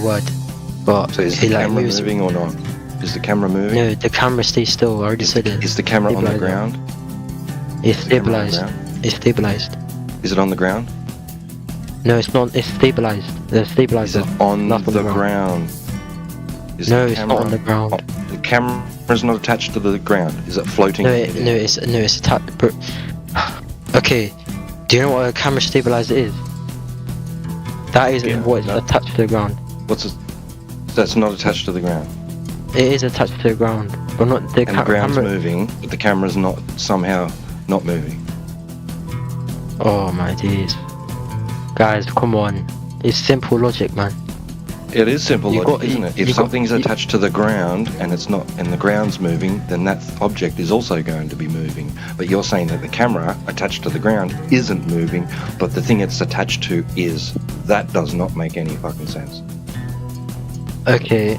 word. But So is he the like camera moves. moving or not? Is the camera moving? No, the camera stays still. I already said it. Is the camera on the Stabilizer. ground? It's Is the camera on the stabilized. ground? It's stabilized. Is it on the ground? No, it's not. It's stabilized. The Is stabilizer. it on Not the ground? Is No, the it's not camera on the ground. The camera's not attached to the ground. Is it floating? No, in the air? it's attached. Okay. Do you know what a camera stabilizer is? That is Yeah, what is no. attached to the ground. That's not attached to the ground. It is attached to the ground, but not the And the ground's camera. moving, but the camera's not somehow not moving. Oh my days, guys, come on! It's simple logic, man. It is simple You logic, got- isn't you- it? If you got- something's you- attached to the ground and it's not, and the ground's moving, then that object is also going to be moving. But you're saying that the camera attached to the ground isn't moving, but the thing it's attached to is. That does not make any fucking sense. Okay,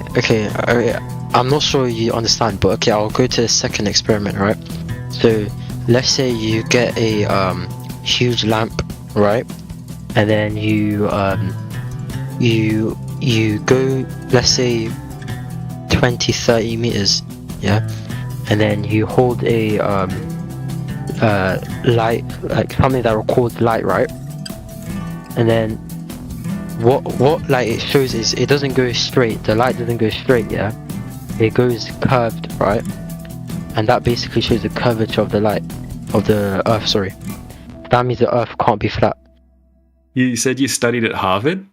I'm not sure you understand, but okay, I'll go to the second experiment, right? So, let's say you get a huge lamp, right? And then you go, let's say 20-30 meters, yeah? And then you hold a light, like something that records light, right? And then what like it shows is it doesn't go straight. The light doesn't go straight, yeah. It goes curved, right? And that basically shows the curvature of the light of the Earth. Sorry, that means the Earth can't be flat. You said you studied at Harvard?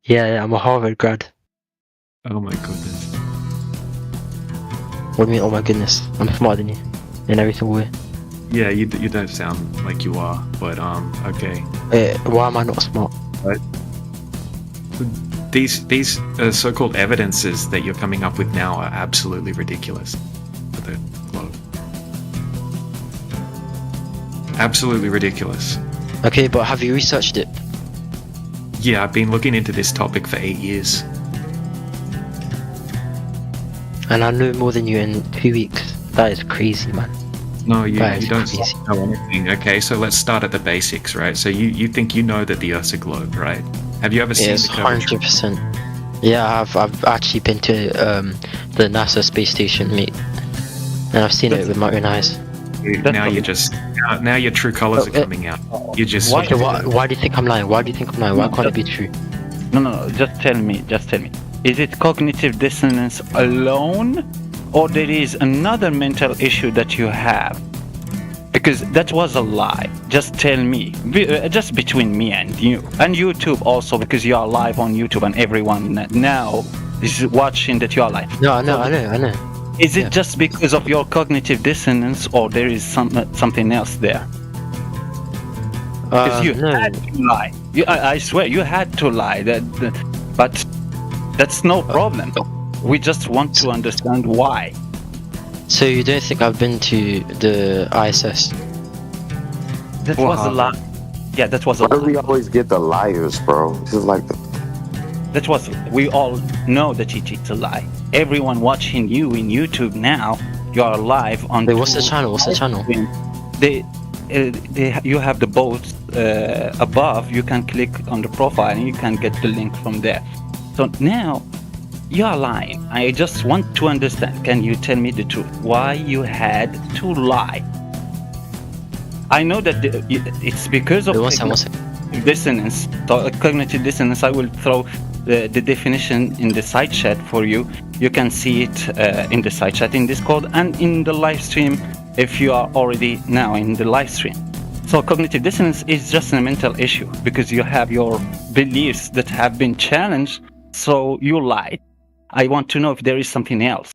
Yeah, I'm a Harvard grad. Oh my goodness. What do you mean? Oh my goodness, I'm smarter than you in every single way. Yeah, you don't sound like you are, but okay. Why am I not smart? These so-called evidences that you're coming up with now are absolutely ridiculous for the globe. Absolutely ridiculous. Okay, but have you researched it? Yeah, I've been looking into this topic for 8 years. And I know more than you in 2 weeks. That is crazy, man. No, you That is don't crazy. know anything. Okay, so let's start at the basics, right? So you think you know that the Earth's a globe, right? Have you ever seen Yes, the curvature? 100%. Yeah, I've actually been to the NASA space station, mate, and I've seen it with my own eyes. Now your true colors are coming out. You just Okay, why do you think I'm lying? Why do you think I'm lying? Why can't it be true? No, just tell me. Is it cognitive dissonance alone, or there is another mental issue that you have? Because that was a lie. Just tell me. Just between me and you. And YouTube also, because you are live on YouTube and everyone now is watching that you are live. No, I know. Is it Yeah. just because of your cognitive dissonance, or there is something else there? Because you No. had to lie. I swear, you had to lie. But that's no problem. We just want to understand why. So you don't think I've been to the ISS? That was a lie. Yeah, that was a Why do we lie. always get the liars, bro? This is like We all know that it's a lie. Everyone watching you in YouTube now, you are live on. Wait, what's the channel? What's the channel? You have the both above. You can click on the profile and you can get the link from there. So now you are lying. I just want to understand. Can you tell me the truth? Why you had to lie? I know that it's because of Wait, one second. dissonance, cognitive dissonance. I will throw the definition in the side chat for you. You can see it in the side chat in Discord and in the live stream if you are already now in the live stream. So cognitive dissonance is just a mental issue because you have your beliefs that have been challenged, so you lied. I want to know if there is something else.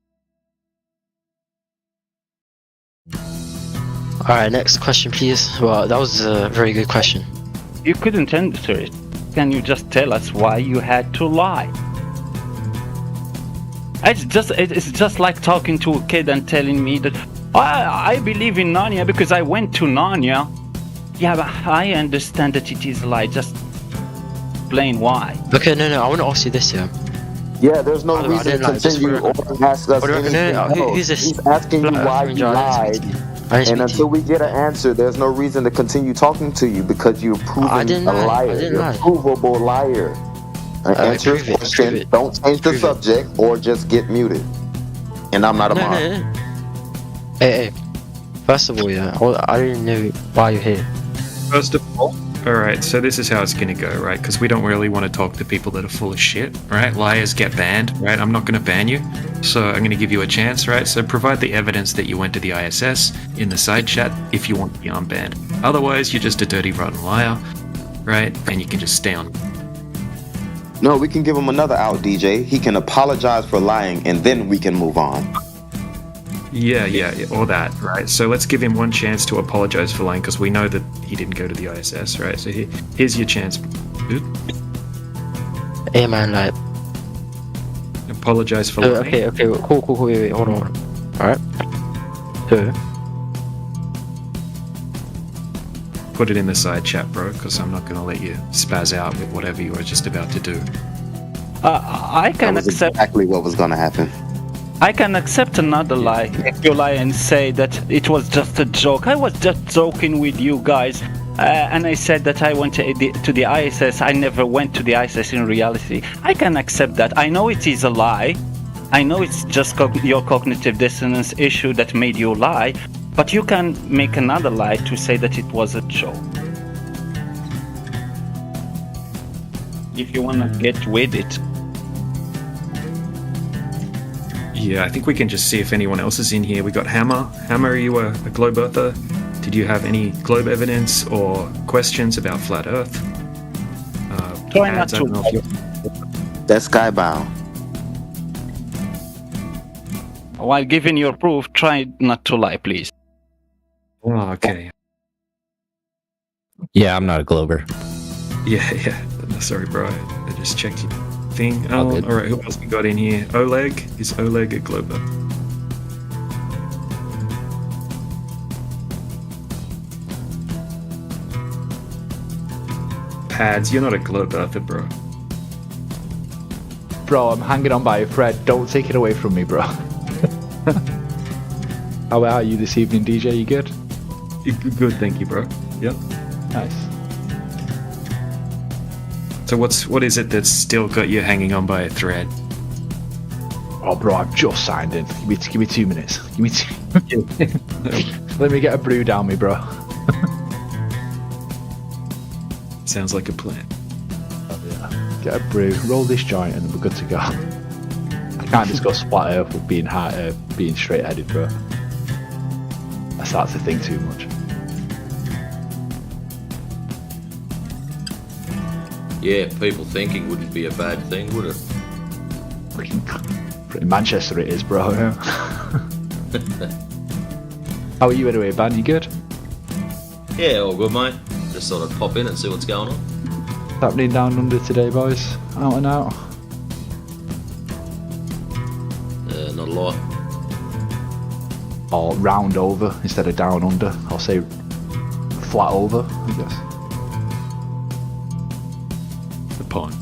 Alright, next question, please. Well, that was a very good question. You couldn't answer it. Can you just tell us why you had to lie? It's just like talking to a kid and telling me that I believe in Narnia because I went to Narnia. Yeah, but I understand that it is a lie. Just explain why. Okay, no, I want to ask you this, yeah. Yeah, there's no I reason didn't to lie, just continue for- or ask us No, anything who's else. this? He's asking you why you lied, and until we get an answer, there's no reason to continue talking to you because you're proven I didn't a lie. liar. I didn't You're lie. a provable liar. Answer his question. Don't change the subject or just get muted. And I'm not a mod. No. Hey. First of all, yeah, I don't know why you're here. First of all, alright, so this is how it's gonna go, right? Because we don't really want to talk to people that are full of shit, right? Liars get banned, right? I'm not gonna ban you, so I'm gonna give you a chance, right? So provide the evidence that you went to the ISS in the side chat if you want to be unbanned. Otherwise, you're just a dirty, rotten liar, right? And you can just stay on. No, we can give him another out, DJ. He can apologize for lying, and then we can move on. Yeah, or that, right? So let's give him one chance to apologize for lying, because we know that he didn't go to the ISS, right? So here's your chance. Dude. Hey man, like... Apologize for lying. Okay, cool, wait, hold on. Alright. So... Put it in the side chat, bro, because I'm not going to let you spaz out with whatever you were just about to do. I can accept... exactly what was going to happen. I can accept another lie if you lie and say that it was just a joke. I was just joking with you guys, and I said that I went to the ISS. I never went to the ISS in reality. I can accept that. I know it is a lie. I know it's just your cognitive dissonance issue that made you lie, but you can make another lie to say that it was a joke. If you want to get with it. Yeah, I think we can just see if anyone else is in here. We got Hammer. Hammer, are you a globe earther? Did you have any globe evidence or questions about flat Earth? Try not to. That's Skybound. While giving your proof, try not to lie, please. Oh, okay. Yeah, I'm not a glober. Yeah. Sorry, bro. I just checked your thing. All right, who else we got in here? Oleg? Is Oleg a glober? Pads, you're not a globe earther, bro. Bro, I'm hanging on by a thread. Don't take it away from me, bro. How are you this evening, DJ? You good? Good, thank you, bro. Yep. Nice. So what is it that's still got you hanging on by a thread? Oh, bro, I've just signed in. Give me 2 minutes. Give me 2. Let me get a brew down me, bro. Sounds like a plan. Oh, yeah. Get a brew, roll this joint, and we're good to go. I can't discuss flat Earth with being straight-headed, bro. That starts to think too much. Yeah, people thinking wouldn't be a bad thing, would it? In Manchester it is, bro. How are you anyway, Ban? You good? Yeah, all good, mate. Just sort of pop in and see what's going on. What's happening down under today, boys? Out and out? Not a lot. Or round over instead of down under. I'll say flat over, I guess. The pond.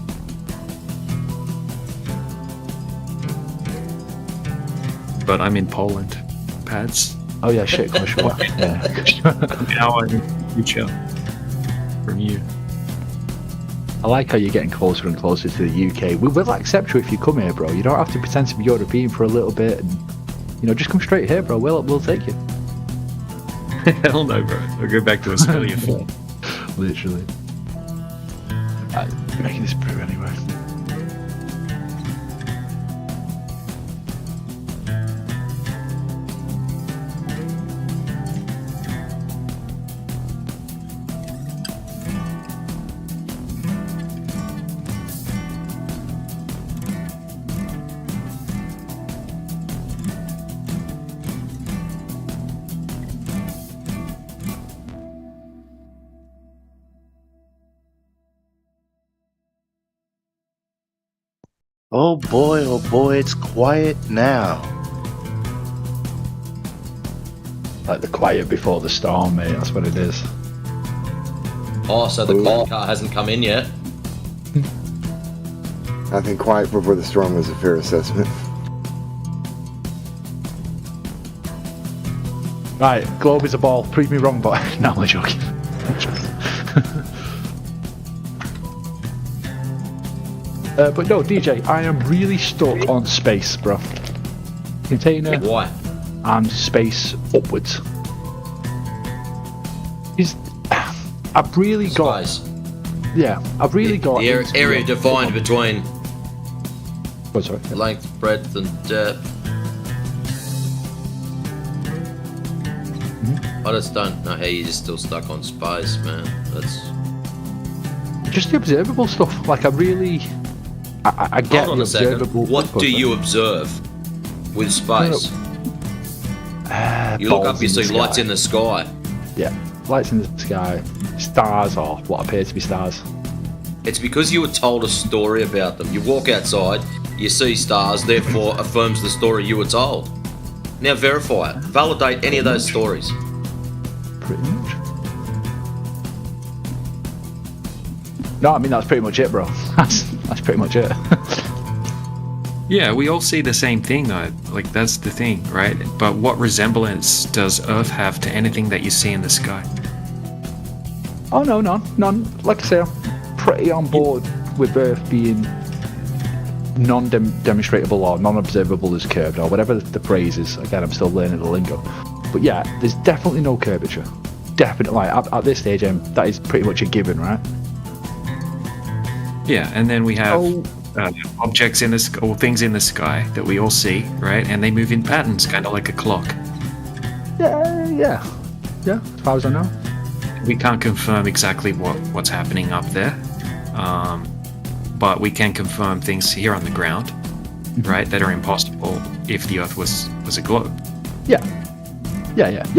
But I'm in Poland. Pads. Oh yeah, shit, commercial. Yeah. Now I'm in the future. From you. I like how you're getting closer and closer to the UK. We will accept you if you come here, bro. You don't have to pretend to be European for a little bit. And, you know, just come straight here, bro. We'll take you. Hell no, bro. I'll go back to Australia for Literally. I'm making this brew anyway. Oh boy, it's quiet now. Like the quiet before the storm, mate. That's what it is. Oh, so the car hasn't come in yet? I think quiet before the storm was a fair assessment. Right, globe is a ball. Prove me wrong, but no, I'm joking. But no, DJ, I am really stuck on space, bro. Container Why? and space upwards. I've really got. Space. Yeah, I've really got. The into area defined between Oh, sorry. length, breadth, and depth. I just don't know how you're just still stuck on space, man. That's. Just the observable stuff. Like, I really. I get Hold on the a second. observable. What stuff, do but- you observe with space? You look balls up, you in the see lights sky. in the sky. Yeah, lights in the sky, stars, or what appear to be stars. It's because you were told a story about them. You walk outside, you see stars, therefore affirms the story you were told. Now verify it. Validate any of those stories. Pretty much. No, I mean that's pretty much it, bro. That's pretty much it. Yeah, we all see the same thing though. Like that's the thing, right? But what resemblance does Earth have to anything that you see in the sky? Oh no, none. Like I say, I'm pretty on board with Earth being non-demonstratable or non-observable as curved or whatever the phrase is. Again, I'm still learning the lingo. But yeah, there's definitely no curvature. Definitely, like, at this stage, that is pretty much a given, right? Yeah, and then we have Oh. objects in the sky, or things in the sky that we all see, right? And they move in patterns, kind of like a clock. Yeah. As far as I know. We can't confirm exactly what's happening up there, but we can confirm things here on the ground, right? That are impossible if the Earth was a globe. Yeah.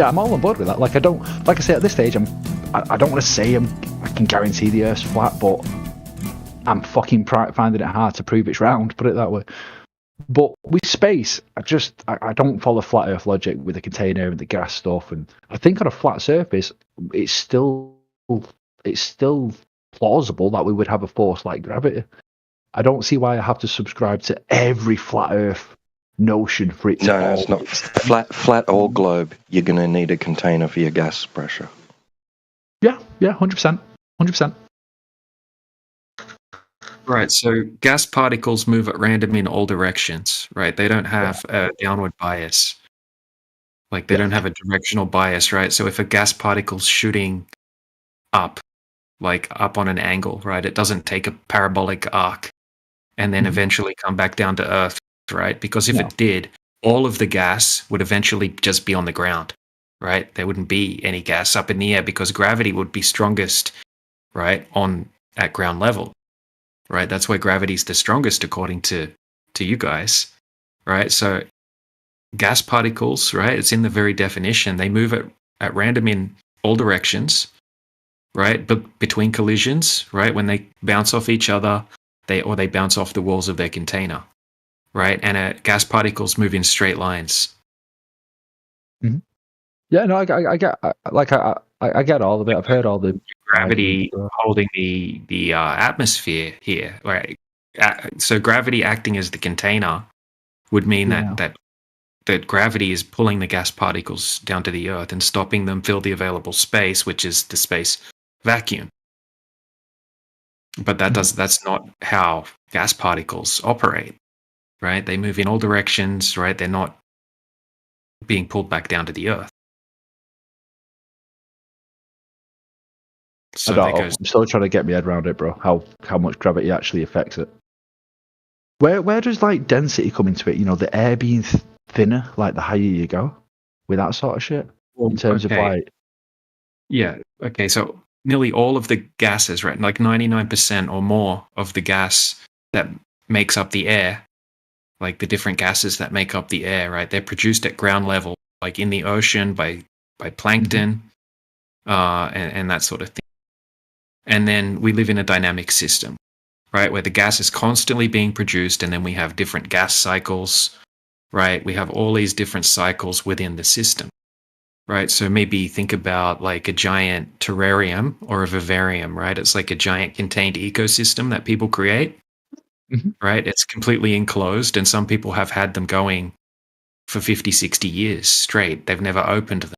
I'm all on board with that. Like I say, at this stage, I don't want to say I can guarantee the Earth's flat, but I'm fucking finding it hard to prove it's round. Put it that way. But with space, I don't follow flat Earth logic with the container and the gas stuff. And I think on a flat surface, it's still plausible that we would have a force like gravity. I don't see why I have to subscribe to every flat Earth notion for it to No, all it's not flat or globe. You're going to need a container for your gas pressure. Yeah, 100%. Right, so gas particles move at random in all directions, right? They don't have a downward bias. Like, they don't have a directional bias, right? So if a gas particle's shooting up, like up on an angle, right, it doesn't take a parabolic arc and then eventually come back down to Earth, right? Because if it did, all of the gas would eventually just be on the ground, right? There wouldn't be any gas up in the air because gravity would be strongest, right, at ground level. Right, that's why gravity's the strongest according to you guys, right? So gas particles, right? It's in the very definition. They move at random in all directions, right? But between collisions, right? When they bounce off each other, they bounce off the walls of their container, right? And gas particles move in straight lines. Mm-hmm. Yeah, no, I get all of it. I've heard all the gravity holding the atmosphere here, right? So gravity acting as the container would mean that gravity is pulling the gas particles down to the Earth and stopping them fill the available space, which is the space vacuum. But that's not how gas particles operate, right? They move in all directions, right? They're not being pulled back down to the Earth. So I'm still trying to get my head around it, bro. How much gravity actually affects it. Where does like density come into it? You know, the air being thinner, like the higher you go, with that sort of shit. In terms of like, yeah, okay. So nearly all of the gases, right, like 99% or more of the gas that makes up the air, like the different gases that make up the air, right, they're produced at ground level, like in the ocean by plankton, and that sort of thing. And then we live in a dynamic system, right, where the gas is constantly being produced, and then we have different gas cycles, right? We have all these different cycles within the system, right? So maybe think about like a giant terrarium or a vivarium, right? It's like a giant contained ecosystem that people create, right? It's completely enclosed, and some people have had them going for 50, 60 years straight. They've never opened them,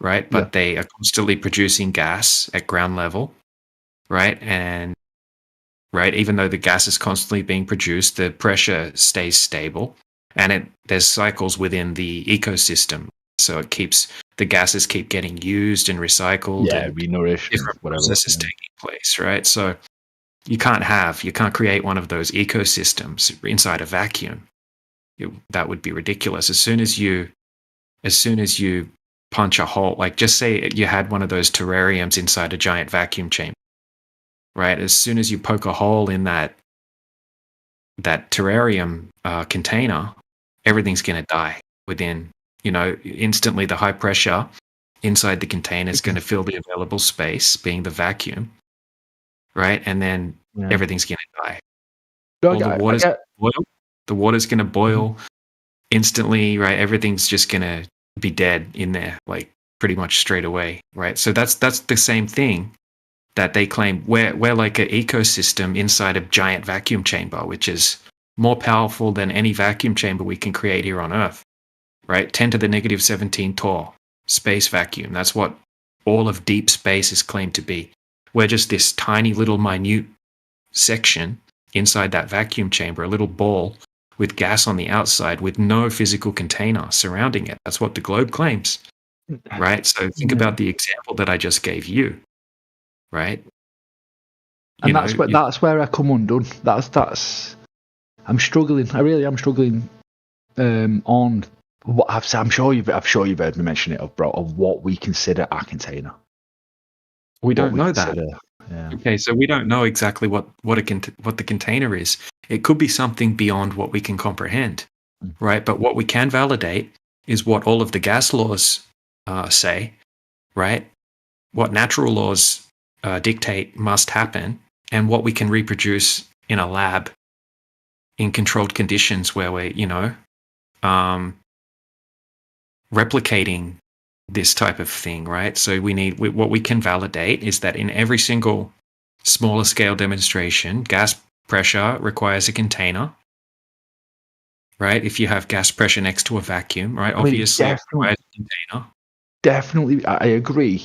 right? But they are constantly producing gas at ground level. Right, and right? Even though the gas is constantly being produced, the pressure stays stable, and there's cycles within the ecosystem, so the gases keep getting used and recycled, Yeah, and renourished, different whatever. processes Yeah. taking place, right? So you can't create one of those ecosystems inside a vacuum. That would be ridiculous. As soon as you punch a hole, like just say you had one of those terrariums inside a giant vacuum chamber, right? As soon as you poke a hole in that terrarium container, everything's going to die within, instantly. The high pressure inside the container is going to fill the available space, being the vacuum, right? And then everything's going to die. No, The water's going to boil instantly, right? Everything's just going to be dead in there, like pretty much straight away, right? So that's the same thing that they claim. We're like an ecosystem inside a giant vacuum chamber, which is more powerful than any vacuum chamber we can create here on Earth, right? 10 to the negative 17 torr space vacuum. That's what all of deep space is claimed to be. We're just this tiny little minute section inside that vacuum chamber, a little ball with gas on the outside with no physical container surrounding it. That's what the globe claims, right? So think about the example that I just gave you, right? And that's where I come undone. That's I'm struggling. I really am struggling on what I'm sure you've heard me mention it, bro, of what we consider a container. We don't know that. Yeah. Okay, so we don't know exactly what the container is. It could be something beyond what we can comprehend, right? But what we can validate is what all of the gas laws say, right? What natural laws dictate must happen, and what we can reproduce in a lab in controlled conditions where we're, replicating this type of thing, right? So what we can validate is that in every single smaller scale demonstration, gas pressure requires a container, right? If you have gas pressure next to a vacuum, right? Obviously, it requires a container. Definitely, I agree.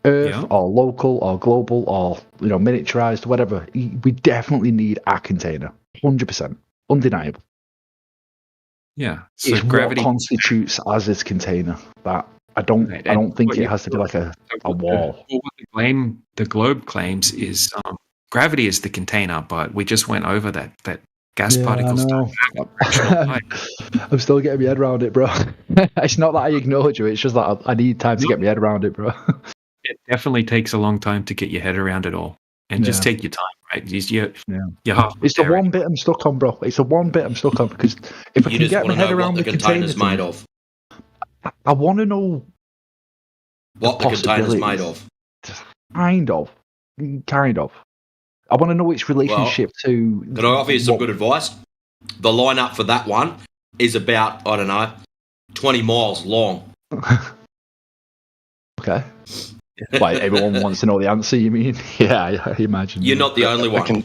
Earth or local or global or miniaturized, whatever. We definitely need a container, 100%, undeniable. Yeah, so it's gravity what constitutes as its container. That I don't think it has to be like a wall. What the globe claims is gravity is the container, but we just went over that gas particles. I'm still getting my head around it, bro. It's not that I ignored you. It's just that I need time to get my head around it, bro. It definitely takes a long time to get your head around it all, and just take your time, right? It's the one bit I'm stuck on, bro. It's the one bit I'm stuck on because if I can get my head around the container's made of. I want to know what the container's made of. Kind of. I want to know its relationship to. Can I offer you some good advice? The lineup for that one is about 20 miles long. Okay. Like everyone wants to know the answer, you mean? Yeah, I imagine. You're not the only one.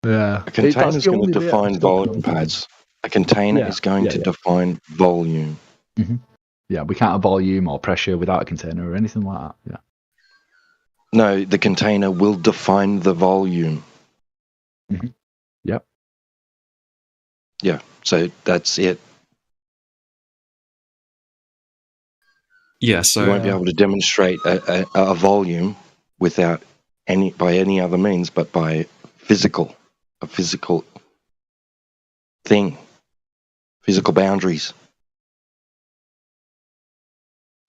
A container is going to define volume, pads. A container is going to define volume. Mm-hmm. Yeah, we can't have volume or pressure without a container or anything like that. Yeah. No, the container will define the volume. Mm-hmm. Yep. Yeah, so that's it. Yeah, so you won't be able to demonstrate a volume by any other means, but by a physical thing, physical boundaries.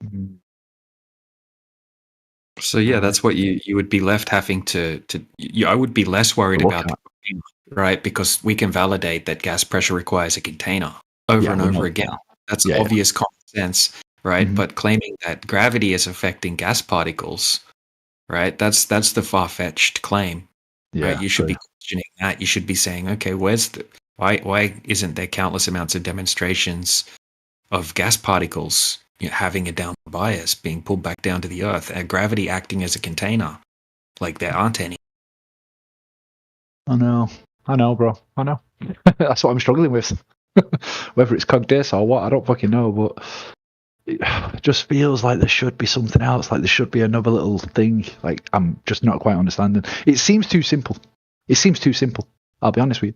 Mm-hmm. So yeah, that's what you would be left having to. I would be less worried about the container, right? Because we can validate that gas pressure requires a container over and over again. That's obvious common sense. Right, mm-hmm. But claiming that gravity is affecting gas particles, right? That's the far-fetched claim. Yeah, right? You should be questioning that. You should be saying, okay, why isn't there countless amounts of demonstrations of gas particles having a downward bias, being pulled back down to the Earth, and gravity acting as a container? Like there aren't any. I know, bro. I know. That's what I'm struggling with. Whether it's Cogdis or what, I don't fucking know, but. It just feels like there should be something else, like there should be another little thing. Like I'm just not quite understanding. It seems too simple. It seems too simple. I'll be honest with you.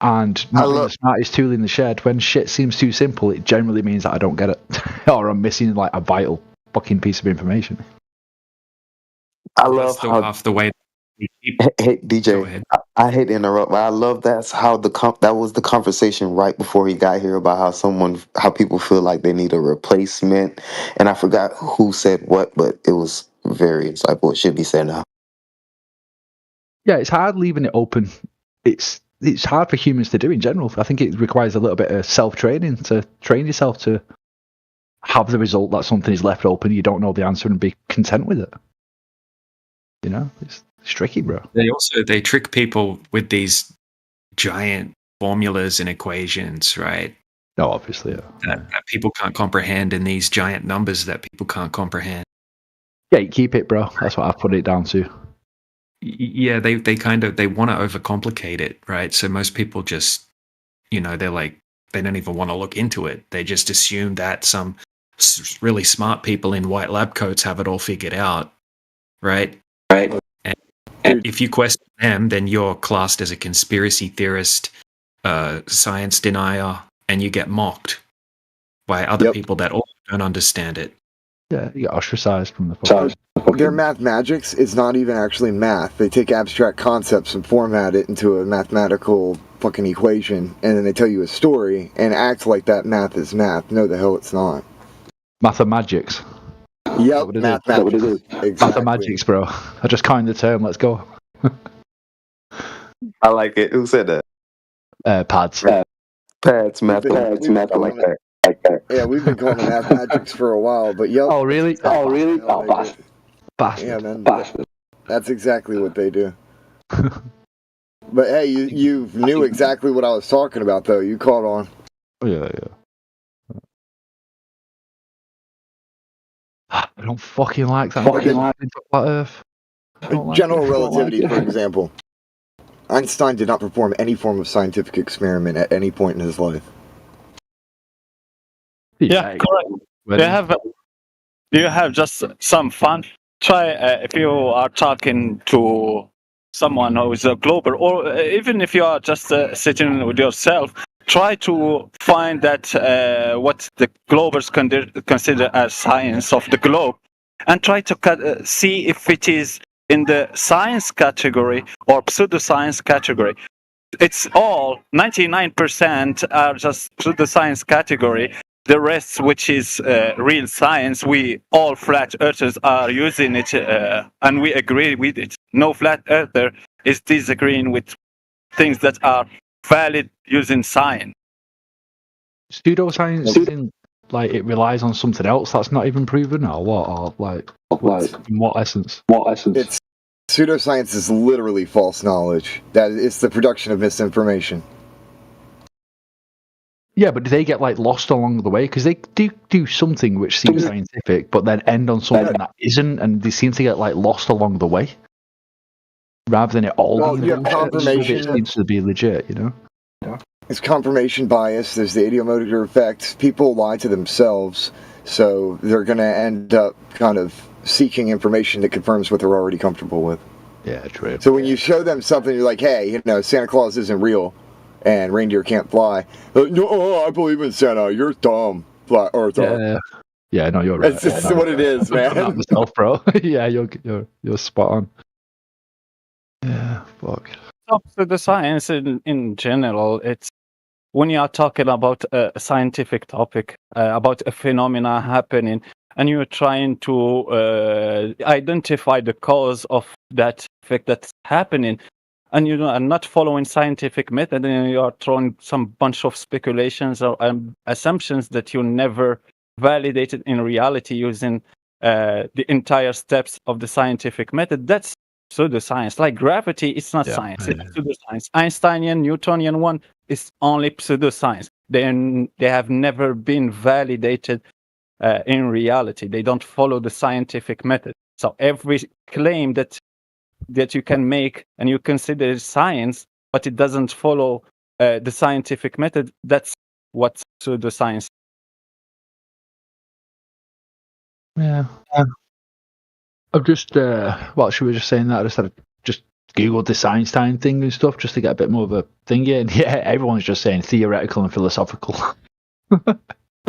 And not being the smartest tool in the shed, when shit seems too simple, it generally means that I don't get it. or I'm missing like a vital fucking piece of information. I That's love still how half the way. Hey Go DJ, ahead. I hate to interrupt, but I love that's how that was the conversation right before he got here about how people feel like they need a replacement, and I forgot who said what, but it was very insightful. It should be said now. Yeah, it's hard leaving it open. It's hard for humans to do in general. I think it requires a little bit of self-training to train yourself to have the result that something is left open, you don't know the answer, and be content with it. You know, it's tricky, bro. They trick people with these giant formulas and equations, right? No, obviously, yeah. That people can't comprehend, and these giant numbers that people can't comprehend. Yeah, keep it, bro. That's what I've put it down to. Yeah, they want to overcomplicate it, right? So most people just, they're like, they don't even want to look into it. They just assume that some really smart people in white lab coats have it all figured out, right? Right. And if you question them, then you're classed as a conspiracy theorist, science denier, and you get mocked by other people that also don't understand it. Yeah, you get ostracized from the fucking... Their mathemagics is not even actually math. They take abstract concepts and format it into a mathematical fucking equation, and then they tell you a story and act like that math is math. No, the hell it's not. Mathemagics. Yep, mathematics. Exactly. Mathemagics, bro. I just coined the term. Let's go. I like it. Who said that? Pads. Pads, math. I like that. Yeah, we've been calling them mathematics for a while, but yep. Oh, really? Oh, bastard. Bastard. Yeah, man. That's exactly what they do. But hey, you knew exactly what I was talking about, though. You caught on. Yeah. I don't fucking like that. Flat Earth. General relativity, for example. Einstein did not perform any form of scientific experiment at any point in his life. Yeah, correct. Do you have just some fun? Try if you are talking to someone who is a glober, or even if you are just sitting with yourself, try to find that what the globers consider as science of the globe, and try to see if it is in the science category or pseudoscience category. It's all 99% are just pseudoscience category. The rest, which is real science, we all flat earthers are using it, and we agree with it. No flat earther is disagreeing with things that are valid using science. Pseudoscience, like it relies on something else that's not even proven, or what? Or in what essence? It's pseudoscience is literally false knowledge. That it's the production of misinformation. Yeah, but do they get like lost along the way? Because they do something which seems scientific, but then end on something that isn't, and they seem to get like lost along the way, rather than it all being confirmation. It seems to be legit, you know. It's confirmation bias. There's the ideomotor effect. People lie to themselves, so they're going to end up kind of seeking information that confirms what they're already comfortable with. Yeah, true. So when you show them something, you're like, hey, Santa Claus isn't real. And reindeer can't fly. No, I believe in Santa. You're dumb. Fly Earth. Yeah, no, you're right. That's just what it is, man. Not myself, bro. Yeah, you're spot on. Yeah, fuck. So the science in general, it's when you are talking about a scientific topic, about a phenomena happening, and you're trying to identify the cause of that effect that's happening, and you are not following scientific method, and you are throwing some bunch of speculations or assumptions that you never validated in reality using the entire steps of the scientific method. That's pseudoscience. Like gravity, it's not science. It's pseudoscience. Einsteinian, Newtonian one is only pseudoscience. They have never been validated in reality. They don't follow the scientific method. So every claim that you can make and you consider science, but it doesn't follow the scientific method, that's what pseudoscience. Yeah. I'm just, whilst you were just saying that, I just had Googled this Einstein thing and stuff just to get a bit more of a thing. Yeah, and yeah, everyone's just saying theoretical and philosophical.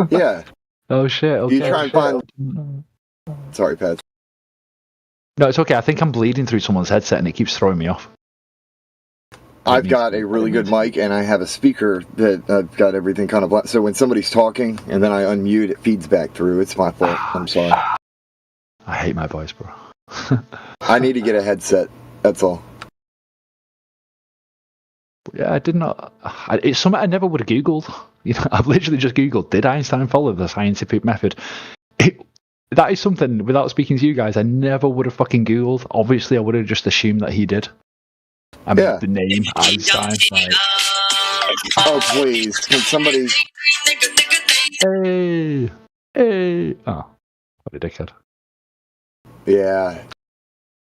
Yeah. Oh shit! Okay. You try and find. Sorry, Pat. No, it's okay. I think I'm bleeding through someone's headset and it keeps throwing me off. I've got a really good mic and I have a speaker that I've got everything kind of. So when somebody's talking and then I unmute, it feeds back through. It's my fault. I'm sorry. I hate my voice, bro. I need to get a headset. That's all. Yeah, I did not. It's something I never would have Googled. You know, I've literally just Googled, did Einstein follow the scientific method? That is something, without speaking to you guys, I never would have fucking Googled. Obviously, I would have just assumed that he did. I mean, the name Einstein. Like, oh, please. Can somebody. Hey. Oh, what a dickhead. Yeah.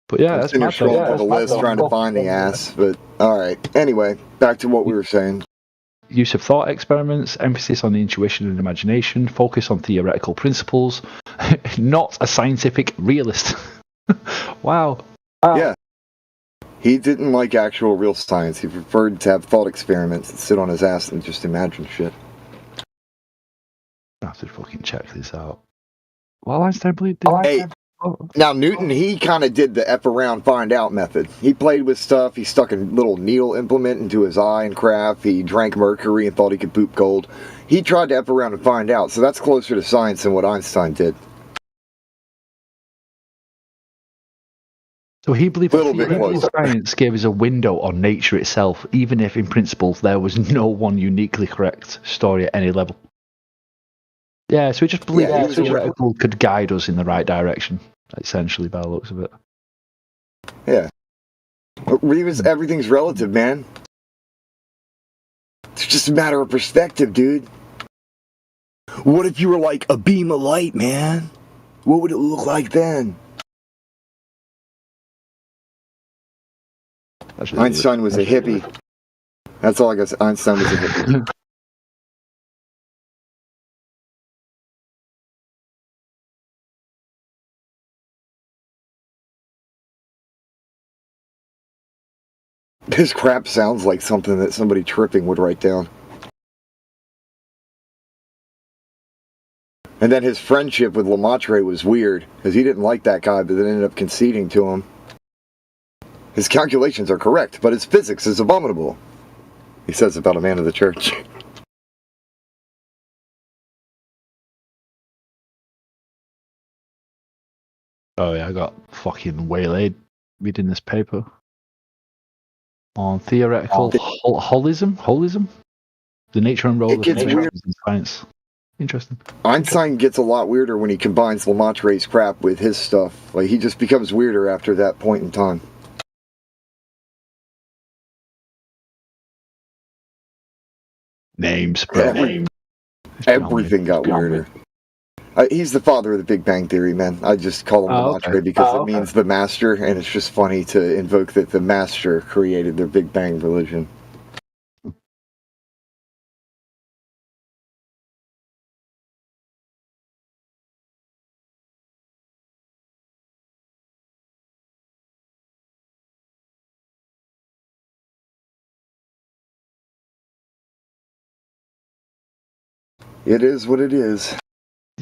But yeah, I'm that's sitting my here scrolling through the list trying to find the ass. But alright. Anyway, back to what we were saying. Use of thought experiments, emphasis on the intuition and imagination, focus on theoretical principles, not a scientific realist. Wow. Yeah. He didn't like actual real science. He preferred to have thought experiments and sit on his ass and just imagine shit. I have to fucking check this out. Well, Einstein believed Hey, now Newton, he kind of did the F around find out method. He played with stuff. He stuck a little needle implement into his eye and crap. He drank mercury and thought he could poop gold. He tried to F around and find out, so that's closer to science than what Einstein did. So he believed Little bit closer. science gave us a window on nature itself, even if in principle there was no one uniquely correct story at any level. Yeah, so he just believed that theoretical could guide us in the right direction, essentially, by the looks of it. Yeah. Everything's relative, man. It's just a matter of perspective, dude. What if you were like a beam of light, man? What would it look like then? Einstein was a hippie. That's all I got to say. Einstein was a hippie. This crap sounds like something that somebody tripping would write down. And then his friendship with Lemaitre was weird, because he didn't like that guy, but then ended up conceding to him. His calculations are correct, but his physics is abominable, he says about a man of the church. Oh yeah, I got fucking waylaid reading this paper on theoretical holism, the nature and role of nature in science. Interesting. Einstein gets a lot weirder when he combines Lemaitre's crap with his stuff. Like, he just becomes weirder after that point in time. Names, bro. Everything got weirder. He's the father of the Big Bang Theory, man. I just call him Lemaitre because it means the master, and it's just funny to invoke that the master created their Big Bang religion. It is what it is.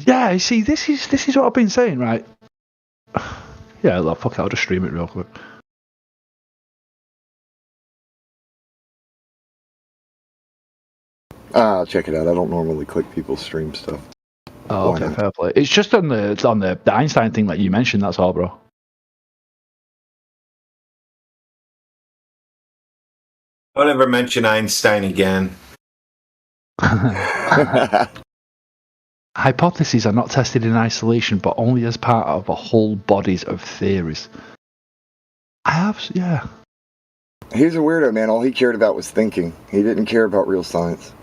Yeah, you see, this is what I've been saying, right? Yeah, look, fuck it, I'll just stream it real quick. I'll check it out. I don't normally click people's stream stuff. Oh, okay, fair play. It's just on the Einstein thing that you mentioned, that's all, bro. Don't ever mention Einstein again. Hypotheses are not tested in isolation, but only as part of a whole bodies of theories. Yeah. He's a weirdo, man. All he cared about was thinking. He didn't care about real science.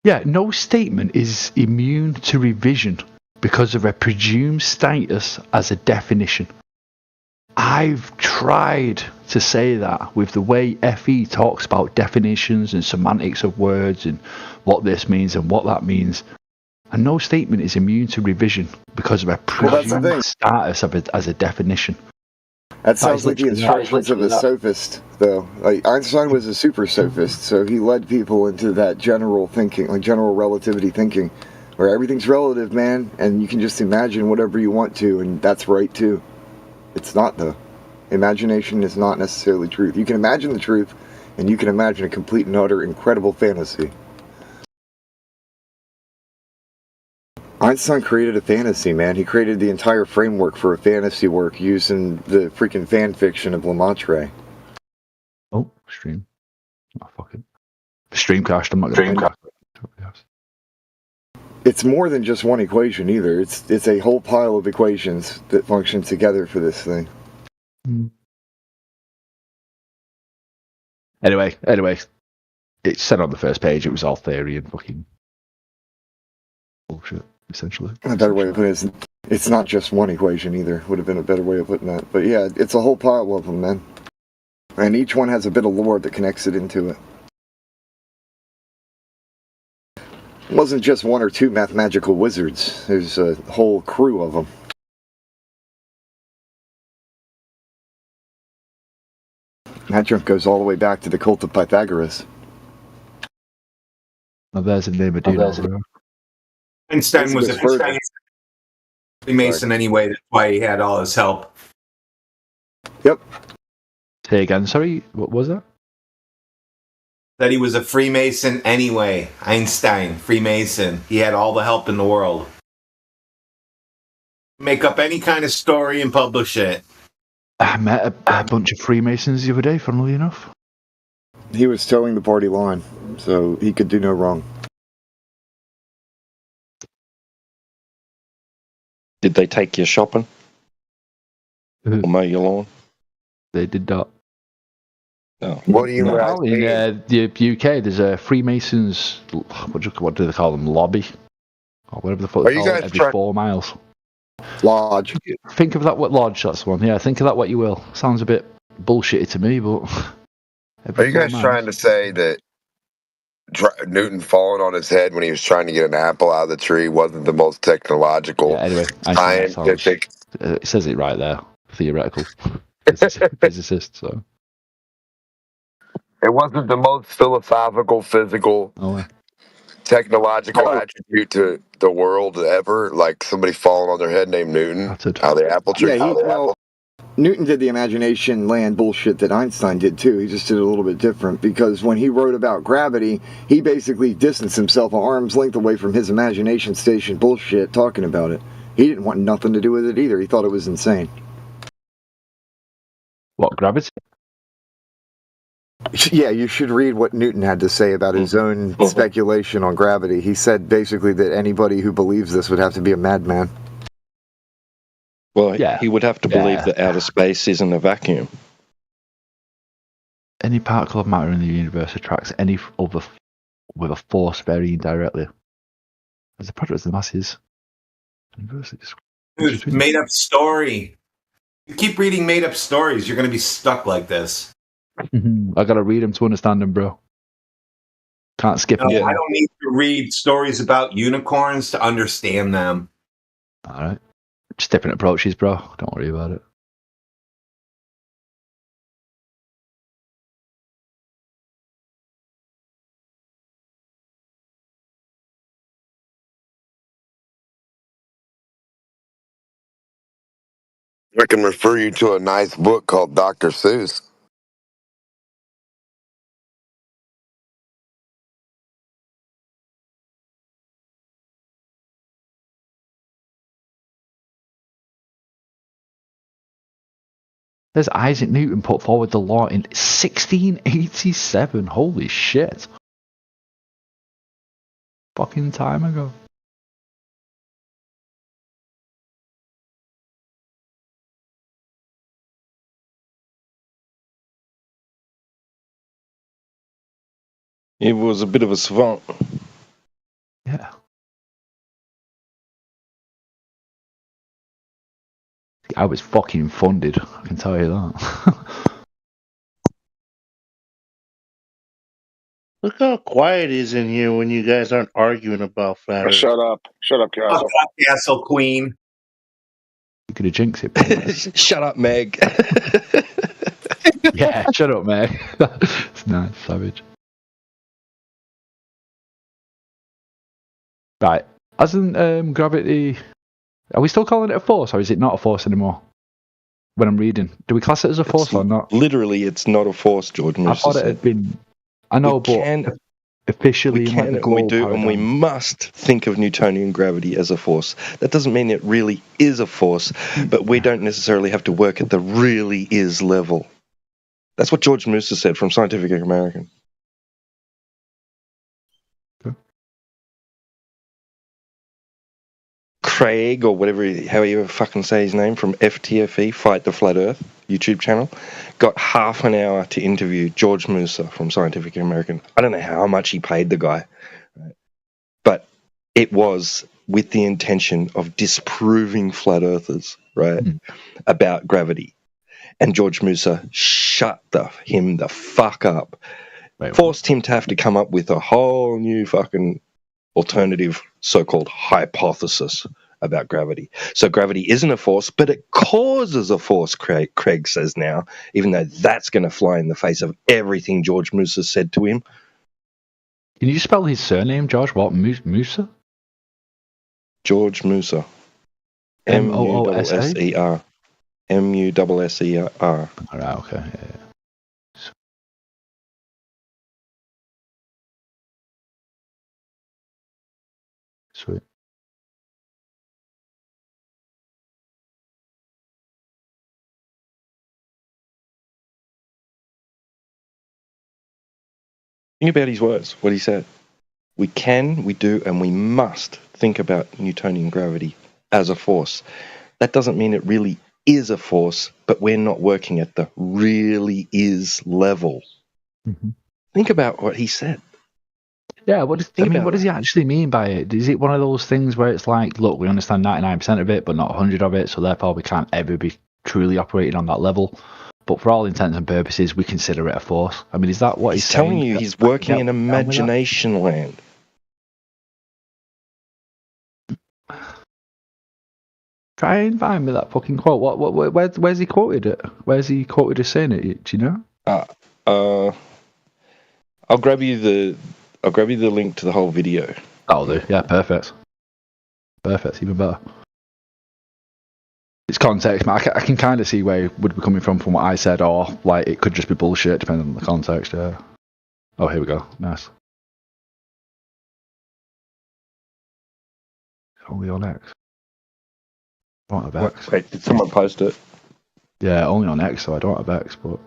Yeah, no statement is immune to revision because of a presumed status as a definition. I've tried to say that with the way FE talks about definitions and semantics of words and what this means and what that means. And no statement is immune to revision because of a Well, that's the presumed thing. status of it as a definition. That sounds is like the literally instructions of a sophist, though. Like Einstein was a super sophist, so he led people into that general thinking, like general relativity thinking, where everything's relative, man, and you can just imagine whatever you want to, and that's right too. It's not, though. Imagination is not necessarily truth. You can imagine the truth, and you can imagine a complete and utter incredible fantasy. Einstein created a fantasy, man. He created the entire framework for a fantasy work using the freaking fan fiction of Lemaitre. Oh, stream. Oh, fuck it. Streamcast, I'm not going to It's more than just one equation either. It's a whole pile of equations that function together for this thing. Anyway, it said on the first page it was all theory and fucking bullshit, essentially. A better way of putting it is, it's not just one equation either. Would have been a better way of putting that. But yeah, it's a whole pile of them, man. And each one has a bit of lore that connects it into it. It wasn't just one or two mathematical wizards. There's a whole crew of them. That junk goes all the way back to the cult of Pythagoras. Now there's a name of Dino. Einstein was a Freemason anyway. That's why he had all his help. Yep. Say again, sorry, what was that? That he was a Freemason anyway. Einstein, Freemason. He had all the help in the world. Make up any kind of story and publish it. I met a bunch of Freemasons the other day, funnily enough. He was towing the party line, so he could do no wrong. Did they take you shopping? Or mow your lawn? They did that. Oh. What do you No, in the UK, there's a Freemasons, what do they call them, lobby? Or whatever the fuck Are they you call it, guys every trying- 4 miles. Lodge. Think of that, what lodge, that's the one. Yeah, think of that what you will. Sounds a bit bullshitty to me, but... Are you guys trying to say that Newton falling on his head when he was trying to get an apple out of the tree wasn't the most technological, anyway, scientific? It says it right there. Theoretical physicist, so... It wasn't the most philosophical, physical, technological attribute to the world ever, like somebody falling on their head named Newton out of the apple tree. Yeah, Newton did the imagination land bullshit that Einstein did too. He just did it a little bit different because when he wrote about gravity, he basically distanced himself an arm's length away from his imagination station bullshit talking about it. He didn't want nothing to do with it either. He thought it was insane. What, gravity? Yeah, you should read what Newton had to say about his own speculation on gravity. He said basically that anybody who believes this would have to be a madman. Well, he would have to believe that outer space isn't a vacuum. Any particle of matter in the universe attracts any other with a force varying directly. As a product of the masses. Dude, made up story. You keep reading made up stories, you're going to be stuck like this. I gotta read them to understand them, bro. Can't skip them. No, I don't need to read stories about unicorns to understand them. Alright. Just different approaches, bro. Don't worry about it. I can refer you to a nice book called Dr. Seuss. There's Isaac Newton put forward the law in 1687. Holy shit. Fucking time ago. He was a bit of a savant. Yeah. I was fucking funded, I can tell you that. Look how quiet it is in here when you guys aren't arguing about flat Earth. Shut up, Castle. Fuck up, Castle Queen. You could have jinxed it. Shut up, Meg. Yeah, shut up, Meg. It's nice, savage. Right. Hasn't gravity... Are we still calling it a force, or is it not a force anymore? When I'm reading. Do we class it as a force or not? Literally, it's not a force, George Musa I thought it said. had been... I know, but officially... We can, and we do, and we must think of Newtonian gravity as a force. That doesn't mean it really is a force, but we don't necessarily have to work at the really is level. That's what George Musa said from Scientific American. Craig, or how you fucking say his name, from FTFE, Fight the Flat Earth YouTube channel, got half an hour to interview George Musa from Scientific American. I don't know how much he paid the guy, but it was with the intention of disproving flat earthers, right, about gravity. And George Musa shut him the fuck up, forced him to have to come up with a whole new fucking alternative so-called hypothesis about gravity. So gravity isn't a force, but it causes a force, Craig says now, even though that's going to fly in the face of everything George Musa said to him. Can you spell his surname, George? What? Musa? George Musa. M-O-O-S-A? M-U-S-S-E-R. All right, okay. Yeah. Sweet. Think about his words, what he said. We can, we do, and we must think about Newtonian gravity as a force. That doesn't mean it really is a force, but we're not working at the really is level. Mm-hmm. Think about what he said. Yeah, what does he actually mean by it? Is it one of those things where it's like, look, we understand 99% of it, but not 100 of it, so therefore we can't ever be truly operating on that level? But for all intents and purposes, we consider it a force. I mean, is that what he's telling saying? you? He's working in imagination land. Try and find me that fucking quote. Where's he quoted it? Where's he quoted as saying it? Do you know? I'll grab you the link to the whole video. That'll do. Yeah, perfect. Perfect, even better. It's context, man. I can kind of see where he would be coming from what I said, or like it could just be bullshit depending on the context. Yeah. Oh, here we go. Nice. Only on X. I don't have X. Wait, did someone post it? Yeah, only on X, so I don't have X, but...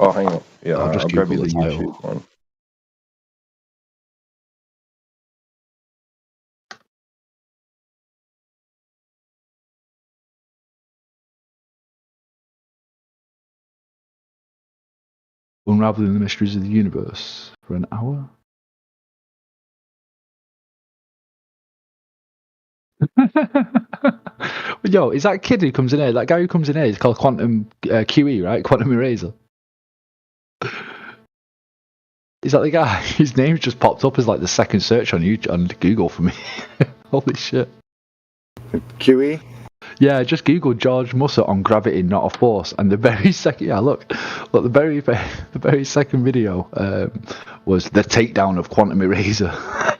Oh, hang on. Yeah, I'll just grab you Google the the title. YouTube one. Unraveling the mysteries of the universe for an hour. Yo, is that kid who comes in here? That guy who comes in here is called Quantum QE, right? Quantum Eraser. Is that the guy? His name just popped up as like the second search on YouTube, on Google for me. Holy shit. QE? Yeah, I just googled George Musa on gravity, not a force, and the very second, the very second video was the takedown of Quantum Eraser. I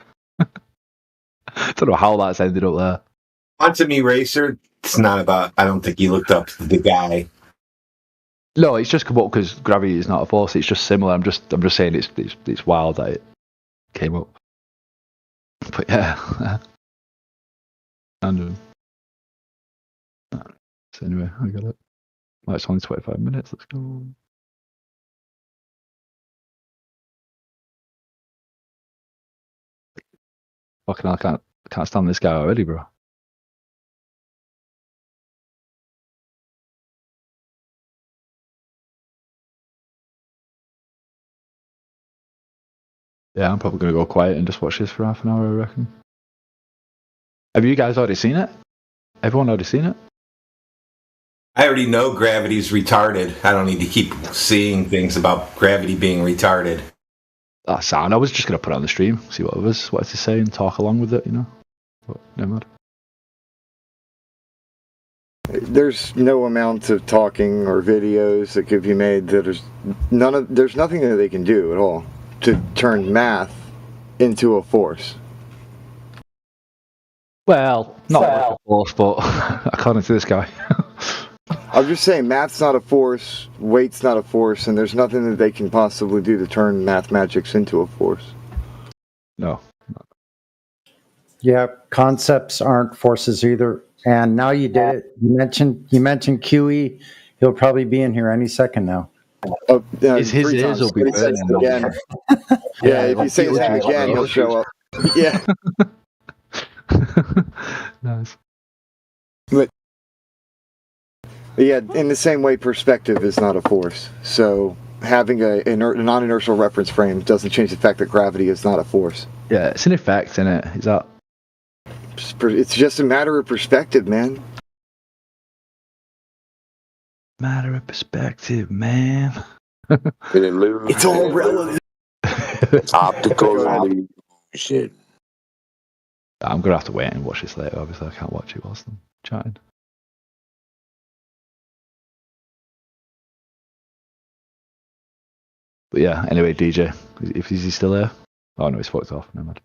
don't know how that's ended up there. Quantum Eraser, it's not about, I don't think you looked up the guy. No, it's just come up because gravity is not a force. It's just similar. I'm just saying it's wild that it came up. But yeah, and so anyway, I got it. Well, it's only 25 minutes. Let's go. Fucking hell, I can't stand this guy already, bro. Yeah, I'm probably going to go quiet and just watch this for half an hour, I reckon. Have you guys already seen it? Everyone already seen it? I already know gravity's retarded. I don't need to keep seeing things about gravity being retarded. That's sound. I was just going to put it on the stream, see what others wanted to say and talk along with it, you know. But never mind. There's no amount of talking or videos that could be made that there's nothing that they can do at all to turn math into a force. Well, not like a force, but according to this guy. I'm just saying, math's not a force, weight's not a force, and there's nothing that they can possibly do to turn math magics into a force. No. Yeah, concepts aren't forces either. And now you did it. You mentioned QE. He'll probably be in here any second now. His ears will be burning again. Yeah, if you say his name again, he'll show up. Yeah. Nice. But yeah, in the same way, perspective is not a force. So having a non-inertial reference frame doesn't change the fact that gravity is not a force. Yeah, it's an effect, isn't it? Is that? It's just a matter of perspective, man. Matter of perspective, man. It's all relative. Optical illusion. I'm gonna have to wait and watch this later. Obviously, I can't watch it whilst I'm chatting. But yeah, anyway, DJ, is he still there? Oh no, he's fucked off. Never mind.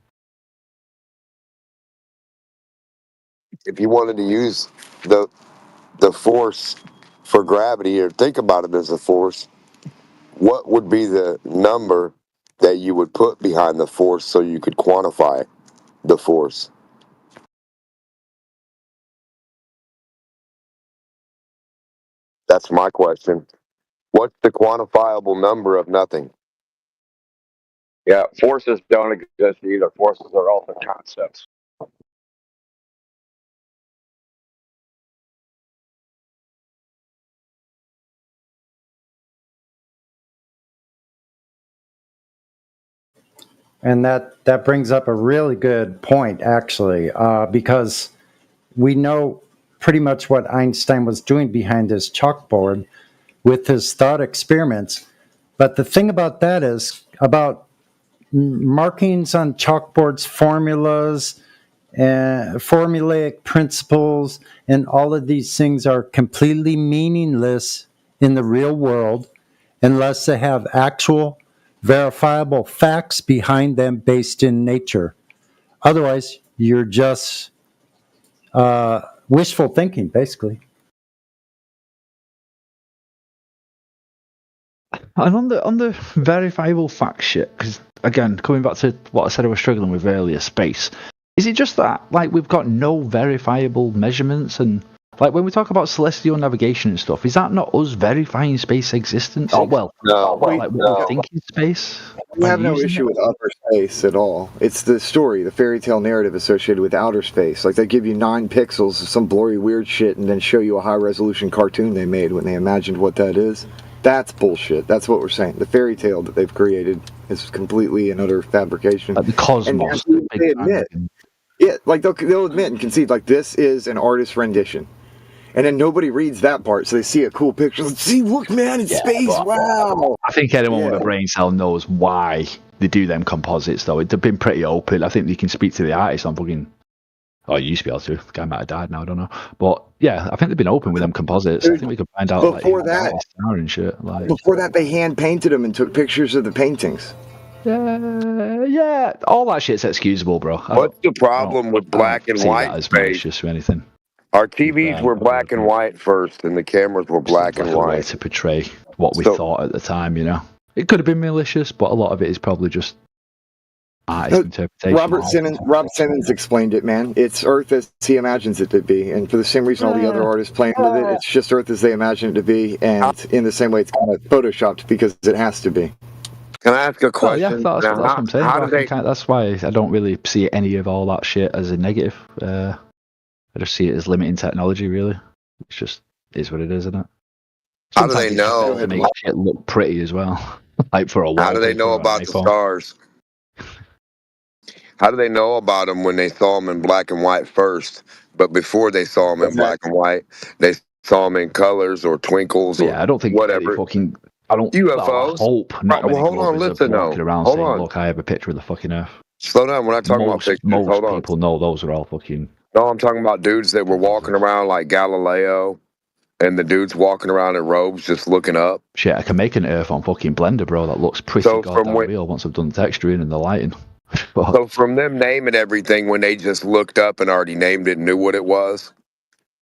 If you wanted to use the force for gravity, or think about it as a force, what would be the number that you would put behind the force so you could quantify the force? That's my question. What's the quantifiable number of nothing? Yeah, forces don't exist either. Forces are also concepts. And that brings up a really good point, actually, because we know pretty much what Einstein was doing behind his chalkboard with his thought experiments. But the thing about that is about markings on chalkboards, formulas, formulaic principles, and all of these things are completely meaningless in the real world unless they have actual verifiable facts behind them based in nature. Otherwise, you're just wishful thinking, basically. And on the verifiable fact shit, because again, coming back to what I said I was struggling with earlier, space. Is it just that like we've got no verifiable measurements, and like when we talk about celestial navigation and stuff, is that not us verifying space existence? Oh well, no, like what we think in space. We have no issue with upper space at all. It's the story, the fairy tale narrative associated with outer space. Like they give you 9 pixels of some blurry weird shit and then show you a high resolution cartoon they made when they imagined what that is. That's bullshit. That's what we're saying. The fairy tale that they've created is completely and utter fabrication. Like the cosmos. And they admit. Yeah, like they'll admit and concede, like, this is an artist's rendition. And then nobody reads that part, so they see a cool picture. Like, see, look, man, it's space. Wow. I think anyone with a brain cell knows why they do them composites, though. They've been pretty open. I think you can speak to the artist on fucking. Oh, you used to be able to. The guy might have died now, I don't know. But yeah, I think they've been open with them composites. I think we could find out before that. And shit, like. Before that, they hand painted them and took pictures of the paintings. Yeah, all that shit's excusable, bro. What's the problem with black and white space? Or anything. Our TVs were black and white first, and the cameras were black and white. A way to portray what we thought at the time, you know. It could have been malicious, but a lot of it is probably just artist interpretation. Rob Simmons explained it, man. It's Earth as he imagines it to be, and for the same reason all the other artists playing with it, it's just Earth as they imagine it to be, and in the same way it's kind of photoshopped because it has to be. Can I ask a question? Yeah, that's what I'm saying. That's why I don't really see any of all that shit as a negative. I just see it as limiting technology, really. It's just is what it is, isn't it? How do they know? It makes shit look pretty as well. Like for a while. How do they know about the stars? How do they know about them when they saw them in black and white first? But before they saw them in black and white, they saw them in colors or twinkles or I don't think whatever. I don't. UFOs. I hope not Right, well, many hold on, Glovers listen, are walking though. around Hold saying, on. "Look, I have a picture of the fucking Earth." Slow down. We're not talking about pictures. Most Hold on. people know those are all fucking. No, I'm talking about dudes that were walking around like Galileo, and the dudes walking around in robes just looking up. Shit, I can make an Earth on fucking Blender, bro. That looks pretty So goddamn real once I've done the texturing and the lighting. So from them naming everything when they just looked up and already named it and knew what it was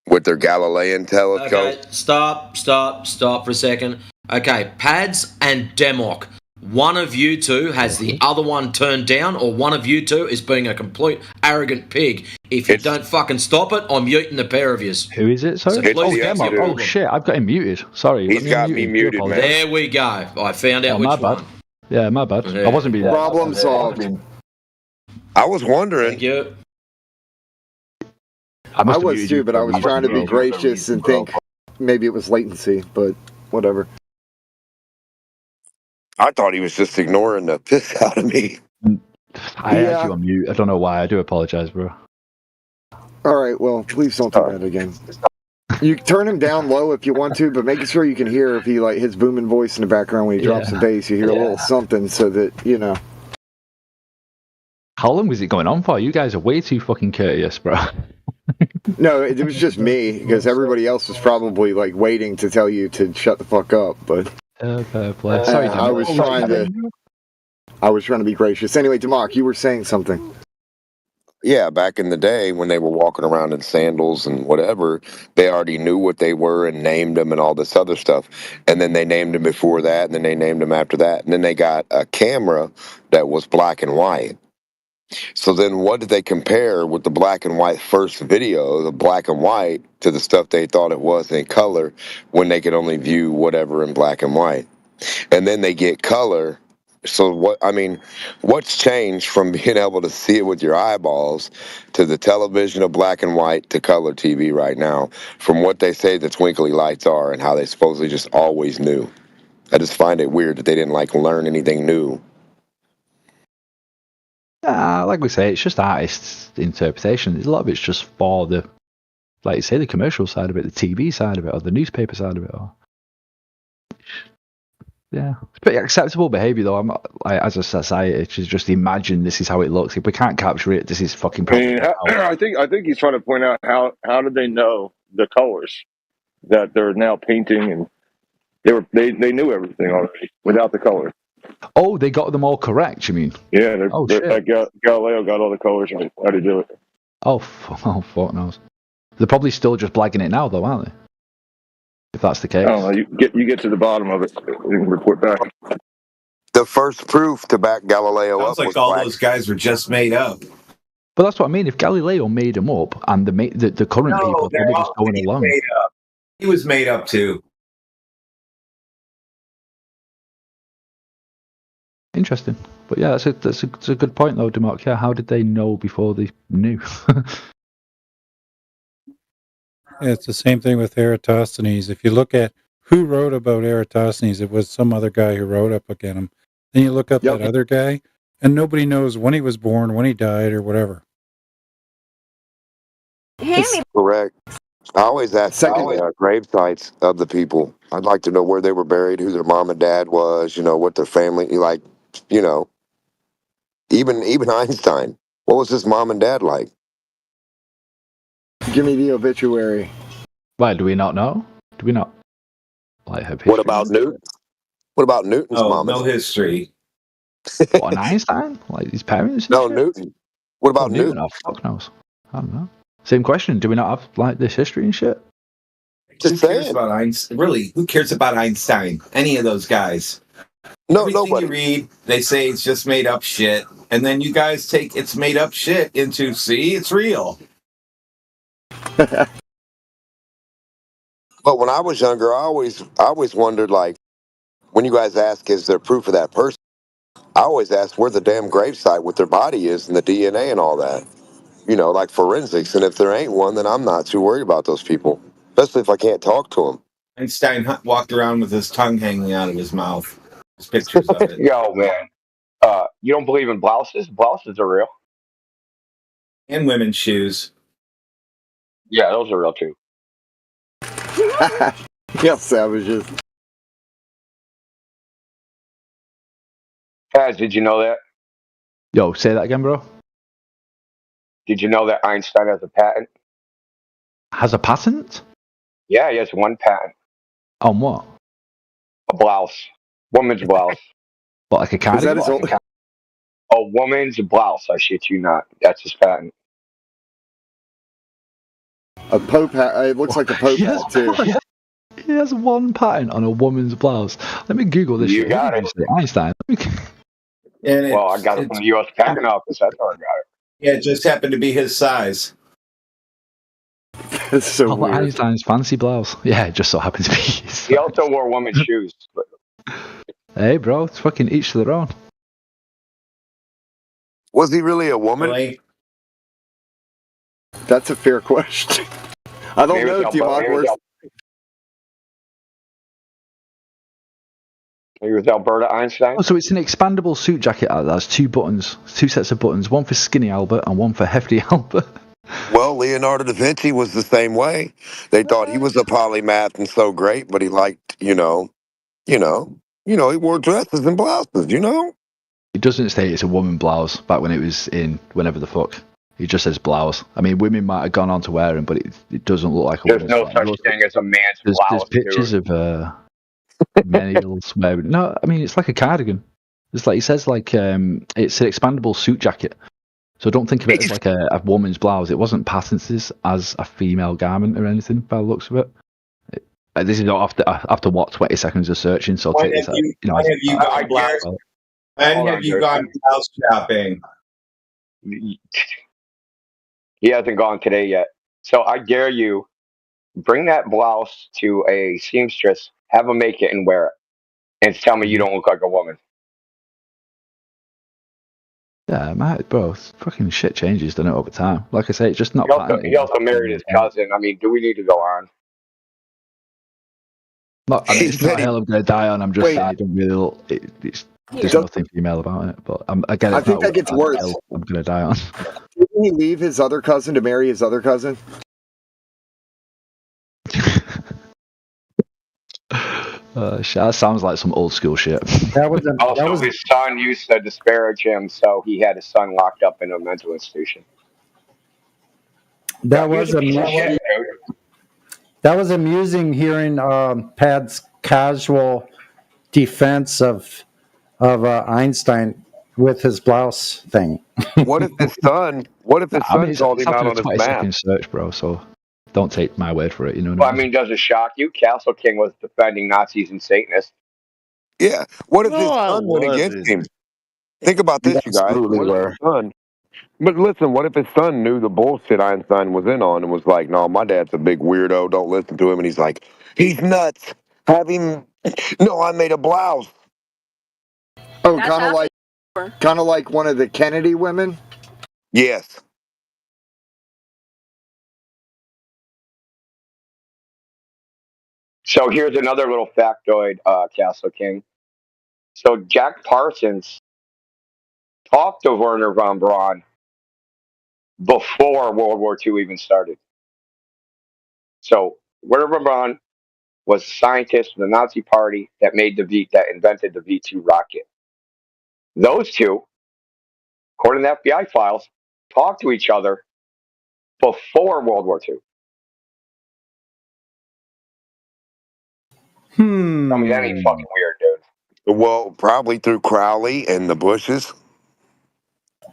with their Galilean telescope. Okay, stop for a second. Okay, Pads and Demok. One of you two has the other one turned down, or one of you two is being a complete arrogant pig. If you don't fucking stop it, I'm muting the pair of yous. Who is it? Sorry. So please Oh, fix Demo. your Oh problem. shit, I've got him muted. Sorry. He's got me muted, man. There we go. I found out Oh, my which bad. one. Yeah, my bad. Yeah. I wasn't being Problem solved. I was wondering. Thank you. I was too, but I was trying to be gracious and think maybe it was latency, but whatever. I thought he was just ignoring the piss out of me. I had you on mute. I don't know why. I do apologize, bro. All right, well, please don't do that again. You turn him down low if you want to, but making sure you can hear if he like his booming voice in the background when he drops the bass. You hear a little something so that you know. How long was it going on for? You guys are way too fucking courteous, bro. No, it was just me because everybody else was probably like waiting to tell you to shut the fuck up. But sorry, I was trying to be gracious. Anyway, Demark, you were saying something. Yeah, back in the day when they were walking around in sandals and whatever, they already knew what they were and named them and all this other stuff. And then they named them before that, and then they named them after that. And then they got a camera that was black and white. So then what did they compare with the black and white first video, the black and white, to the stuff they thought it was in color when they could only view whatever in black and white? And then they get color. So what's changed from being able to see it with your eyeballs to the television of black and white to color TV right now, from what they say the twinkly lights are and how they supposedly just always knew? I just find it weird that they didn't learn anything new. Like we say, it's just artists' interpretation. A lot of it's just for the, like you say, the commercial side of it, the TV side of it, or the newspaper side of it. Yeah, it's pretty acceptable behaviour though. I'm as a society to just imagine this is how it looks. If we can't capture it, this is fucking. I think he's trying to point out how did they know the colors that they're now painting, and they knew everything already without the color. Oh, they got them all correct. You mean? Yeah, shit. Galileo got all the colors right. How to do it? Oh, fuck knows. They're probably still just blagging it now, though, aren't they? If that's the case. I don't know. You get to the bottom of it, you can report back. The first proof to back Galileo Sounds up like was all black. those guys were just made up. But that's what I mean. If Galileo made them up, and the current people they're were all just going along. made up. He was made up too. Interesting, but yeah, that's a good point though, Demark. Yeah, how did they know before they knew? Yeah, it's the same thing with Eratosthenes. If you look at who wrote about Eratosthenes, it was some other guy who wrote up against him. Then you look up that other guy, and nobody knows when he was born, when he died, or whatever. Correct. I always ask the grave sites of the people. I'd like to know where they were buried, who their mom and dad was, what their family, even Einstein. What was his mom and dad like? Give me the obituary. Why, do we not know? Do we not have history? What about Newton? What about Newton's mom? No history. What, an Einstein? Like his parents? No, Newton. What about Newton? Oh, fuck knows. I don't know. Same question. Do we not have this history and shit? Just who cares about Einstein? Really, who cares about Einstein? Any of those guys? No, everything nobody. You read, they say it's just made up shit, and then you guys take it's made up shit into see it's real. But when I was younger, I always wondered, when you guys ask, is there proof of that person? I always ask where the damn gravesite with their body is and the DNA and all that. Like forensics. And if there ain't one, then I'm not too worried about those people, especially if I can't talk to them. Einstein walked around with his tongue hanging out of his mouth. There's pictures of it. Yo, man. You don't believe in blouses? Blouses are real. And women's shoes. Yeah, those are real too. Yeah, savages. Paz, did you know that? Yo, say that again, bro. Did you know that Einstein has a patent? Has a patent? Yeah, he has one patent. On what? A blouse. Woman's blouse. What, like a cardigan? A woman's blouse, I shit you not. That's his patent. A Pope hat. It looks like a Pope hat, too. He has one patent on a woman's blouse. Let me Google this You shit. got it. Einstein. And Well, I got it from the U.S. Patent Office. That's how I got it. Yeah, it just happened to be his size. That's so weird. Einstein's fancy blouse. Yeah, it just so happens to be his. He also wore women's shoes. But... Hey, bro, it's fucking each to their own. Was he really a woman? Really? That's a fair question. I don't know, T-Mod. He was Alberta Einstein. Oh, so it's an expandable suit jacket that has two buttons, two sets of buttons, one for skinny Albert and one for hefty Albert. Well, Leonardo da Vinci was the same way. They thought he was a polymath and so great, but he liked, he wore dresses and blouses, It doesn't say it's a woman blouse back when it was in whenever the fuck. It just says blouse. I mean, women might have gone on to wear them, but it doesn't look like a There's woman's no blouse. such thing as a man's There's blouse. pictures dude. of many little swearing. No, I mean, it's like a cardigan. It's like, it says like, it's an expandable suit jacket. So don't think of it as like a woman's blouse. It wasn't patented as a female garment or anything by the looks of it. This is after what, 20 seconds of searching. So When have you gone blouse? When have you gone blouse shopping? He hasn't gone today yet. So I dare you, bring that blouse to a seamstress, have them make it and wear it, and tell me you don't look like a woman. Yeah, bro, fucking shit changes, doesn't it, over time? Like I say, it's just not. He also married his cousin. I mean, do we need to go on? It's not a hill I'm going to die on. I'm just saying it don't really look. There's nothing female about it. But again, I think that gets worse. I'm going to die on. Didn't he leave his other cousin to marry his other cousin? That sounds like some old school shit. His son used to disparage him, so he had his son locked up in a mental institution. That was amusing hearing Pad's casual defense of Einstein with his blouse thing. What if his son called him out on his 20-second search, bro, so don't take my word for it, you know what Well, I mean, does it shock you? Castle King was defending Nazis and Satanists. Yeah. What if his son went against him? Think about this, you guys. What if his son? But listen, what if his son knew the bullshit Einstein was in on and was like, "No, my dad's a big weirdo. Don't listen to him." And he's like, "He's nuts. Have him." No, I made a blouse. Oh, kind of like one of the Kennedy women. Yes. So here's another little factoid, Castle King. So Jack Parsons talked to Werner von Braun before World War II even started. So Werner von Braun was a scientist in the Nazi Party that invented the V-2 rocket. Those two, according to FBI files, talked to each other before World War II. I mean, that ain't fucking weird, dude. Well, probably through Crowley and the Bushes.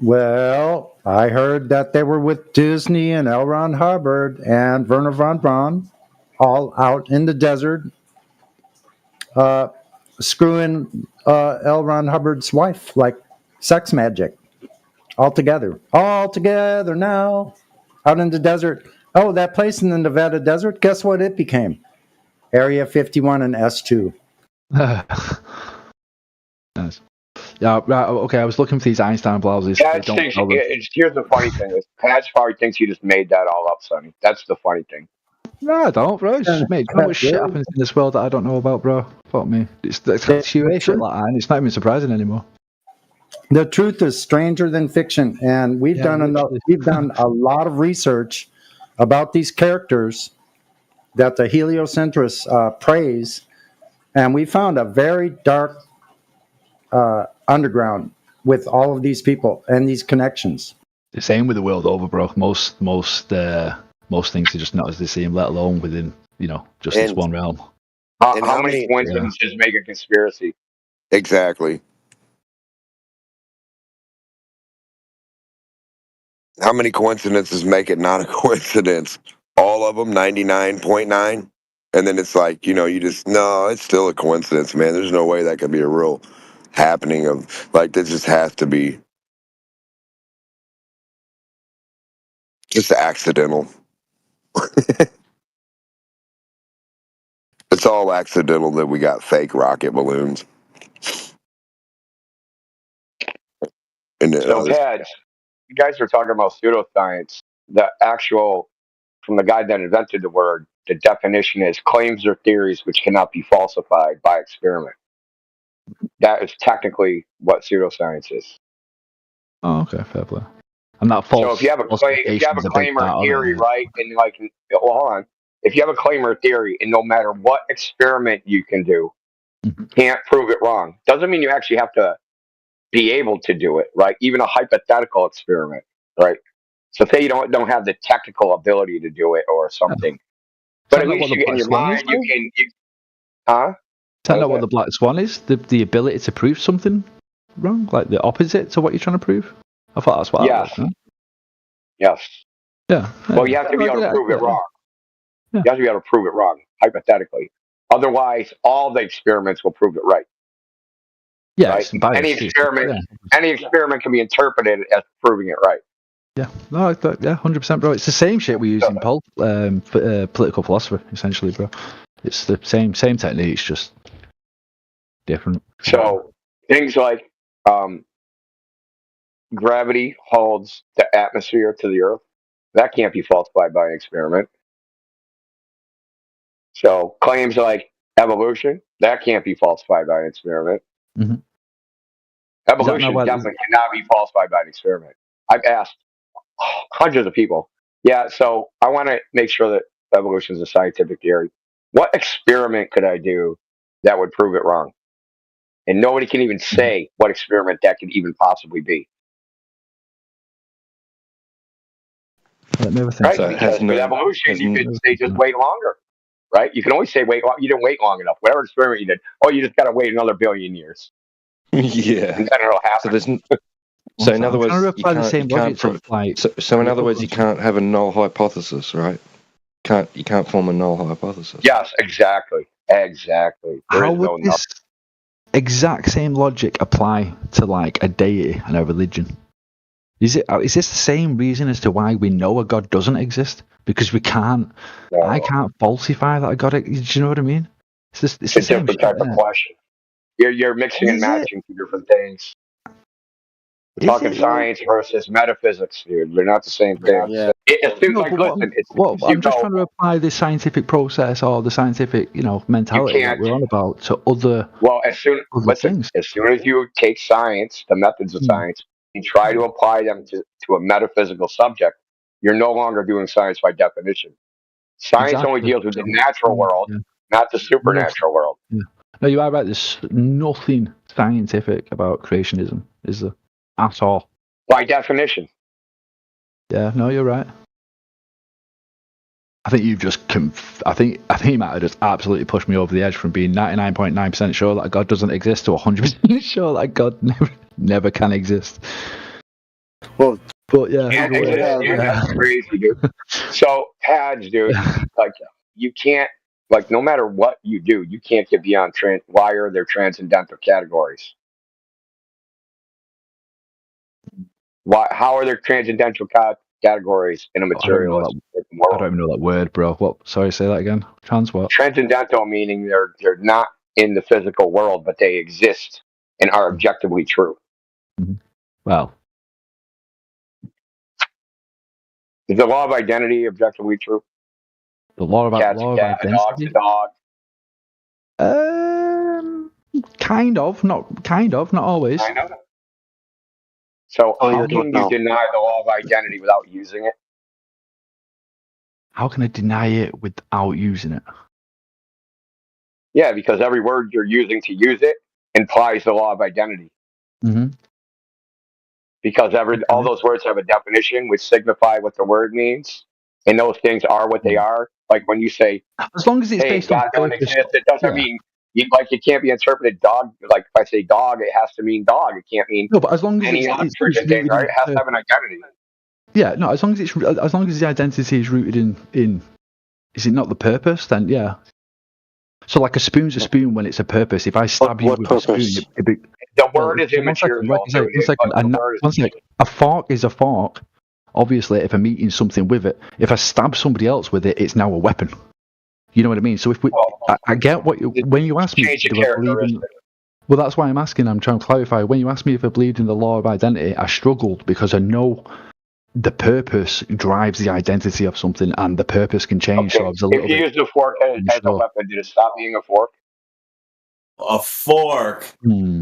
Well, I heard that they were with Disney and L. Ron Hubbard and Werner von Braun, all out in the desert, screwing L. Ron Hubbard's wife like sex magic. All together now, out in the desert. Oh, that place in the Nevada desert, guess what it became? Area 51 and S2. Nice. Yeah, right, okay, I was looking for these Einstein blouses. Here's the funny thing is, Patch probably thinks he just made that all up, Sonny. That's the funny thing. No, I don't, bro. It's just, mate, you know how much shit happens in this world that I don't know about, bro? Fuck me. It's shit like that, and it's not even surprising anymore. The truth is stranger than fiction, and we've done a lot of research about these characters that the heliocentrists praise, and we found a very dark underground with all of these people and these connections. The same with the world over, bro. Most things are just not as they seem, let alone within just this And one realm. How many coincidences make a conspiracy? Exactly. How many coincidences make it not a coincidence? All of them, 99.9? And then it's like, you just, no, it's still a coincidence, man. There's no way that could be a real happening of, like, this just has to be just accidental. It's all accidental that we got fake rocket balloons. And So, Pads, you guys are talking about pseudoscience. The actual, from the guy that invented the word, the definition is claims or theories which cannot be falsified by experiment. That is technically what pseudoscience is. Oh, okay, fair play. And that false. So if you have a claim or a theory, right, and like, well, hold on. If you have a claim or a theory, and no matter what experiment you can do, can't prove it wrong. Doesn't mean you actually have to be able to do it, right? Even a hypothetical experiment, right? So say you don't have the technical ability to do it or something, but at least in your mind you can. Huh? Is that not what the black swan is? The ability to prove something wrong, like the opposite to what you're trying to prove. I thought that's what. Yes. I was, Yes. Yeah. Well, you have to be able to prove it wrong. You have to be able to prove it wrong, hypothetically. Otherwise, all the experiments will prove it right. Yeah. Right? Any experiment can be interpreted as proving it right. Yeah. No. 100%, bro. It's the same shit we use in political philosophy, essentially, bro. It's the same techniques, just different. So things like gravity holds the atmosphere to the Earth. That can't be falsified by an experiment. So claims like evolution, that can't be falsified by an experiment. Mm-hmm. Evolution definitely cannot be falsified by an experiment. I've asked hundreds of people. Yeah, so I want to make sure that evolution is a scientific theory. What experiment could I do that would prove it wrong? And nobody can even say what experiment that could even possibly be. Right? So Because with evolution, you could say just wait longer. Right? You can always say wait. You didn't wait long enough. Whatever experiment you did, you just got to wait another billion years. Yeah. And then it'll happen. So in other words, you can't so in other words, you can't have a null hypothesis, right? You can't form a null hypothesis. Yes, exactly. How would this exact same logic apply to like a deity and a religion? Is this the same reason as to why we know a God doesn't exist? Because we can't. No. I can't falsify that a God. Do you know what I mean? It's a different type of question. You're mixing and matching two different things. We're talking science versus metaphysics, dude. They're not the same thing. Yeah. I'm just trying to apply the scientific process or the scientific, mentality that we're on about to other. Well, as soon as you take science, the methods of science, and try to apply them to a metaphysical subject, you're no longer doing science by definition. Science only deals with the natural world, not the supernatural world. Yeah. No, you are right. There's nothing scientific about creationism, is there? At all. By definition. Yeah, no, you're right. I think you've just I think you might have just absolutely pushed me over the edge from being 99.9% sure that God doesn't exist to 100% sure that God never can exist. Well, but yeah, that's crazy, dude. So, Pads, dude, like you can't, like, no matter what you do, you can't get beyond why are there transcendental categories? Why? How are there transcendental categories in a materialist world? I don't even know that word, bro. What? Sorry, say that again. What? Transcendental meaning they're not in the physical world, but they exist and are objectively true. Mm-hmm. Well, is the law of identity objectively true? The law of identity. A dog's a dog. Kind of, not always. I know. So how can you deny the law of identity without using it? How can I deny it without using it? Yeah, because every word you're using to use it implies the law of identity. Mm-hmm. Because all those words have a definition which signify what the word means, and those things are what they are. Like when you say, As long as it's "Hey, based on God don't purpose. exist," it doesn't mean it can't be interpreted dog. Like if I say dog, it has to mean dog. It can't mean No, but as long as any other freaking thing, rooted right? in It has to have an identity. Yeah, no, as long as the identity is rooted in is it not the purpose? Then yeah. So like a spoon's a spoon when it's a purpose. If I stab you with a spoon, The word is immaterial. One second. One sec. A fork is a fork. Obviously, if I'm eating something with it, if I stab somebody else with it, it's now a weapon. You know what I mean? So if I get what when you ask me, do I believe in? Well, that's why I'm asking. I'm trying to clarify. When you ask me if I believed in the law of identity, I struggled because I know the purpose drives the identity of something, and the purpose can change. Okay. So I was a little If you bit. use the fork as a weapon, did it stop being a fork? A fork.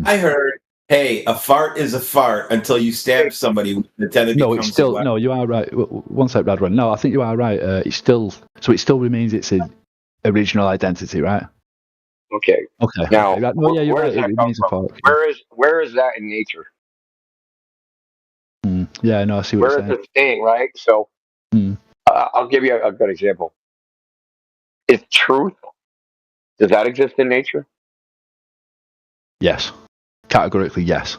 I heard, hey, a fart is a fart until you stab somebody. Then it No, becomes it's still a weapon. no. You are right. One sec, Radwan. No, I think you are right. It still remains its original identity, right? Okay. Okay. Now, Right. No, yeah, you're where right. does It that come remains a from? fork. Where is that in nature? Yeah, no, I see what Where you're is saying. this thing, right? So I'll give you a good example. Is truth, does that exist in nature? Yes, categorically yes.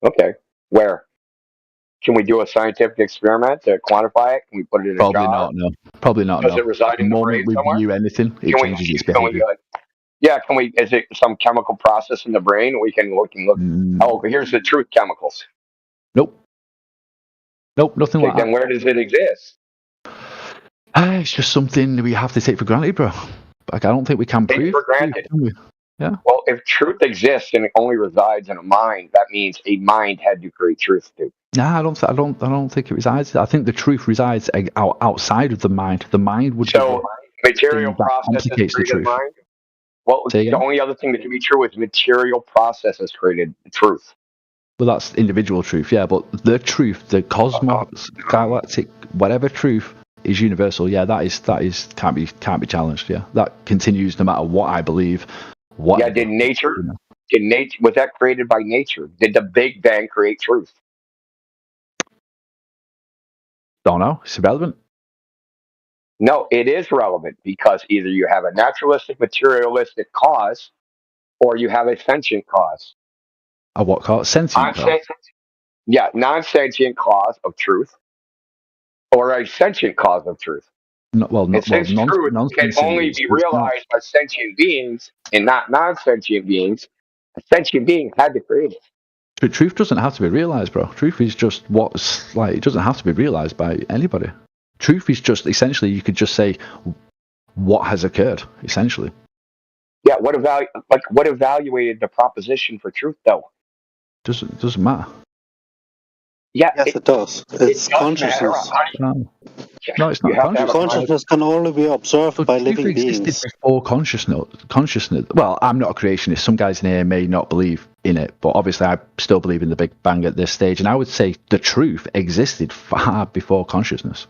Okay. Where? Can we do a scientific experiment to quantify it? Can we put it in a Probably jar? not. No, probably not. Does No. it reside The in the moment brain we somewhere? view anything, it Can changes its we, behavior. yeah, can we, is it some chemical process in the brain? We can look. Oh, here's the truth chemicals. Nope, nothing Okay, like then that. where does it exist? It's just something we have to take for granted, bro. Like I don't think we can Take prove. for granted. Can we? Yeah. Well, if truth exists and it only resides in a mind, that means a mind had to create truth too. Nah, I don't think it resides. I think the truth resides outside of the mind. The mind would So be material the thing that processes complicates the created truth. mind. Well, Say the again? only other thing that can be true is material processes created truth. Well, that's individual truth, yeah. But the truth, the cosmos, galactic, whatever truth is universal. Yeah, that is can't be challenged. Yeah, that continues no matter what I believe. What? Yeah, did nature? Was that created by nature? Did the Big Bang create truth? Don't know. It's irrelevant. No, it is relevant because either you have a naturalistic, materialistic cause, or you have a sentient cause. A what cause? Sentient cause. Yeah, non-sentient cause of truth, or a sentient cause of truth. Since truth can only be realized by sentient beings and not non-sentient beings, a sentient being had to create it. But truth doesn't have to be realized, bro. Truth is just what's like. It doesn't have to be realized by anybody. Truth is just essentially you could just say what has occurred. Essentially. Yeah. What evaluated the proposition for truth, though? Doesn't matter. Yeah. Yes, it does. It's consciousness. No, it's not. Consciousness can only be observed by living beings. Before consciousness. Well, I'm not a creationist. Some guys in here may not believe in it, but obviously I still believe in the Big Bang at this stage. And I would say the truth existed far before consciousness.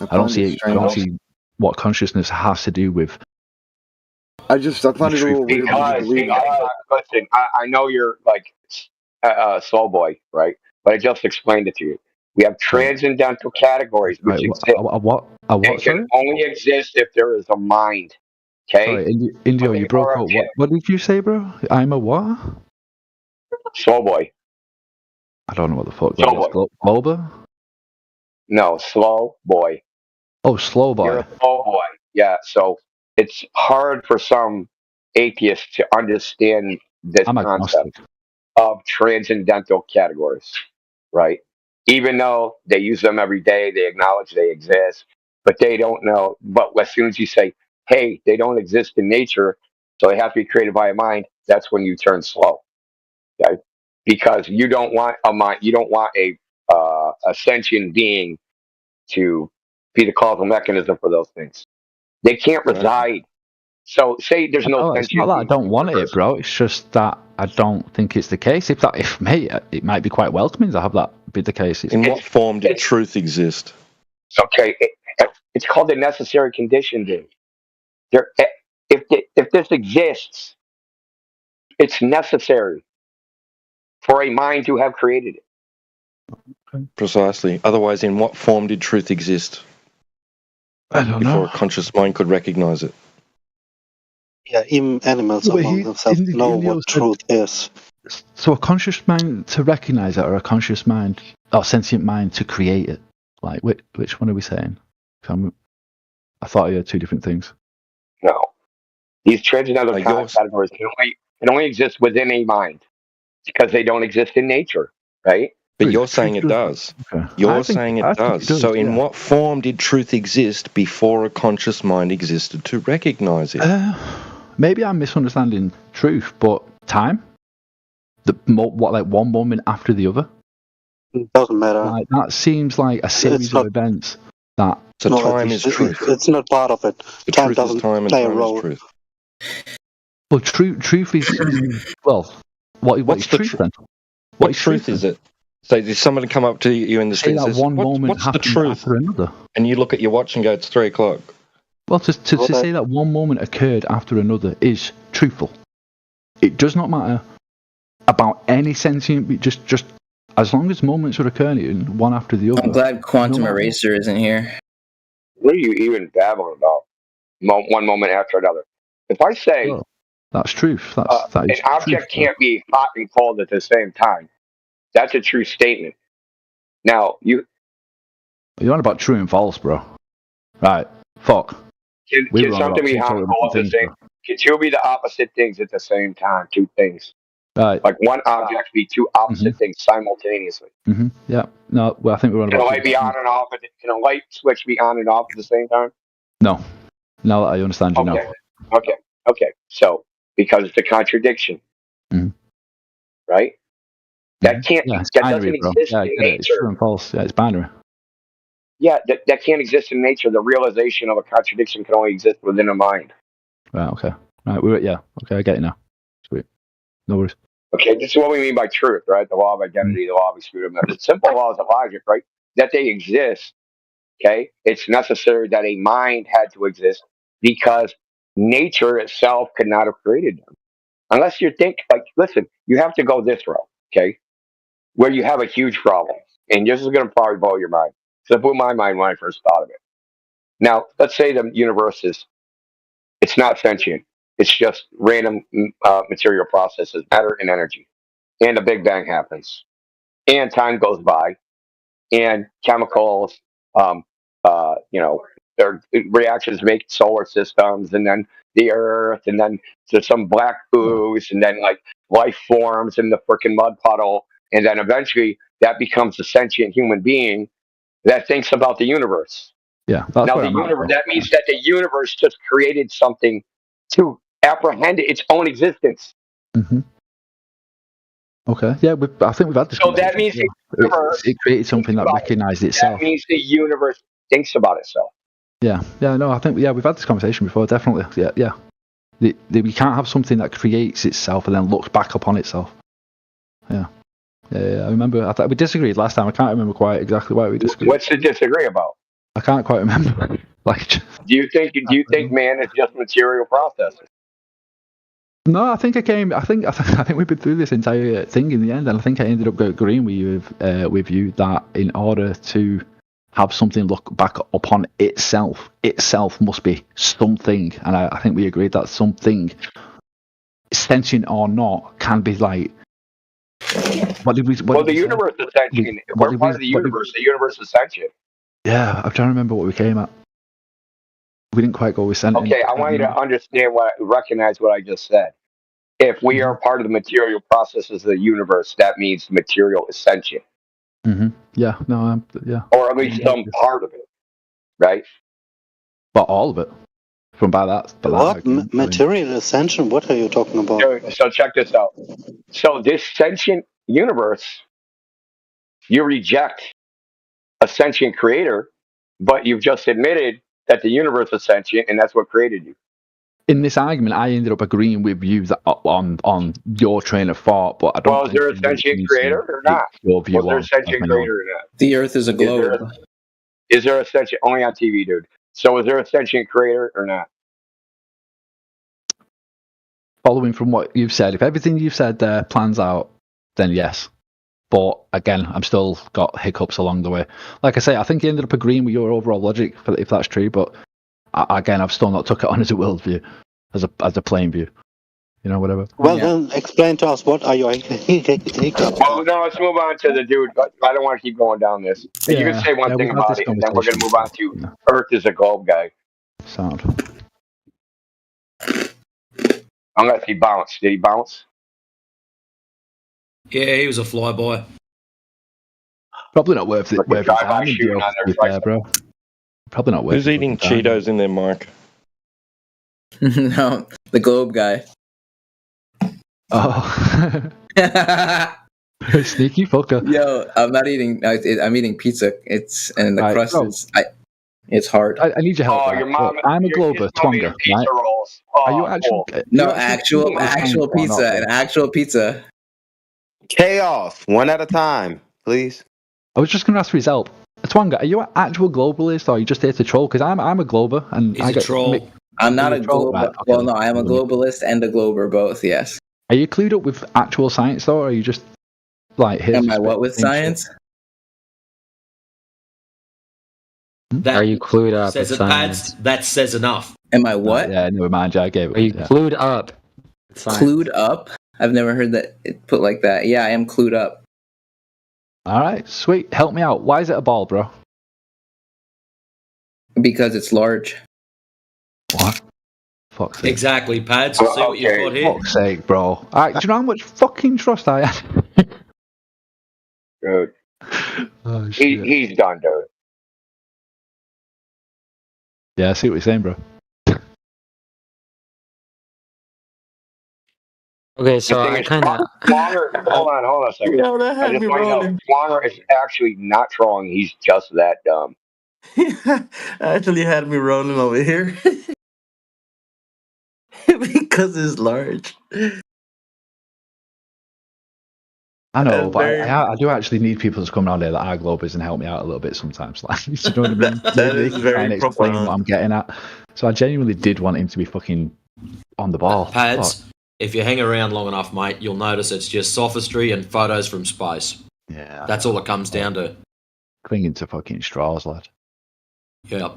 I don't see what consciousness has to do with. I find it a little weird. Listen, I know you're like soul boy, right? But I just explained it to you. We have transcendental categories which exist. It can only exist if there is a mind. Okay. Sorry, Indio, you broke up. What did you say, bro? I'm a what? Soul boy. I don't know what the fuck that is. Globa? No, slow boy. Oh, slow boy. You're a slow boy. Yeah. So it's hard for some atheists to understand this concept of transcendental categories, right? Even though they use them every day, they acknowledge they exist, but they don't know. But as soon as you say, hey, they don't exist in nature, so they have to be created by a mind, that's when you turn slow. Okay? Because you don't want a mind, you don't want a sentient being to be the causal mechanism for those things. They can't reside. So say there's no it's not that I don't want it, bro. It's just that I don't think it's the case. If it might be quite welcoming to have that be the case. In what form did truth exist? Okay, it's called the necessary condition, dude. If this exists, It's necessary for a mind to have created it. Precisely. Otherwise, in what form did truth exist? I don't Before know. a conscious mind could recognize it. Yeah, even animals But among themselves know what truth is. So a conscious mind to recognize it, or a conscious mind, or sentient mind to create it? Like, which one are we saying? I thought you had two different things. No. These transcendental categories can only exist within a mind because they don't exist in nature, right? But you're saying it does. Okay. You're saying it does. So in what form did truth exist before a conscious mind existed to recognize it? Maybe I'm misunderstanding truth, but time? Like one moment after the other? It doesn't matter. Like, that seems like a series of events that... So time is truth. It's not part of it. The Time truth doesn't is time and play a time role. is truth. Well, truth is... Well, what is truth then? What truth is it? So there's somebody come up to you in the street and says, one moment what's the happened truth? after another. And you look at your watch and go, it's 3 o'clock. Well, to say that one moment occurred after another is truthful. It does not matter about any sentient... Just as long as moments are occurring one after the other... I'm glad Quantum Eraser isn't here. What are you even babbling about? One moment after another. If I say... That's truth. That is an object can't be hot and cold at the same time. That's a true statement. Now, you're on about true and false, bro. Right. Fuck. Can something be hot and cold at the same time? Can two be the opposite things at the same time? Two things. Right. Like one object be two opposite things simultaneously. Mm-hmm. Yeah. No, well, I think we're on Can a about... light be on and off? Can a light switch be on and off at the same time? No. Now that I understand you now. Okay. So, because it's a contradiction. Mm. Right? That can't. Yeah, it's that binary, doesn't bro. exist Yeah, in it's nature. true and false. Yeah, it's binary. Yeah, that can't exist in nature. The realization of a contradiction can only exist within a mind. Right, okay. Right, okay, I get it now. Sweet. No worries. Okay, this is what we mean by truth, right? The law of identity, the law of excluded method. Simple laws of logic, right? That they exist, okay? It's necessary that a mind had to exist because nature itself could not have created them. Unless you think, listen, you have to go this route, okay? Where you have a huge problem. And this is going to probably blow your mind. So it blew my mind when I first thought of it. Now, let's say the universe it's not sentient. It's just random material processes, matter and energy. And a Big Bang happens. And time goes by. And chemicals, their reactions make solar systems, and then the Earth, and then there's some black ooze, and then like life forms in the freaking mud puddle. And then eventually that becomes a sentient human being that thinks about the universe. Yeah, that's now where the I'm at, universe. bro. That means that the universe just created something to apprehend its own existence. Mm-hmm. Okay, yeah, I think we've had this. So that means the universe it created something that recognized itself. That means the universe thinks about itself. Yeah, no, I think we've had this conversation before. Definitely, yeah. We can't have something that creates itself and then looks back upon itself. Yeah. I remember. I thought we disagreed last time. I can't remember quite exactly why we disagreed. What's to disagree about? I can't quite remember. Do you think man is just material processes? No, I think we've been through this entire thing in the end, and I think I ended up agreeing with you that in order to have something look back upon itself must be something, and I think we agreed that something, sentient or not, can be like. The universe is sentient. We're part of the universe. The universe is sentient. Yeah, I'm trying to remember what we came at. We didn't quite go with sentient. Okay, I want you to recognize what I just said. If we are part of the material processes of the universe, that means the material is sentient. Mm-hmm. Yeah, no, yeah. Or at least some part of it, right? But all of it. What? Material is sentient? What are you talking about? So check this out. So this sentient universe, you reject a sentient creator, but you've just admitted that the universe is sentient, and that's what created you. In this argument, I ended up agreeing with you that on your train of thought, but I don't. Well, is there a sentient creator or not? Was there a sentient creator or not? The Earth is a globe. Is there a sentient? Only on TV, dude. So is there a sentient creator or not? following from what you've said, if everything you've said there plans out, then yes. But again, I'm still got hiccups along the way. Like I say, I think you ended up agreeing with your overall logic, if that's true. But again, I've still not took it on as a worldview, as a plain view. You know, whatever. Well, then explain to us what are your hiccups. Well, no, let's move on to the dude. I don't want to keep going down this. You can say one thing we've had about this it, and then we're going to move on to conversation. Earth is a globe guy. Sound. Unless he bounced. Did he bounce? Yeah, he was a flyby. Probably not worth it. Like Worth a your drive-by time, shooting Joe, on their to be fair, bro. Probably not worth. Who's eating Cheetos in their mic? No, the globe guy. Oh. Sneaky fucker. Yo, I'm not eating. I'm eating pizza. And the crust is. It's hard. I need your help. Oh, right? your mom. I'm a your Glober, mom eating Twonga, pizza right? rolls. Oh, Are you actual? cool. No, you actual pizza. An actual pizza. Chaos, one at a time, please. I was just going to ask for his help. Twonga, are you an actual globalist, or are you just here to troll? Because I'm a glober, and He's I a get troll. I'm not a troll. globe. Right, okay. Well, no, I am a globalist and a glober, both. Yes. Are you clued up with actual science, though, or are you just like here? Am I what with science? That Are you clued up says with it, science? Pads? That says enough. Am I what? Yeah, never mind. I gave it. Are you clued up with science? Clued up? I've never heard that it put like that. Yeah, I am clued up. All right, sweet. Help me out. Why is it a ball, bro? Because it's large. What? Fuck's sake. Exactly, Pads. See what you've got here. Fuck's sake, bro. Do you know how much fucking trust I have? Dude. Oh, shit. He's done, dude. Yeah, I see what you're saying, bro. Okay, so The thing I is, kind of. Twonger, hold on a second. Yo, that I had just me want to know, rolling. Twonger is actually not trolling. He's just that dumb. Actually had me rolling over here. Because it's large. I know, That's but very- I do actually need people to come around here that are globers and help me out a little bit sometimes. Like, you know what I mean? That They is can very try and explain profound. what I'm getting at. So I genuinely did want him to be fucking on the ball. Pads, Fuck. if you hang around long enough, mate, you'll notice it's just sophistry and photos from space. Yeah. That's all it comes down to. Clinging to fucking straws, lad. Yeah.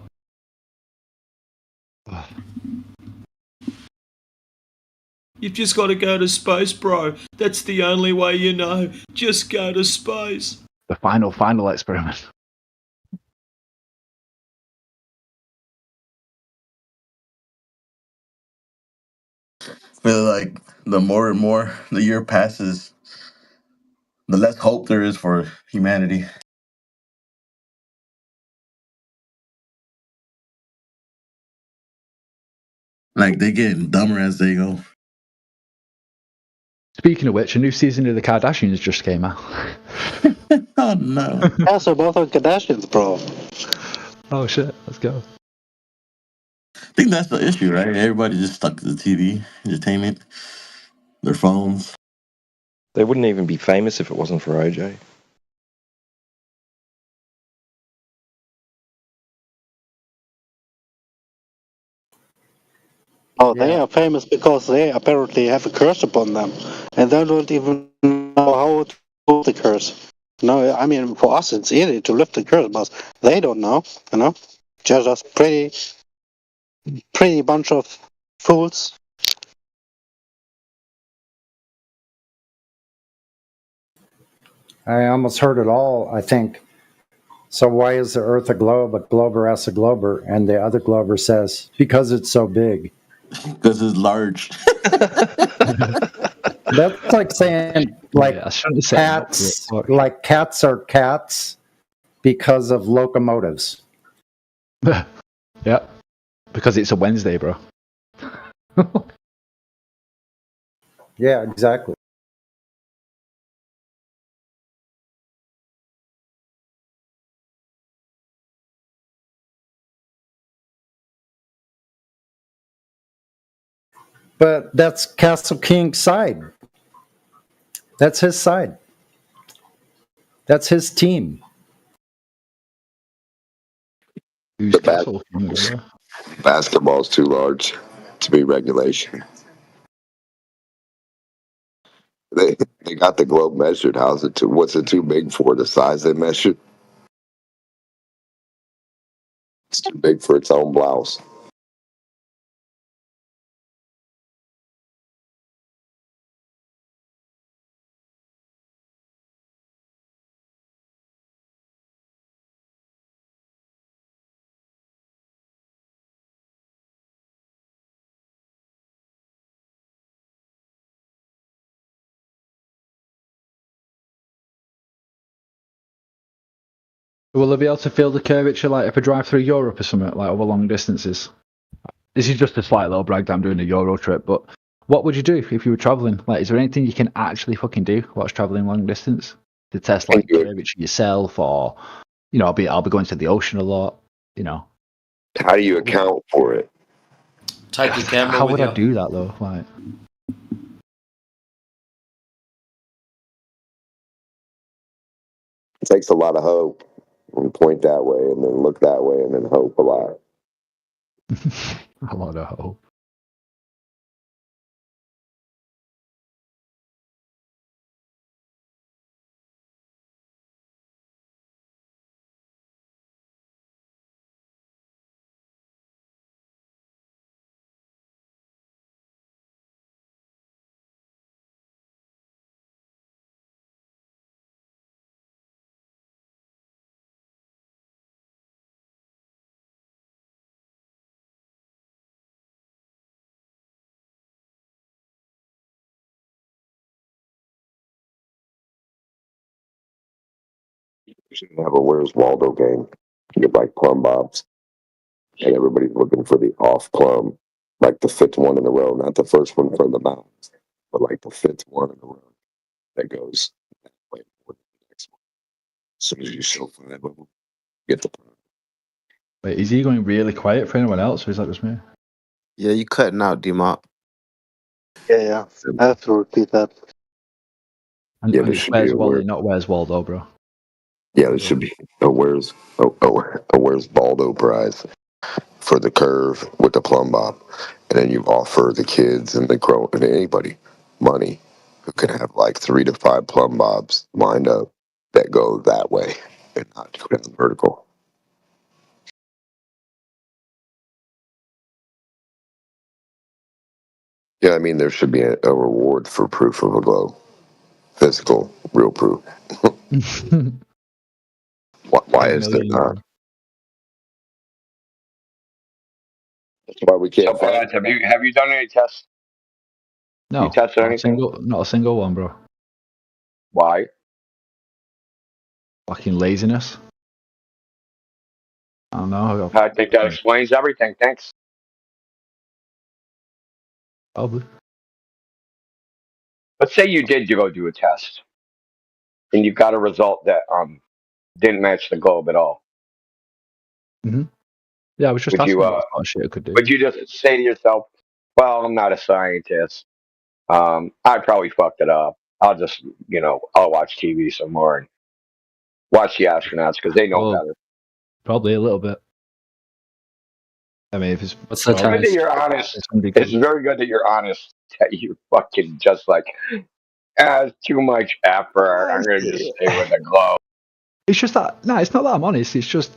You've just got to go to space, bro. That's the only way you know. Just go to space. The final experiment. Feel like the more and more the year passes, the less hope there is for humanity. Like they getting dumber as they go. Speaking of which, a new season of the Kardashians just came out. Oh no. Yeah, so both are Kardashians, bro. Oh shit, let's go. I think that's the issue, right? Everybody just stuck to the TV, entertainment, their phones. They wouldn't even be famous if it wasn't for OJ. Oh, they are famous because they apparently have a curse upon them, and they don't even know how to lift the curse. No, I mean for us it's easy to lift the curse, but they don't know. You know, just a pretty bunch of fools. I almost heard it all, I think. So why is the Earth a globe? A glober asks a glober, and the other glober says, because it's so big. Because it's large. That's like saying, like, Yeah, I shouldn't say cats, that. like cats are cats because of locomotives. Yep. Because it's a Wednesday, bro. Yeah, exactly. But that's Castle King's side. That's his side. That's his team. Who's Castle King, bro? Basketball's too large to be regulation. They got the globe measured. How's it too? What's it too big for? The size they measured? It's too big for its own blouse. Will they be able to feel the curvature like if I drive through Europe or something, like over long distances? This is just a slight little brag that I'm doing a Euro trip, but what would you do if you were traveling? Like, is there anything you can actually fucking do whilst traveling long distance to test like curvature yourself, or I'll be going to the ocean a lot. How do you account for it? Take your camera How with would you. I do that though? Like, It takes a lot of hope. And point that way, and then look that way, and then hope a lot. a lot of hope. You should have a Where's Waldo game. You get like plumb bobs, and everybody's looking for the off plumb, like the fifth one in a row, not the first one from the mountains, but like the fifth one in a row that goes that way for the next one. As soon as you show 5 of them, get the plumb. Wait, is he going really quiet for anyone else, or is that just me? Yeah, you cutting out, D-Mop. Yeah. I have to repeat that. And, Yeah, and there it's should be Where's a Wally, where. not Where's Waldo, bro. Yeah, there should be a Where's Baldo prize for the curve with the plumb bob, and then you offer the kids and the grown and anybody money who can have like 3 to 5 plumb bobs lined up that go that way and not go down vertical. Yeah, I mean there should be a reward for proof of a glow, physical, real proof. Why is there not? That's why we can't. So, Pads, have you done any tests? No, You tested anything? not a single one, bro. Why? Fucking laziness. I don't know. I think that explains everything. Thanks. Probably. Let's say you did go do a test, and you got a result that didn't match the globe at all. Mm-hmm. Yeah, I was just Would asking you what shit I could do. would you just say to yourself, "Well, I'm not a scientist. I probably fucked it up. I'll just I'll watch TV some more and watch the astronauts because they know better." Probably a little bit. I mean, if it's what's the It's good that you're honest. It's very good that you're honest. That you fucking just like, it's too much effort. I'm gonna just stay with the globe. It's just that no, it's not that I'm honest. It's just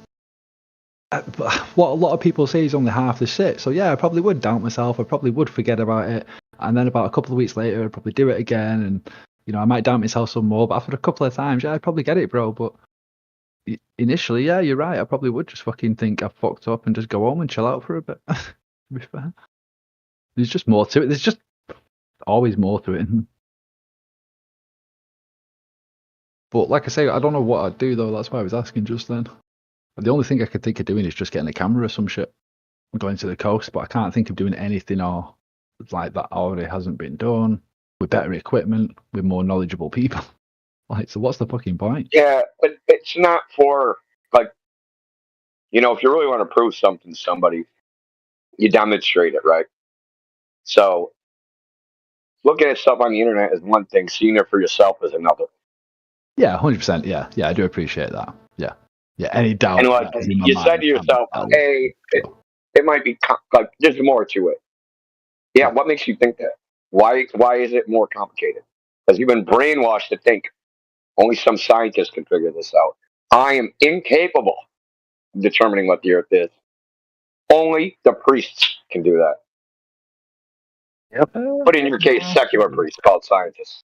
what a lot of people say is only half the shit. So yeah, I probably would doubt myself. I probably would forget about it, and then about a couple of weeks later, I'd probably do it again, and I might doubt myself some more. But after a couple of times, yeah, I'd probably get it, bro. But initially, yeah, you're right. I probably would just fucking think I fucked up and just go home and chill out for a bit. To be fair, there's just more to it. There's just always more to it. But like I say, I don't know what I'd do though. That's why I was asking just then. The only thing I could think of doing is just getting a camera or some shit and going to the coast. But I can't think of doing anything or like that already hasn't been done with better equipment, with more knowledgeable people. Like, so what's the fucking point? Yeah, but it's not for like, if you really want to prove something to somebody, you demonstrate it, right? So looking at stuff on the internet is one thing, seeing it for yourself is another. Yeah, 100%. Yeah, I do appreciate that. Yeah. Any doubt? And like you said to yourself, hey, it might be like there's more to it. Yeah, what makes you think that? Why is it more complicated? Because you've been brainwashed to think only some scientists can figure this out. I am incapable of determining what the Earth is. Only the priests can do that. Yep. But in your case, secular priests called scientists.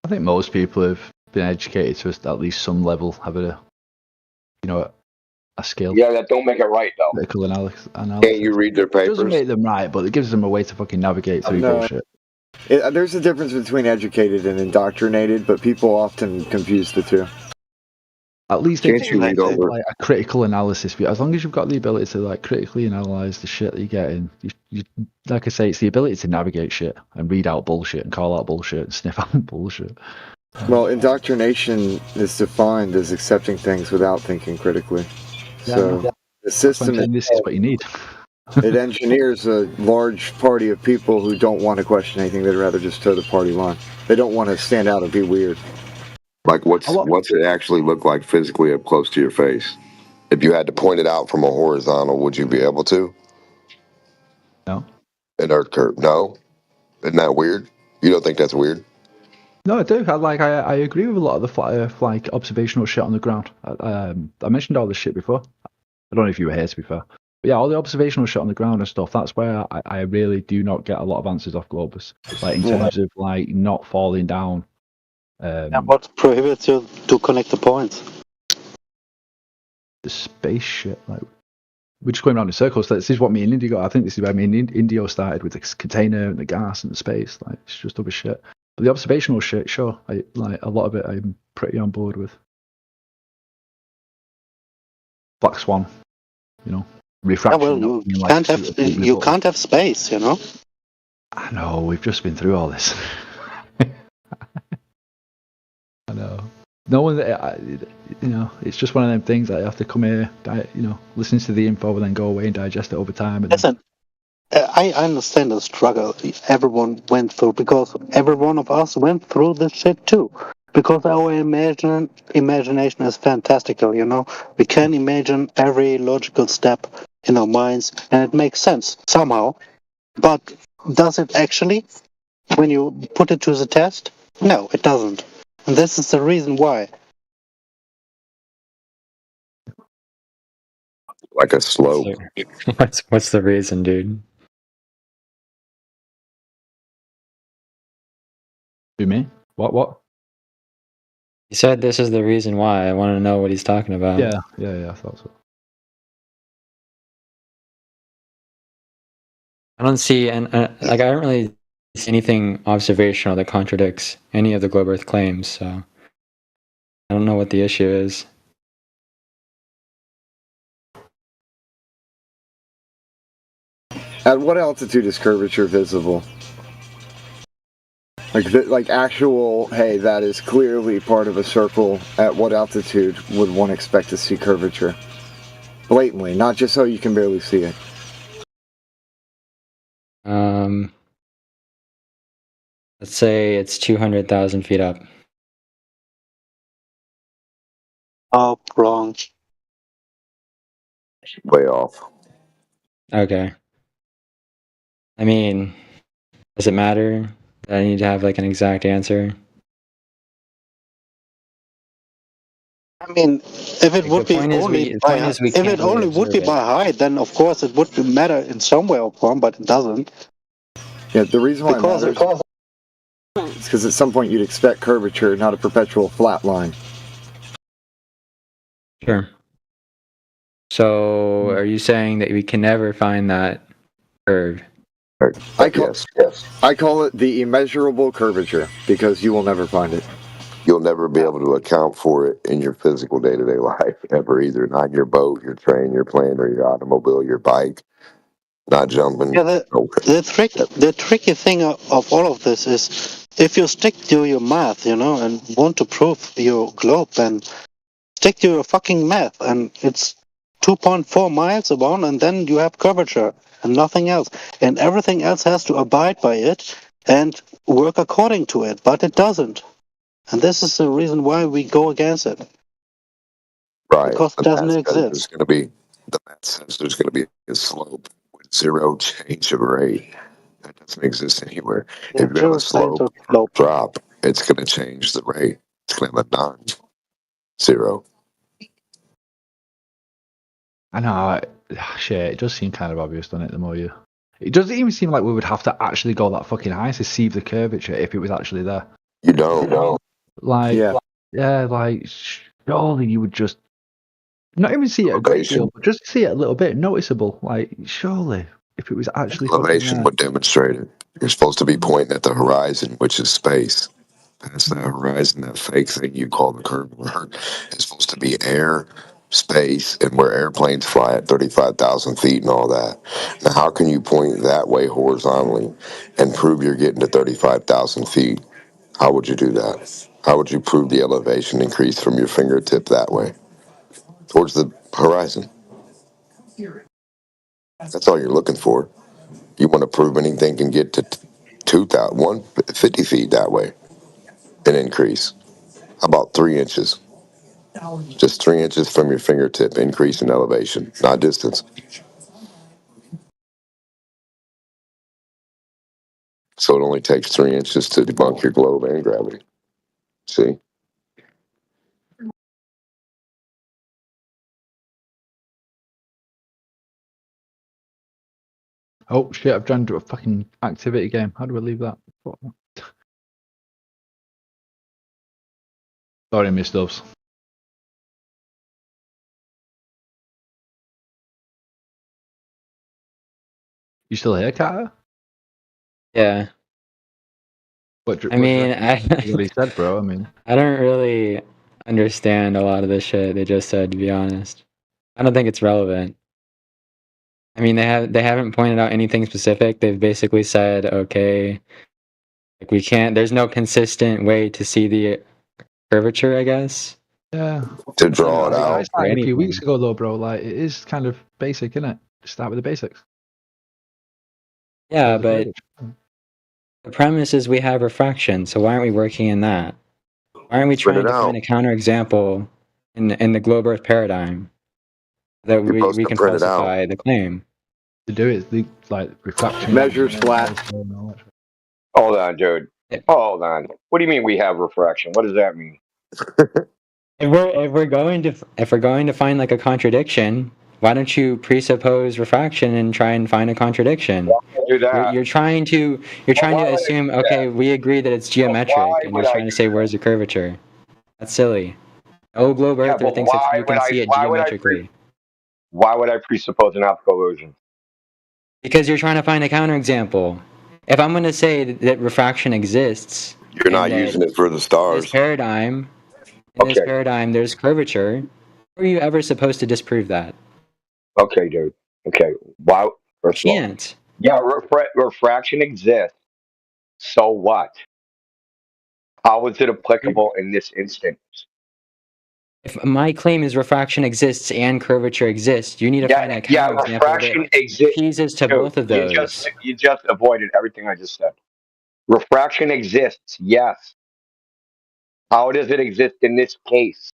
I think most people have been educated to at least some level, have a skill. Yeah, that don't make it right though. Critical analysis. Can't you read their It doesn't papers? make them right, but it gives them a way to fucking navigate through bullshit. There's a difference between educated and indoctrinated, but people often confuse the two. At least Can't it's you read over? like a critical analysis. As long as you've got the ability to like critically analyze the shit that you're getting, you like I say, it's the ability to navigate shit and read out bullshit and call out bullshit and sniff out bullshit. Well, indoctrination is defined as accepting things without thinking critically. So the system this is what you need. It engineers a large party of people who don't want to question anything. They'd rather just toe the party line. They don't want to stand out and be weird. Like, what's it actually look like physically up close to your face? If you had to point it out from a horizontal, would you be able to? No. An Earth curve? No. Isn't that weird? You don't think that's weird? No, I do. I agree with a lot of the flat Earth like observational shit on the ground. I mentioned all this shit before. I don't know if you were here, to be fair. But yeah, all the observational shit on the ground and stuff, that's where I really do not get a lot of answers off Globus. Like, in terms of, like, not falling down. And what prohibits you to connect the points? The space shit. Like, we're just going around in circles. This is what me and Indy got. I think this is where me and Indio started, with the container and the gas and the space. Like, it's just other shit. But the observational shit, sure. Like, a lot of it I'm pretty on board with. Black Swan, refraction. You can't have space, I know, we've just been through all this. I know. No one, it's just one of them things that you have to come here, listen to the info and then go away and digest it over time. And listen, I understand the struggle everyone went through, because every one of us went through this shit too. Because our imagination is fantastical, We can imagine every logical step in our minds, and it makes sense somehow. But does it actually, when you put it to the test? No, it doesn't. And this is the reason why. Like a slope. What's the reason, dude? You mean? What? He said this is the reason why. I want to know what he's talking about. Yeah, I thought so. I don't see, I don't really see anything observational that contradicts any of the Globe Earth claims, so I don't know what the issue is. At what altitude is curvature visible? Like actual, hey, that is clearly part of a circle. At what altitude would one expect to see curvature? Blatantly, not just so you can barely see it. Let's say it's 200,000 feet up. Oh, wrong. Way off. Okay. I mean, does it matter that I need to have like an exact answer? I mean, if it would be only by height, then of course it would matter in some way or form, but it doesn't. Yeah, the reason why it matters is because at some point you'd expect curvature, not a perpetual flat line. Sure. So, are you saying that we can never find that curve? I call it the immeasurable curvature, because you will never find it. You'll never be able to account for it in your physical day-to-day life ever, either not your boat, your train, your plane, or your automobile, your bike, not jumping. Yeah, the tricky thing of all of this is, if you stick to your math, and want to prove your globe, then stick to your fucking math, and it's 2.4 miles around, and then you have curvature and nothing else, and everything else has to abide by it and work according to it, but it doesn't. And this is the reason why we go against it. Right. Because it doesn't exist. There's going to be, the math says there's going to be a slope with zero change of rate. That doesn't exist anywhere. If you have a slope or a drop, it's going to change the rate. It's going to have a non-zero. I know, shit, it does seem kind of obvious, doesn't it, the more you... It doesn't even seem like we would have to actually go that fucking high to see the curvature if it was actually there. You don't. Like, yeah, like, surely you would just... Not even see it a great deal, but just see it a little bit noticeable. Like, surely, if it was actually fucking Elevation there. would demonstrate it. You're supposed to be pointing at the horizon, which is space. Past that horizon, that fake thing you call the curve is supposed to be air, space, and where airplanes fly at 35,000 feet and all that. Now, how can you point that way horizontally and prove you're getting to 35,000 feet? How would you do that? How would you prove the elevation increase from your fingertip that way towards the horizon? That's all you're looking for. You want to prove anything can get to 150 feet that way, an increase. How about 3 inches? Just 3 inches from your fingertip, increase in elevation, not distance. So it only takes 3 inches to debunk your globe and gravity. See? Oh shit, I've joined a fucking activity game. How do I leave that? Sorry, Miss Dubs. You still here, Carter? Yeah. What I mean, what he said, bro. I mean, I don't really understand a lot of the shit they just said, to be honest. I don't think it's relevant. I mean, they haven't pointed out anything specific. They've basically said, okay, like we can't. There's no consistent way to see the curvature, I guess. yeah. To draw it I out. started a few weeks ago, though, bro. Like, it is kind of basic, isn't it? Start with the basics. Yeah, but the premise is we have refraction, so why aren't we working in that? Why aren't we trying to find a counterexample in the globe Earth paradigm that we can falsify the claim? To do it, the like refraction. Measures flat. Hold on, dude. Hold on. What do you mean we have refraction? What does that mean? If we're going to find like a contradiction, why don't you presuppose refraction and try and find a contradiction? Do that. You're trying to assume, okay, we agree that it's geometric, and you're trying to say where's the curvature? That's silly. No globe earther thinks you can see it geometrically. Why would I presuppose an optical illusion? Because you're trying to find a counterexample. If I'm going to say that refraction exists, you're not using it for the stars. This paradigm, in this paradigm, there's curvature. How are you ever supposed to disprove that? Okay, dude. Okay. Why? Can't. Yeah, refraction exists. So what? How is it applicable in this instance? If my claim is refraction exists and curvature exists, you need to find a counterexample refraction exists. Appeases to both of those. You just avoided everything I just said. Refraction exists, yes. How does it exist in this case?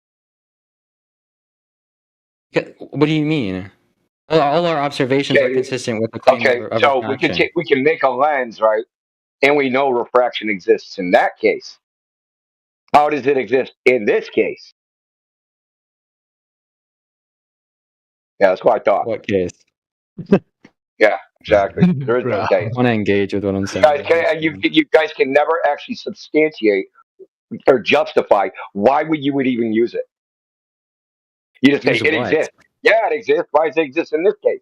What do you mean? All our observations are consistent with the claim of so refraction. we can make a lens, right? And we know refraction exists in that case. How does it exist in this case? Yeah, that's what I thought. What case? Yeah, exactly. There is no case. I want to engage with what I'm saying. You guys can never actually substantiate or justify why you would even use it. You just say it exists. Yeah, it exists. Why does it exist in this case?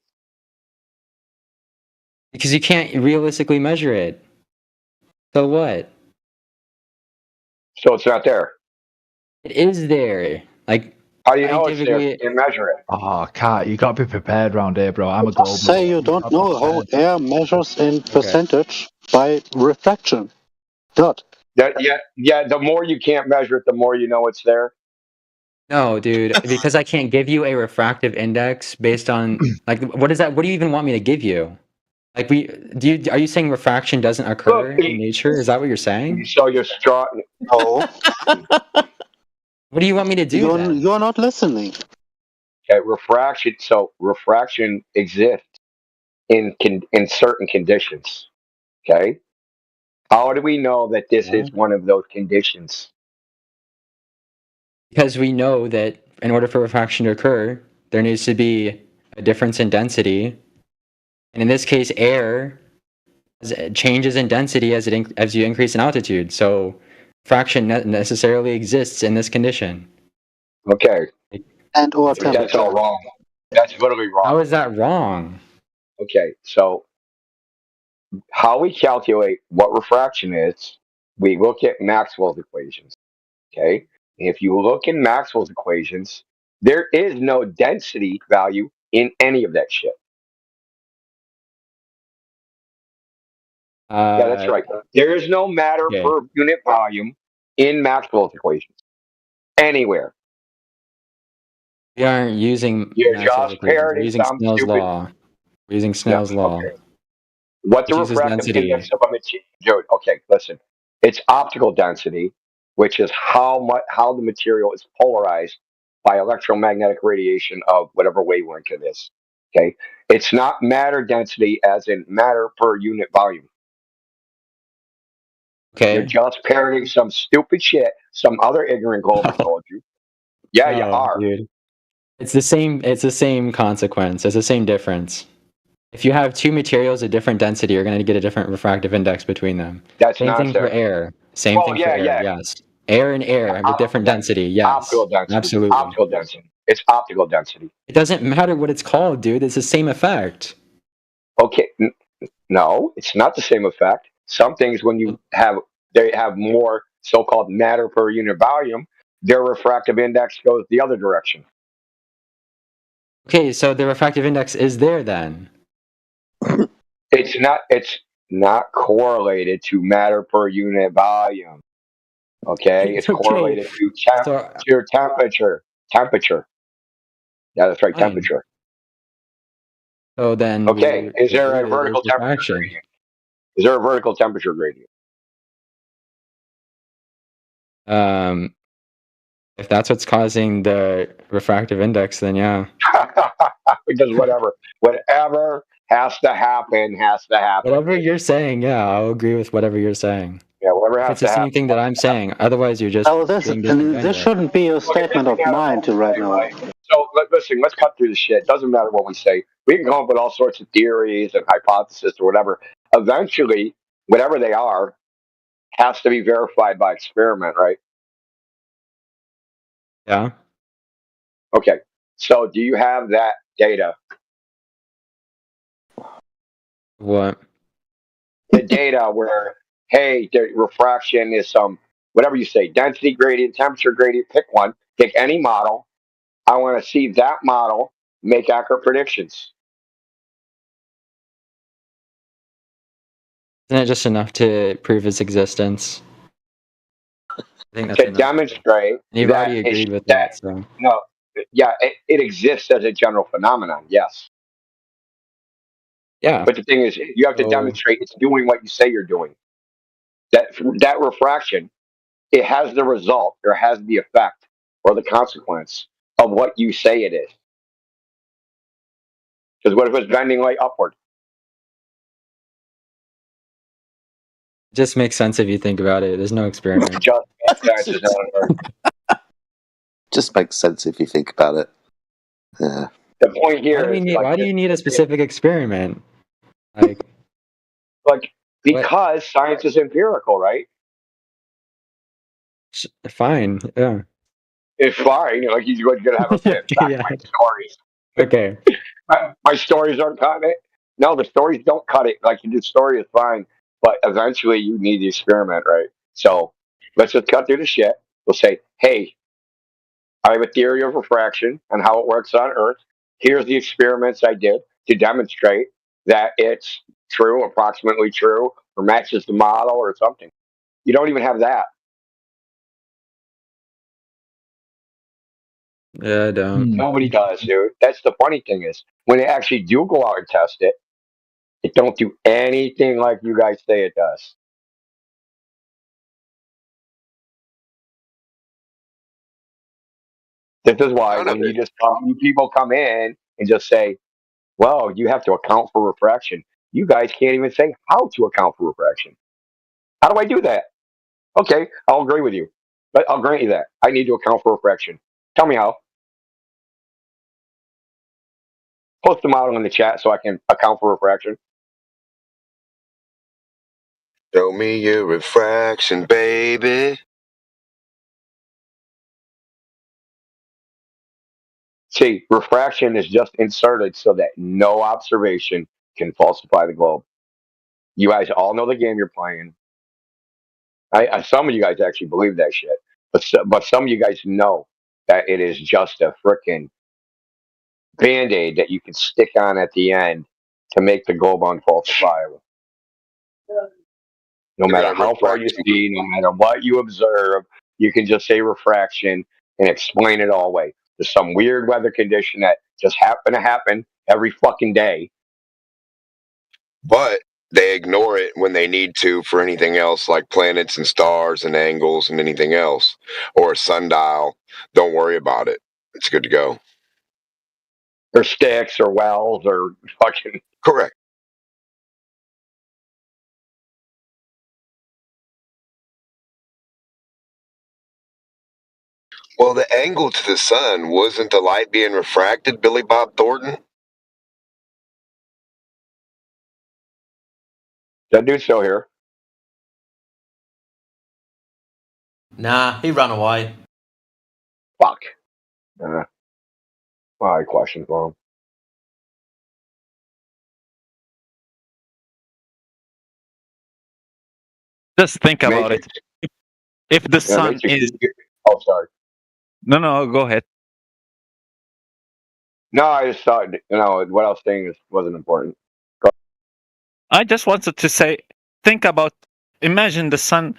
Because you can't realistically measure it. So what? So it's not there. It is there. Like, how do you know it's there? You can measure it. Oh, Kat, you got to be prepared around here, bro. I'm a global. Say you don't know how air measures in percentage by refraction. Dot. Yeah. The more you can't measure it, the more you know it's there. No, dude, because I can't give you a refractive index based on like what is that? What do you even want me to give you? Like are you saying refraction doesn't occur in nature? Is that what you're saying? So you're strong. No. What do you want me to do? You're not listening. Okay, refraction. So refraction exists in certain conditions. Okay, How do we know that this is one of those conditions? Because we know that in order for refraction to occur, there needs to be a difference in density. And in this case, air changes in density as as you increase in altitude. So refraction necessarily exists in this condition. Okay. And or But that's all wrong. That's literally wrong. How is that wrong? Okay, so how we calculate what refraction is, we look at Maxwell's equations. Okay? If you look in Maxwell's equations, there is no density value in any of that shit. Yeah, that's right. There is no matter per unit volume in Maxwell's equations anywhere. We aren't using You're Maxwell's just equations. We're parroting using some Snell's stupid. law. We're using Snell's law. Okay. What the Which uses refractive density. index of a material? Okay, listen. It's optical density, which is how the material is polarized by electromagnetic radiation of whatever wavelength it is. Okay, it's not matter density, as in matter per unit volume. Okay. You're just parroting some stupid shit some other ignorant glober told you. Yeah, you No, are. dude. It's the same consequence. It's the same difference. If you have two materials of different density, you're going to get a different refractive index between them. That's same thing for nonsense. air. Same thing for air. Yes. Air and air have a different density. Yes. Optical density. Absolutely. Optical density. It's optical density. It doesn't matter what it's called, dude. It's the same effect. Okay. No, it's not the same effect. Some things, when they have more so-called matter per unit volume, their refractive index goes the other direction. Okay, so the refractive index is there then. It's not correlated to matter per unit volume. Okay, it's correlated to your temperature. Temperature. Yeah, that's right. Temperature. So then, okay, is there a vertical temperature gradient? Is there a vertical temperature gradient? If that's what's causing the refractive index, then yeah. Because whatever has to happen, has to happen. Whatever you're saying, yeah, I'll agree with whatever you're saying. Yeah, whatever has it's the same thing that I'm saying. Otherwise, you're just. Oh, this shouldn't be a statement of mine to right now. So listen, let's cut through the shit. It doesn't matter what we say. We can come up with all sorts of theories and hypotheses or whatever. Eventually, whatever they are, has to be verified by experiment, right? Yeah. Okay. So do you have that data? What? The data where, hey, the refraction is some, whatever you say, density gradient, temperature gradient, pick one, pick any model. I want to see that model make accurate predictions. Isn't it just enough to prove its existence? I think that's to enough. Demonstrate. You've already agreed with that, so. No, yeah, it exists as a general phenomenon, yes. Yeah. But the thing is, you have to demonstrate it's doing what you say you're doing. That refraction, it has the result, or has the effect, or the consequence of what you say it is. Because what if it's bending light upward? It just makes sense if you think about it. There's no experiment. Just makes sense if you think about it. Yeah. The point here why do you need a specific experiment? Because science is empirical, right? Fine. Yeah. It's fine. Like he's going to have a fit back my stories. Okay. My stories aren't cutting it. No, the stories don't cut it. Like the story is fine, but eventually you need the experiment, right? So let's just cut through the shit. We'll say, hey, I have a theory of refraction and how it works on Earth. Here's the experiments I did to demonstrate that it's true, approximately true, or matches the model or something. You don't even have that. Yeah, I don't. Nobody does, dude. That's the funny thing is when they actually do go out and test it, it don't do anything like you guys say it does. This is why when you people come in and just say, well, you have to account for refraction. You guys can't even say how to account for refraction. How do I do that? Okay, I'll agree with you. But I'll grant you that. I need to account for refraction. Tell me how. Post the model in the chat so I can account for refraction. Show me your refraction, baby. See, refraction is just inserted so that no observation can falsify the globe. You guys all know the game you're playing. Some of you guys actually believe that shit, but some of you guys know that it is just a frickin' band-aid that you can stick on at the end to make the globe unfalsifiable. No matter how far you see, no matter what you observe, you can just say refraction and explain it all away. There's some weird weather condition that just happen to happen every fucking day. But they ignore it when they need to for anything else, like planets and stars and angles and anything else, or a sundial. Don't worry about it. It's good to go. Or sticks or wells or fucking. Correct. Well, the angle to the sun wasn't the light being refracted, Billy Bob Thornton? That dude's still here. Nah, he ran away. Fuck. My question's wrong. Just think about it. If the sun is. Oh, sorry. No, go ahead. No, I just thought, what I was saying wasn't important. I just wanted to say, think about, imagine the sun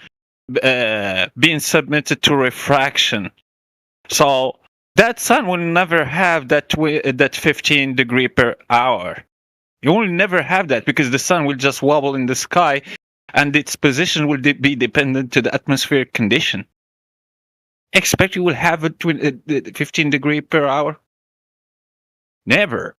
being submitted to refraction. So that sun will never have that 15 degree per hour. You will never have that because the sun will just wobble in the sky and its position will be dependent to the atmospheric condition. Expect you will have it 15 degree per hour? Never.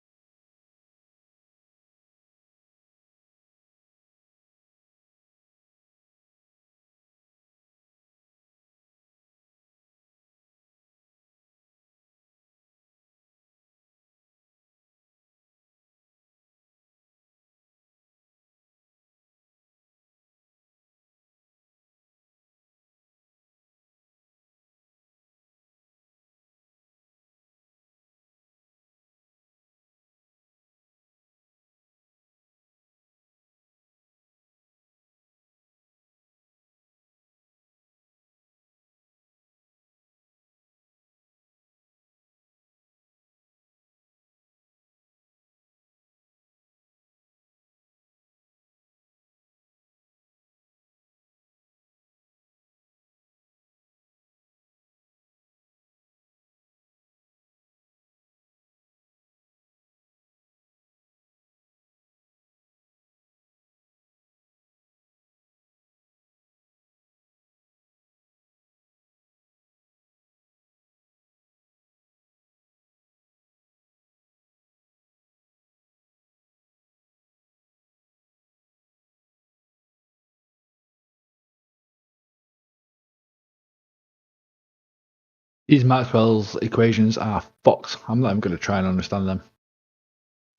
These Maxwell's equations are fucked. I'm not even going to try and understand them.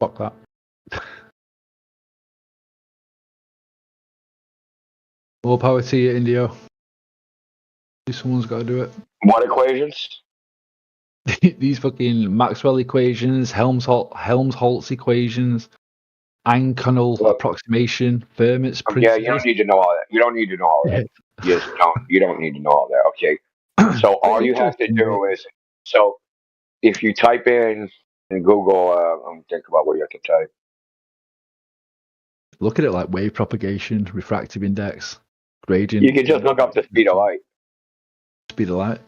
Fuck that. More power to you, Indio. Someone's got to do it. What equations? These fucking Maxwell equations, Helmholtz equations, Einkornel approximation, Fermat's principle. Yeah, you don't need to know all that. You don't need to know all that. You just don't. You don't need to know all that. Okay. So all you have to do is, if you type in Google, think about what you have to type. Look at it like wave propagation, refractive index, gradient. You can just look up the speed of light. Speed of light.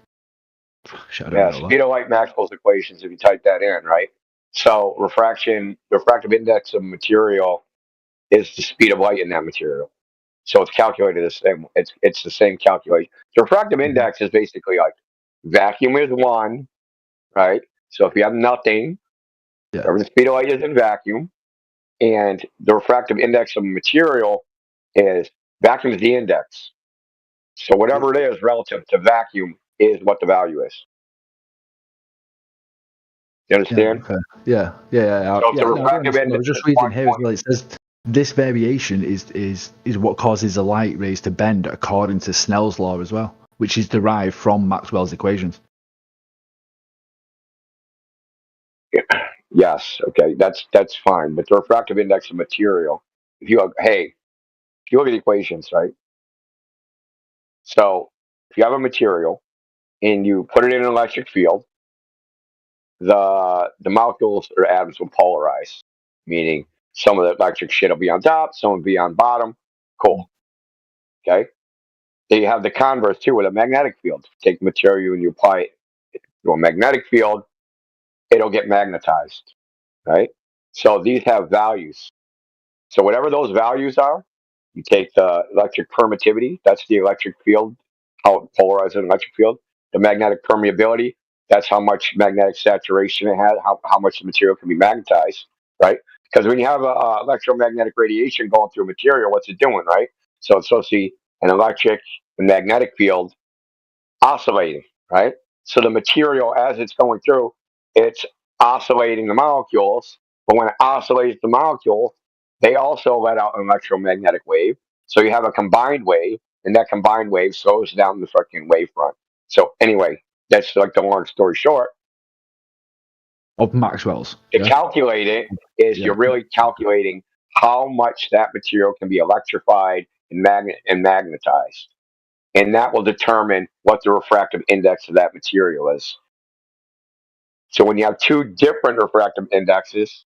Yeah, speed of light, Maxwell's equations. If you type that in, right? So the refractive index of material is the speed of light in that material. So it's calculated the same. It's the same calculation. The refractive index is basically like vacuum is 1, right? So if you have nothing, whatever the speed of light is in vacuum, and the refractive index of material is Vacuum is the index. So whatever it is relative to vacuum is what the value is. You understand? Okay. Yeah. So if the No, I do refractive understand. I was index just is reading here as 120, well. It says this variation is what causes the light rays to bend according to Snell's law as well, which is derived from Maxwell's equations. yes, okay, that's fine. But the refractive index of material, if you if you look at the equations, right? So if you have a material and you put it in an electric field, the molecules or atoms will polarize, meaning some of the electric shit will be on top, some will be on bottom. Cool. Okay. Then you have the converse too with a magnetic field. Take material and you apply it to a magnetic field, it'll get magnetized. Right? So these have values. So whatever those values are, you take the electric permittivity, that's the electric field, how it polarizes an electric field. The magnetic permeability, that's how much magnetic saturation it has, how much the material can be magnetized, right? Because when you have electromagnetic radiation going through a material, what's it doing, right? So it's supposed to be an electric and magnetic field oscillating, right? So the material, as it's going through, it's oscillating the molecules. But when it oscillates the molecule, they also let out an electromagnetic wave. So you have a combined wave, and that combined wave slows down the fucking wavefront. So anyway, that's like the long story short. Of Maxwell's. To calculate it is Yeah. you're really calculating how much that material can be electrified and magnetized. And that will determine what the refractive index of that material is. So when you have two different refractive indexes,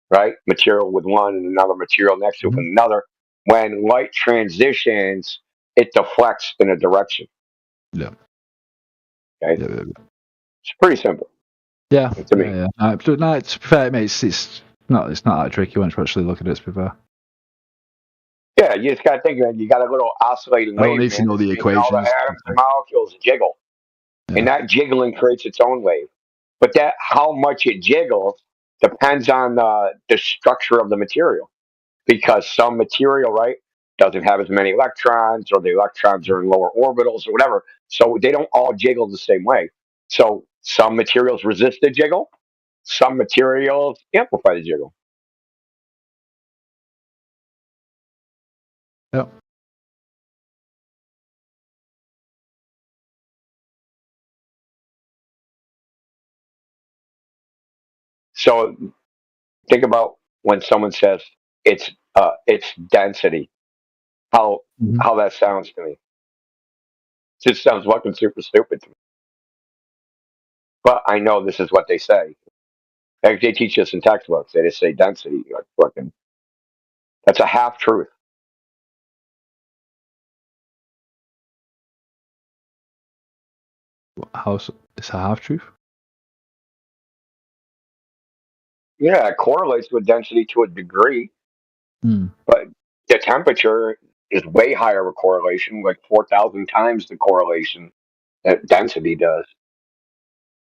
right, material with one and another material next to it with another, when light transitions, it deflects in a direction. Yeah. Okay. It's pretty simple. Yeah. To me. Yeah. No, it's fair, mate. It's not that tricky once you actually look at it. To be fair. Yeah, you just got to think of it. You got a little oscillating I don't wave, need to man. know It's the making all the equations. atoms and molecules jiggle. And that jiggling creates its own wave. But that how much it jiggles depends on the structure of the material. Because some material, right, doesn't have as many electrons, or the electrons are in lower orbitals or whatever. So they don't all jiggle the same way. So some materials resist the jiggle, some materials amplify the jiggle. Yep. So think about when someone says it's density. How that sounds to me. It just sounds fucking super stupid to me. But I know this is what they say. Like they teach us in textbooks. They just say density. Like fucking, that's a half truth. It's a half truth. Yeah, it correlates with density to a degree, but the temperature is way higher of a correlation, like 4,000 times the correlation that density does.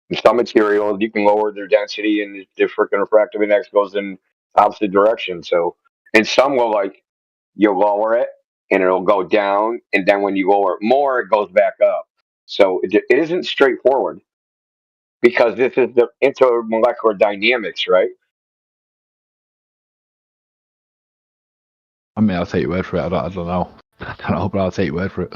In some materials, you can lower their density, and the freaking refractive index goes in opposite direction. So, in some will like you lower it and it'll go down, and then when you lower it more, it goes back up. So it isn't straightforward because this is the intermolecular dynamics, right? I mean, I'll take your word for it. I don't know. I don't know, but I'll take your word for it.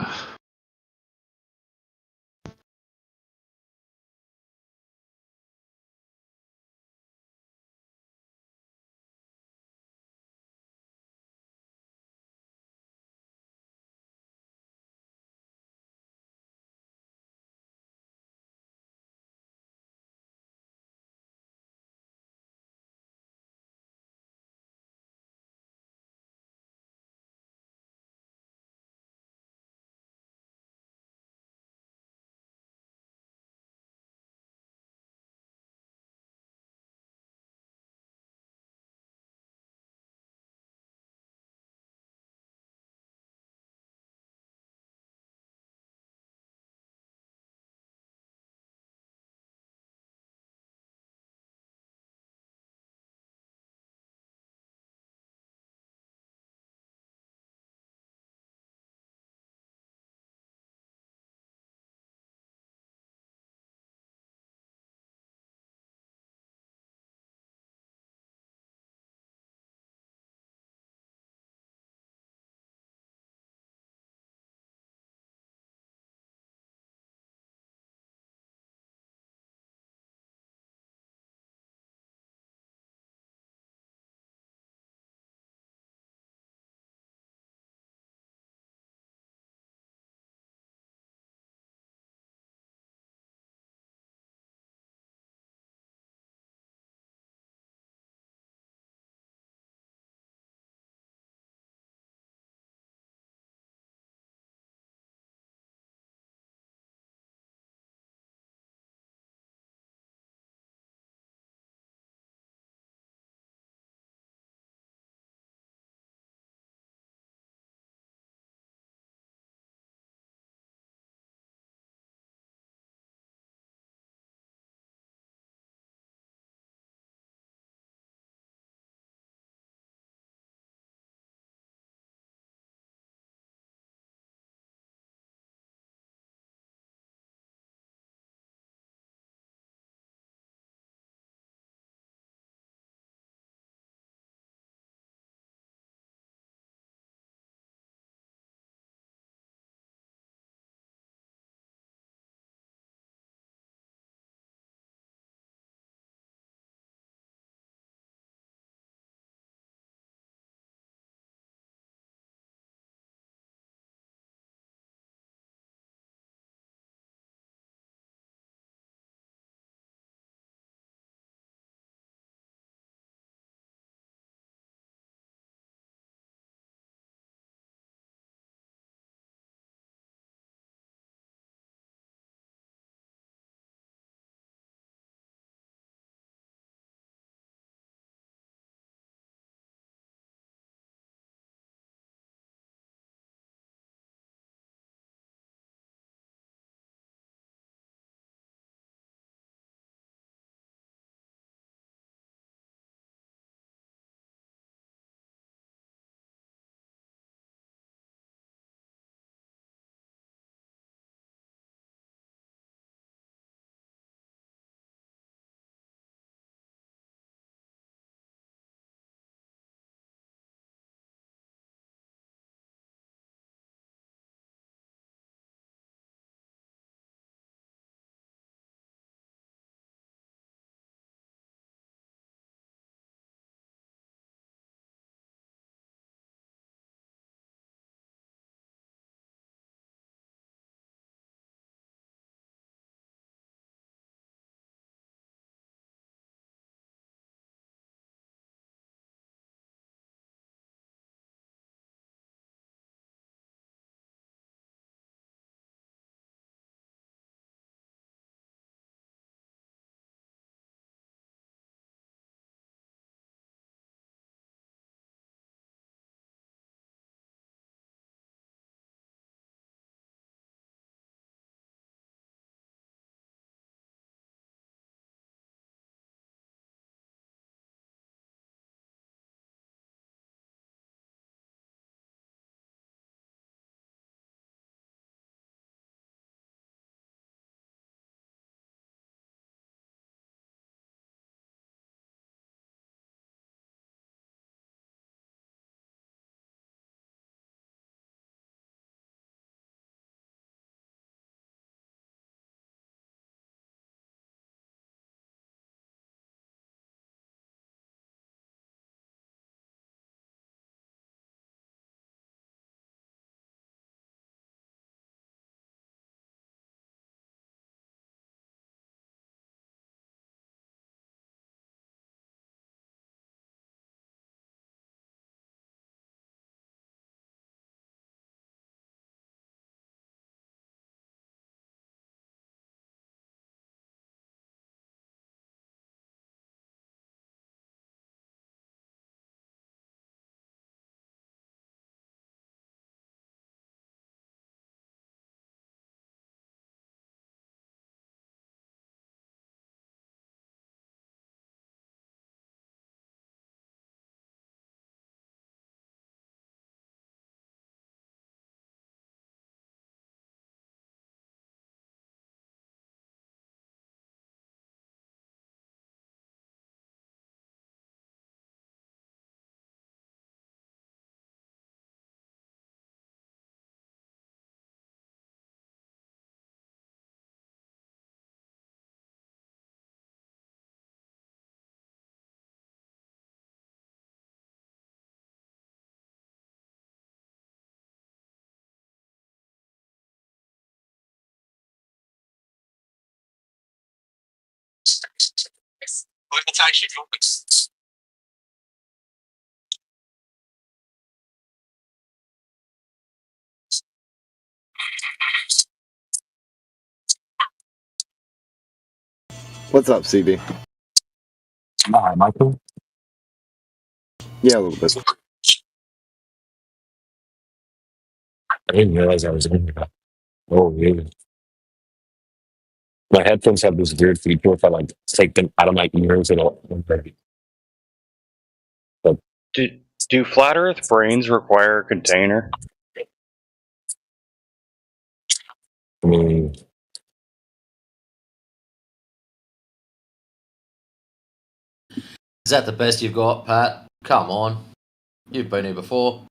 It's actually What's up, CB? Hi, Michael. Yeah, a little bit. I didn't realize I was in here. Oh, really? My headphones have this weird feature. If I like take them out of my ears, it'll. But Do flat Earth brains require a container? I mean, Is that the best you've got, Pat? Come on. You've been here before.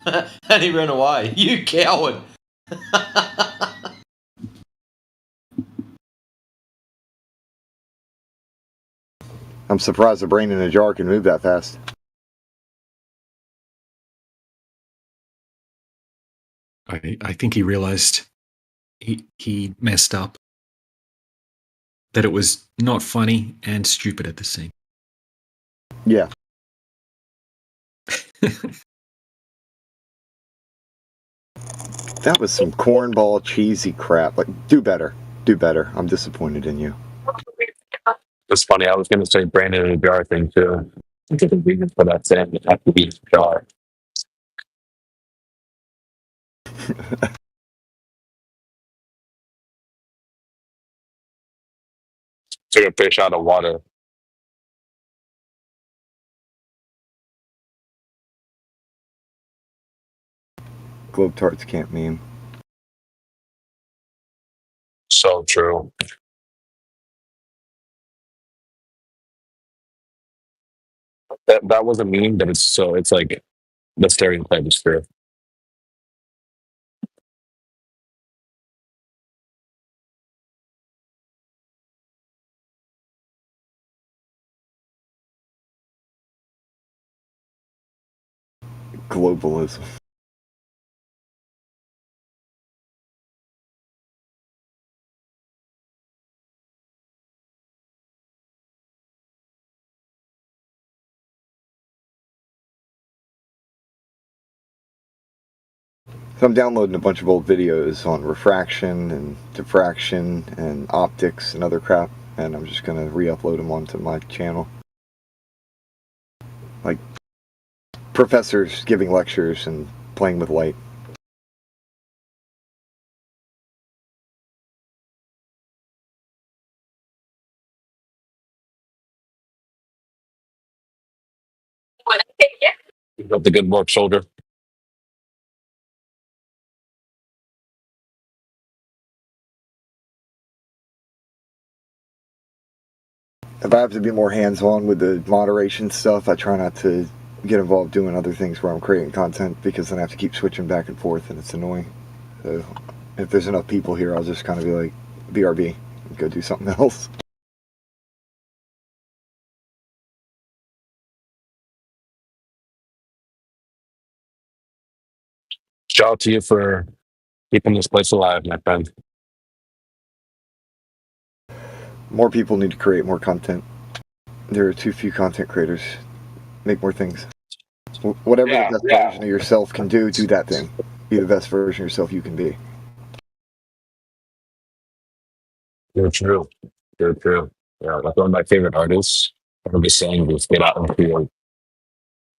And he ran away. You coward. I'm surprised a brain in a jar can move that fast. I think he realized he messed up. That it was not funny and stupid at the same. Yeah. That was some cornball cheesy crap. Like, do better. Do better. I'm disappointed in you. it's funny. I was going to say Brandon in a jar thing too. I didn't read it for that saying. It had to be a jar. Took a fish out of water. Globetarts can't meme. So true. That was a meme, but it's like the stereotype is true. Globalism. So I'm downloading a bunch of old videos on refraction and diffraction and optics and other crap, and I'm just gonna re-upload them onto my channel. Like professors giving lectures and playing with light. You got the good work shoulder. If I have to be more hands-on with the moderation stuff, I try not to get involved doing other things where I'm creating content, because then I have to keep switching back and forth and it's annoying. So if there's enough people here, I'll just kind of be like, BRB, and go do something else. Shout out to you for keeping this place alive, my friend. More people need to create more content. There are too few content creators. Make more things. Whatever the best version of yourself can do that thing. Be the best version of yourself you can be. You're true. You're true. Yeah, like one of my favorite artists. I'm just saying, just get out and create.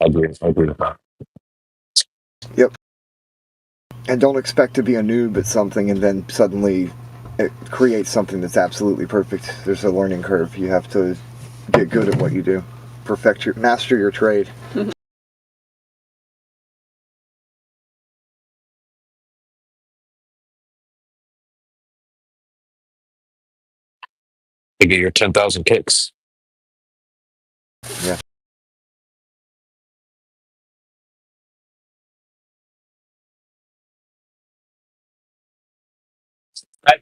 I agree with that. Yep. And don't expect to be a noob at something and then suddenly create something that's absolutely perfect. There's a learning curve. You have to get good at what you do. Master your trade. To get your 10,000 kicks. Yeah.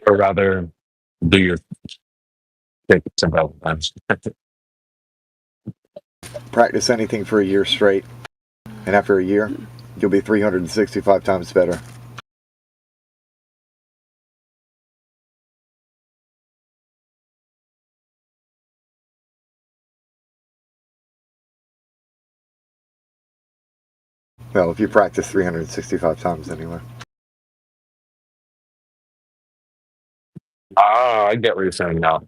Or rather, do your kick 10,000 times. Practice anything for a year straight, and after a year, you'll be 365 times better. Well, if you practice 365 times anyway. Ah, I get what you're saying now.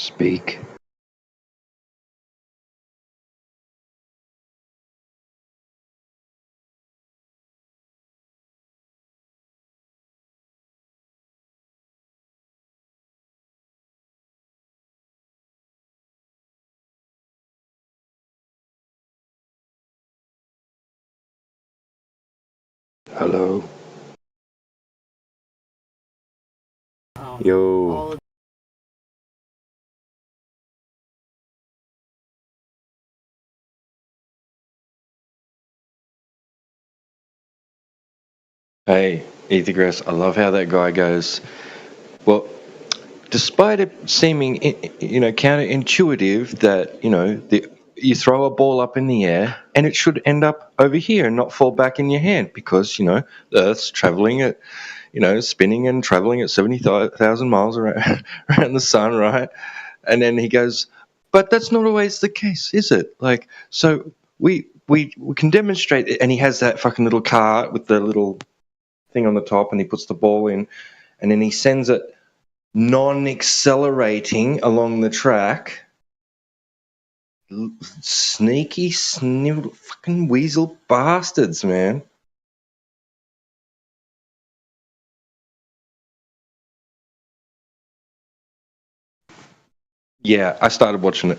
Speak. Hello. Yo. Hey, Ethergrass, I love how that guy goes, well, despite it seeming, counterintuitive that, you throw a ball up in the air and it should end up over here and not fall back in your hand because, the Earth's traveling at, spinning and traveling at 70,000 miles around, around the sun, right? And then he goes, but that's not always the case, is it? Like, so we can demonstrate it. And he has that fucking little car with the little thing on the top and he puts the ball in and then he sends it non-accelerating along the track. Sneaky, snivel, fucking weasel bastards, man. Yeah, I started watching it.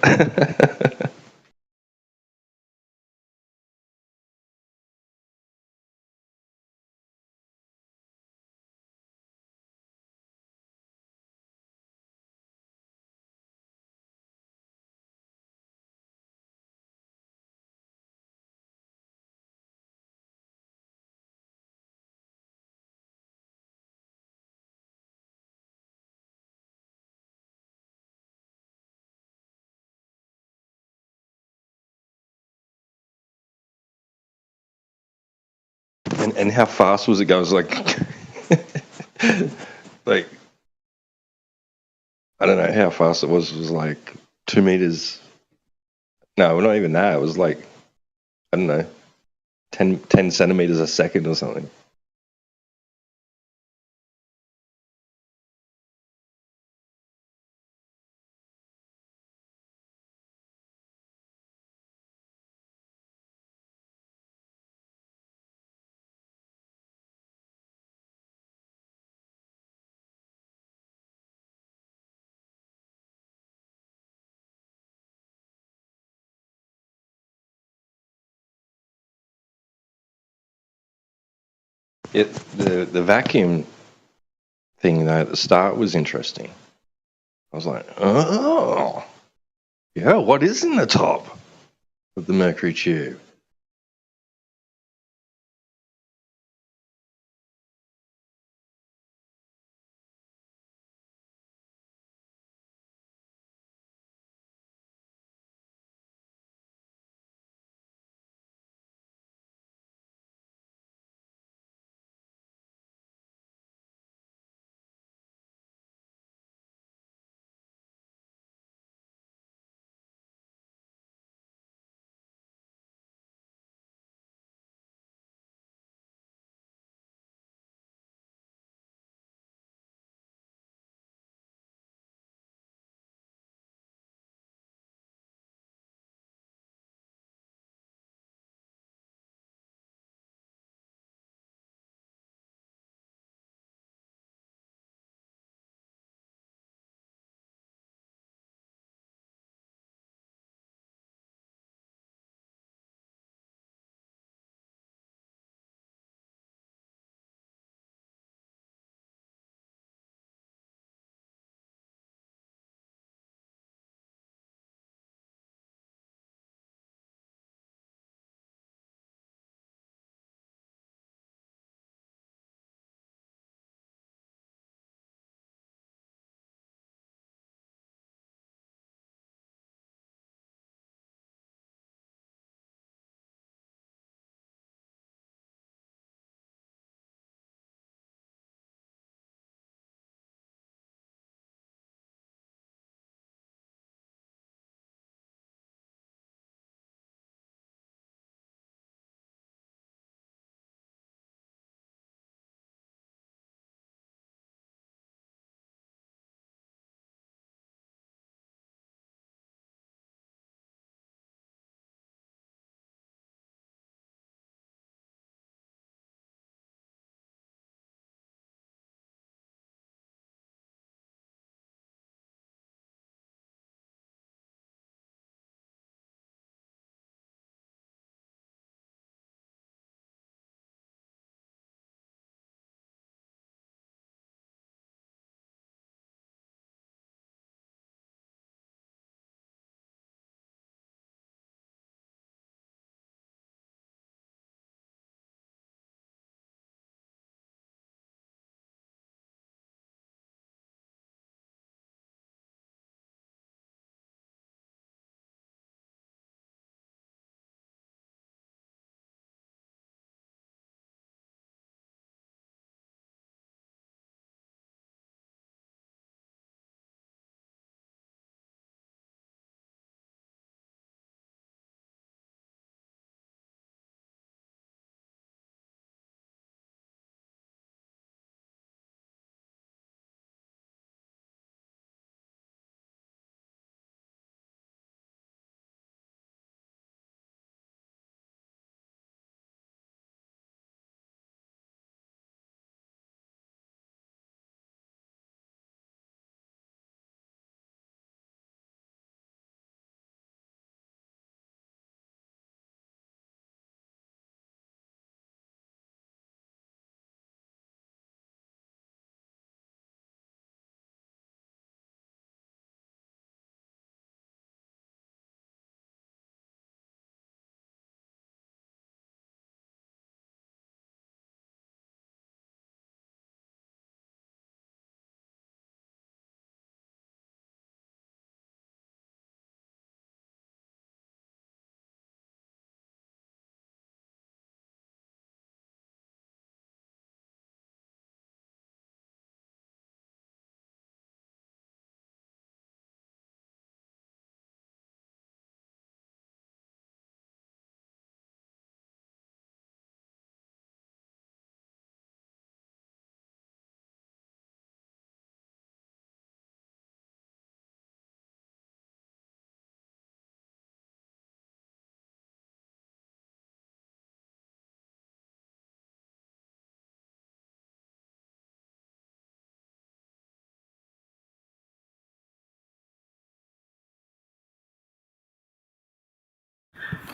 And how fast was it going? It was like I don't know how fast it was. It was like 2 meters. No, not even that. It was like, I don't know, 10 centimeters a second or something. The vacuum thing though at the start was interesting. I was like, oh, yeah, what is in the top of the mercury tube?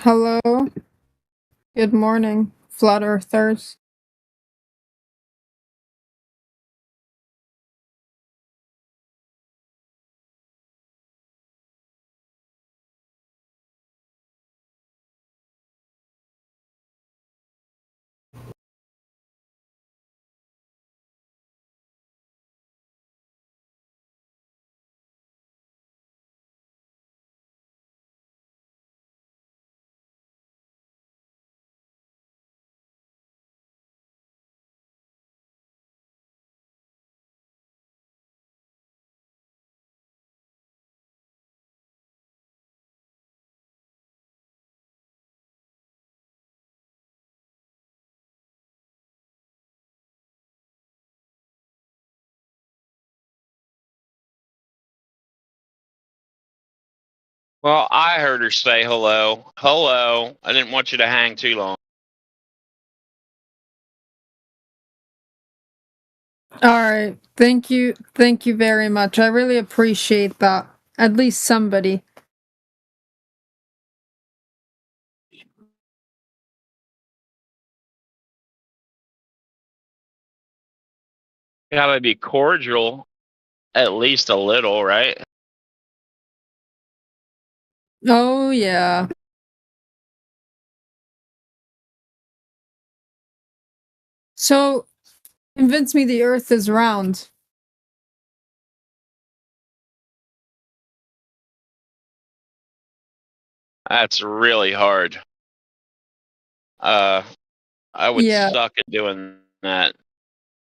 Hello. Good morning, flat earthers. Well, I heard her say hello. Hello. I didn't want you to hang too long. All right. Thank you. Thank you very much. I really appreciate that. At least somebody. Gotta be cordial, at least a little, right? Oh, yeah. So, convince me the earth is round. That's really hard. I would Yeah. suck at doing that.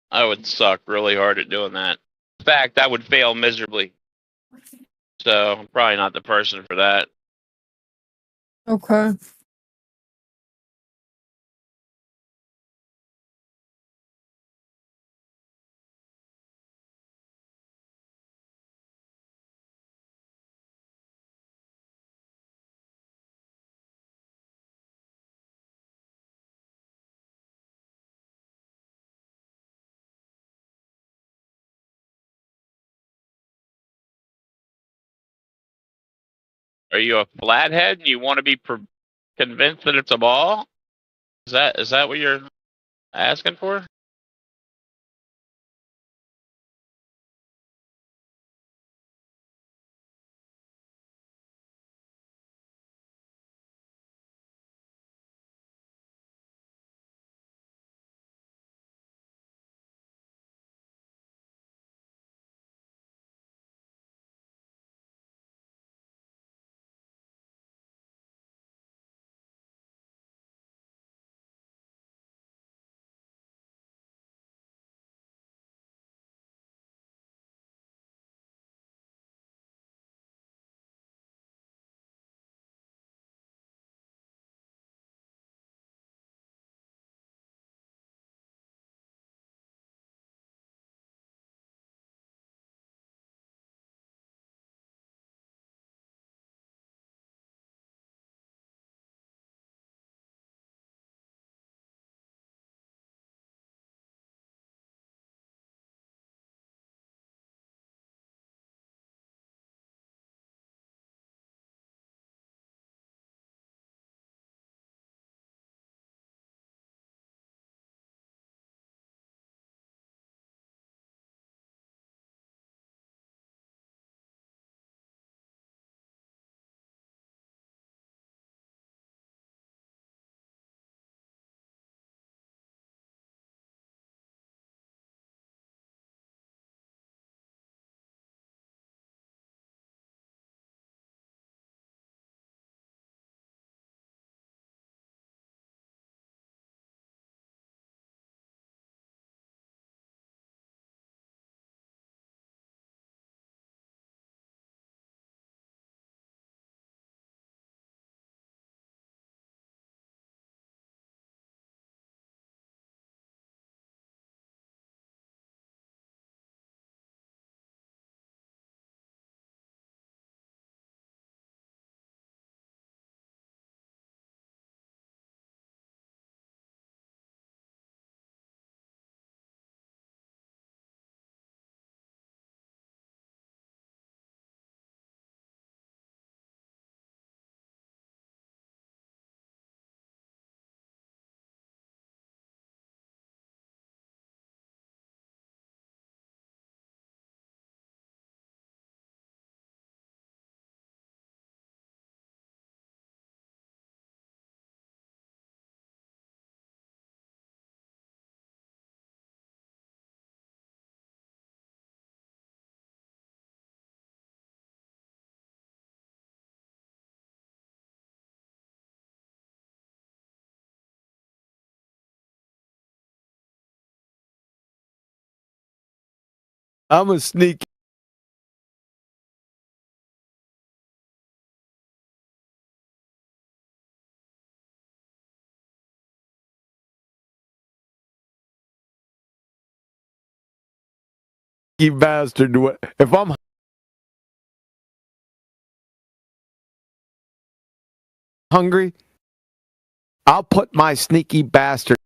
I would suck really hard at doing that. In fact, I would fail miserably. So, I'm probably not the person for that. Okay. Are you a flathead and you want to be convinced that it's a ball? Is that what you're asking for? I'm a sneaky bastard. If I'm hungry, I'll put my sneaky bastard.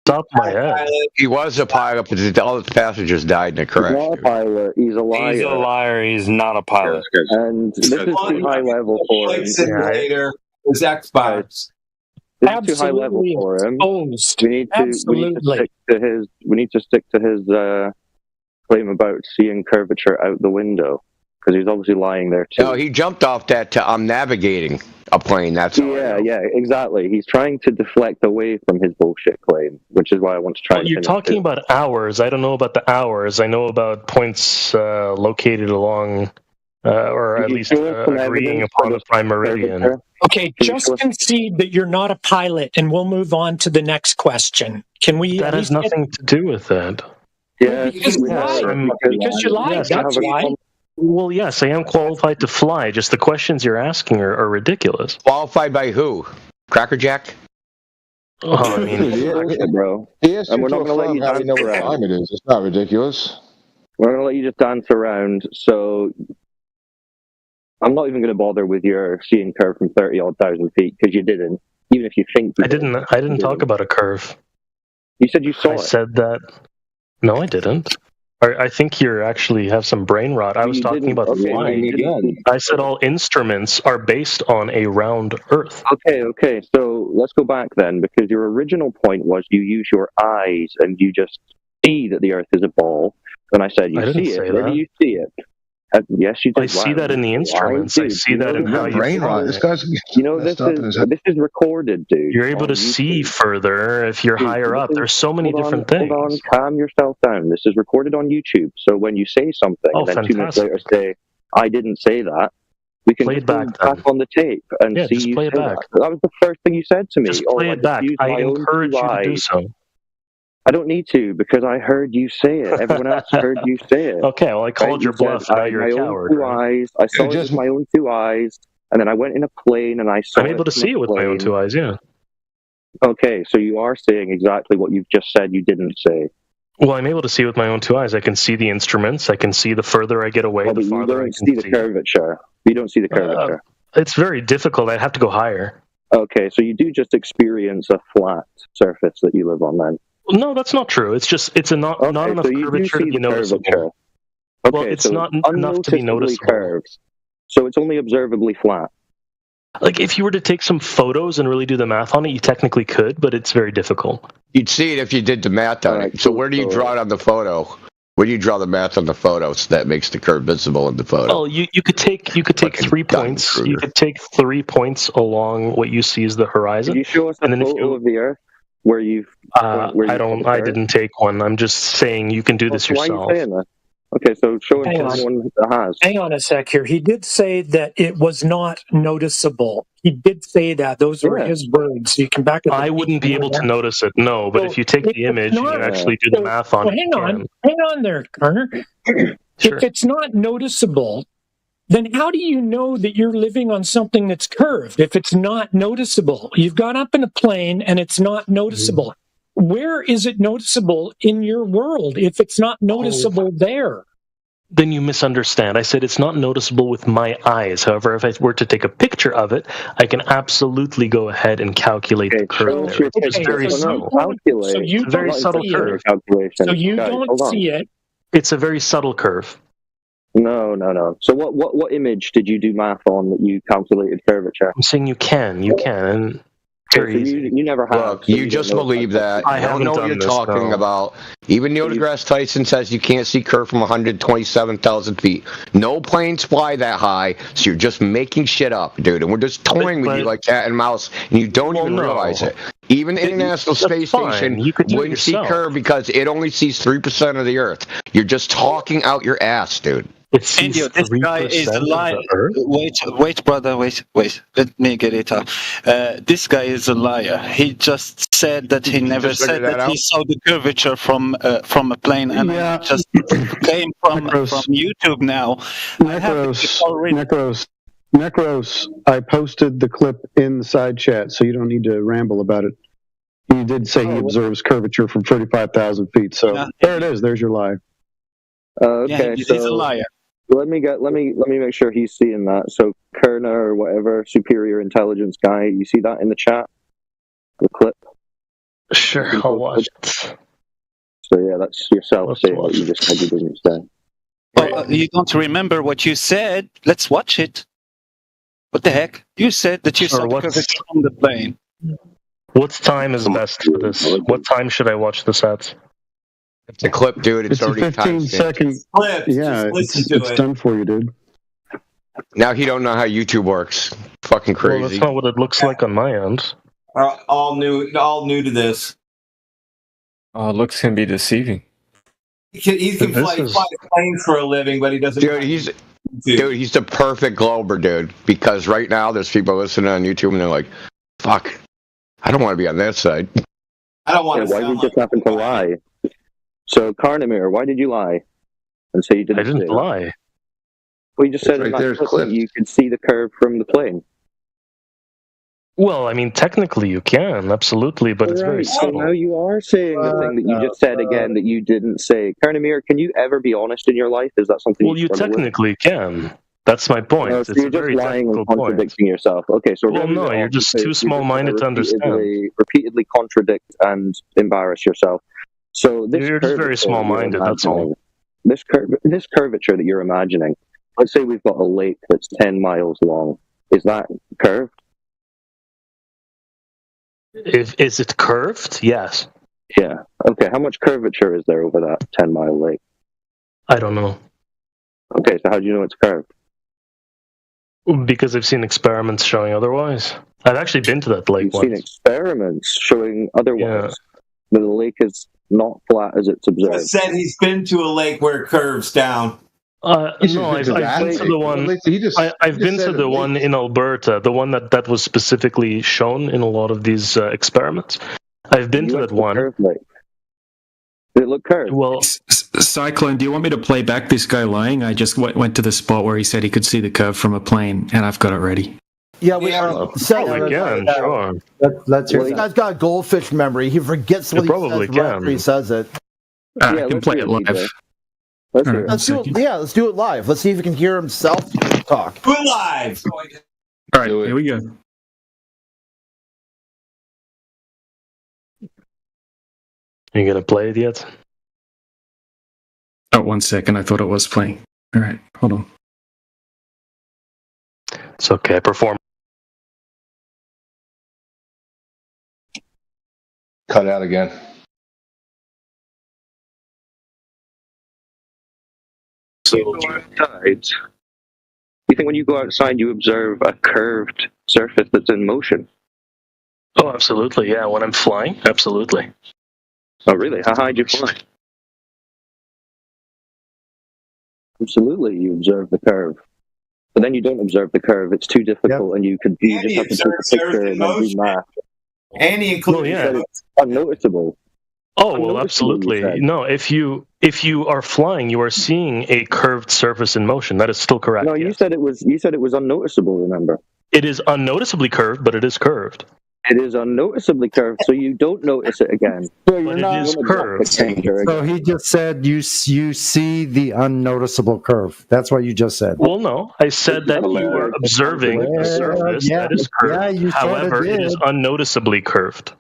top of my head. He was a pilot, but all his passengers died in a crash. He's not a pilot. He's a liar. He's a liar. He's not a pilot. And this is too high level for him. Simulator is Xbox. This is too high level for him. We need to stick to his. We need to stick to his claim about seeing curvature out the window, because he's obviously lying there too. No, he jumped off that. I'm navigating a plane. That's all. Yeah, exactly. He's trying to deflect away from his bullshit claim, which is why I want to try. Well, you're talking about hours. I don't know about the hours. I know about points located along, or at least agreeing upon the prime meridian. Okay, just concede that you're not a pilot, and we'll move on to the next question. Can we? That has nothing to do with that. Yeah, because you lied. Because you lied. That's why. Well, yes, I am qualified to fly. Just the questions you're asking are ridiculous. Qualified by who? Cracker Jack? Oh, I mean, bro. He asked And you we're to not going to let affirm you how dance you know what around. time it is. It's not ridiculous. We're going to let you just dance around. So I'm not even going to bother with your seeing curve from 30,000 odd feet, because you didn't. Even if you think you I didn't talk about a curve. You said you saw I it. said that. No, I didn't. I think you actually have some brain rot. I was You talking didn't. about Okay, flying. you didn't. I said all instruments are based on a round Earth. Okay. So let's go back then, because your original point was you use your eyes and you just see that the Earth is a ball. And I said you I didn't see say it. Where that. do you see it? Yes, you did. I see that in the instruments. I see that in how you brain rot. This guy's You know, this messed up in his head. is recorded, dude. You're able on to YouTube. see further if you're Dude, higher this up. is- There's so many hold different on, things. Hold on, calm yourself down. This is recorded on YouTube. So when you say something Oh, and then 2 minutes fantastic. later say, I didn't say that, we can Play just it go back back on the tape and Yeah, see just you play say it back. that. That was the first thing you said to me. Just Oh, play I it just back. used I my own encourage two you to do eyes. so. I don't need to, because I heard you say it. Everyone else heard you say it. Okay, well, I called your You said, bluff, and now I had you're my a own coward. 2 right? eyes. I saw it with my own 2 eyes, and then I went in a plane and I saw I'm able to from see a it with my own plane. 2 eyes, yeah. Okay, so you are saying exactly what you've just said you didn't say. Well, I'm able to see with my own 2 eyes. I can see the instruments. I can see the further I get away, Well, the but you farther I don't can see the curvature. You don't see the curvature. It's very difficult. I'd have to go higher. Okay, so you do just experience a flat surface that you live on then. No, that's not true. It's just not enough so you do curvature see to be the noticeable. curvature. Okay, Well, it's so not it's enough to be unnoticeably noticeable. curved. So it's only observably flat. Like, if you were to take some photos and really do the math on it, you technically could, but it's very difficult. You'd see it if you did the math on it. So where do you draw it on the photo? Where do you draw the math on the photo so that makes the curve visible in the photo? Well, you could take 3 points. You could take 3 points along what you see as the horizon. Can you show us a and then photo of the Earth where you've? I didn't take one. I'm just saying you can do this Why are yourself. you saying that? Okay, so show us Hang to on. anyone that has. Hang on a sec here. He did say that it was not noticeable. He did say that. Those were his words. You can back it up. I wouldn't be able to notice it, no. But So if you take the image and you actually do the math on it, hang you on. can. Hang on there, Garner. If it's not noticeable, then how do you know that you're living on something that's curved if it's not noticeable? You've gone up in a plane and it's not noticeable. Where is it noticeable in your world if it's not noticeable there? Then you misunderstand. I said it's not noticeable with my eyes. However, if I were to take a picture of it, I can absolutely go ahead and calculate the curve there. It's very subtle. So you It's a very don't subtle see curve. it. So you Guys, don't hold on. see it. It's a very subtle curve. No. So what image did you do math on that you calculated curvature? I'm saying you can. And very easy. You never have. Look, so you just don't know believe that. I You don't haven't know what done you're this, talking no. about. Even Neil deGrasse Tyson says you can't see curve from 127,000 feet. No planes fly that high, so you're just making shit up, dude. And we're just toying with you like cat and mouse, and you don't even no. realize it. Even the International that's Space fine. Station You could do it wouldn't see yourself. curve because it only sees 3% of the Earth. You're just talking out your ass, dude. Indio, this guy is a liar. Wait, brother, wait. Let me get it up. This guy is a liar. He just said that he never just figured said that he out? saw the curvature from a plane, and I just came from YouTube now. Necros, I posted the clip in the side chat, so you don't need to ramble about it. He did say he observes curvature from 35,000 feet, so there it is. There's your lie. Okay, he's so a liar. Let me make sure he's seeing that. So Kerner or whatever superior intelligence guy, you see that in the chat, the clip. Sure, I'll watch it. So yeah, that's yourself saying what you just said you didn't say. Oh, you don't remember what you said? Let's watch it. What the heck? You said that you saw the curvature from the plane. What time is best for this? What time should I watch this at? It's a clip, dude. It's a already 15 second. Yeah, it's done for you, dude. Now he don't know how YouTube works. Fucking crazy. Well, that's not what it looks like on my end. All new to this. Looks can be deceiving. He can fly planes for a living, but he doesn't. Dude, he's the perfect Glober, dude. Because right now there's people listening on YouTube and they're like, "Fuck, I don't want to be on that side." I don't want to. Why did you just happen to lie? So, Carnamir, why did you lie and say you didn't? I didn't lie. Well, you just said right there's that you could see the curve from the plane. Well, I mean, technically you can, absolutely, but it's very So subtle. now you are saying the thing that you just said again that you didn't say. Carnamir, can you ever be honest in your life? Is that something? Well, you technically can. That's my point. So It's you're a just very lying technical and point. contradicting yourself. Okay, so Well, no, you're just too small-minded to understand. Repeatedly contradict and embarrass yourself. So this You're just very small-minded. That's all. This curvature that you're imagining. Let's say we've got a lake that's 10 miles long. Is that curved? Is it curved? Yes. Yeah. Okay. How much curvature is there over that 10-mile lake? I don't know. Okay, so how do you know it's curved? Because I've seen experiments showing otherwise. I've actually been to that lake You've once. seen experiments showing otherwise. That the lake is not flat as it's observed. Just said he's been to a lake where it curves down. No, I've been to the one. I've been to the one in Alberta, the one that was specifically shown in a lot of these experiments. I've been to that one. Did it look curved? Well, Cyclone, do you want me to play back this guy lying? I just went to the spot where he said he could see the curve from a plane, and I've got it ready. Yeah, we are. Sure. Let's hear. This guy's got a goldfish memory. He forgets what he says right after he says it. I can play it live. Let's do it. Yeah, let's do it live. Let's see if we can hear himself talk. Do it live. All right, here we go. Are you gonna play it yet? Oh, 1 second. I thought it was playing. All right, hold on. It's okay. Perform. Cut out again. So you think when you go outside you observe a curved surface that's in motion? Oh, absolutely. Yeah, when I'm flying, absolutely. Oh, really? How high do you fly? Absolutely, you observe the curve. But then you don't observe the curve. It's too difficult, and you just have to take a picture and then do math. And he included it's unnoticeable. Oh, well, absolutely. No, if you are flying, you are seeing a curved surface in motion. That is still correct. No, you said it was unnoticeable, remember? It is unnoticeably curved, but it is curved. It is unnoticeably curved, so you don't notice it again. But it is curved. So he just said you see the unnoticeable curve. That's what you just said. Well, no, I said that you are observing a surface that is curved. Yeah, you However, it is unnoticeably curved.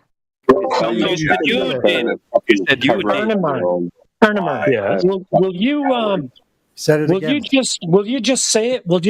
You said you did. Yeah. Will you said it again. Will you just say it? Will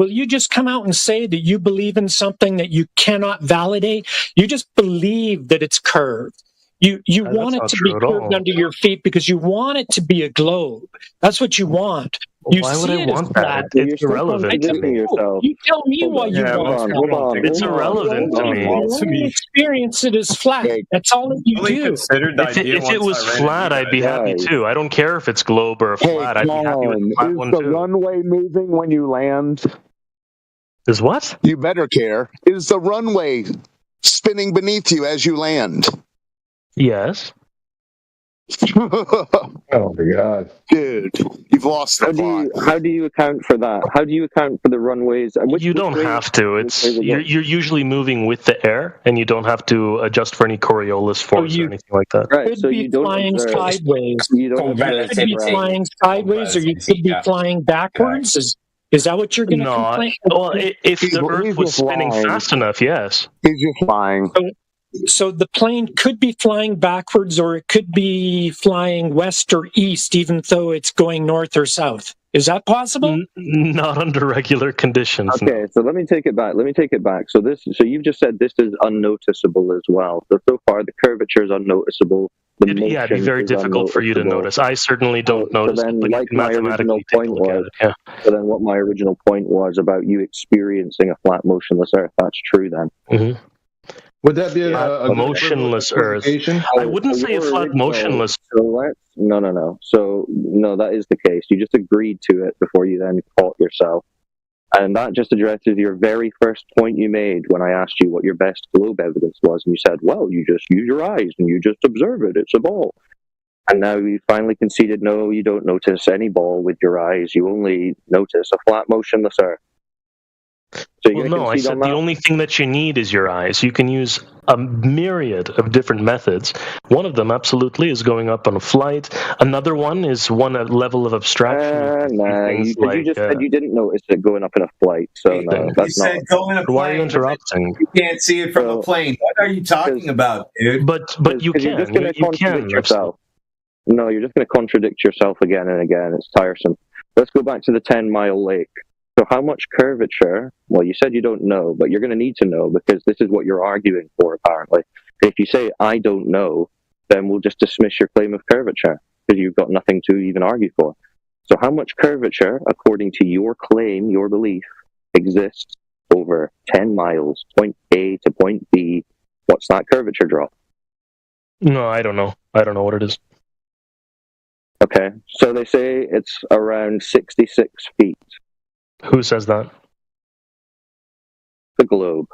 you just come out and say that you believe in something that you cannot validate? You just believe that it's curved. You want it to be curved under your feet because you want it to be a globe. That's what you want. Why would I want that? It's irrelevant to me. You tell me why you want it. It's irrelevant to me. You experience it as flat. That's all that you do. If it was flat, I'd be happy too. I don't care if it's globe or flat. I'd be happy with the flat one Is the too. runway moving when you land? Is what? You better care. Is the runway spinning beneath you as you land? Yes. Oh my God, dude, you've lost the plot. How do you account for that? How do you account for the runways? You don't have to. It's you're usually moving with the air, and you don't have to adjust for any Coriolis force or anything like that. Right. Could So be you don't flying observe. sideways. You don't You could be flying sideways, or you could be flying backwards. Is that what you're going to complain? Well, if the Earth was spinning fast enough, yes. Is you flying? So the plane could be flying backwards, or it could be flying west or east, even though it's going north or south. Is that possible? Not under regular conditions. Okay, so let me take it back. So you've just said this is unnoticeable as well. So far, the curvature is unnoticeable. It'd be very difficult for you to notice. I certainly don't notice. So then, but like my original point was, yeah. So then what my original point was about you experiencing a flat, motionless Earth. That's true then. Mm-hmm. Would that be a motionless Earth? I wouldn't say a flat motionless. No. So no, that is the case. You just agreed to it before you then caught yourself. And that just addresses your very first point you made when I asked you what your best globe evidence was. And you said, well, you just use your eyes and you just observe it. It's a ball. And now you finally conceded, no, you don't notice any ball with your eyes. You only notice a flat, motionless Earth. So well, no, I said the only thing that you need is your eyes. You can use a myriad of different methods. One of them, absolutely, is going up on a flight. Another one is one level of abstraction. You just said you didn't notice it going up in a flight. So no, that's not. Go in a plane. Why are you interrupting? You can't see it from a plane. What are you talking about, dude? But you can. You're just going to contradict yourself. Absolutely. No, you're just going to contradict yourself again and again. It's tiresome. Let's go back to the 10-mile lake. So how much curvature, well, you said you don't know, but you're going to need to know because this is what you're arguing for, apparently. If you say, I don't know, then we'll just dismiss your claim of curvature because you've got nothing to even argue for. So how much curvature, according to your claim, your belief, exists over 10 miles, point A to point B? What's that curvature drop? No, I don't know. I don't know what it is. Okay, so they say it's around 66 feet. Who says that? The globe.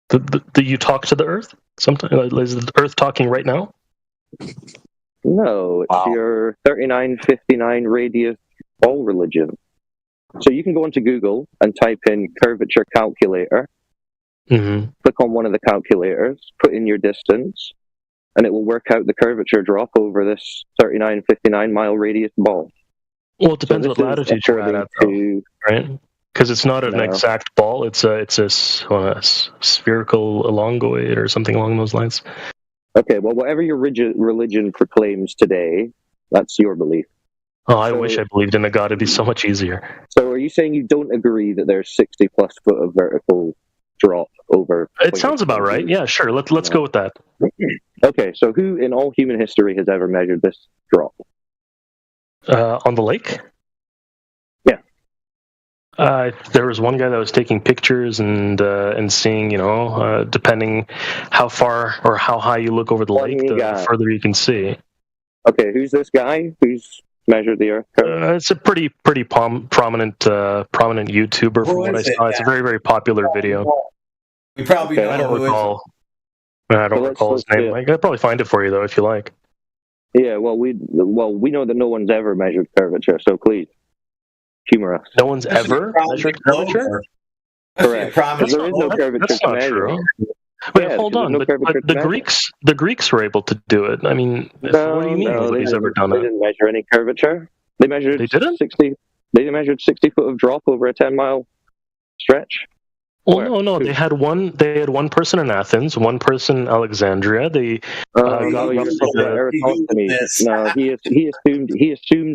Do you talk to the Earth? Sometimes is the Earth talking right now? No, it's your 3959 radius ball religion. So you can go onto Google and type in curvature calculator. Mm-hmm. Click on one of the calculators, put in your distance, and it will work out the curvature drop over this 3959 mile radius ball. Well, it depends what latitude you're at, though, right? Because it's not an exact ball; it's a spherical elongoid or something along those lines. Okay, well, whatever your religion proclaims today, that's your belief. Oh, I wish I believed in a god; it'd be so much easier. So, are you saying you don't agree that there's 60+ foot of vertical drop over? It sounds about right. Yeah, sure. Let's go with that. Okay, so who in all human history has ever measured this drop? On the lake? Yeah. There was one guy that was taking pictures and seeing, depending how far or how high you look over the lake, the further you can see. Okay, who's this guy? Who's measured the Earth? It's a pretty prominent YouTuber from what I saw. It's a very, very popular video. We probably know I don't who recall. I don't recall his name. I could probably find it for you though, if you like. Yeah, well, we know that no one's ever measured curvature, so please, humor us. No one's ever measured curvature? Correct. Because there is no curvature that's to not measure. true. Wait, hold on. But the Greeks were able to do it. I mean, what do you mean nobody's ever done it? They didn't measure any curvature. They measured 60. They measured 60 foot of drop over a 10-mile stretch. Well, no. They had one person in Athens, one person in Alexandria. They No, he assumed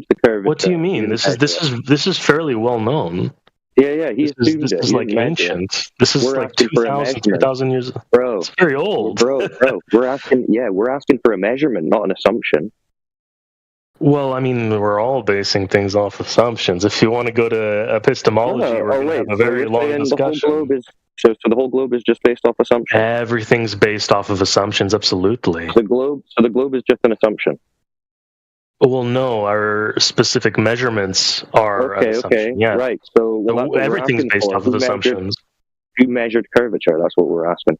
the curvature. What do you mean? This is fairly well known. Yeah. This is like ancient. This is like 2,000, 3,000 years. Bro, it's very old. Bro, we're asking for a measurement, not an assumption. Well, I mean, we're all basing things off assumptions. If you want to go to epistemology, we're going to have a very long discussion. So the whole globe is just based off assumptions? Everything's based off of assumptions, absolutely. So the globe is just an assumption? Well, no, our specific measurements are an assumption. Yeah. Right. So everything's based off of assumptions. Who measured curvature? That's what we're asking.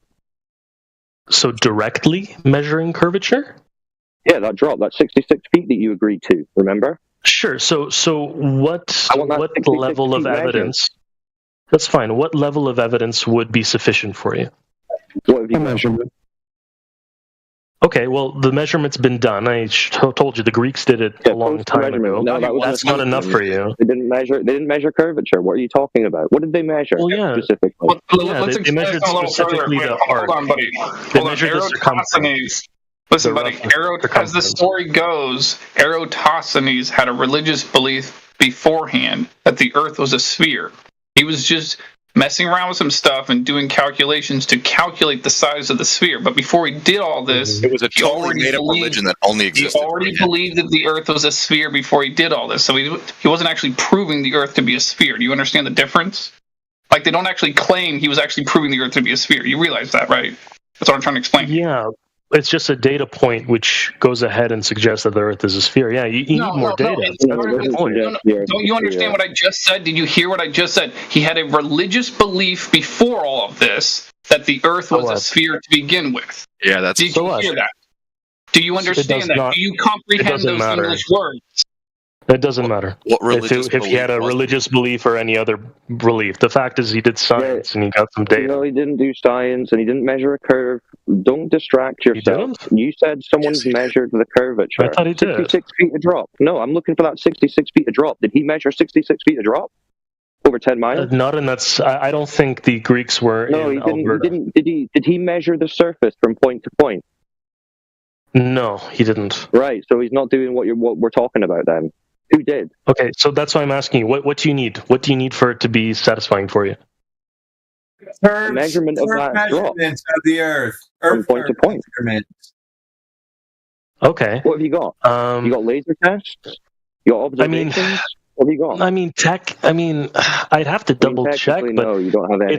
So directly measuring curvature? Yeah, that drop, that 66 feet that you agreed to, remember? Sure. So what level of evidence? That's fine. What level of evidence would be sufficient for you? What have you measured? Okay, well, the measurement's been done. I told you the Greeks did it a long time ago. No, that was That's not enough for you. They didn't measure curvature. What are you talking about? What did they measure specifically? They measured specifically the arc. Hold on, buddy. They measured the circumference. Listen, buddy, as the story goes, Eratosthenes had a religious belief beforehand that the Earth was a sphere. He was just messing around with some stuff and doing calculations to calculate the size of the sphere. But before he did all this, it was a totally made-up religion that only existed. He already believed that the Earth was a sphere before he did all this. So he wasn't actually proving the Earth to be a sphere. Do you understand the difference? Like, they don't actually claim he was actually proving the Earth to be a sphere. You realize that, right? That's what I'm trying to explain. Yeah. It's just a data point which goes ahead and suggests that the Earth is a sphere. Yeah, you need more data. Don't you understand what I just said? Did you hear what I just said? He had a religious belief before all of this that the Earth was a sphere to begin with. Yeah, that's. Did you hear that? Do you understand that? Do you comprehend those English words? It doesn't matter if he had a religious belief or any other belief. The fact is he did science and he got some data. No, he didn't do science and he didn't measure a curve. Don't distract yourself. You said someone's measured the curvature. I thought he did. 66 feet a drop. No, I'm looking for that 66 feet a drop. Did he measure 66 feet a drop? Over 10 miles? Not in that. I don't think the Greeks were in Alberta. He didn't. Did he measure the surface from point to point? No, he didn't. Right, so he's not doing what we're talking about then. Who did? Okay, so that's why I'm asking you. What do you need? What do you need for it to be satisfying for you? Measurement of that drop. Measurements of the Earth. From point to point. Okay. What have you got? You got laser tests? You got observations? What have you got? I'd have to double check, but no, you don't have anything.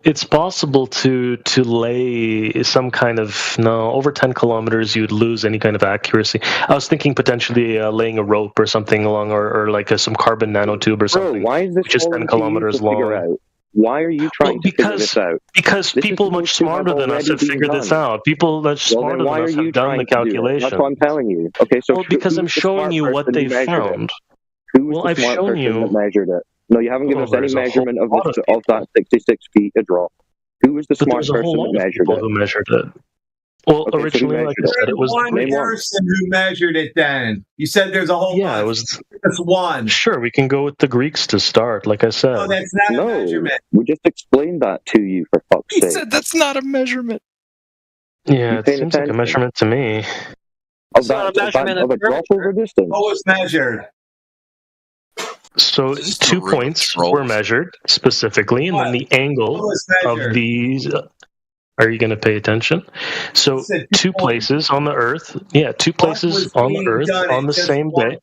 It's possible to lay some kind of over 10 kilometers. You'd lose any kind of accuracy. I was thinking potentially laying a rope or something along, or like some carbon nanotube or something. Why is this just 10 kilometers long? Why are you trying to figure this out? Because people much smarter than us have figured this out. People that smarter than us have done the calculation. That's what I'm telling you. Okay, so because I'm showing you what they found. Who's the smart person that measured it? No, you haven't given us any measurement of that 66 feet a drop. Who was the smart person that measured it? Well, originally, like I said, it was one person who measured it. Then you said there's a whole. Yeah, it was. That's one. Sure, we can go with the Greeks to start. Like I said, no, that's not a measurement. We just explained that to you for fuck's sake. He said that's not a measurement. Yeah, it seems like a measurement to me. Of a drop over distance. What was measured? So 2 points were measured specifically, and then the angle of these. Are you going to pay attention? So 2 places on the Earth. Yeah, 2 places on the Earth on the same day.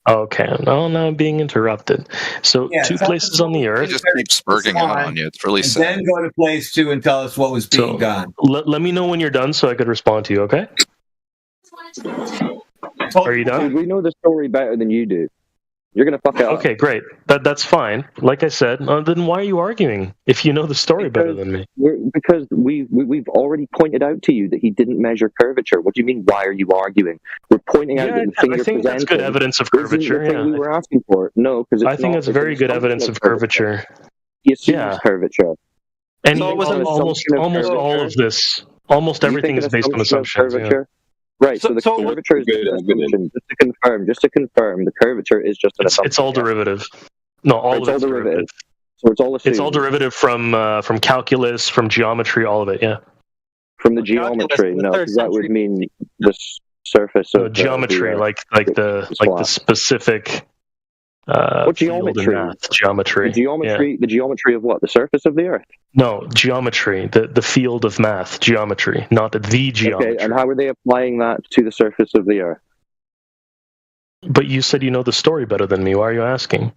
Okay, no, I'm being interrupted. So 2 places on the Earth. It just keeps spurging out on you. It's really sad. Then go to place 2 and tell us what was being done. Let me know when you're done so I could respond to you, okay? Are you done? We know the story better than you do. You're going to fuck out. Okay, great. That's fine. Like I said, then why are you arguing if you know the story better than me? Because we've already pointed out to you that he didn't measure curvature. What do you mean, why are you arguing? We're pointing out that the thing I think that's good evidence of curvature. Yeah. We were asking for. No, because I think that's very good evidence of curvature. He assumes curvature. And almost all of this, almost everything is based on assumptions. Right, so the curvature is just to confirm, the curvature is just an assumption. It's all derivative. No, all of it's derivative. So it's all assumed. It's all derivative from calculus, from geometry, all of it, yeah. From the geometry, no, because that would mean the surface of geometry, like the specific what geometry? Geometry. The geometry of what? The surface of the Earth? No, geometry. The field of math, geometry, not the geometry. Okay, and how are they applying that to the surface of the Earth? But you said you know the story better than me. Why are you asking?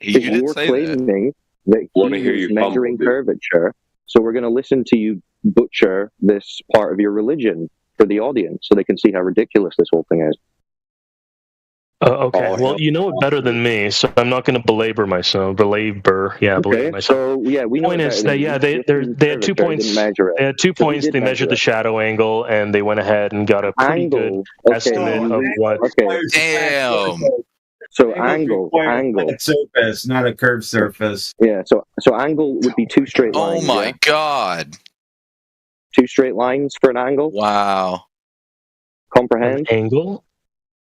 You're claiming that he is measuring curvature, so we're going to listen to you butcher this part of your religion for the audience so they can see how ridiculous this whole thing is. Okay, well, you know it better than me, so I'm not going to belabor myself. Belabor myself. So yeah, we know. The point is that they had 2 points. They had 2 points. They measured the shadow angle, and they went ahead and got a pretty good estimate of what. Okay. Damn. So angle. Surface, not a curved surface. Yeah. So angle would be 2 straight lines. Oh my god. 2 straight lines for an angle. Wow. Comprehend? An angle?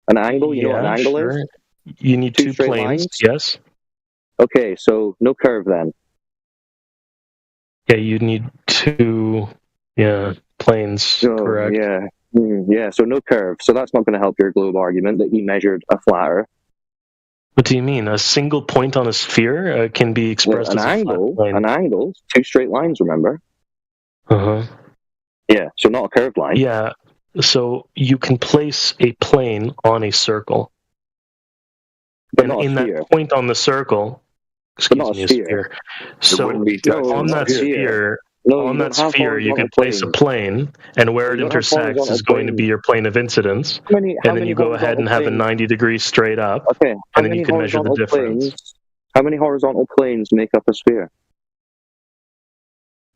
An angle? You know what an angle sure. is? You need 2 straight planes. lines? Yes. Okay, so no curve then. Yeah, you need 2 planes, So, correct. Yeah, so no curve. So that's not going to help your globe argument that he measured a flat Earth. What do you mean? A single point on a sphere can be expressed An as a angle, flat plane. an angle, 2 straight lines, remember? Uh-huh. Yeah, so not a curved line. Yeah, so you can place a plane on a circle. But and not a in sphere. that point on the circle, not a sphere. So wouldn't be touching on the that sphere. sphere, on that sphere, you can place a plane, and where it You don't have intersects horizontal is going to be planes. your plane of incidence. How And then many you go ahead and have a horizontal 90 degrees straight up, Okay, how and then many you can measure the horizontal difference. planes? How many horizontal planes make up a sphere?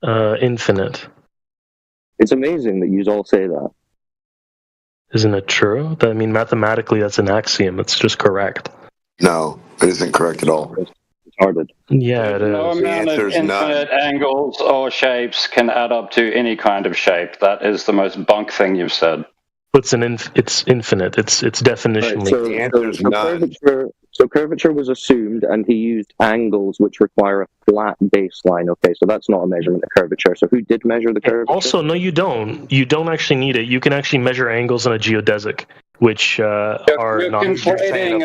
Infinite. It's amazing that you all say that. Isn't it true? I mean, mathematically, that's an axiom. It's just correct. No, it isn't correct at all. Retarded. Yeah, it No is. amount of answer's infinite angles or shapes can add up to any kind of shape. That is the most bunk thing you've said. It's it's infinite. It's definitionally. The answer's none. So curvature was assumed, and he used angles which require a flat baseline. Okay, so that's not a measurement of curvature. So who did measure the curvature? Also, no, you don't. You don't actually need it. You can actually measure angles on a geodesic, which are You're not. conflating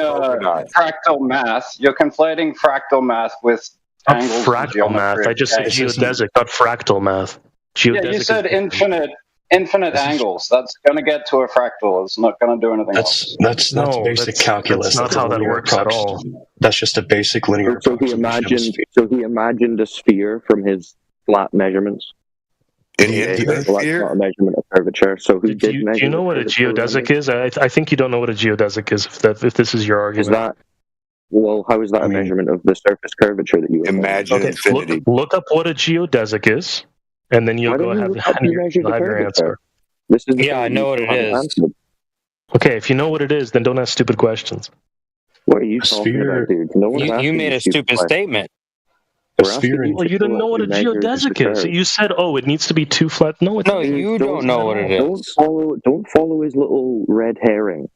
fractal math. You're conflating fractal math with Not angles. fractal math. I just said geodesic, not fractal math. Geodesic Yeah, you said is infinite angles. That's going to get to a fractal. It's not going to do anything else. That's basic calculus. That's not how that works at all. That's just a basic linear So he imagined a sphere from his flat measurements. Well, that's not a measurement of curvature. So who did measure? Do you know what a geodesic is? I think you don't know what a geodesic is. If this is your argument, Is that? Well, how is that a measurement of the surface curvature that you imagine? Infinity. Look up what a geodesic is, and then you'll go have your answer. This is I know what it is. Okay, if you know what it is, then don't ask stupid questions. What are you talking about, dude? No one's You asking made a stupid statement. Well, you didn't know what a geodesic is. You said, "Oh, it needs to be 2 flat." No, it's No, you don't know what it is. Don't follow his little red herring.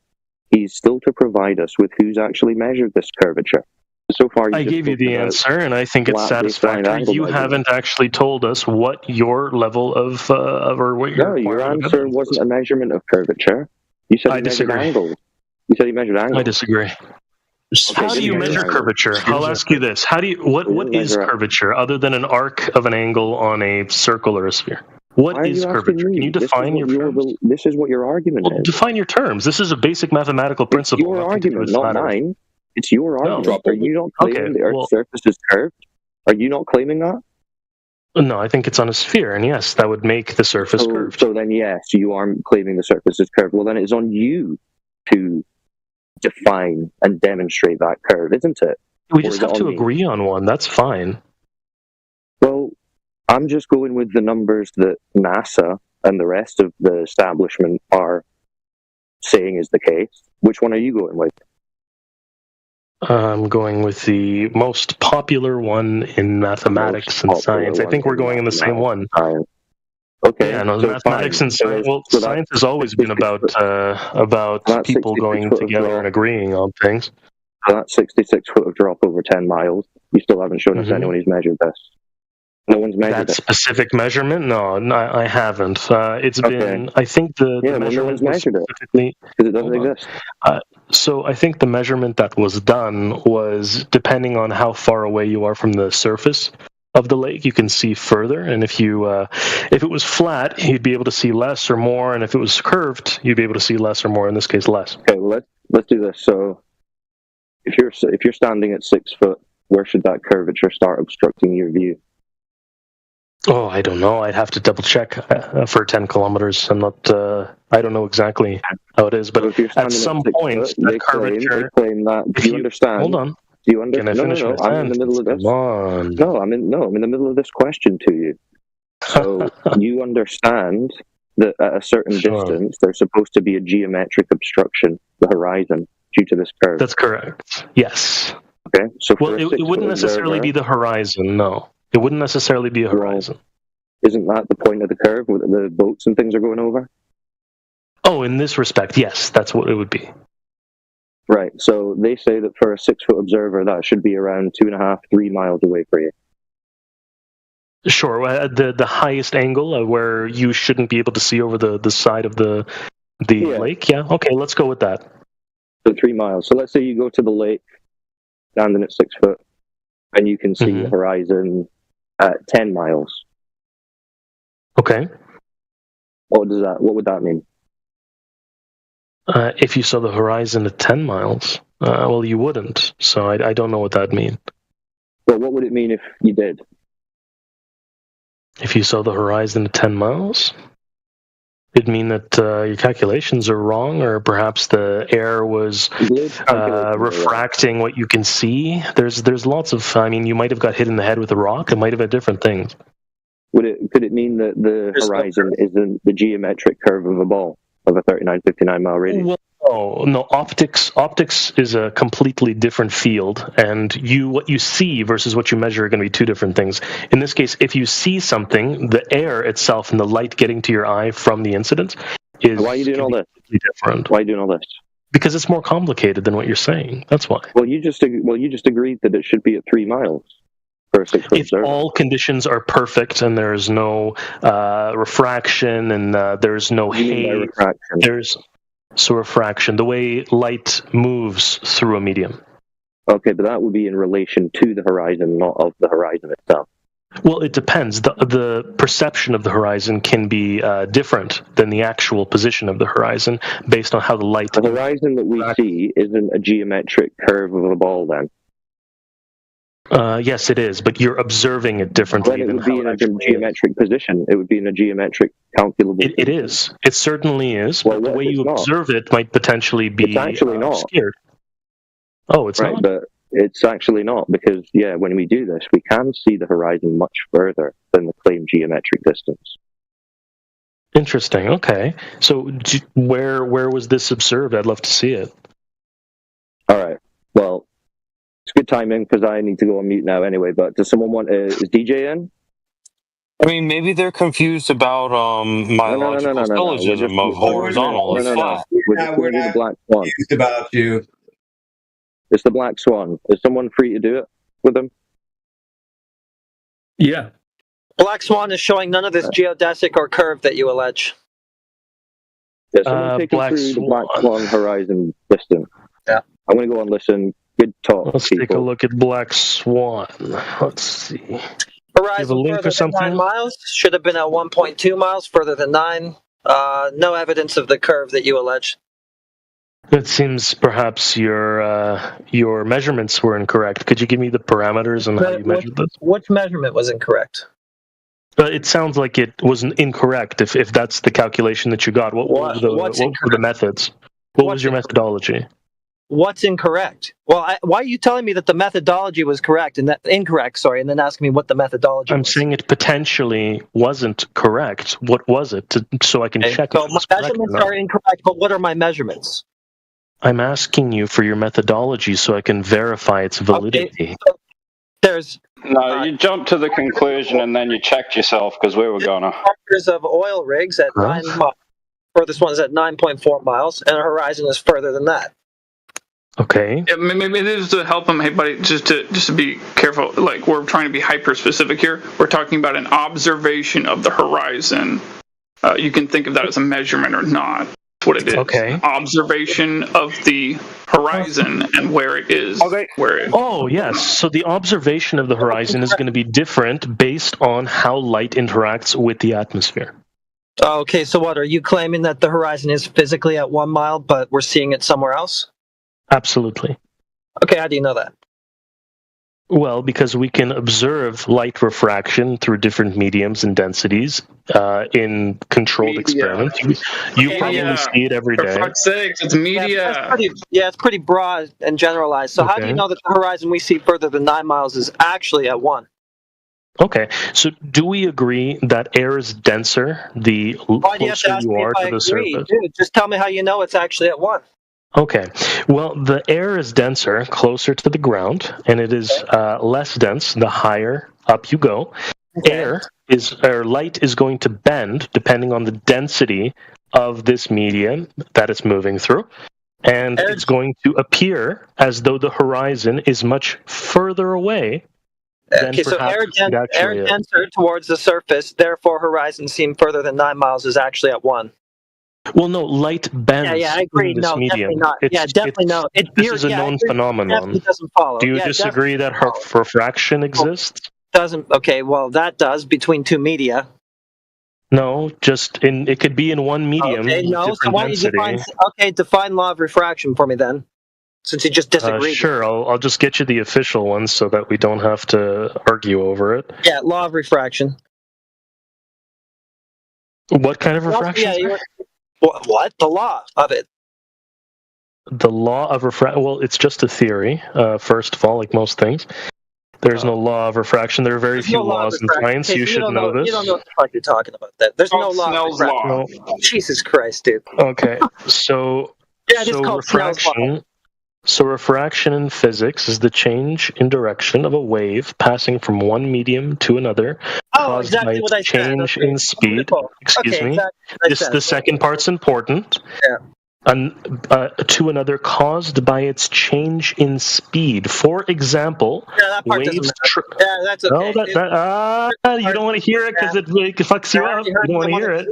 He's still to provide us with who's actually measured this curvature. So far, I gave you the answer, and I think it's satisfactory. You haven't actually told us what your level of or what your. No, your answer wasn't a measurement of curvature. You said he measured angles. You said he measured angles. I disagree. How do you measure curvature? I'll ask you this: How do you what is curvature other than an arc of an angle on a circle or a sphere? What is curvature? Can you define your terms? This is what your argument is. Define your terms. This is a basic mathematical principle. Your argument, not mine. It's your argument. Are you not claiming the Earth's surface is curved? Are you not claiming that? No, I think it's on a sphere, and yes, that would make the surface curved. So then, yes, you are claiming the surface is curved. Well, then it's on you to define and demonstrate that curve, isn't it? We just have to agree on one. That's fine. Well, I'm just going with the numbers that NASA and the rest of the establishment are saying is the case. Which one are you going with? I'm going with the most popular one in mathematics and science. I think we're going in the same one. Okay. Yeah, no, mathematics and science. Well, science has always been about people going together and agreeing on things. So that's 66 foot of drop over 10 miles. You still haven't shown us anyone who's measured this. No one's measured that specific measurement? No, I haven't. It's been. I think the measurement no one's measured it because it doesn't exist. So I think the measurement that was done was depending on how far away you are from the surface of the lake, you can see further. And if it was flat, you'd be able to see less or more. And if it was curved, you'd be able to see less or more. In this case, less. Okay, well let's do this. So if you're standing at 6 foot, where should that curvature start obstructing your view? Oh, I don't know. I'd have to double check for 10 kilometers. I'm not. I don't know exactly how it is, but at some point, that curvature. They claim that. Do you understand? Hold on. Do you understand? Can I finish my I'm in the middle of this. Come on. No, I'm in the middle of this question to you. So you understand that at a certain distance, there's supposed to be a geometric obstruction, the horizon, due to this curve. That's correct. Yes. Okay. So it wouldn't necessarily be the horizon. No. It wouldn't necessarily be a horizon. Isn't that the point of the curve where the boats and things are going over? Oh, in this respect, yes, that's what it would be. Right. So they say that for a 6-foot observer, that should be around 2.5, 3 miles away for you. Sure. The highest angle where you shouldn't be able to see over the side of the lake. Yeah. Okay, let's go with that. So 3 miles. So let's say you go to the lake, standing at 6 foot, and you can see the horizon at 10 miles. Okay. What would that mean? If you saw the horizon at 10 miles, well, you wouldn't. So I don't know what that means. Well, what would it mean if you did? If you saw the horizon at 10 miles, it'd mean that your calculations are wrong, or perhaps the air was refracting what you can see. There's lots of. I mean, you might have got hit in the head with a rock. It might have had different things. Could it mean that the horizon isn't the geometric curve of a ball of a 39-59 mile radius? Well, no. Optics is a completely different field, and what you see versus what you measure are going to be two different things. In this case, if you see something, the air itself and the light getting to your eye from the incident is. Why are you doing all this? Different. Why are you doing all this? Because it's more complicated than what you're saying. That's why. Well, you just agreed that it should be at 3 miles. If all conditions are perfect and there's no refraction and there's no haze, there's refraction, the way light moves through a medium. Okay, but that would be in relation to the horizon, not of the horizon itself. Well, it depends. The perception of the horizon can be different than the actual position of the horizon based on how the light. The horizon that we see isn't a geometric curve of a ball, then. Yes, it is, but you're observing it differently. Then it would be in a geometric position. It would be in a geometric calculable. It is. It certainly is. Well, but the way you observe it might potentially be it's actually not. Scared. Oh, it's right, not. But it's actually not, because when we do this, we can see the horizon much further than the claimed geometric distance. Interesting. Okay. So where was this observed? I'd love to see it. All right. Well. It's good timing because I need to go on mute now anyway, but does someone want... is DJ in? I mean, maybe they're confused about my logical syllogism of horizontal is flat. We're just going to do the Black Swan. Confused about you. It's the Black Swan. Is someone free to do it with them? Yeah. Black Swan is showing none of this geodesic or curve that you allege. Yeah, someone take us through the Black Swan horizon distance. Yeah. I'm going to go and listen. Good talk. Let's take a look at Black Swan. Let's see. Horizon further than 9 miles. Should have been at 1.2 miles further than 9. No evidence of the curve that you allege. It seems perhaps your measurements were incorrect. Could you give me the parameters on how you measured this? Which measurement was incorrect? It sounds like it wasn't incorrect. If that's the calculation that you got, what were the methods? What was your methodology? What's incorrect? Well, why are you telling me that the methodology was correct and that incorrect? Sorry, and then asking me what the methodology. I'm saying it potentially wasn't correct. What was it? So I can check. So my measurements are incorrect, but what are my measurements? I'm asking you for your methodology so I can verify its validity. Okay, so you jumped to the conclusion and then you checked yourself because we were gonna. Markers of oil rigs at 9 miles. Furthest one is at 9.4 miles, and a horizon is further than that. Okay. Yeah, maybe it is to help them. Hey, buddy, just to be careful. Like, we're trying to be hyper specific here. We're talking about an observation of the horizon. You can think of that as a measurement or not. That's what it is. Okay. Observation of the horizon and where it is. Okay. Oh, yes. So the observation of the horizon is going to be different based on how light interacts with the atmosphere. Okay, so what? Are you claiming that the horizon is physically at 1 mile, but we're seeing it somewhere else? Absolutely. Okay, how do you know that? Well, because we can observe light refraction through different mediums and densities in controlled experiments. You probably see it every day. For fuck's sake, it's media. It's pretty broad and generalized. So how do you know that the horizon we see further than 9 miles is actually at 1? Okay, so do we agree that air is denser the closer you are to the surface? Dude, just tell me how you know it's actually at 1. Okay, well, the air is denser closer to the ground, and it is less dense the higher up you go. light is going to bend depending on the density of this medium that it's moving through, and it's going to appear as though the horizon is much further away than Okay, so perhaps it air actually is. denser towards the surface, therefore horizon seen further than 9 miles is actually at 1. Well, no, light bends Yeah, I agree. in this No, medium. definitely not. Definitely no. This is a known phenomenon. Definitely doesn't follow. Do you disagree that refraction exists? Doesn't. Okay, well, that does between two media. No, it could be in one medium. Okay, no. Different So why don't you density. define law of refraction for me then? Since you just disagreed. Sure, I'll just get you the official one so that we don't have to argue over it. Yeah, law of refraction. What kind of refraction? What? The law of it. The law of refraction. Well, it's just a theory. First of all, like most things, there's no law of refraction. There are very few laws in science. Okay, you should know this. You don't know what the fuck you're talking about. There's no law of refraction. Jesus Christ, dude. Okay, so yeah, it's called refraction. So refraction in physics is the change in direction of a wave passing from one medium to another, caused exactly by what I its change in speed. Excuse me. Exactly The second part's important. Yeah. To another caused by its change in speed. For example, that part doesn't matter. Yeah, that's okay. No, you don't want to hear it because it fucks you up. You don't want to hear it.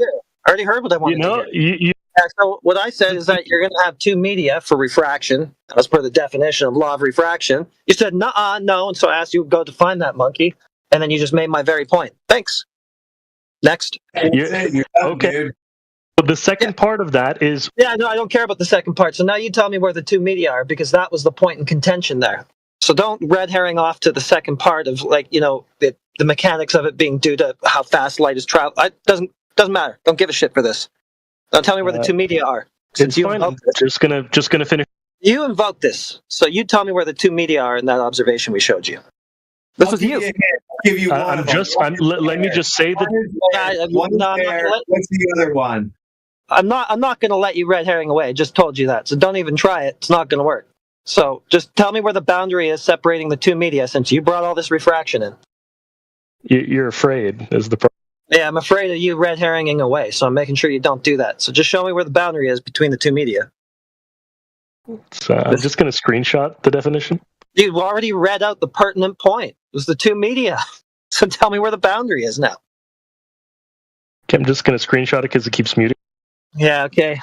I already heard what I wanted to hear. So what I said is that you're going to have two media for refraction, as per the definition of law of refraction. You said, nuh-uh, no, and so I asked you to go define that, monkey, and then you just made my very point. Thanks. Next. Okay. But the second part of that is... Yeah, no, I don't care about the second part. So now you tell me where the two media are, because that was the point in contention there. So don't red herring off to the second part of, the mechanics of it being due to how fast light is traveling. It doesn't matter. Don't give a shit for this. Now tell me where the two media are. Since you just gonna finish. You invoked this, so you tell me where the two media are in that observation we showed you. This was you. Give you one. Let me just say that. What's the other one? I'm not going to let you red herring away. I just told you that, so don't even try it. It's not going to work. So just tell me where the boundary is separating the two media, since you brought all this refraction in. You're afraid is the problem. Yeah, I'm afraid of you red herringing away, so I'm making sure you don't do that. So just show me where the boundary is between the two media. I'm just going to screenshot the definition. Dude, we already read out the pertinent point. It was the two media. So tell me where the boundary is now. Okay, I'm just going to screenshot it because it keeps muting. Yeah, okay.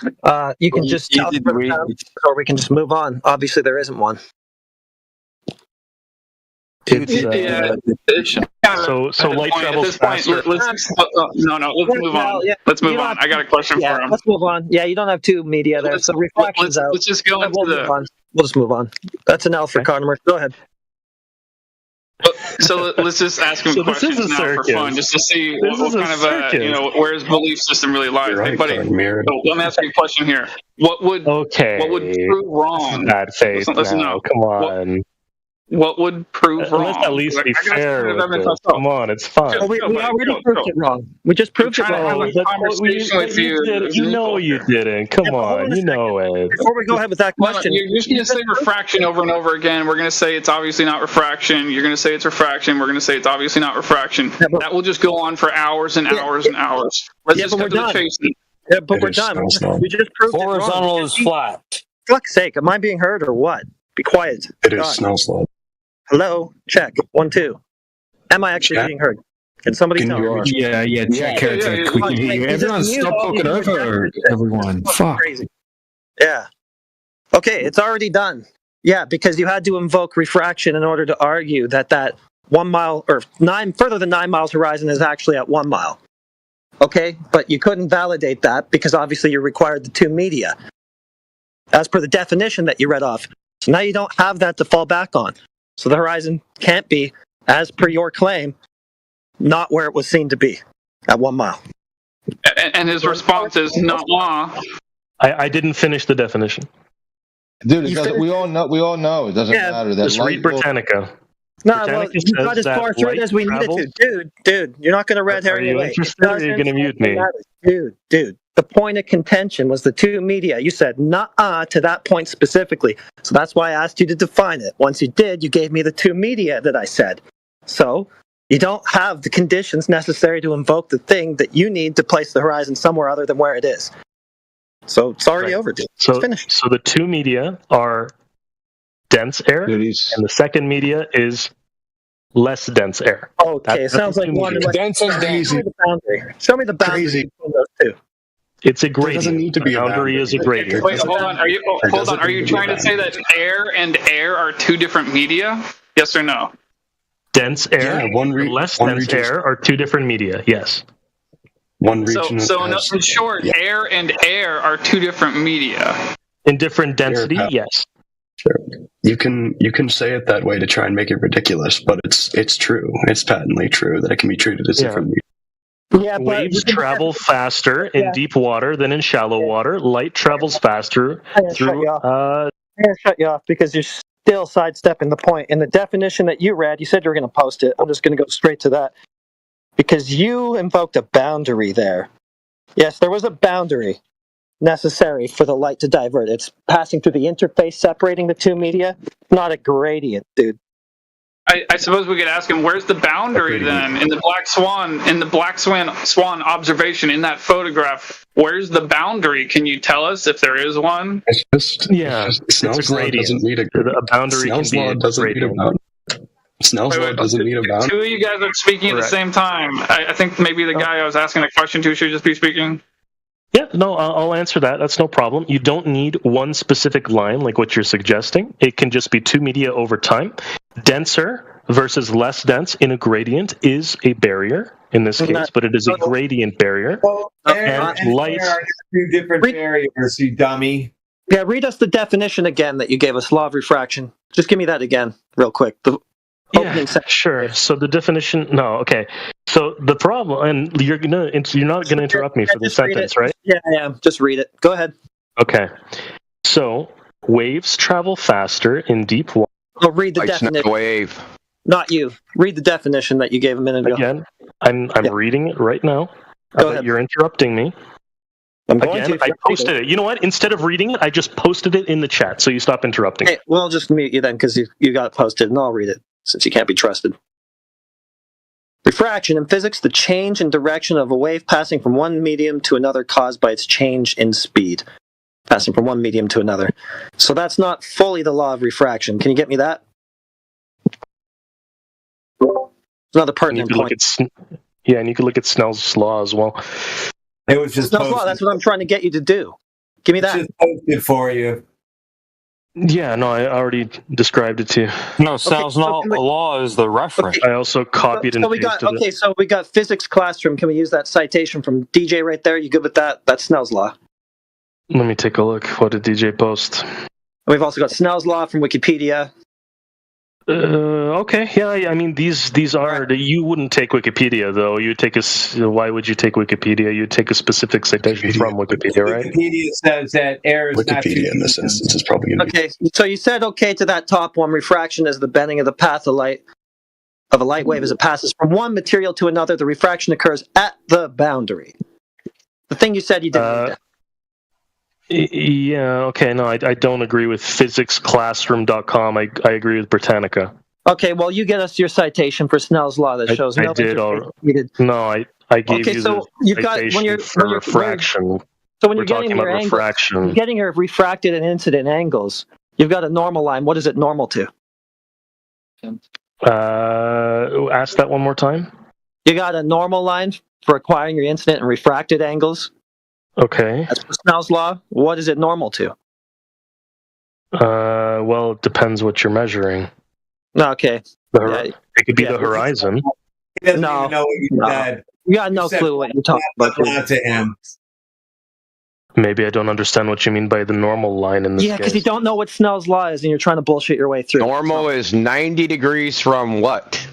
You can just tell me or we can just move on. Obviously, there isn't one. So light travels faster. Let's move on. Let's move on. I got a question for him. Let's move on. Yeah, you don't have two media there, so refraction's out. Let's just go into We'll just move on. That's an L for Conor. Go ahead. So let's just ask him questions now for fun, just to see what kind of where his belief system really lies. Right, hey, buddy, let me ask you a question here. What would prove wrong? Bad faith. Listen now. Come on. What would prove wrong? Let's at least be fair. Come on, it's fine. We already proved it wrong. We just proved it wrong. You know you didn't. Come on, you know it. Before we go ahead with that question, you're just going to say refraction over and over again. We're going to say it's obviously not refraction. You're going to say it's refraction. We're going to say it's obviously not refraction. That will just go on for hours and hours and hours. Let's just go to the chase. Yeah, but we're done. We just proved it wrong. Horizontal is flat. For fuck's sake, am I being heard or what? Be quiet. It is snow slope. Hello? Check. 1, 2. Am I actually being heard? Can somebody tell me? Yeah, check. We can hear you. Everyone stop talking over everyone. Fuck. Crazy. Yeah. Okay, it's already done. Yeah, because you had to invoke refraction in order to argue that 1 mile or further than 9 miles horizon is actually at 1 mile. Okay, but you couldn't validate that because obviously you required the two media as per the definition that you read off. So now you don't have that to fall back on. So the horizon can't be, as per your claim, not where it was seen to be, at 1 mile. And his response is not law. I didn't finish the definition. Dude, we all know it doesn't matter. Just read Britannica. No, well, you got as far through it as we needed to. Dude, you're not going to red herring away. Are you interested or are you going to mute me? Dude. The point of contention was the two media. You said nuh-uh to that point specifically. So that's why I asked you to define it. Once you did, you gave me the two media that I said. So You don't have the conditions necessary to invoke the thing that you need to place the horizon somewhere other than where it is. So it's already overdue. So, so the two media are dense air, and the second media is less dense air. Okay, it sounds like one. Dense and dense. Show me the boundary. Show me the boundary between those two. It's a gradient. doesn't need to be a boundary. Is a gradient. Wait, hold on. Are you trying to say that air and air are two different media? Yes or no? Dense air, and less dense air are two different media. Yes. One region. So in short, air and air are two different media. In different density, yes. Sure. You can say it that way to try and make it ridiculous, but it's true. It's patently true that it can be treated as different media. Yeah, waves travel faster in deep water than in shallow water. Light travels faster through. I'm going to shut you off because you're still sidestepping the point. In the definition that you read, you said you were going to post it. I'm just going to go straight to that because you invoked a boundary there. Yes, there was a boundary necessary for the light to divert. It's passing through the interface separating the two media, not a gradient, dude. I suppose we could ask him, where's the boundary then in the black swan observation in that photograph? Where's the boundary? Can you tell us if there is one? Snell's law doesn't need a boundary. Snell's law doesn't need a boundary. Snell's law doesn't need a boundary. Two of you guys are speaking at the same time. I think maybe the guy I was asking a question to should just be speaking. Yeah, no, I'll answer that. That's no problem. You don't need one specific line like what you're suggesting. It can just be two media over time. Denser versus less dense in a gradient is a barrier in this case, but it is a gradient barrier. And light are two different barriers, you dummy. Yeah, read us the definition again that you gave us, law of refraction. Just give me that again, real quick. The opening sentence. Sure. So the definition. No, okay. So the problem, and you're not gonna interrupt me for the sentence, right? Yeah, I am. Just read it. Go ahead. Okay. So waves travel faster in deep water. I'll read the definition. Wave. Not you. Read the definition that you gave a minute ago. Again, I'm reading it right now. Go ahead. You're interrupting me. Again, I posted it. You know what? Instead of reading it, I just posted it in the chat, so you stop interrupting. Okay, well, I'll just mute you then because you got it posted, and I'll read it since you can't be trusted. Refraction. In physics, the change in direction of a wave passing from one medium to another caused by its change in speed. Passing from one medium to another. So that's not fully the law of refraction. Can you get me that? Another pertinent point. Yeah, and you could look at Snell's law as well. It was just Snell's law. That's what I'm trying to get you to do. Give me that. Just posted for you. Yeah, no, I already described it to you. No, Snell's law is the reference. I also copied and pasted it. So we got physics classroom. Can we use that citation from DJ right there? You good with that? That's Snell's law. Let me take a look. What did DJ post? We've also got Snell's law from Wikipedia. Okay, yeah. I mean, these are. You wouldn't take Wikipedia though. You take Why would you take Wikipedia? You'd take a specific citation from Wikipedia, right? Wikipedia says that air is not Wikipedia in this instance is probably going to be. Okay, so you said okay to that top one. Refraction is the bending of the path of light of a light wave as it passes from one material to another. The refraction occurs at the boundary. The thing you said you didn't need that. Yeah, okay, no, I don't agree with physicsclassroom.com. I agree with Britannica. Okay, well, you get us your citation for Snell's law that shows I did. No, I gave you so the you've got, citation for refraction. So when you're getting your angles, refraction. you're getting your refracted and incident angles, you've got a normal line. What is it normal to? Ask that one more time. You got a normal line for acquiring your incident and refracted angles. Okay. That's Snell's law. What is it normal to? Well, it depends what you're measuring. Okay. It could be the horizon. He doesn't even know what you said. You got no clue what you're talking about. To him. Maybe I don't understand what you mean by the normal line in this case. Yeah, because you don't know what Snell's law is, and you're trying to bullshit your way through. Normal is 90 degrees from what?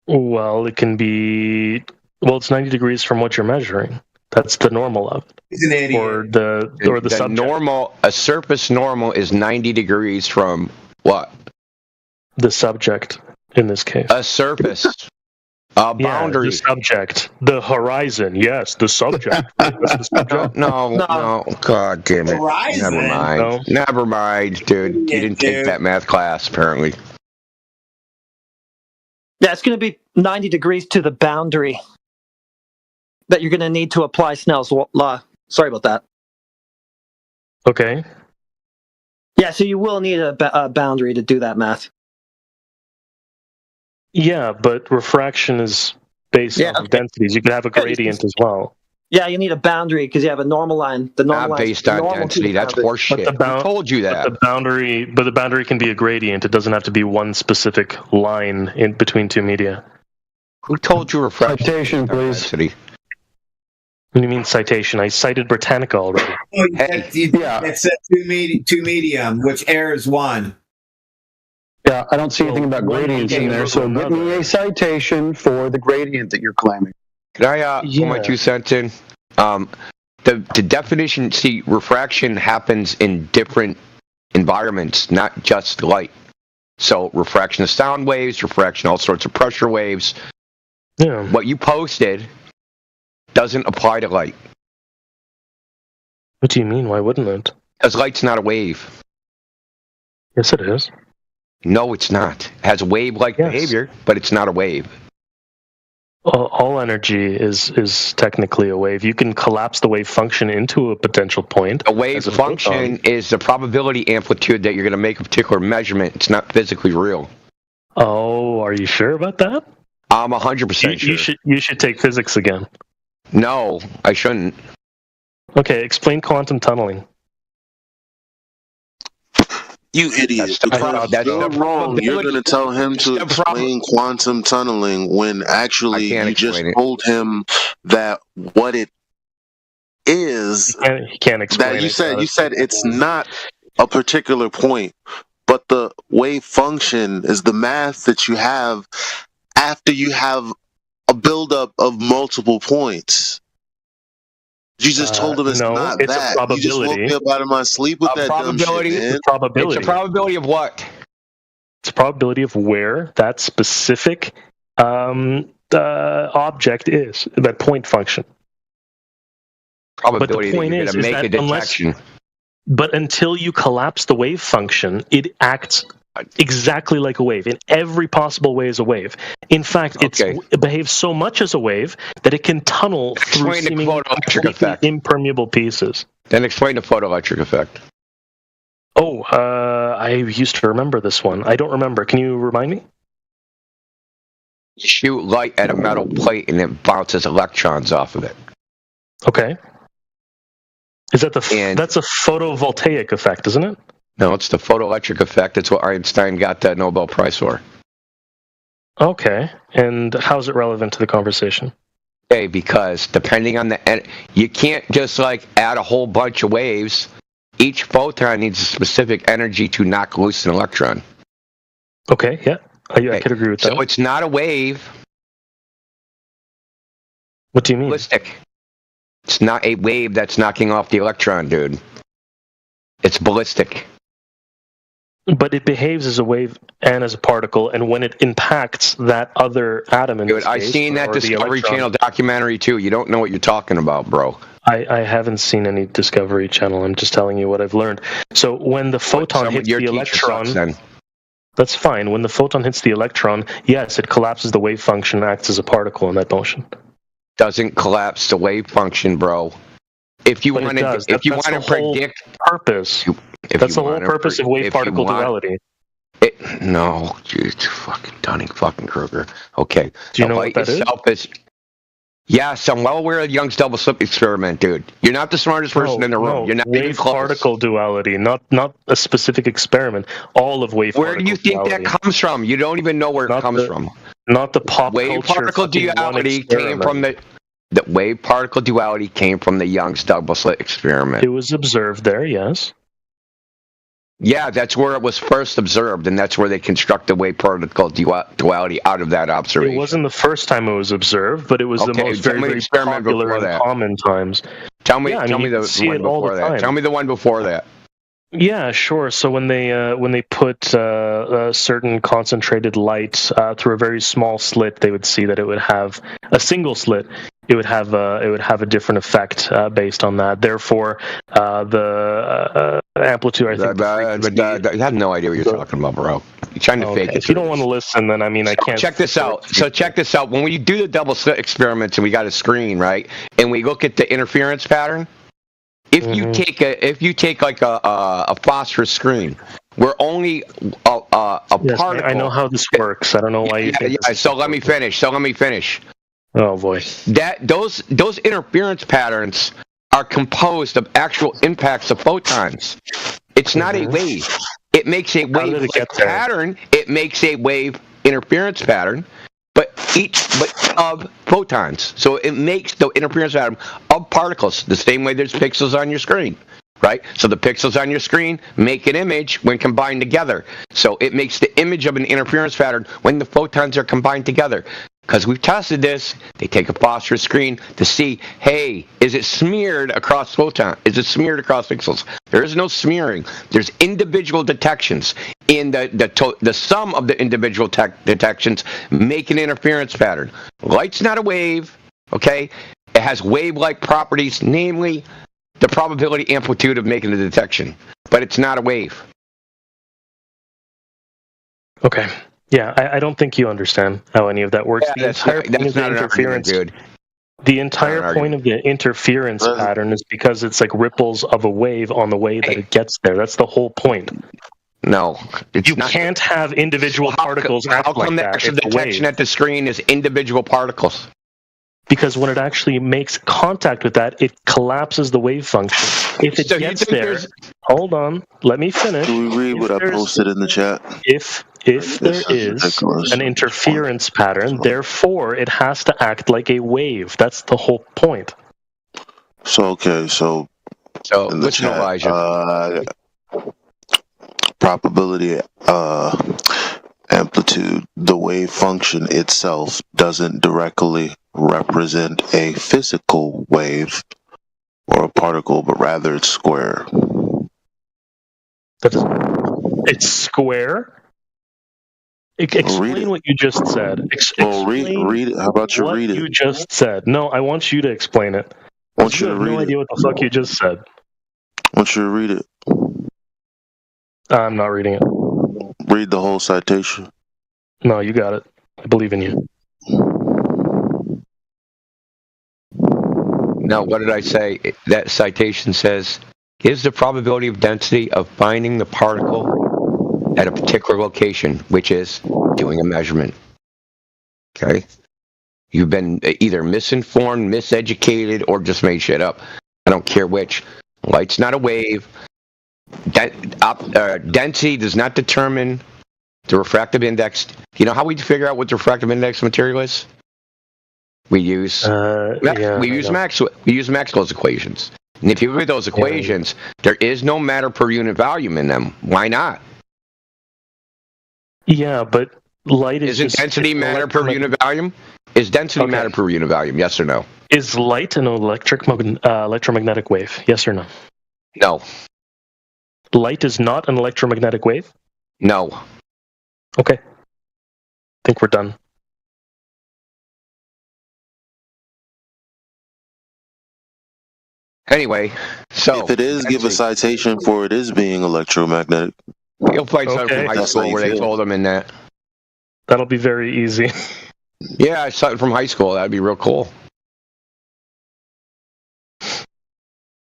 Well, it can be... Well, it's 90 degrees from what you're measuring. That's the normal of it. He's an idiot. Or the subject. Normal, a surface normal is 90 degrees from what? The subject, in this case. A surface. A boundary. Yeah, the subject. The horizon. Yes, the subject. That's the subject. No. God damn it. Horizon? Never mind. No. Never mind, dude. You didn't take that math class, apparently. Yeah, it's going to be 90 degrees to the boundary that you're going to need to apply Snell's law. Sorry about that. Okay. Yeah, so you will need a boundary to do that math. Yeah, but refraction is based off of densities. You could have a gradient as well. Yeah, you need a boundary because you have a normal line. The normal Not line based on density. That's horseshit. I told you that. But the boundary can be a gradient. It doesn't have to be one specific line in between two media. Who told you refraction? Citation, please. Density? What do you mean citation? I cited Britannica already. Oh, it's a two medium, which air is one. Yeah, I don't see anything about gradients in there, so give me a citation for the gradient that you're claiming. Can I put my 2 cents in? The definition, see, refraction happens in different environments, not just light. So refraction of sound waves, refraction of all sorts of pressure waves. Yeah. What you posted doesn't apply to light. What do you mean? Why wouldn't it? Because light's not a wave. Yes, it is. No, it's not. It has wave-like behavior, but it's not a wave. All energy is technically a wave. You can collapse the wave function into a potential point. A wave function is the probability amplitude that you're going to make a particular measurement. It's not physically real. Oh, are you sure about that? I'm 100% sure. You should take physics again. No, I shouldn't. Okay, explain quantum tunneling. You idiot. You're wrong. You're going to tell him to explain quantum tunneling when actually you just told him that what it is. He can't explain that you said it's not a particular point, but the wave function is the math that you have after you have a buildup of multiple points. You just told him it's not it's that. A probability. You just woke me up out of my sleep with that dumb shit, man. It's a probability. It's a probability of what? It's a probability of where that specific object is, that point function. Probability but the point that you're going to make a detection. But until you collapse the wave function, it acts exactly like a wave in every possible way as a wave. In fact, it behaves so much as a wave that it can tunnel through seemingly impermeable pieces. Then explain the photoelectric effect. Oh, I used to remember this one. I don't remember. Can you remind me? You shoot light at a metal plate and it bounces electrons off of it. Okay. Is that that's a photovoltaic effect, isn't it? No, it's the photoelectric effect. It's what Einstein got that Nobel Prize for. Okay. And how is it relevant to the conversation? Okay, because depending on you can't just add a whole bunch of waves. Each photon needs a specific energy to knock loose an electron. Okay, yeah. I could agree with that. So it's not a wave. What do you mean? Ballistic. It's not a wave that's knocking off the electron, dude. It's ballistic. But it behaves as a wave and as a particle, and when it impacts that other atom in Dude, I've seen that Discovery Channel documentary too. You don't know what you're talking about, bro. I haven't seen any Discovery Channel. I'm just telling you what I've learned. So when the photon hits the electron, that's fine. When the photon hits the electron, yes, it collapses the wave function and acts as a particle in that motion. Doesn't collapse the wave function, bro. If you want to predict purpose, that's the whole purpose of wave particle duality. No, dude, fucking Dunning-Kruger. Okay. Do you know what that is? Yes, I'm well aware of the Young's double slit experiment, dude. You're not the smartest person in the room. You're not wave particle duality, not a specific experiment. All of wave. Where do you think that comes from? You don't even know where it comes from. Not the pop wave culture particle duality came from the wave particle duality came from the Young's double slit experiment. It was observed there, yes. Yeah, that's where it was first observed, and that's where they construct the wave particle duality out of that observation. It wasn't the first time it was observed, but it was the most very popular and common times. Tell me the one before that. Tell me the one before that. Yeah, sure. So when they put a certain concentrated light through a very small slit, they would see that it would have a single slit. It would have a different effect based on that. Therefore, the amplitude. I think. I have no idea what you're talking about, bro. trying to fake it. If you don't want to listen, then I mean, I can't. Check this out. So check this out. When we do the double slit experiments and we got a screen, right, and we look at the interference pattern, if you take like a phosphorus screen, we're only a particle. I know how this works. I don't know why you think this is So let me finish. Oh boy. Those interference patterns are composed of actual impacts of photons. It's not a wave. It makes a wave pattern. It makes a wave interference pattern, but of photons. So it makes the interference pattern of particles, the same way there's pixels on your screen, right? So the pixels on your screen make an image when combined together. So it makes the image of an interference pattern when the photons are combined together. Because we've tested this, they take a phosphorus screen to see, hey, is it smeared across photon? Is it smeared across pixels? There is no smearing. There's individual detections. In the sum of the individual detections make an interference pattern. Light's not a wave, okay? It has wave-like properties, namely the probability amplitude of making a detection. But it's not a wave. Okay. Yeah, I don't think you understand how any of that works. Yeah, that's not an argument, dude. The entire point of the interference pattern is because it's like ripples of a wave on the way that it gets there. That's the whole point. No, you can't have individual particles act how come like the that. actual It's a detection wave. at the screen is individual particles? Because when it actually makes contact with that, it collapses the wave function. If it gets there, hold on, let me finish. Do we read what I posted in the chat? If there is an interference pattern, therefore it has to act like a wave. That's the whole point. So in the listen, Elijah. Probability amplitude, the wave function itself doesn't directly represent a physical wave or a particle, but rather it's square. It's square? Explain what you just said. Read it. How about you read it? You just said. No, I want you to explain it. I want you to read no it. idea what the fuck you just said. I want you to read it. I'm not reading it. Read the whole citation. No, you got it. I believe in you. No, what did I say? That citation says, is the probability of density of finding the particle at a particular location, which is doing a measurement. Okay? You've been either misinformed, miseducated, or just made shit up. I don't care which. Light's not a wave. Density does not determine the refractive index. You know how we figure out what the refractive index of material is? We use Maxwell's equations. And if you look at those equations, there is no matter per unit volume in them. Why not? Yeah, but light is Isn't density matter per unit volume? Is density matter per unit volume? Yes or no? Is light an electromagnetic wave? Yes or no? No. Light is not an electromagnetic wave? No. Okay. I think we're done. Anyway, so if it is, give a citation for it is being electromagnetic. You'll find something from high school where they told them in that. That'll be very easy. Yeah, I saw it from high school. That'd be real cool.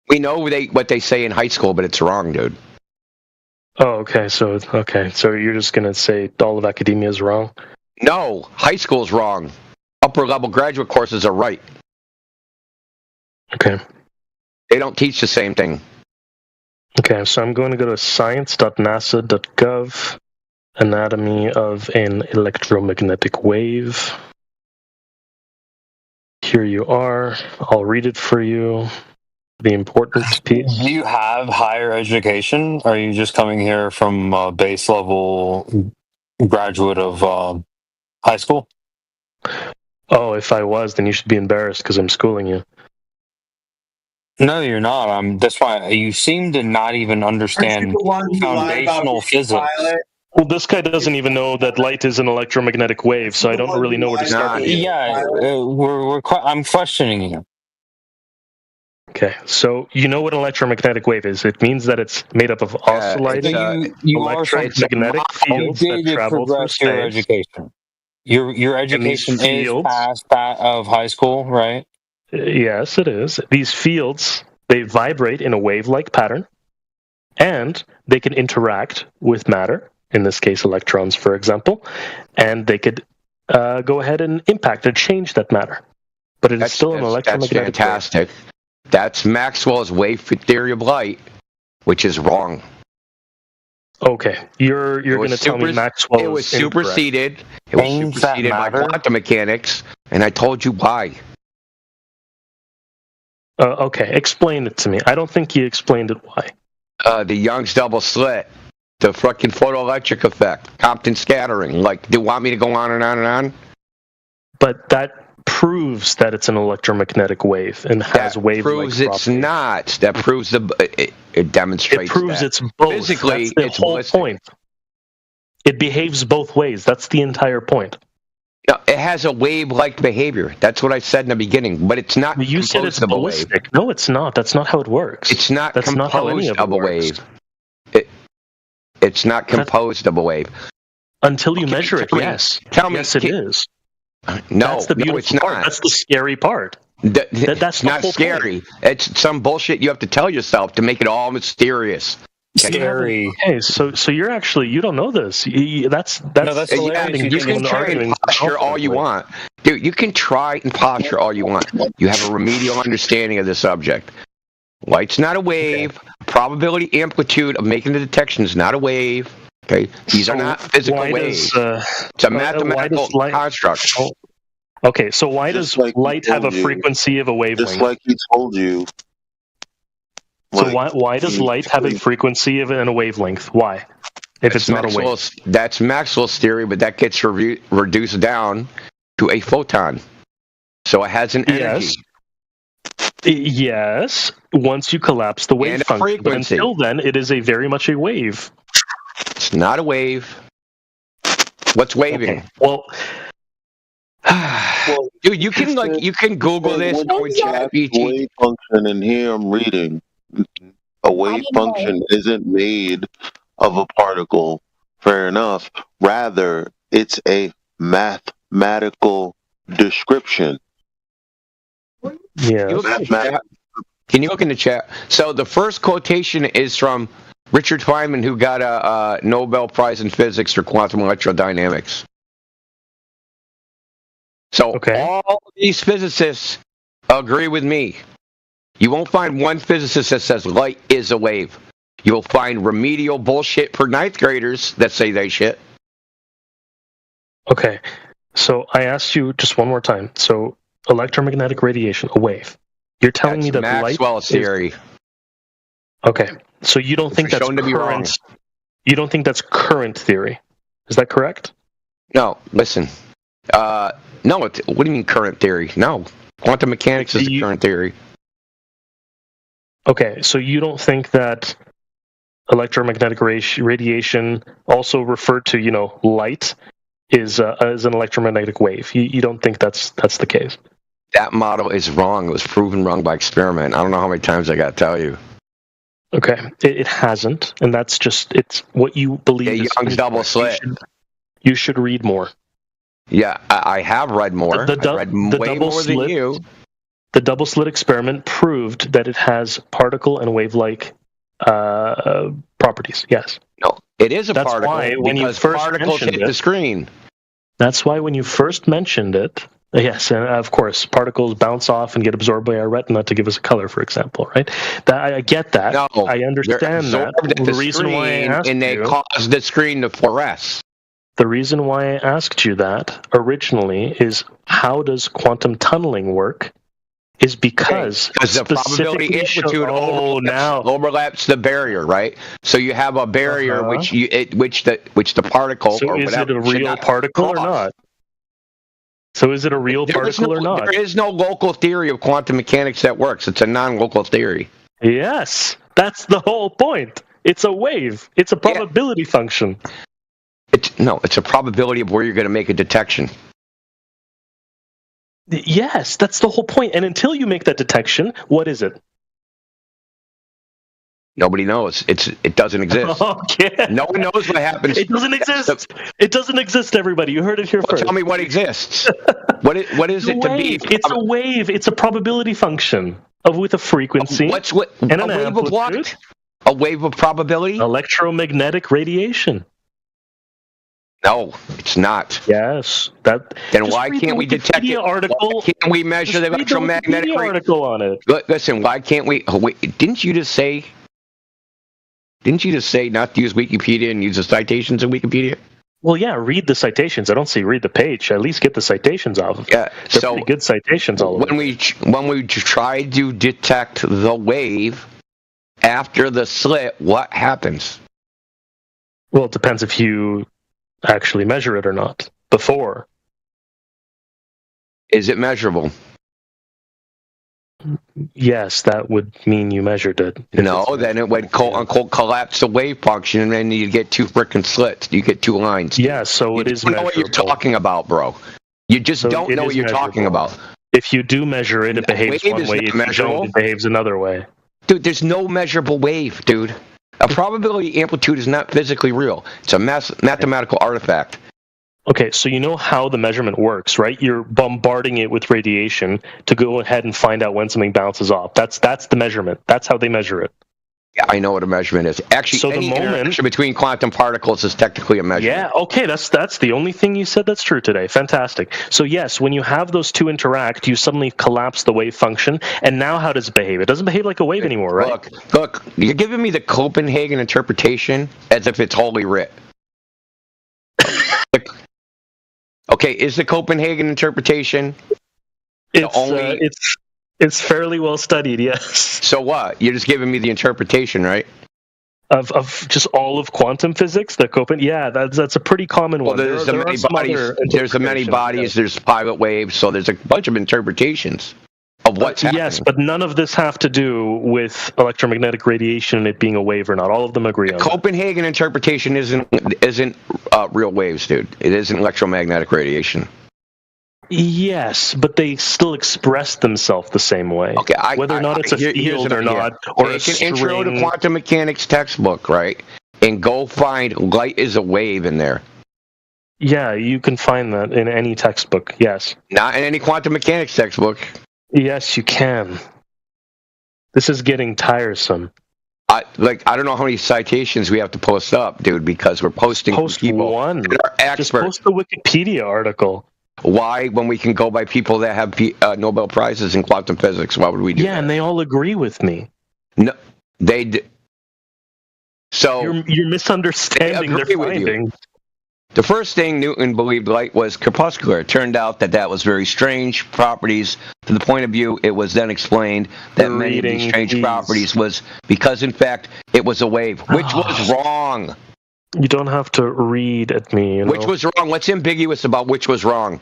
We know what they say in high school, but it's wrong, dude. Oh, okay. So you're just gonna say all of academia is wrong? No, high school's wrong. Upper level graduate courses are right. Okay. They don't teach the same thing. Okay, so I'm going to go to science.nasa.gov, anatomy of an electromagnetic wave. Here you are. I'll read it for you. The important piece. Do you have higher education? Or are you just coming here from base level graduate of high school? Oh, if I was, then you should be embarrassed because I'm schooling you. No, you're not. That's why you seem to not even understand foundational physics. Well, this guy doesn't even know that light is an electromagnetic wave, so I don't really know where to start. Yeah, I'm questioning you. Okay, so you know what an electromagnetic wave is. It means that it's made up of oscillating electromagnetic fields that travel through progress your space. education. Your education is past that of high school, right? Yes, it is. These fields, they vibrate in a wave-like pattern, and they can interact with matter, in this case electrons, for example, and they could go ahead and impact or change that matter. But it is still an electromagnetic That's fantastic. wave. That's Maxwell's wave theory of light, which is wrong. Okay, you're going to tell me Maxwell It was is incorrect. superseded. It was superseded by quantum mechanics, and I told you why. Okay, explain it to me. I don't think you explained it why. The Young's double slit, the fucking photoelectric effect, Compton scattering. Like, do you want me to go on and on and on? But that proves that it's an electromagnetic wave and has wave-like proves it's properties. not. That proves it demonstrates. It proves that. it's both. Physically, That's the it's whole ballistic. point. It behaves both ways. That's the entire point. No, it has a wave-like behavior. That's what I said in the beginning. But it's not. You said it's composed of a wave. ballistic. No, it's not. That's not how it works. It's not That's composed not how any of it of a works. wave. It's not composed of a wave. Until you measure it, yes. Tell me, yes, it is. No, That's the beautiful it's not. part. That's the scary part. That's not scary. It's some bullshit you have to tell yourself to make it all mysterious. Scary. Okay, so you're actually you don't know this. That's hilarious. You can try and posture all you want, dude. You can try and posture all you want. You have a remedial understanding of the subject. Light's not a wave. Probability amplitude of making the detection is not a wave. Okay, these are not physical waves. It's a mathematical construct. Okay, so why does light have a frequency of a wavelength? Just like he told you. So why does light have a frequency of and a wavelength? Why? If it's not a wave. That's Maxwell's theory, but that gets reduced down to a photon. So it has an energy. Yes, once you collapse the wave And a function. But frequency. until then, it is very much a wave. It's not a wave. What's waving? Okay. Well, dude, you can Google this. Go in ChatGPT. Wave function, and here I'm reading. A wave function isn't made of a particle. Fair enough. Rather, it's a mathematical description. Yeah. Can you look in the chat? So the first quotation is from Richard Feynman, who got a Nobel Prize in Physics for quantum electrodynamics. So all these physicists agree with me. You won't find one physicist that says light is a wave. You'll find remedial bullshit for ninth graders that say they shit. Okay, so I asked you just one more time. So electromagnetic radiation, a wave. You're telling me that Maxwell's light theory. Okay, so you don't think that's shown to be wrong. current? You don't think that's current theory? Is that correct? No, listen. No, what do you mean current theory? No, quantum mechanics is the current theory. Okay, so you don't think that electromagnetic radiation, also referred to, light, is an electromagnetic wave? You don't think that's the case? That model is wrong. It was proven wrong by experiment. I don't know how many times I got to tell you. Okay, it hasn't, and that's just it's what you believe. Yeah, Young's double slit. You should read more. Yeah, I have read more. I've read way more than you. The double slit experiment proved that it has particle and wave-like properties. Yes. No, it is a That's particle. Why when you first particles mentioned hit the screen. That's why when you first mentioned it, yes, and of course, particles bounce off and get absorbed by our retina to give us a color, for example, right? I get that. No, I understand that. The reason why I asked and they cause the screen to fluoresce. The reason why I asked you that originally is how does quantum tunneling work? Is because the probability amplitude overlaps the barrier, right? So you have a barrier which the particle so or is whatever. Is it a real particle or not? So is it a real particle or not? There is no local theory of quantum mechanics that works. It's a non-local theory. Yes, that's the whole point. It's a wave. It's a probability function. It's a probability of where you're going to make a detection. Yes, that's the whole point. And until you make that detection, what is it? Nobody knows. It doesn't exist. Okay. No one knows what happens. It doesn't exist. It doesn't exist, everybody. You heard it here first. Tell me what exists. What is it to be? It's a wave. It's a probability function with a frequency. And an wave amplitude. of what? A wave of probability? Electromagnetic radiation. No, it's not. Yes. Then why can't we detect it? Article, why can't we measure the electromagnetic article on it? Listen, why can't we? Oh, wait, didn't you just say not to use Wikipedia and use the citations in Wikipedia? Well, yeah, read the citations. I don't say read the page. At least get the citations off of it. Yeah, they're pretty good citations all over. When we try to detect the wave after the slit, what happens? Well, it depends if you actually measure it or not before. Is it measurable? Yes, that would mean you measured it. No, then it would quote-unquote collapse the wave function, and then you get two frickin' slits. You get two lines. Yeah, so it is measurable. You don't know what you're talking about, bro. You just don't know what you're talking about. If you do measure it, it behaves one way. If you don't, it behaves another way. Dude, there's no measurable wave, dude. A probability amplitude is not physically real. It's a mathematical artifact. Okay, so you know how the measurement works, right? You're bombarding it with radiation to go ahead and find out when something bounces off. That's the measurement. That's how they measure it. Yeah, I know what a measurement is. Actually, so any interaction between quantum particles is technically a measurement. Yeah, okay, that's the only thing you said that's true today. Fantastic. So yes, when you have those two interact, you suddenly collapse the wave function, and now how does it behave? It doesn't behave like a wave anymore, right? Look, you're giving me the Copenhagen interpretation as if it's holy writ. Okay, is the Copenhagen interpretation it's fairly well studied, yes. So what? You're just giving me the interpretation, right? Of just all of quantum physics, that's a pretty common one. Well, there's many bodies, there's pilot waves, so there's a bunch of interpretations of what's happening. Yes, but none of this have to do with electromagnetic radiation and it being a wave or not. All of them agree on Copenhagen interpretation isn't real waves, dude. It isn't electromagnetic radiation. Yes, but they still express themselves the same way. Okay, whether or not it's a field or not, or a string. Intro to quantum mechanics textbook, right? And go find light is a wave in there. Yeah, you can find that in any textbook. Yes. Not in any quantum mechanics textbook. Yes, you can. This is getting tiresome. I don't know how many citations we have to post up, dude, because we're posting people one. that are experts. Just post the Wikipedia article. Why, when we can go by people that have Nobel Prizes in quantum physics, why would we do that? Yeah, and they all agree with me. No, So you're misunderstanding their findings. The first thing Newton believed light was crepuscular. It turned out that was very strange properties. To the point of view, it was then explained that many of these strange properties was because, in fact, it was a wave, which was wrong. You don't have to read at me. Which was wrong? What's ambiguous about which was wrong?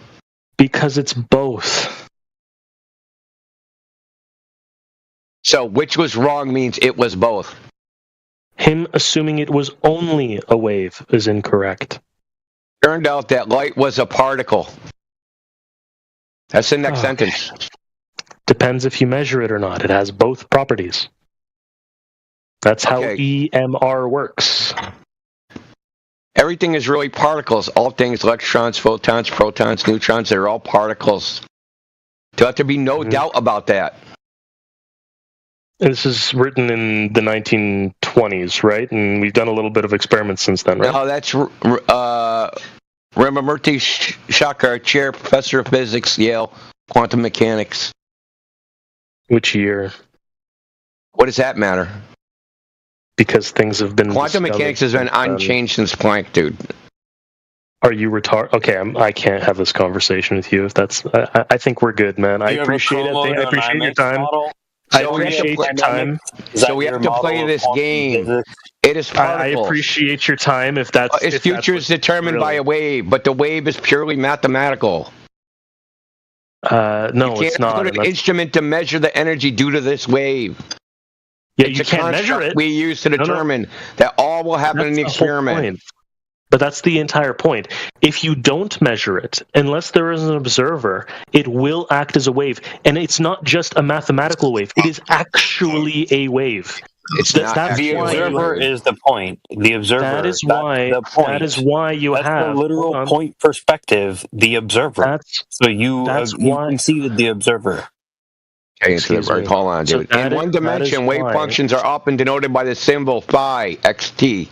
Because it's both. So which was wrong means it was both. Him assuming it was only a wave is incorrect. Turned out that light was a particle. That's the next sentence. Depends if you measure it or not. It has both properties. That's how EMR works. Everything is really particles. All things, electrons, photons, protons, neutrons, they're all particles. There ought to be no doubt about that. This is written in the 1920s, right? And we've done a little bit of experiments since then, right? No, that's Ramamurti Shankar, Chair, Professor of Physics, Yale, Quantum Mechanics. Which year? What does that matter? Because things have been quantum mechanics has been unchanged since Planck, dude. Are you retarded? Okay, I can't have this conversation with you. If that's, I think we're good, man. I appreciate it. I appreciate your time. I appreciate your time. So we have to play this game. It is particles. I appreciate your time. If that's its future is determined by a wave, but the wave is purely mathematical. No, it's not. You can't put an instrument to measure the energy due to this wave. Yeah, you can't measure it. We use to determine that all will happen in the experiment. But that's the entire point. If you don't measure it, unless there is an observer, it will act as a wave. And it's not just a mathematical wave. It is actually a wave. It's That's not. The why observer is the point. The observer. That is why. The point. That is why you that's have the literal point perspective. The observer. So you conceded the observer. Okay, so hold on, dude. In one dimension, wave functions are often denoted by the symbol phi xt.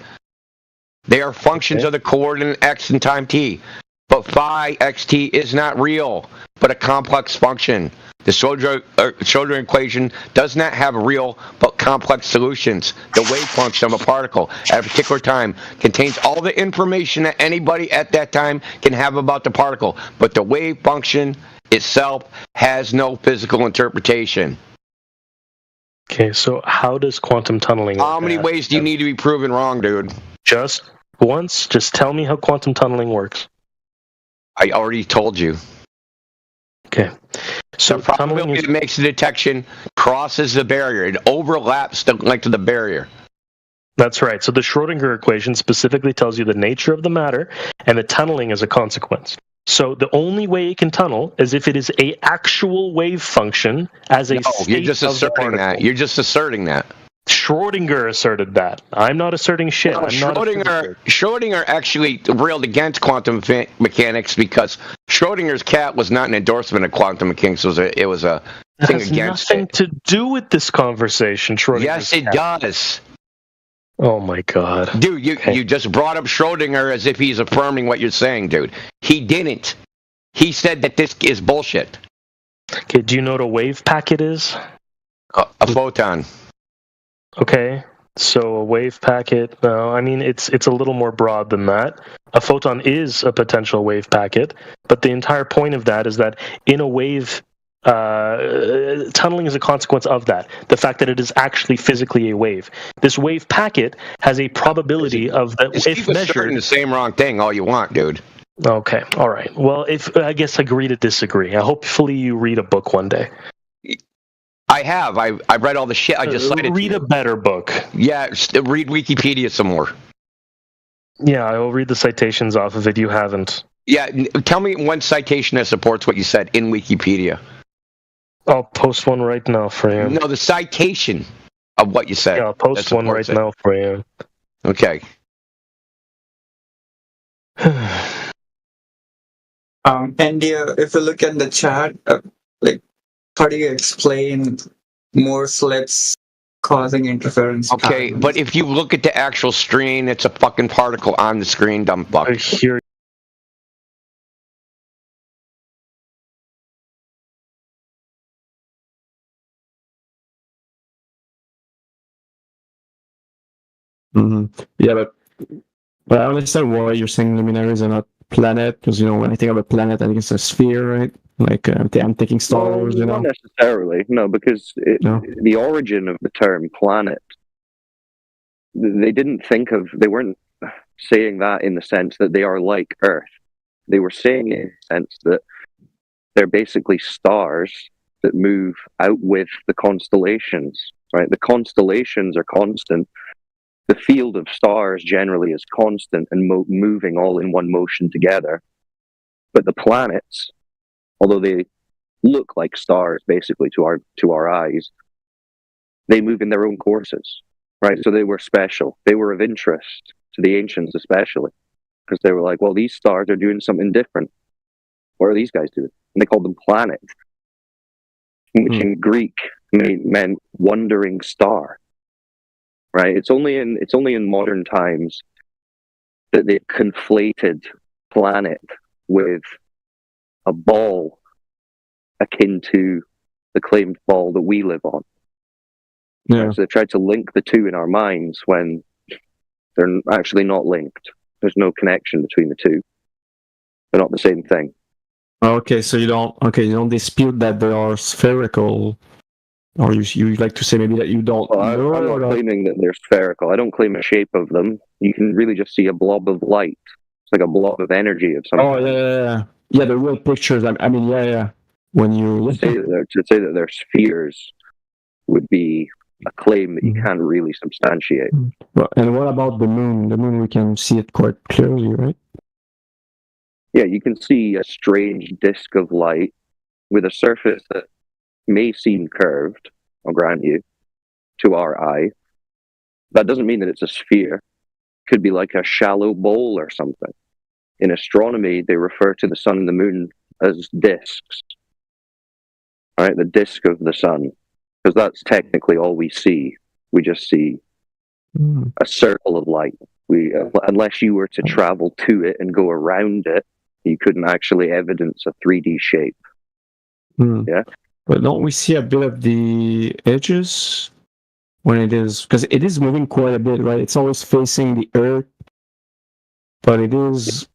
They are functions of the coordinate x and time t. But phi xt is not real, but a complex function. The Schrödinger equation does not have real but complex solutions. The wave function of a particle at a particular time contains all the information that anybody at that time can have about the particle, but the wave function itself has no physical interpretation. Okay, so how does quantum tunneling work? How many ways do you need to be proven wrong, dude? Just once. Just tell me how quantum tunneling works. I already told you. Okay. So the probability that makes the detection crosses the barrier. It overlaps the length of the barrier. That's right. So the Schrödinger equation specifically tells you the nature of the matter, and the tunneling is a consequence. So the only way it can tunnel is if it is a actual wave function as a state you're just asserting that. You're just asserting that. Schrödinger asserted that. I'm not asserting shit. Schrödinger actually railed against quantum mechanics because Schrödinger's cat was not an endorsement of quantum mechanics. It was a thing against it. It has nothing to do with this conversation, Schrödinger's Yes, it does. Oh my god. Dude, you just brought up Schrödinger as if he's affirming what you're saying, dude. He didn't. He said that this is bullshit. Okay, do you know what a wave packet is? A photon. Okay, so a wave packet, no, I mean, it's a little more broad than that. A photon is a potential wave packet, but the entire point of that is that in a wave, tunneling is a consequence of that. The fact that it is actually physically a wave. This wave packet has a probability of that if measured. The same wrong thing all you want, dude. Okay, all right. Well, I guess agree to disagree. Hopefully you read a book one day. I have. I read all the shit I just cited. Read a better book. Yeah, read Wikipedia some more. Yeah, I will read the citations off of it. You haven't. Yeah, tell me one citation that supports what you said in Wikipedia. I'll post one right now for you. No, the citation of what you said. Yeah, I'll post one right now for you. Okay. And if you look at the chat, how do you explain more slips causing interference? Okay, patterns? But if you look at the actual screen, it's a fucking particle on the screen, dumb fuck. I hear. Yeah, but I understand why you're saying luminaries are not planet, because when I think of a planet, I think it's a sphere, right? Like I'm thinking Star Wars, Not necessarily, no, because the origin of the term planet, they weren't saying that in the sense that they are like Earth. They were saying it in the sense that they're basically stars that move out with the constellations, right? The constellations are constant. The field of stars generally is constant and moving all in one motion together. But the planets, although they look like stars basically to our eyes, they move in their own courses, right? So they were special. They were of interest to the ancients especially, because they were like, well, these stars are doing something different. What are these guys doing? And they called them planets, which in Greek meant wandering star. Right? It's only in modern times that they've conflated planet with a ball akin to the claimed ball that we live on. Yeah. So they've tried to link the two in our minds when they're actually not linked. There's no connection between the two. They're not the same thing. Okay, so you don't dispute that they are spherical. Or you like to say maybe that you don't know? I'm not claiming that they're spherical. I don't claim a shape of them. You can really just see a blob of light. It's like a blob of energy of some kind. Yeah, the real pictures. I mean, when you say that they're spheres would be a claim that you can't really substantiate. And what about the moon? The moon, we can see it quite clearly, right? Yeah, you can see a strange disk of light with a surface that may seem curved, I'll grant you, to our eye, That doesn't mean that it's a sphere. It could be like a shallow bowl or something. In astronomy, they refer to the sun and the moon as disks. Right, the disk of the sun, because that's technically all we see. We just see a circle of light. Unless you were to travel to it and go around it, you couldn't actually evidence a 3D shape. Yeah, but don't we see a bit of the edges when it is, because it is moving quite a bit, right? It's always facing the Earth, but it is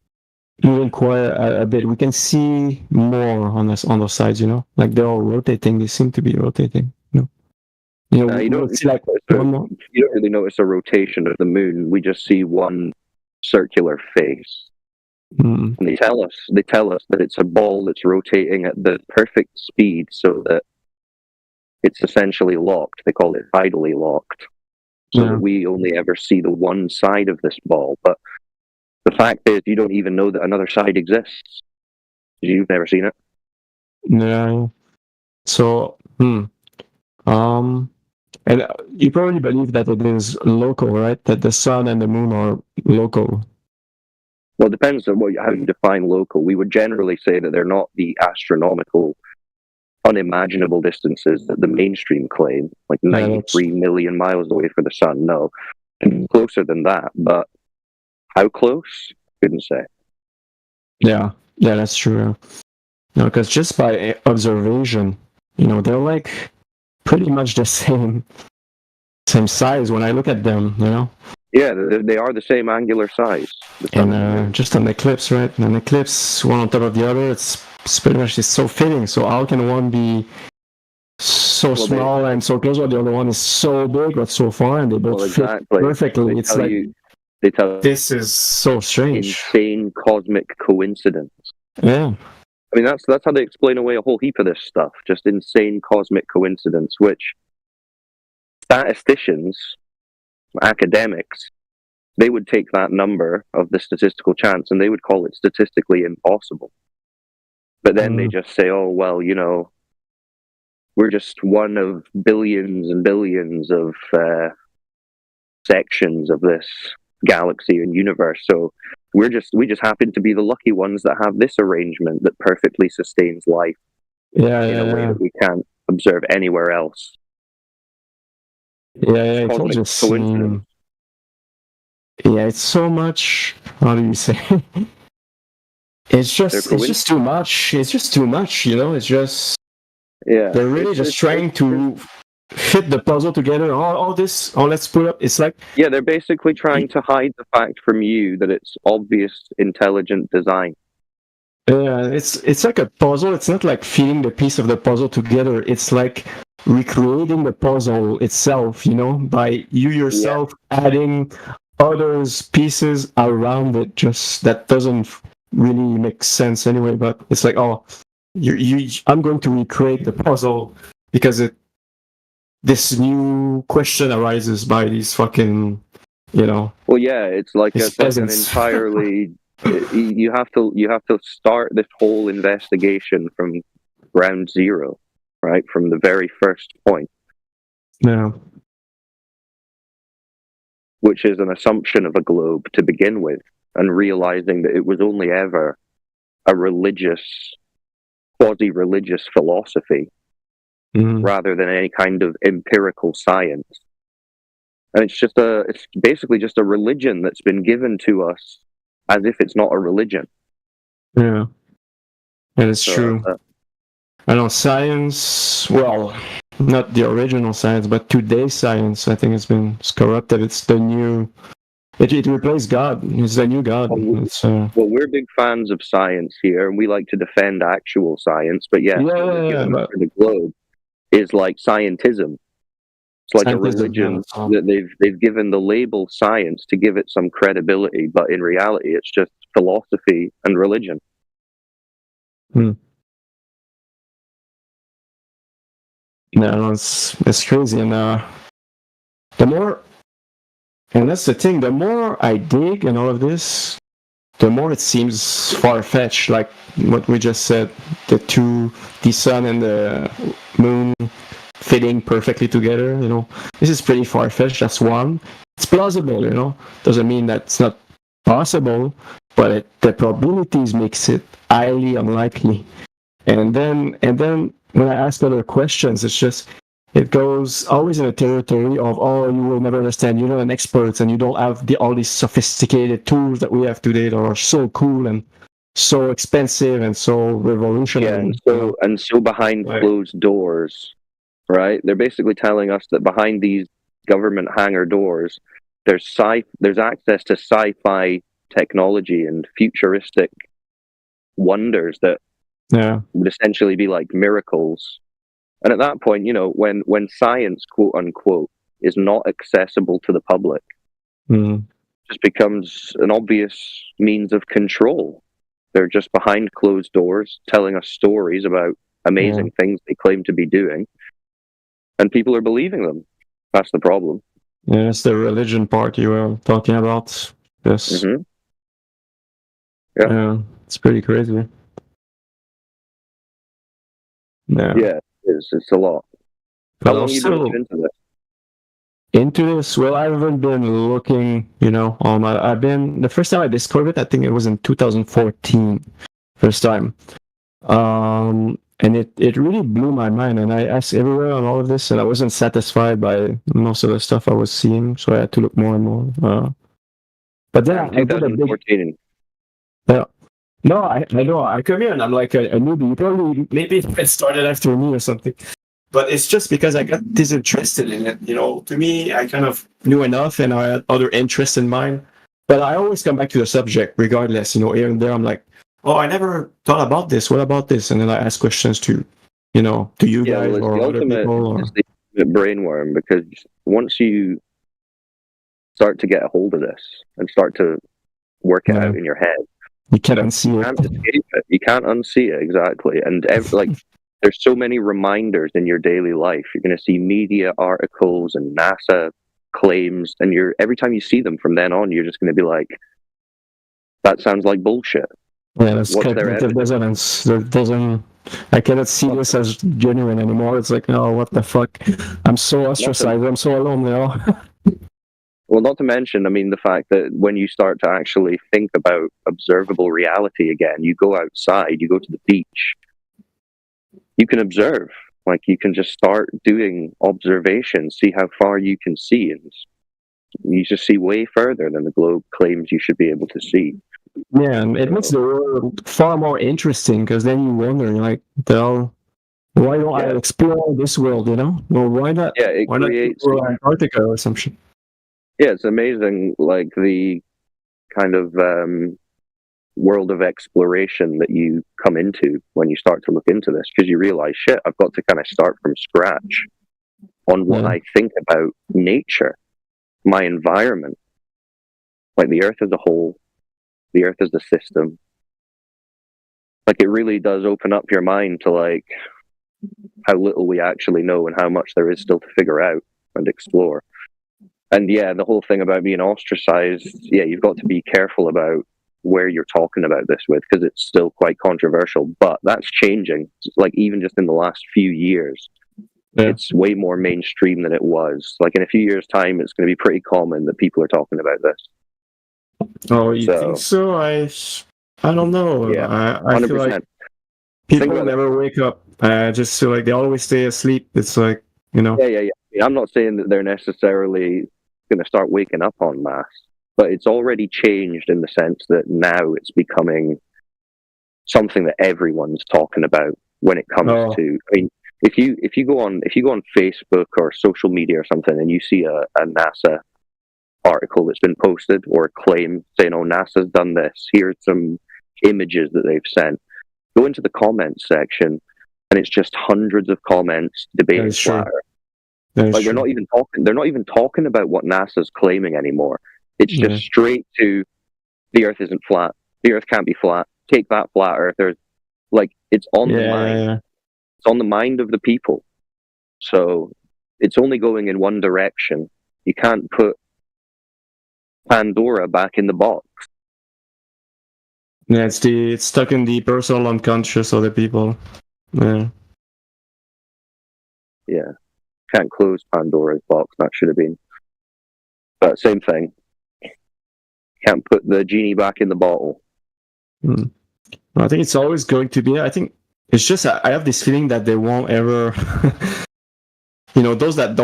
moving quite a bit. We can see more on those sides, you know, like they're all rotating. They seem to be rotating. You don't see like you don't really notice a rotation of the moon. We just see one circular face. And they tell us that it's a ball that's rotating at the perfect speed so that it's essentially locked. They call it tidally locked. So that we only ever see the one side of this ball. But the fact is, you don't even know that another side exists. You've never seen it. Yeah. So, and you probably believe that it is local, right? That the sun and the moon are local. Well, it depends on how you define local. We would generally say that they're not the astronomical, unimaginable distances that the mainstream claim, like 93 million miles away from the sun. No, and closer than that. But how close? Couldn't say. Yeah, that's true. No, because just by observation, they're like pretty much the same size when I look at them, Yeah, they are the same angular size. And just an eclipse, right? An eclipse, one on top of the other, it's pretty much so fitting. So how can one be so small and so close while the other one is so big but so far, and they both fit perfectly? This is so strange. Insane cosmic coincidence. Yeah. I mean, that's how they explain away a whole heap of this stuff. Just insane cosmic coincidence, which statisticians, academics, they would take that number of the statistical chance and they would call it statistically impossible. But then they just say, oh, well, we're just one of billions and billions of sections of this galaxy and universe. So we just happen to be the lucky ones that have this arrangement that perfectly sustains life in a way that we can't observe anywhere else. Yeah, it's just coincidence. Yeah, it's so much. How do you say? It's just too much. It's just too much. It's just. Yeah. They're really just trying to fit the puzzle together. All this. Let's put up. It's like. Yeah, they're basically trying to hide the fact from you that it's obvious, intelligent design. Yeah, it's like a puzzle. It's not like fitting the piece of the puzzle together. It's like recreating the puzzle itself, by you yourself adding others pieces around it. Just that doesn't really make sense anyway. But it's like, I'm going to recreate the puzzle because this new question arises by these fucking, Well, yeah, it's like an entirely. You have to start this whole investigation from ground zero, right? From the very first point. Yeah. Which is an assumption of a globe to begin with, and realizing that it was only ever a quasi-religious philosophy, rather than any kind of empirical science. And it's basically just a religion that's been given to us as if it's not a religion. Yeah. And it's true. I know science, well, not the original science, but today's science, I think it's corrupted. It's the new, it replaced God. It's the new God. Well, we're big fans of science here, and we like to defend actual science, but for the globe is like scientism. It's like a religion that they've given the label science to give it some credibility, but in reality, it's just philosophy and religion. No, it's crazy, and that's the thing. The more I dig and all of this, the more it seems far-fetched. Like what we just said, the sun and the moon fitting perfectly together. This is pretty far-fetched. That's one. it's plausible, you know. Doesn't mean that it's not possible, but the probabilities makes it highly unlikely. And then when I ask other questions, it's just it goes always in a territory of, oh, you will never understand. You're not an expert, and you don't have all these sophisticated tools that we have today that are so cool and so expensive and so revolutionary. Yeah, and so behind closed doors, right? They're basically telling us that behind these government hangar doors, there's access to sci-fi technology and futuristic wonders that would essentially be like miracles. And at that point, you know, when science, quote unquote, is not accessible to the public, it just becomes an obvious means of control. They're just behind closed doors telling us stories about amazing things they claim to be doing, and people are believing them. That's the problem. Yeah, it's the religion part you were talking about. Yes. Yeah, it's pretty crazy. Yeah, it's a lot. How long you been into this? Into this? Well, I haven't been looking, you know, I've been, the first time I discovered it, I think it was in 2014, first time. And it really blew my mind, and I asked everywhere on all of this, and I wasn't satisfied by most of the stuff I was seeing, so I had to look more and more. But then I did a big... Yeah. No, I know. I come here and I'm like a newbie. You probably, maybe it started after me or something. But it's just because I got disinterested in it. You know, to me, I kind of knew enough and I had other interests in mind. But I always come back to the subject regardless. You know, here and there, I'm like, oh, I never thought about this. What about this? And then I ask questions to, you know, to you guys or other people. It's the ultimate brainworm, because once you start to get a hold of this and start to work it out in your head, you can't unsee it. You can't escape it. You can't unsee it, exactly. And there's so many reminders in your daily life. You're going to see media articles and NASA claims, and every time you see them from then on, you're just going to be like, that sounds like bullshit. Yeah, that's cognitive dissonance. I cannot see this as genuine anymore. It's like, oh, what the fuck? I'm so ostracized. I'm so alone now. Well, not to mention, I mean, the fact that when you start to actually think about observable reality again, you go outside, you go to the beach, you can observe. Like, you can just start doing observations, see how far you can see, and you just see way further than the globe claims you should be able to see. Yeah, and it makes the world far more interesting, because then you wonder, like, why don't I explore this world, you know? Well, why not? Yeah, why not explore Antarctica or some shit? Yeah, it's amazing, like, the kind of world of exploration that you come into when you start to look into this, because you realize, shit, I've got to kind of start from scratch on what I think about nature, my environment, like the Earth as a whole, the Earth as a system. Like, it really does open up your mind to, like, how little we actually know and how much there is still to figure out and explore. And yeah, the whole thing about being ostracized, yeah, you've got to be careful about where you're talking about this with, because it's still quite controversial, but that's changing. Like, even just in the last few years, it's way more mainstream than it was. Like, in a few years' time, it's going to be pretty common that people are talking about this. Oh, you think so? I don't know. Yeah, I feel like people never wake up. I just feel like they always stay asleep. It's like, you know. Yeah. I'm not saying that they're necessarily going to start waking up en masse, but it's already changed in the sense that now it's becoming something that everyone's talking about when it comes to. I mean, if you go on Facebook or social media or something, and you see a NASA article that's been posted or a claim saying, "Oh, NASA's done this. Here's some images that they've sent." Go into the comments section, and it's just hundreds of comments debating flat Earth. Like, they're not even talking about what NASA's claiming anymore. It's just straight to the Earth isn't flat. The Earth can't be flat. Take that, flat earthers. Like, it's on the mind. Yeah. It's on the mind of the people. So it's only going in one direction. You can't put Pandora back in the box. Yeah, it's stuck in the personal unconscious of the people. Yeah. Yeah. Can't close Pandora's box. That should have been. But same thing. Can't put the genie back in the bottle. I think it's always going to be. I think it's just I have this feeling that they won't ever. Those that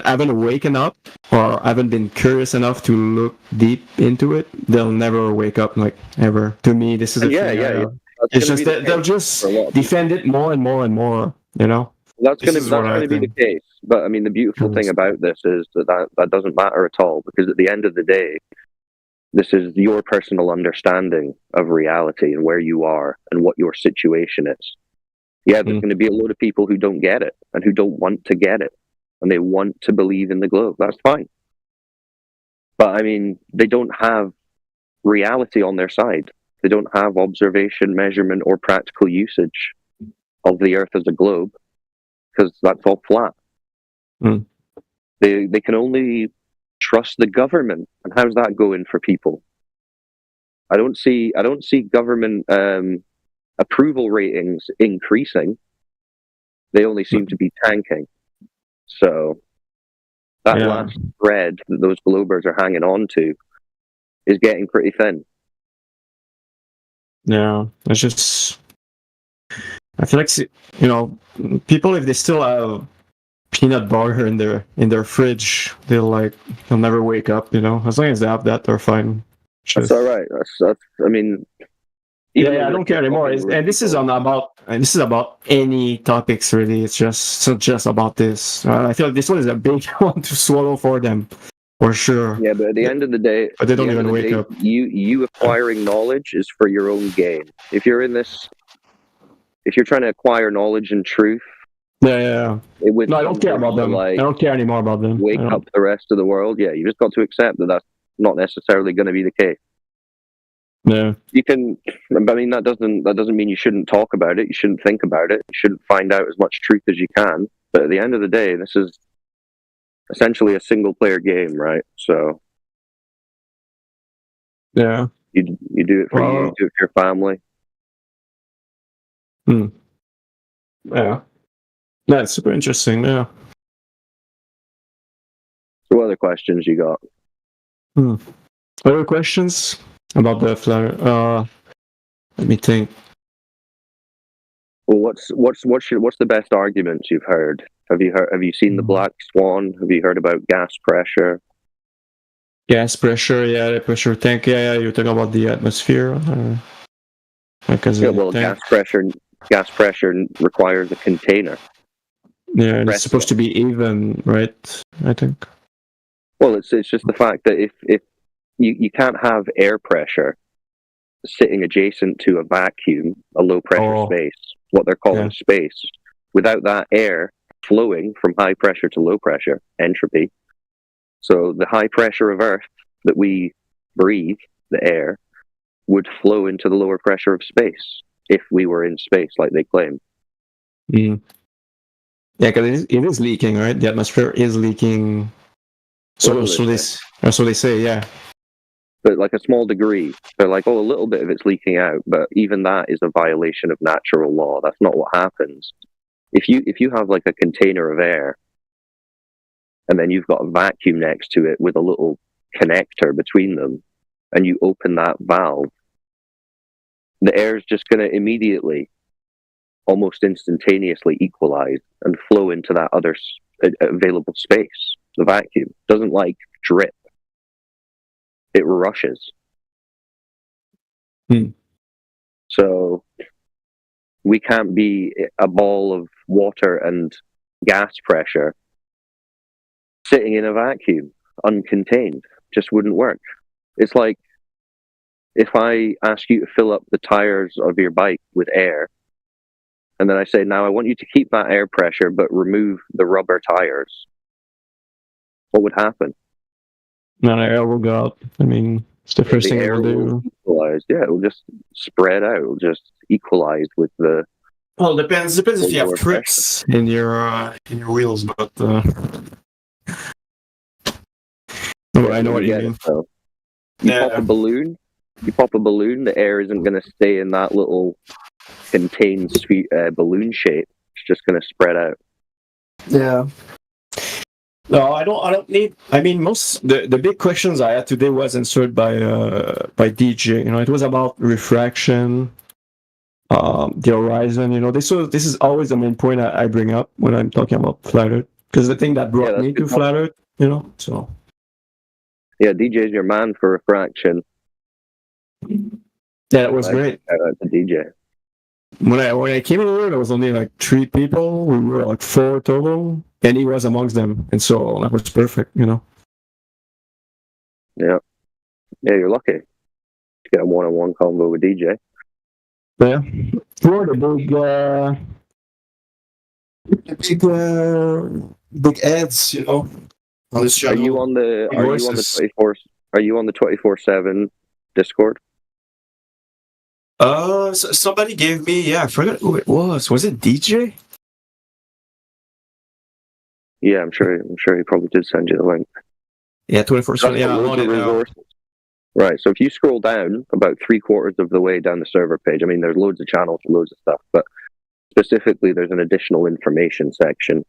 haven't awakened up or haven't been curious enough to look deep into it, they'll never wake up, like, ever. To me, this is a feeling. It's just that they'll just defend it more and more and more. That's going to be the case. But I mean, the beautiful thing about this is that doesn't matter at all, because at the end of the day, this is your personal understanding of reality and where you are and what your situation is. Yeah, there's going to be a load of people who don't get it and who don't want to get it, and they want to believe in the globe. That's fine. But I mean, they don't have reality on their side. They don't have observation, measurement, or practical usage of the Earth as a globe, because that's all flat. They can only trust the government, and how's that going for people? I don't see government approval ratings increasing. They only seem to be tanking. So that last thread that those globers are hanging on to is getting pretty thin. Yeah, it's just, I feel like, people, if they still have peanut butter in their fridge, they'll never wake up. As long as they have that, they're fine. That's all right. That's I mean, I don't care anymore. And this is about any topics, really. It's not just about this. I feel like this one is a big one to swallow for them, for sure. Yeah, but at the end of the day, but they don't even wake up. You acquiring knowledge is for your own gain. If you're trying to acquire knowledge and truth, I don't care about them. I don't care anymore about them. Wake up the rest of the world. Yeah, you just got to accept that that's not necessarily going to be the case. Yeah, you can. I mean, that doesn't mean you shouldn't talk about it. You shouldn't think about it. You shouldn't find out as much truth as you can. But at the end of the day, this is essentially a single-player game, right? So, yeah, you do it for you. You do it for your family. Yeah, that's super interesting. Yeah. So, what other questions you got? Other questions about the flare? Let me think. Well, what's the best arguments you've heard? Have you seen the Black Swan? Have you heard about gas pressure? Gas pressure, yeah, the pressure tank, yeah. You're talking about the atmosphere. Gas pressure requires a container. Yeah, and it's supposed to be even, right? I think. Well, it's just the fact that if you can't have air pressure sitting adjacent to a vacuum, a low pressure space, what they're calling space, without that air flowing from high pressure to low pressure, entropy. So the high pressure of Earth that we breathe, the air, would flow into the lower pressure of space if we were in space, like they claim. Yeah, because it is leaking, right? The atmosphere is leaking. So they say, yeah. But like a small degree. They're like, a little bit of it's leaking out, but even that is a violation of natural law. That's not what happens. If you have like a container of air, and then you've got a vacuum next to it with a little connector between them, and you open that valve, the air is just going to immediately, almost instantaneously equalize and flow into that other available space. The vacuum doesn't drip. It rushes. So we can't be a ball of water and gas pressure sitting in a vacuum, uncontained. Just wouldn't work. It's like if I ask you to fill up the tires of your bike with air, and then I say, now I want you to keep that air pressure, but remove the rubber tires. What would happen? Then air will go up. I mean, it's the first thing it will do. Equalize. Yeah, it will just spread out. It will just equalize with the. Well, it depends if you have trips in your wheels, but. I know what you mean. So. Pop a balloon. You pop a balloon. The air isn't going to stay in that little contained balloon shape. It's just going to spread out. Yeah. No, I don't need. I mean, most the big questions I had today was answered by DJ. You know, it was about refraction, the horizon. You know, this is always the main point I bring up when I'm talking about flat Earth, because the thing that brought me to flat Earth. You know, so. Yeah, DJ's your man for refraction. Yeah, it was great. Shout out to DJ. When I came over, there was only like 3 people. We were like 4 total, and he was amongst them, and so that was perfect, you know. Yeah, you're lucky to get a one-on-one convo with DJ. Yeah, for the big ads, you know. On this channel. Are you on the 24/7 Discord? Somebody gave me, I forgot who it was. Was it DJ? Yeah, I'm sure he probably did send you the link. Yeah, 24/7. Yeah, I'm on it now. Right, so if you scroll down about 3/4 of the way down the server page, I mean, there's loads of channels, loads of stuff, but specifically there's an additional information section.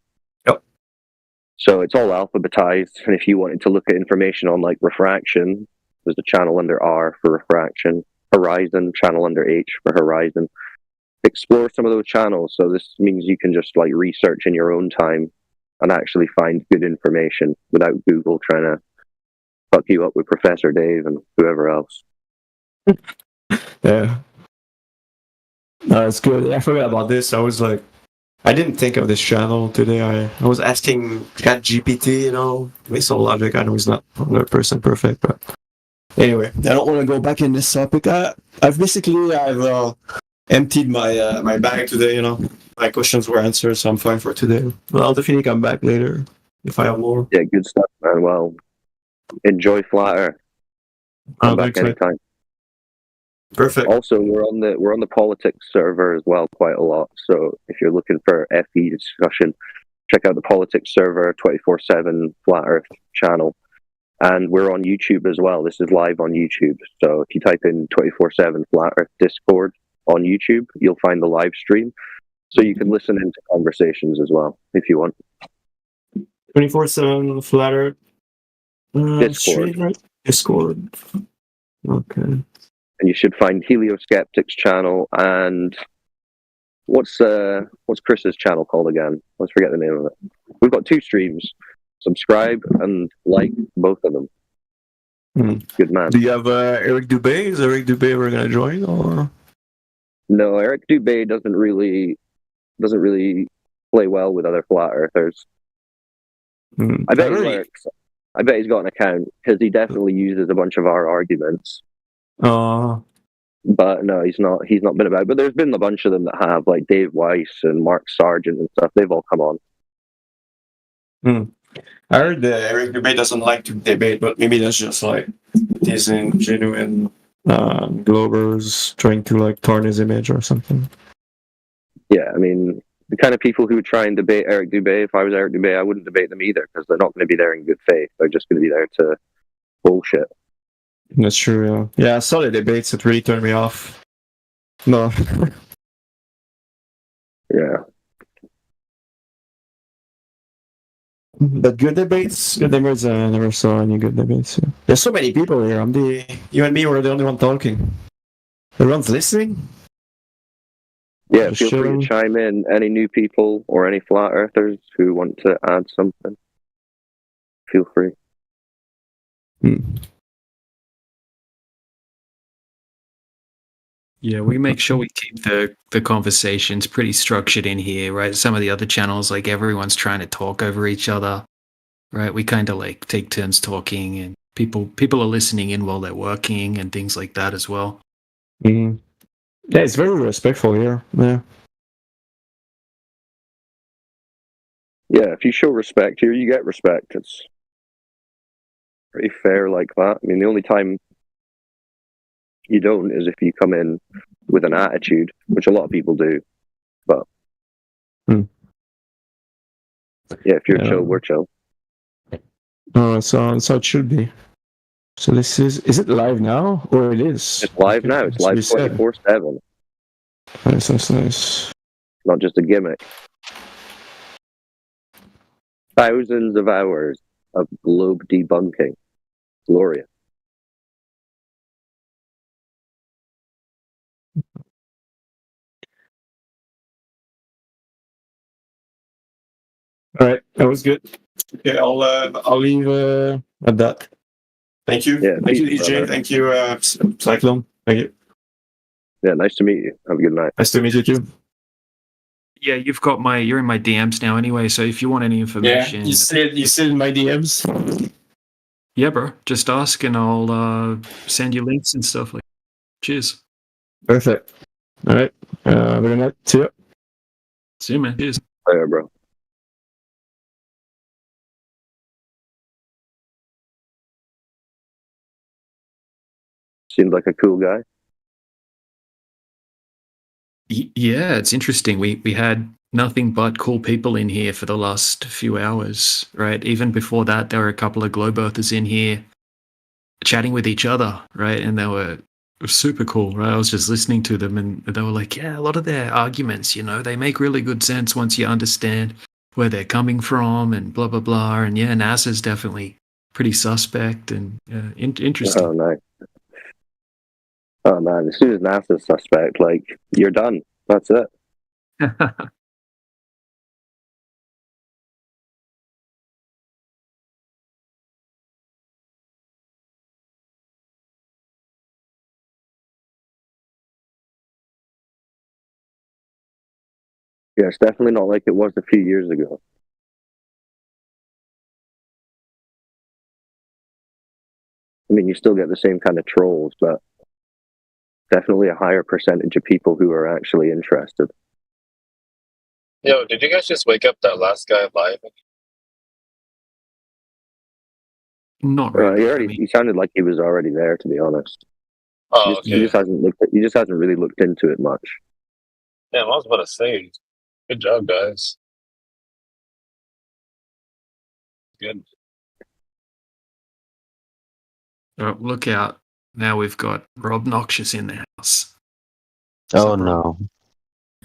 Yep. So it's all alphabetized, and if you wanted to look at information on like refraction, there's a channel under R for refraction. Horizon, channel under H for horizon. Explore some of those channels. So this means you can just like research in your own time and actually find good information without Google trying to fuck you up with Professor Dave and whoever else. Yeah. No, it's good. I forgot about this. I was like, I didn't think of this channel today. I was asking ChatGPT, you know, based on logic. I know he's not 100% perfect, but anyway, I don't want to go back in this topic. I've emptied my bag today. You know, my questions were answered, so I'm fine for today. But I'll definitely come back later if I have more. Yeah, good stuff, man. Well, enjoy Flat Earth. Come back anytime. Perfect. Also, we're on the politics server as well quite a lot. So if you're looking for FE discussion, check out the politics server 24/7 Flat Earth channel. And we're on YouTube as well. This is live on YouTube. So if you type in 24/7 Flat Earth Discord on YouTube, you'll find the live stream. So you can listen into conversations as well if you want. 24/7 Flat Earth Discord. stream, right? Discord. Okay. And you should find Helioskeptics channel and what's Chris's channel called again? Let's forget the name of it. We've got 2 streams. Subscribe and like both of them. Good man. Do you have Eric Dubé? Is Eric Dubé ever gonna join or? No, Eric Dubé doesn't really play well with other flat earthers. I bet he lurks. I bet he's got an account because he definitely uses a bunch of our arguments. But no, he's not been about. But there's been a bunch of them that have, like Dave Weiss and Mark Sargent and stuff. They've all come on. I heard that Eric Dubé doesn't like to debate, but maybe that's just like these genuine Globers trying to like tarnish his image or something. Yeah, I mean, the kind of people who would try and debate Eric Dubé, if I was Eric Dubé, I wouldn't debate them either because they're not going to be there in good faith. They're just going to be there to bullshit. That's true, yeah. I saw the debates, it really turned me off. No. Yeah. But good debates, I never saw any good debates. Yeah. There's so many people here. You and me were the only one talking. Everyone's listening. Yeah, feel free to chime in. Any new people or any flat earthers who want to add something, feel free. Yeah, we make sure we keep the conversations pretty structured in here, right? Some of the other channels, like everyone's trying to talk over each other, right? We kind of like take turns talking, and people are listening in while they're working and things like that as well. Yeah, it's very respectful here. Yeah. Yeah, if you show respect here, you get respect. It's pretty fair like that. I mean, the only time you don't is if you come in with an attitude, which a lot of people do. But yeah, if you're chill, we're chill. So it should be. So this is it live now or it is? It's live now. It's live 24/7. Nice. Not just a gimmick. thousands of hours of globe debunking. Glorious. All right, that was good. Okay, I'll leave at that. Thank you. Yeah, Thank you, peace, DJ. brother. Thank you, Cyclone. Thank you. Yeah, nice to meet you. Have a good night. Nice to meet you too. Yeah, you're in my DMs now anyway. So if you want any information, You sit in my DMs. yeah, bro, just ask and I'll send you links and stuff like. Cheers. Perfect. All right. Have a good night. See you. See you, man. Cheers. Later, bro. Seems like a cool guy. Yeah, it's interesting. We had nothing but cool people in here for the last few hours, right? Even before that, there were a couple of globe earthers in here chatting with each other, right? And they were super cool, right? I was just listening to them and they were like, yeah, a lot of their arguments, they make really good sense once you understand where they're coming from and blah, blah, blah. And yeah, NASA's definitely pretty suspect and interesting. Oh, nice. Oh, man. As soon as NASA's suspect, like, you're done. That's it. Yeah, it's definitely not like it was a few years ago. I mean, you still get the same kind of trolls, but definitely a higher percentage of people who are actually interested. Yo, did you guys just wake up that last guy alive? Not really. He sounded like he was already there, to be honest. Oh, He just hasn't really looked into it much. Damn, I was about to say, good job, guys. Good. Oh, look out. Now we've got Rob Noxious in the house. Oh, no.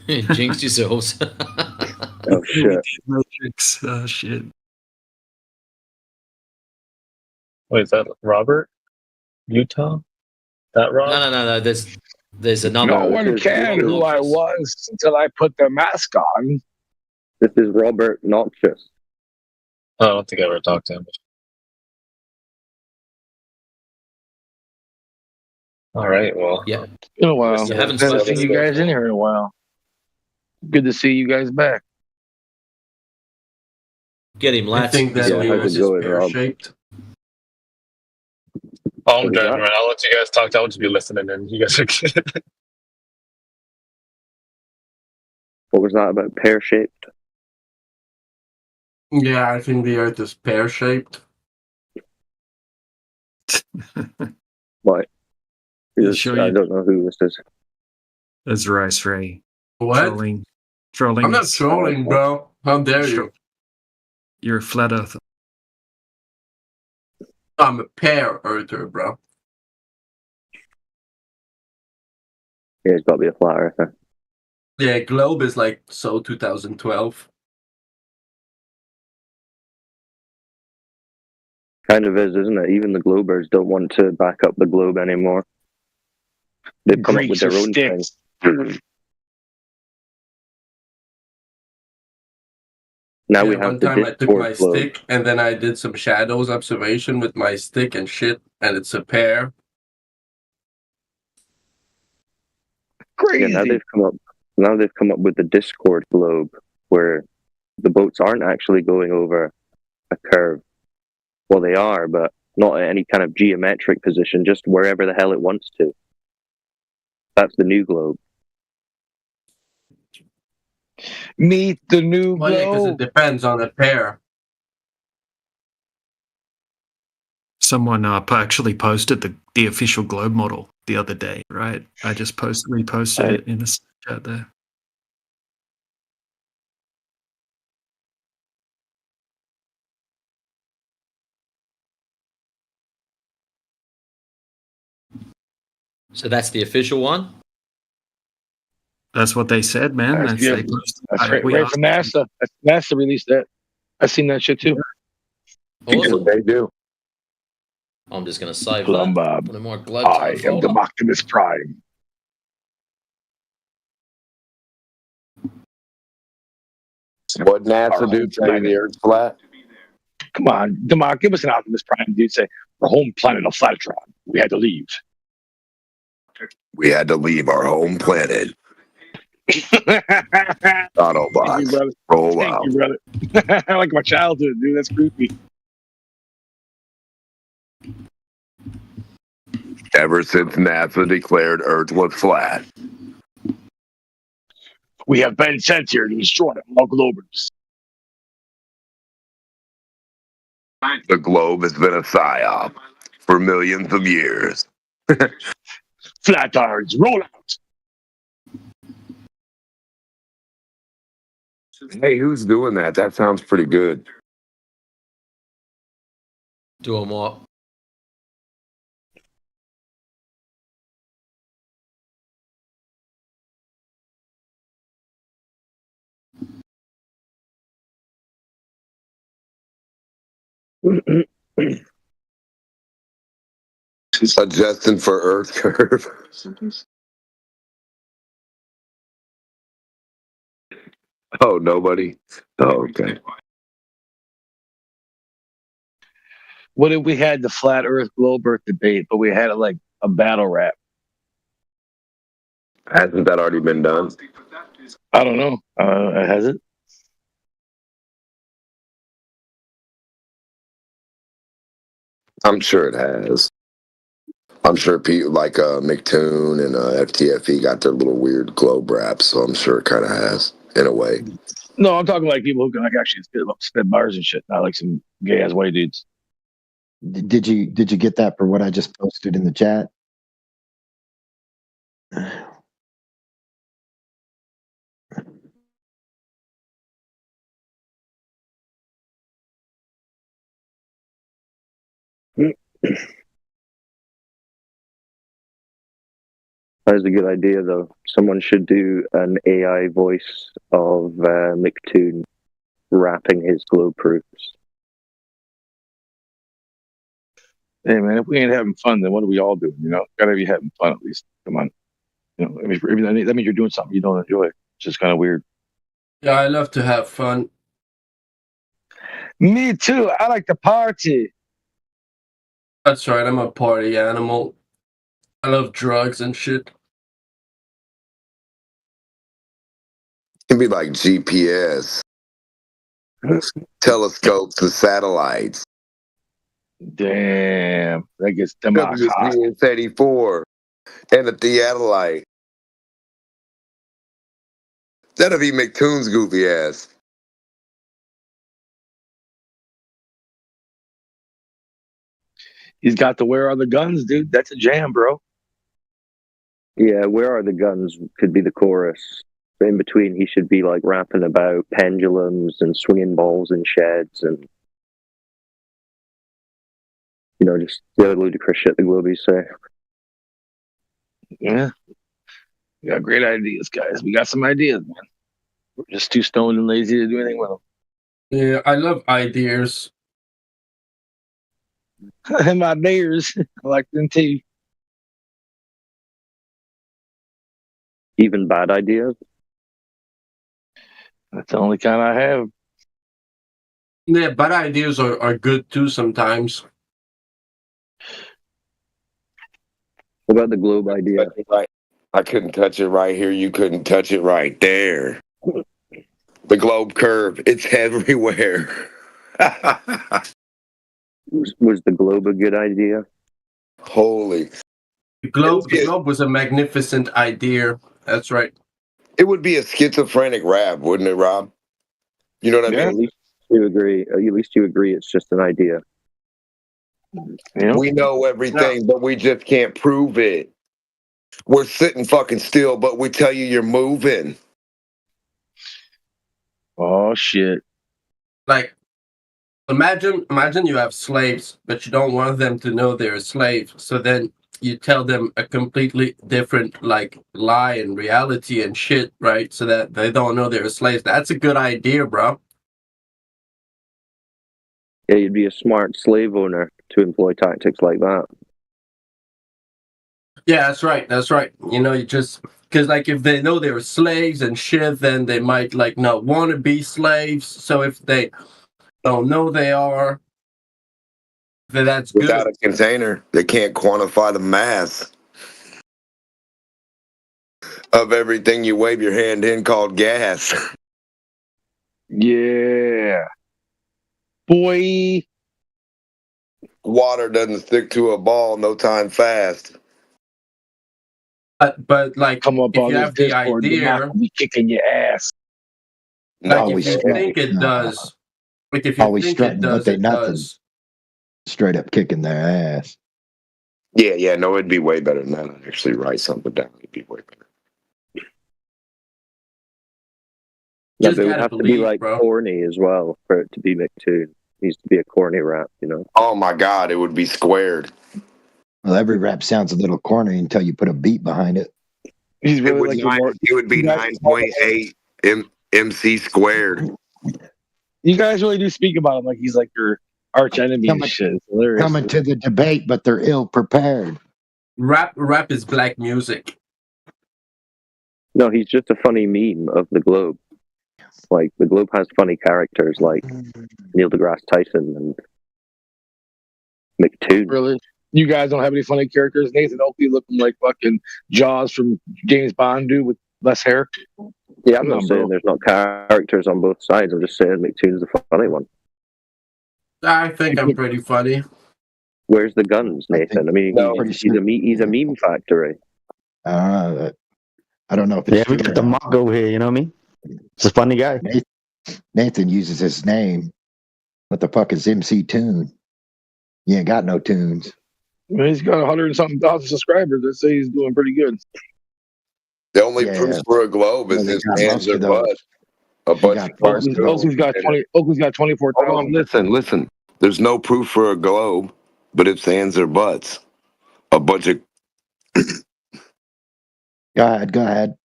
Jinxed yourselves. Oh, shit. Matrix. Oh, shit. Wait, is that Robert? Utah? That Rob? No. There's another. No one cared who I was until I put the mask on. This is Robert Noxious. Oh, I don't think I ever talked to him. All right, well. Yeah. In a while. You haven't haven't spoken seen you guys in here in a while. Good to see you guys back. Get him, lads. I think that Lewis is pear-shaped. Oh, I'm driving around. I'll let you guys talk. I'll just be listening, and you guys are good. What was that about pear-shaped? Yeah, I think the Earth is pear-shaped. What? Sure I don't know who this is. That's Rice Ray. What? Trolling. I'm not trolling, bro. How dare you? You're a flat earther. I'm a pear-earther, bro. Yeah, he's got to be a flat earther. Yeah, globe is like so 2012. Kind of is, isn't it? Even the Globers don't want to back up the globe anymore. They've come up with their own thing. Now we have one the time I took Discord my globe. stick and then I did some shadows observation with my stick and shit, and it's a pear. Yeah, now they've come up with the Discord globe, where the boats aren't actually going over a curve. Well, they are, but not at any kind of geometric position, just wherever the hell it wants to. That's the new globe. Meet the new Well, yeah, because it globe. depends on the pear. Someone actually posted the official globe model the other day, right? I just reposted it in the chat there. So that's the official one? That's what they said, man. That's good. That's right from NASA. NASA released that. I seen that shit too. Awesome. They do. I'm just gonna save Plum that. Bob. Put in my globe I time am the folder. Optimus Prime. What NASA Our dude home say the Earth's flat? Come on, Demar, give us an Optimus Prime, dude. Say, our home planet of Flatron. We had to leave. We had to leave our home planet. Autobots. Thank you, brother. Roll Thank out. you, brother. I like my childhood, dude. That's creepy. Ever since NASA declared Earth was flat, We have been sent here to destroy all globers. the globe has been a psyop for millions of years. Flat irons, roll out. Hey, who's doing that? That sounds pretty good. Doing what? Adjusting for Earth curve. Oh, nobody? Oh, okay. What if we had the flat Earth globe Earth debate, but we had it like a battle rap? Hasn't that already been done? I don't know. Has it? I'm sure it has. I'm sure people like McToon and FTFE got their little weird globe raps, so I'm sure it kind of has, in a way. No, I'm talking like people who can like actually spit bars and shit, not like some gay ass white dudes. Did you get that for what I just posted in the chat? That's a good idea, though. Someone should do an AI voice of McToon rapping his globe proofs. Hey man, if we ain't having fun, then what are we all doing? You know, gotta be having fun at least. Come on, you know, that means you're doing something you don't enjoy. It's just kind of weird. Yeah, I love to have fun. Me too. I like to party. That's right. I'm a party animal. I love drugs and shit. It can be like GPS, telescopes, and satellites. Damn, that gets them out. WS-84 and a theodolite. That'll be McToon's goofy ass. He's got the "Where Are the Guns," dude. That's a jam, bro. Yeah, "Where Are the Guns" could be the chorus. But in between, he should be like rapping about pendulums and swinging balls in sheds and, you know, just the other ludicrous shit the Globies say. Yeah, we got great ideas, guys. We got some ideas, man. We're just too stoned and lazy to do anything with them. Yeah, I love ideas. My bears, I like them too. Even bad ideas? That's the only kind I have. Yeah, bad ideas are good too sometimes. What about the globe idea? I couldn't touch it right here. You couldn't touch it right there. The globe curve, it's everywhere. Was the globe a good idea? Holy. The globe was a magnificent idea. That's right. It would be a schizophrenic rap, wouldn't it, Rob? You know what I mean? At least you agree. At least you agree it's just an idea. Yeah. We know everything, but we just can't prove it. We're sitting fucking still, but we tell you you're moving. Oh shit! Like, imagine you have slaves, but you don't want them to know they're a slave. So then you tell them a completely different like lie and reality and shit, right? So that they don't know they're slaves. That's a good idea, bro. Yeah, you'd be a smart slave owner to employ tactics like that. Yeah, that's right. That's right. You know, you just because like if they know they were slaves and shit, then they might like not want to be slaves. So if they don't know they are, then that's good. Without a container, they can't quantify the mass of everything you wave your hand in called gas. Yeah. Boy. Water doesn't stick to a ball no time fast. But like, come up if on you this have the Discord, the idea, Mac will be kicking your ass. like Always if you strutting, think it does, like if you always think it strutting, but does, they it nothing. does. Straight up kicking their ass. Yeah, no, it'd be way better than that. I'd actually write something down. It'd be way better. Yeah, Just but it would gotta have to be believe, like bro. corny as well for it to be McToon. It needs to be a corny rap, you know. Oh my God, it would be squared. Well, every rap sounds a little corny until you put a beat behind it. He's It really would, like your more. it would be you guys- 9.8 MC squared. You guys really do speak about him like he's like your arch enemy and shit. It's hilarious. Coming to the debate, but they're ill prepared. Rap is black music. No, he's just a funny meme of the Globe. Like the Globe has funny characters like Neil deGrasse Tyson and McToon. Really? You guys don't have any funny characters? Nathan Oakley looking like fucking Jaws from James Bond dude with less hair? Yeah, I'm not saying there's not characters on both sides. I'm just saying McToon's the funny one. I think I'm pretty funny. Where's the guns, Nathan? I mean, he's a meme factory. I don't know if it's Yeah, we got the Mog over here, you know what I mean? It's a funny guy. Nathan uses his name. What the fuck is MC Tune? You ain't got no tunes. Well, he's got 100 and something thousand subscribers. They say he's doing pretty good. The only proof for a globe is his hands or butt. A bunch of Oakley's got 20. Oakley's got 24,000. Listen. There's no proof for a globe, but it's hands or butts. A bunch of. Go ahead.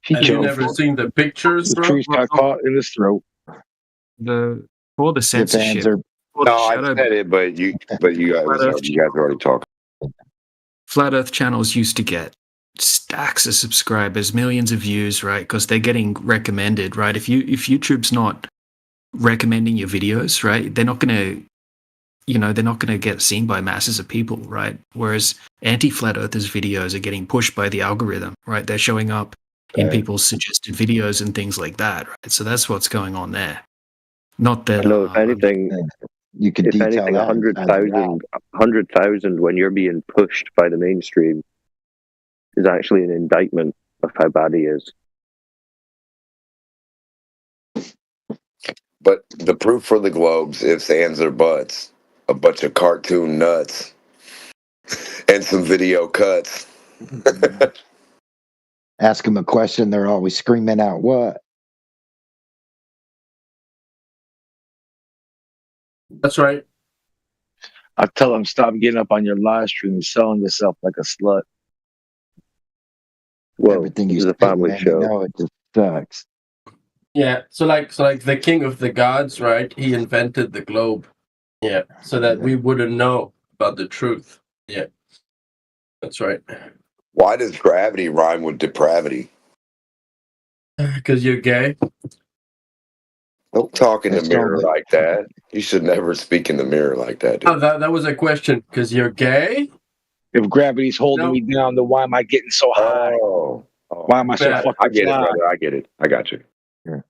Have you never seen the pictures, The bro? trees got caught in his throat. For the censorship. No, I said it, but you guys already talked. Flat Earth channels used to get stacks of subscribers, millions of views, right? Because they're getting recommended, right? If YouTube's not recommending your videos, right, they're not gonna get seen by masses of people, right? Whereas anti-Flat Earthers videos are getting pushed by the algorithm, right? They're showing up in people's suggested videos and things like that, right? So that's what's going on there. Not that. No, if anything, you can. If anything, 100,000 when you're being pushed by the mainstream is actually an indictment of how bad he is. But the proof for the globes, ifs, ands, or buts, a bunch of cartoon nuts, and some video cuts. Ask them a question, they're always screaming out, what? That's right. I tell him stop getting up on your live stream, selling yourself like a slut. Well, everything you this is a say, family man, show. You know, it just sucks. Yeah, so like the king of the gods, right? He invented the globe. Yeah, so that we wouldn't know about the truth. Yeah, that's right. Why does gravity rhyme with depravity? Because you're gay. Don't talk in the mirror like that. You should never speak in the mirror like that, dude. Oh, that was a question. Because you're gay? If gravity's holding me down, then why am I getting so high? Why am I so fucking I get it, fly? brother. I get it. I got you. Yeah.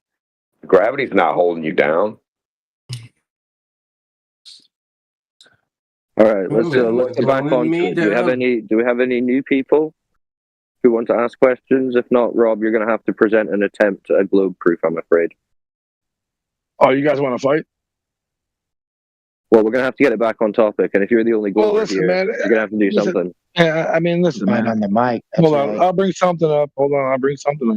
Gravity's not holding you down. All right, let's get back on to it. Do we have any new people who want to ask questions? If not, Rob, you're going to have to present an attempt at a globe proof, I'm afraid. Oh, you guys want to fight? Well, we're going to have to get it back on topic, and if you're the only globe here, man, you're going to have to do something. Yeah, I mean, listen, man. On the mic. Hold on, I'll bring something up. Hold on, I'll bring something up.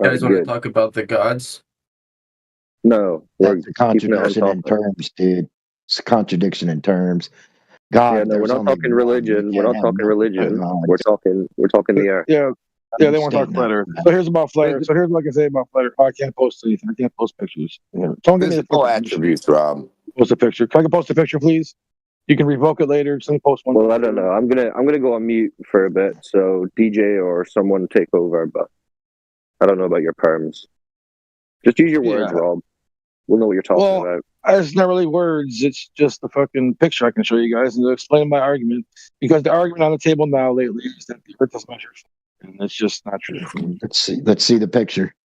You guys want to talk about the gods? No. That's a contradiction in terms, dude. It's a contradiction in terms. God, yeah, no, we're not talking religion. We're not talking religion. We're talking the earth. Yeah, Yeah, they want to talk flat Earth. So here's about flat Earth. So here's what I can say about flat Earth. Oh, I can't post anything. I can't post pictures. Yeah. Someone give me the Physical attributes, Rob. Post a picture. Can I post a picture, please? You can revoke it later. Someone post one. Well, I don't know. I'm gonna go on mute for a bit. So DJ or someone take over. But I don't know about your perms. Just use your words, Rob. We'll know what you're talking about. It's not really words. It's just the fucking picture I can show you guys and explain my argument. Because the argument on the table now lately is that the Earth is measured, and it's just not true. Let's see the picture.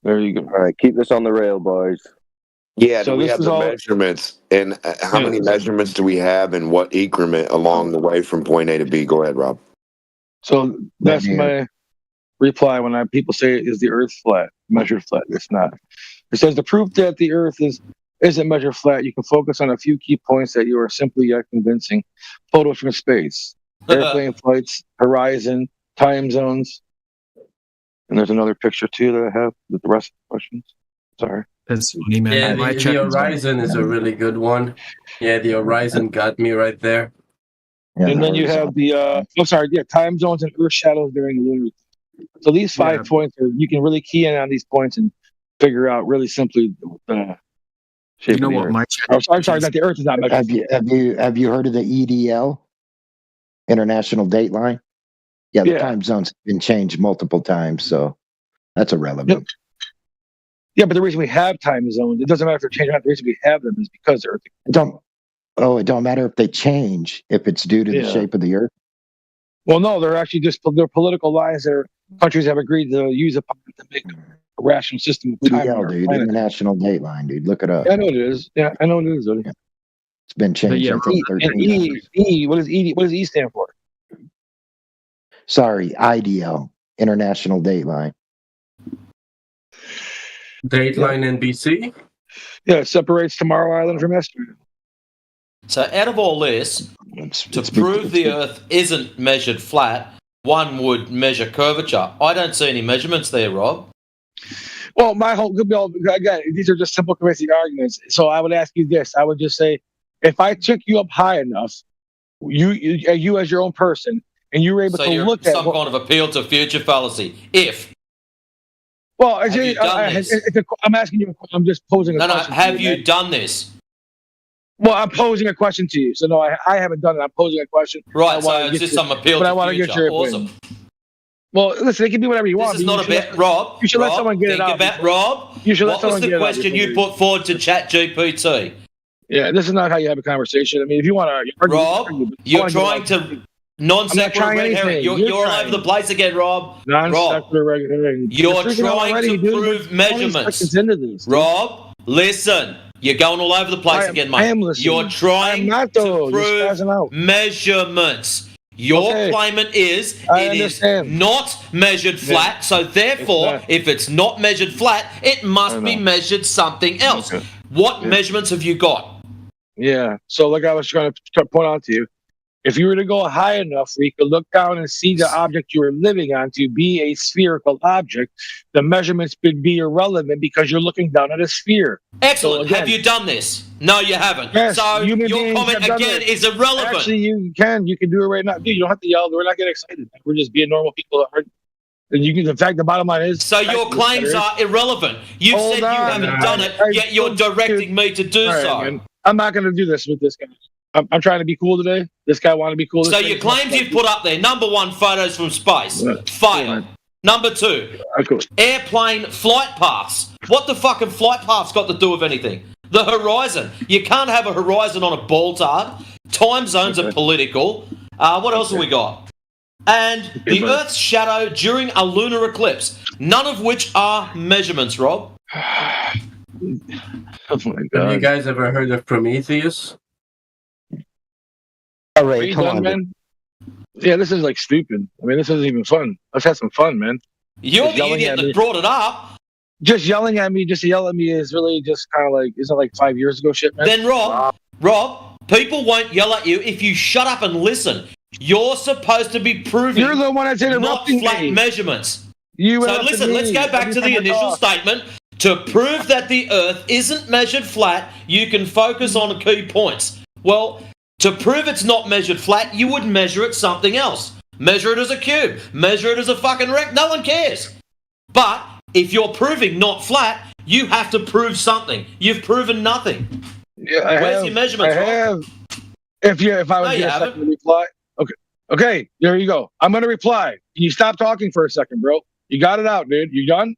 There you go. All right, keep this on the rail, boys. Yeah, So do we this have is the all- measurements? And how many measurements do we have and what increment along the way from point A to B? Go ahead, Rob. So that's my reply when people say, is the Earth flat? Measured flat. It's not. It says the proof that the Earth isn't measured flat, you can focus on a few key points that you are simply yet convincing. Photos from space, airplane flights, horizon, time zones. And there's another picture too that I have with the rest of the questions. Sorry. That's funny, man. Yeah, My the chat is- Horizon is a really good one. Yeah, the Horizon got me right there. And then you have the time zones and Earth shadows during the lunar eclipse. So these 5 points you can really key in on these points and figure out really simply the shape You know of the what Earth. my chat I'm sorry that the Earth is not measured. Have you heard of the EDL, International Dateline? Yeah, the time zones have been changed multiple times, so that's irrelevant. Yeah, but the reason we have time zones, it doesn't matter if they're changing or not. The reason we have them is because the Earth. It don't matter if they change if it's due to the shape of the Earth. Well, no, they're actually they're political lines that countries have agreed to use upon to make a rational system of time. EDL, dude, International Dateline, dude. Look it up. Yeah, I know it is. Yeah, I know it is. Dude. It's been changed. I think 13 times. What does E stand for? Sorry, IDL, International Dateline. Dateline NBC? Yeah, it separates Tomorrow Island from yesterday. So out of all this, to prove the Earth isn't measured flat, one would measure curvature. I don't see any measurements there, Rob. Well, my whole again, these are just simple convincing arguments. So I would ask you this: I would just say, if I took you up high enough, you as your own person, and you were able So to you're look at some kind of appeal to future fallacy. If well, have you done this? I'm asking you. I'm just posing a question. Have you done this? Well, I'm posing a question to you. So no, I haven't done it. I'm posing a question. Right. So it's just some appeal but I to want to future. get your Awesome. opinion. Well, listen, it can be whatever you want. This is not a bit, Rob. You should let Rob, someone get it out. Rob, You should let what was someone the get it out question before you put forward to ChatGPT? Yeah, this is not how you have a conversation. I mean, if you want to argue, Rob, you're trying to non sequitur red herring. You're all over the place again, Rob. Rob, you're trying to prove measurements. Rob, listen. You're going all over the place again, mate. You're trying to prove measurements. Your claimant is it is not measured flat, so therefore, if it's not measured flat, it must be measured something else. What measurements have you got? Yeah, so like I was trying to point out to you, if you were to go high enough where you could look down and see the object you were living on to be a spherical object, the measurements would be irrelevant because you're looking down at a sphere. Excellent. So again, have you done this? No, you haven't. Yes, so your comment again is irrelevant. Actually, you can do it right now. Dude, you don't have to yell. We're not getting excited. We're just being normal people. And you can. In fact, the bottom line is. So your claims are irrelevant. You said you haven't done it, yet you're directing me to do so. Man. I'm not going to do this with this guy. I'm trying to be cool today. This guy want to be cool. So your claims you've put up there: number one, photos from space, fail. Number two, airplane flight paths. What the fuck have flight paths got to do with anything? The horizon. You can't have a horizon on a ball tard. Time zones are political. What else have we got? And the Earth's shadow during a lunar eclipse. None of which are measurements, Rob. Oh my God. Have you guys ever heard of Prometheus? All right, come on, man. Yeah, this is like stupid. I mean, this isn't even fun. Let's have some fun, man. You're the idiot that brought it up. Just yelling at me, just to yell at me is really just kind of like, isn't it like 5 years ago shit, man? Then Rob, people won't yell at you if you shut up and listen. You're supposed to be proving you're the one that's interrupting not flat me. measurements. You so listen, let's go back to the initial statement. To prove that the Earth isn't measured flat, you can focus on key points. Well, to prove it's not measured flat, you would measure it something else. Measure it as a cube. Measure it as a fucking rect. No one cares. But if you're proving not flat, you have to prove something. You've proven nothing. Yeah, Where's your measurements? I have. If I was to second reply, okay, there you go. I'm gonna reply. Can you stop talking for a second, bro? You got it out, dude. You done?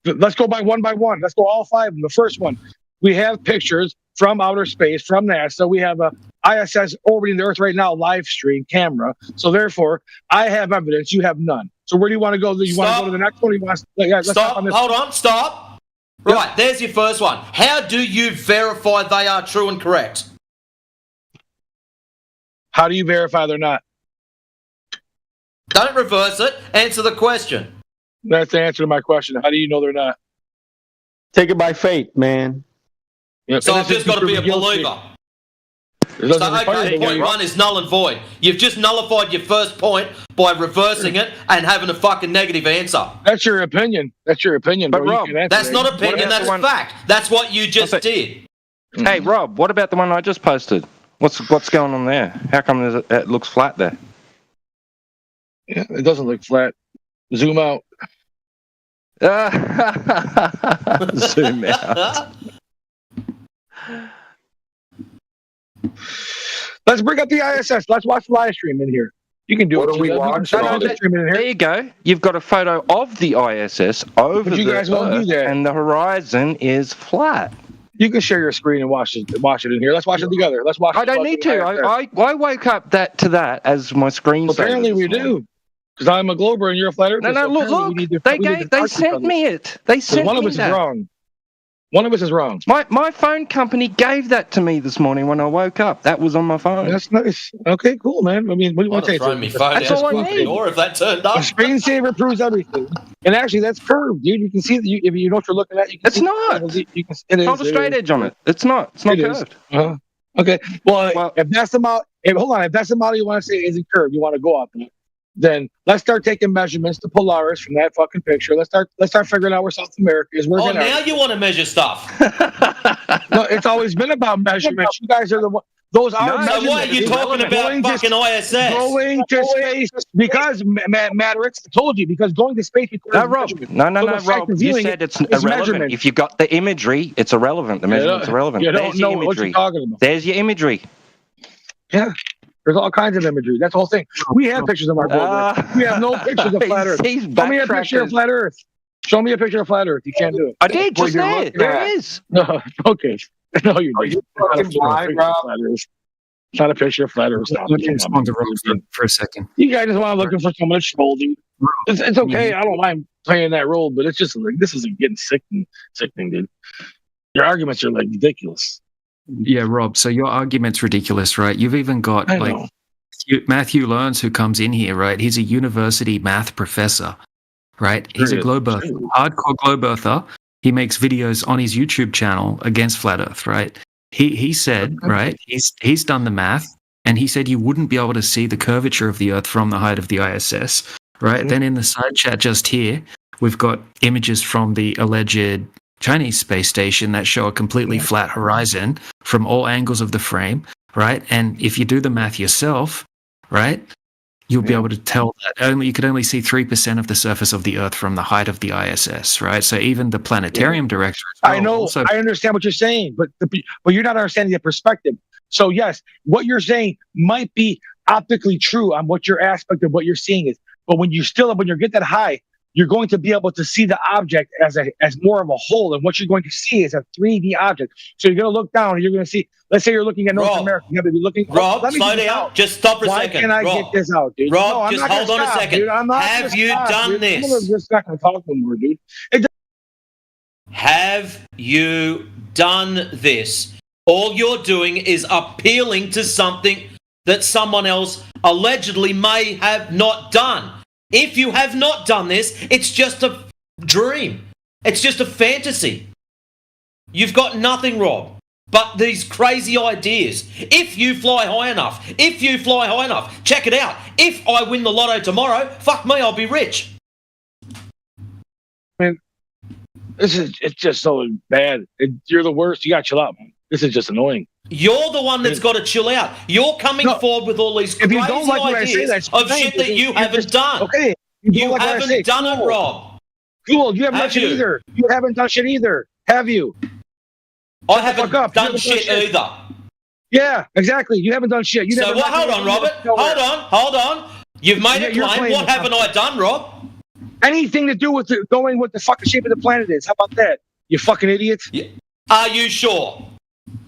Let's go by one. Let's go all 5 of them. The first one, we have pictures from outer space, from NASA. We have a ISS orbiting the Earth right now, live stream camera. So therefore, I have evidence. You have none. So where do you want to go? You want to go to the next one? Or you want to, let's stop. Hold on. Stop. Yep. Right. There's your first one. How do you verify they are true and correct? How do you verify they're not? Don't reverse it. Answer the question. That's the answer to my question. How do you know they're not? Take it by faith, man. Yep. So I've just got to be a believer. So, okay, point 1 is null and void. You've just nullified your first point by reversing it and having a fucking negative answer. That's your opinion. But Rob, that's not opinion, that's fact. That's what you just did. Hey, Rob, what about the one I just posted? What's going on there? How come it looks flat there? Yeah, it doesn't look flat. Zoom out. Zoom out. Let's bring up the ISS. Let's watch the live stream in here. You can do it. There you go. You've got a photo of the ISS over but you guys won't do that. And the horizon is flat. You can share your screen and watch it in here. Let's watch it together. Let's watch. I don't need to. I woke up to that as my screen. Apparently we do. Because I'm a Glober and you're a flat earther. No, look. They sent me it. They sent me that. One of us is wrong. One of us is wrong. My phone company gave that to me this morning when I woke up. That was on my phone. That's nice. Okay, cool, man. I mean, what do you want to say? That's all I need. Or if that turned up. A screensaver proves everything. And actually, that's curved, dude. You can see if you know what you're looking at. You can it's not. Hold a straight edge on it. It's not. It's not curved. Okay. Well, if that's the model, if that's the model you want to say isn't curved, you want to go up. Then let's start taking measurements to Polaris from that fucking picture. Let's start figuring out where South America is. Now you want to measure stuff. No, it's always been about measurements. You guys are the one. Those are measurements. So why are you talking about fucking ISS? Going to space because Matrix told you because going to space requires measurement. No, Rob. You said it's irrelevant. If you've got the imagery, it's irrelevant. The measurement's irrelevant. You don't know what you're talking about. There's your imagery. Yeah. There's all kinds of imagery. That's the whole thing. We have pictures of our globe. We have no pictures of flat Earth. Show me a picture of flat Earth. Show me a picture of flat Earth. You can't do it. I did just there. There is. No, okay. No, you're It's not a picture of flat Earth. Let me respond to Rob for a second. You guys just want to looking for someone to scold you. It's okay. I don't mind playing that role, but it's just like this is getting sickening, dude. Your arguments are like ridiculous. Yeah, Rob. So your argument's ridiculous, right? You've even got Matthew Learns who comes in here, right? He's a university math professor, right? He's a globe earther, hardcore globe earther. He makes videos on his YouTube channel against flat Earth, right? He said, right? He's done the math, and he said you wouldn't be able to see the curvature of the Earth from the height of the ISS, right? Mm-hmm. Then in the side chat just here, we've got images from the alleged Chinese space station that show a completely flat horizon from all angles of the frame, right? And if you do the math yourself, right, you'll be able to tell that you could only see 3% of the surface of the Earth from the height of the ISS, right? So even the planetarium director. I know. I understand what you're saying, but you're not understanding the perspective. So yes, what you're saying might be optically true on what your aspect of what you're seeing is, but when you get that high, you're going to be able to see the object as more of a whole, and what you're going to see is a 3D object. So you're going to look down, and you're going to see. Let's say you're looking at North America. You have to be looking. Rob, slow down. Just stop for a second. Why can't I get this out, dude? Rob, just hold on a second. Have you done this? I'm just not going to talk no more, dude. Have you done this? All you're doing is appealing to something that someone else allegedly may have not done. If you have not done this, it's just a dream. It's just a fantasy. You've got nothing, Rob, but these crazy ideas. If you fly high enough, check it out. If I win the lotto tomorrow, fuck me, I'll be rich. Man, it's just so bad. You're the worst. You got to chill out, man. This is just annoying. You're the one that's got to chill out. You're coming forward with all these crazy ideas of shit that you haven't done. Okay. You haven't done it, Rob. Cool. You haven't done shit either. You haven't done shit either. Have you? I haven't done shit either. Yeah, exactly. You haven't done shit. You so hold on, Robert. Hold on. You've made a claim. What haven't I done, Rob? Anything to do with going with the fucking shape of the planet is. How about that? You fucking idiots. Yeah. Are you sure?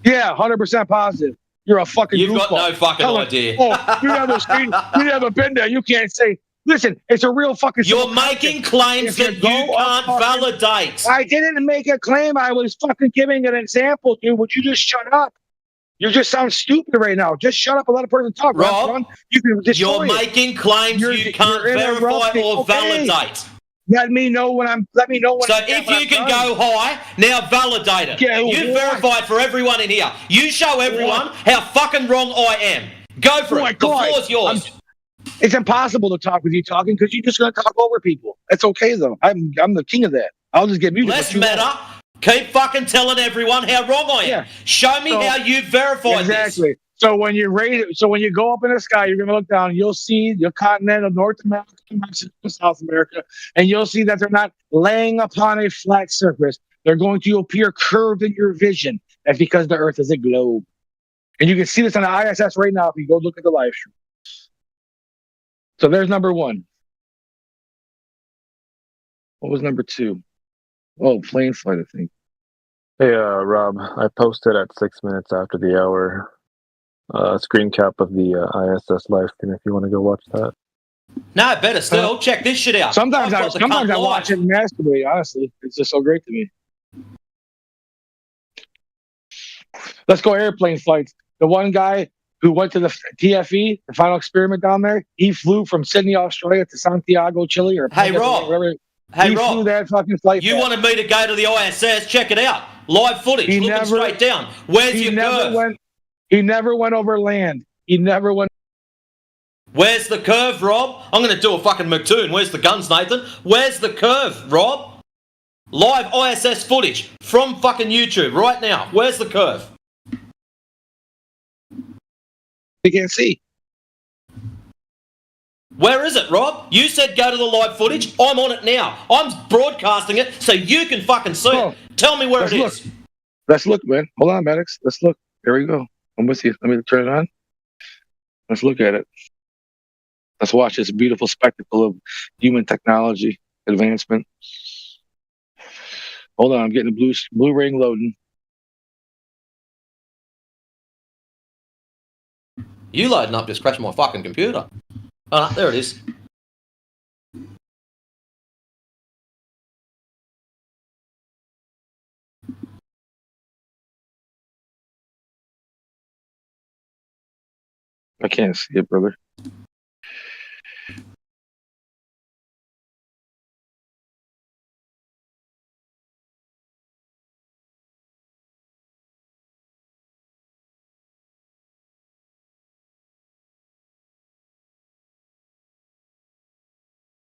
Yeah, 100% positive. You're a fucking You've goofball. got no fucking idea. Oh, you never seen, you never been there. You can't say. Listen, it's a real fucking. You're making claims that you can't validate. I didn't make a claim. I was fucking giving an example, dude. Would you just shut up? You just sound stupid right now. Just shut up and let a person talk. Rob, you can destroy you're making claims you can't verify or validate. Let me know when I'm. So if you can go high, now validate it. You verify it for everyone in here. You show everyone how fucking wrong I am. Go for it. The floor's yours. It's impossible to talk with you talking because you're just gonna talk over people. That's okay though. I'm the king of that. I'll just get muted. Less matter. Keep fucking telling everyone how wrong I am. Yeah. Show me how you verified this. Exactly. So when you rate it, so when you go up in the sky, you're gonna look down. You'll see the continent of North America, Mexico, South America, and you'll see that they're not laying upon a flat surface. They're going to appear curved in your vision. That's because the Earth is a globe, and you can see this on the ISS right now if you go look at the live stream. So there's number one. What was number two? Oh, plane flight, I think. Hey, Rob, I posted at 6 minutes after the hour screen cap of the ISS live stream if you want to go watch that. No, better still. Check this shit out. Sometimes I watch it and masturbate, honestly. It's just so great to me. Let's go airplane flights. The one guy who went to the TFE, the final experiment down there, he flew from Sydney, Australia to Santiago, Chile. Hey, Rob. Flew that fucking flight. You wanted me to go to the ISS. Check it out. Live footage. Looking straight down. Where's your curve? He never went over land. He never went. Where's the curve, Rob? I'm going to do a fucking McToon. Where's the guns, Nathan? Where's the curve, Rob? Live ISS footage from fucking YouTube right now. Where's the curve? You can't see. Where is it, Rob? You said go to the live footage. I'm on it now. I'm broadcasting it so you can fucking see it. Tell me where it is. Let's look, man. Hold on, Maddox. Let's look. There we go. I'm with you. Let me turn it on. Let's look at it. Let's watch this beautiful spectacle of human technology advancement. Hold on. I'm getting the blue ring loading. You loading up just crashing my fucking computer. Oh, there it is. I can't see it, brother.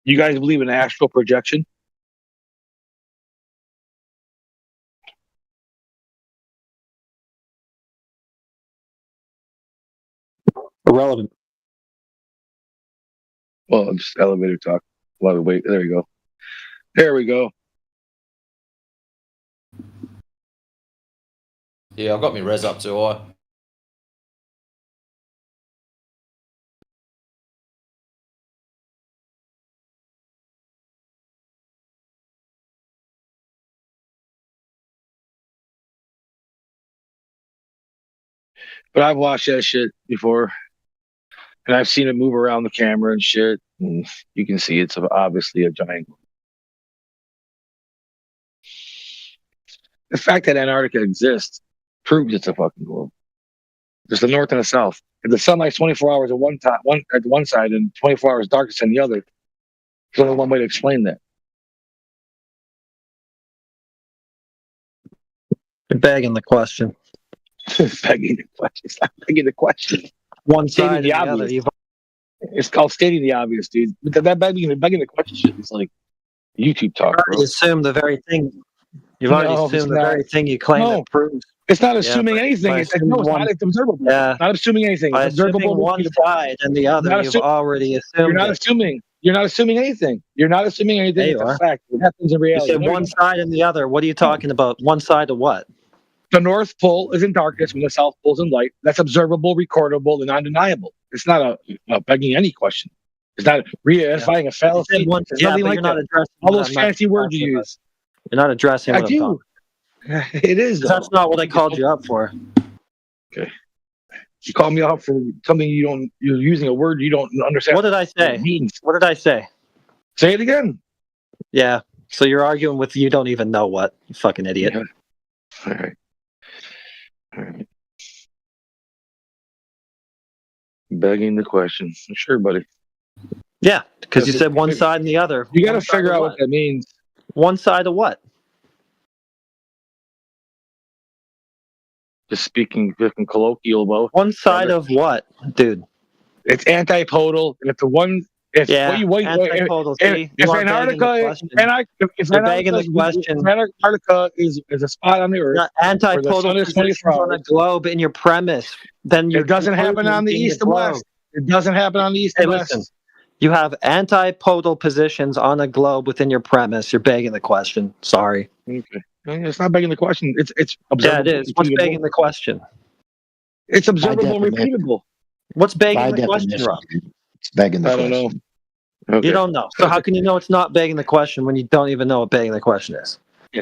You guys believe in astral projection? Irrelevant. Well, just elevator talk. Wait, there we go. There we go. Yeah, I've got my res up too high. But I've watched that shit before. And I've seen it move around the camera and shit. And you can see it's obviously a giant. The fact that Antarctica exists proves it's a fucking globe. There's the north and the south. If the sunlight's 24 hours at one side and 24 hours darkest on the other, there's only one way to explain that. You're begging the question. Begging the question. It's not begging the question. One side or the other. It's called stating the obvious, dude. But that begging the question shit is like YouTube talk. You assume the very thing. You've already assumed the very thing you claim it proves. It's not assuming anything. It's observable. Yeah. Not assuming anything. By It's observable. one side and the other, you've already assumed. You're not assuming. You're not assuming anything. You're not assuming anything. It's a fact. It happens in reality. You said one side and the other. What are you talking about? One side of what? The North Pole is in darkness when the South Pole is in light. That's observable, recordable, and undeniable. It's not a begging any question. It's not re-identifying a fallacy. It's nothing like that. All those fancy words you use. You're not addressing what I'm talking. It is. That's not what I called you up for. Okay. You call me out for something you're using a word you don't understand. What did I say? What did I say? Say it again. Yeah. So you're arguing with you don't even know what, you fucking idiot. Yeah. All right. Begging the question. Sure, buddy. Yeah, because you said one side and the other. You got to figure out what that means. One side of what? Just speaking colloquial about. One side of what, dude? It's antipodal. If the one, if antipodal. If Antarctica is a spot on the Earth, antipodal positions on a globe in your premise, then it doesn't happen on the east and west. It doesn't happen on the east and west. Listen, you have antipodal positions on a globe within your premise. You're begging the question. Sorry. Okay. It's not begging the question. It's observable. Yeah, it is. What's begging the question? It's observable and repeatable. What's begging the question, Rob? It's begging the question. I don't know. Okay. You don't know. So how can you know it's not begging the question when you don't even know what begging the question is? Yeah.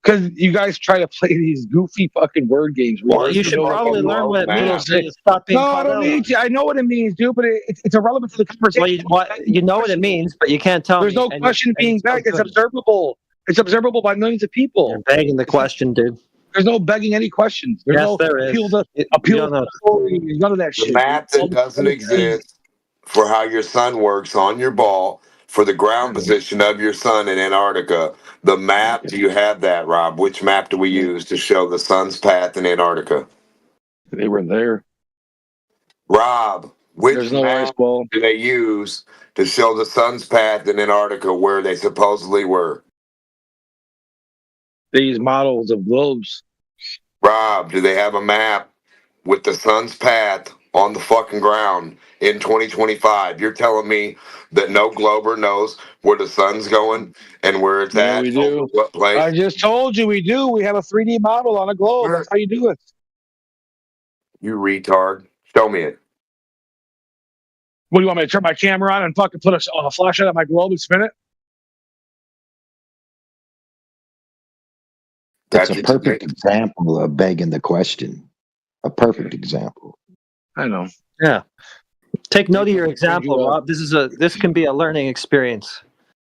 Because you guys try to play these goofy fucking word games. Well, you should probably learn what it means. Stop being I don't need to. I know what it means, dude, but it's irrelevant to the conversation. Well, you know what it means, but you can't tell me. There's no question being begged. It's observable. It's observable by millions of people. You're begging the question, dude. There's no begging any questions. There's no there is. appeal to authority. None of that shit. The map that doesn't exist for how your sun works on your ball for the ground position of your sun in Antarctica. The map, do you have that, Rob? Which map do we use to show the sun's path in Antarctica? They were there. Rob, which map do they use to show the sun's path in Antarctica where they supposedly were? These models of globes. Rob, do they have a map with the sun's path on the fucking ground in 2025? You're telling me that no glober knows where the sun's going and where it's at? We do. What place? I just told you we do. We have a 3D model on a globe. That's how you do it. You retard. Show me it. What do you want me to turn my camera on and fucking put a flashlight on my globe and spin it? That's a perfect example of begging the question. A perfect example. I know. Yeah. Take note of your example, Rob. This can be a learning experience.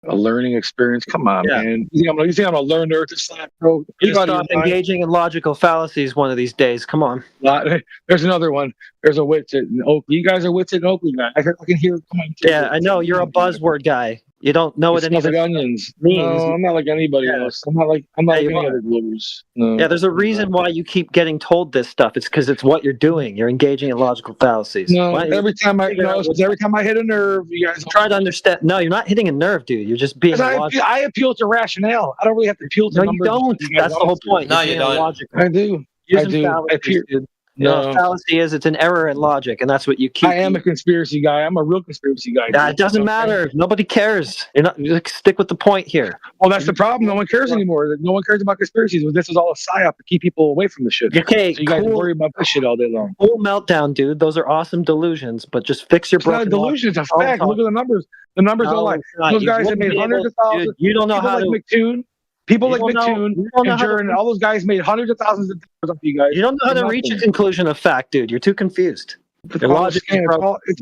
A learning experience? Come on, man. You think I'm gonna learn Earth to slap, bro? You stop engaging in logical fallacies one of these days. Come on. There's another one. There's a witch in Oakley. You guys are witch in Oakley, guys. I can hear. Come on. Yeah, I know. You're a buzzword guy. You don't know what any of it onions means. No, I'm not like anybody else. I'm not like any other Globers. No. Yeah, there's a reason why you keep getting told this stuff. It's because it's what you're doing. You're engaging in logical fallacies. No, every time I hit a nerve, you guys try to understand. No, you're not hitting a nerve, dude. You're just being logical. I appeal to rationale. I don't really have to appeal to numbers. No, you don't. That's the whole point. No, you don't. I do. Dude. No, fallacy is it's an error in logic, and that's what you keep. I am a conspiracy guy. I'm a real conspiracy guy. It doesn't matter. Nobody cares. You stick with the point here. Well, that's the problem. No one cares anymore. No one cares about conspiracies. This is all a psyop to keep people away from the shit. Okay, so you guys worry about this shit all day long. Cool meltdown, dude. Those are awesome delusions, but just fix your. It's not a delusion. It's a fact. Look at the numbers. The numbers don't lie. Those guys have made hundreds of thousands. You don't know how to. McToon. People like McToon and Jern and all those guys made hundreds of thousands of dollars off you guys. You don't know how to reach a conclusion of fact, dude. You're too confused. Your logic it's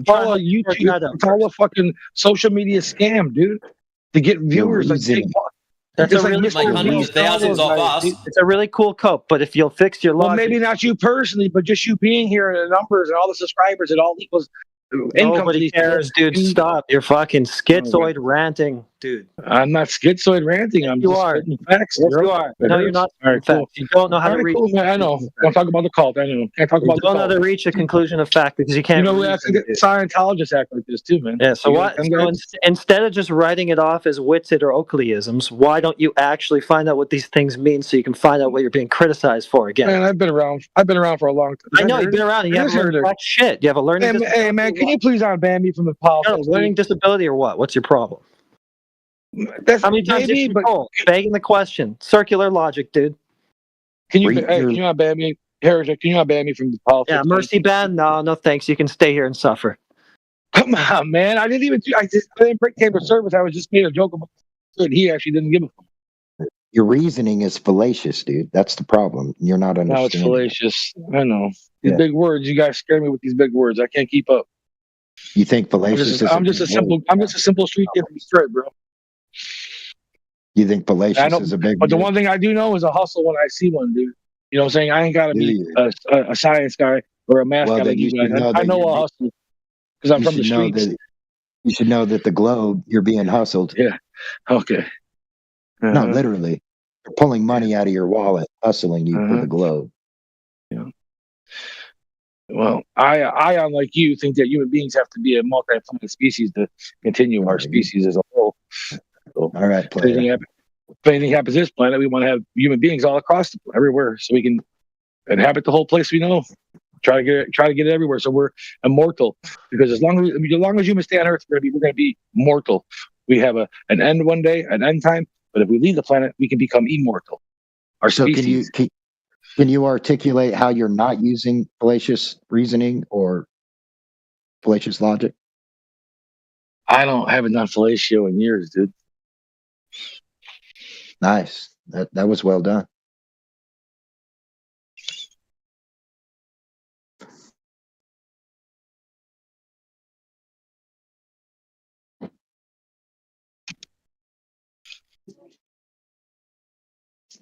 all a YouTube. It's all a fucking social media scam, dude. To get viewers. That's a really like hundreds of thousands of us. It's a really cool cope, but if you'll fix your logic. Well, maybe not you personally, but just you being here and the numbers and all the subscribers, it all equals Nobody cares, dude. Stop. You're fucking schizoid ranting, dude. I'm not schizoid ranting. I'm You just are. spitting facts. Yes, bro. you are. It No, you're hurts. not. All right, In fact, cool. you don't know how All to right, reach. cool, man. I know. Don't talk about the cult. I know. Can't talk You about the don't know cult. how to reach a conclusion of fact because you can't. You know, we reason, have to get dude. Scientologists act like this too, man. Yeah. So You what? got them So guys? instead of just writing it off as Witsit or Oakleyisms, why don't you actually find out what these things mean so you can find out what you're being criticized for again? Man, I've been around for a long time. I know you've been around and you haven't learned jack shit. You have a learning disability. Hey, man, can you please unban me from the You got politics? a learning disability or what? What's your problem? That's How many times maybe, did you but call? Begging the question. Circular logic, dude. can you not ban me? Heretic, can you not ban me from the politics? Yeah, mercy ban? No thanks. You can stay here and suffer. Come on, man. I didn't break table service. I was just made a joke about it. He actually didn't give a fuck. Your reasoning is fallacious, dude. That's the problem. You're not understanding. Now it's fallacious. I know. These Yeah. big words. You guys scare me with these big words. I can't keep up. You think fallacious I'm just a simple street kid from Detroit, bro. You think fallacious is a big But the word? one thing I do know is a hustle when I see one, dude. You know what I'm saying? I ain't got to be a science guy or a math guy like you guys. I know a hustle because I'm from the streets. You should know that the globe, you're being hustled. Yeah. Okay. No, literally. They're pulling money out of your wallet, hustling you for the globe. Yeah. Well, I, unlike you, think that human beings have to be a multi-planet species to continue our species as a whole. So, all right, if anything happens to this planet, we want to have human beings all across everywhere, so we can inhabit the whole place we know. Try to get it everywhere, so we're immortal. Because as long as humans stay on Earth, we're gonna be mortal. We have an end one day, an end time. But if we leave the planet, we can become immortal. Our species. Can you articulate how you're not using fallacious reasoning or fallacious logic? I haven't done fellatio in years, dude. Nice. That was well done.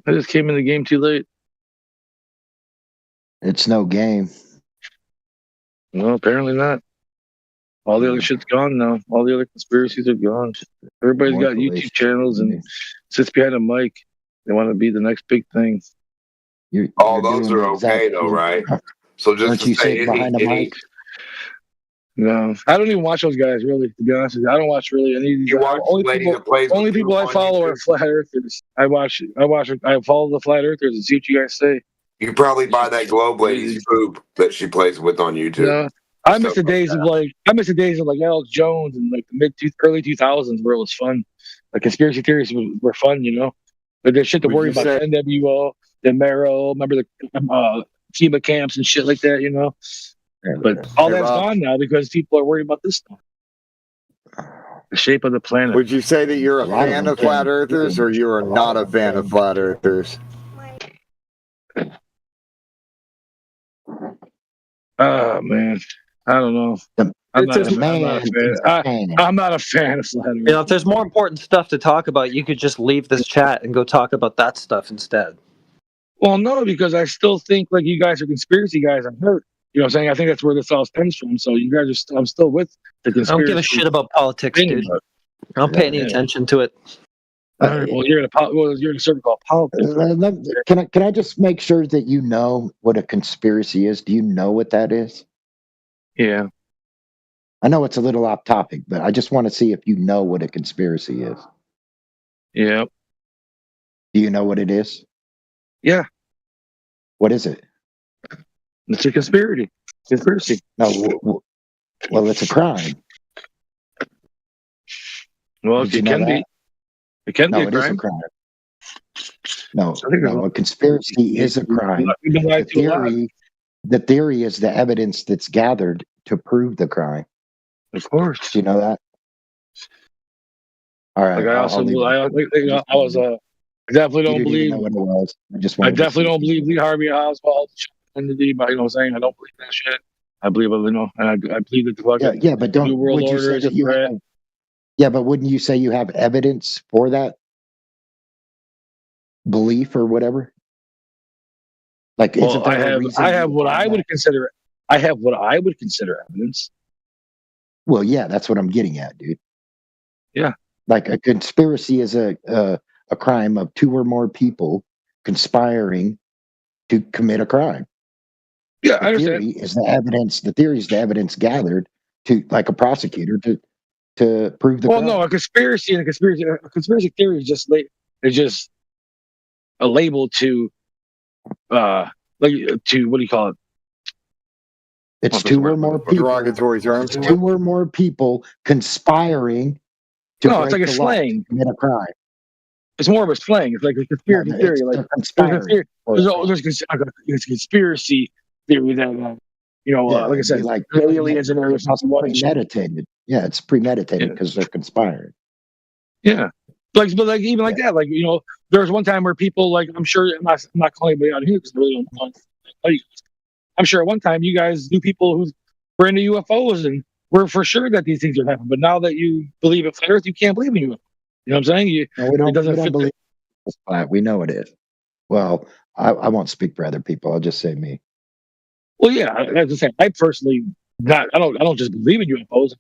I just came in the game too late. It's no game. No, apparently not. All the other shit's gone now. All the other conspiracies are gone. Everybody's got YouTube channels and sits behind a mic. They want to be the next big thing. All those are okay though, right? So just to say any No, I don't even watch those guys really. To be honest with you, I don't watch really any of these. You watch Only people I follow are flat earthers. I follow the flat earthers and see what you guys say. You probably buy that Globe Lady's poop that she plays with on YouTube. No, I miss the days of like Alex Jones and like the early 2000s where it was fun. Like conspiracy theories were fun, you know. But there's shit to worry about. NWO, the Mero, remember the FEMA camps and shit like that, you know. But all that's gone now because people are worried about this stuff. The shape of the planet. Would you say that you're a fan of flat earthers or you are not a fan of flat earthers? Oh man, I don't know. I'm not a fan of flat earthers. You know, if there's more important stuff to talk about, you could just leave this chat and go talk about that stuff instead. Well, no, because I still think like you guys are conspiracy guys. I'm hurt. You know what I'm saying? I think that's where this all stems from. So you guys are I'm still with the conspiracy. I don't give a shit about politics, dude. I don't pay any attention to it. All right, well, you're in a circle called politics. Can I just make sure that you know what a conspiracy is? Do you know what that is? Yeah. I know it's a little off topic, but I just want to see if you know what a conspiracy is. Yeah. Do you know what it is? Yeah. What is it? It's a conspiracy. Conspiracy. No. Well, it's a crime. Well, it can be. It can be a crime. It is a crime. No, a conspiracy is a crime. The theory is the evidence that's gathered to prove the crime. Of course. Do you know that? All right. Like I definitely don't believe. I definitely don't believe Lee Harvey Oswald entity, but you know what I'm saying? I don't believe that shit. I believe it, and I believe that the fucking New World Order is a threat. Yeah, but wouldn't you say you have evidence for that belief or whatever? Like, well, I have what I would consider evidence. Well, yeah, that's what I'm getting at, dude. Yeah. Like a conspiracy is a crime of two or more people conspiring to commit a crime. Yeah, I The understand. theory is the evidence. The theory is the evidence gathered to, like a prosecutor, to prove the Well, crime. no, a conspiracy theory is just a label to to what do you call it? It's two or more people. Derogatory terms. It's two or more people conspiring to No, break it's like a the law, to slang. commit a crime. It's more of a slang. It's like a conspiracy No, theory. it's Like they're conspiring. there's a conspiracy theory that like I said, like aliens and everything. premeditated. Yeah, it's premeditated because they're conspiring. Yeah, but even like that, there was one time where people, like, I'm sure I'm not calling anybody out here because I really don't know. I'm sure at one time you guys knew people who were into UFOs and were for sure that these things are happening. But now that you believe in flat Earth, you can't believe in UFOs. You know what I'm saying? No, we don't, it doesn't we don't fit. believe it's flat. We know it is. Well, I won't speak for other people. I'll just say me. Well, yeah, as I say, I personally I don't just believe in UFOs.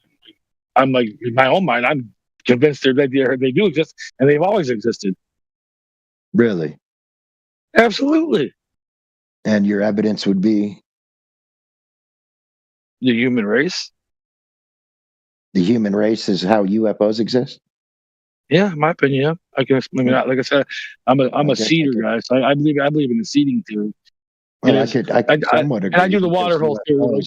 I'm like, in my own mind, I'm convinced they do exist and they've always existed. Really? Absolutely. And your evidence would be the human race. The human race is how UFOs exist. Yeah, in my opinion, yeah. I can explain that. Like I said, I'm a seeder guy, so I believe in the seeding theory. Well, I could somewhat agree. And I do the water hole theory. Like,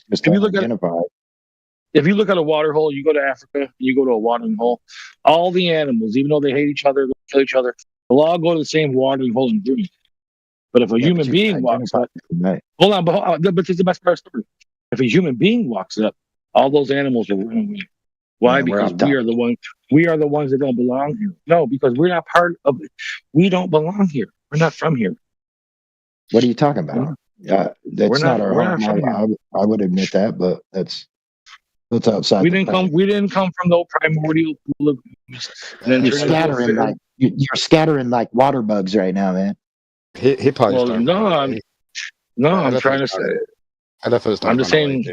if you look at a water hole, you go to Africa, you go to a watering hole. All the animals, even though they hate each other, they kill each other, they'll all go to the same watering hole and drink. But if a human being walks up, hold on, but this is the best part of the story. If a human being walks up, all those animals will run away. Why? Because we are the ones that don't belong here. No, because we're not part of it. We don't belong here. We're not from here. What are you talking about? That's not our home. I would admit that, but that's outside. We didn't come from the primordial pool of. You're scattering like water bugs right now, man. Hippos. Well, no, I'm trying to say. Elephants don't. I'm just saying.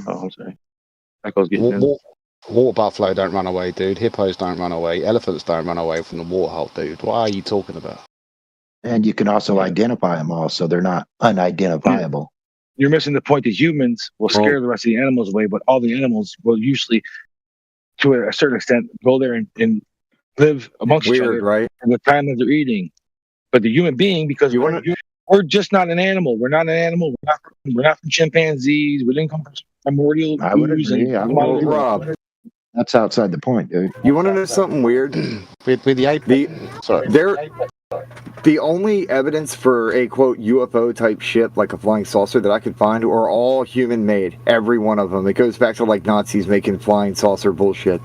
Oh, I'm sorry. That goes getting Water buffalo don't run away, dude. Hippos don't run away. Elephants don't run away from the waterhole, dude. What are you talking about? And you can also identify them all, so they're not unidentifiable. You're missing the point that humans will scare the rest of the animals away, but all the animals will usually, to a certain extent, go there and live amongst each other right? at the time that they're eating. But the human being, because we're just not an animal. We're not an animal. We're not from chimpanzees. We didn't come from primordial. I would agree. Rob, that's outside the point, dude. You want to know something weird? with the ape. The only evidence for a quote UFO type ship like a flying saucer that I could find are all human made. Every one of them. It goes back to like Nazis making flying saucer bullshit.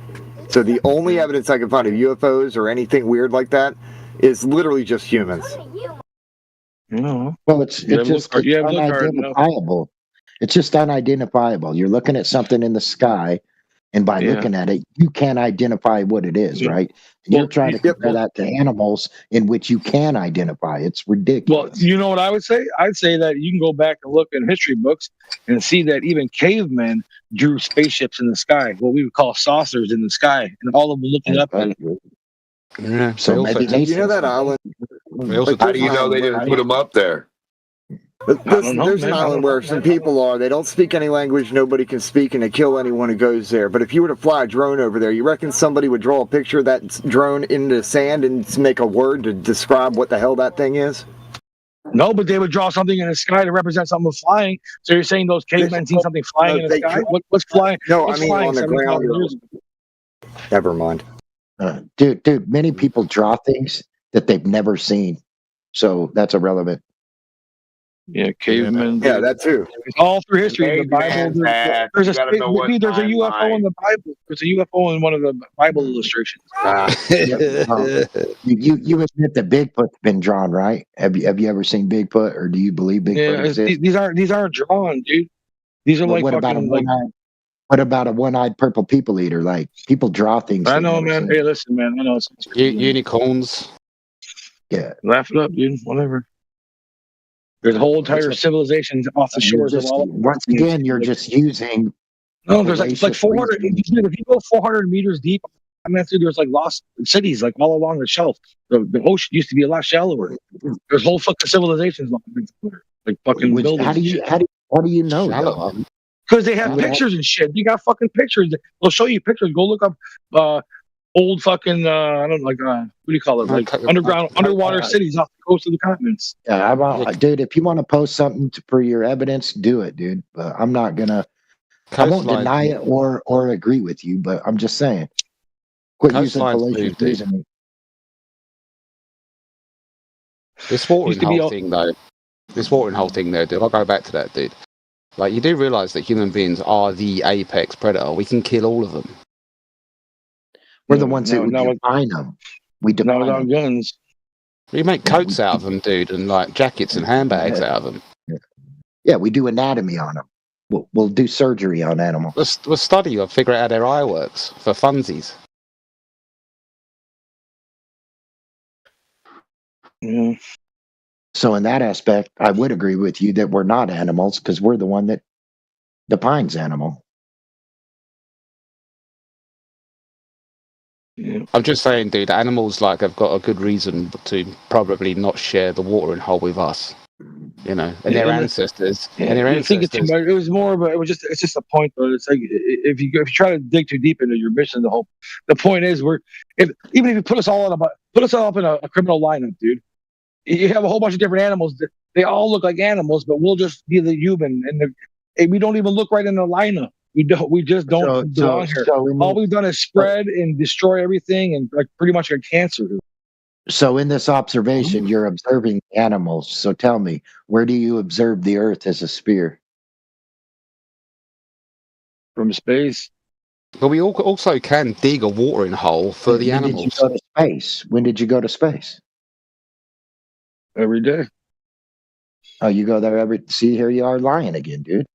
So the only evidence I can find of UFOs or anything weird like that is literally just humans. No. Well, it's just unidentifiable. It's just unidentifiable. You're looking at something in the sky, and by looking at it, you can't identify what it is, right? And you're trying to compare that to animals in which you can identify. It's ridiculous. Well, you know what I would say? I'd say that you can go back and look in history books and see that even cavemen drew spaceships in the sky, what we would call saucers in the sky, and all of them looking up at it. Yeah. So maybe you know that island? How do you know they didn't put them up there? There's an island where some people are. They don't speak any language nobody can speak, and they kill anyone who goes there. But if you were to fly a drone over there, you reckon somebody would draw a picture of that drone into the sand and make a word to describe what the hell that thing is? No, but they would draw something in the sky to represent something flying. So you're saying those cavemen seen something flying in the sky? What's flying? No, what's I mean flying on the ground. Never mind. Dude, many people draw things that they've never seen. So that's irrelevant. Yeah, cavemen. Yeah, that too. All through history, the Bible. There's a UFO in the Bible. There's a UFO in one of the Bible illustrations. You admit that Bigfoot's been drawn, right? Have you ever seen Bigfoot, or do you believe Bigfoot exists? These aren't drawn, dude. These are like what about what about a one-eyed purple people eater? Like, people draw things. I know, man. Hey, listen, man. I know. Unicorns. Yeah. Laugh it up, dude. Whatever. There's a whole entire civilization off the shores of all. Once again, you're just using No, there's like 400. If you go 400 meters deep, I mean, there's like lost cities like all along the shelf. The ocean used to be a lot shallower. There's whole fucking civilizations like fucking buildings. How do you know that? Because they have pictures and shit. You got fucking pictures. They'll show you pictures. Go look up old fucking I don't know, like what do you call it? Like underwater cities off the coast of the continents. Yeah, dude. If you want to post something for your evidence, do it, dude. But I'm not gonna. I won't deny it or agree with you, but I'm just saying. Quit using fallacious reasoning. This watering hole thing, though. Dude. I'll go back to that, dude. Like, you do realise that human beings are the apex predator. We can kill all of them. We're the ones that define them. We define them. Guns. We make coats out of them, dude, and like jackets and handbags out of them. Yeah, we do anatomy on them. We'll do surgery on animals. We'll study or figure out how their eye works for funsies. Yeah. So in that aspect, I would agree with you that we're not animals because we're the one that defines animal. Yeah. I'm just saying, dude, animals like have got a good reason to probably not share the watering hole with us. You know, and their ancestors. Yeah, I think it was more of it's just a point, though. It's like if you try to dig too deep into your mission, the point is even if you put us all up in a criminal lineup, dude. You have a whole bunch of different animals. They all look like animals, but we'll just be the human, and we don't even look right in the lineup. We just don't belong here. All we've done is spread and destroy everything, and like pretty much a cancer. So in this observation, you're observing animals. So tell me, where do you observe the Earth as a sphere? From space. But we also can dig a watering hole for the animals. Did you go to space? When did you go to space? Every day. Oh, you go there every... See, here you are lying again, dude.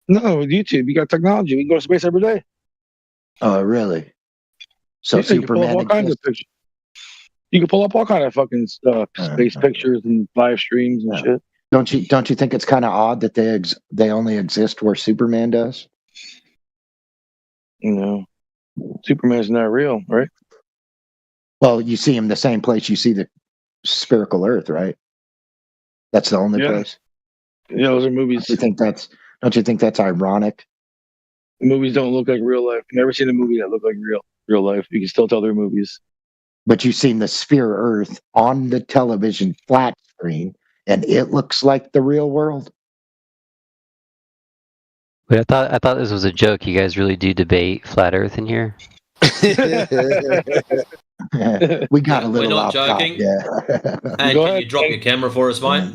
No, YouTube. You got technology. We can go to space every day. Oh, really? So yeah, Superman you can pull up all kinds of fucking space pictures and live streams and shit. Don't you think it's kind of odd that they only exist where Superman does? No. Superman's not real, right? Well, you see him the same place you see the spherical Earth, right? That's the only place. Yeah, those are movies. Don't you think that's ironic? The movies don't look like real life. I've never seen a movie that looked like real life. You can still tell they're movies. But you've seen the sphere Earth on the television flat screen, and it looks like the real world. Wait, I thought this was a joke. You guys really do debate flat Earth in here? We got a little. We're not joking. And can you drop your camera for us, mate?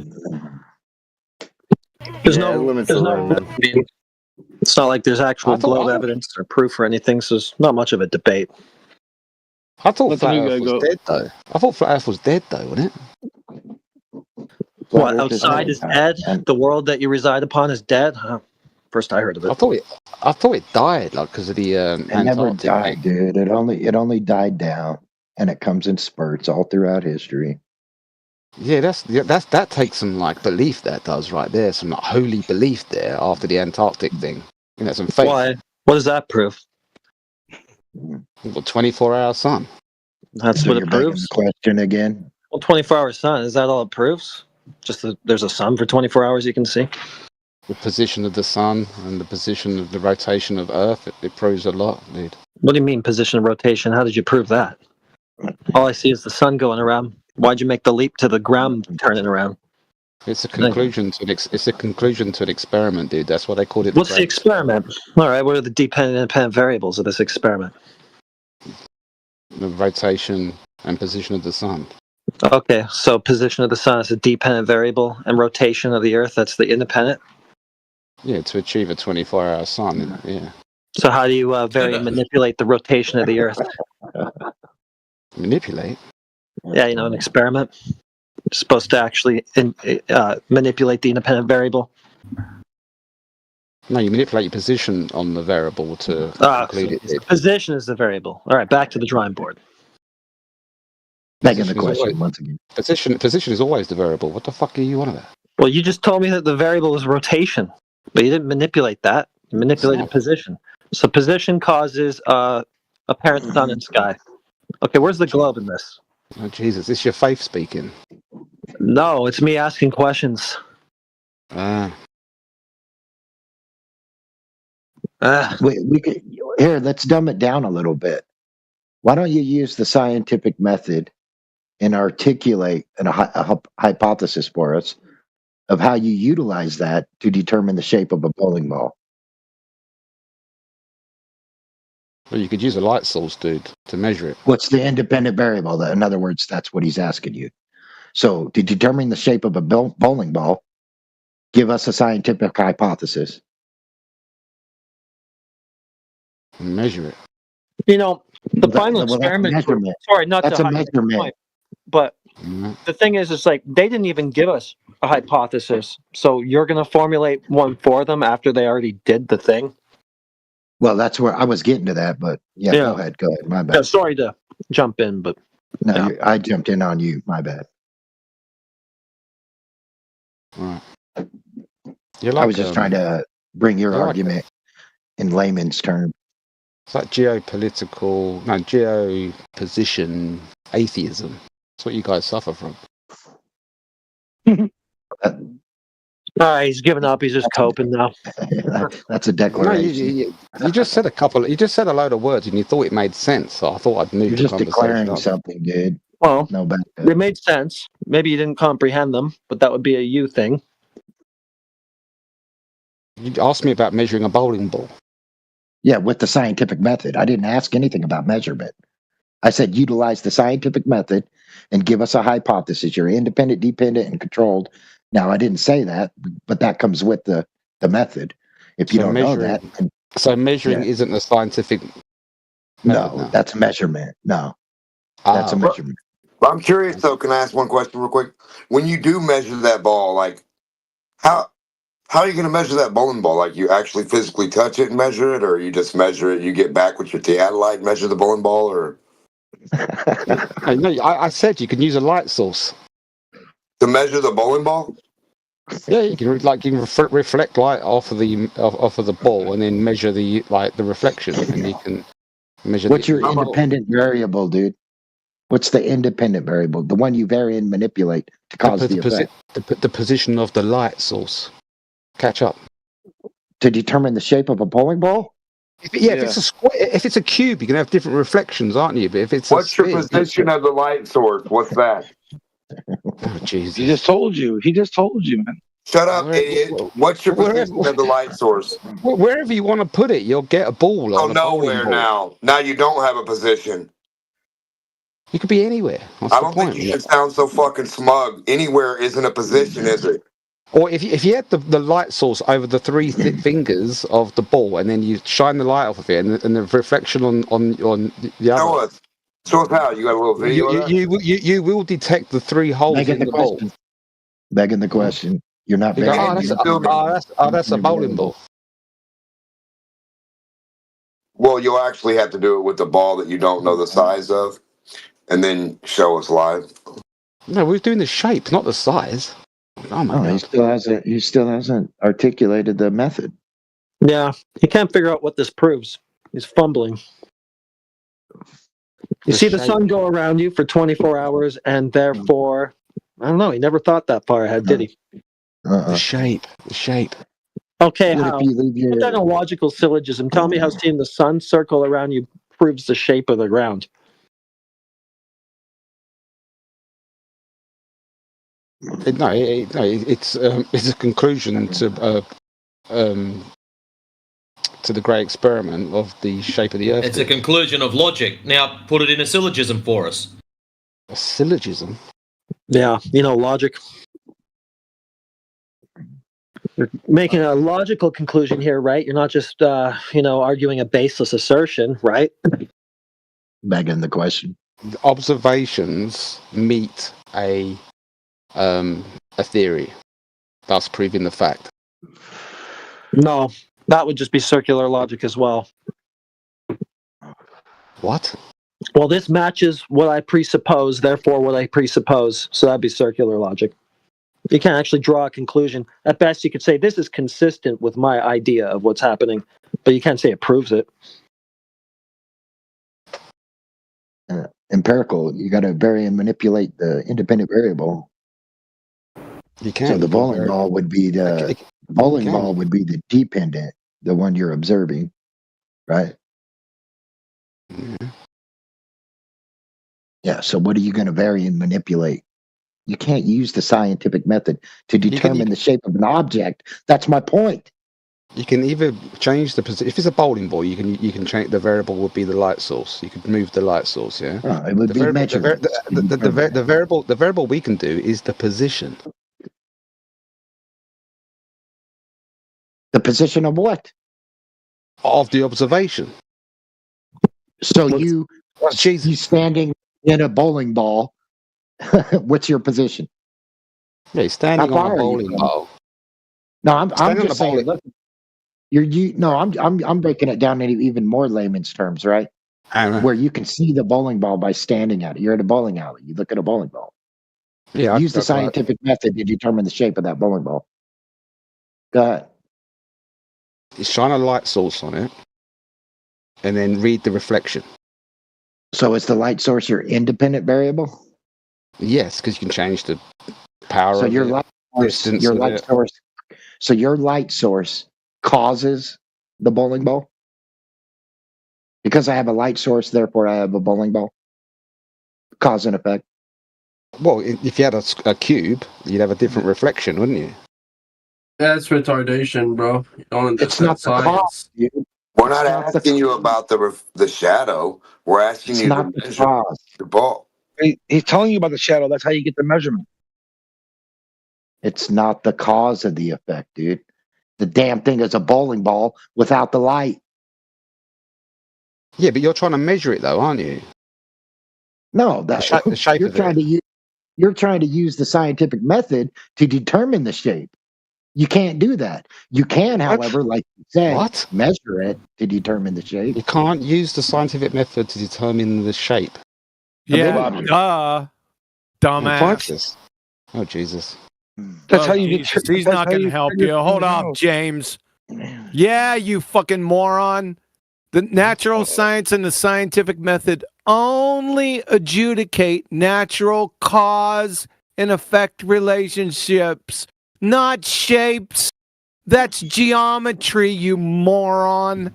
There's it's not like there's actual globe evidence or proof or anything, so there's not much of a debate. I thought Flat Earth was dead, though. I thought Flat Earth was dead, though, wasn't it? What, outside is dead? The world that you reside upon is dead? First I heard of it. I thought it died, like, because of the It never died, dude. It only died down, and it comes in spurts all throughout history. Yeah, that takes some like belief. That does right there, some like holy belief there after the Antarctic thing. You know, some faith. Why? What does that prove? The 24-hour sun. That's what it proves. Question again. Well, 24-hour sun, is that all it proves? Just that there's a sun for 24 hours you can see? The position of the sun and the position of the rotation of Earth, it proves a lot, dude. What do you mean position of rotation? How did you prove that? All I see is the sun going around. Why'd you make the leap to the ground turning around? It's a conclusion to an experiment, dude. That's what they called it. What's the experiment? All right, what are the dependent and independent variables of this experiment? The rotation and position of the sun. Okay, so position of the sun is a dependent variable, and rotation of the Earth, that's the independent? Yeah, to achieve a 24-hour sun, yeah. So how do you manipulate the rotation of the Earth? Manipulate? Yeah, an experiment. It's supposed to actually manipulate the independent variable. No, you manipulate your position on the variable to include it. Position is the variable. All right, back to the drawing board. Making the question once again. Position is always the variable. What the fuck are you on about? Well, you just told me that the variable was rotation, but you didn't manipulate that. You manipulated position. So position causes apparent sun and sky. Okay, where's the globe in this? Oh, Jesus, it's your faith speaking. No, it's me asking questions. We could, here, let's dumb it down a little bit. Why don't you use the scientific method and articulate a hypothesis for us of how you utilize that to determine the shape of a bowling ball? Well, you could use a light source, dude, to measure it. What's the independent variable? In other words, that's what he's asking you. So to determine the shape of a bowling ball, give us a scientific hypothesis. Measure it. You know, the final experiment. Sorry, not that's to a measurement. Point, but the thing is like they didn't even give us a hypothesis. So you're going to formulate one for them after they already did the thing. Well, that's where I was getting to that, but yeah. Go ahead. My bad. Yeah, sorry to jump in, but no, I jumped in on you. My bad. Right. I was just trying to bring your argument in layman's terms. It's like geoposition atheism. That's what you guys suffer from. He's given up. He's just coping now. That's a declaration. No, you just said You just said a load of words, and you thought it made sense. So I thought I'd move. You're just declaring something, dude. Well, no bad. They made sense. Maybe you didn't comprehend them, but that would be a you thing. You asked me about measuring a bowling ball. Yeah, with the scientific method. I didn't ask anything about measurement. I said utilize the scientific method and give us a hypothesis. You're independent, dependent, and controlled. Now, I didn't say that, but that comes with the method. If you don't know that. So measuring isn't a scientific method? No, that's measurement. No, that's a measurement. I'm curious, though. Can I ask one question real quick? When you do measure that ball, like, how are you going to measure that bowling ball? Like, you actually physically touch it and measure it, or you just measure it, you get back with your theodolite and measure the bowling ball, or? I said you can use a light source. To measure the bowling ball? Yeah, you can reflect light off of the ball and then measure the reflection, and you can measure. What's your independent variable, dude? What's the independent variable? The one you vary and manipulate to cause the effect. The position of the light source. Catch up. To determine the shape of a bowling ball? If it's a square, if it's a cube, you can have different reflections, aren't you? But if it's what's your position of the light source? What's that? Oh, Jesus. He just told you, man. Shut up, idiot. What's your position of the light source? Wherever you want to put it, you'll get a ball. Oh, nowhere now. Now you don't have a position. You could be anywhere. I don't think you should sound so fucking smug. Anywhere isn't a position, is it? Or if you had the light source over the three fingers of the ball, and then you shine the light off of it, and the reflection on the other. Show us how. You got a little video. You will detect the three holes in the ball. Begging the question. You're not begging. That's a bowling ball. Well, you'll actually have to do it with the ball that you don't know the size of, and then show us live. No, we're doing the shape, not the size. Oh my God. He still hasn't articulated the method. Yeah, he can't figure out what this proves. He's fumbling. You see the sun go around you for 24 hours, and therefore, I don't know, he never thought that far ahead, did he? The shape. Okay, how? Put that in a logical syllogism. Tell me how seeing the sun circle around you proves the shape of the ground. It's a conclusion to the great experiment of the shape of the Earth. It's a conclusion of logic. Now put it in a syllogism for us. A syllogism? Yeah, logic. You're making a logical conclusion here, right? You're not just, arguing a baseless assertion, right? Begging the question. The observations meet a theory, thus proving the fact. No, that would just be circular logic as well. What? Well, this matches what I presuppose, therefore what I presuppose. So that'd be circular logic. You can't actually draw a conclusion. At best, you could say this is consistent with my idea of what's happening. But you can't say it proves it. Empirical, you got to vary and manipulate the independent variable. You can. So the bowling ball would be the ball would be the dependent, the one you're observing, right? Mm-hmm. Yeah. So what are you going to vary and manipulate? You can't use the scientific method to determine the shape of an object. That's my point. You can either change the position. If it's a bowling ball, you can change the variable. Would be the light source. You could move the light source. Yeah. Oh, it would be measurements. The variable we can do is the position. The position of what? Of the observation. So you standing in a bowling ball. What's your position? Yeah, he's standing on a bowling ball. No, I'm just saying. Look, I'm breaking it down in even more layman's terms, right? Where you can see the bowling ball by standing at it. You're at a bowling alley. You look at a bowling ball. Yeah. Use the scientific method to determine the shape of that bowling ball. Go ahead. You shine a light source on it, and then read the reflection. So is the light source your independent variable? Yes, because you can change the power. So your light source. So your light source causes the bowling ball. Because I have a light source, therefore I have a bowling ball. Cause and effect. Well, if you had a cube, you'd have a different reflection, wouldn't you? That's retardation, bro. You don't It's not the cause, dude. We're not asking you about the shadow. We're asking you to measure the ball. He's telling you about the shadow. That's how you get the measurement. It's not the cause of the effect, dude. The damn thing is a bowling ball without the light. Yeah, but you're trying to measure it, though, aren't you? No, the shape you're trying to use. You're trying to use the scientific method to determine the shape. You can't do that. You can, however, like you said, measure it to determine the shape. You can't use the scientific method to determine the shape. Yeah, dumbass. Oh, Jesus. That's how you get. He's not going to help you. Hold up, James. Yeah, you fucking moron. The natural science and the scientific method only adjudicate natural cause and effect relationships, not shapes. That's geometry, you moron.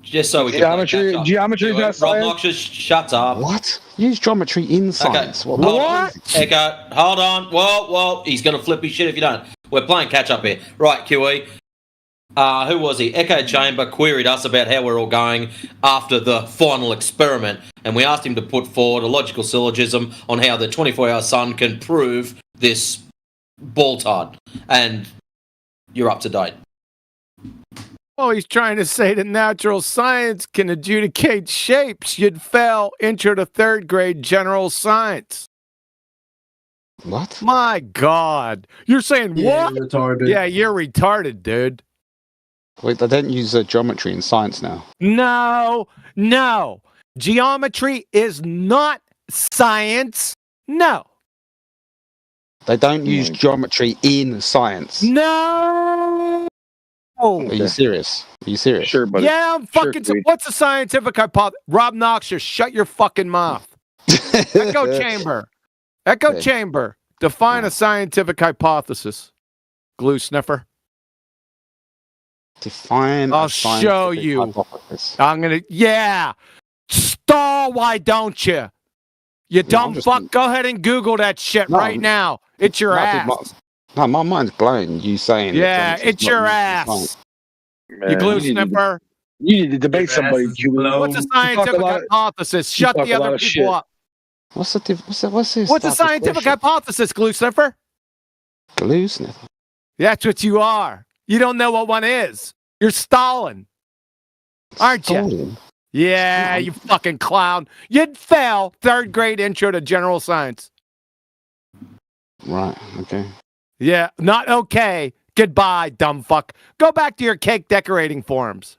Just so we can geometry is not Rob Noxious, shut up. What? Use geometry in science. Okay. What? Echo, hold on. Whoa. He's going to flip his shit if you don't. We're playing catch up here. Right, QE. Who was he? Echo Chamber queried us about how we're all going after the final experiment, and we asked him to put forward a logical syllogism on how the 24-hour sun can prove this ball-tard. And you're up to date. Oh, he's trying to say that natural science can adjudicate shapes. You'd fail intro to third grade general science. What? My God. You're saying what? You're retarded. Yeah, you're retarded, dude. Wait, they don't use geometry in science now. No. Geometry is not science. No. They don't use geometry in science. No. Are you serious? Sure, buddy. Yeah, I'm fucking. What's a scientific hypothesis? Rob Noxious, shut your fucking mouth. Echo Chamber. Chamber. Define a scientific hypothesis. Glue sniffer. I'll show you. Hypothesis. I'm gonna. Yeah. Stall. Why don't you? You dumb fuck. Go ahead and Google that shit right now. It's your ass. My mind's blown. You saying? Yeah, it's your ass. You glue sniffer. You need to debate somebody. What's a scientific hypothesis? Shut the other people up. What's this? What's a scientific hypothesis, glue sniffer? Glue sniffer. That's what you are. You don't know what one is. You're Stalin, aren't you? Yeah, you fucking clown. You'd fail third grade intro to general science. Right. Okay. Yeah, not okay. Goodbye, dumb fuck. Go back to your cake decorating forums.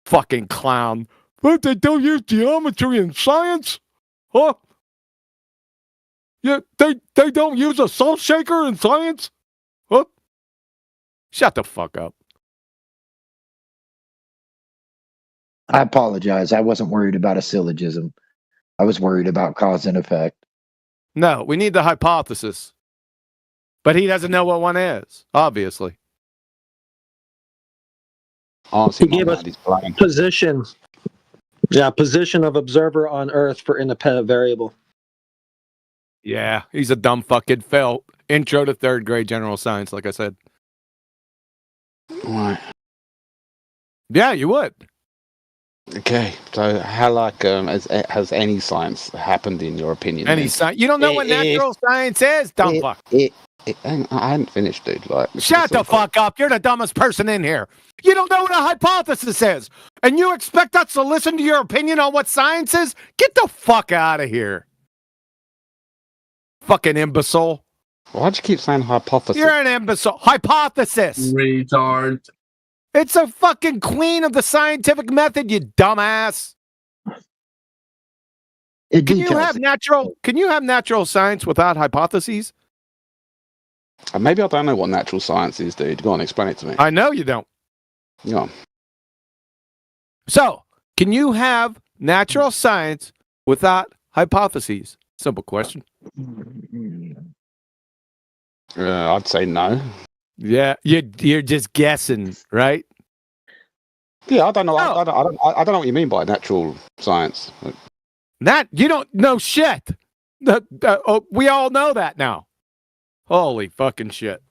Fucking clown. But they don't use geometry in science? Huh? Yeah, they don't use a salt shaker in science? Huh? Shut the fuck up. I apologize. I wasn't worried about a syllogism. I was worried about cause and effect. No, we need the hypothesis. But he doesn't know what one is, obviously. He gave us position. Yeah, position of observer on Earth for independent variable. Yeah, he's a dumb fucking Phil. Intro to third grade general science, like I said. Right. Yeah, you would. Okay, so how has any science happened in your opinion? Any science? You don't know what natural science is, dumb fuck. I hadn't finished, dude. Like, shut the fuck up! You're the dumbest person in here. You don't know what a hypothesis is, and you expect us to listen to your opinion on what science is? Get the fuck out of here, fucking imbecile! Why'd you keep saying hypothesis? You're an imbecile. Hypothesis. Retard. It's a fucking queen of the scientific method, you dumbass. Can you have natural science without hypotheses? Maybe I don't know what natural science is, dude. Go on, explain it to me. I know you don't. Yeah. So, can you have natural science without hypotheses? Simple question. I'd say no. Yeah, you're just guessing, right? Yeah, I don't know. I don't know what you mean by natural science. You don't know shit. We all know that now. Holy fucking shit.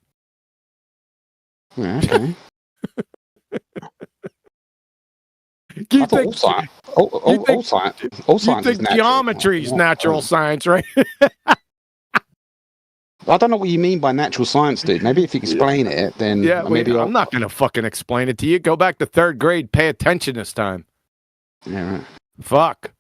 Yeah, okay. You think all science is natural. Geometry is natural science, right? I don't know what you mean by natural science, dude. Maybe if you explain it, then maybe I'm not going to fucking explain it to you. Go back to third grade. Pay attention this time. Yeah, right. Fuck.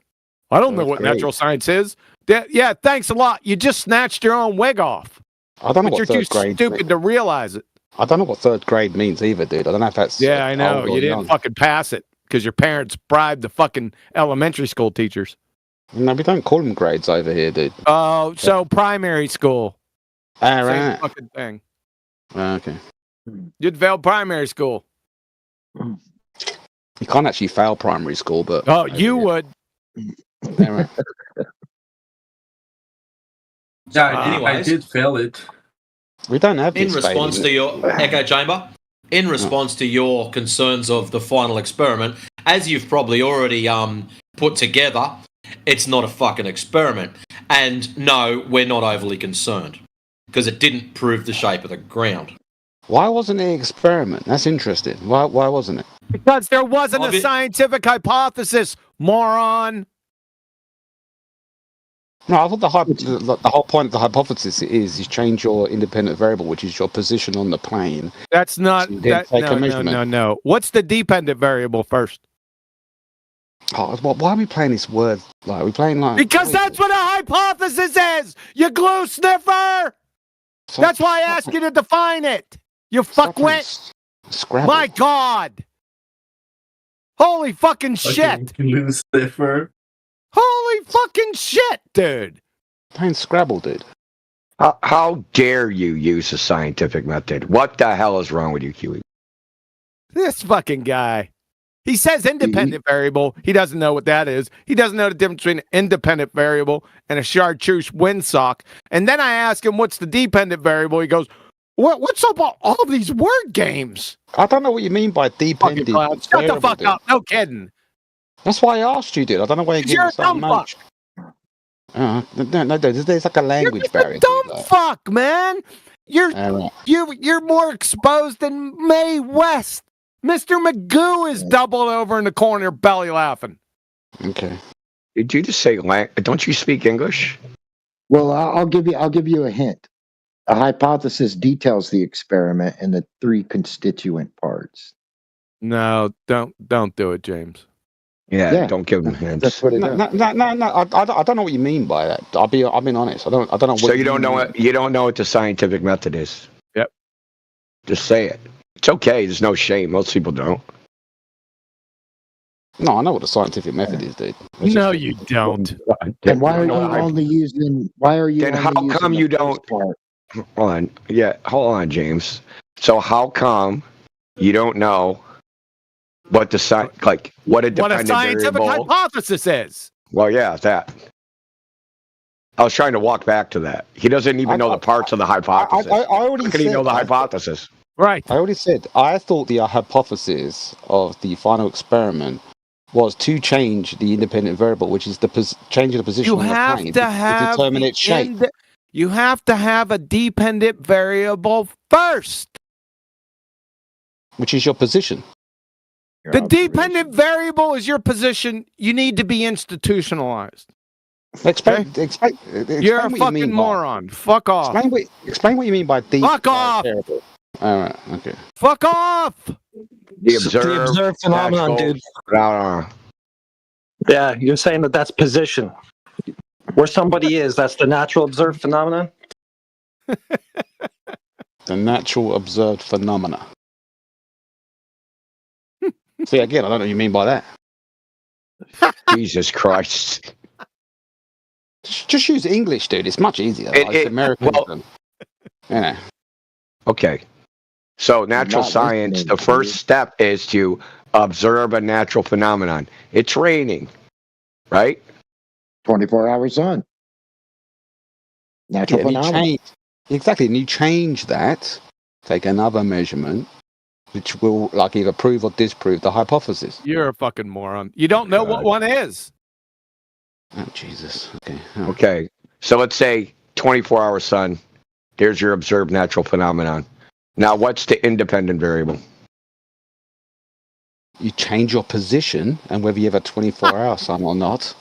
I don't know what natural science is. Yeah, thanks a lot. You just snatched your own wig off. I don't know what you're third grade too stupid to realize it. I don't know what third grade means either, dude. I don't know if that's... Yeah, I know. You didn't fucking pass it because your parents bribed the fucking elementary school teachers. No, we don't call them grades over here, dude. Oh, so primary school. All Same right. fucking thing. Okay. You'd fail primary school. You can't actually fail primary school, but... Oh, you would. Yeah, right. I did fail it. We don't have in response to your echo chamber. In response to your concerns of the final experiment, as you've probably already put together, it's not a fucking experiment. And no, we're not overly concerned because it didn't prove the shape of the ground. Why wasn't it an experiment? That's interesting. Why wasn't it? Because there wasn't a scientific hypothesis, moron. No, I thought the whole point of the hypothesis is you change your independent variable, which is your position on the plane. That's not... No. What's the dependent variable first? Oh, why are we playing this word? Like, are we playing like... Because that's what a hypothesis is! You glue sniffer! That's why I asked you to define it! You fuckwit! Scrabble. My God! Holy fucking shit! Glue sniffer. Holy fucking shit, dude! Playing Scrabble, dude. How dare you use the scientific method? What the hell is wrong with you, Huey? This fucking guy. He says independent variable. He doesn't know what that is. He doesn't know the difference between an independent variable and a chartreuse windsock. And then I ask him, what's the dependent variable? He goes, what's up with all these word games? I don't know what you mean by dependent variable. Shut the fuck up. No kidding. That's why I asked you, dude. I don't know why you're a dumb fuck. No, there's like a language barrier. Dumb fuck, man. You're more exposed than Mae West. Mr. Magoo is doubled over in the corner, belly laughing. Okay. Did you just say? Don't you speak English? Well, I'll give you a hint. A hypothesis details the experiment in the three constituent parts. No, don't do it, James. Yeah, don't give them hints. That's what it is. No. I don't know what you mean by that. I'll be honest. I don't know. So you don't know what the scientific method is. Yep. Just say it. It's okay. There's no shame. Most people don't. No, I know what the scientific method is, dude. No, you don't. And why are you only using? Why are you? Then how come you don't? Hold on. Yeah, hold on, James. So how come you don't know what the what a dependent scientific variable? hypothesis is? Well, yeah, that. I was trying to walk back to that. He doesn't even know the parts of the hypothesis. I already How can he said know the hypothesis? Right. I already said I thought the hypothesis of the final experiment was to change the independent variable, which is the change of the position You on the have plane to determine its shape. You have to have a dependent variable first. Which is your position. The dependent variable is your position. You need to be institutionalized. Explain You're a what you fucking mean moron. Fuck off. Explain what you mean by Fuck off. variable. All right. Okay. Fuck off. The observed phenomenon, dude. Yeah, you're saying that that's position. Where somebody is, that's the natural observed phenomenon? The natural observed phenomena. See, again, I don't know what you mean by that. Jesus Christ. Just use English, dude. It's much easier. It's American. Yeah. Okay. So natural science, the first step is to observe a natural phenomenon. It's raining, right? 24-hour sun. Natural phenomenon. Exactly. And you change that, take another measurement, which will either prove or disprove the hypothesis. You're a fucking moron. You don't know what one is. Oh, Jesus. Okay. Okay. So let's say 24-hour sun. There's your observed natural phenomenon. Now, what's the independent variable? You change your position and whether you have a 24-hour sun or not.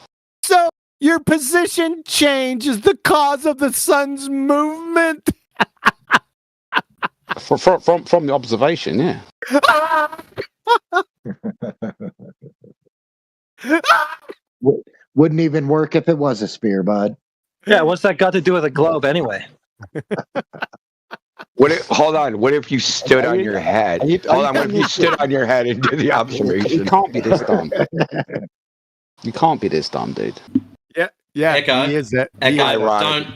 So your position change is the cause of the sun's movement? From the observation, yeah. Wouldn't even work if it was a spear, bud. Yeah, what's that got to do with a globe anyway? Hold on. What if you stood on your head? Hold on. What if you stood on your head and did the observation? You can't be this dumb. You can't be this dumb, dude. Yeah. Echo. He is that. Don't.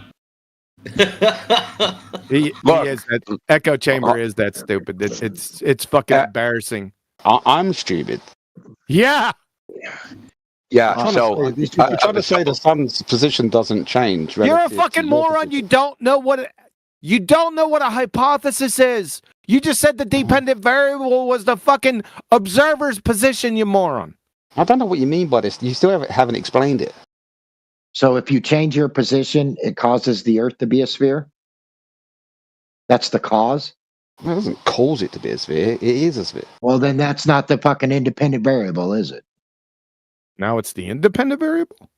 He is that. Echo chamber is that stupid. It's fucking embarrassing. I'm stupid. Yeah. Yeah. I'm trying to say the sun's position doesn't change. You're a fucking moron. You don't know what a hypothesis is. You just said the dependent variable was the fucking observer's position, you moron. I don't know what you mean by this. You still haven't explained it. So if you change your position, it causes the Earth to be a sphere? That's the cause? It doesn't cause it to be a sphere. It is a sphere. Well, then that's not the fucking independent variable, is it? Now it's the independent variable?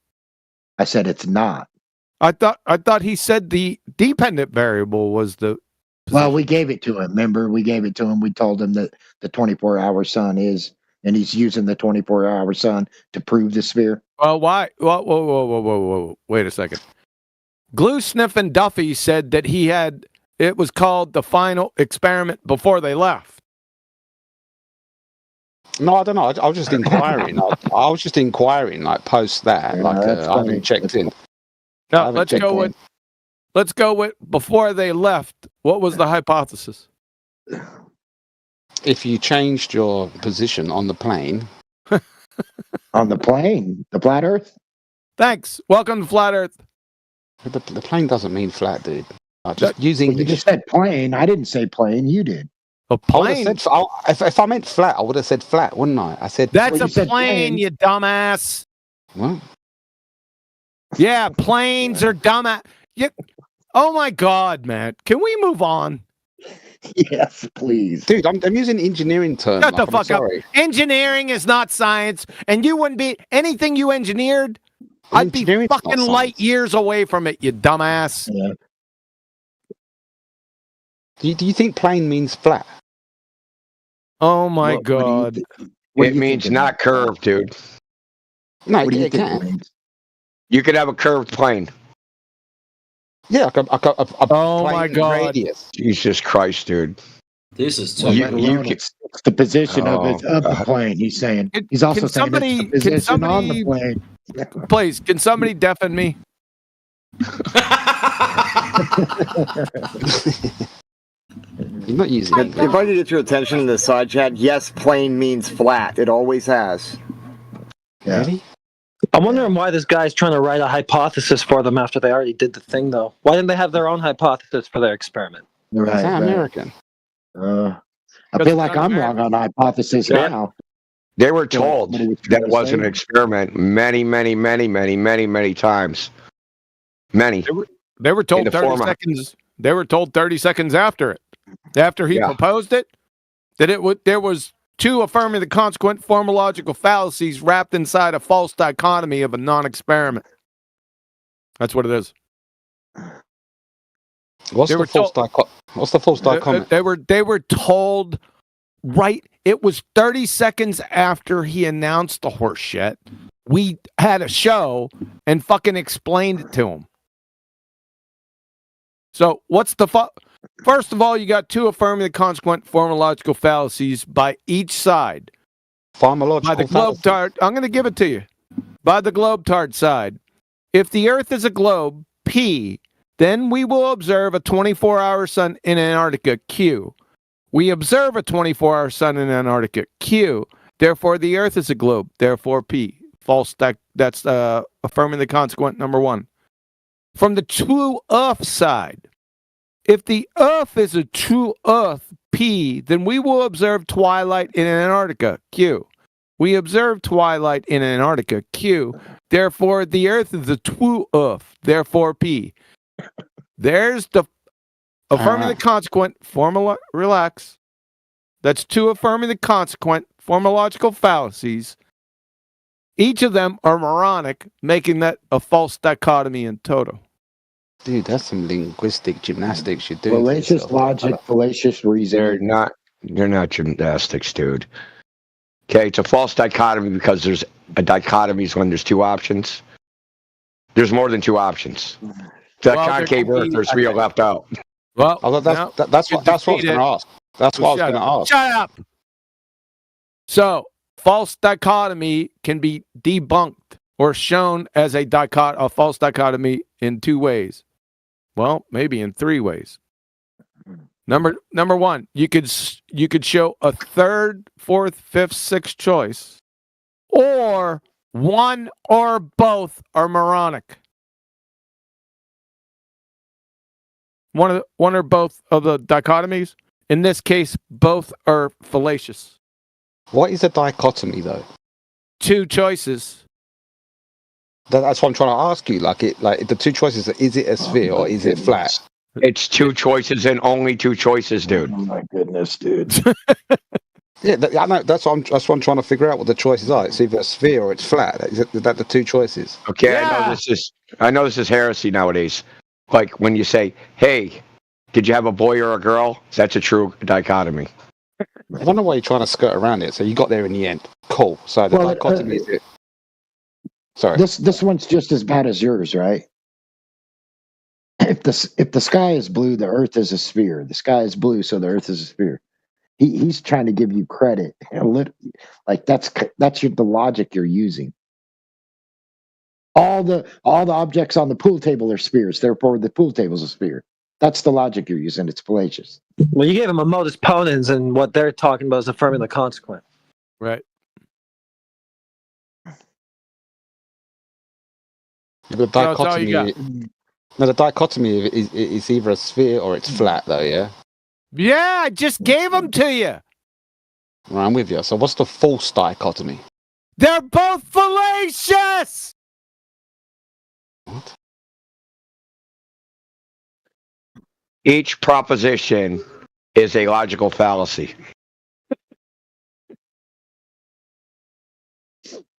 I said it's not. I thought he said the dependent variable was the position. Well, we gave it to him. Remember, we gave it to him. We told him that the 24-hour sun is, and he's using the 24-hour sun to prove the sphere. Well, why? Whoa. Wait a second. Glue Sniffin' Duffy said that it was called the final experiment before they left. No, I don't know. I was just inquiring. I was just inquiring, post that. I haven't checked in. No, let's go with before they left. What was the hypothesis? If you changed your position on the plane. On the plane? The flat Earth? Thanks. Welcome to Flat Earth. The plane doesn't mean flat, dude. You just said plane. I didn't say plane. You did. A plane? If I meant flat, I would have said flat, wouldn't I? I said that's a plane, you dumbass. What? Yeah, planes are dumbass. Oh my God, Matt. Can we move on? Yes, please. Dude, I'm using engineering terms. Shut the fuck up. Engineering is not science, and you wouldn't be anything you engineered. I'd be fucking light years away from it, you dumbass. Yeah. Do you think plane means flat? Oh my God. It means not curved, dude. No, it can. You could have a curved plane. Yeah, oh my God. Radius. Jesus Christ, dude. This is too it's the position of the plane. He's saying. He's also saying it's the position on the plane. Please, can somebody deafen me? You're not using it. If I did get your attention in the side chat, yes, plane means flat. It always has. Yeah. Really? I'm wondering why this guy's trying to write a hypothesis for them after they already did the thing, though. Why didn't they have their own hypothesis for their experiment? Right. Is that American? I feel like I'm wrong on hypothesis now. They were told that it wasn't an experiment many times. Many. They were told 30 seconds. They were told 30 seconds after it, after he proposed it, that there was two affirming the consequent formological fallacies wrapped inside a false dichotomy of a non-experiment. That's what it is. What's the false dichotomy? They were told right. It was 30 seconds after he announced the horse shit. We had a show and fucking explained it to him. So what's the First of all, you got two affirming the consequent formological fallacies by each side. By the Globe-Tard, I'm going to give it to you. By the Globe-Tard side, if the Earth is a globe, P, then we will observe a 24-hour sun in Antarctica, Q. We observe a 24-hour sun in Antarctica, Q. Therefore, the Earth is a globe. Therefore, P. False. That's affirming the consequent number one. From the true Earth side, if the Earth is a true Earth, P, then we will observe twilight in Antarctica, Q. We observe twilight in Antarctica, Q. Therefore, the Earth is a true Earth. Therefore, P. There's the affirming the consequent relax. That's two affirming the consequent formological fallacies. Each of them are moronic, making that a false dichotomy in total. Dude, that's some linguistic gymnastics you're doing. Fallacious logic, fallacious reasoning. They're not gymnastics, dude. Okay, it's a false dichotomy because there's a dichotomy is when there's two options. There's more than two options. The concave Earth, there's three left out. Well, that's what I was going to ask. That's what I was going to ask. Shut up. So, false dichotomy can be debunked or shown as a false dichotomy in two ways. Well, maybe in three ways. Number one, you could show a third, fourth, fifth, sixth choice, or one or both are moronic. One or both of the dichotomies. In this case, both are fallacious. What is a dichotomy, though? Two choices. That's what I'm trying to ask you. Like the two choices: is it a sphere or is it flat? It's two choices and only two choices, dude. Oh my goodness, dude. Yeah, I know. That's what I'm trying to figure out. What the choices are? It's either a sphere or it's flat. Is that the two choices? Okay, yeah. I know this is heresy nowadays. Like when you say, "Hey, did you have a boy or a girl?" That's a true dichotomy. I don't know why you're trying to skirt around it. So you got there in the end. Cool. So the dichotomy is it. Sorry. This one's just as bad as yours, right? If the sky is blue, the Earth is a sphere. The sky is blue, so the Earth is a sphere. He's trying to give you credit. Like that's the logic you're using. All the objects on the pool table are spheres. Therefore, the pool table is a sphere. That's the logic you're using. It's fallacious. Well, you gave them a modus ponens, and what they're talking about is affirming the consequent. Right. The dichotomy is either a sphere or it's flat, though, yeah? Yeah, I just gave them to you. Right, I'm with you. So what's the false dichotomy? They're both fallacious! What? Each proposition is a logical fallacy.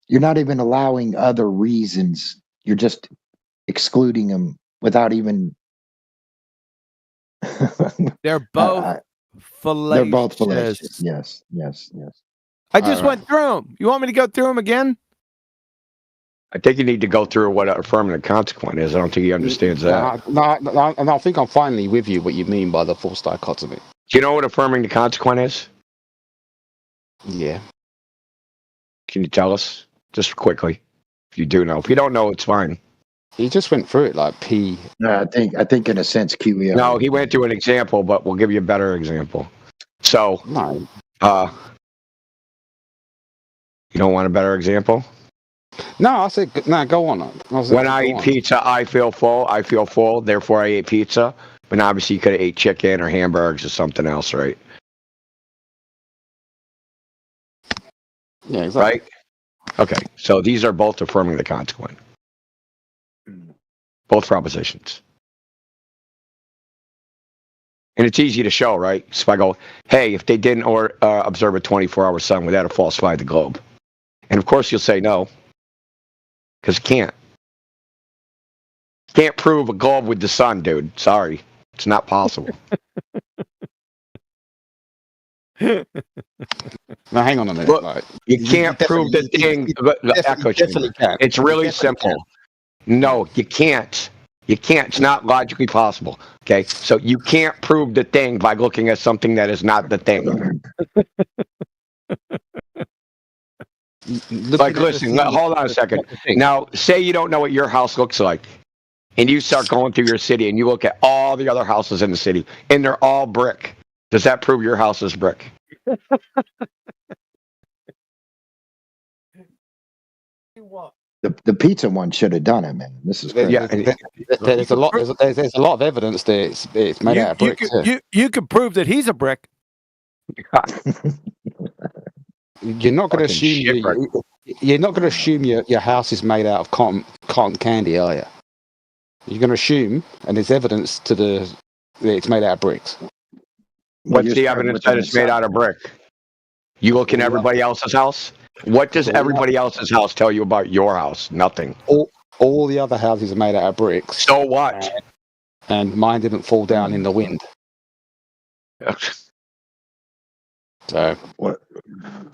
You're not even allowing other reasons. You're just excluding them without even. They're both fallacious. They're both fallacious. Yes. I just went through them. You want me to go through them again? I think you need to go through what affirmative consequent is. I don't think he understands that. No, I think I'm finally with you what you mean by the false dichotomy. Do you know what affirming the consequent is? Yeah. Can you tell us? Just quickly. If you do know. If you don't know, it's fine. He just went through it like P. No, I think in a sense QE. No, he went through an example, but we'll give you a better example. So, no. You don't want a better example? No, I said no. Go on. When I eat pizza, I feel full. I feel full. Therefore, I ate pizza. But obviously, you could have ate chicken or hamburgers or something else, right? Yeah, exactly. Right? Okay. So these are both affirming the consequent. Both propositions. And it's easy to show, right? So if I go, hey, if they didn't observe a 24-hour sun, would that have falsified the globe? And of course, you'll say no. Because it can't. Can't prove a globe with the sun, dude. Sorry. It's not possible. Now, hang on a minute. Look, you can't prove the thing. It's really simple. No, you can't. You can't. It's not logically possible. Okay? So you can't prove the thing by looking at something that is not the thing. Like, listen, hold on a second. Now, say you don't know what your house looks like, and you start going through your city, and you look at all the other houses in the city, and they're all brick. Does that prove your house is brick? The pizza one should have done it, man. This is crazy. Yeah, there's a lot. There's a lot of evidence that it's made out of bricks. You can prove that he's a brick. You're not going to assume you're not going to assume your house is made out of cotton candy, are you? You're going to assume, and there's evidence that it's made out of bricks. What's the evidence that it's made out of brick? You look in everybody else's house? What does everybody else's house tell you about your house? Nothing. All the other houses are made out of bricks. So what? And mine didn't fall down in the wind. So what?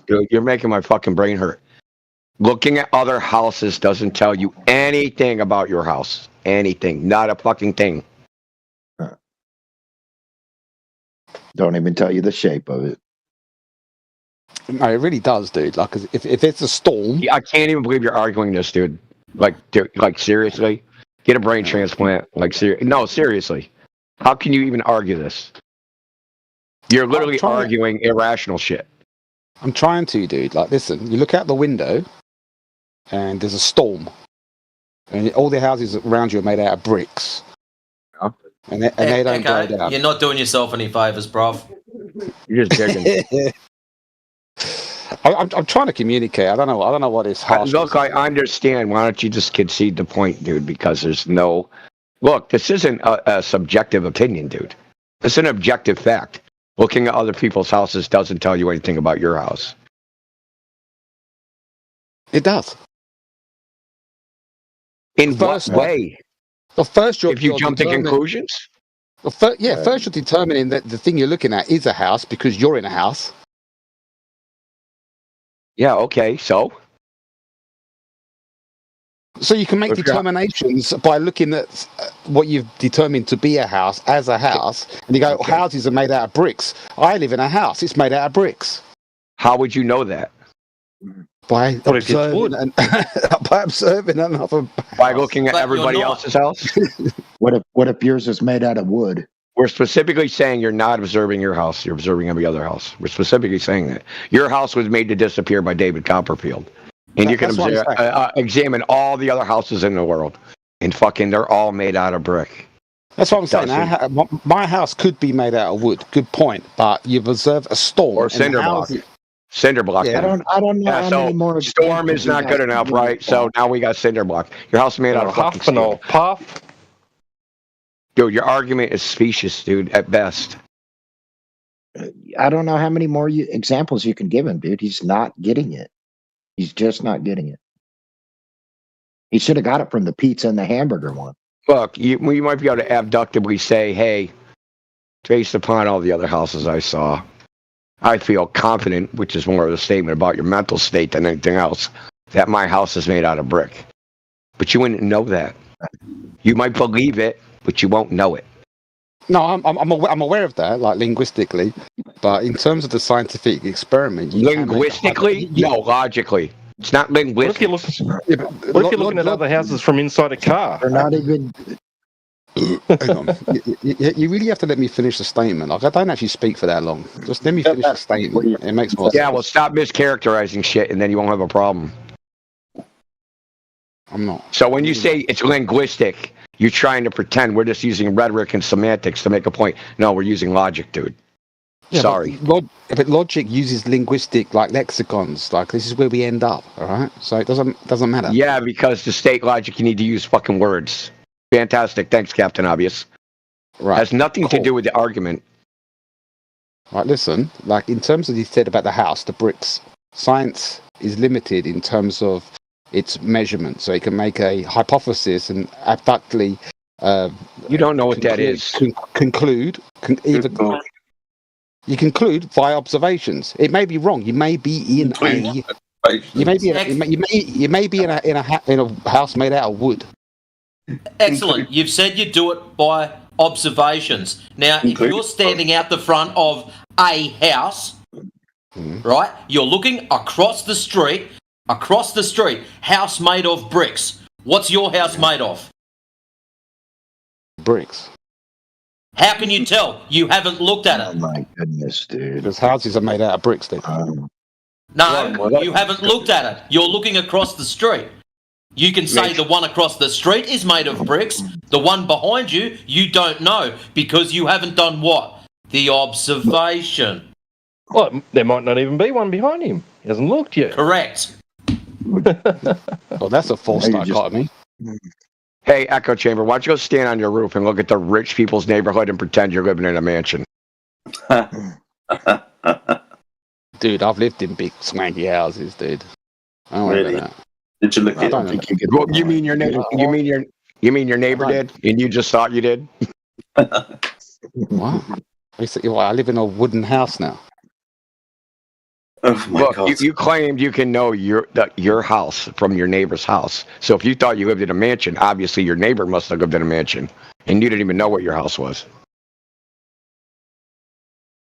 You're making my fucking brain hurt. Looking at other houses doesn't tell you anything about your house. Anything. Not a fucking thing. Don't even tell you the shape of it. No, it really does, dude. Like, if it's a storm, I can't even believe you're arguing this, dude. Like seriously, get a brain transplant. No, seriously. How can you even argue this? You're literally arguing irrational shit. I'm trying to, dude. Like, listen, you look out the window, and there's a storm, and all the houses around you are made out of bricks, and they don't blow down. You're not doing yourself any favors, bruv. You're just digging. I'm trying to communicate. I don't know what is harsh. Look, I understand. Why don't you just concede the point, dude? Because there's no. Look, this isn't a subjective opinion, dude. It's an objective fact. Looking at other people's houses doesn't tell you anything about your house. It does. In what way? Well, first, if you jump to conclusions? Well, first you're determining that the thing you're looking at is a house because you're in a house. Yeah, okay, so you can make determinations by looking at what you've determined to be a house as a house, and you go, houses are made out of bricks. I live in a house; it's made out of bricks. How would you know that? By observing another. By looking at everybody else's house. What if yours is made out of wood? We're specifically saying you're not observing your house. You're observing every other house. We're specifically saying that. Your house was made to disappear by David Copperfield. And you can examine all the other houses in the world. And they're all made out of brick. That's what I'm saying. My house could be made out of wood. Good point. But you've observed a storm. Or cinder block. Cinder block. Yeah, I don't know how many more. Storm is not good enough, right? So now we got cinder block. Your house is made out of fucking steel. Puff. Dude, your argument is specious, dude, at best. I don't know how many more examples you can give him, dude. He's not getting it. He's just not getting it. He should have got it from the pizza and the hamburger one. Look, you might be able to abductively say, hey, based upon all the other houses I saw, I feel confident, which is more of a statement about your mental state than anything else, that my house is made out of brick. But you wouldn't know that. You might believe it, but you won't know it. No, I'm aware of that, like linguistically, but in terms of the scientific experiment, linguistically, no, logically. It's not What if linguistic. you're looking at other houses from inside a car? They're not even. Hang on. You really have to let me finish the statement. Like, I don't actually speak for that long. Just let me finish the statement. It makes more sense. Yeah, well, stop mischaracterizing shit, and then you won't have a problem. I'm not. So when you say it's linguistic, you're trying to pretend we're just using rhetoric and semantics to make a point. No, we're using logic, dude. Yeah, Sorry. But logic uses linguistic like lexicons. Like, this is where we end up. All right. So it doesn't matter. Yeah, because to state logic, you need to use fucking words. Fantastic. Thanks, Captain Obvious. Right. Has nothing to do with the argument. Right. Listen. Like, in terms of you said about the house, the bricks, science is limited in terms of its measurement. So it can make a hypothesis and abductly. You don't know what that is. You conclude via observations. It may be wrong. You may be in a. You may be in a house made out of wood. Excellent. You've said you do it by observations. Now, if you're standing out the front of a house, right, you're looking across the street, house made of bricks. What's your house made of? Bricks. How can you tell? You haven't looked at it. Oh my goodness, dude. Because houses are made out of bricks, then. No, you haven't looked at it. You're looking across the street. You can say the one across the street is made of bricks. The one behind you, you don't know because you haven't done what? The observation. Well, there might not even be one behind him. He hasn't looked yet. Correct. Well, that's a false dichotomy. Hey, Echo Chamber, why don't you go stand on your roof and look at the rich people's neighborhood and pretend you're living in a mansion? Dude, I've lived in big swanky houses, dude. I don't worry about that. Did you look at it? Well, you mean your neighbor? You mean your neighbor did, and you just thought you did? What? I live in a wooden house now. Oh my God. You claimed you can know your house from your neighbor's house. So if you thought you lived in a mansion, obviously your neighbor must have lived in a mansion, and you didn't even know what your house was.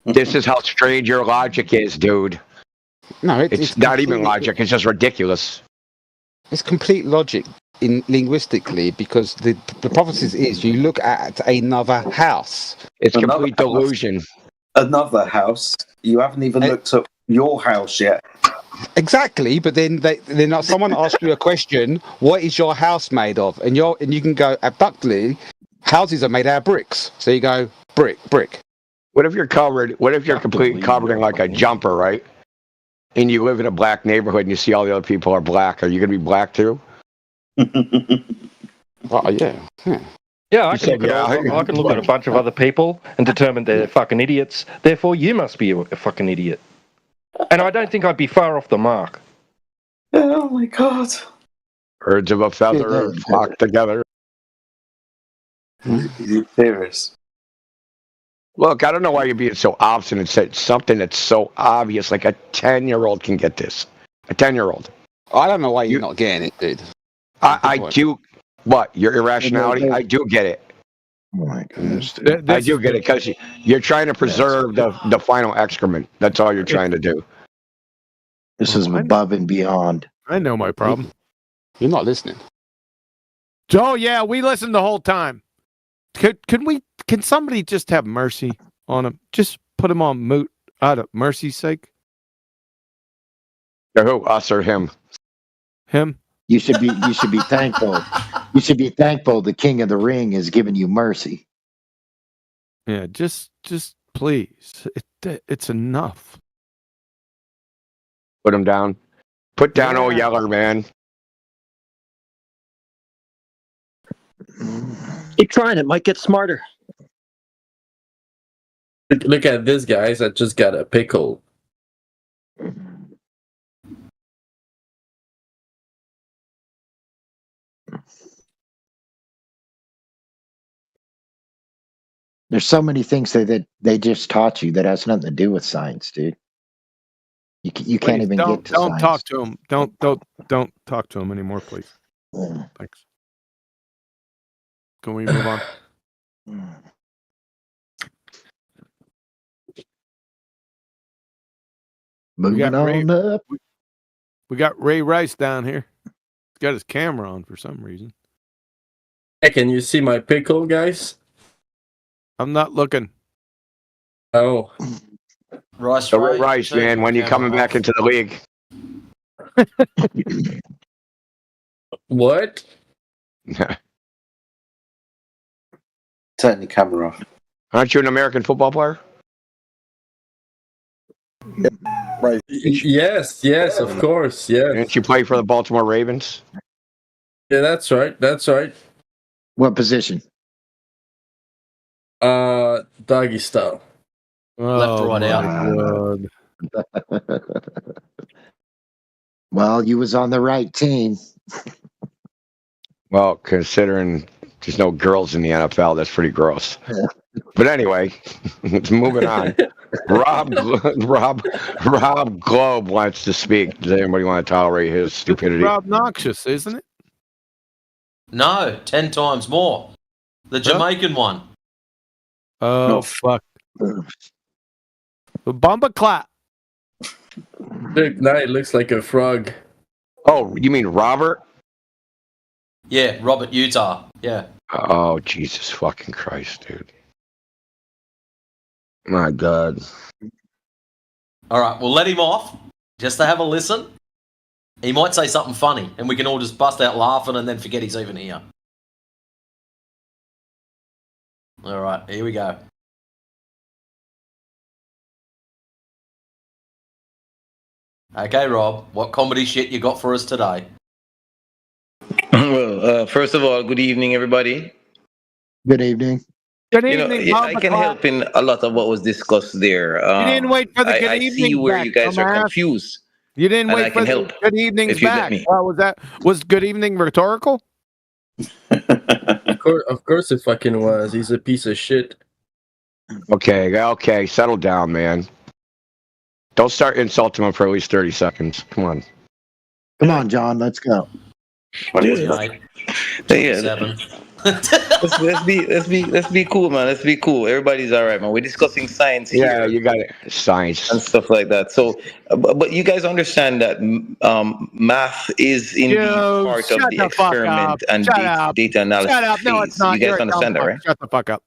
This is how strange your logic is, dude. No, it's not even logic. It's just ridiculous. It's complete logic linguistically because the prophecy is you look at another house. It's complete delusion. Another house. You haven't even looked at your house yet. Exactly, but then someone asks you a question. What is your house made of? And you can go abductedly. Houses are made out of bricks. So you go brick. What if you're completely covered in like a jumper, right? And you live in a black neighborhood and you see all the other people are black. Are you going to be black too? Oh, yeah. Yeah, I can look at a bunch of other people and determine they're fucking idiots. Therefore, you must be a fucking idiot. And I don't think I'd be far off the mark. Oh my God. Birds of a feather flock together. You serious? Look, I don't know why you're being so obstinate. Say something that's so obvious, like a 10-year-old can get this. A 10-year-old. I don't know why you're not getting it, dude. I do. What? Your irrationality? I do get it. Oh my goodness. I do get it because you're trying to preserve the final excrement. That's all you're trying to do. This is above and beyond. I know my problem. You're not listening. Oh yeah, we listened the whole time. Can somebody just have mercy on him? Just put him on mute out of mercy's sake. Who? Us or him? Him. You should be thankful. You should be thankful the King of the Ring has given you mercy. Yeah, just please. It's enough. Put him down. Put down old Yeller, man. Keep trying. It might get smarter. Look at this, guys. I just got a pickle. There's so many things that they just taught you that has nothing to do with science, dude. You can't even get to don't science. talk to him. Don't talk to him anymore, please. Thanks. Can we move on? Moving on up. We got Ray Rice down here. He's got his camera on for some reason. Hey, can you see my pickle, guys? I'm not looking. Oh. Rice, Rice, man, when you coming back into the league? What? Turn the camera off. Aren't you an American football player? Right. Yes, of course, yes. Didn't you play for the Baltimore Ravens? Yeah, that's right. What position? Doggy style. Left, right, out. Well, you was on the right team. Well, considering there's no girls in the NFL, that's pretty gross. But anyway, moving on. Rob Globe wants to speak. Does anybody want to tolerate his stupidity? Rob Noxious, isn't it? No, 10 times more. The Jamaican one. Oh, fuck. The Bumba Clap. Big Knight looks like a frog. Oh, you mean Robert? Yeah, Robert Utah. Yeah. Oh, Jesus fucking Christ, dude. My God. All right, we'll let him off just to have a listen. He might say something funny, and we can all just bust out laughing and then forget he's even here. All right, here we go. Okay, Rob, what comedy shit you got for us today? Well, first of all, good evening, everybody. Good evening. Good evening, I can help in a lot of what was discussed there. You didn't wait for the good I evening. see where back, you guys are dumbass. confused. You didn't and wait I for can the help good evenings if you let back. me. Was good evening rhetorical? Of course it fucking was. He's a piece of shit. Okay, settle down, man. Don't start insulting him for at least 30 seconds. Come on. Come on, John. Let's go. Let's be cool, man. Let's be cool. Everybody's all right, man. We're discussing science here. Yeah, you got it. Science and stuff like that. So, but you guys understand that math is indeed part of the experiment and data analysis. Shut up. No, it's not. You guys understand that, right? Shut the fuck up.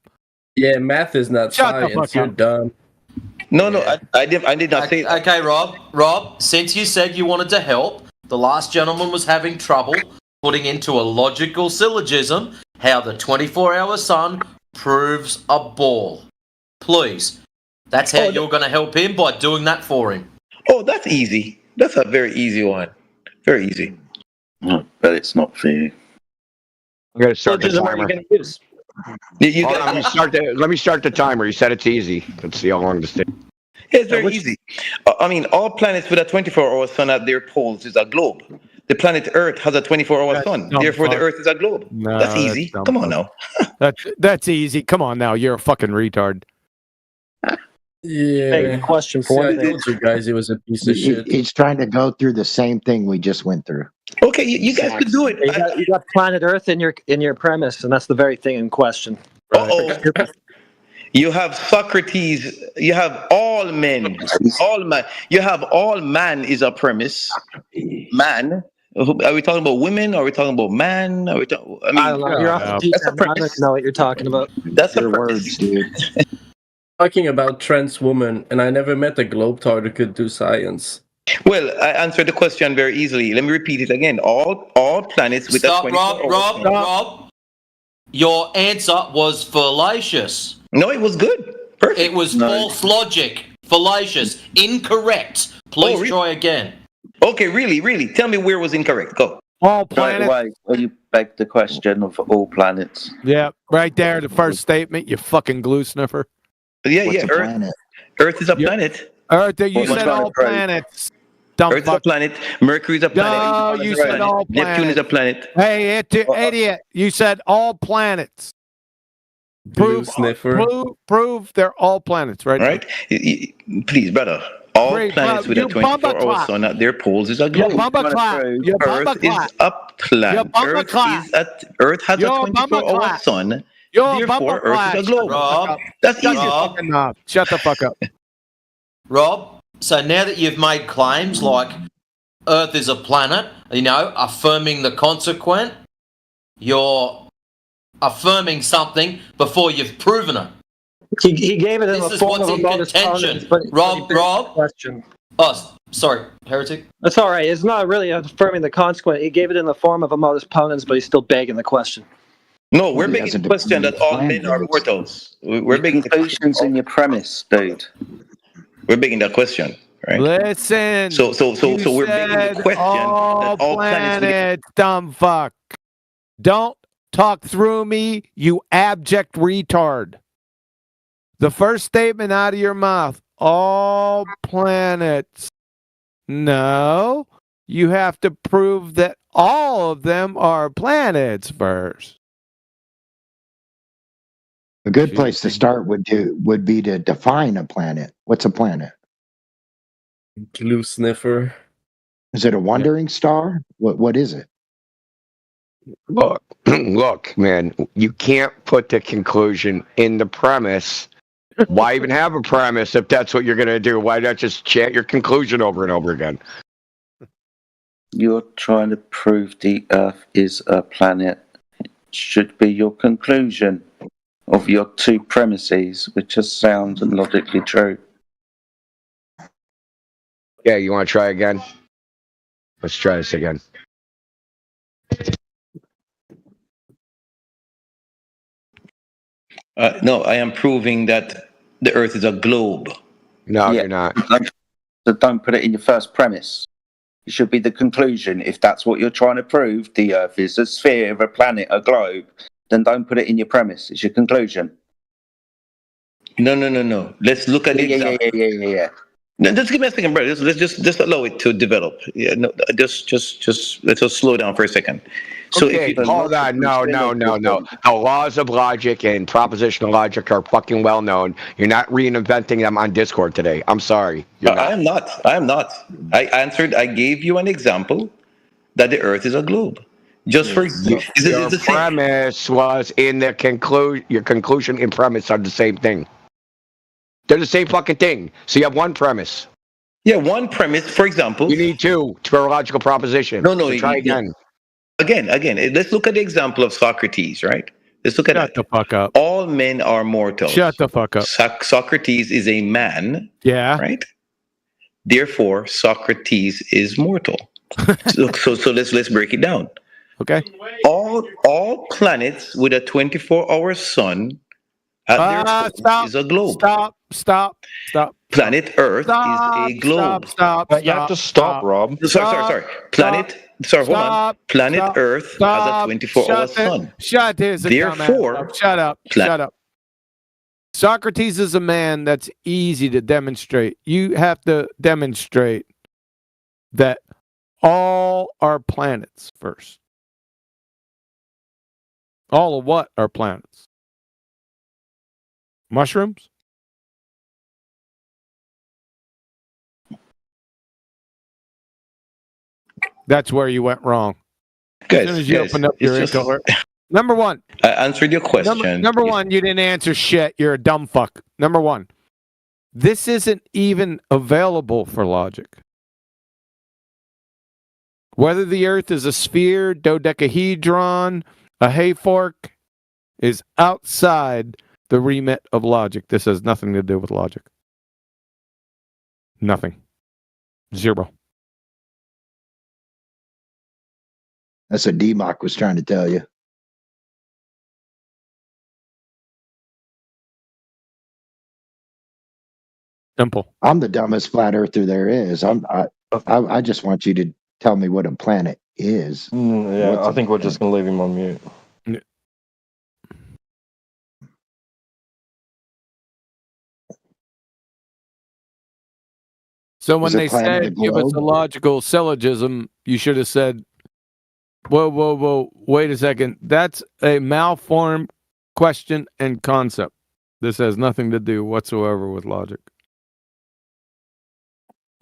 Yeah, math is not science. You're dumb. No, I did not say that. Okay, Rob, since you said you wanted to help, the last gentleman was having trouble putting into a logical syllogism how the 24-hour sun proves a ball. Please. That's how you're going to help him, by doing that for him. Oh, that's easy. That's a very easy one. Very easy. Oh, but it's not for you. I'm going to start the timer. Let me start the timer. You said it's easy. Let's see how long this takes. It's very easy. I mean, all planets with a 24-hour sun at their poles is a globe. The planet Earth has a 24-hour sun. Therefore, the Earth is a globe. No, that's easy. Come on now. That's easy. Come on now. You're a fucking retard. Yeah. Hey, question for I told you guys it was a piece of shit. He's trying to go through the same thing we just went through. Okay, you guys could do it. You got planet Earth in your premise, and that's the very thing in question. Uh-oh. You have Socrates. You have all men. All man. You have all man is a premise. Man. Are we talking about women? Are we talking about man? Are we talking? I don't know. You're off the deep end. I don't know what you're talking about. That's a words, dude. Talking about trans woman, and I never met a globetrotter who could do science. Well, I answered the question very easily. Let me repeat it again. All planets with Stop, a 24 Rob. Your answer was fallacious. No, it was good. Perfect. It was false logic. Fallacious. Incorrect. Please try again. Okay, really. Tell me where was incorrect. Go. All planets. Right away, well, you begged the question of all planets. Yeah, right there, the first statement, you fucking glue sniffer. Yeah. Earth is a planet. Earth, you said all planets. Earth is a planet. Mercury is a planet. No, you said all planets. Neptune is a planet. Hey, idiot. You said all planets. Prove they're all planets, right? Right? Please, brother. All planets with a 24-hour sun at their poles is a globe. Earth is a planet. Earth has a 24-hour sun. Therefore, Earth is a globe. Rob, that's easy. Shut the fuck up. Rob, so now that you've made claims like Earth is a planet, affirming the consequent, you're affirming something before you've proven it. He gave it in This the is form what's of a in modus contention. ponens, Rob. Question. Oh, sorry, heretic. That's all right. It's not really affirming the consequent. He gave it in the form of a modus ponens, but he's still begging the question. No, we're making the question that all men are mortals. We're making conclusions in your premise, dude. We're making that question, right? Listen. So we're making the question all that all planets, dumb fuck. Don't talk through me, you abject retard. The first statement out of your mouth, all planets. No, you have to prove that all of them are planets first. A good place to start would be to define a planet. What's a planet? Glue sniffer. Is it a wandering star? What is it? Look, man, you can't put the conclusion in the premise. Why even have a premise if that's what you're going to do? Why not just chant your conclusion over and over again? You're trying to prove the Earth is a planet. It should be your conclusion of your two premises, which just sound logically true. Yeah, you want to try again? Let's try this again. No, I am proving that the Earth is a globe. No, you're not. So don't put it in your first premise. It should be the conclusion. If that's what you're trying to prove, the Earth is a sphere, a planet, a globe, then don't put it in your premise. It's your conclusion. No. Let's look at the example. Yeah. No, just give me a second, bro. Let's just allow it to develop. Yeah, no, just let's just slow down for a second. So okay, hold on. No. The laws of logic and propositional logic are fucking well known. You're not reinventing them on Discord today. I'm sorry. I am not. I gave you an example that the Earth is a globe. Just for your premise was in the conclusion. Your conclusion and premise are the same thing. They're the same fucking thing. So you have one premise. Yeah, one premise. For example, you need two for a logical proposition. No. So try again. Again. Let's look at the example of Socrates, right? Let's look at Shut the fuck up. All men are mortals. Shut the fuck up. Socrates is a man. Yeah. Right. Therefore, Socrates is mortal. so let's break it down. Okay. All planets with a 24-hour sun at their core is a globe. Stop. Planet Earth is a globe. Stop. You have to stop, Rob. Sorry. Hold on. Planet Earth has a 24-hour sun. Therefore, shut up. Socrates is a man that's easy to demonstrate. You have to demonstrate that all are planets first. All of what are planets? Mushrooms? That's where you went wrong. As soon as you opened up your intellect. Number one. I answered your question. Number one, you didn't answer shit. You're a dumb fuck. Number one, this isn't even available for logic. Whether the Earth is a sphere, dodecahedron, a hayfork, is outside the remit of logic. This has nothing to do with logic. Nothing. Zero. That's what DMOC was trying to tell you. Simple. I'm the dumbest flat earther there is. I just want you to tell me what a planet is. I think we're just gonna leave him on mute. Yeah. So when they said give us a logical syllogism, you should have said, whoa, wait a second. That's a malformed question and concept. This has nothing to do whatsoever with logic.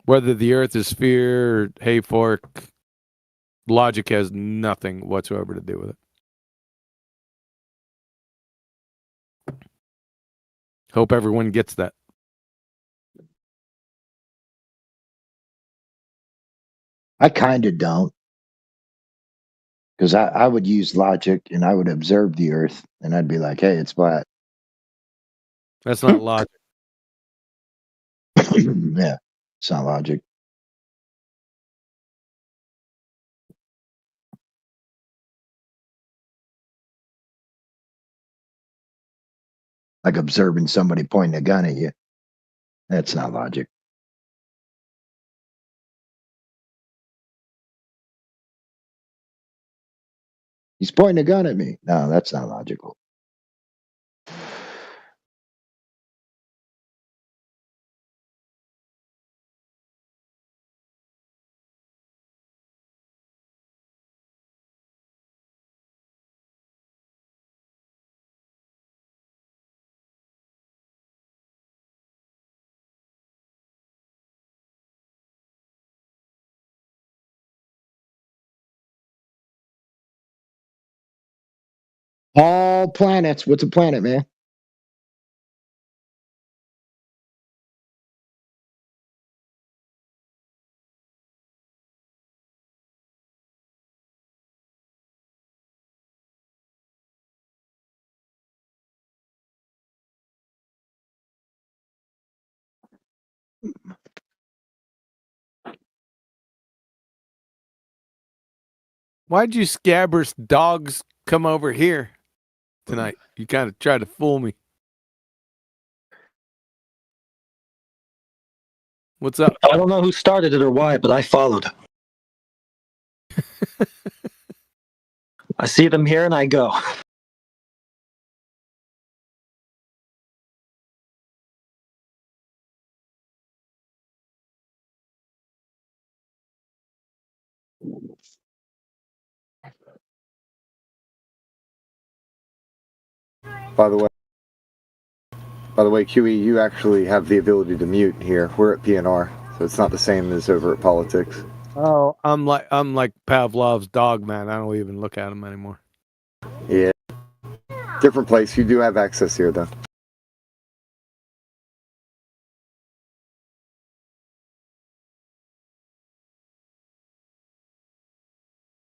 Whether the Earth is sphere or hayfork, logic has nothing whatsoever to do with it. Hope everyone gets that. I kind of don't. Because I would use logic and I would observe the Earth and I'd be like, hey, it's flat. That's not logic. Yeah, it's not logic. Like observing somebody pointing a gun at you. That's not logic. He's pointing a gun at me. No, that's not logical. All planets. What's a planet, man? Why'd you scabbers dogs come over here tonight? You kind of tried to fool me. What's up? I don't know who started it or why, but I followed. I see them here and I go. By the way, QE, you actually have the ability to mute here. We're at PNR, so it's not the same as over at politics. Oh, I'm like Pavlov's dog, man. I don't even look at him anymore. Yeah. Different place. You do have access here, though.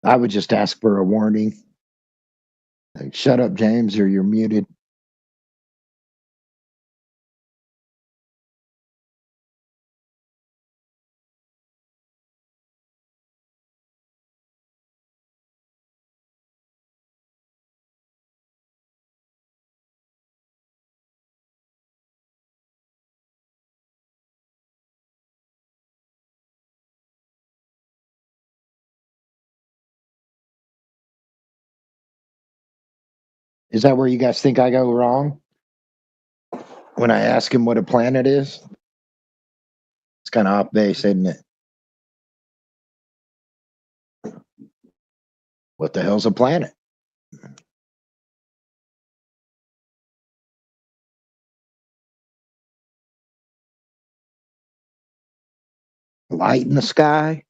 I would just ask for a warning. Like, shut up, James, or you're muted. Is that where you guys think I go wrong? When I ask him what a planet is? It's kind of off base, isn't it? What the hell's a planet? Light in the sky?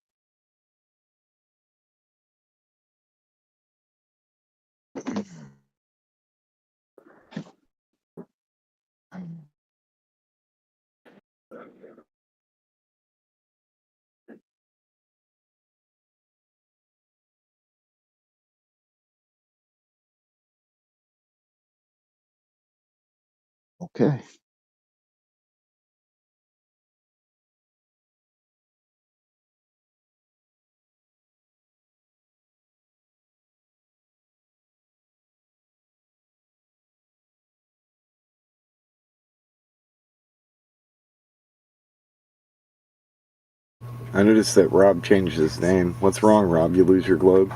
Okay. I noticed that Rob changed his name. What's wrong, Rob? You lose your globe?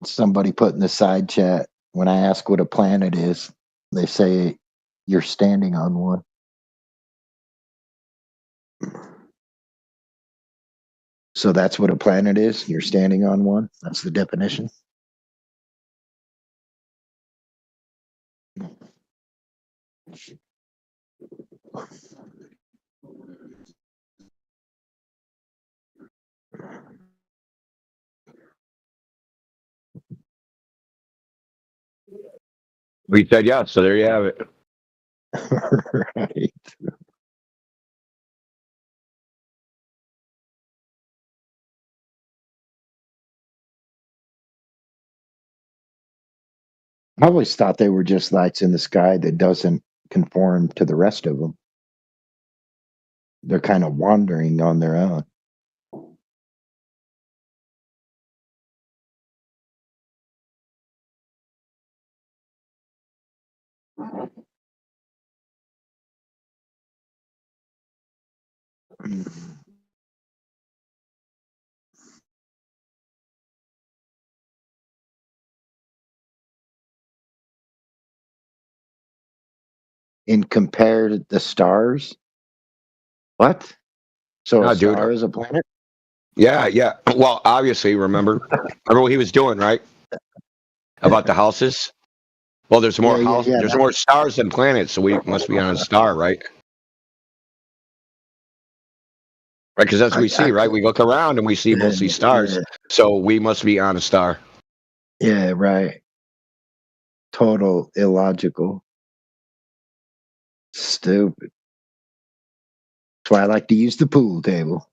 Somebody put in the side chat, when I ask what a planet is, they say you're standing on one. So that's what a planet is? You're standing on one? That's the definition? We said yes, so there you have it. Right. I always thought they were just lights in the sky that doesn't conform to the rest of them. They're kind of wandering on their own. And compared the stars? What? So a star is a planet? Yeah, yeah. Well, obviously, remember what he was doing, right? About the houses. Well, there's more there's more stars than planets, so we must be on a star, right? Right, because that's what we see, right? We look around and we see mostly stars, so we must be on a star. Yeah, right. Total illogical. Stupid. That's why I like to use the pool table.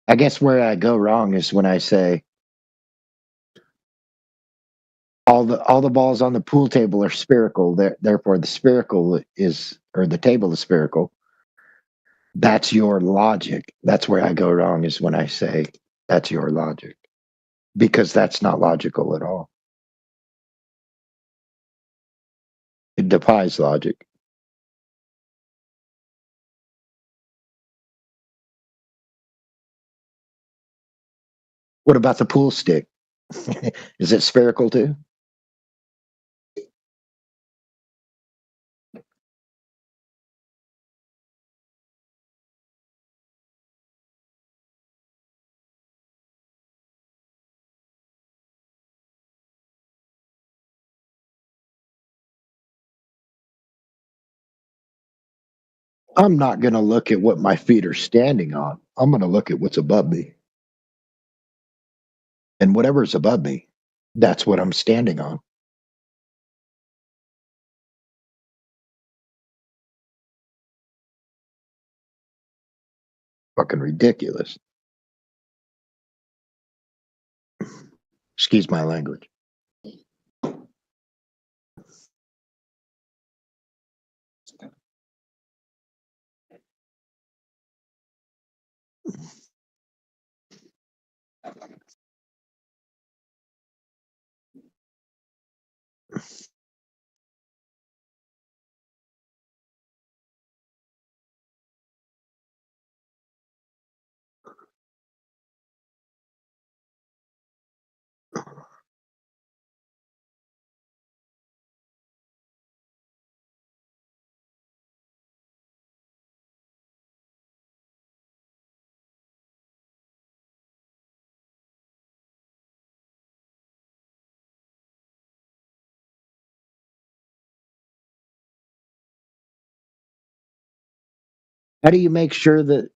I guess where I go wrong is when I say all the balls on the pool table are spherical. Therefore, the spherical is, or the table is spherical. That's your logic. That's where I go wrong, is when I say that's your logic, because that's not logical at all. It defies logic. What about the pool stick? Is it spherical too? I'm not going to look at what my feet are standing on. I'm going to look at what's above me. And whatever's above me, that's what I'm standing on. Fucking ridiculous. Excuse my language. How do you make sure that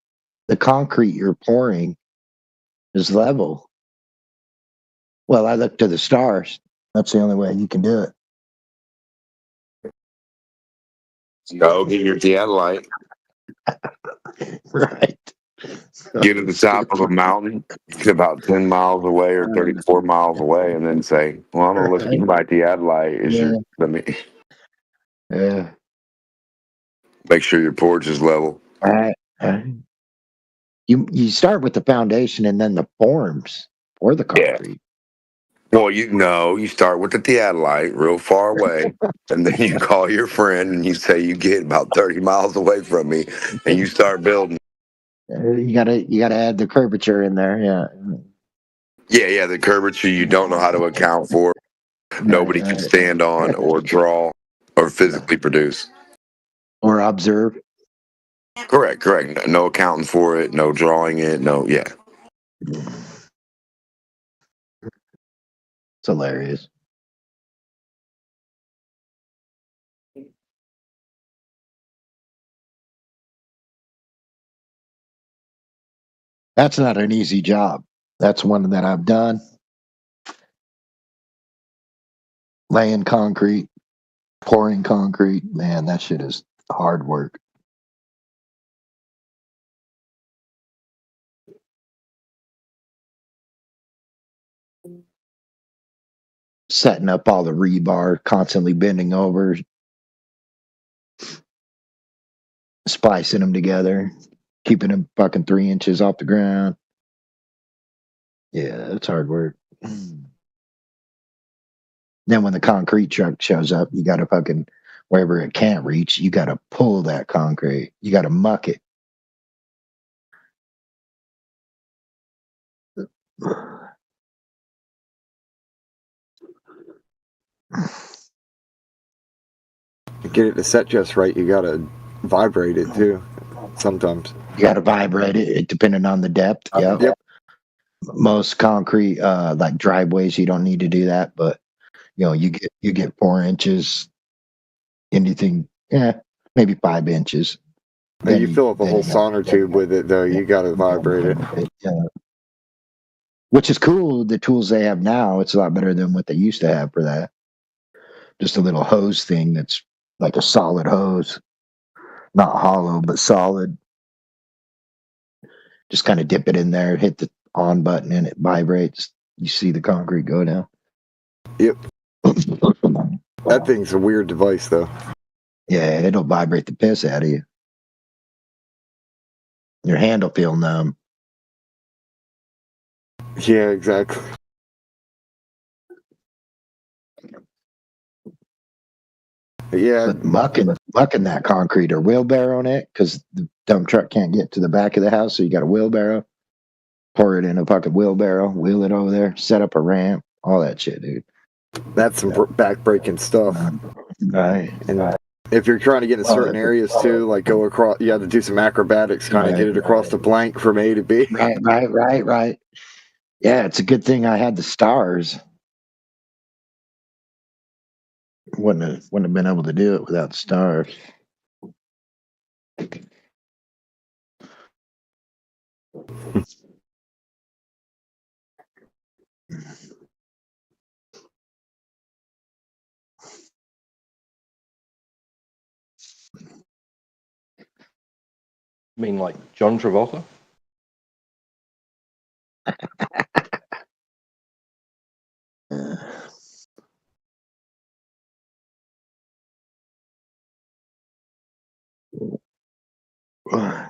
the concrete you're pouring is level? Well, I look to the stars. That's the only way you can do it. Go get your theodolite. Right. Get to the top of a mountain, about 10 miles away or 34 miles away, and then say, well, I'm going to listen to my theodolite. Let me make sure your porch is level. All right. You start with the foundation and then the forms or the concrete. Well, you start with the theodolite real far away, and then you call your friend and you say you get about 30 miles away from me, and you start building. You gotta add the curvature in there, Yeah, the curvature you don't know how to account for. Nobody can stand on or draw or physically produce. Or observe. Correct. No accounting for it, no drawing it, It's hilarious. That's not an easy job. That's one that I've done. Laying concrete, pouring concrete, man, that shit is hard work. Setting up all the rebar, constantly bending over, splicing them together, keeping them fucking 3 inches off the ground. Yeah, it's hard work. Then when the concrete truck shows up, you got to fucking, wherever it can't reach, you got to pull that concrete. You got to muck it. To get it to set just right, you got to vibrate it too. Sometimes you got to vibrate it, depending on the depth. Yep. Most concrete, like driveways, you don't need to do that, but you get 4 inches. Anything, maybe 5 inches. Then you fill up a whole sonotube with it, though. You got to vibrate it. Which is cool. The tools they have now, it's a lot better than what they used to have for that. Just a little hose thing that's like a solid hose, not hollow but solid. Just kind of dip it in there, hit the on button, and it vibrates. You see the concrete go down. Yep. That thing's a weird device, though. Yeah, it'll vibrate the piss out of you. Your hand will feel numb. Yeah, exactly. Yeah, but mucking that concrete or wheelbarrowing it, because the dump truck can't get to the back of the house, so you got a wheelbarrow. Pour it in a fucking wheelbarrow, wheel it over there, set up a ramp, all that shit, dude. That's some back-breaking stuff. Right. And if you're trying to get in certain areas too, like go across, you have to do some acrobatics, kind of get it across the blank from A to B. Right. Yeah, it's a good thing I had the stars. Wouldn't have been able to do it without the stars. I mean, like John Travolta?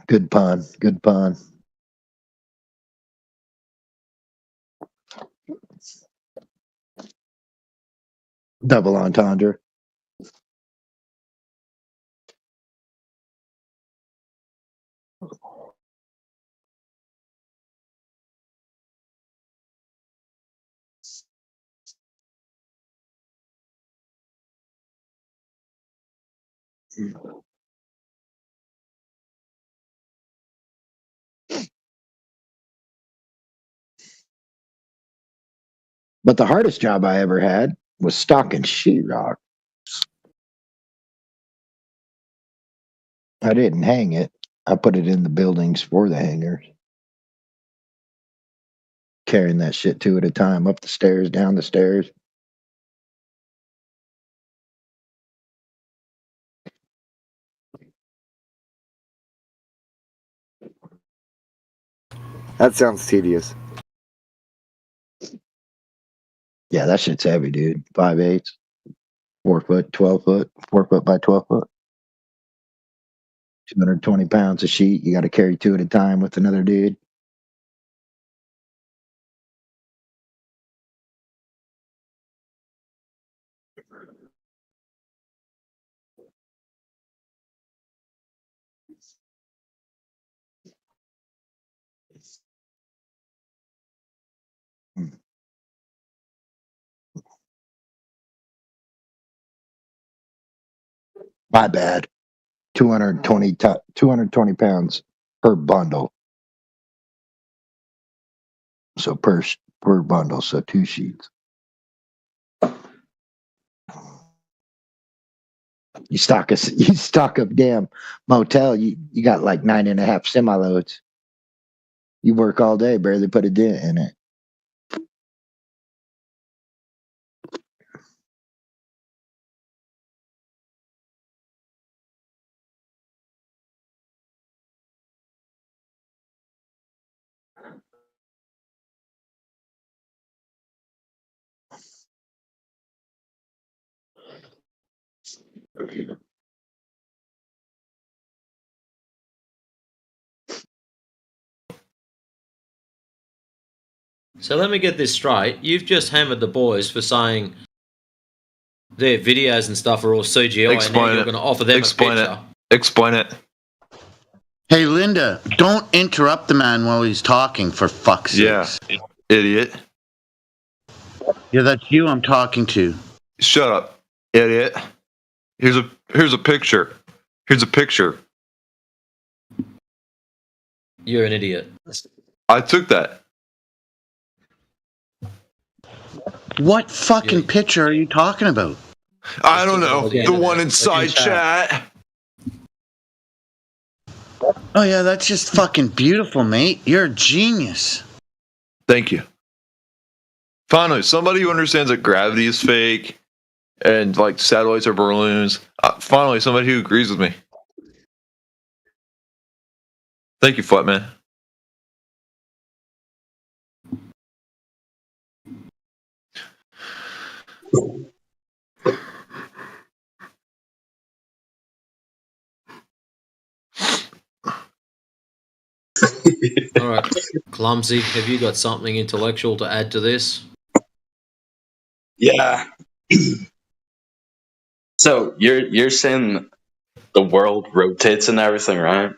Good pun. Good pun. Double entendre. But the hardest job I ever had was stocking sheetrock. I didn't hang it. I put it in the buildings for the hangers. Carrying that shit 2 at a time, up the stairs, down the stairs. That sounds tedious. Yeah, that shit's heavy, dude. 5/8, 4 foot, 12 foot, 4 foot by 12 foot. 220 pounds a sheet. You got to carry 2 at a time with another dude. My bad. 220 pounds per bundle. So per bundle, so 2 sheets. You stock a damn motel. You got like 9.5 semi loads. You work all day, barely put a dent in it. So let me get this straight. You've just hammered the boys for saying their videos and stuff are all CGI, and now you're going to offer them a picture. Explain it. Hey, Linda, don't interrupt the man while he's talking, for fuck's sake. Yeah, idiot. Yeah, that's you I'm talking to. Shut up, idiot. Here's a picture. Here's a picture. You're an idiot. I took that. What fucking picture are you talking about? I don't know. The one inside chat. Oh yeah, that's just fucking beautiful, mate. You're a genius. Thank you. Finally, somebody who understands that gravity is fake and like satellites are balloons. Finally, somebody who agrees with me. Thank you, Flatman. All right, Clumsy, have you got something intellectual to add to this? Yeah. So you're saying the world rotates and everything, right?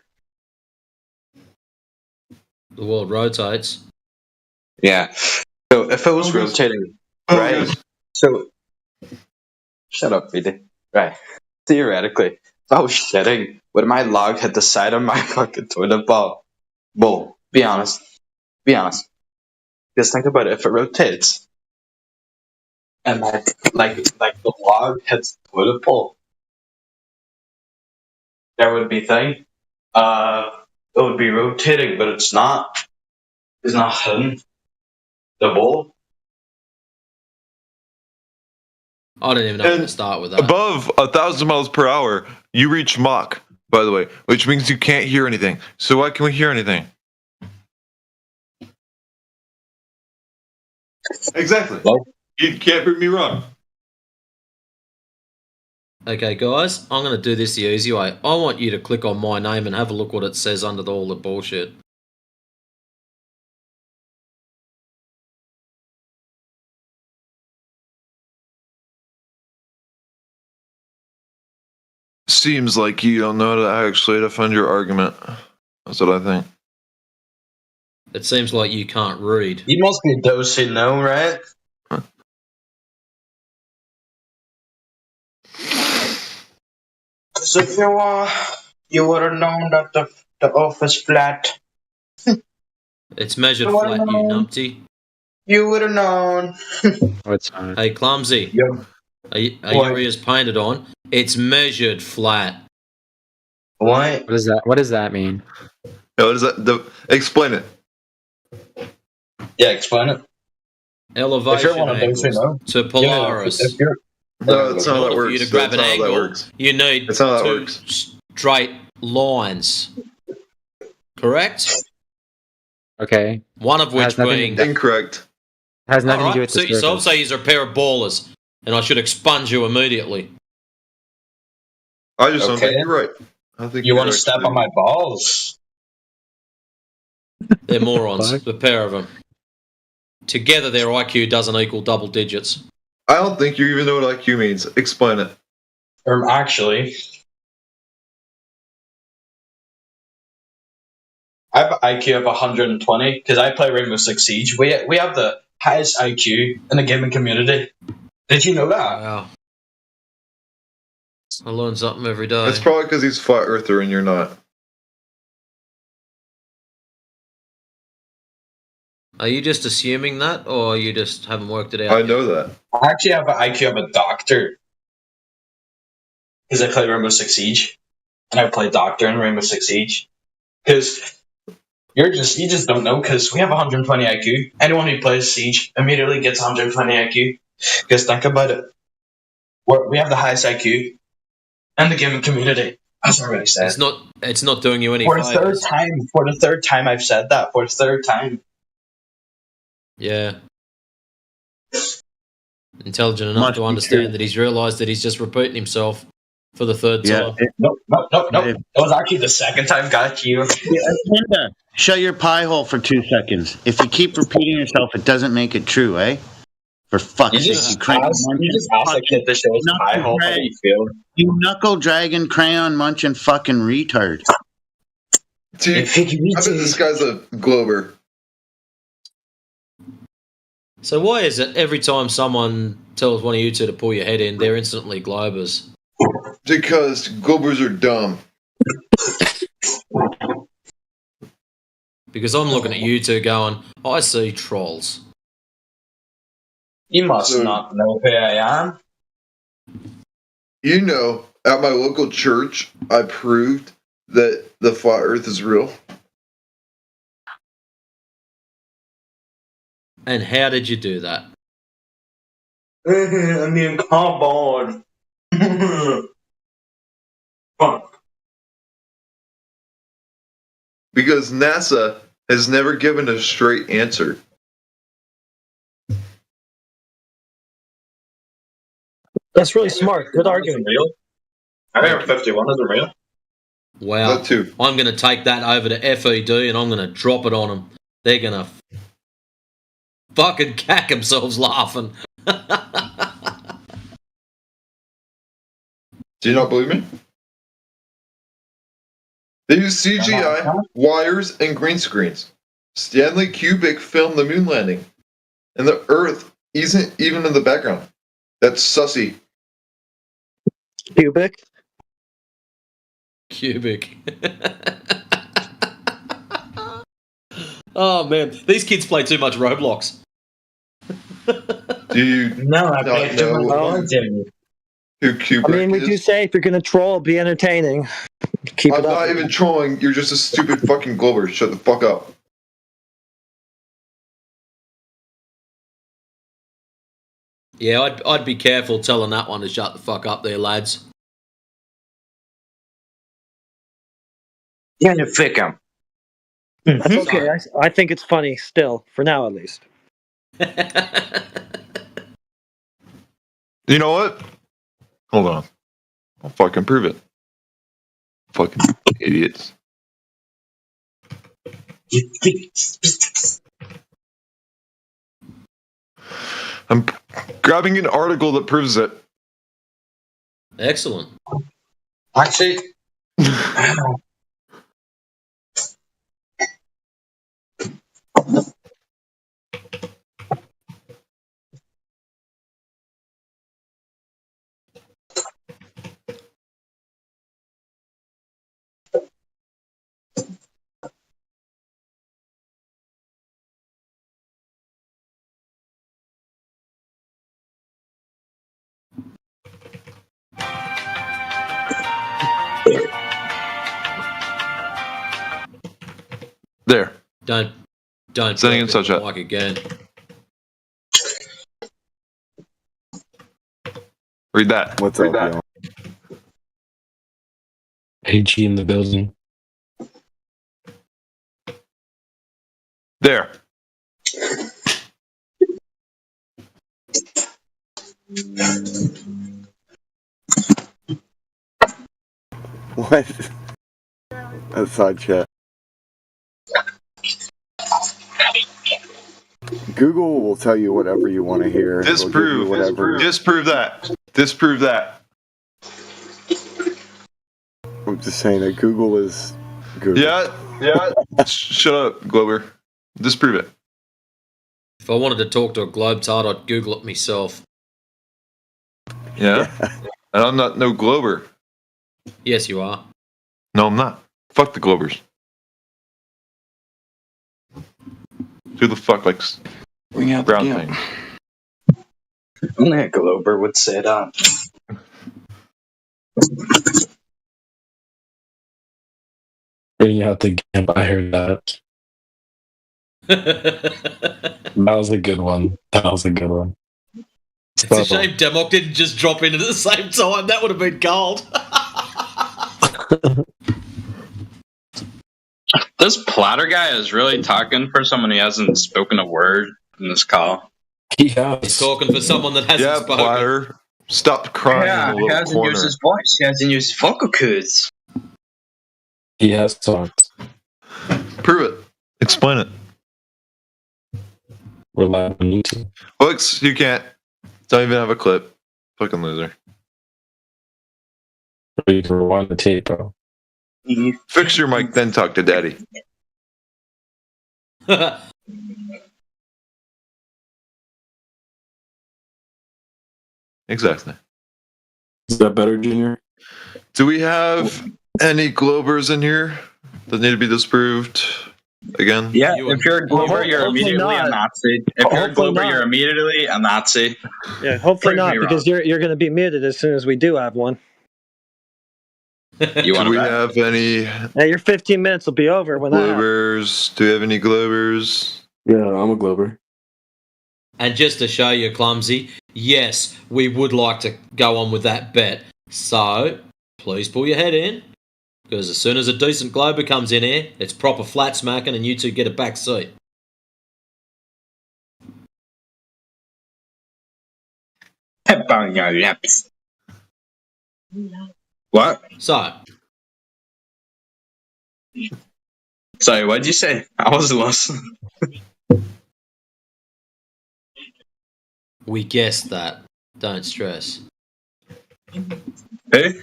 The world rotates. Yeah. So if it was rotating, right? So shut up, BD. Right. Theoretically, if I was shitting, would my log hit the side of my fucking toilet bowl? Well, be honest. Be honest. Just think about it. If it rotates, and like the log hits the toilet bowl, there would be thing. It would be rotating, but it's not. It's not hitting the bowl. I don't even know where to start with that. Above 1,000 miles per hour, you reach Mach, by the way, which means you can't hear anything. So why can we hear anything? Exactly. You can't prove me wrong. Okay, guys, I'm going to do this the easy way. I want you to click on my name and have a look what it says under all the bullshit. Seems like you don't know how to actually defend your argument. That's what I think. It seems like you can't read. You must be dosing now, right? Because if you would have known that the earth is flat. It's measured flat, you numpty. You would have known. What's on? Hey, Clumsy. Yep. Are your ears painted on? It's measured flat. What? What does that mean? Yeah, what is that? Explain it. Yeah, explain it. Elevation angles to Polaris. No, that's not how that works. For you to grab an angle, you need two straight lines. Correct? Okay. One of which being incorrect. Has nothing to do with the surface. So say you're a pair of ballers, and I should expunge you immediately. I just don't think you're right. I think you want to step on my balls. They're morons, the pair of them. Together, their IQ doesn't equal double digits. I don't think you even know what IQ means. Explain it. Actually, I have an IQ of 120 because I play Rainbow Six Siege. We have the highest IQ in the gaming community. Did you know that? Wow. I learn something every day. It's probably because he's flat earther and you're not. Are you just assuming that, or you just haven't worked it out? I know that. I actually have an IQ of a doctor. because I play Rainbow Six Siege, and I play Doctor in Rainbow Six Siege. Because you just don't know. Because we have 120 IQ. Anyone who plays Siege immediately gets 120 IQ. Because think about it, we have the highest IQ in the gaming community. As I already said, It's not doing you any for the favors. For the third time, I've said that. For the third time. Yeah. Intelligent enough to understand that he's realised that he's just repeating himself for the third time. No. It was actually the second time, got you. Linda, shut your pie hole for 2 seconds. If you keep repeating yourself, it doesn't make it true, eh? For fuck's sake, you crayon munching, you knuckle dragon crayon munching fucking retard. Dude, I bet this guy's a Glober. So why is it every time someone tells one of you two to pull your head in, they're instantly Globers? Because Globers are dumb. Because I'm looking at you two going, I see trolls. You must not know who I am. You know, at my local church, I proved that the flat earth is real. And how did you do that? I mean, come on. Because NASA has never given a straight answer. That's really smart. Good argument. I think 51 isn't real. Wow. That too. I'm going to take that over to FED and I'm going to drop it on them. They're going to fucking cack themselves laughing. Do you not believe me? They use CGI, wires, and green screens. Stanley Kubrick filmed the moon landing. And the Earth isn't even in the background. That's sussy. Kubrick? Oh, man. These kids play too much Roblox. Do you I play too much Roblox. Who Kubrick I mean, we do say if you're going to troll, be entertaining. Keep I'm it up. not even trolling. You're just a stupid fucking Glober. Shut the fuck up. Yeah, I'd be careful telling that one to shut the fuck up there, lads. Yeah, you fick him. That's okay. I think it's funny still, for now at least. You know what? Hold on. I'll fucking prove it. Fucking idiots. I'm grabbing an article that proves it. Excellent. Actually, There. Don't sending in such chat. Like again. Read that. What's Read up, that. y'all? AG in the building. There. What? That's side chat. Google will tell you whatever you want to hear. Disprove. Disprove that. Disprove that. I'm just saying that Google is Google. Yeah. Shut up, Glober. Disprove it. If I wanted to talk to a Globetard, I'd Google it myself. Yeah? And I'm not no Glober. Yes, you are. No, I'm not. Fuck the Globers. Who the fuck likes brown things? only a Glober would say that. Bringing out the GIMP, I heard that. That was a good one. It's a shame Demok didn't just drop in at the same time. That would have been gold. This Platter guy is really talking for someone who hasn't spoken a word in this call. He's talking for someone that hasn't spoken. Platter. Stop crying in the he little hasn't corner. used his voice. He hasn't used vocal cords. He has talked. Prove it. Explain it. We're live on YouTube. Books, you can't. Don't even have a clip. Fucking loser. You can rewind the tape, bro. Fix your mic, then talk to Daddy. Exactly. Is that better, Junior? Do we have any Globers in here that need to be disproved again? Yeah, if you're a Glober, you're immediately a Nazi. If you're a Glober, you're immediately a Nazi. Yeah, hopefully Prove not, me because you're going to be muted as soon as we do have one. You want Do we have any Yeah, your 15 minutes will be over when that happens. Globers? Do we have any Globers? Yeah, I'm a Glober. And just to show you clumsy, yes, we would like to go on with that bet. So, please pull your head in, because as soon as a decent Glober comes in here, it's proper flat smacking and you two get a back seat. Pep on your lips. What? So. Sorry, what'd you say? I was lost. We guessed that. Don't stress. Hey?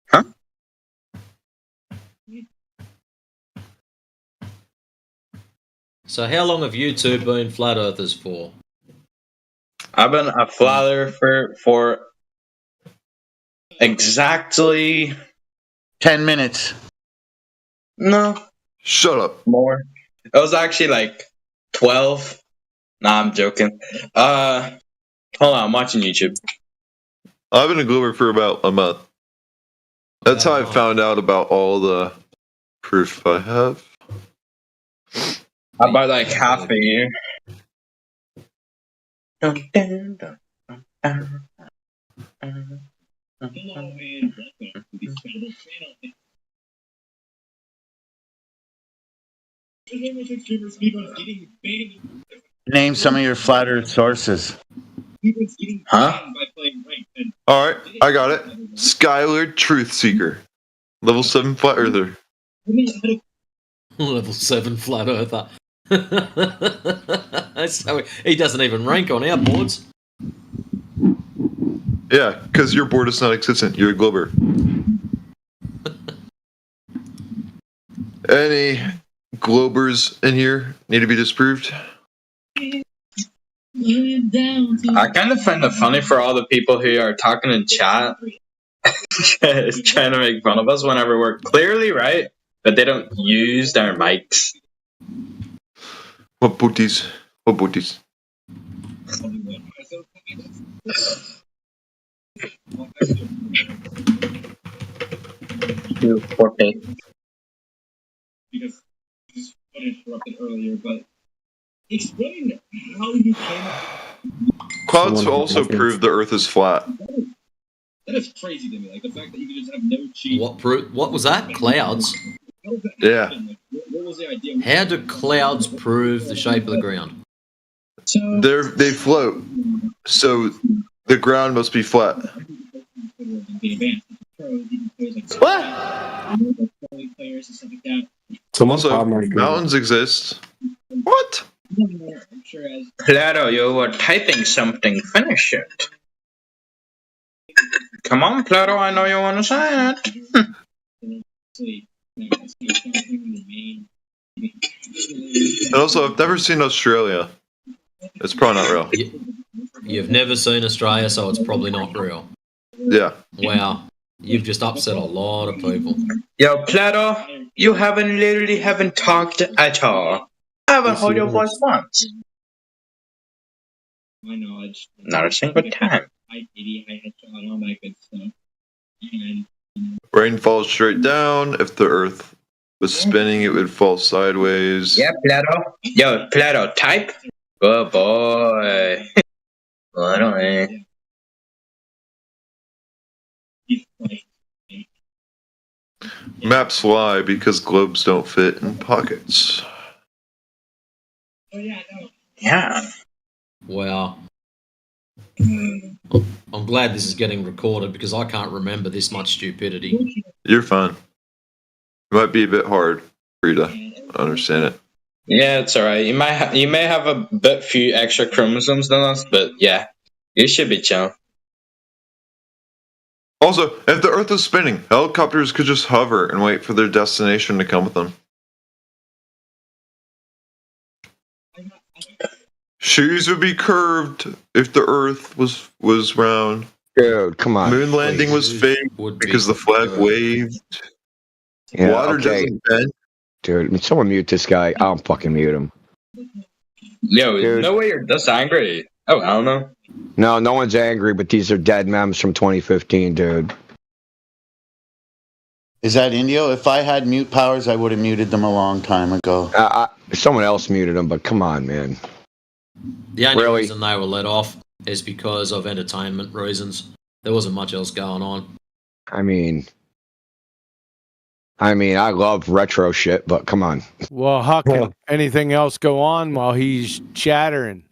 Huh? So how long have you two been flat earthers for? I've been a flat earther for exactly 10 minutes. No. Shut up. More. It was actually like 12. Nah, I'm joking. Hold on, I'm watching YouTube. I've been a Glober for about a month. That's how I found out about all the proof I have. About like half a year. Name some of your flat earth sources. Huh? Alright, I got it. Skylar Truth Seeker. Level 7 flat earther. Level 7 flat earther. So he doesn't even rank on our boards. Yeah, because your board is not existent. You're a Glober. Any Globers in here need to be disproved? I kind of find it funny for all the people who are talking in chat, trying to make fun of us whenever we're clearly right, but they don't use their mics. What booties? What booties? Because this got interrupted earlier, but explain how you came up. Clouds also prove the Earth is flat. That is crazy to me. Like the fact that you could just have no cheat. What was that? Clouds? Yeah. What was the idea? How do clouds prove the shape of the ground? They float, so the ground must be flat. What? Also, mountains exist. What? Plato, you were typing something. Finish it. Come on, Plato, I know you want to say it. And also, I've never seen Australia. It's probably not real. You've never seen Australia, so it's probably not real. Yeah. Wow. You've just upset a lot of people. Yo, Plato, you literally haven't talked at all. I haven't heard your voice once. My knowledge. Not a single time. high 80, high headshot, and all that good stuff. And Rain falls straight down. If the Earth was spinning, it would fall sideways. Yeah, Plato. Yo, Plato, type. Good boy. I don't know. Maps lie because globes don't fit in pockets. Yeah. Well, I'm glad this is getting recorded because I can't remember this much stupidity. You're fine. It might be a bit hard for you to understand it. Yeah, it's alright. You may have a bit few extra chromosomes than us, but yeah, you should be chill. Also, if the Earth is spinning, helicopters could just hover and wait for their destination to come with them. Shoes would be curved if the Earth was round. Dude, come on. Moon landing was fake because the flag waved. Yeah, Water okay. doesn't bend. Dude, someone mute this guy. I'll fucking mute him. Yo, Dude. no way you're this angry. Oh, I don't know. No one's angry, but these are dead memes from 2015, dude. Is that Indio? If I had mute powers, I would have muted them a long time ago. Someone else muted them, but come on, man. The only reason they were let off is because of entertainment reasons. There wasn't much else going on. I mean, I love retro shit, but come on. Well, how can anything else go on while he's chattering?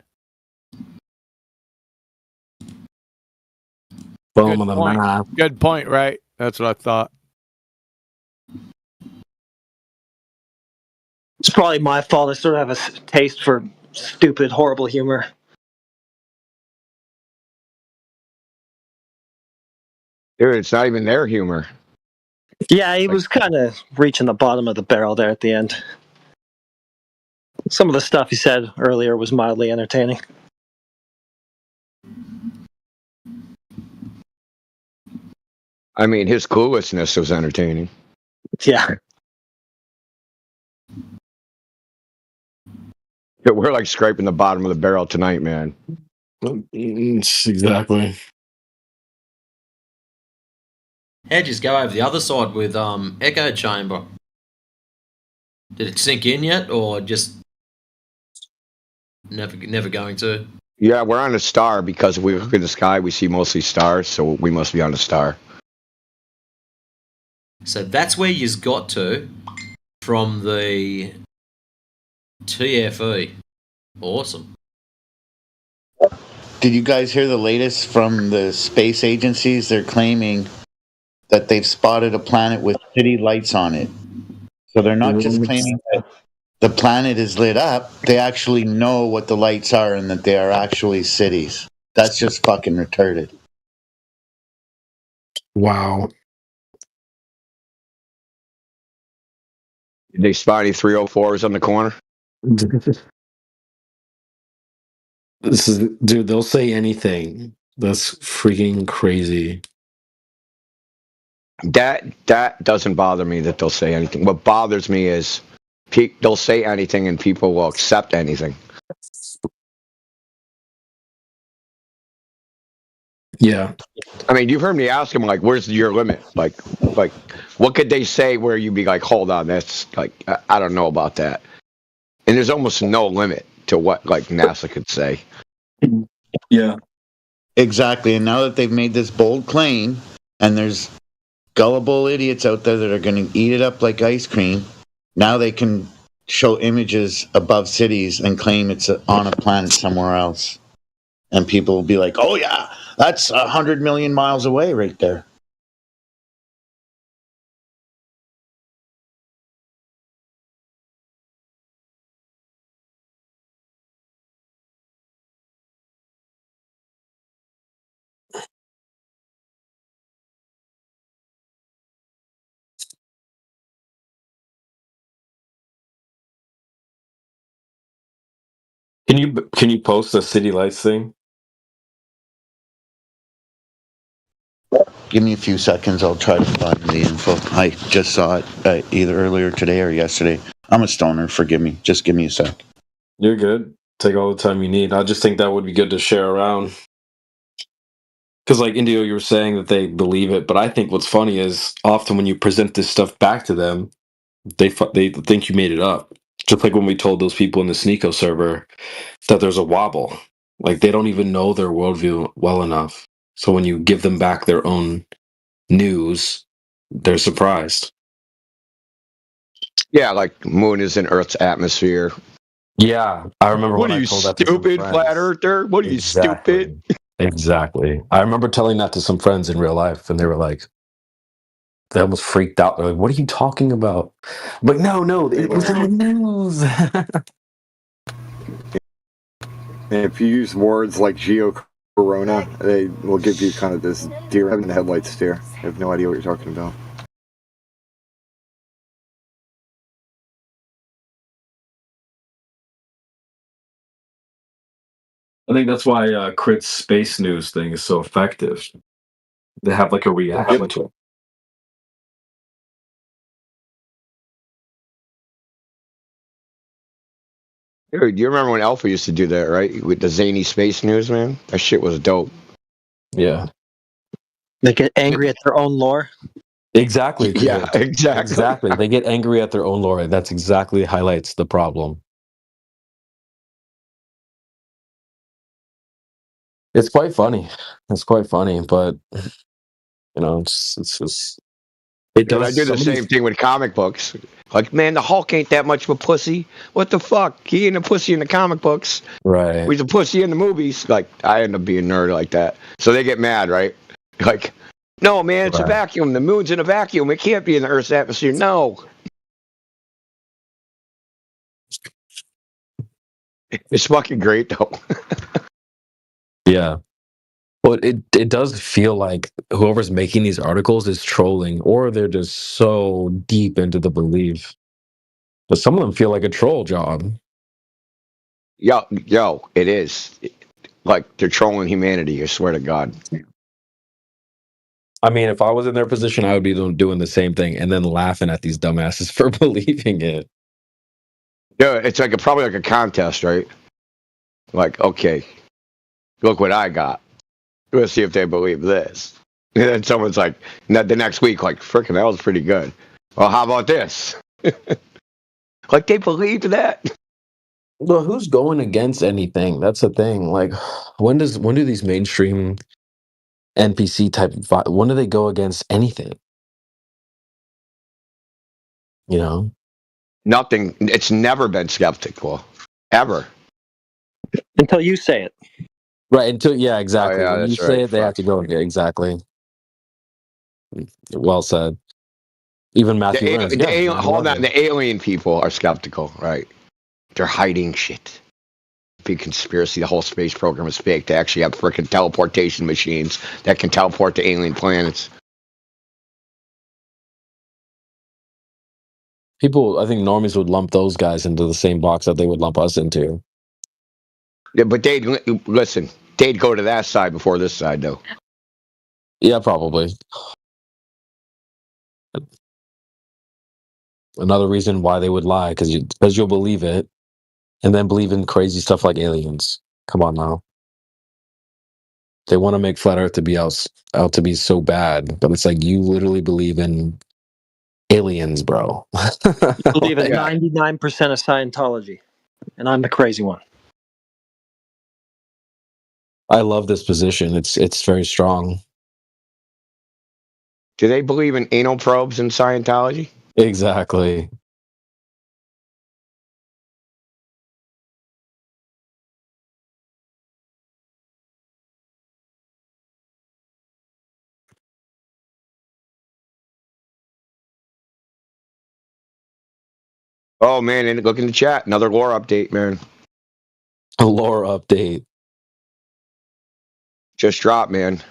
Good point, right? That's what I thought. It's probably my fault. I sort of have a taste for stupid, horrible humor. Dude, it's not even their humor. Yeah, he was kind of reaching the bottom of the barrel there at the end. Some of the stuff he said earlier was mildly entertaining. I mean, his cluelessness was entertaining. Yeah. We're like scraping the bottom of the barrel tonight, man. Exactly. How'd you go over the other side with Echo Chamber? Did it sink in yet, or just never going to? Yeah, we're on a star because if we look in the sky, we see mostly stars, so we must be on a star. So that's where you've got to from the TFE. Awesome. Did you guys hear the latest from the space agencies? They're claiming that they've spotted a planet with city lights on it. So they're not just claiming that the planet is lit up, they actually know what the lights are and that they are actually cities. That's just fucking retarded. Wow. Did they spot any 304s on the corner? This is, dude, they'll say anything. That's freaking crazy. That doesn't bother me that they'll say anything. What bothers me is they'll say anything and people will accept anything. Yeah. I mean, you've heard me ask them, like, where's your limit? Like, what could they say where you'd be like, hold on, that's, like, I don't know about that. And there's almost no limit to what, like, NASA could say. Yeah. Exactly. And now that they've made this bold claim, and there's gullible idiots out there that are going to eat it up like ice cream, now they can show images above cities and claim it's on a planet somewhere else. And people will be like, oh, yeah, that's 100 million miles away right there. Can you post the city lights thing? Give me a few seconds. I'll try to find the info. I just saw it either earlier today or yesterday. I'm a stoner. Forgive me. Just give me a sec. You're good. Take all the time you need. I just think that would be good to share around. Because, like, Indio, you were saying that they believe it, but I think what's funny is often when you present this stuff back to them, they think you made it up. Just like when we told those people in the Sneeko server that there's a wobble. Like, they don't even know their worldview well enough. So when you give them back their own news, they're surprised. Yeah, like moon is in Earth's atmosphere. Yeah, I remember What when are I you, told that to some stupid friends. flat earther? What are you, stupid? Exactly. I remember telling that to some friends in real life, and they were like, they almost freaked out. They're like, "What are you talking about?" I'm like, no, it was in the news. If you use words like geo-corona, they will give you kind of this deer in the headlights stare. I have no idea what you're talking about. I think that's why Crit's space news thing is so effective. They have like a reaction to it. Dude, you remember when Alpha used to do that, right? With the zany space news, man? That shit was dope. Yeah. They get angry at their own lore. Exactly. Yeah, exactly. Exactly. They get angry at their own lore. That's exactly highlights the problem. It's quite funny. It's quite funny, but you know, it's just it Dude, does. I do the some of same these- thing with comic books. Like, man, the Hulk ain't that much of a pussy. What the fuck? He ain't a pussy in the comic books. Right. He's a pussy in the movies. Like, I end up being a nerd like that. So they get mad, right? Like, no, man, it's a Right. vacuum. The moon's in a vacuum. It can't be in the Earth's atmosphere. No. It's fucking great, though. Yeah. But it does feel like whoever's making these articles is trolling, or they're just so deep into the belief. But some of them feel like a troll job. Yo, it is. Like, they're trolling humanity, I swear to God. I mean, if I was in their position, I would be doing the same thing and then laughing at these dumbasses for believing it. Yeah, it's like probably like a contest, right? Like, okay, look what I got. Let's see if they believe this. And then someone's like, the next week, like, frickin', that was pretty good. Well, how about this? Like, they believed that? Well, who's going against anything? That's the thing. Like, when do these mainstream NPC type when do they go against anything? You know? Nothing. It's never been skeptical. Ever. Until you say it. Right, exactly. Oh, yeah, when you that's say right. it, they have to go against exactly. Well said. Even Matthew Learns. Hold on, the alien people are skeptical, right? They're hiding shit. Big conspiracy. The whole space program is fake. They actually have freaking teleportation machines that can teleport to alien planets. People, I think normies would lump those guys into the same box that they would lump us into. Yeah, but they'd go to that side before this side, though. Yeah, probably. Another reason why they would lie, because you'll believe it, and then believe in crazy stuff like aliens. Come on now. They want to make flat Earth to be out to be so bad, but it's like you literally believe in aliens, bro. You believe in 99% of Scientology, and I'm the crazy one. I love this position. It's very strong. Do they believe in anal probes in Scientology? Exactly. Oh man, and look in the chat. Another lore update, man. A lore update. Just dropped, man.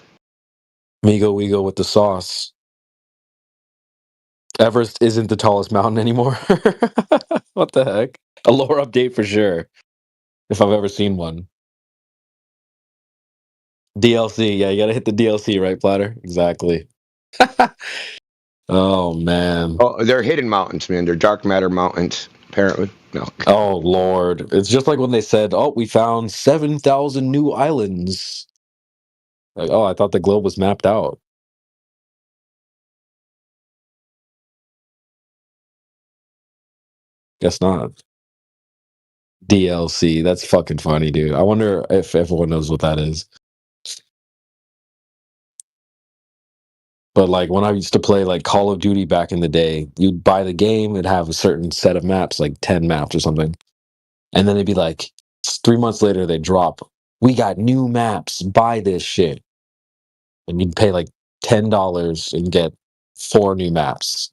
Migo with the sauce. Everest isn't the tallest mountain anymore. What the heck? A lore update for sure. If I've ever seen one. DLC, yeah, you gotta hit the DLC, right, Platter? Exactly. Oh man. Oh, they're hidden mountains, man. They're dark matter mountains, apparently. No. Oh Lord. It's just like when they said, oh, we found 7,000 new islands. Like, oh, I thought the globe was mapped out. Guess not. DLC. That's fucking funny, dude. I wonder if everyone knows what that is. But like when I used to play like Call of Duty back in the day, you'd buy the game, it'd have a certain set of maps, like 10 maps or something. And then it'd be like 3 months later they drop, we got new maps, buy this shit. And you'd pay like $10 and get 4 new maps.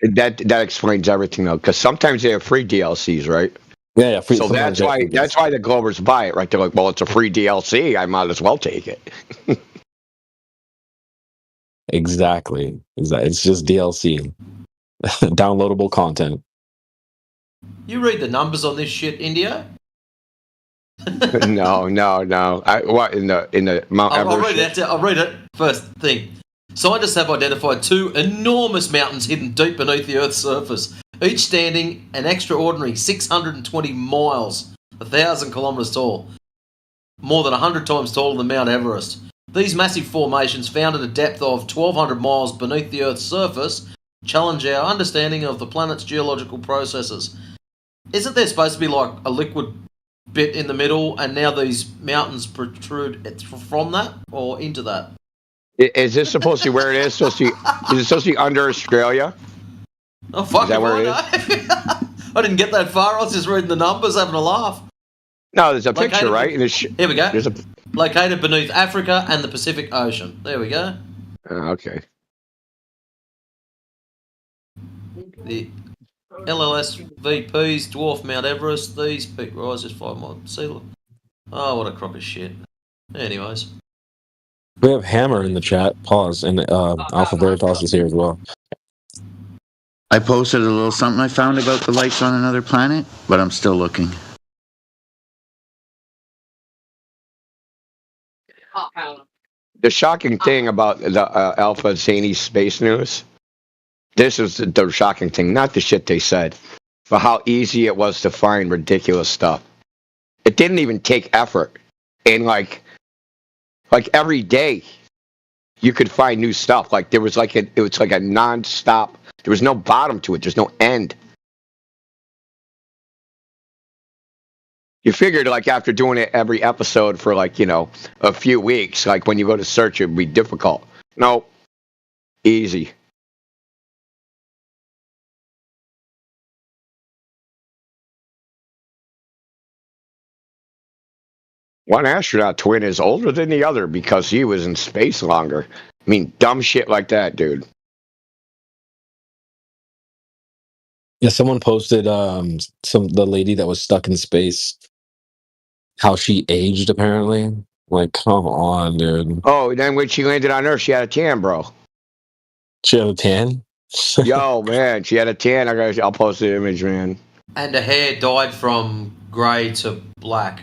That explains everything though, because sometimes they have free DLCs, right? Yeah, free. So that's why the Glovers buy it, right? They're like, well, it's a free DLC, I might as well take it. Exactly. It's just DLC. Downloadable content. You read the numbers on this shit, India? No. What in the Mount Everest? I'll read it. First thing. Scientists have identified 2 enormous mountains hidden deep beneath the Earth's surface, each standing an extraordinary 620 miles, 1,000 kilometres tall, more than 100 times taller than Mount Everest. These massive formations, found at a depth of 1,200 miles beneath the Earth's surface, challenge our understanding of the planet's geological processes. Isn't there supposed to be like a liquid bit in the middle, and now these mountains protrude from that or into that? Is this supposed to be where it is? Is it supposed to be under Australia? Oh, fuck. Is that where it is? I didn't get that far. I was just reading the numbers, having a laugh. No, there's a picture, right? Here we go. Located beneath Africa and the Pacific Ocean. There we go. Okay. The LLSVPs dwarf Mount Everest. These peak rises 5 miles sea level. Oh, what a crock of shit. Anyways. We have Hammer in the chat. Pause. And Alpha Veritas is here as well. I posted a little something I found about the lights on another planet, but I'm still looking. The shocking thing about the Alpha Zany Space News, this is the shocking thing, not the shit they said, but how easy it was to find ridiculous stuff. It didn't even take effort. And like every day, you could find new stuff. Like it was like a non-stop. There was no bottom to it. There's no end. You figured like after doing it every episode for like, a few weeks, like when you go to search, it would be difficult. No, easy. One astronaut twin is older than the other because he was in space longer. I mean, dumb shit like that, dude. Yeah, someone posted the lady that was stuck in space, how she aged apparently. Like, come on, dude. Oh, then when she landed on Earth, she had a tan, bro. She had a tan? Yo, man, she had a tan. I'll post the image, man. And her hair dyed from grey to black.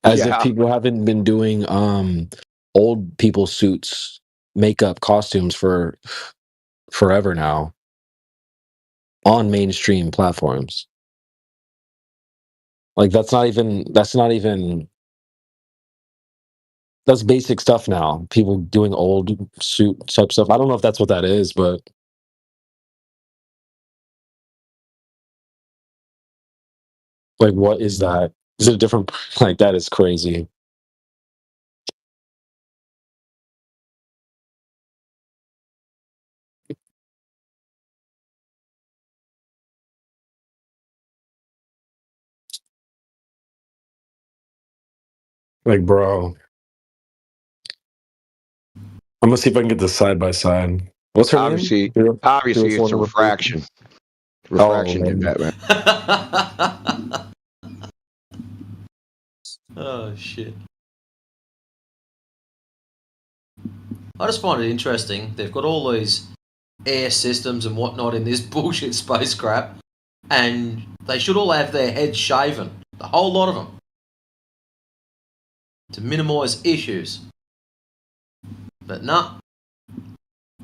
As if people haven't been doing old people suits, makeup, costumes for forever now on mainstream platforms. Like that's basic stuff now. People doing old suit type stuff. I don't know if that's what that is, but like what is that? Is it a different like that is crazy. Like, bro. I'm gonna see if I can get this side by side. What's her name? Obviously, it's a refraction. Refraction did that, man. Oh, shit. I just find it interesting. They've got all these air systems and whatnot in this bullshit space crap, and they should all have their heads shaven. The whole lot of them. To minimise issues. But nah.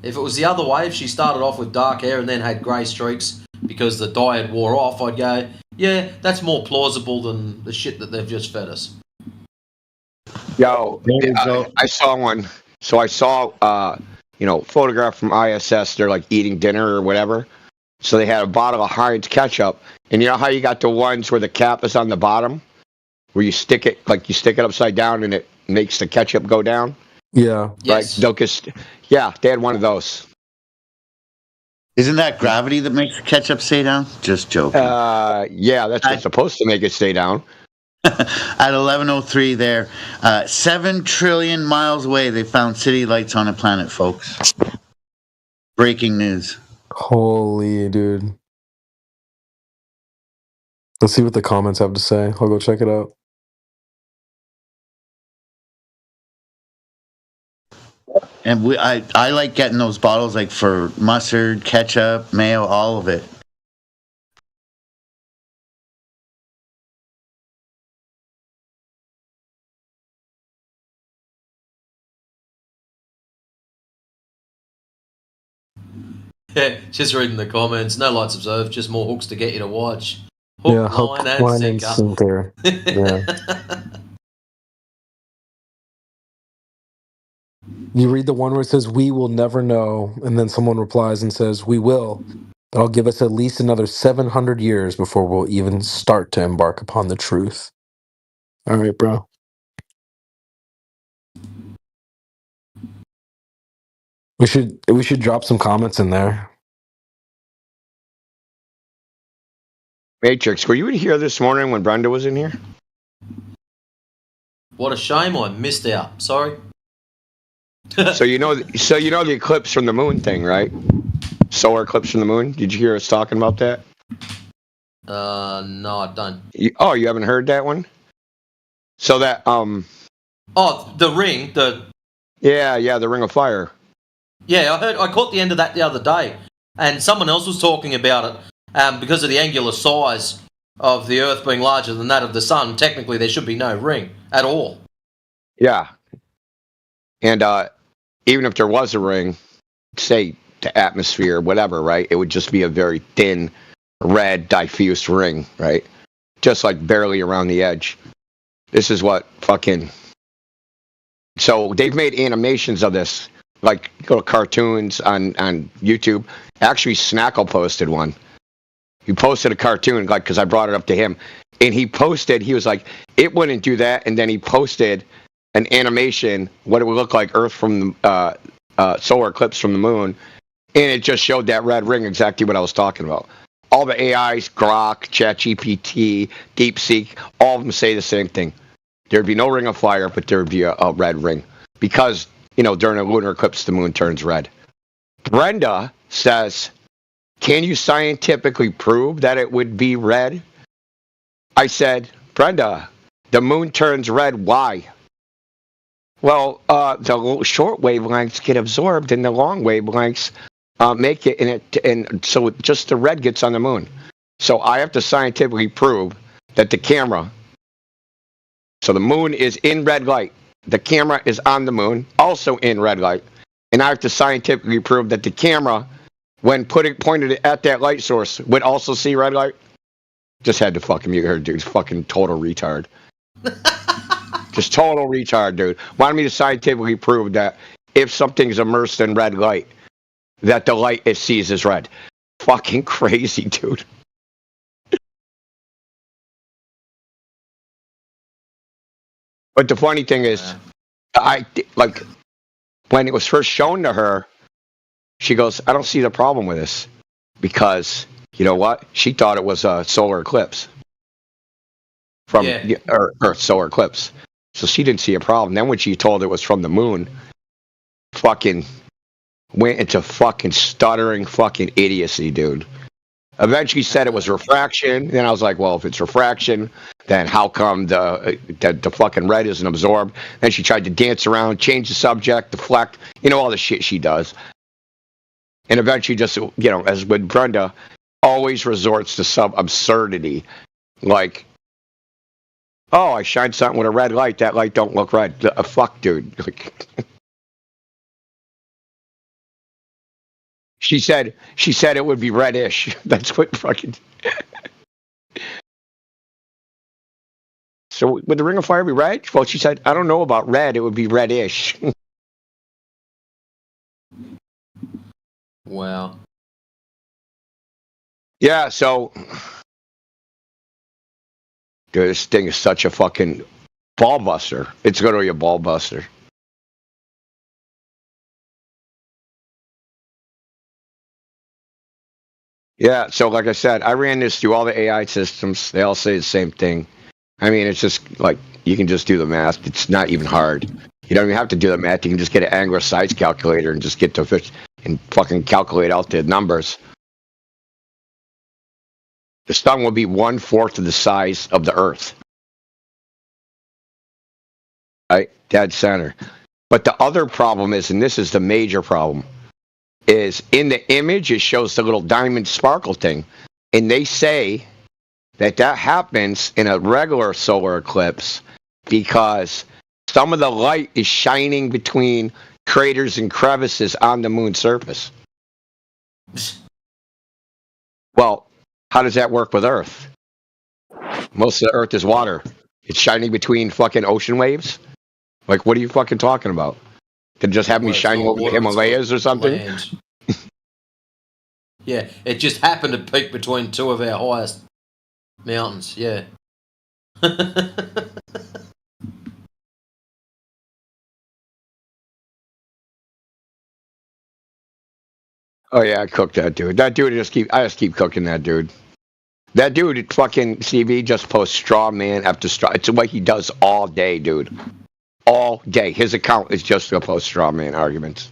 If it was the other way, if she started off with dark hair and then had grey streaks because the dye had wore off, I'd go, yeah, that's more plausible than the shit that they've just fed us. Yo, I saw one. So I saw, photograph from ISS. They're like eating dinner or whatever. So they had a bottle of Heinz ketchup, and you know how you got the ones where the cap is on the bottom, where you stick it upside down and it makes the ketchup go down. Yeah. Yes. Yeah, they had one of those. Isn't that gravity that makes ketchup stay down? Just joking. Yeah, that's what's supposed to make it stay down. At 11:03 there, 7 trillion miles away, they found city lights on a planet, folks. Breaking news. Holy dude. Let's see what the comments have to say. I'll go check it out. And I like getting those bottles like for mustard, ketchup, mayo, all of it. Yeah, just reading the comments. No lights observed, just more hooks to get you to watch. Hook, line, and sinker. Yeah. You read the one where it says, "We will never know," and then someone replies and says, "We will, but I'll give us at least another 700 years before we'll even start to embark upon the truth." All right, bro. We should drop some comments in there. Matrix, were you in here this morning when Brenda was in here? What a shame I missed out. Sorry. So you know the eclipse from the moon thing, right? Solar eclipse from the moon. Did you hear us talking about that? No, I don't. You haven't heard that one? So that Oh, the ring. Yeah, the Ring of Fire. Yeah, I caught the end of that the other day, and someone else was talking about it. Because of the angular size of the Earth being larger than that of the Sun, technically there should be no ring at all. Yeah. And even if there was a ring, say to atmosphere, whatever, right? It would just be a very thin, red, diffuse ring, right? Just like barely around the edge. This is what fucking... So they've made animations of this. Like, go to cartoons on YouTube. Actually, Snackle posted one. He posted a cartoon, like, because I brought it up to him. And he was like, it wouldn't do that. And then he posted an animation, what it would look like Earth from the solar eclipse from the moon. And it just showed that red ring, exactly what I was talking about. All the AIs, Grok, ChatGPT, DeepSeek, all of them say the same thing. There'd be no ring of fire, but there'd be a red ring. Because, during a lunar eclipse, the moon turns red. Brenda says, can you scientifically prove that it would be red? I said, Brenda, the moon turns red. Why? Well, the short wavelengths get absorbed and the long wavelengths make it, and so just the red gets on the moon. So I have to scientifically prove that the camera, so the moon is in red light. The camera is on the moon, also in red light. And I have to scientifically prove that the camera, when pointed at that light source, would also see red light. Just had to fucking mute her, dude. Fucking total retard. Just total retard, dude. Wanted me to scientifically prove that if something's immersed in red light, that the light it sees is red. Fucking crazy, dude. But the funny thing is, when it was first shown to her, she goes, I don't see the problem with this. Because, you know what? She thought it was a solar eclipse. From Earth solar eclipse. So she didn't see a problem. Then when she told it was from the moon, fucking went into fucking stuttering fucking idiocy, dude. Eventually said it was refraction. Then I was like, well, if it's refraction, then how come the fucking red isn't absorbed? Then she tried to dance around, change the subject, deflect, all the shit she does. And eventually just, as with Brenda, always resorts to some absurdity. Like, oh, I shined something with a red light. That light don't look red. Fuck, dude. She said it would be reddish. That's what fucking... So would the Ring of Fire be red? Well, she said, I don't know about red. It would be reddish. Wow. Yeah, so dude, this thing is such a fucking ball buster. It's going to be a ball buster. Yeah, so like I said, I ran this through all the AI systems. They all say the same thing. I mean, it's just like you can just do the math. It's not even hard. You don't even have to do the math. You can just get an angular size calculator and just get to fish and fucking calculate out the numbers. The sun will be 1/4 of the size of the Earth. Right? Dead center. But the other problem is, and this is the major problem, is in the image it shows the little diamond sparkle thing. And they say that happens in a regular solar eclipse because some of the light is shining between craters and crevices on the moon's surface. Well, how does that work with Earth? Most of the Earth is water. It's shining between fucking ocean waves. Like, what are you fucking talking about? Could it just have me shining over the Himalayas or something? Land. Yeah, it just happened to peak between two of our highest mountains. Yeah. Oh yeah, I cooked that dude. I just keep cooking that dude. That dude, fucking CV, just posts straw man after straw. It's what he does all day, dude. All day. His account is just to post straw man arguments.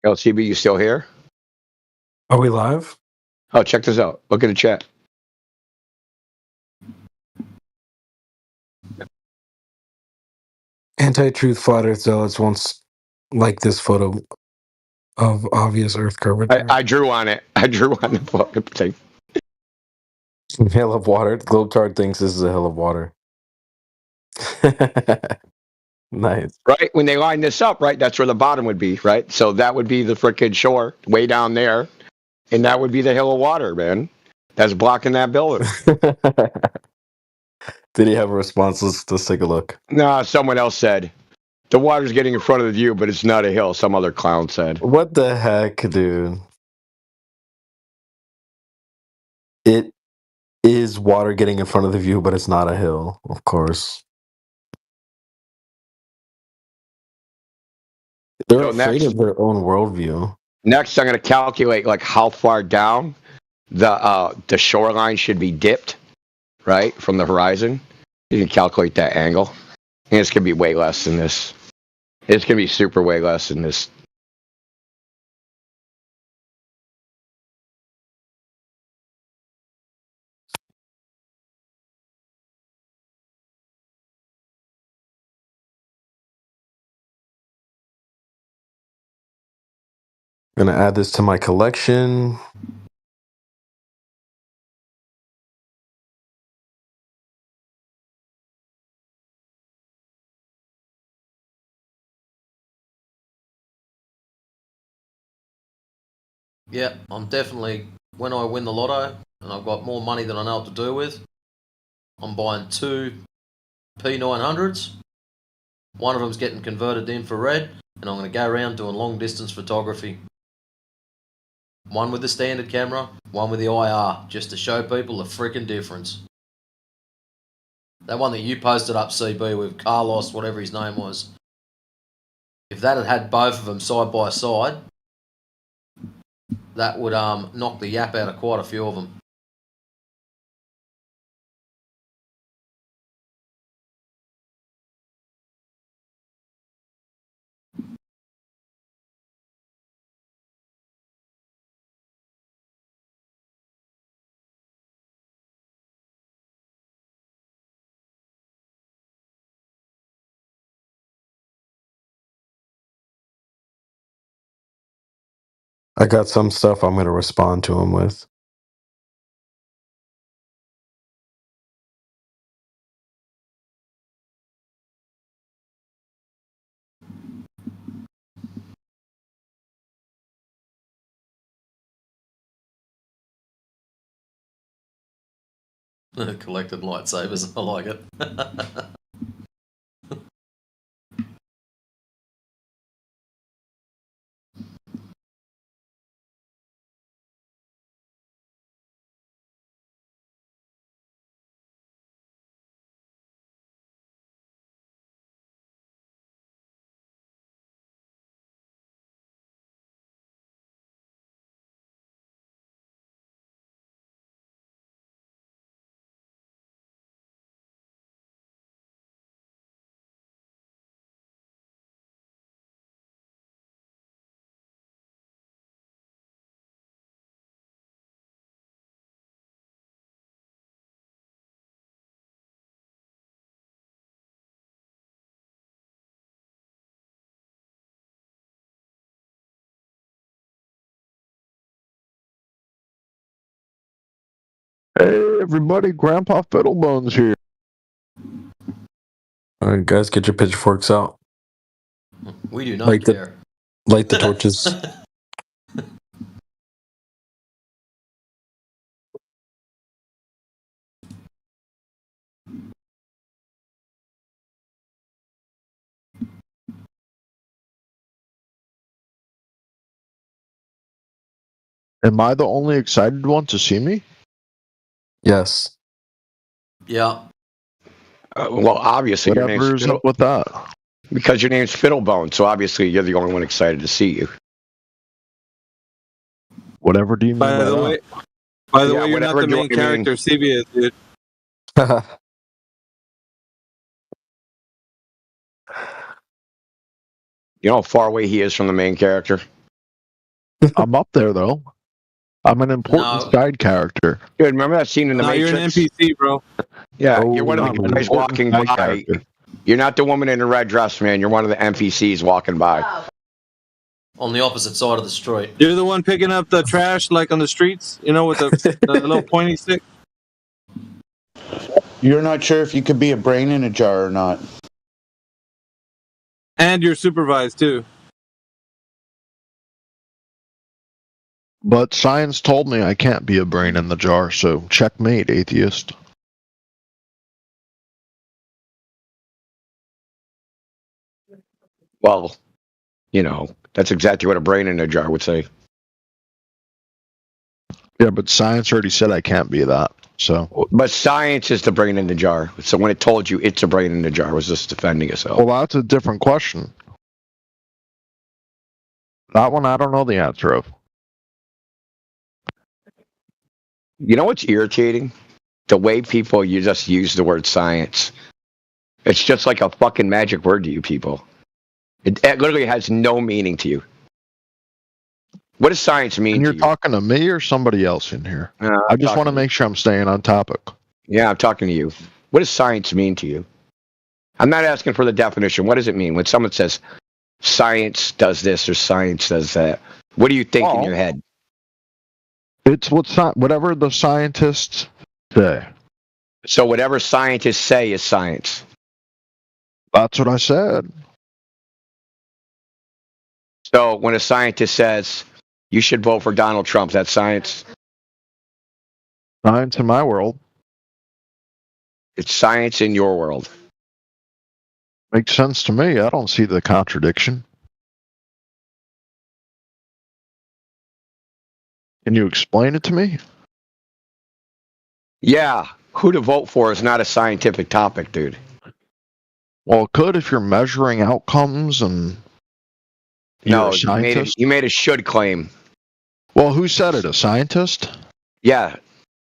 LCB, you still here? Are we live? Oh, check this out. Look at the chat. Anti-truth flat Earth zealots once like this photo of obvious Earth curvature. I drew on it. I drew on the fucking thing. Hill of water. The Globetard thinks this is a hill of water. Nice. Right? When they line this up, right, that's where the bottom would be, right? So that would be the frickin' shore way down there. And that would be the hill of water, man. That's blocking that building. Did he have a response? Let's take a look. No, someone else said, the water's getting in front of the view, but it's not a hill, some other clown said. What the heck, dude? It is water getting in front of the view, but it's not a hill, of course. They're afraid of their own worldview. Next, I'm going to calculate like how far down the shoreline should be dipped, right, from the horizon. You can calculate that angle. And it's going to be way less than this. It's going to be super way less than this. I'm going to add this to my collection. Yeah, I'm definitely, when I win the lotto and I've got more money than I know what to do with, I'm buying 2 P900s. One of them's getting converted to infrared, and I'm going to go around doing long distance photography. One with the standard camera, one with the IR, just to show people the freaking difference. That one that you posted up, CB, with Carlos, whatever his name was. If that had had both of them side by side, that would knock the yap out of quite a few of them. I got some stuff I'm going to respond to him with. Collected lightsabers. I like it. Hey, everybody, Grandpa Fiddlebones here. All right, guys, get your pitchforks out. We do not care. Light the torches. Am I the only excited one to see me? Yes. Yeah. Well, obviously your name's Whatever's up with that. Because your name's Fiddlebone, so obviously you're the only one excited to see you. Whatever do you mean By the way, you're not the main character, CB is, dude. You know how far away he is from the main character? I'm up there, though. I'm an important side character. Dude, remember that scene in The You're Matrix? an NPC, bro. Yeah, Oh, you're one of I'm the an guys important walking side by. character. You're not the woman in the red dress, man. You're one of the NPCs walking by. On the opposite side of the street. You're the one picking up the trash, like on the streets, you know, with the little pointy stick. You're not sure if you could be a brain in a jar or not. And you're supervised, too. But science told me I can't be a brain in the jar, so checkmate, atheist. Well, you know, that's exactly what a brain in a jar would say. Yeah, but science already said I can't be that, so. But science is the brain in the jar. So when it told you it's a brain in the jar, it was just defending itself. Well, that's a different question. That one I don't know the answer of. You know what's irritating? The way people you just use the word science. It's just like a fucking magic word to you people. It literally has no meaning to you. What does science mean? And you're to you? talking to me or somebody else in here? I just want to make sure I'm staying on topic. Yeah, I'm talking to you. What does science mean to you? I'm not asking for the definition. What does it mean when someone says science does this or science does that? What do you think in your head? It's whatever the scientists say. So whatever scientists say is science. That's what I said. So when a scientist says you should vote for Donald Trump, that's science? Science in my world. It's science in your world. Makes sense to me. I don't see the contradiction. Can you explain it to me? Yeah, who to vote for is not a scientific topic, dude. Well, it could if you're measuring outcomes and no, you made a should claim. Well, who said it? A scientist? Yeah,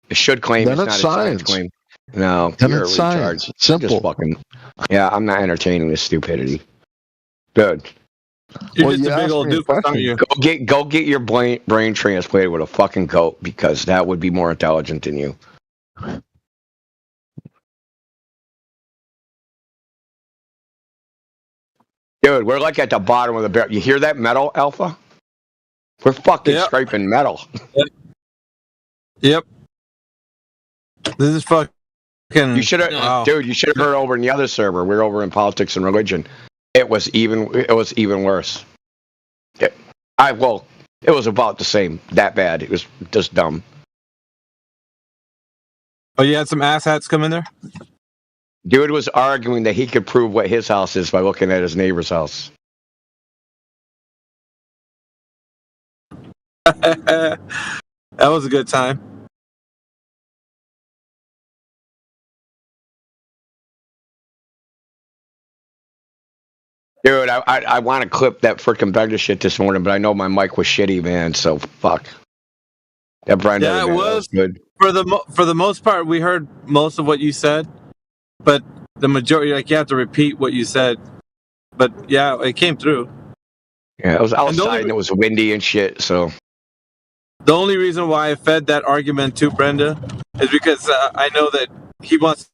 a should claim then is it's not science. a science claim. No, then you're it's a science. retard. It's simple. Just fucking, yeah, I'm not entertaining this stupidity. Good. You're just a big old doofus, aren't you? Go get your brain transplanted with a fucking goat, because that would be more intelligent than you. Dude, we're like at the bottom of the barrel. You hear that metal, Alpha? We're fucking scraping metal. Yep. This is fucking. You should have, dude. You should have heard over in the other server. We're over in politics and religion. It was even worse. It was about the same. That bad. It was just dumb. Oh, you had some asshats come in there? Dude was arguing that he could prove what his house is by looking at his neighbor's house. That was a good time. Dude, I want to clip that freaking Brenda shit this morning, but I know my mic was shitty, man. So fuck. That Brenda. Yeah, it man, was good. For the most part. We heard most of what you said, but the majority, like, you have to repeat what you said. But yeah, it came through. Yeah, it was outside and it was windy and shit. So the only reason why I fed that argument to Brenda is because I know that he wants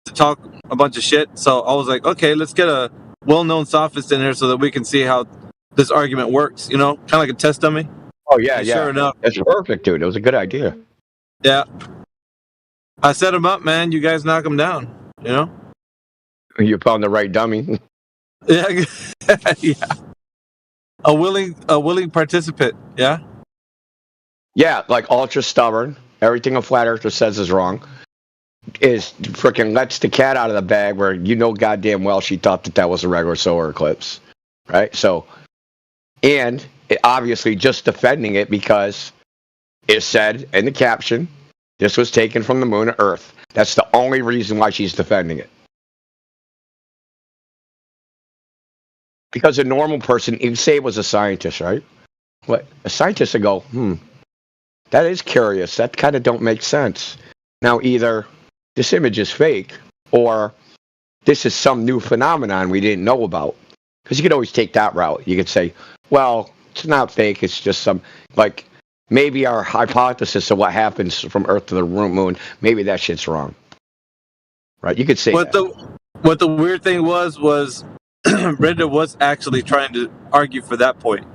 to talk a bunch of shit. So I was like, okay, let's get a well-known sophist in here so that we can see how this argument works. You know, kind of like a test dummy. Oh yeah, and yeah. Sure enough, that's perfect, dude. It was a good idea. Yeah, I set him up, man. You guys knock him down. You know, you found the right dummy. Yeah, yeah. A willing participant. Yeah. Yeah, like ultra stubborn. Everything a flat earther says is wrong. Is freaking lets the cat out of the bag where you know goddamn well she thought that was a regular solar eclipse, right? So, and it obviously just defending it because it said in the caption, this was taken from the moon to Earth. That's the only reason why she's defending it. Because a normal person, you say it was a scientist, right? What a scientist would go, that is curious. That kind of don't make sense. Now, either this image is fake, or this is some new phenomenon we didn't know about. Because you could always take that route. You could say, well, it's not fake. It's just some, like, maybe our hypothesis of what happens from Earth to the moon, maybe that shit's wrong. Right? You could say what the weird thing was Brenda was actually trying to argue for that point.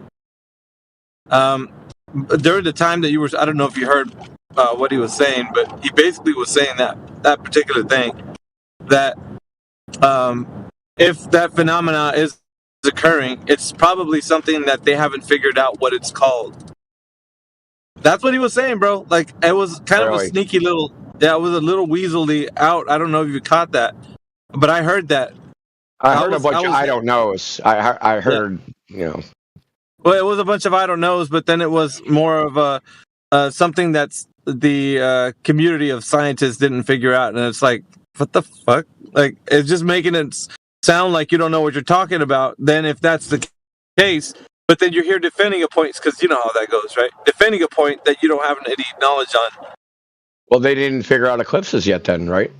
During the time that you were, I don't know if you heard what he was saying, but he basically was saying that particular thing, that if that phenomena is occurring, it's probably something that they haven't figured out what it's called. That's what he was saying, bro. Like, it was kind of a sneaky little, it was a little weaselly out. I don't know if you caught that, but I heard that. I heard a bunch of I don't knows. I heard, you know. Well, it was a bunch of I don't knows, but then it was more of a something that's the community of scientists didn't figure out, and it's like, what the fuck? Like, it's just making it sound like you don't know what you're talking about. Then, if that's the case, but then you're here defending a point, because you know how that goes, right? Defending a point that you don't have any knowledge on. Well, they didn't figure out eclipses yet, then, right?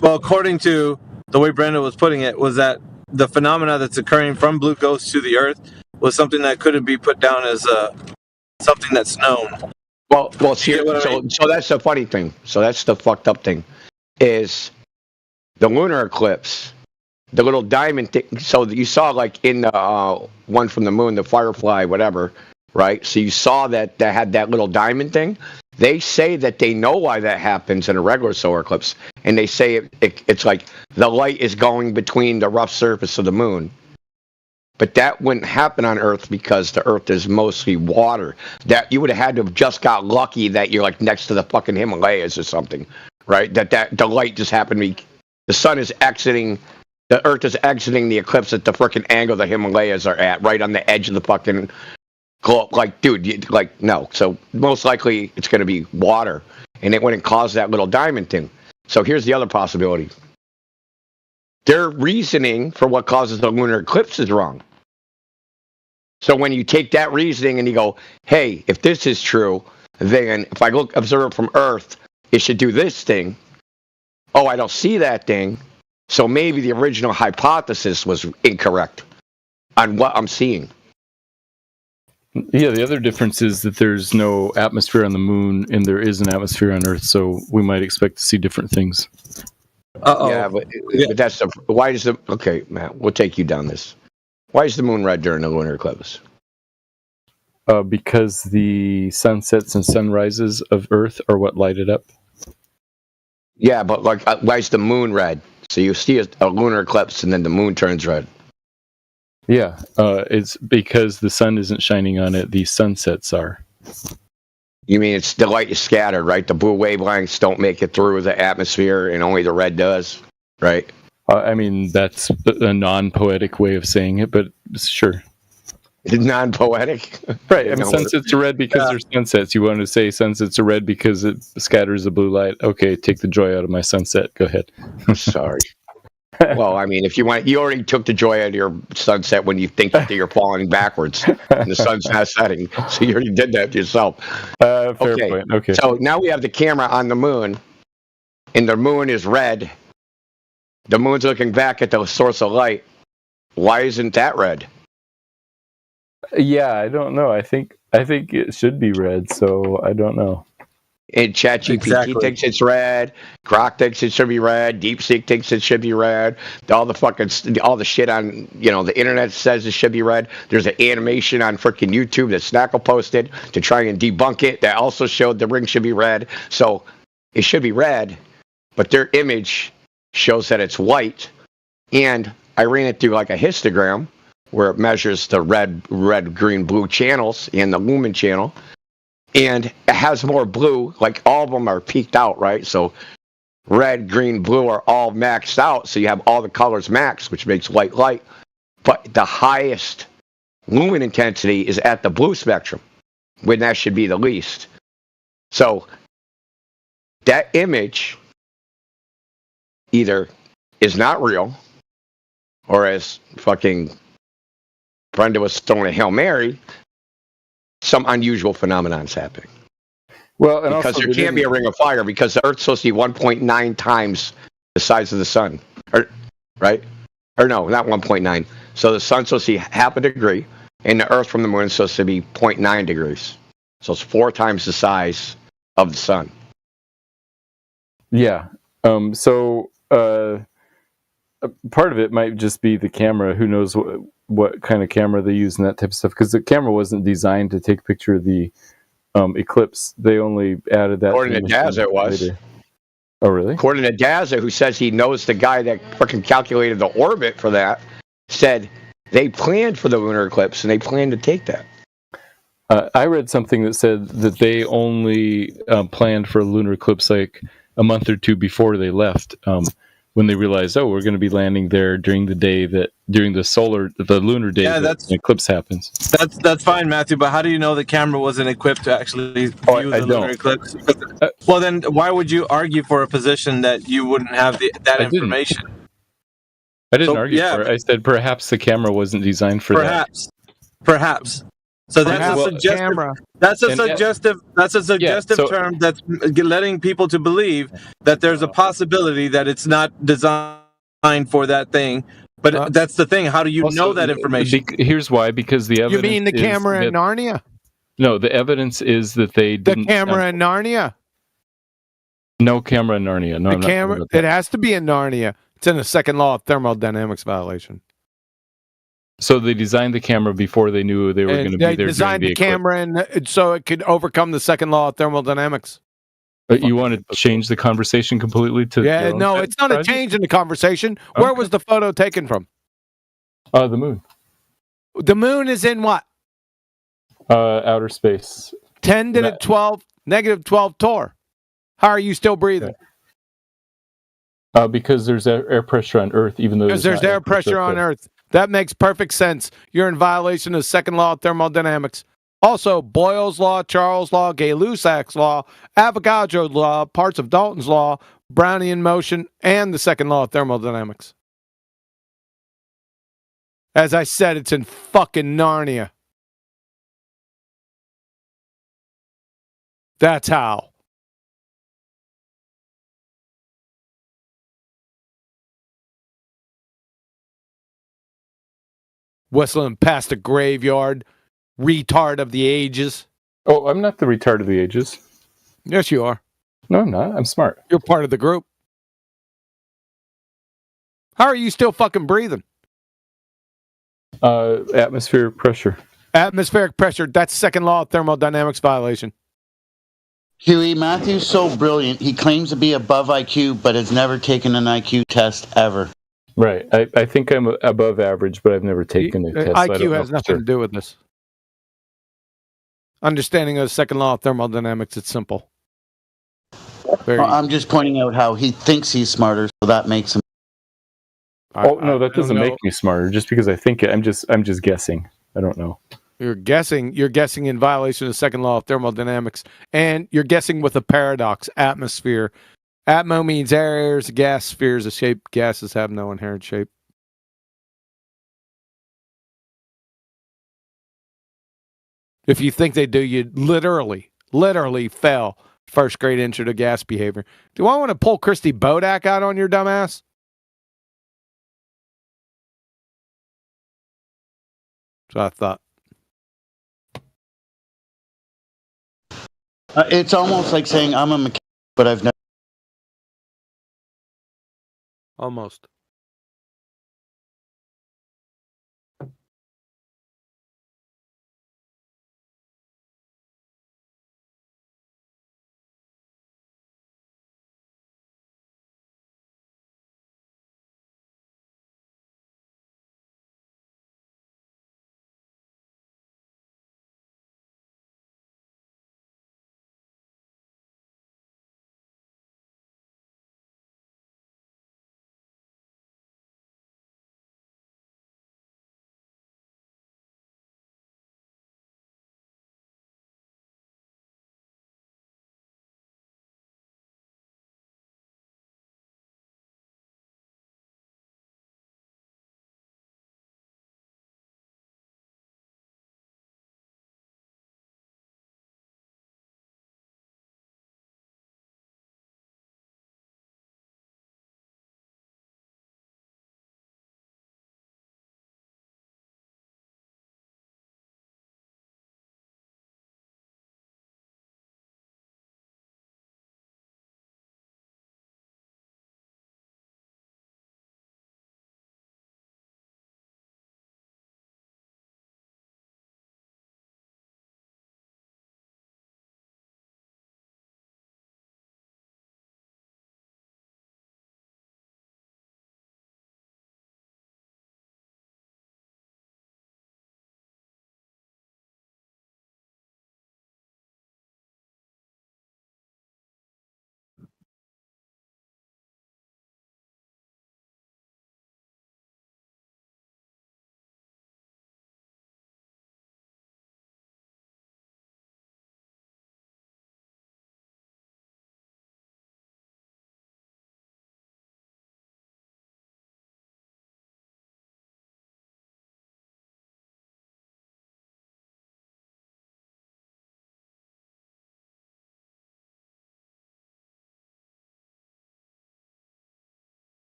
Well, according to the way Brenda was putting it, was that the phenomena that's occurring from Blue Ghost to the Earth was something that couldn't be put down as something that's known. Well, see, so that's the funny thing. So that's the fucked up thing, is the lunar eclipse, the little diamond thing. So you saw, like, in the one from the moon, the Firefly, whatever, right? So you saw that had that little diamond thing. They say that they know why that happens in a regular solar eclipse, and they say it's like the light is going between the rough surface of the moon. But that wouldn't happen on Earth because the Earth is mostly water. That you would have had to have just got lucky that you're, like, next to the fucking Himalayas or something, right? That the light just happened to be, the sun is exiting, the Earth is exiting the eclipse at the freaking angle the Himalayas are at, right on the edge of the fucking globe. Like, dude, no. So most likely it's going to be water, and it wouldn't cause that little diamond thing. So here's the other possibility. Their reasoning for what causes the lunar eclipse is wrong. So when you take that reasoning and you go, hey, if this is true, then if I observe it from Earth, it should do this thing. Oh, I don't see that thing. So maybe the original hypothesis was incorrect on what I'm seeing. Yeah, the other difference is that there's no atmosphere on the moon and there is an atmosphere on Earth, so we might expect to see different things. Yeah, but that's why is the okay, Matt? We'll take you down this. Why is the moon red during the lunar eclipse? Because the sunsets and sunrises of Earth are what light it up. Yeah, but like, why is the moon red? So you see a lunar eclipse and then the moon turns red. Yeah, it's because the sun isn't shining on it. The sunsets are. You mean it's the light is scattered, right? The blue wavelengths don't make it through the atmosphere, and only the red does, right? I mean, that's a non-poetic way of saying it, but sure. Non-poetic? Right, I mean, sunsets are red because they're sunsets. You want to say sunsets are red because it scatters the blue light. Okay, take the joy out of my sunset. Go ahead. Sorry. Well, I mean, if you want, you already took the joy out of your sunset when you think that you're falling backwards and the sun's not setting. So you already did that to yourself. Fair point. Okay. So now we have the camera on the moon, and the moon is red. The moon's looking back at the source of light. Why isn't that red? Yeah, I don't know. I think it should be red, so I don't know. And ChatGPT thinks it's red. Grok thinks it should be red. DeepSeek thinks it should be red. All the shit on the internet says it should be red. There's an animation on freaking YouTube that Snackle posted to try and debunk it that also showed the ring should be red. So it should be red, but their image shows that it's white. And I ran it through like a histogram where it measures the red, green, blue channels and the lumen channel. And it has more blue, like all of them are peaked out, right? So red, green, blue are all maxed out. So you have all the colors maxed, which makes white light. But the highest lumen intensity is at the blue spectrum, when that should be the least. So that image either is not real, or as fucking Brenda was throwing a Hail Mary, some unusual phenomenon's happening. Well, and because also there can't be a ring of fire because the Earth's supposed to be 1.9 times the size of the sun, right? Or no, not 1.9. So the sun's supposed to be half a degree, and the Earth from the moon is supposed to be 0.9 degrees. So it's 4 times the size of the sun. Yeah. So part of it might just be the camera. Who knows what kind of camera they use and that type of stuff, because the camera wasn't designed to take a picture of the eclipse. They only added that. According to Daza, it was. Later. Oh, really? According to Daza, who says he knows the guy that fucking calculated the orbit for that, said they planned for the lunar eclipse and they planned to take that. I read something that said that they only planned for a lunar eclipse like a month or two before they left. When they realized, we're going to be landing there during the lunar day that an eclipse happens. That's fine, Matthew. But how do you know the camera wasn't equipped to actually view the lunar eclipse? Well, then why would you argue for a position that you wouldn't have that information? I didn't argue for it. I said perhaps the camera wasn't designed for that. Perhaps. So that's a suggestive. That's a suggestive term that's letting people to believe that there's a possibility that it's not designed for that thing. But that's the thing. How do you know that information? Here's why: because the evidence. You mean the camera in Narnia? No, the evidence is that they didn't. The camera in Narnia. No camera in Narnia. No, the camera. It has to be in Narnia. It's in the second law of thermodynamics violation. So they designed the camera before they knew they were going to be there. They designed the camera so it could overcome the second law of thermodynamics. You want to change the conversation completely to? Yeah, no, it's not a change in the conversation. Okay. Where was the photo taken from? The moon. The moon is in what? Outer space. 10 to the 12, negative 12 torr. How are you still breathing? Because there's air pressure on Earth, even though there's air pressure on Earth. That makes perfect sense. You're in violation of the second law of thermodynamics. Also, Boyle's law, Charles' law, Gay-Lussac's law, Avogadro's law, parts of Dalton's law, Brownian motion, and the second law of thermodynamics. As I said, it's in fucking Narnia. That's how. Whistling past the graveyard, retard of the ages. Oh, I'm not the retard of the ages. Yes, you are. No, I'm not. I'm smart. You're part of the group. How are you still fucking breathing? Atmospheric pressure. Atmospheric pressure. That's second law of thermodynamics violation. Huey, Matthew's so brilliant. He claims to be above IQ, but has never taken an IQ test ever. Right. I think I'm above average, but I've never taken a test. IQ has nothing to do with this. Understanding of the second law of thermodynamics, it's simple. I'm just pointing out how he thinks he's smarter, so that makes him. No, that doesn't make me smarter. Just because I think it, I'm just guessing. I don't know. You're guessing in violation of the second law of thermodynamics, and you're guessing with a paradox. Atmosphere. Atmo means air is a gas, sphere is a shape. Gases have no inherent shape. If you think they do, you literally fail first grade intro to gas behavior. Do I want to pull Christy Bodak out on your dumbass? So I thought. It's almost like saying I'm a mechanic, but I've never. Almost.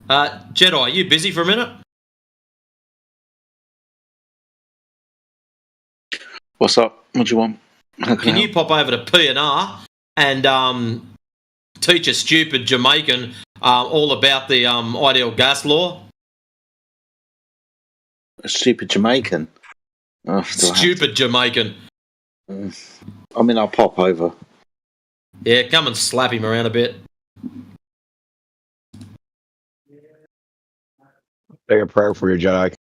Jedi, are you busy for a minute? What's up? What do you want? Can you pop over to PNR and teach a stupid Jamaican all about the ideal gas law? A stupid Jamaican? Oh, Stupid Jamaican. I mean, I'll pop over. Yeah, come and slap him around a bit. Say a prayer for your Jedi.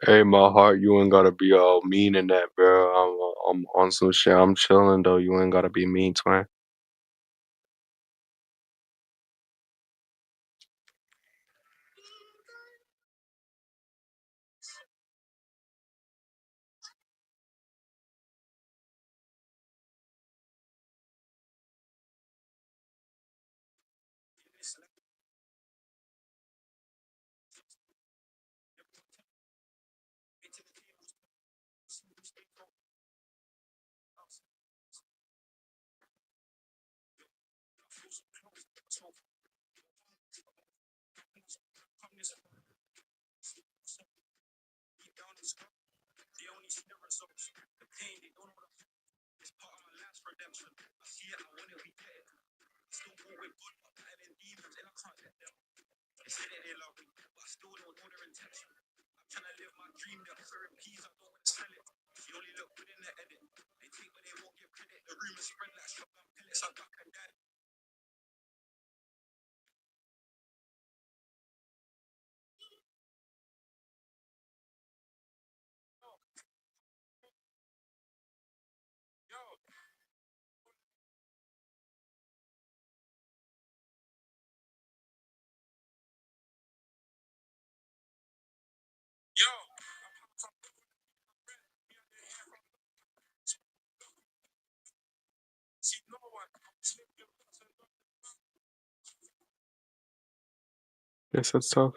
Hey, my heart, you ain't gotta be all mean in that, bro. I'm on some shit. I'm chilling though. You ain't gotta be mean, twin. Yes, that's tough.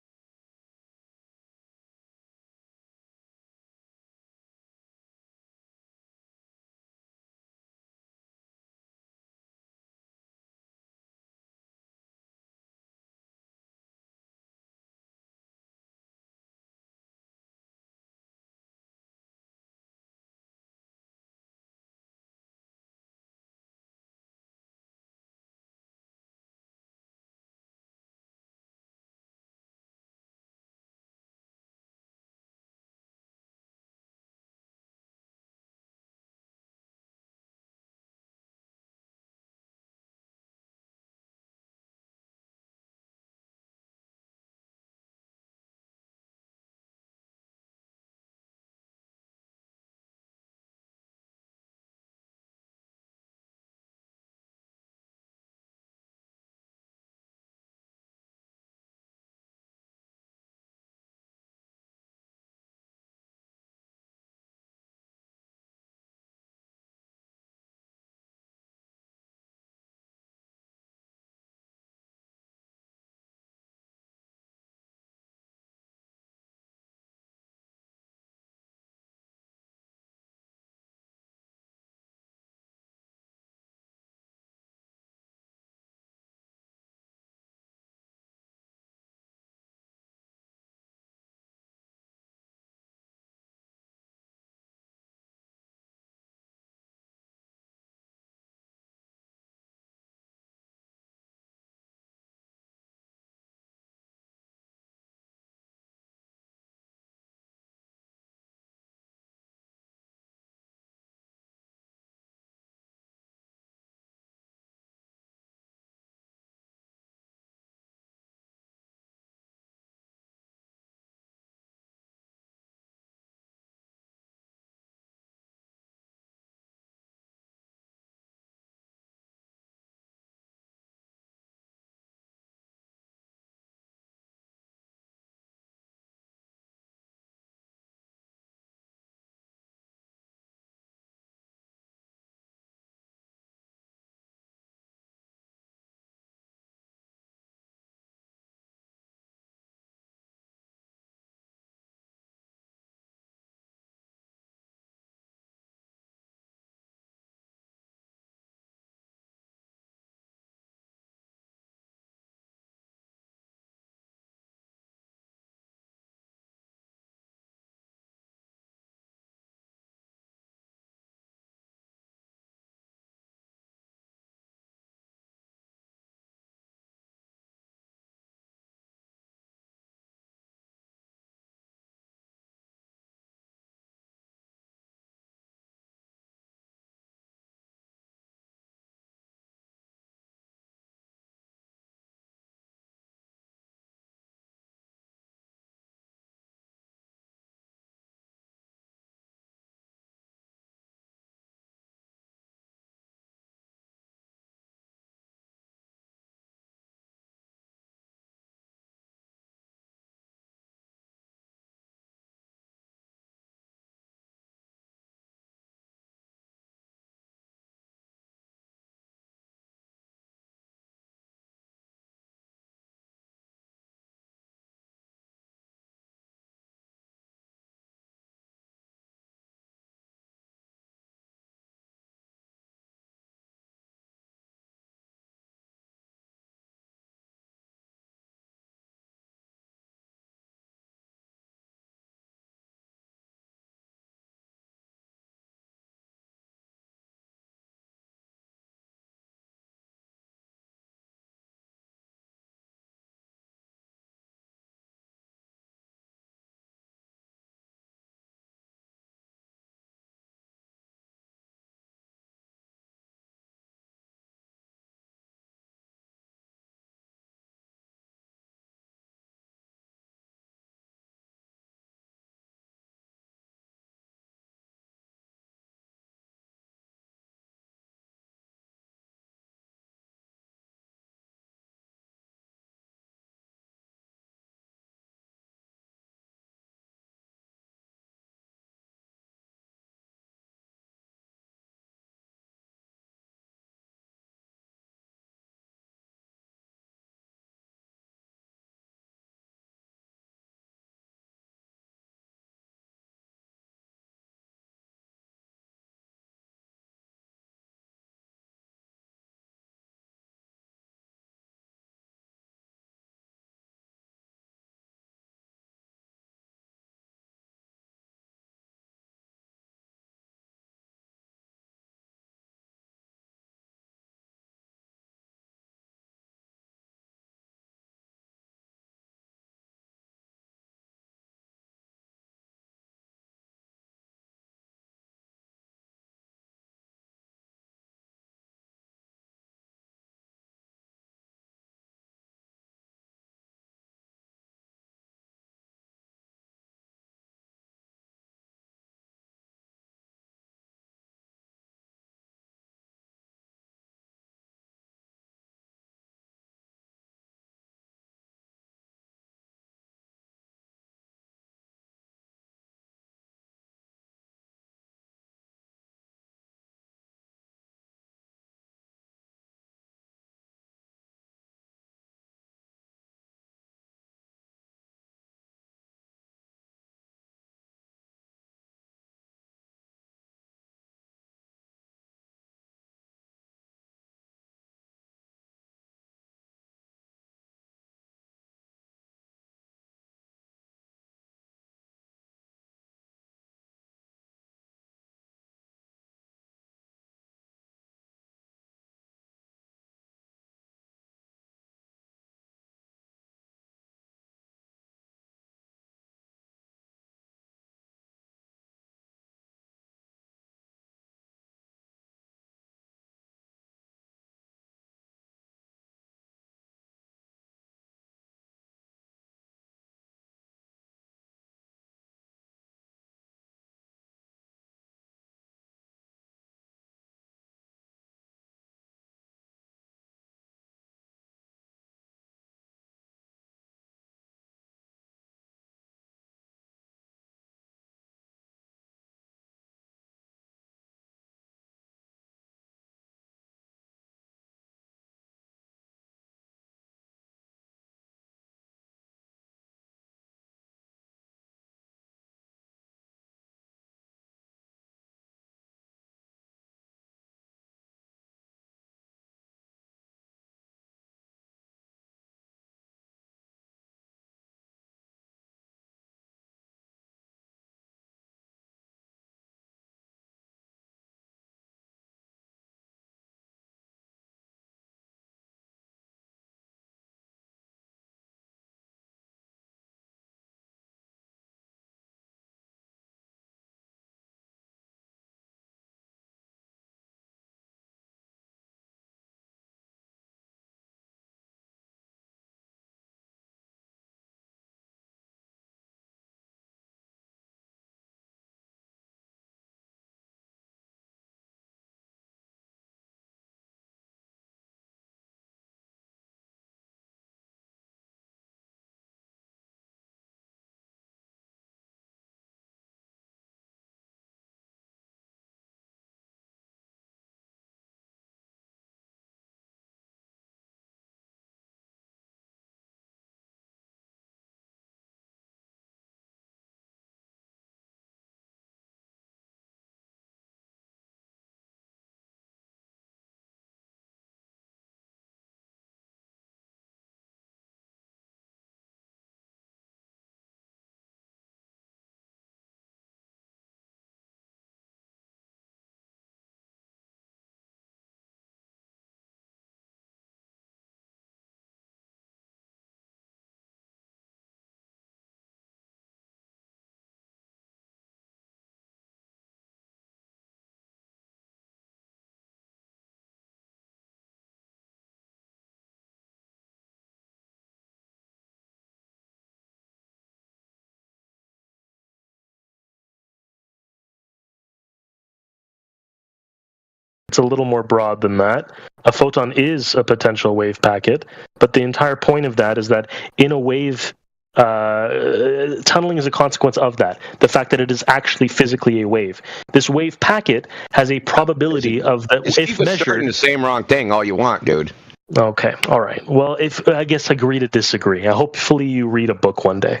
It's a little more broad than that. A photon is a potential wave packet, but the entire point of that is that in a wave, tunneling is a consequence of that. The fact that it is actually physically a wave. This wave packet has a probability of that if measured. The same wrong thing all you want, dude. Okay, all right. Well, I guess agree to disagree. Hopefully you read a book one day.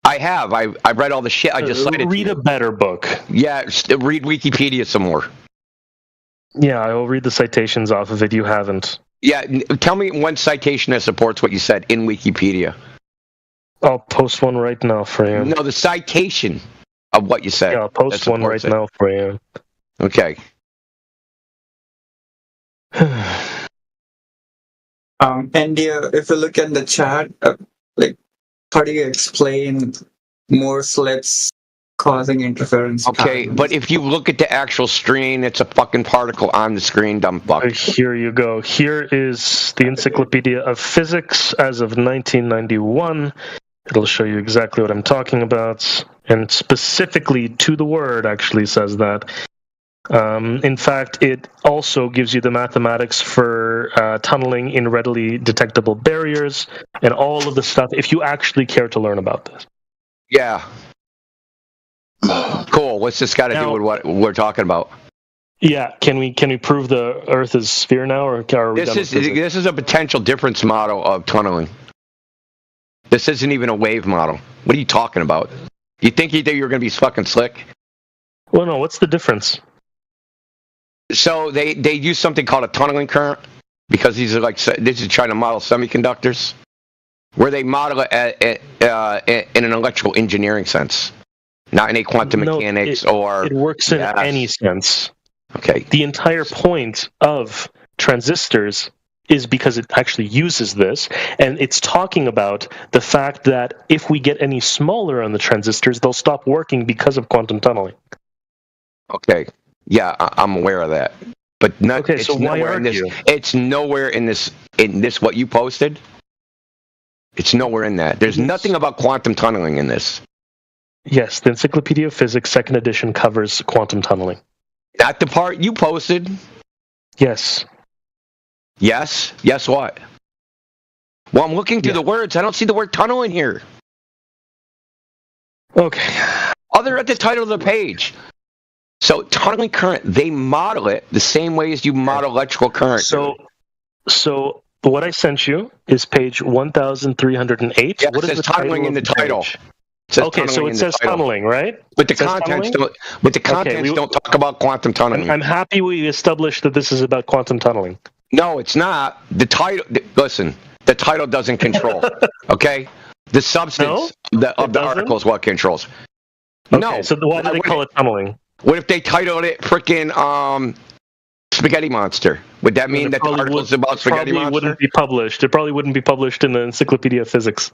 I have. I read all the shit I just cited. Read a better book. Yeah, read Wikipedia some more. Yeah, I will read the citations off of it. You haven't. Yeah, tell me one citation that supports what you said in Wikipedia. I'll post one right now for you. No, the citation of what you said. Yeah, I'll post one right now for you. Okay. And if you look at the chat, like, how do you explain more slits causing interference? Okay, but if you look at the actual screen, it's a fucking particle on the screen, dumb fuck. Here you go. Here is the Encyclopedia of Physics as of 1991. It'll show you exactly what I'm talking about, and specifically to the word actually says that. In fact, it also gives you the mathematics for tunneling in readily detectable barriers and all of the stuff if you actually care to learn about this. Yeah. Cool. What's this got to do with what we're talking about? Yeah. Can we prove the Earth is sphere now, or are we done with physics? This is a potential difference model of tunneling. This isn't even a wave model. What are you talking about? You think you're going to be fucking slick? Well, no. What's the difference? So they use something called a tunneling current because these are this is trying to model semiconductors, where they model it in an electrical engineering sense, not in a quantum mechanics or. It works in any sense. Okay. The entire point of transistors is because it actually uses this, and it's talking about the fact that if we get any smaller on the transistors, they'll stop working because of quantum tunneling. Okay. Yeah, I'm aware of that, but not. Okay, so why argue? It's nowhere in this what you posted. It's nowhere in that. There's nothing about quantum tunneling in this. Yes, the Encyclopedia of Physics, 2nd edition, covers quantum tunneling. Not the part you posted. Yes. Yes. Yes. What? Well, I'm looking through the words. I don't see the word tunnel in here. Okay. Other at the title of the page. So tunneling current, they model it the same way as you model electrical current. So what I sent you is page 1308. Yeah, what it says tunneling in the title. Okay, so it says tunneling, right? But the contents don't talk about quantum tunneling. I'm happy we established that this is about quantum tunneling. No, it's not. The title. Listen, the title doesn't control. Okay, the substance of the article is what controls. Okay, no. So why do they call it tunneling? What if they titled it frickin' Spaghetti Monster? Would that mean that the article is about Spaghetti Monster? Wouldn't be published. It probably wouldn't be published in the Encyclopedia of Physics.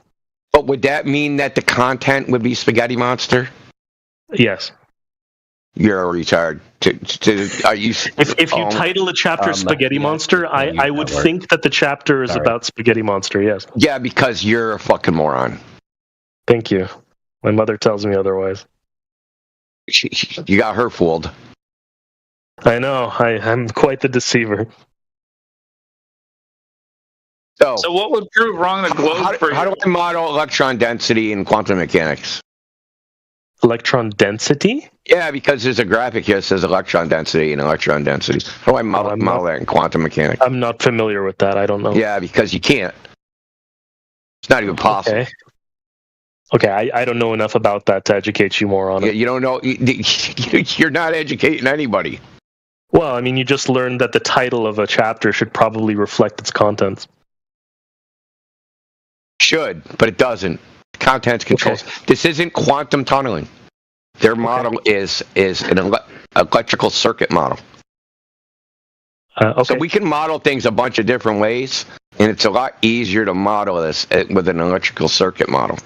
But would that mean that the content would be Spaghetti Monster? Yes. You're a retard. Are you? If you title a chapter Spaghetti Monster, I would think that the chapter is about Spaghetti Monster. Yes. Yeah, because you're a fucking moron. Thank you. My mother tells me otherwise. You got her fooled. I know. I'm quite the deceiver. So what would prove wrong the globe for you? How do I model electron density in quantum mechanics? Electron density? Yeah, because there's a graphic here that says electron density and electron density. How do I model that in quantum mechanics? I'm not familiar with that. I don't know. Yeah, because you can't. It's not even possible. Okay, I don't know enough about that to educate you more on it. You don't know. You're not educating anybody. Well, I mean, you just learned that the title of a chapter should probably reflect its contents. Should, but it doesn't. Contents controls. Okay. This isn't quantum tunneling. Their model is an electrical circuit model. So we can model things a bunch of different ways, and it's a lot easier to model this with an electrical circuit model.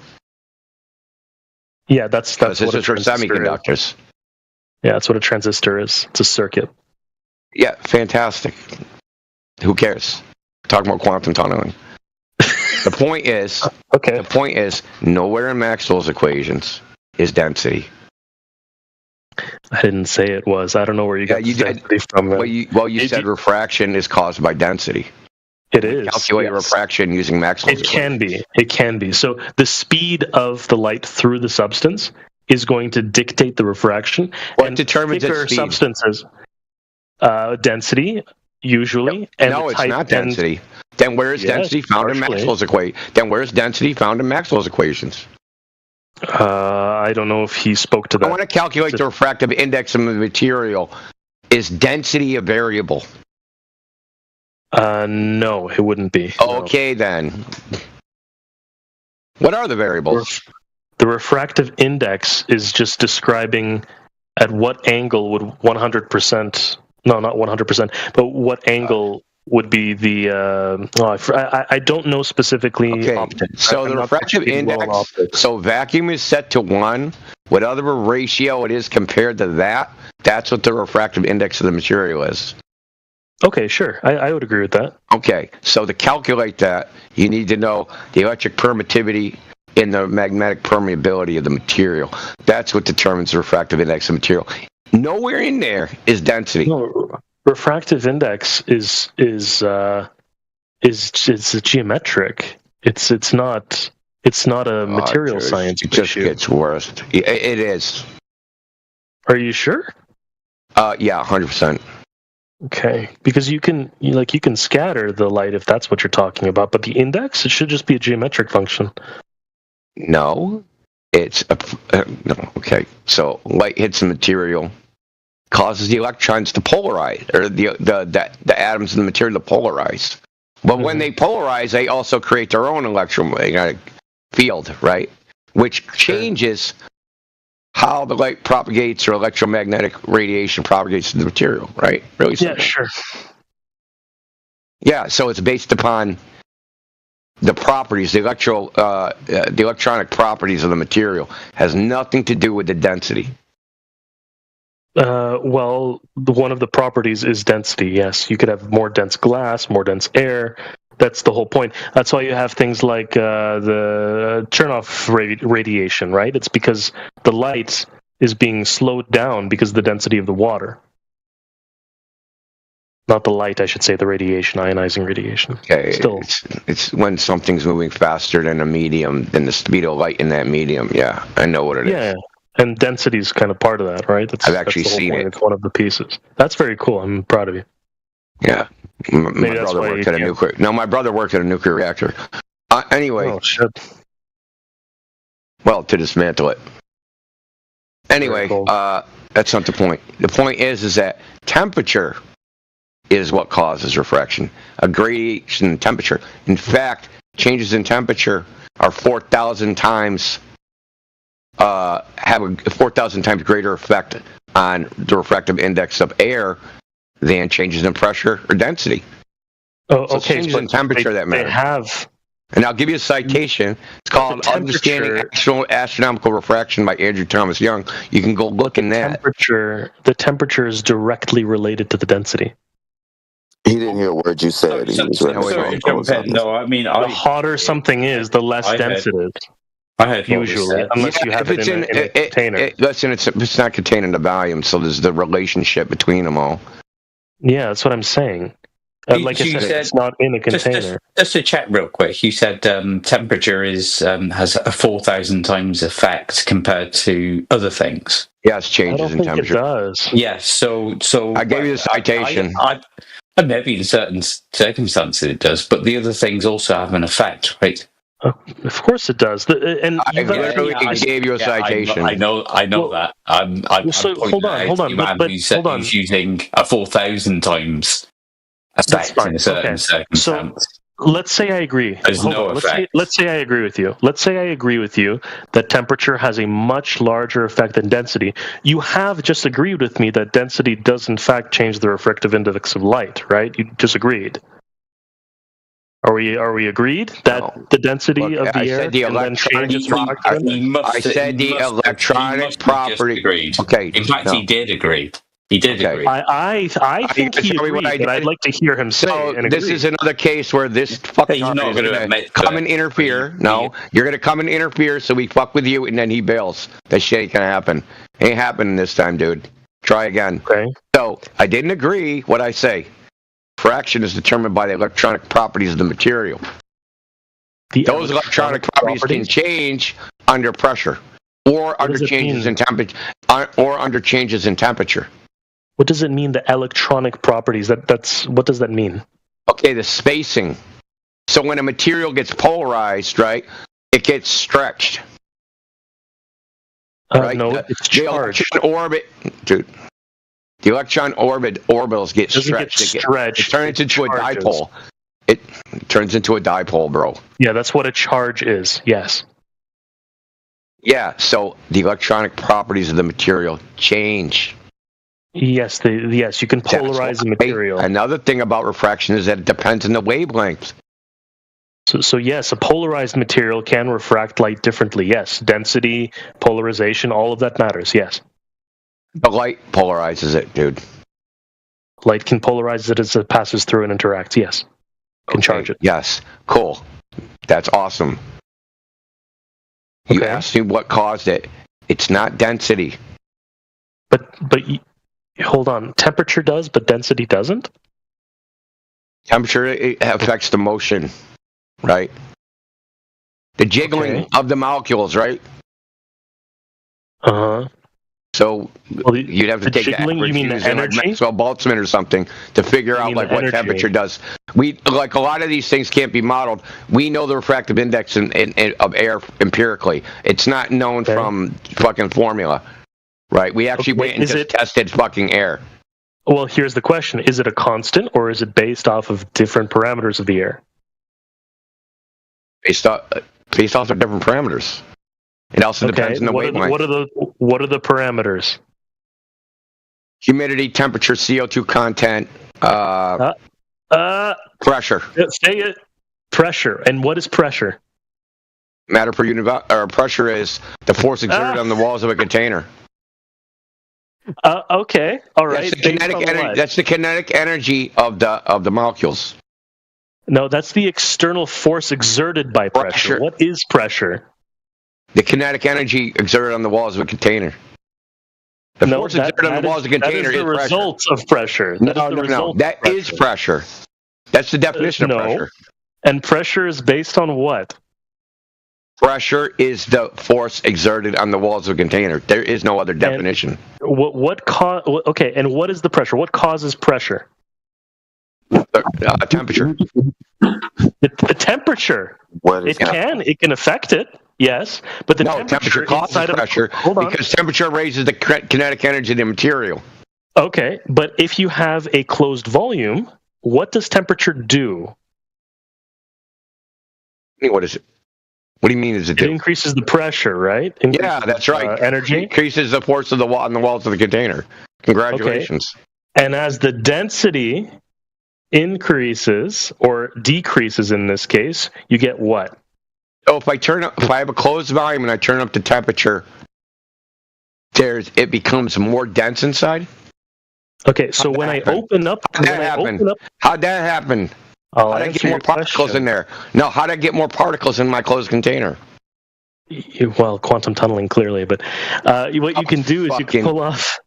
Yeah, that's this is for semiconductors. Yeah, that's what a transistor is. It's a circuit. Yeah, fantastic. Who cares? Talking about quantum tunneling. The point is, The point is, nowhere in Maxwell's equations is density. I didn't say it was. I don't know where you got density from. Well, you said refraction is caused by density. It is. Calculate refraction using Maxwell's equation. It can be. So the speed of the light through the substance is going to dictate the refraction. What determines its speed? Substances, density, usually. Yep. And no, it's not density. Then where is density found in Maxwell's equation? Then where is density found in Maxwell's equations? I don't know if he spoke to that. I want to calculate the refractive index of the material. Is density a variable? No, it wouldn't be. Okay, then. What are the variables? The refractive index is just describing at what angle would 100%, no, not 100%, but what angle would be the, I don't know specifically. Okay, optics. so the refractive index, so vacuum is set to 1. Whatever ratio it is compared to that, that's what the refractive index of the material is. Okay, sure. I would agree with that. Okay, so to calculate that, you need to know the electric permittivity and the magnetic permeability of the material. That's what determines the refractive index of the material. Nowhere in there is density. No, refractive index is geometric. It's not a material science issue. It just gets worse. It is. Are you sure? Yeah, 100%. Okay, because you can scatter the light if that's what you're talking about, but the index, it should just be a geometric function. No, it's no. Okay, so light hits the material, causes the electrons to polarize, or the atoms in the material to polarize. But when they polarize, they also create their own electromagnetic field, right? Which changes how the light propagates, or electromagnetic radiation propagates to the material, right? Really simple. Yeah, sure. Yeah, so it's based upon the properties, the electronic properties of the material. Has nothing to do with the density. Well, one of the properties is density, yes. You could have more dense glass, more dense air. That's the whole point. That's why you have things like the Chernoff radiation, right? It's because the light is being slowed down because of the density of the water. Not the light, I should say, the radiation, ionizing radiation. Okay, it's when something's moving faster than a medium, than the speed of light in that medium. Yeah, I know what it is. Yeah, and density is kind of part of that, right? I've actually seen it. It's one of the pieces. That's very cool. I'm proud of you. Yeah. My brother worked at a nuclear. No, my brother worked at a nuclear reactor. Anyway. Oh shit. Well, to dismantle it. Anyway, cool. That's not the point. The point is that temperature is what causes refraction. A gradation in temperature. In fact, changes in temperature are 4,000 times have a 4,000 times greater effect on the refractive index of air than changes in pressure or density. Oh, so okay. Changes in temperature that matter. They have. And I'll give you a citation. It's called Understanding Astronomical Refraction by Andrew Thomas Young. You can go look in that. The temperature is directly related to the density. He didn't hear a word you said. No, I mean, the hotter something is, the less dense it is. I heard usually, unless you have it in a container. Listen, it's not contained in the volume, so there's the relationship between them all. Yeah, that's what I'm saying. Like I said, it's not in a container. Just to check real quick, you said temperature has a 4,000 times effect compared to other things. Yes, changes in temperature. It does. Yes, so I gave you the citation. Maybe in certain circumstances it does, but the other things also have an effect, right? Of course it does. And I literally gave you a citation. I know that. So hold on. But he's using a 4,000 times effect in a certain circumstance. So let's say I agree. There's no effect. Let's say I agree with you. Let's say I agree with you that temperature has a much larger effect than density. You have just agreed with me that density does in fact change the refractive index of light, right? You just agreed. Are we agreed that the density of the air can then change its refraction? I said the electronic property. Agreed. Okay. In fact, he did agree. He did agree. I think he agreed, but I'd like to hear him say and this agree. is another case where this fucking He's not is gonna gonna admit come that. and interfere. No, you're gonna come and interfere, so we fuck with you, and then he bails. That shit ain't gonna happen. Ain't happening this time, dude. Try again. Okay. So I didn't agree. What I say? Fraction is determined by the electronic properties of the material. Those electronic properties can change under pressure, or under changes in temperature, or under changes in temperature. What does it mean? The electronic properties. That's what does that mean? Okay, the spacing. So when a material gets polarized, right, it gets stretched. Right? No, it's charged. The electron orbit, dude. The electron orbitals get Doesn't stretched. get stretched. It turns into a charges. dipole. It turns into a dipole, bro. Yeah, that's what a charge is. Yes. Yeah. So the electronic properties of the material change. Yes, yes, you can polarize the material. Another thing about refraction is that it depends on the wavelength. So yes, a polarized material can refract light differently. Yes, density, polarization, all of that matters. Yes. The light polarizes it, dude. Light can polarize it as it passes through and interacts. Yes. Can charge it. Yes. Cool. That's awesome. You asked me what caused it. It's not density. But hold on. Temperature does, but density doesn't? Temperature, it affects the motion, right? The jiggling of the molecules, right? Uh-huh. So you'd have to take jiggling, the you mean the using energy? like Maxwell Boltzmann or something to figure out like what temperature does. We like a lot of these things can't be modeled. We know the refractive index of air empirically. It's not known from fucking formula, right? We actually went and just tested fucking air. Well, here's the question: is it a constant or is it based off of different parameters of the air? Based off of different parameters. It also depends on the wavelength. What are the parameters? Humidity, temperature, CO2 content, pressure. Say it. Pressure. And what is pressure? Matter per unit or pressure is the force exerted on the walls of a container. Okay. All right. That's the kinetic energy. That's the kinetic energy of the molecules. No, that's the external force exerted by pressure. What is pressure? The kinetic energy exerted on the walls of a container. The force exerted on the walls of a container is the result of pressure. No. That is pressure. That's the definition of pressure. And pressure is based on what? Pressure is the force exerted on the walls of a container. There is no other definition. Okay, and what is the pressure? What causes pressure? Temperature. The temperature. It can affect it. Yes, but the temperature causes pressure because temperature raises the kinetic energy of the material. Okay, but if you have a closed volume, what does temperature do? What is it? What do you mean? It increases the pressure, right? Yeah, that's right. Energy it increases the force of the wall on the walls of the container. Congratulations. Okay. And as the density increases or decreases in this case, you get what? So if I have a closed volume and I turn up the temperature, it becomes more dense inside. Okay, so when I open up, how'd that happen? How'd I get more particles in there? No, how'd I get more particles in my closed container? Well, quantum tunneling clearly, but what you can do is you can pull off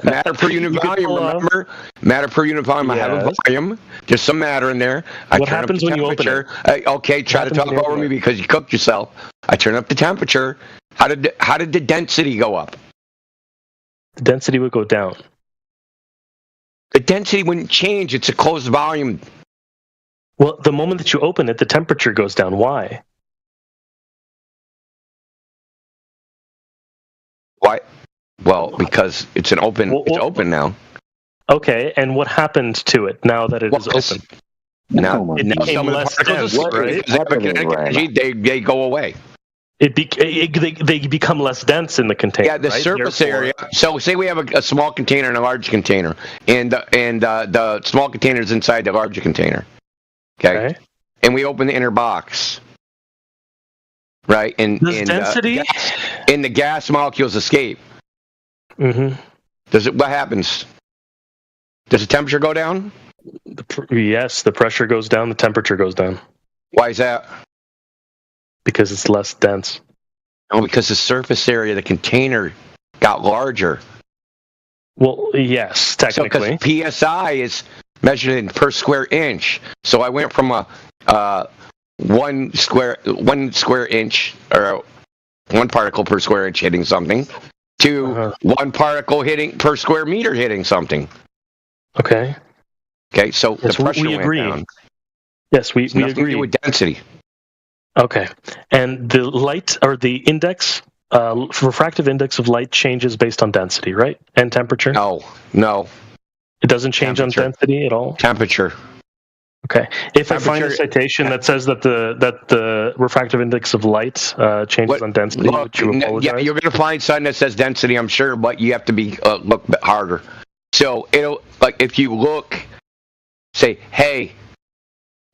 matter per unit volume. Remember, matter per unit volume. Yes. I have a volume. There's some matter in there. What happens when you open it? Okay, try to talk over me because you cooked yourself. I turn up the temperature. How did the density go up? The density would go down. The density wouldn't change. It's a closed volume. Well, the moment that you open it, the temperature goes down. Why? Why? Well, because it's an open. It's open now. Okay, and what happened to it now that it is open? Now it became less dense, right? They go away. They become less dense in the container. Yeah, the surface area. So, say we have a small container and a large container, and the small container is inside the larger container. Okay, and we open the inner box. Right, and density and the gas molecules escape. Mm-hmm. What happens? Does the temperature go down? Yes, the pressure goes down, the temperature goes down. Why is that? Because it's less dense. Oh, because the surface area of the container got larger. Well, yes, technically. So, because PSI is measured in per square inch. So I went from a 1 square inch, or 1 particle per square inch hitting something, to 1 particle hitting per square meter hitting something. Okay. Okay, so yes, the pressure we agree. went down. Yes, we nothing agree. To do with density. Okay, and the light, or the index, refractive index of light changes based on density, right? And temperature? No. It doesn't change on density at all? Temperature. Okay. If I find a citation that says that the refractive index of light changes on density, would you apologize? Yeah, you're going to find something that says density, I'm sure, but you have to be look a bit harder. So it'll, like, if you look, say, hey,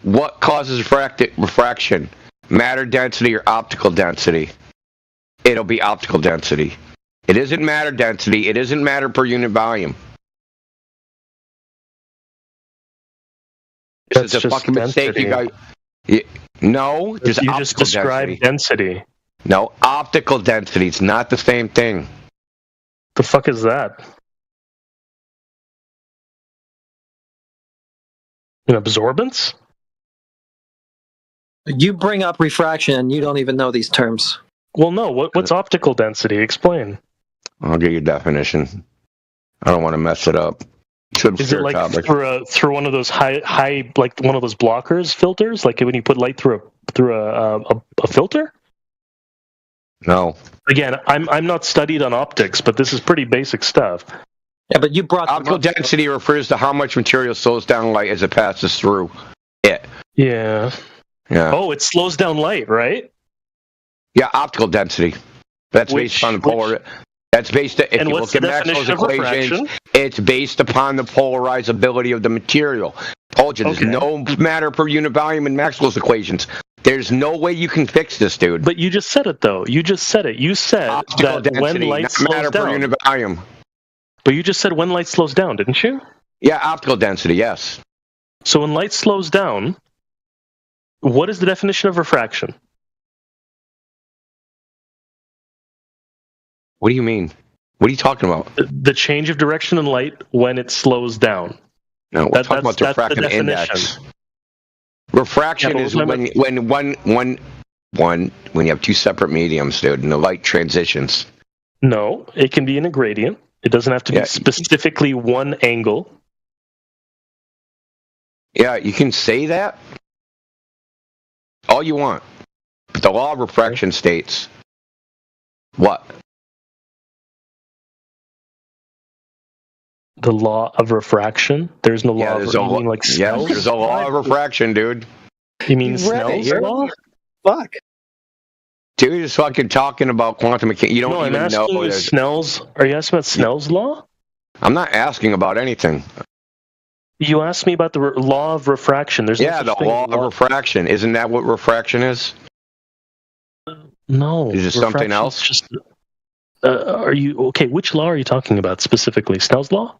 what causes refraction? Matter density or optical density? It'll be optical density. It isn't matter density. It isn't matter per unit volume. This is a fucking mistake, you guys. No, there's you optical just described density. No, optical density. It's not the same thing. The fuck is that? An absorbance? You bring up refraction and you don't even know these terms. Well, no. What's optical density? Explain. I'll give you a definition. I don't want to mess it up. Is it like through one of those high like one of those blockers filters, like when you put light through a filter? No. Again, I'm not studied on optics, but this is pretty basic stuff. Yeah, but you brought optical density refers to how much material slows down light as it passes through it. Yeah. Yeah. Oh, it slows down light, right? Yeah, optical density. That's based on the polar. That's based. If you look at Maxwell's equations, it's based upon the polarizability of the material. Told you, there's no matter per unit volume in Maxwell's equations. There's no way you can fix this, dude. But you just said it, though. You just said it. You said optical that density, when light not slows matter down. Per unit volume. But you just said when light slows down, didn't you? Yeah, optical density. Yes. So when light slows down, what is the definition of refraction? What do you mean? What are you talking about? The change of direction in light when it slows down. No, we're talking about the refractive index. Refraction is when you have two separate mediums, dude, and the light transitions. No, it can be in a gradient. It doesn't have to be specifically one angle. Yeah, you can say that all you want, but the law of refraction states what? The law of refraction? There's no law of refraction. Like Snell's? There's a law of refraction, dude. You mean Snell's law? Fuck. Dude, you're just fucking talking about quantum mechanics. You don't even know. Snell's. Are you asking about Snell's law? I'm not asking about anything. You asked me about the law of refraction. There's the law of refraction. Isn't that what refraction is? No. Is it something else? Just, are you okay? Which law are you talking about specifically? Snell's law?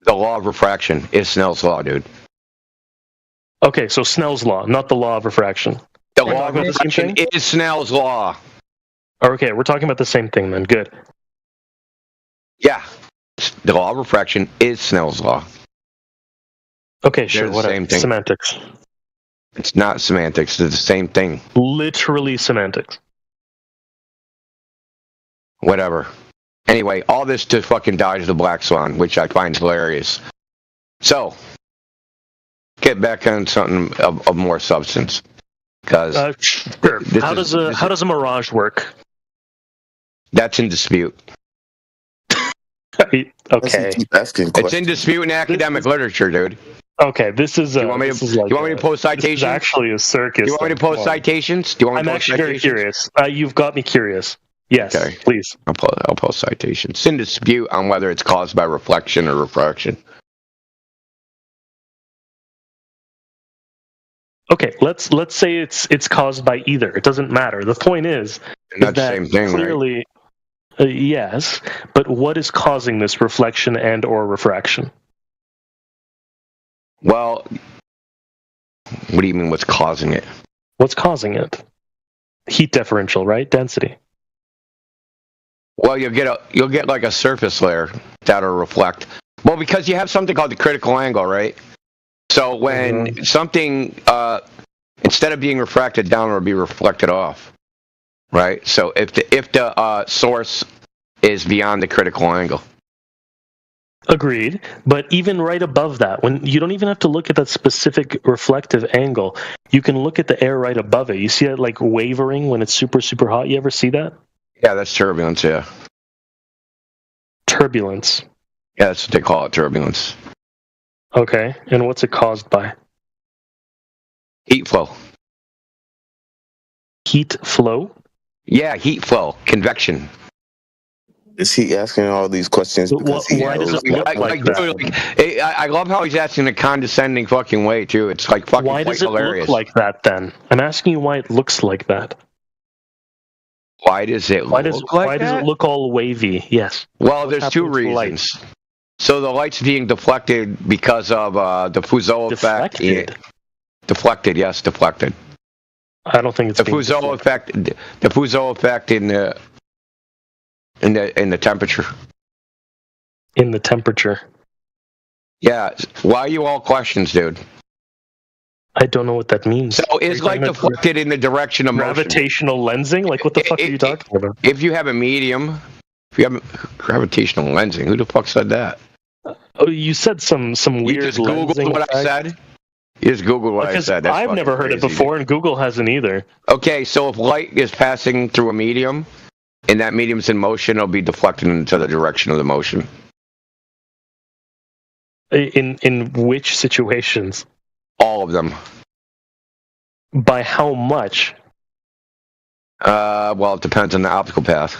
The law of refraction is Snell's law, dude. Okay, so Snell's law, not the law of refraction. The law of refraction is Snell's law. Okay, we're talking about the same thing then. Good. Yeah. The law of refraction is Snell's law. Okay, sure. Whatever. Same thing. Semantics. It's not semantics. It's the same thing. Literally semantics. Whatever. Anyway, all this to fucking dodge the black swan, which I find hilarious. So, get back on something of more substance. Because sure. How does a mirage work? That's in dispute. Okay. It's in dispute in academic literature, dude. Okay, this is. You want me to post citations? This is actually a circus. Do you want me to post citations? Do you want me I'm to actually very curious. You've got me curious. Yes, okay. Please. I'll post citations. It's in dispute on whether it's caused by reflection or refraction. Okay, let's say it's caused by either. It doesn't matter. The point is not the same thing, clearly. Right? Yes, but what is causing this reflection and or refraction? Well, what do you mean what's causing it? What's causing it? Heat differential, right? Density. Well, you'll get like a surface layer that'll reflect. Well, because you have something called the critical angle, right? So when something instead of being refracted down, it'll be reflected off, right? So if the source is beyond the critical angle. Agreed, but even right above that, when you don't even have to look at that specific reflective angle, you can look at the air right above it. You see it like wavering when it's super, super hot. You ever see that? Yeah, that's turbulence, yeah. Turbulence. Yeah, that's what they call it, turbulence. Okay, and what's it caused by? Heat flow. Heat flow? Yeah, heat flow, convection. Is he asking all these questions because why does it look like that? I love how he's asking in a condescending fucking way, too. It's like fucking Why does it hilarious. look like that, then? I'm asking you why it looks like that. Why does it Why does it look all wavy? Yes. Well, there's two reasons. So the light's being deflected because of the Foucault effect. Deflected, yes, deflected. I don't think it's the Foucault effect. The Foucault effect in the temperature. In the temperature. Yeah. Why are you all questions, dude? I don't know what that means. So is light deflected in the direction of motion? Gravitational lensing? Like, what the fuck are you talking about? If you have a medium, if you have gravitational lensing, who the fuck said that? Oh, you said some weird. You just Googled what I said. You just Googled what I said. That's I've never heard it before, and Google hasn't either. Okay, so if light is passing through a medium, and that medium's in motion, it'll be deflected into the direction of the motion. In which situations? All of them. By how much? Well, it depends on the optical path.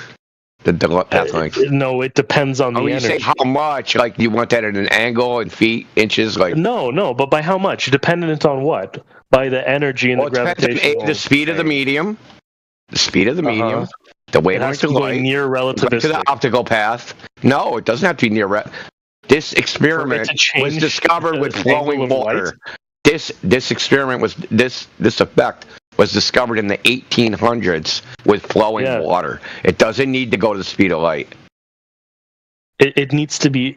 The path length. No, it depends on the energy. You say how much? Like, you want that at an angle in feet, inches? Like No, but by how much? Dependent on what? By the energy and the gravitational. The speed of the medium. The speed of the medium. The wavelength of light. Near relativistic. To the optical path. No, it doesn't have to be near. This experiment was discovered with flowing water. This experiment was this effect was discovered in the 1800s with flowing water. It doesn't need to go to the speed of light. It needs to be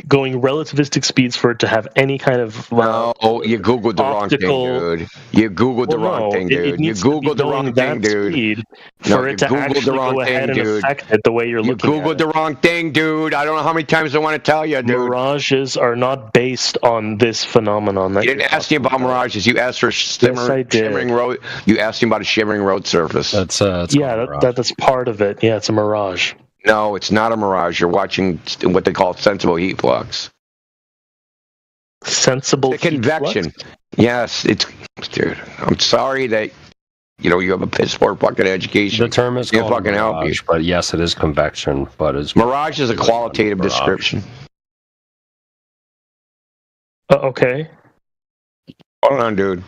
going relativistic speeds for it to have any kind of. No, you Googled the wrong thing, dude. You Googled the wrong thing, dude. You Googled the wrong thing, dude. For it to actually go ahead and affect it the way you're looking at it. You Googled the wrong thing, dude. I don't know how many times I want to tell you, dude. Mirages are not based on this phenomenon. You didn't ask me about mirages. You asked for shimmering road. You asked me about a shimmering road surface. That's part of it. Yeah, it's a mirage. No, it's not a mirage. You're watching what they call sensible heat flux. Sensible heat convection. Flux? Yes, it's dude. I'm sorry that you have a piss poor fucking education. The term is called fucking mirage, help you. But yes, it is convection. But it's mirage is a qualitative description. Okay. Hold on, dude.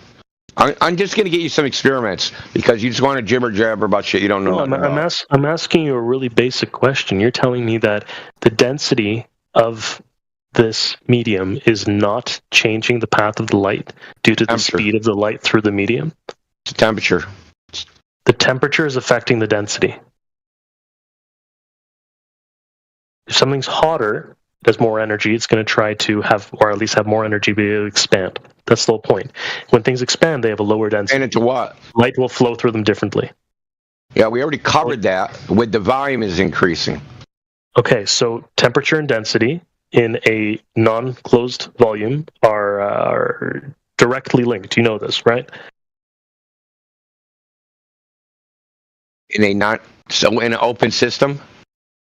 I'm just going to get you some experiments because you just want to jibber jabber about shit you don't know. I'm asking you a really basic question. You're telling me that the density of this medium is not changing the path of the light due to the speed of the light through the medium? It's the temperature. The temperature is affecting the density. If something's hotter, there's more energy, it's going to try to have, or at least have more energy be able to expand. That's the whole point. When things expand, they have a lower density. And into what? Light will flow through them differently. Yeah, we already covered that with the volume is increasing. Okay, so temperature and density in a non-closed volume are directly linked. You know this, right? In an open system?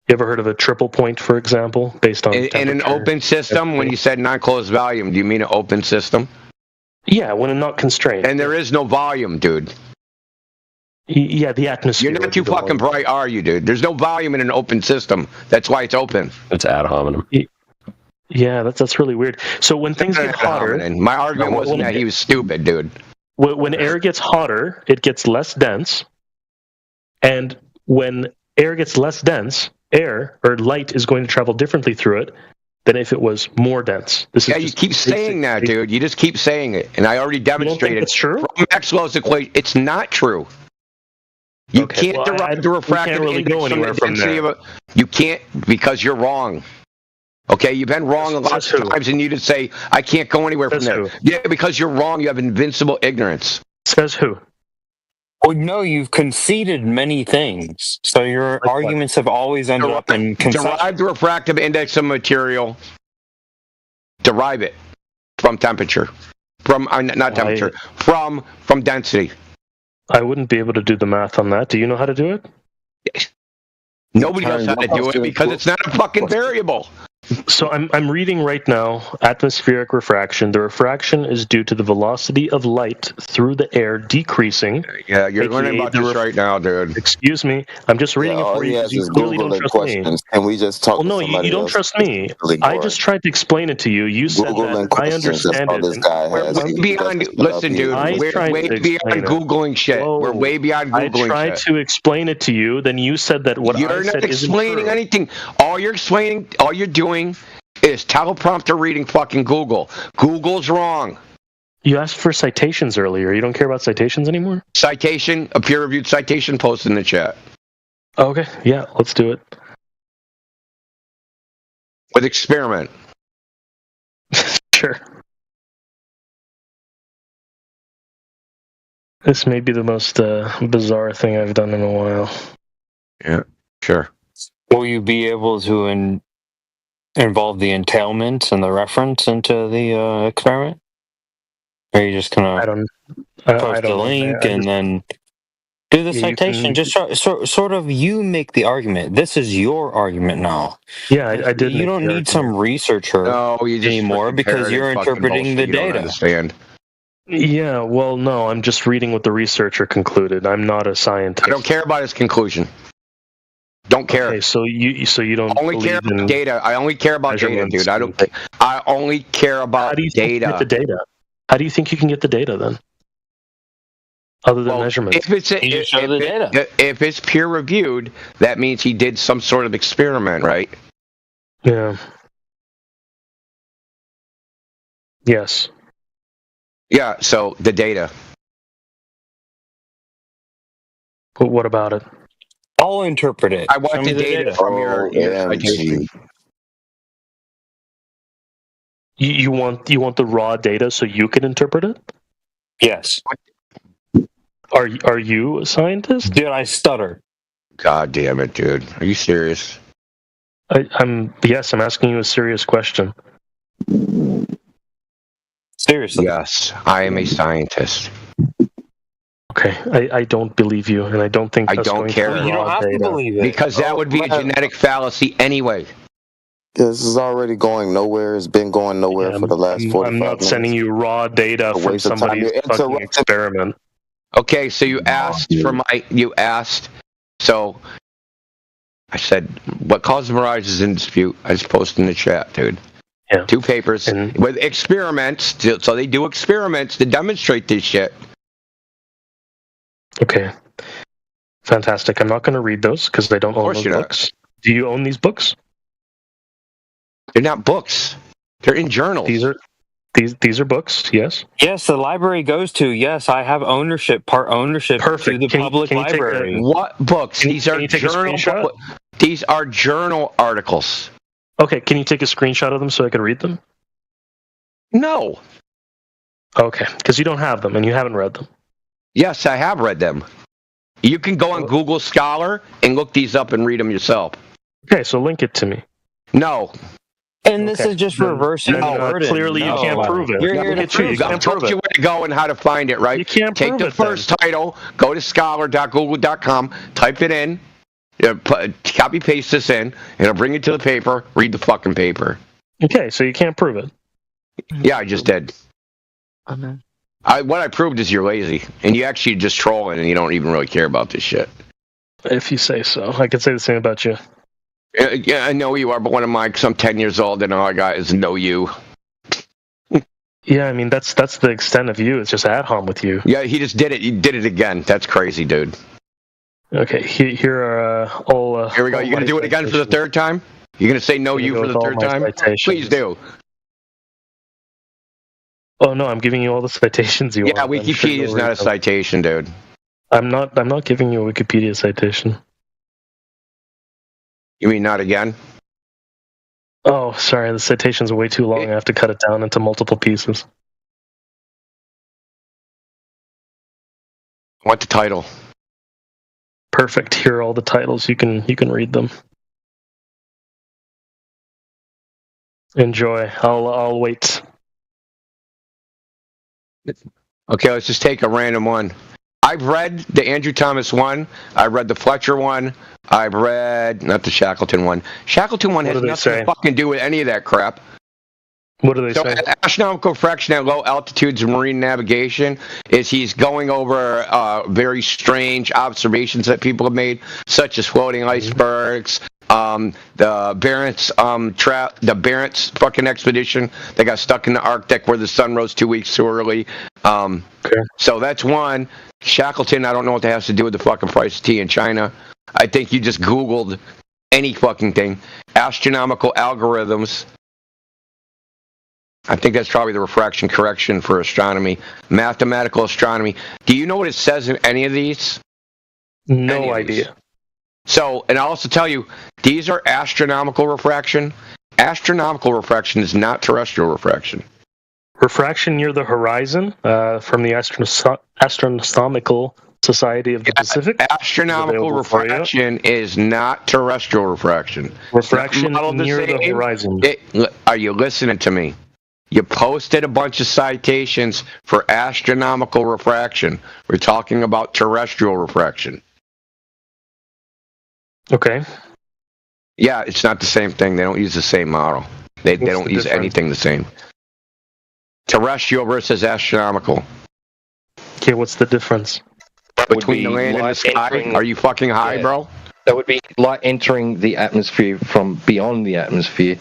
You ever heard of a triple point, for example, based on in an open system? When you said non-closed volume, do you mean an open system? Yeah, when it's not constrained. And there is no volume, dude. Yeah, the atmosphere. You're not too fucking bright, are you, dude? There's no volume in an open system. That's why it's open. It's ad hominem. Yeah, that's really weird. So when things get hotter... My argument wasn't that he was stupid, dude. When air gets hotter, it gets less dense. And when air gets less dense, air or light is going to travel differently through it than if it was more dense. You keep saying that, dude. You just keep saying it, and I already demonstrated. It's true. From Maxwell's equation, it's not true. You can't derive the refractive index from the density of it. You can't, because you're wrong. Okay, you've been wrong a lot of times, and you just say, I can't go anywhere from there. Yeah, because you're wrong. You have invincible ignorance. Says who? Well, no, you've conceded many things, so your arguments have always ended up in concession. Derive the refractive index of material. Derive it from temperature, from not temperature, from density. I wouldn't be able to do the math on that. Do you know how to do it? Nobody knows how to do it because it's not a fucking variable. So I'm reading right now, atmospheric refraction. The refraction is due to the velocity of light through the air decreasing. Yeah, you're learning about this right now, dude. Excuse me. I'm just reading it for you because you clearly don't trust me. And we just talk. Well, no, you don't trust me. I just tried to explain it to you. You said that I understand it. We're way beyond. Listen, dude. We're way beyond Googling shit. We're way beyond Googling shit. I tried to explain it to you. Then you said that what I said isn't true. You're not explaining anything. All you're doing is teleprompter reading fucking Google. Google's wrong. You asked for citations earlier. You don't care about citations anymore? Citation, a peer-reviewed citation, post in the chat. Okay, yeah, let's do it. With experiment. Sure. This may be the most bizarre thing I've done in a while. Yeah, sure. Will you be able to involve the entailment and the reference into the experiment? Or are you just gonna post a link and then do the citation? Just sort of, you make the argument. This is your argument now. Yeah, I did. You don't need some researcher anymore because you're interpreting the data. Understand. Yeah, well, no, I'm just reading what the researcher concluded. I'm not a scientist. I don't care about his conclusion. Don't care. Okay, so you don't only care about data. I only care about data, dude. I only care about data. How do you think you can get the data then? Other than measurements. If it's peer reviewed, that means he did some sort of experiment, right? Yeah. Yes. Yeah, so the data. But what about it? I'll interpret it. I want the data from your citation. You want the raw data so you can interpret it? Yes. Are you a scientist? Dude, I stutter. God damn it, dude. Are you serious? I'm asking you a serious question. Seriously? Yes, I am a scientist. Okay, I don't believe you, and I don't think I don't care. You don't have to believe it. Because that would be a genetic fallacy anyway. This is already going nowhere. It's been going nowhere for the last 45 minutes. I'm not sending you raw data from somebody's fucking experiment. Okay, so you asked so I said, what caused the mirage is in dispute. I just posted in the chat, dude. Yeah. 2 papers with experiments, so they do experiments to demonstrate this shit. Okay. Fantastic. I'm not going to read those because I don't own those books. Do you own these books? They're not books. They're in journals. These are books, yes? Yes, the library goes to, yes, I have part ownership to the public library. What books? These are journal articles. Okay, can you take a screenshot of them so I can read them? No. Okay, because you don't have them and you haven't read them. Yes, I have read them. You can go on Google Scholar and look these up and read them yourself. Okay, so link it to me. No. And this is just reversing the burden. Clearly, you can't prove it. I told you where to go and how to find it, right? You can't Take prove the first title, go to scholar.google.com, type it in, copy paste this in, and it'll bring it to the paper. Read the fucking paper. Okay, so you can't prove it. Yeah, I just did. What I proved is you're lazy, and you actually just trolling, and you don't even really care about this shit. If you say so. I could say the same about you. Yeah, I know you are, but one of mine, because I'm 10 years old, and all I got is know you. Yeah, I mean, that's the extent of you. It's just ad hom with you. Yeah, he just did it. He did it again. That's crazy, dude. Okay, here are all. Here we go. You're gonna do it again for the third time? You're gonna say no you for the third time? Please do. Oh no, I'm giving you all the citations you want. Yeah, Wikipedia is not a citation, dude. I'm not giving you a Wikipedia citation. You mean not again? Oh, sorry, the citations are way too long. I have to cut it down into multiple pieces. What the title? Perfect. Here are all the titles. You can read them. Enjoy. I'll wait. Okay, let's just take a random one. I've read the Andrew Thomas one. I've read the Fletcher one. I've read not the Shackleton one. Shackleton one has nothing to fucking do with any of that crap. What do they say? Astronomical refraction at low altitudes of marine navigation is he's going over very strange observations that people have made, such as floating icebergs, the Barents fucking expedition that got stuck in the Arctic where the sun rose 2 weeks too early. So that's one. Shackleton, I don't know what that has to do with the fucking price of tea in China. I think you just Googled any fucking thing. Astronomical algorithms. I think that's probably the refraction correction for astronomy. Mathematical astronomy. Do you know what it says in any of these? No idea. So, and I'll also tell you, these are astronomical refraction. Astronomical refraction is not terrestrial refraction. Refraction near the horizon from the Astronomical Society of the Pacific. Astronomical refraction is not terrestrial refraction. Refraction near the horizon. Are you listening to me? You posted a bunch of citations for astronomical refraction. We're talking about terrestrial refraction. Okay. Yeah, it's not the same thing. They don't use the same model. They don't use anything the same. Terrestrial versus astronomical. Okay, what's the difference? Between the land and the sky? Are you fucking high, bro? That would be light entering the atmosphere from beyond the atmosphere,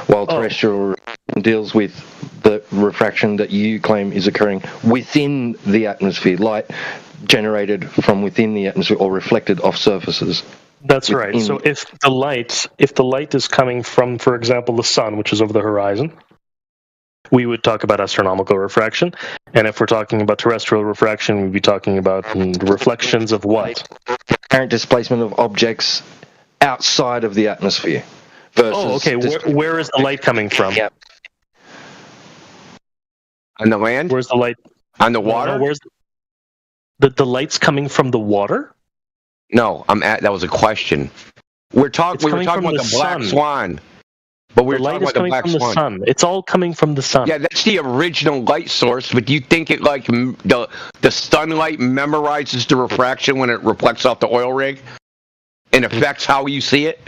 while terrestrial deals with the refraction that you claim is occurring within the atmosphere, light generated from within the atmosphere or reflected off surfaces. That's right. So if the light is coming from, for example, the sun, which is over the horizon, we would talk about astronomical refraction. And if we're talking about terrestrial refraction, we'd be talking about reflections of what? Apparent displacement of objects outside of the atmosphere. Versus where is the light coming from? Yeah. On the land? Where's the light? On the water? No, where's the light's coming from the water? No, that was a question. We were talking about the black swan. But we're talking about the black swan. The sun. It's all coming from the sun. Yeah, that's the original light source, but do you think it like the sunlight memorizes the refraction when it reflects off the oil rig and affects how you see it?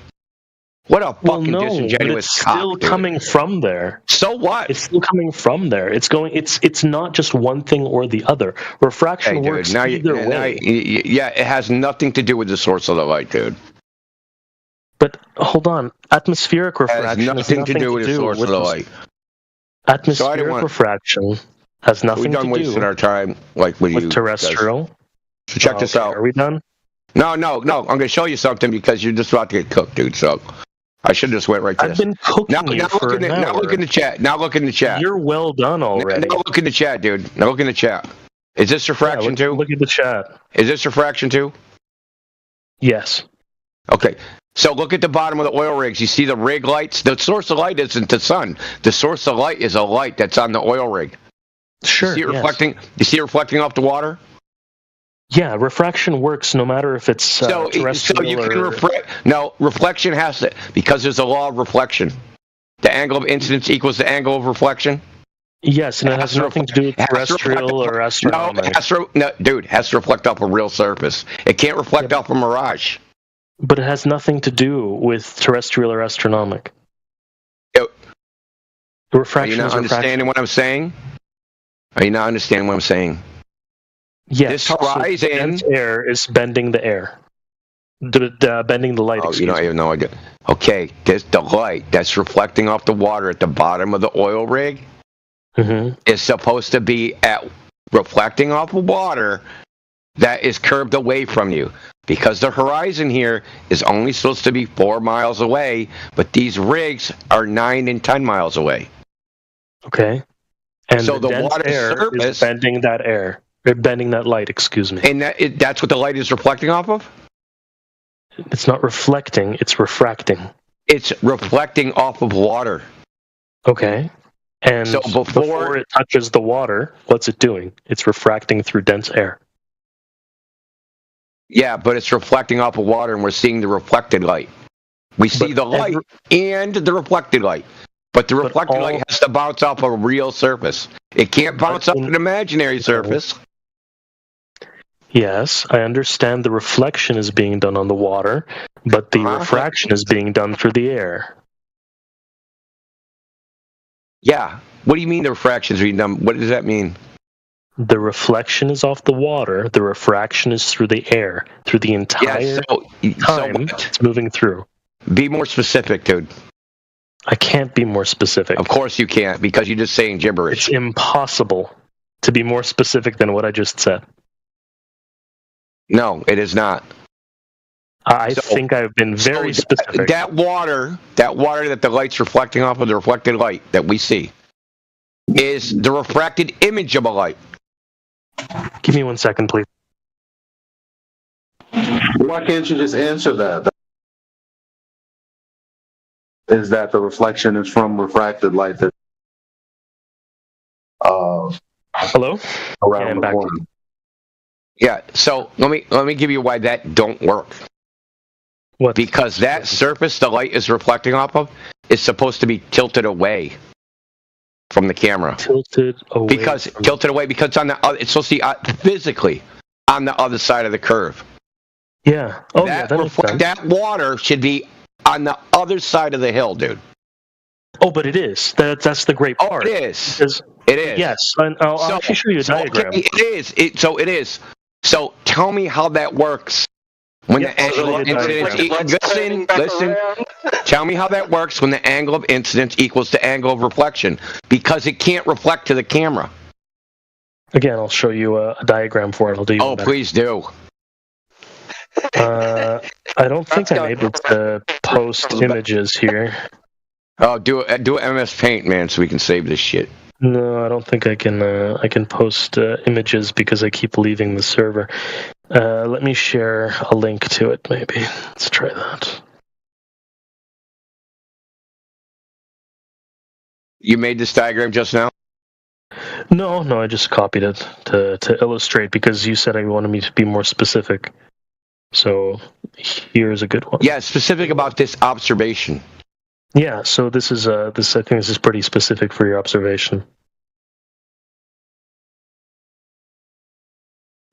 What a fucking disingenuous it's still coming from there. So what? It's still coming from there. It's not just one thing or the other. Refraction works either way. It has nothing to do with the source of the light, dude. But hold on, atmospheric refraction has nothing to do with the source of the light. Atmospheric refraction has nothing to do. We're done wasting our time, like with terrestrial. So check this out. Are we done? No. I'm going to show you something because you're just about to get cooked, dude. So I should have just went right to this. I've been cooking you for an hour. Now look in the chat. Now look in the chat. You're well done already. Now look in the chat, dude. Now look in the chat. Is this refraction too? Look at the chat. Is this refraction too? Yes. Okay. So look at the bottom of the oil rigs. You see the rig lights? The source of light isn't the sun. The source of light is a light that's on the oil rig. Sure. You see it reflecting? You see it reflecting off the water? Yeah, refraction works no matter if it's terrestrial so you can reflect. No, reflection has to, because there's a law of reflection. The angle of incidence equals the angle of reflection. Yes, and it has nothing to do with terrestrial or astronomical. It has to reflect off a real surface. It can't reflect off a mirage. But it has nothing to do with terrestrial or astronomic. Refraction. Are you not understanding what I'm saying? Are you not understanding what I'm saying? Yes. This horizon air is bending the air, bending the light. Oh, you don't even know. Okay, the light that's reflecting off the water at the bottom of the oil rig is supposed to be reflecting off the water that is curved away from you. Because the horizon here is only supposed to be 4 miles away, but these rigs are 9 and 10 miles away. Okay. And so the water surface is bending that air. Or bending that light, excuse me. And that's what the light is reflecting off of? It's not reflecting, it's refracting. It's reflecting off of water. Okay. And so before it touches the water, what's it doing? It's refracting through dense air. Yeah, but it's reflecting off of water, and we're seeing the reflected light. We see the light and the reflected light. But the reflected light has to bounce off a real surface. It can't bounce off an imaginary surface. Yes, I understand the reflection is being done on the water, but the refraction is being done through the air. Yeah. What do you mean the refraction is being done? What does that mean? The reflection is off the water. The refraction is through the air. Through the entire time it's moving through. Be more specific, dude. I can't be more specific. Of course you can't, because you're just saying gibberish. It's impossible to be more specific than what I just said. No, it is not. I think I've been very specific. That water that the light's reflecting off of, the reflected light that we see, is the refracted image of a light. Give me 1 second, please. Why can't you just answer that? Is that the reflection is from refracted light that hello? Around the corner. Yeah, so let me give you why that don't work. What? Because that surface the light is reflecting off of is supposed to be tilted away from the camera. Tilted away. Tilted away because it's on the it's supposed to be physically on the other side of the curve. Yeah. Oh, that water should be on the other side of the hill, dude. Oh, but it is. That's the great part. Oh, it is. It is. Yes. I'll actually show you a diagram. Okay, it is. So tell me how that works. When the angle of incidence listen. Tell me how that works when the angle of incidence equals the angle of reflection, because it can't reflect to the camera. Again, I'll show you a diagram for it. I'll do. Oh, please do. I don't think I'm able to post images here. Oh, do MS Paint, man, so we can save this shit. No, I don't think I can. I can post images because I keep leaving the server. Let me share a link to it, maybe. Let's try that. You made this diagram just now? No, I just copied it to illustrate because you said I wanted me to be more specific. So here's a good one. Yeah, specific about this observation. Yeah, so this is I think this is pretty specific for your observation.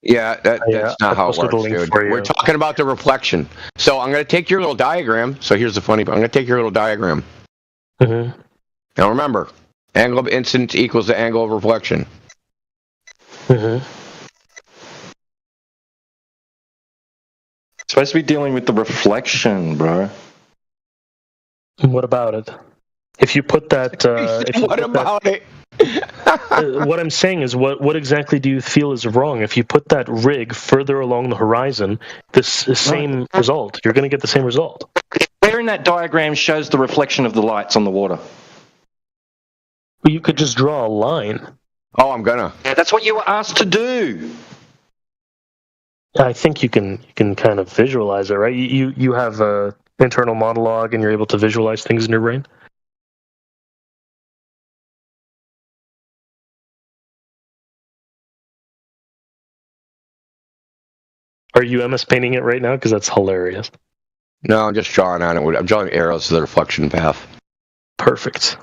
Yeah, that's not how it works, dude. We're talking about the reflection. So I'm going to take your little diagram. So here's the funny part. I'm going to take your little diagram. Mm-hmm. Now remember, angle of incidence equals the angle of reflection. Mm-hmm. Supposed to be dealing with the reflection, bro. What about it? If you put that... what about it? What I'm saying is, what exactly do you feel is wrong? If you put that rig further along the horizon, this same result. You're going to get the same result. Where in that diagram shows the reflection of the lights on the water? Well, you could just draw a line. Oh, I'm gonna. Yeah, that's what you were asked to do. I think you can kind of visualize it, right? You have a internal monologue and you're able to visualize things in your brain. Are you MS painting it right now? Because that's hilarious. No, I'm just drawing on it. I'm drawing arrows to the reflection path. Perfect.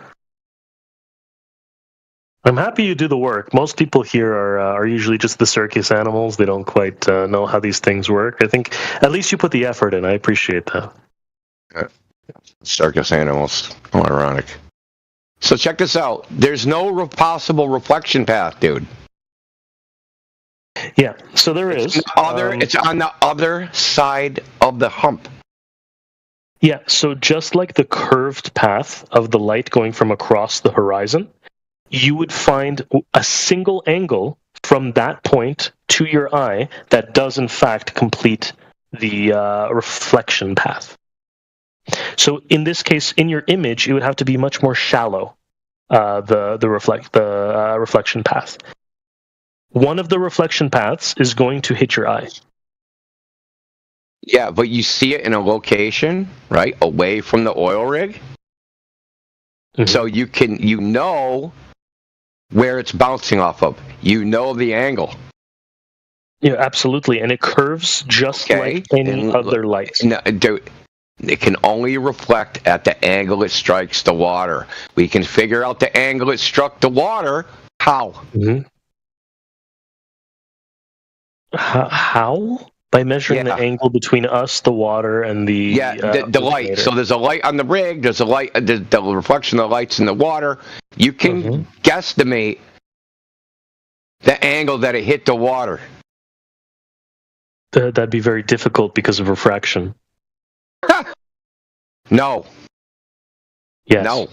I'm happy you do the work. Most people here are usually just the circus animals. They don't quite know how these things work. I think at least you put the effort in. I appreciate that. Circus animals. How ironic. So check this out. There's no possible reflection path, dude. Yeah, so there is. It's on the other side of the hump. Yeah, so just like the curved path of the light going from across the horizon, you would find a single angle from that point to your eye that does in fact complete the reflection path. So in this case, in your image, it would have to be much more shallow, the reflection path. One of the reflection paths is going to hit your eye. Yeah, but you see it in a location, right, away from the oil rig. Mm-hmm. So you know where it's bouncing off of. You know the angle. Yeah, absolutely, and it curves just like any other light. No, it can only reflect at the angle it strikes the water. We can figure out the angle it struck the water. How? Mm-hmm. How? By measuring the angle between us, the water, and the the light. So there's a light on the rig. There's a light. The reflection of the lights in the water. You can guesstimate the angle that it hit the water. That'd be very difficult because of refraction. No. Yes. No.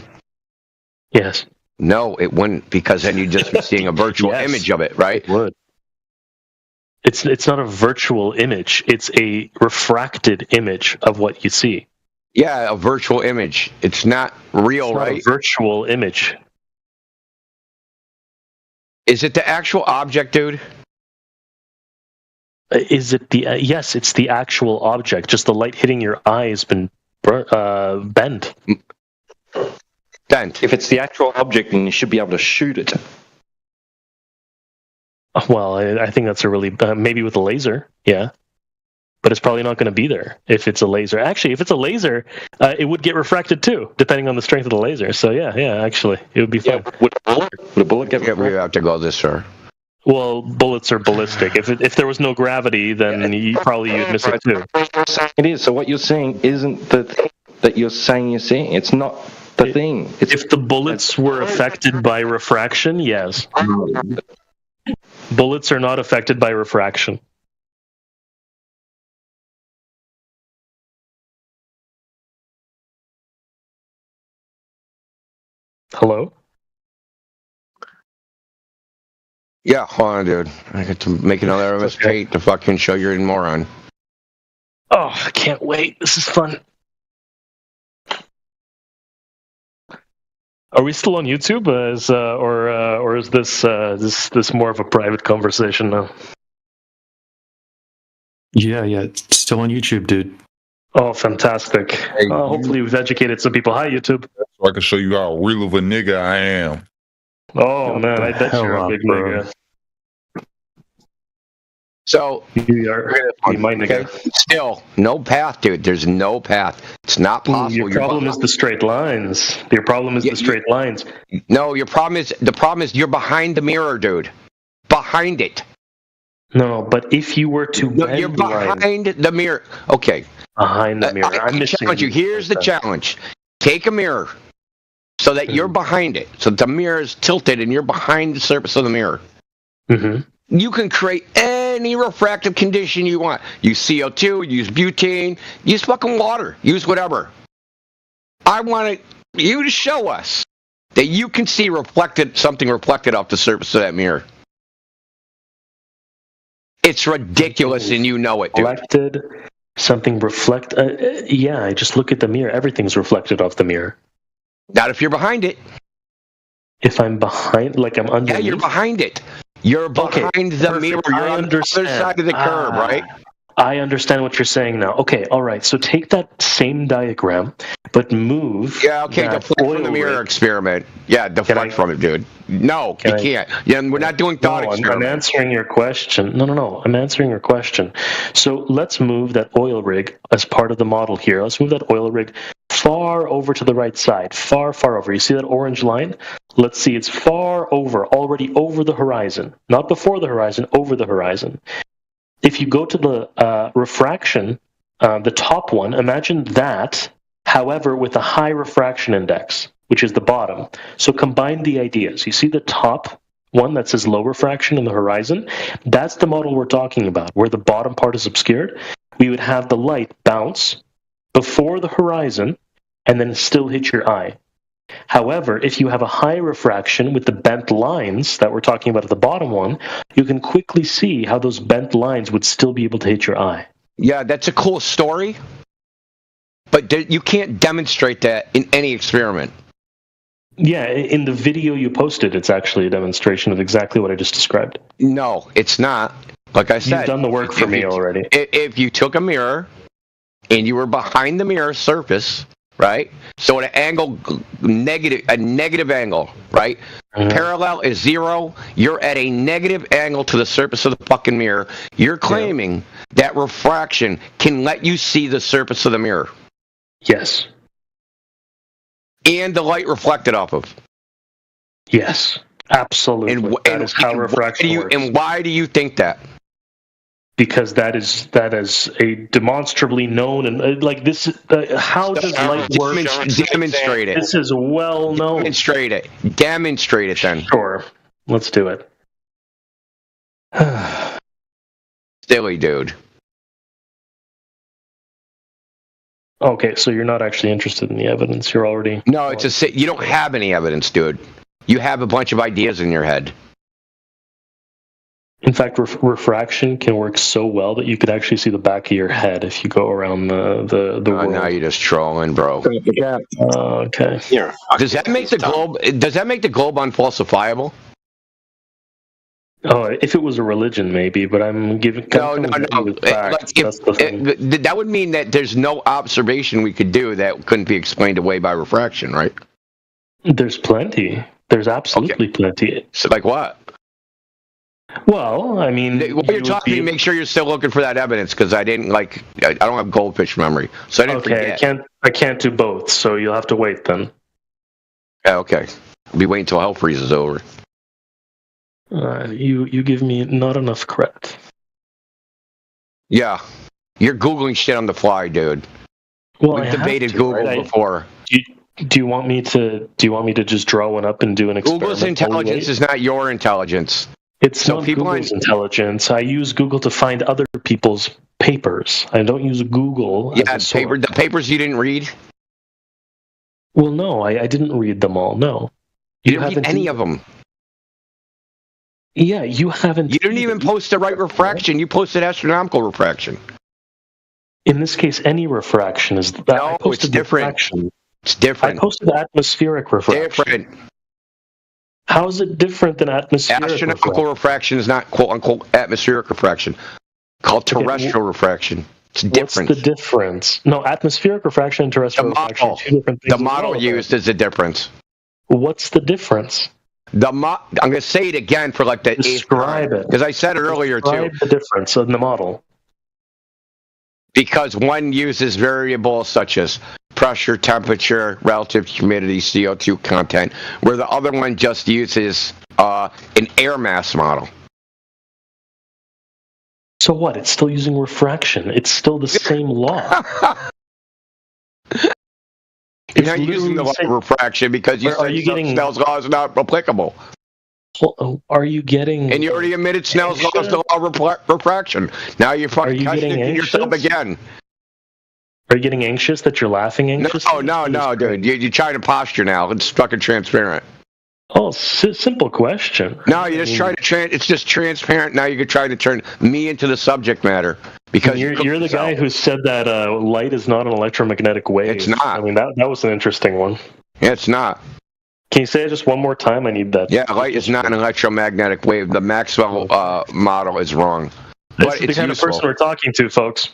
Yes. No, it wouldn't, because then you'd just be seeing a virtual image of it, right? It would. It's not a virtual image. It's a refracted image of what you see. Yeah, a virtual image. It's not real, it's not right? A virtual image. Is it the actual object, dude? Is it the yes? It's the actual object. Just the light hitting your eye has been bent. Bent. If it's the actual object, then you should be able to shoot it. Well, I think that's a really maybe with a laser, yeah, but it's probably not going to be there if it's a laser. Actually, if it's a laser, it would get refracted too, depending on the strength of the laser. So yeah, actually, it would be fine. Would a bullet get refracted? We have to go this far. Well, bullets are ballistic. If there was no gravity, then you'd miss it too. It is. So what you're saying isn't the thing that you're saying you're seeing. It's not the thing. If the bullets were affected by refraction, yes. Bullets are not affected by refraction. Hello? Yeah, hold on, dude. I got to make another MS Paint to fucking show you're a moron. Oh, I can't wait. This is fun. Are we still on YouTube, or is this more of a private conversation now? Yeah, it's still on YouTube, dude. Oh, fantastic! Hey, hopefully, we've educated some people. Hi, YouTube. So I can show you how real of a nigga I am. Oh man, I bet you're a big nigga. So you my nigga. Still, no path, dude. There's no path. It's not possible. Your problem is the straight lines. Your problem is the straight lines. No, the problem is you're behind the mirror, dude. Behind it. No, but if you were to you're behind the mirror. Okay. Behind the mirror. I'm challenge you. Here's the challenge. Take a mirror so that you're behind it. So the mirror is tilted and you're behind the surface of the mirror. Mm-hmm. You can create any refractive condition you want. Use CO2, use butane, use fucking water, use whatever. I want you to show us that you can see something reflected off the surface of that mirror. It's ridiculous, and you know it, dude. Something reflect. Yeah, I just look at the mirror. Everything's reflected off the mirror. Not if you're behind it. If I'm behind, like I'm underneath. Yeah, you're behind it. You're behind the mirror. You're on the other side of the curve, right? I understand what you're saying now. Okay, all right. So take that same diagram, but move. Yeah, okay. Deflect from the mirror experiment. Yeah, deflect from it, dude. No, you can't. Yeah, we're not doing thought experiment. I'm answering your question. No. I'm answering your question. So let's move that oil rig as part of the model here. Let's move that oil rig far over to the right side. Far over. You see that orange line? Let's see. It's far over, already over the horizon. Not before the horizon, over the horizon. If you go to the refraction, the top one, imagine that, however, with a high refraction index, which is the bottom. So combine the ideas. You see the top one that says low refraction in the horizon? That's the model we're talking about, where the bottom part is obscured. We would have the light bounce before the horizon and then still hit your eye. However, if you have a high refraction with the bent lines that we're talking about at the bottom one, you can quickly see how those bent lines would still be able to hit your eye. Yeah, that's a cool story, but you can't demonstrate that in any experiment. Yeah, in the video you posted, it's actually a demonstration of exactly what I just described. No, it's not. Like I said, you've done the work for me already. If you took a mirror and you were behind the mirror surface, right? So at an angle, a negative angle, right? Parallel is 0. You're at a negative angle to the surface of the fucking mirror. You're claiming that refraction can let you see the surface of the mirror. Yes. And the light reflected off of. Yes, absolutely. That is how refraction works. And why do you think that? Because that is a demonstrably known and like this. How does light work? Demonstrate it. This is well known. Demonstrate it. Demonstrate it then. Sure. Let's do it. Silly dude. Okay, so you're not actually interested in the evidence. You're already... No, you don't have any evidence, dude. You have a bunch of ideas in your head. In fact, refraction can work so well that you could actually see the back of your head if you go around the world. Now you're just trolling, bro. Okay. Here. Does that make the globe unfalsifiable? Oh, if it was a religion, maybe, but I'm giving... No. That would mean that there's no observation we could do that couldn't be explained away by refraction, right? There's plenty. There's absolutely plenty. So, like what? Well, I mean... While you're talking, make sure you're still looking for that evidence, because I don't have goldfish memory, so I didn't forget. I can't do both, so you'll have to wait then. Okay. I'll be waiting until hell freezes over. You give me not enough credit. Yeah, you're Googling shit on the fly, dude. Well, we've debated Google before. Do you want me to just draw one up and do an experiment? Google's intelligence is not your intelligence. It's not Google's intelligence. I use Google to find other people's papers. I don't use Google. Yeah, the papers you didn't read. Well, no, I didn't read them all. No, you didn't read any of them. Yeah, you haven't. You didn't even post the right refraction. You posted astronomical refraction. In this case, any refraction is. No, it's different. Refraction. It's different. I posted atmospheric refraction. Different. How is it different than atmospheric astronomical refraction is not quote unquote atmospheric refraction. Called terrestrial refraction. It's different. What's the difference? No, atmospheric refraction and terrestrial refraction are 2 different things. The model used is the difference. What's the difference? I'm going to say it again for like the describe it, because I said it earlier too. The difference in the model. Because one uses variables such as pressure, temperature, relative humidity, CO2 content, where the other one just uses an air mass model. So what? It's still using refraction. It's still the same law. You're not using the law of refraction because you said Snell's law is not applicable. Are you getting... And you already admitted Snell's law is the law of refraction. Now you're fucking contradicting yourself again. Are you getting anxious that you're laughing anxious? No, dude. You're trying to posture now. It's fucking transparent. Oh, simple question. No, you're just trying to... It's just transparent. Now you're trying to turn me into the subject matter. Because you're the guy who said that light is not an electromagnetic wave. It's not. I mean, that was an interesting one. Yeah, it's not. Can you say it just one more time? I need that. Yeah, light is not an electromagnetic wave. The Maxwell model is wrong. That's the kind of person we're talking to, folks.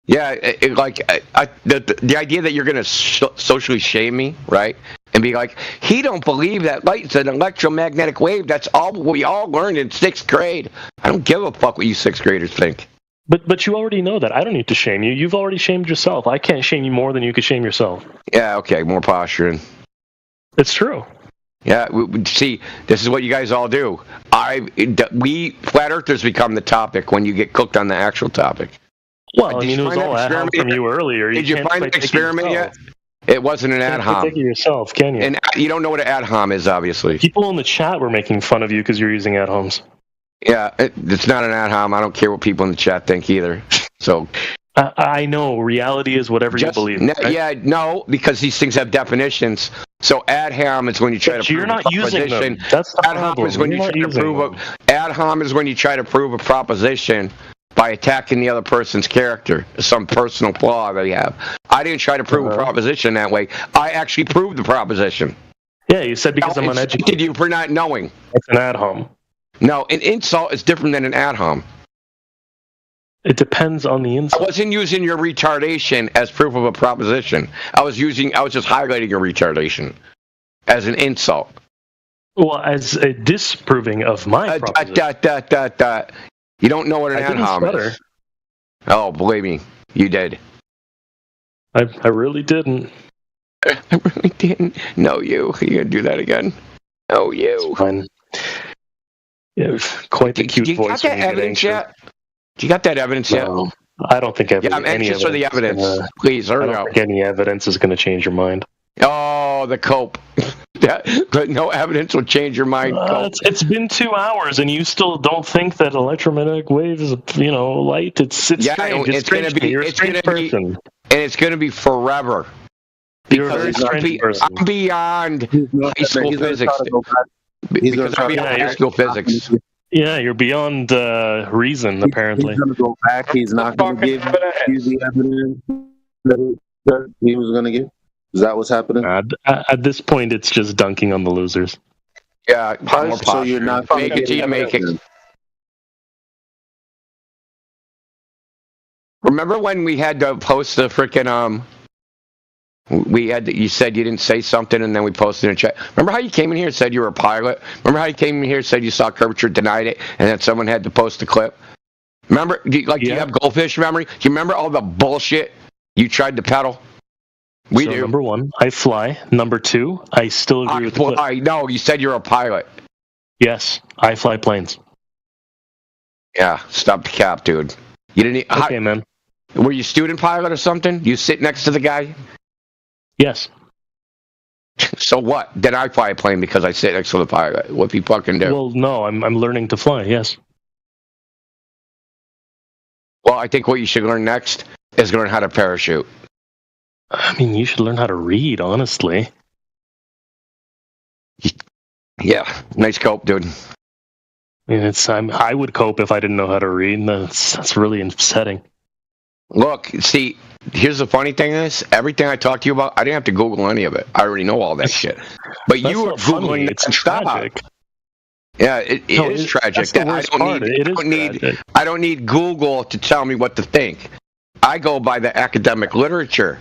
Yeah, the idea that you're going to socially shame me, right? And be like, he don't believe that light's an electromagnetic wave. That's all we all learned in 6th grade. I don't give a fuck what you 6th graders think. But you already know that. I don't need to shame you. You've already shamed yourself. I can't shame you more than you could shame yourself. Yeah, okay, more posturing. It's true. Yeah, see, this is what you guys all do. We flat earthers become the topic when you get cooked on the actual topic. Well, I mean, it was all ad hom from you earlier. Did you find an experiment yet? It wasn't an ad hom. You can't take it yourself, can you? And you don't know what an ad hom is, obviously. People in the chat were making fun of you because you're using ad homs. Yeah, it's not an ad hom. I don't care what people in the chat think either. So. I know. Reality is whatever you believe. Right? Yeah, no, because these things have definitions. So ad hom is when you try to prove a proposition. Using them. That's the ad hom is when you try to prove ad hom is when you try to prove a proposition by attacking the other person's character, some personal flaw they have. I didn't try to prove a proposition that way. I actually proved the proposition. Yeah, you said because I'm uneducated. You for not knowing. It's an ad hom. No, an insult is different than an ad hom. It depends on the insult. I wasn't using your retardation as proof of a proposition. I was just highlighting your retardation as an insult. Well, as a disproving of my proposition. You don't know what an ad hom is. Oh, believe me, you did. I really didn't. I really didn't. No, you. Are you gonna do that again? Oh, you. It's fine. Yeah, quite the cute voice. You got that evidence yet? You got that evidence yet? I don't think I'm anxious for the evidence. Please, hurry up. I don't think any evidence is going to change your mind. Oh, the cope. No evidence will change your mind. It's been 2 hours, and you still don't think that electromagnetic waves is, light. It's strange. It's going to be. You're a strange person. And it's going to be forever. You're a very strange person. I'm beyond high school physics. Because I'm beyond high school physics. Yeah, you're beyond reason, apparently. He's going to go back. He's not going to give you the evidence that he was going to give. Is that what's happening? At this point, it's just dunking on the losers. Yeah, so you're not make it till you make it. Remember when we had to post the freaking you said you didn't say something, and then we posted in a chat. Remember how you came in here and said you were a pilot? Remember how you came in here and said you saw curvature, denied it, and then someone had to post a clip? Remember, do you have goldfish memory? Do you remember all the bullshit you tried to peddle? We do. Number 1, I fly. Number 2, I still agree with the clip. No, you said you're a pilot. Yes, I fly planes. Yeah, stop the cap, dude. You didn't. Okay, man. Were you student pilot or something? You sit next to the guy? Yes. So what? Then I fly a plane because I sit next to the pilot. What do you fucking do? Well, no, I'm learning to fly, yes. Well, I think what you should learn next is learn how to parachute. I mean, you should learn how to read, honestly. Yeah, nice cope, dude. I mean, I would cope if I didn't know how to read. That's really upsetting. Look, see, here's the funny thing is, everything I talked to you about, I didn't have to Google any of it. I already know all that shit. But you were Googling it. It's tragic. Yeah, it is tragic. I don't need Google to tell me what to think. I go by the academic literature.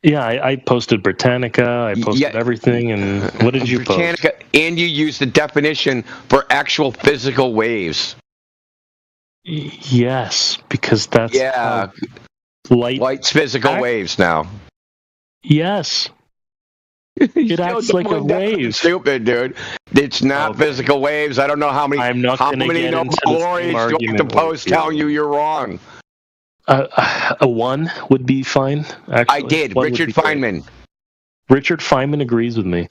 Yeah, I posted Britannica. I posted everything. And what did you Britannica, post? And you used the definition for actual physical waves. Yes, because that's light's physical waves now. Yes. It acts like a wave. Stupid, dude. It's not physical waves. I don't know how many glories you have to post telling you you're wrong. A 1 would be fine. Actually. I did. Richard Feynman. Richard Feynman agrees with me.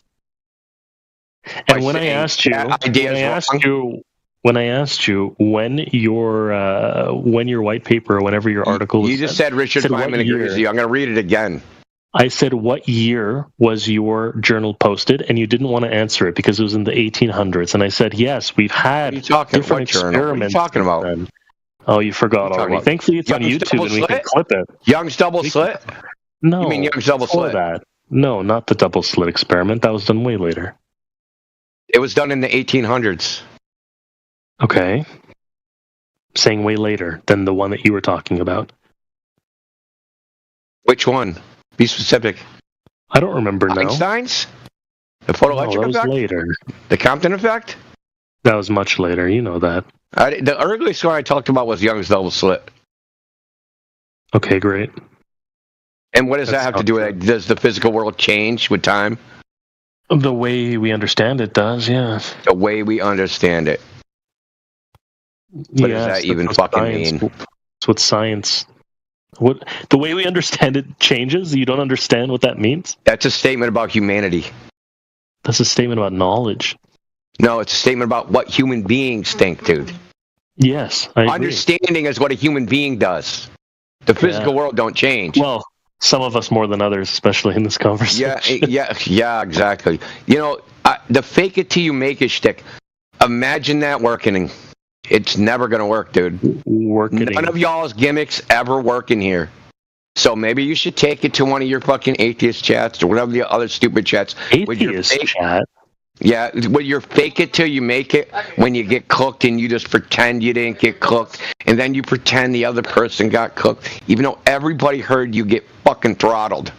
And when I asked you when your white paper or whenever your article was you just said Richard Feynman agrees with you. I'm going to read it again. I said, what year was your journal posted? And you didn't want to answer it because it was in the 1800s. And I said, yes, we've had different experiments. What are you talking about? Then. Oh, you forgot already. Thankfully, it's on YouTube and we can clip it. Young's double slit? No. You mean Young's double slit? That. No, not the double slit experiment. That was done way later. It was done in the 1800s. Okay. Saying way later than the one that you were talking about. Which one? Be specific. I don't remember now. Einstein's? The photoelectric effect? That was later. The Compton effect? That was much later. You know that. The earliest one I talked about was Young's double slit. Okay, great. And what does that have to do with it? Does the physical world change with time? The way we understand it does, yeah. The way we understand it. What does that even fucking mean? That's what science... the way we understand it changes? You don't understand what that means? That's a statement about humanity. That's a statement about knowledge. No, it's a statement about what human beings think, dude. Yes, I agree. Understanding is what a human being does. The physical world don't change. Well, some of us more than others, especially in this conversation. Yeah, exactly. You know, the fake it till you make it shtick. Imagine that working It's never going to work, dude. None of y'all's gimmicks ever work in here. So maybe you should take it to one of your fucking atheist chats or whatever the other stupid chats. Atheist chat? Yeah, when you're fake it till you make it, when you get cooked and you just pretend you didn't get cooked, and then you pretend the other person got cooked, even though everybody heard you get fucking throttled.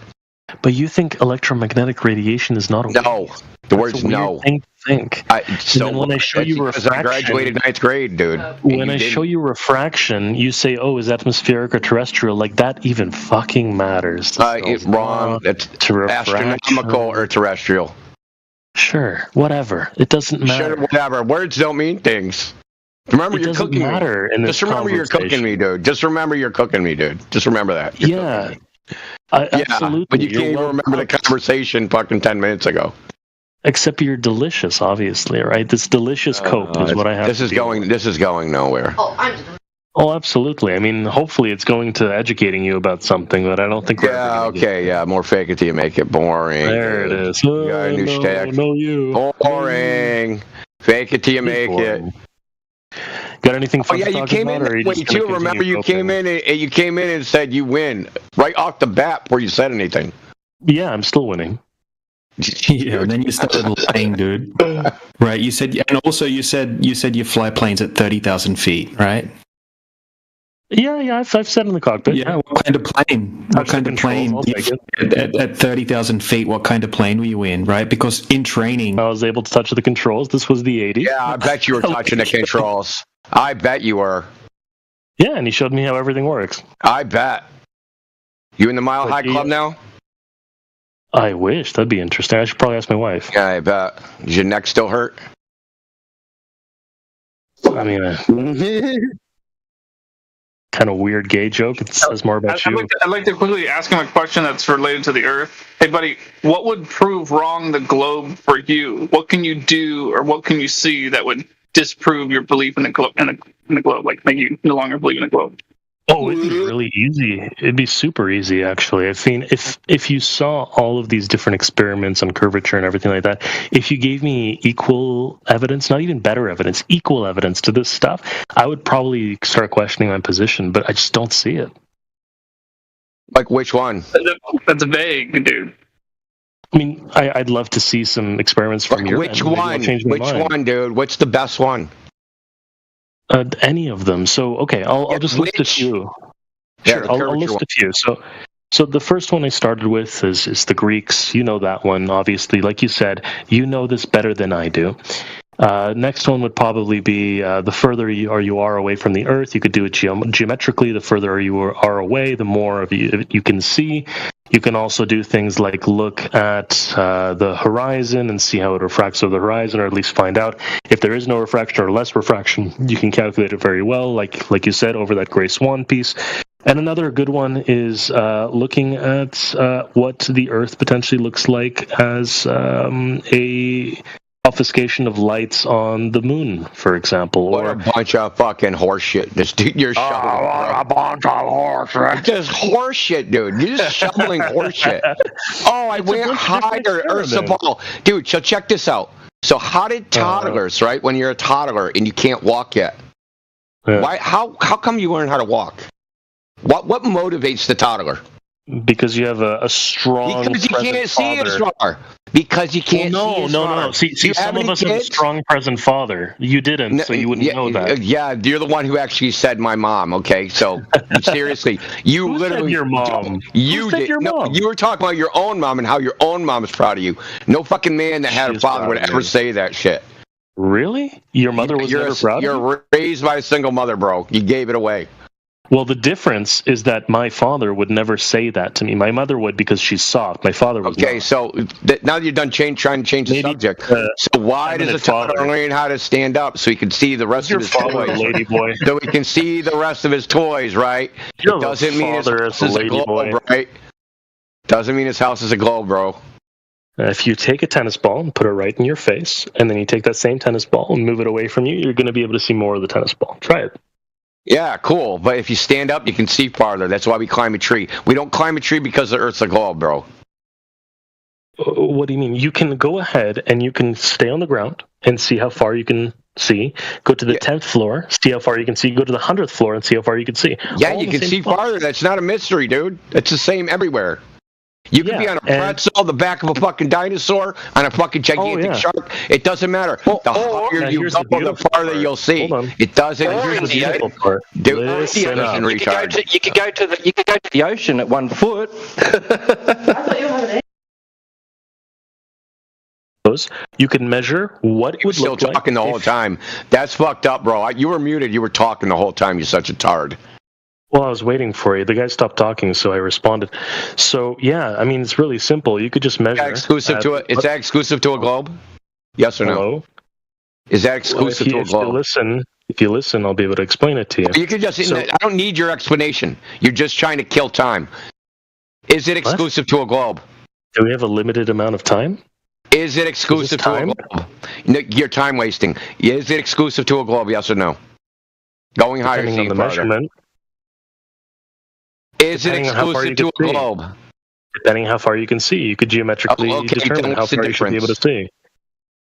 But you think electromagnetic radiation is not a No. The word's no. Thing to think. So and then when I show you refraction, I graduated 9th grade, dude. When I show you refraction, you say, "Oh, is atmospheric or terrestrial?" Like that even fucking matters. It's wrong. It's astronomical or terrestrial. Sure, whatever. It doesn't matter. Sure, whatever. Words don't mean things. Remember, you're cooking me. Just remember you're cooking me, dude. Just remember you're cooking me, dude. Just remember that. Yeah. Absolutely. But you can't even remember the conversation fucking 10 minutes ago. Except you're delicious, obviously, right? This delicious cope is what I have. This is going nowhere. Oh, absolutely. I mean, hopefully it's going to educating you about something that I don't think. More fake it till you make it boring. There it is. You got a new stack. Boring. Fake it till you make it. Got anything fun you came in. Remember, you came in and said you win right off the bat before you said anything. Yeah, I'm still winning. Yeah, and then you started lying, dude. Right? You said, and also you said you fly planes at 30,000 feet, right? Yeah, I've sat in the cockpit. Yeah, what kind of plane? What kind of plane? At 30,000 feet, what kind of plane were you in, right? Because in training... I was able to touch the controls. This was the 80s. Yeah, I bet you were touching the controls. I bet you were. Yeah, and he showed me how everything works. I bet. You in the Mile High Club now? I wish. That'd be interesting. I should probably ask my wife. Yeah, I bet. Does your neck still hurt? I mean... kind of weird gay joke. It says more about you. I'd like to quickly ask him a question that's related to the Earth. Hey, buddy, what would prove wrong the globe for you? What can you do, or what can you see that would disprove your belief in the globe? Like make you no longer believe in the globe? Oh, it'd be really easy. It'd be super easy, actually. I mean, if you saw all of these different experiments on curvature and everything like that, if you gave me equal evidence, not even better evidence, equal evidence to this stuff, I would probably start questioning my position, but I just don't see it. Like which one? That's vague, dude. I mean, I'd love to see some experiments from your Which one? Which one, dude? What's the best one? Any of them. So, okay, I'll just list a few. Sure, I'll list a few. So the first one I started with is the Greeks. You know that one, obviously. Like you said, you know this better than I do. Next one would probably be the further you are away from the Earth, you could do it geometrically. The further you are away, the more of you can see. You can also do things like look at the horizon and see how it refracts over the horizon, or at least find out if there is no refraction or less refraction. You can calculate it very well, like you said, over that Gray Swan piece. And another good one is looking at what the Earth potentially looks like as a obfuscation of lights on the moon, for example. What a bunch of fucking horseshit. This dude, you're shoveling. A bunch of horseshit. Just horseshit, dude. You're just shoveling horseshit. Oh, I went higher. Dude, so check this out. So how did toddlers, right, when you're a toddler and you can't walk yet, why? How come you learn how to walk? What motivates the toddler? Because you have a strong. Because you can't see as far. Because you can't see as far. No. See, some of us have a strong present father. You didn't, so you wouldn't know that. Yeah, you're the one who actually said my mom. Okay, so seriously, you Who literally said your mom. You Who said did. Your no, mom? You were talking about your own mom and how your own mom is proud of you. No fucking man that had a father would ever say that shit. Really? Your mother was never proud of you? You're raised by a single mother, bro. You gave it away. Well, the difference is that my father would never say that to me. My mother would because she's soft. My father was not. So now that you're done trying to change the subject, so why does a toddler learn how to stand up so he can see the rest of his toys? Lady boy. So he can see the rest of his toys, right? It doesn't mean his house is a globe, right? Doesn't mean his house is a globe, bro. If you take a tennis ball and put it right in your face, and then you take that same tennis ball and move it away from you, you're going to be able to see more of the tennis ball. Try it. Yeah, cool. But if you stand up, you can see farther. That's why we climb a tree. We don't climb a tree because the Earth's a globe, bro. What do you mean? You can go ahead and you can stay on the ground and see how far you can see. Go to the 10th floor, see how far you can see. Go to the 100th floor and see how far you can see. Yeah, you can see farther. That's not a mystery, dude. It's the same everywhere. You could be on a pretzel, the back of a fucking dinosaur, on a fucking gigantic shark. It doesn't matter. The higher you go, the farther you'll see. It doesn't. Here's the beautiful part. You could go to the ocean at 1 foot. You can measure what it would look like. Still talking the whole time. That's fucked up, bro. You were muted. You were talking the whole time. You're such a tard. Well, I was waiting for you. The guy stopped talking, so I responded. So, yeah, I mean, it's really simple. You could just measure. Is that exclusive to a globe? Yes or no? Hello? Is that exclusive to a globe? If you listen, I'll be able to explain it to you. You can just. I don't need your explanation. You're just trying to kill time. Is it exclusive to a globe? Do we have a limited amount of time? Is it exclusive to a globe? No, you're time wasting. Is it exclusive to a globe? Yes or no? Going higher, depending on the measurement. Is it exclusive to a globe? Depending how far you can see, you could geometrically determine how far you should be able to see.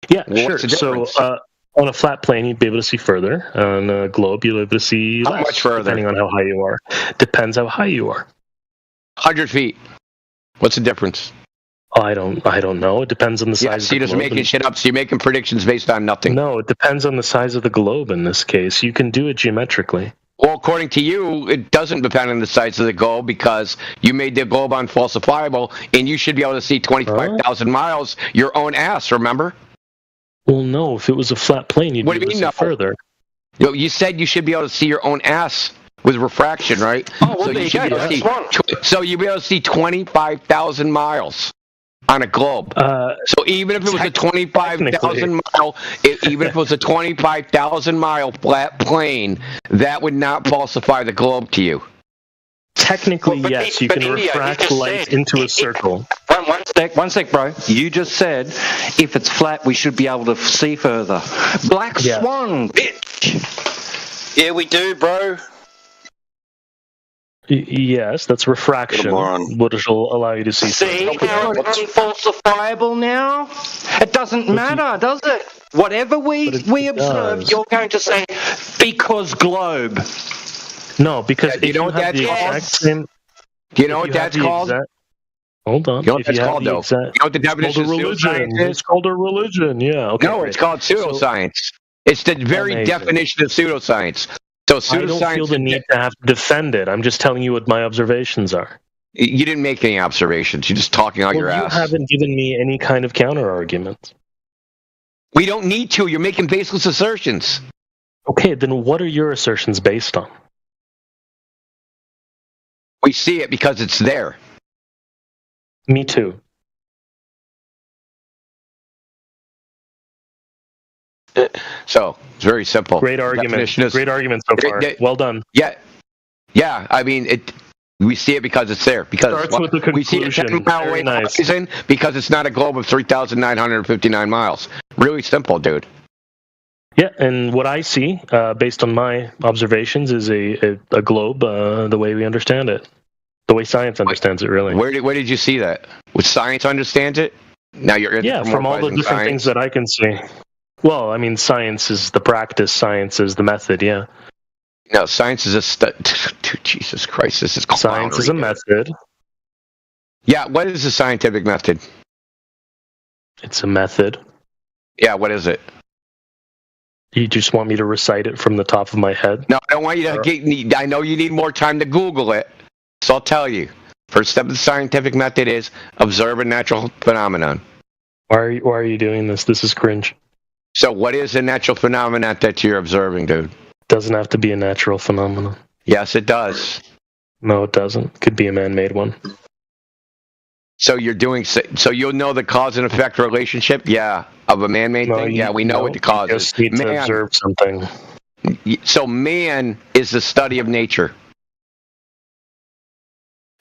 Yeah, sure. So on a flat plane, you'd be able to see further. On a globe, you'll be able to see less, much further? Depending on how high you are. Depends how high you are. 100 feet. What's the difference? I don't know. It depends on the size of the globe. So you're just making shit up. So you're making predictions based on nothing. No, it depends on the size of the globe in this case. You can do it geometrically. Well, according to you, it doesn't depend on the size of the globe because you made the globe unfalsifiable, and you should be able to see 25,000 miles your own ass, remember? Well, no. If it was a flat plane, you'd be able to see further. You said you should be able to see your own ass with refraction, right? Oh, well, so you'd be able to see 25,000 miles on a globe. So even if it was a 25,000 mile, even if it was a 25,000 mile flat plane, that would not falsify the globe to you. Technically, yes, you can refract light into a circle. One sec, bro. You just said if it's flat, we should be able to see further. Black Swan, bitch. Yeah, we do, bro. Yes, that's refraction, which will allow you to see. See how it's unfalsifiable now? It doesn't matter, does it? Whatever we observe, you're going to say, because globe. No, because you know what that's called? Do you know what that's called? Hold on. You know what that's called, though? You know what the definition of pseudoscience is? It's called a religion, yeah. Okay, no, it's called pseudoscience. It's the very definition of pseudoscience. So I don't feel the need to have to defend it. I'm just telling you what my observations are. You didn't make any observations. You're just talking out your ass. You haven't given me any kind of counter-argument. We don't need to. You're making baseless assertions. Okay, then what are your assertions based on? We see it because it's there. Me too. So it's very simple. Great argument. Great argument so far. Well done. Yeah. I mean, we see it because it's there. Because starts with the conclusion. We see it 10 mile away horizon because it's not a globe of 3,959 miles. Really simple, dude. Yeah, and what I see, based on my observations, is a globe the way we understand it. The way science understands it, really. Where did you see that? With science understands it? Now you're from all the different things that I can see. Well, I mean, science is the practice, science is the method, yeah. No, science is Jesus Christ, this is clownery. Science is a method. Yeah, what is the scientific method? It's a method. Yeah, what is it? You just want me to recite it from the top of my head? No, I don't want you to I know you need more time to Google it, so I'll tell you. First step of the scientific method is observe a natural phenomenon. Why are you doing this? This is cringe. So what is a natural phenomenon that you're observing, dude? Doesn't have to be a natural phenomenon. Yes, it does. No, it doesn't. Could be a man-made one. So you'll know the cause and effect relationship? Yeah. Of a man-made thing? Yeah, we know what the cause is. You just need to observe something. So man is the study of nature.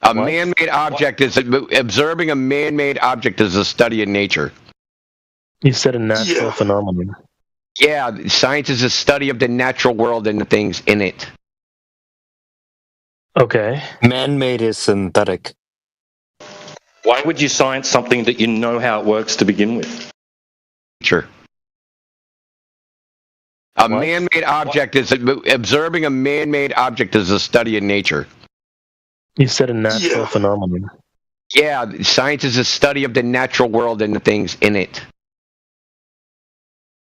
Man-made object is observing a man-made object is a study of nature. You said a natural phenomenon. Yeah, science is a study of the natural world and the things in it. Okay. Man-made is synthetic. Why would you science something that you know how it works to begin with? Sure. A man-made object is observing a man-made object is a study in nature. You said a natural phenomenon. Yeah, science is a study of the natural world and the things in it.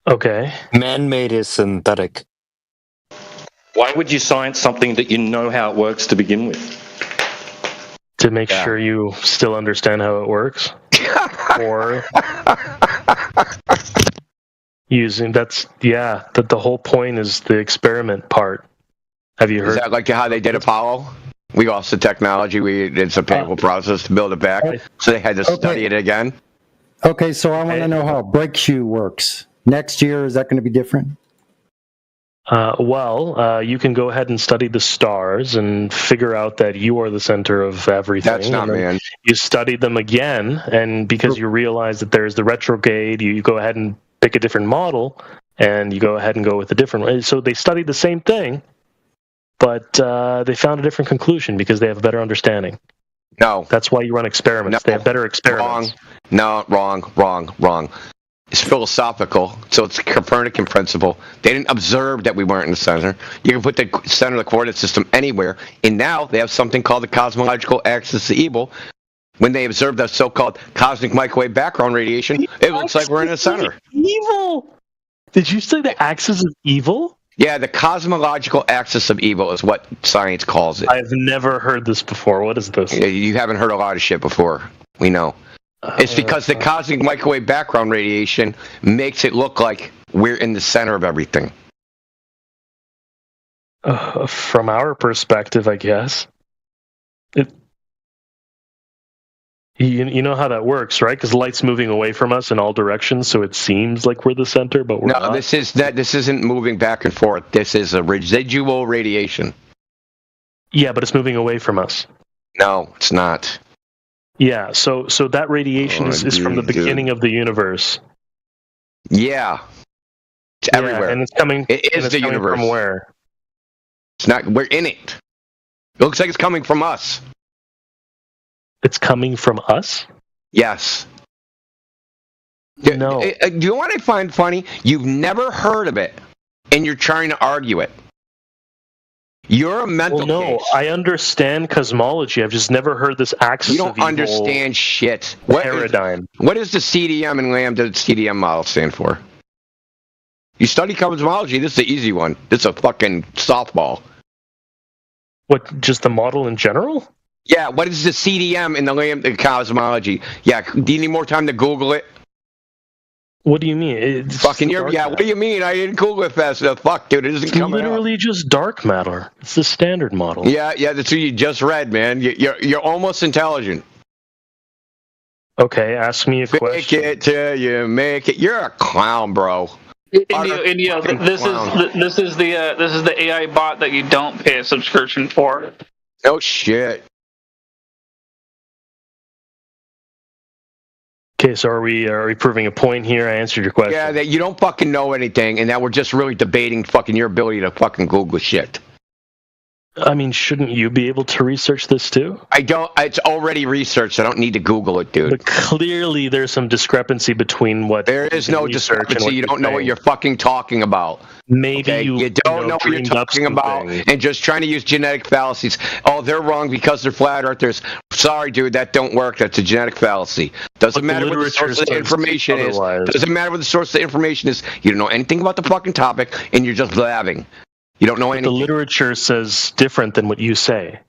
Okay. Man-made is synthetic. Why would you science something that you know how it works to begin with? To make sure you still understand how it works? Or using that the whole point is the experiment part. Have you heard? Is that like how they did Apollo? We lost the technology. It's a painful process to build it back, so they had to study it again. Okay, so I want to know how Break Shoe works. Next year, is that going to be different? You can go ahead and study the stars and figure out that you are the center of everything. That's not man. You study them again, and because you realize that there's the retrograde, you go ahead and pick a different model, and you go ahead and go with a different one. So they studied the same thing, but they found a different conclusion because they have a better understanding. No. That's why you run experiments. They have better experiments. Wrong. It's philosophical, so it's a Copernican principle. They didn't observe that we weren't in the center. You can put the center of the coordinate system anywhere, and now they have something called the cosmological axis of evil. When they observe the so-called cosmic microwave background radiation, it looks like we're in the center. Evil! Did you say the axis of evil? Yeah, the cosmological axis of evil is what science calls it. I've never heard this before. What is this? You haven't heard a lot of shit before. We know. It's because the cosmic microwave background radiation makes it look like we're in the center of everything. From our perspective, I guess. You know how that works, right? Because light's moving away from us in all directions, so it seems like we're the center, but we're not. No, this isn't moving back and forth. This is a residual radiation. Yeah, but it's moving away from us. No, it's not. Yeah, so that radiation is from the beginning of the universe. Yeah. It's everywhere. And it's coming. It is the universe. From where? It's not. We're in it. It looks like it's coming from us. It's coming from us? Yes. No. Do you know what I find funny? You've never heard of it, and you're trying to argue it. You're a mental case. I understand cosmology. I've just never heard this axis. You don't understand shit. Paradigm. What is the CDM and Lambda CDM model stand for? You study cosmology. This is the easy one. This is a fucking softball. What? Just the model in general? Yeah. What is the CDM in the Lambda cosmology? Yeah. Do you need more time to Google it? What do you mean? It's what do you mean? I didn't Google it fast enough. Fuck, dude, it isn't coming literally just dark matter. It's the standard model. Yeah, that's what you just read, man. You're almost intelligent. Okay, ask me a question. Fake it till you make it. You're a clown, bro. India, this is the AI bot that you don't pay a subscription for. Oh shit. Okay, so are we proving a point here? I answered your question. Yeah, that you don't fucking know anything, and that we're just really debating fucking your ability to fucking Google shit. I mean, shouldn't you be able to research this too? I don't. It's already researched. I don't need to Google it, dude. But clearly, there's some discrepancy between what there is no discrepancy. You don't know what you're fucking talking about. Maybe you don't know what you're talking about, and just trying to use genetic fallacies. Oh, they're wrong because they're flat earthers. Sorry, dude, that don't work. That's a genetic fallacy. Doesn't matter what the source of the information is. Doesn't matter what the source of the information is. You don't know anything about the fucking topic, and you're just blabbing. You don't know anything. The literature says different than what you say.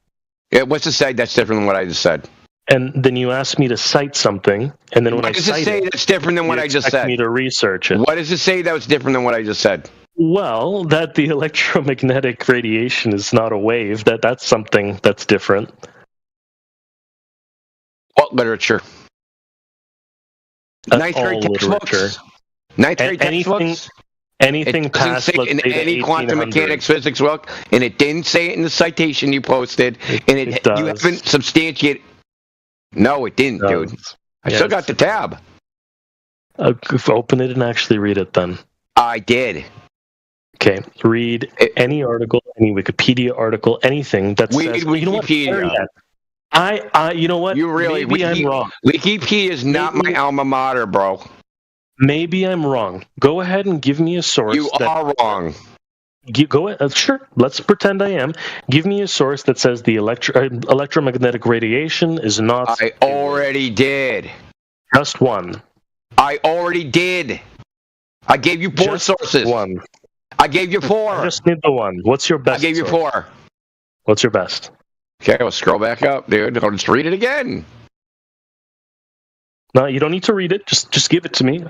Yeah, what's it say that's different than what I just said? And then you ask me to cite something, and then when I cite it... What does it say that's different than what I just said? You expect me to research it. What does it say that was different than what I just said? Well, that the electromagnetic radiation is not a wave. That's something that's different. What literature? Ninth grade textbooks? Ninth grade textbooks? Anything past, let's in say, any quantum mechanics physics book, and it didn't say it in the citation you posted, and it you haven't substantiated. No, it didn't, dude. I still got the tab. Open it and actually read it then. I did. Okay, read any article, any Wikipedia article, anything that says. Wikipedia. You know what? You really? Maybe I'm wrong. Wikipedia is not my alma mater, bro. Maybe I'm wrong. Go ahead and give me a source. You are wrong. Go ahead. Sure, let's pretend I am. Give me a source that says the electromagnetic radiation is not. I already did. Just one. I already did. I gave you 4 sources. One. I gave you 4. I just need the one. What's your best? I gave you 4. What's your best? Okay, I'll scroll back up, dude. I'll just read it again. No, you don't need to read it. Just give it to me.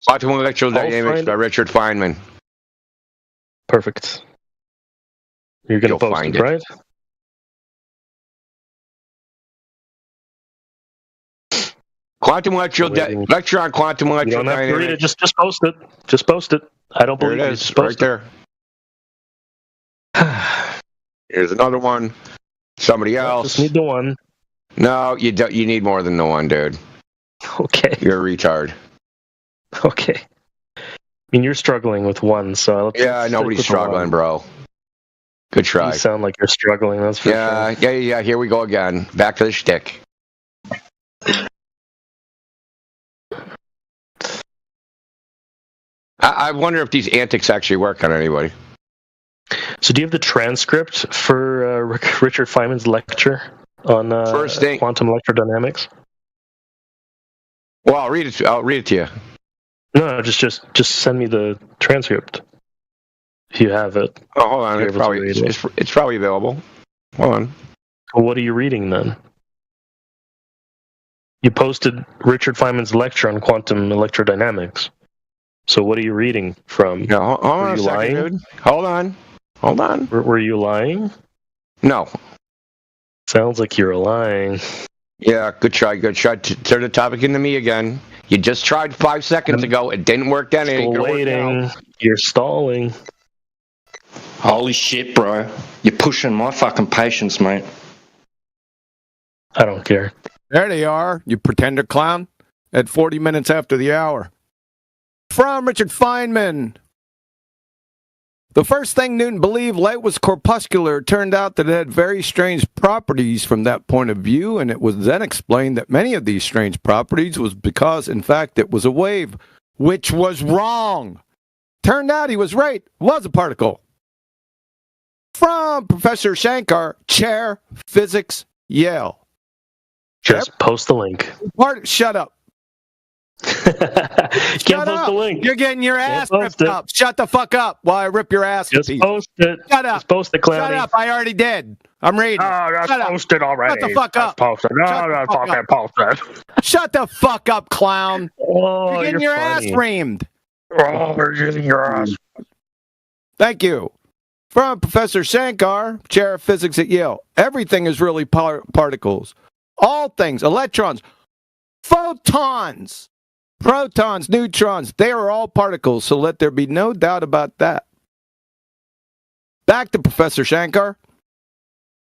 Quantum Electrodynamics by Richard Feynman. Perfect. You're going to post it, right? Quantum lecture on quantum electrodynamics. You don't have to read it. Just post it. Just post it. I don't believe it is. Right there. Here's another one. Somebody else. Just need the one. No, you don't. You need more than the one, dude. Okay. You're a retard. Okay. I mean, you're struggling with one, so yeah, nobody's struggling, bro. Good try. You sound like you're struggling. That's for sure. Yeah. Here we go again. Back to the shtick. I wonder if these antics actually work on anybody. So, do you have the transcript for Richard Feynman's lecture on quantum electrodynamics? Well, I'll read it to you. No, just send me the transcript if you have it. Oh, hold on. It's probably available. Hold on. Well, what are you reading then? You posted Richard Feynman's lecture on quantum electrodynamics. So what are you reading from? No, hold on a second, dude. Hold on. Were you lying? No. Sounds like you're lying. Yeah, good try. Turn the topic into me again. You just tried 5 seconds ago. It didn't work then. It ain't gonna waiting. Work now. You're stalling. Holy shit, bro. You're pushing my fucking patience, mate. I don't care. There they are, you pretender clown, at 40 minutes after the hour. From Richard Feynman. The first thing Newton believed light was corpuscular turned out that it had very strange properties from that point of view, and it was then explained that many of these strange properties was because, in fact, it was a wave, which was wrong. Turned out he was right. It was a particle. From Professor Shankar, Chair, Physics, Yale. Just post the link. Shut up. Can't post the link. You're getting your ass ripped up. Shut the fuck up while I rip your ass. Just post it. Shut up. Just post it, Cloudy. Shut up. I already did. I'm reading. Oh, that's posted already. Shut the fuck up. Posted. No, that's fucking posted. Shut the fuck up, clown. Oh, you're getting your ass reamed. Oh, you're getting your ass. Thank you. From Professor Shankar, Chair of Physics at Yale. Everything is really particles. All things, electrons, photons, protons, neutrons, they are all particles, so let there be no doubt about that. Back to Professor Shankar.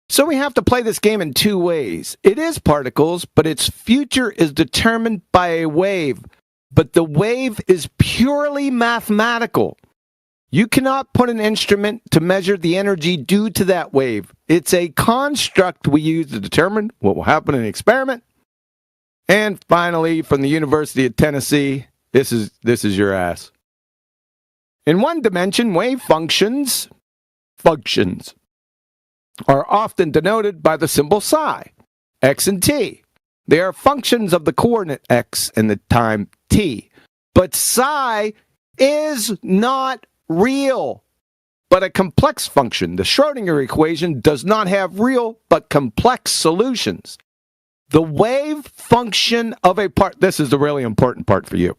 So we have to play this game in 2 ways. It is particles, but its future is determined by a wave. But the wave is purely mathematical. You cannot put an instrument to measure the energy due to that wave. It's a construct we use to determine what will happen in an experiment. And finally, from the University of Tennessee, this is your ass. In one dimension, wave functions are often denoted by the symbol psi, x and t. They are functions of the coordinate x and the time t. But psi is not real, but a complex function. The Schrödinger equation does not have real but complex solutions. The wave function of a this is the really important part for you.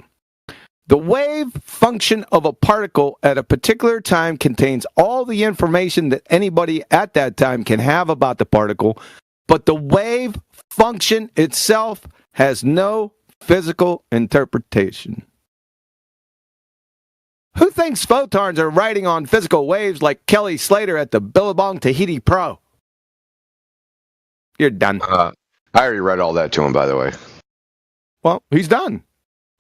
The wave function of a particle at a particular time contains all the information that anybody at that time can have about the particle, but the wave function itself has no physical interpretation. Who thinks photons are riding on physical waves like Kelly Slater at the Billabong Tahiti Pro? You're done. I already read all that to him, by the way. Well, he's done.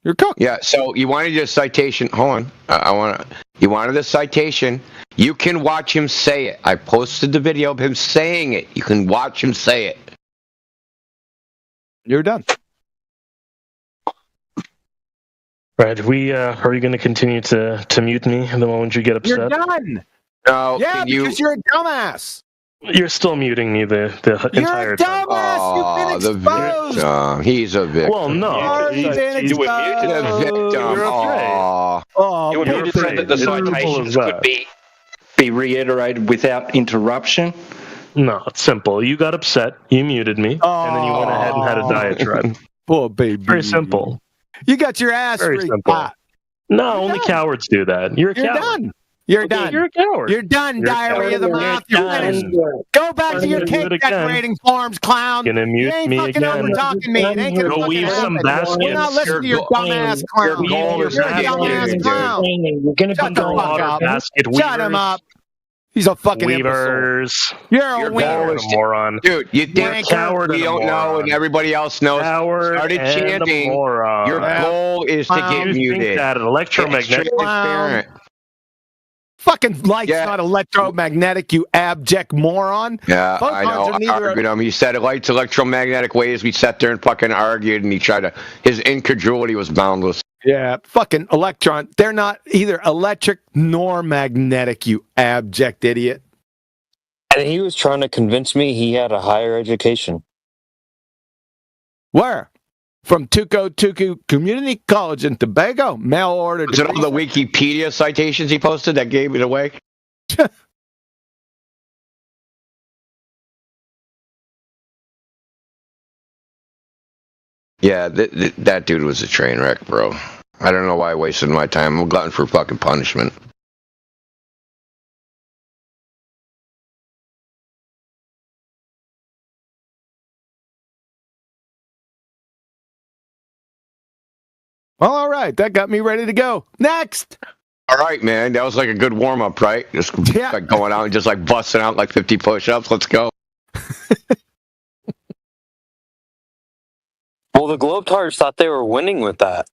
You're cooked. Yeah, so you wanted a citation. Hold on. You wanted a citation. You can watch him say it. I posted the video of him saying it. You can watch him say it. You're done. Right. Are you going to continue to mute me the moment you get upset? You're done. No. Yeah, because you're a dumbass. You're still muting me the entire time. You're a dumbass. You've been exposed. Victim. He's a victim. Well, no. He's a victim. You would have said that the citations could be reiterated without interruption. No, it's simple. You got upset, you muted me, and then you went ahead and had a diatribe. Poor baby. Very simple. You got your ass Very rigged simple. hot. No, only cowards do that. You're a coward. Done. You're done. You're a coward. You're done, diarrhea of the mouth. You're finished. Go back to your cake decorating forms, clown. Gonna mute you ain't me fucking again. over-talking me. It ain't gonna Go fucking weave some happen. baskets. We're not listening to your dumbass clown. You're a dumbass clown. You're gonna Shut the fuck up. Shut him up. He's a fucking Weavers. You're a weaver. Moron. Dude, you think we don't know and everybody else knows? Started chanting. Your goal is to get muted. Think that electromagnetic transparent. Fucking light's not electromagnetic, you abject moron. Yeah, Photons I know. are I neither argued him. He said light's electromagnetic waves. We sat there and fucking argued, and he tried to. His incredulity was boundless. Yeah, fucking electron. They're not either electric nor magnetic, you abject idiot. And he was trying to convince me he had a higher education. Where? From Tuku Community College in Tobago. Mail order. Was it all the Wikipedia citations he posted that gave it away? Yeah, that dude was a train wreck, bro. I don't know why I wasted my time. I'm glutton for fucking punishment. Well, all right. That got me ready to go. Next. All right, man. That was like a good warm-up, right? Just like going out and just like busting out like 50 push-ups. Let's go. Well, the Globetrotters thought they were winning with that.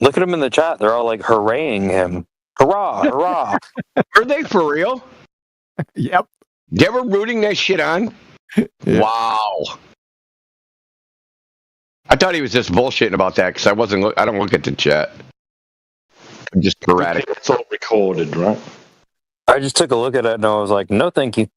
Look at them in the chat. They're all like hooraying him. Hurrah, hurrah. Are they for real? Yep. You ever rooting that shit on? Yeah. Wow. I thought he was just bullshitting about that because I don't look at the chat. I'm just sporadic. It's all recorded, right? I just took a look at it and I was like, no, thank you.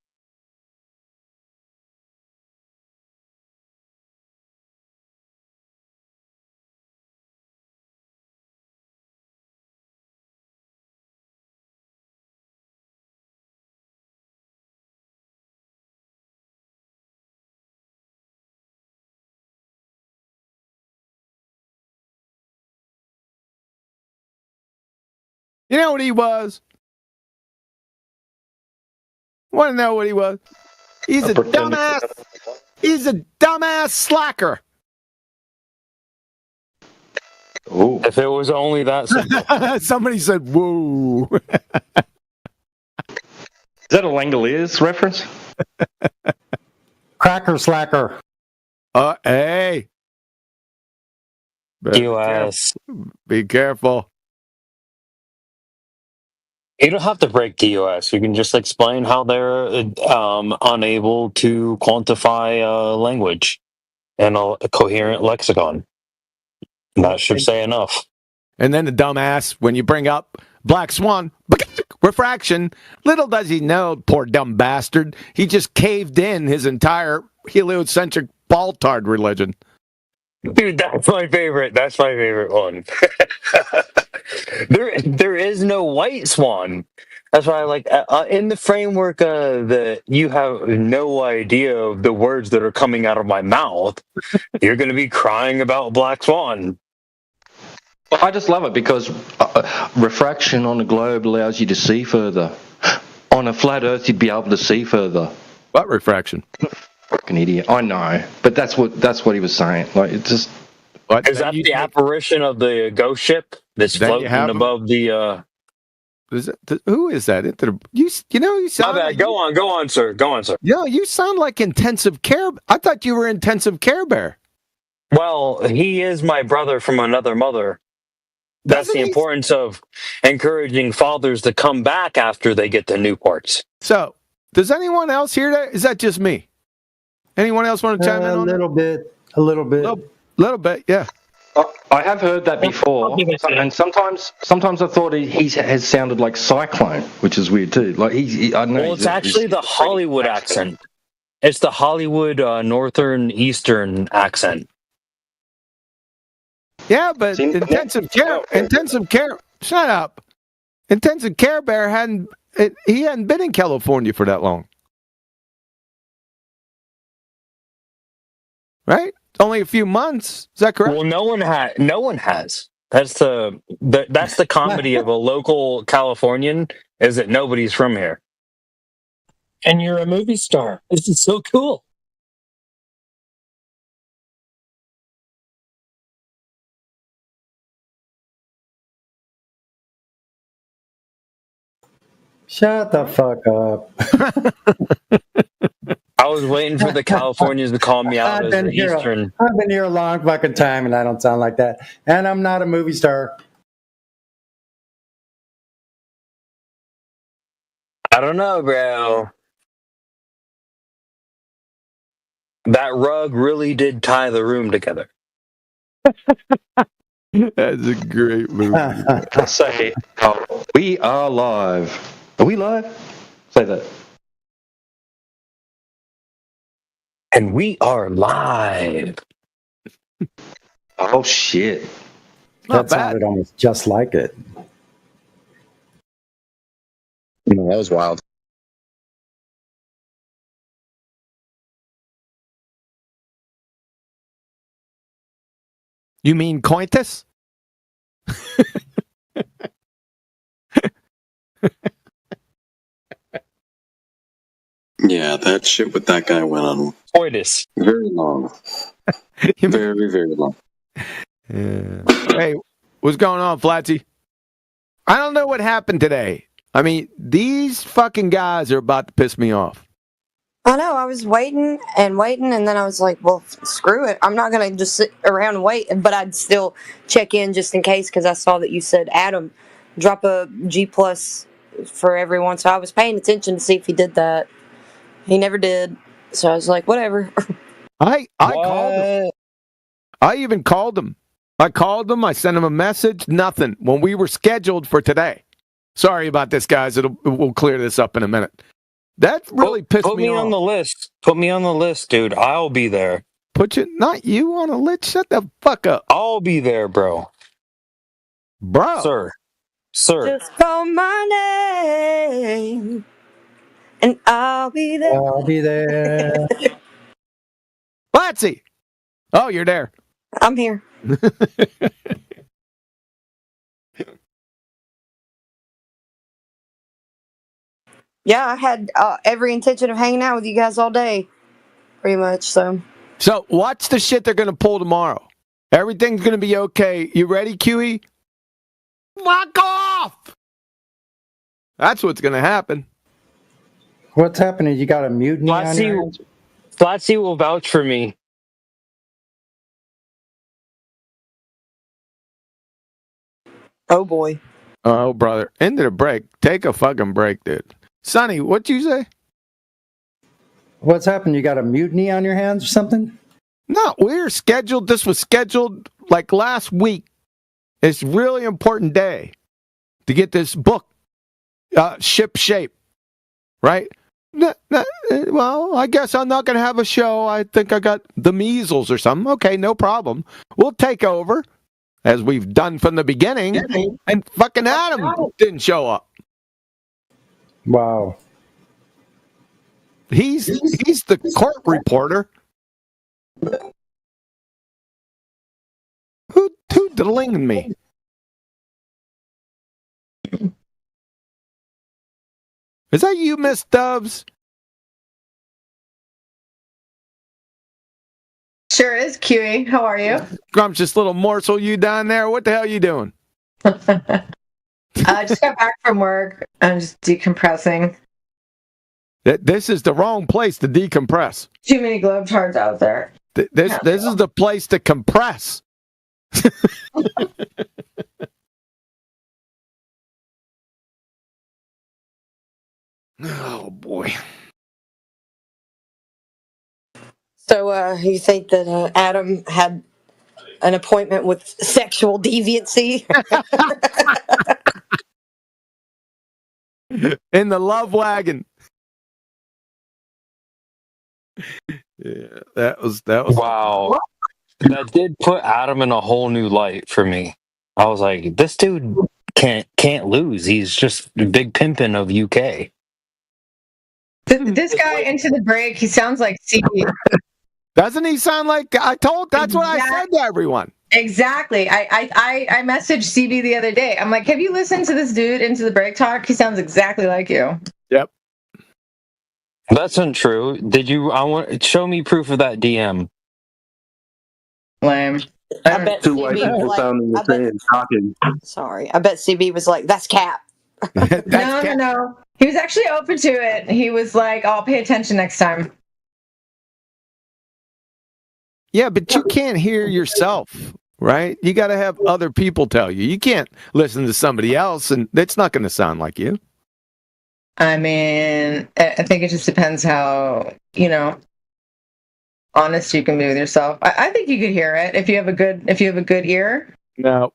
You know what he was? Want to know what he was? He's a dumbass. He's a dumbass slacker. Ooh. If it was only that simple. Somebody said, whoa. Is that a Langoliers reference? Cracker slacker. Hey. DOS. Be careful. You don't have to break DOS. You can just explain how they're unable to quantify language and a coherent lexicon. And that should say enough. And then the dumbass, when you bring up Black Swan, refraction, little does he know, poor dumb bastard, he just caved in his entire heliocentric ball-tard religion. Dude, that's my favorite. That's my favorite one. There is no white swan. That's why I like in the framework that you have no idea of the words that are coming out of my mouth. You're going to be crying about Black Swan. Well, I just love it because refraction on a globe allows you to see further. On a flat Earth, you'd be able to see further. What refraction? Fucking idiot. I know, but that's what he was saying. Like, it's just. What? Is that the apparition of the ghost ship that's floating above the? Who is that? You sound. My bad. Go on, sir. No, you sound like intensive care. I thought you were intensive care bear. Well, he is my brother from another mother. That's the importance of encouraging fathers to come back after they get the Newports. So, does anyone else hear that? Is that just me? Anyone else want to chime in on that? A little bit. Little bit, yeah. I have heard that before, and sometimes I thought he has sounded like Cyclone, which is weird too. Like I don't know. Well, it's actually the Hollywood accent. It's the Hollywood northern eastern accent. Yeah, but intensive care. Shut up. Intensive Care Bear he hadn't been in California for that long, right? Only a few months. Is that correct? Well, no one has. That's the comedy of a local Californian, is that nobody's from here. And you're a movie star. This is so cool. Shut the fuck up. I was waiting for the Californians to call me out as the Eastern. I've been here a long fucking time and I don't sound like that. And I'm not a movie star. I don't know, bro. That rug really did tie the room together. That's a great movie. I say, we are live. Are we live? Say that. And we are live. Oh, shit. That sounded almost just like it. No, that was wild. You mean coitus? Yeah, that shit with that guy went on coitus very long. Very, very long. Yeah. Hey, what's going on, Flatsy? I don't know what happened today. I mean, these fucking guys are about to piss me off. I know. I was waiting, and then I was like, well, screw it. I'm not going to just sit around and wait, but I'd still check in just in case, because I saw that you said, Adam, drop a G+ for everyone. So I was paying attention to see if he did that. He never did. So I was like, whatever. I called him. I even called him. I called him. I sent him a message. Nothing. When we were scheduled for today. Sorry about this, guys. We'll clear this up in a minute. That really pissed me off. Put me on the list. Put me on the list, dude. I'll be there. Not you on a list. Shut the fuck up. I'll be there, bro. Bro. Sir. Just call my name, and I'll be there. I'll be there. Flatsy. Oh, you're there. I'm here. Yeah, I had every intention of hanging out with you guys all day, pretty much. So watch the shit they're going to pull tomorrow. Everything's going to be okay. You ready, QE? Fuck off! That's what's going to happen. What's happening? You got a mutiny on your hands? Flatsy will vouch for me. Oh, boy. Oh, brother. End of the break. Take a fucking break, dude. Sonny, what'd you say? What's happened? You got a mutiny on your hands or something? No, we're scheduled. This was scheduled like last week. It's a really important day to get this book ship shape, right? Well, I guess I'm not going to have a show. I think I got the measles or something. Okay, no problem. We'll take over, as we've done from the beginning, and fucking Adam didn't show up. Wow. He's the court reporter. Who delinged me? Is that you, Miss Dubs? Sure is, QE. How are you? Scrumptious little morsel, you down there. What the hell are you doing? I just got back from work. I'm just decompressing. This is the wrong place to decompress. Too many globetrotters out there. This is the place to compress. Oh, boy. So you think that Adam had an appointment with sexual deviancy. In the love wagon. Yeah, that was wow. That did put Adam in a whole new light for me. I was like, this dude can't lose. He's just a big pimpin' of UK. This guy into the break, he sounds like CB. Doesn't he sound like that's what I said to everyone. Exactly. I messaged CB the other day. I'm like, have you listened to this dude into the break talk? He sounds exactly like you. Yep. That's untrue. Show me proof of that DM. Lame. I bet two white people sounding the same, talking. Sorry, I bet CB was like, "That's Cap." No. He was actually open to it. He was like, "I'll pay attention next time." Yeah, but you can't hear yourself, right? You got to have other people tell you. You can't listen to somebody else, and it's not going to sound like you. I mean, I think it just depends how, honest you can be with yourself. I think you could hear it if you have a good ear. No.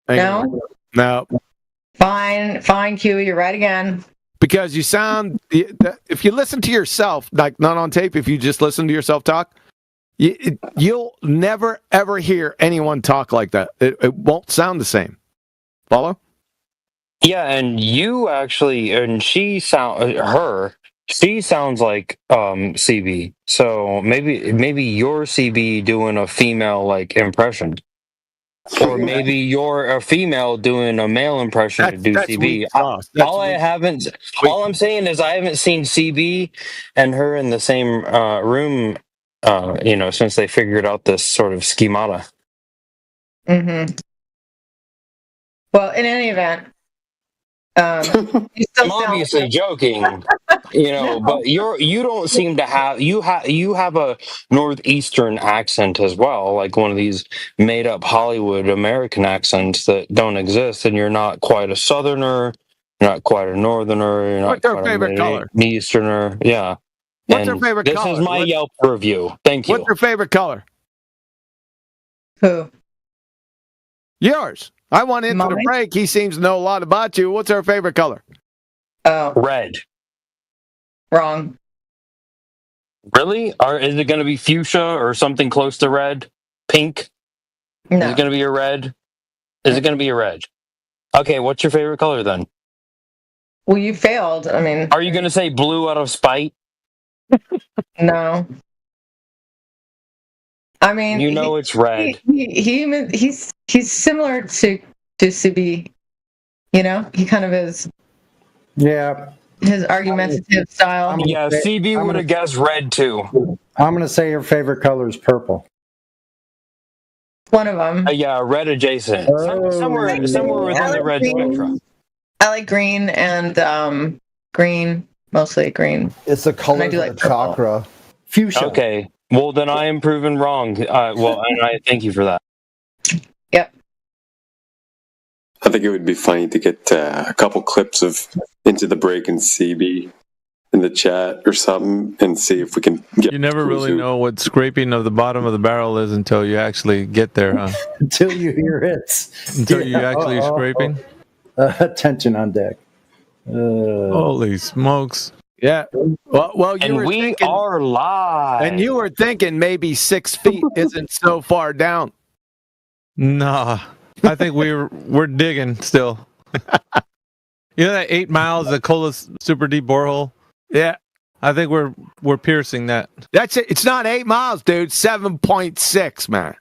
No. Fine, Q, you're right again. Because you sound, if you listen to yourself, like not on tape, if you just listen to yourself talk, you'll never, ever hear anyone talk like that. It won't sound the same. Follow? Yeah, and you actually, and she sounds like CB. So maybe you're CB doing a female like impression. Or maybe you're a female doing a male impression to do CB. All I'm saying is I haven't seen CB and her in the same room, since they figured out this sort of schemata. Mm-hmm. Well, in any event, I'm obviously joking, no. But you don't seem to have you have a northeastern accent as well, like one of these made up Hollywood American accents that don't exist, and you're not quite a southerner, you're not quite a northerner, you're not What's their quite favorite a color? Easterner. Yeah. What's their favorite color? This is my Yelp review. Thank you. What's your favorite color? Who? Yours. I went into the break. He seems to know a lot about you. What's our favorite color? Oh. Red. Wrong. Really? Or is it going to be fuchsia or something close to red? Pink? No. Is it going to be a red? Is it going to be a red? Okay, what's your favorite color then? Well, you failed. I mean... Are you going to say blue out of spite? No. I mean... it's red. He's similar to CB. He kind of is... Yeah. His argumentative style. Yeah, CB would have guessed red too. I'm going to say your favorite color is purple. One of them. Yeah, red adjacent. Somewhere within the red spectrum. I like green and green, mostly green. It's the color of the chakra. Fuchsia. Okay, well then I am proven wrong. And I thank you for that. Yep. I think it would be funny to get a couple clips of Into the Break and CB in the chat or something and see if we can get... You never really know what scraping of the bottom of the barrel is until you actually get there, huh? Until you hear it. Until you actually scraping? Attention on deck. Holy smokes. Yeah. Well, we are live. And you were thinking maybe 6 feet isn't so far down. Nah. I think we're digging still. You know that 8 miles, the Kola super deep borehole? Yeah. I think we're piercing that. That's it. It's not 8 miles, dude. 7.6, man.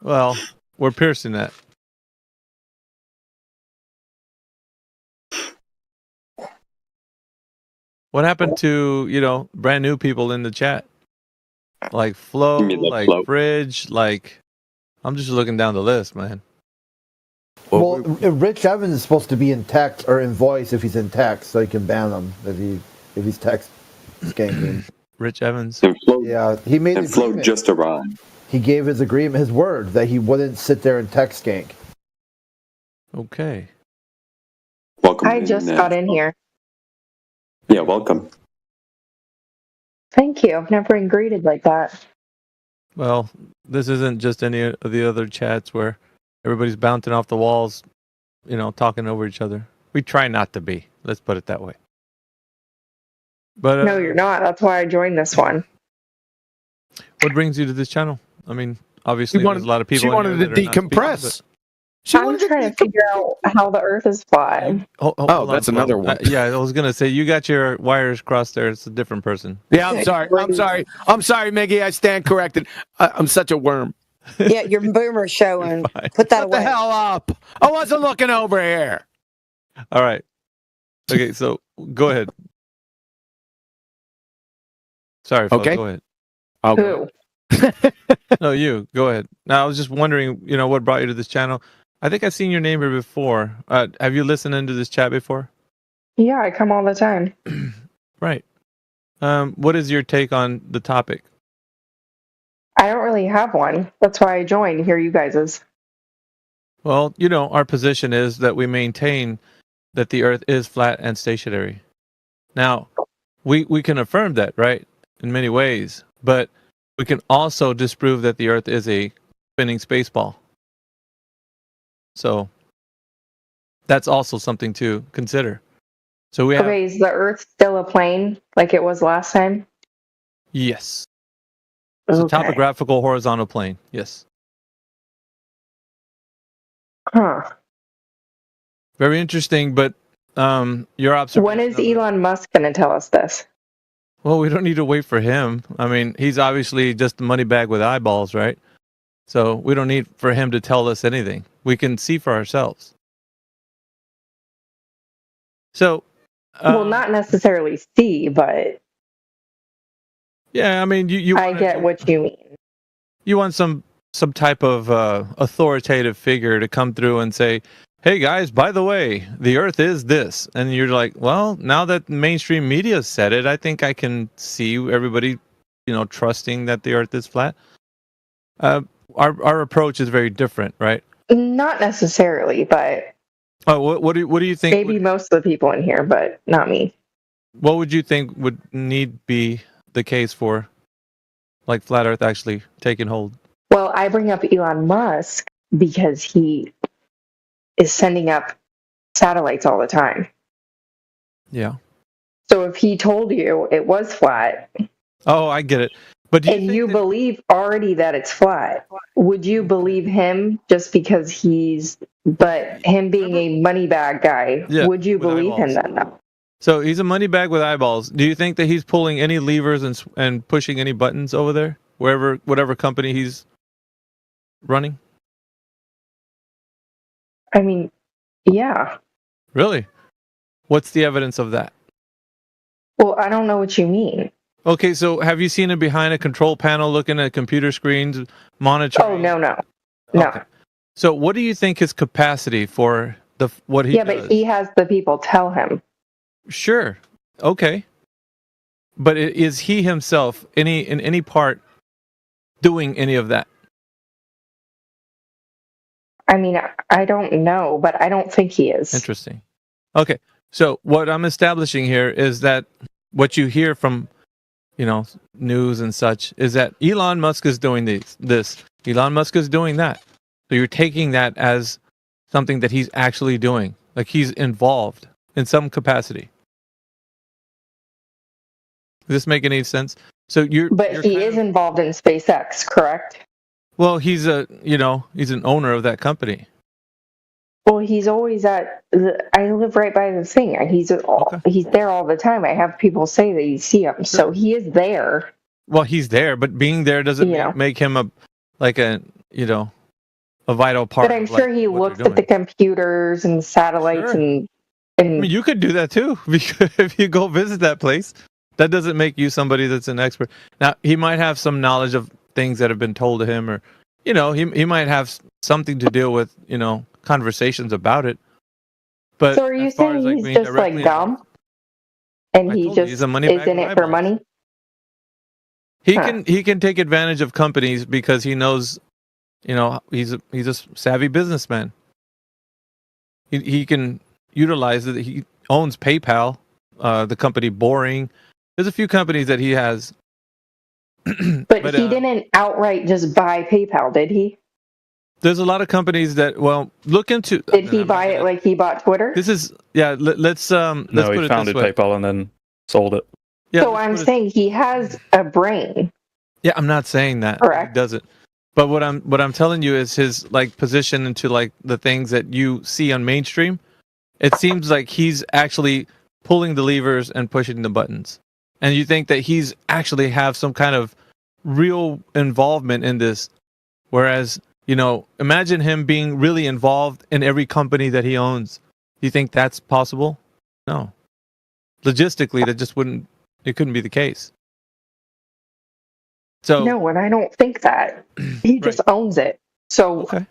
Well, we're piercing that. What happened to, brand new people in the chat? Like Flo, like Flo? Fridge, like... I'm just looking down the list, man. Well, Rich Evans is supposed to be in text or in voice if he's in text, so you can ban him if he's text skanking. Rich Evans. And Flo, yeah, he made. And Flo just arrived. He gave his agreement, his word that he wouldn't sit there and text skank. Okay. Welcome. I just got in here. Yeah, welcome. Thank you. I've never been greeted like that. Well, this isn't just any of the other chats where everybody's bouncing off the walls, talking over each other. We try not to be. Let's put it that way. But no, you're not. That's why I joined this one. What brings you to this channel? I mean, obviously, there's a lot of people. She wanted to decompress. I'm trying to figure out how the Earth is flat. Oh, that's another one. Yeah, I was gonna say you got your wires crossed there. It's a different person. Yeah, I'm sorry. I'm sorry, Miggy. I stand corrected. I'm such a worm. Yeah, your boomer's showing. Put that away. Shut the hell up. I wasn't looking over here. All right. Okay, so go ahead. Sorry, folks, okay. Go ahead. Who? No, you. Go ahead. Now, I was just wondering, what brought you to this channel. I think I've seen your name here before. Have you listened into this chat before? Yeah, I come all the time. Right. What is your take on the topic? I don't really have one. That's why I joined. Hear you guys's. Well, our position is that we maintain that the Earth is flat and stationary. Now, we can affirm that, right, in many ways, but we can also disprove that the Earth is a spinning space ball. So that's also something to consider. So we have. Okay, is the Earth still a plane like it was last time? Yes. It's a topographical horizontal plane. Yes. Huh. Very interesting, but your observation. When is Elon Musk going to tell us this? Well, we don't need to wait for him. I mean, he's obviously just a money bag with eyeballs, right? So we don't need for him to tell us anything. We can see for ourselves. So, well, not necessarily see, but yeah, I mean, you. I get what you mean. You want some type of authoritative figure to come through and say, "Hey guys, by the way, the Earth is this," and you're like, "Well, now that mainstream media said it, I think I can see everybody, trusting that the Earth is flat." Our approach is very different, right? Not necessarily, but what do you think? Maybe most of the people in here, but not me. What would you think would need be the case for, like, flat Earth actually taking hold? Well, I bring up Elon Musk because he is sending up satellites all the time. Yeah. So if he told you it was flat, oh, I get it. But you believe already that it's flat, would you believe him just because but him being a money bag guy, would you believe him then? No. So he's a money bag with eyeballs. Do you think that he's pulling any levers and pushing any buttons over there, whatever company he's running? I mean, yeah. Really? What's the evidence of that? Well, I don't know what you mean. Okay, so have you seen him behind a control panel looking at computer screens, monitoring? Oh, no. Okay. So what do you think his capacity for what he does? But he has the people tell him. Sure. Okay. But is he himself in any part doing any of that? I mean, I don't know, but I don't think he is. Interesting. Okay. So what I'm establishing here is that what you hear from, news and such is that Elon Musk is doing this. Elon Musk is doing that. So you're taking that as something that he's actually doing. Like he's involved in some capacity. Does this make any sense? So But he is involved in SpaceX, correct? Well, he's he's an owner of that company. Well, he's always I live right by the thing. He's there all the time. I have people say that you see him, so he is there. Well, he's there, but being there doesn't make him a vital part. But I'm sure he looks at the computers and satellites and. I mean, you could do that too if you go visit that place. That doesn't make you somebody that's an expert. Now, he might have some knowledge of things that have been told to him, or he might have something to deal with conversations about it. But so are you saying he's just like dumb, and he just is in it for money? He can take advantage of companies because he knows, he's a savvy businessman. He can utilize it. He owns PayPal, the company Boring. There's a few companies that he has But he didn't outright just buy PayPal, did he? There's a lot of companies that look into. Did he buy it like he bought Twitter? This is let's No, put he it founded this way. PayPal and then sold it. Yeah, so I'm saying he has a brain. Yeah, I'm not saying that. Correct. He doesn't. But what I'm telling you is his position into the things that you see on mainstream. It seems like he's actually pulling the levers and pushing the buttons. And you think that he's actually have some kind of real involvement in this. Whereas, imagine him being really involved in every company that he owns. Do you think that's possible? No. Logistically, that just couldn't be the case. So no, and I don't think that. He just owns it. So, okay.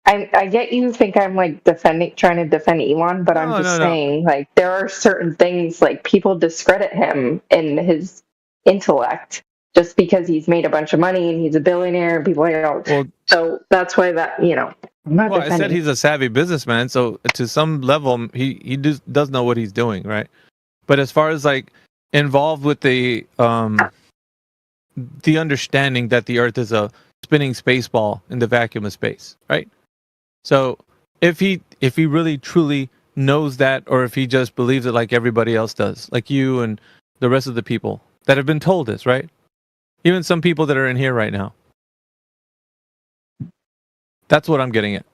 I get you think I'm trying to defend Elon, but I'm just saying, there are certain things, people discredit him in his intellect just because he's made a bunch of money and he's a billionaire and people, so that's why that, I'm not defending. I said he's a savvy businessman, so to some level, he does know what he's doing, right? But as far as involved with the understanding that the Earth is a spinning space ball in the vacuum of space, right? So if he really truly knows that, or if he just believes it like everybody else does, like you and the rest of the people that have been told this, right? Even some people that are in here right now. That's what I'm getting at.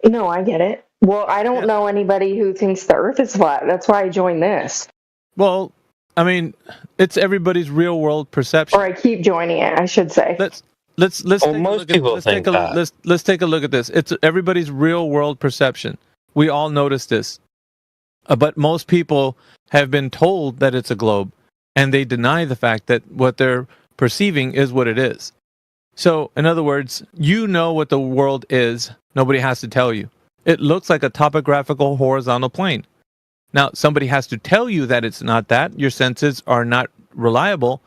No, I get it. Well, I don't know anybody who thinks the Earth is flat. That's why I joined this. Well, I mean, it's everybody's real world perception. Or I keep joining it, I should say. Let's take a look at this. It's everybody's real world perception. We all notice this. But most people have been told that it's a globe, and they deny the fact that what they're perceiving is what it is. So, in other words, you know what the world is. Nobody has to tell you. It looks like a topographical horizontal plane. Now, somebody has to tell you that it's not that. Your senses are not reliable.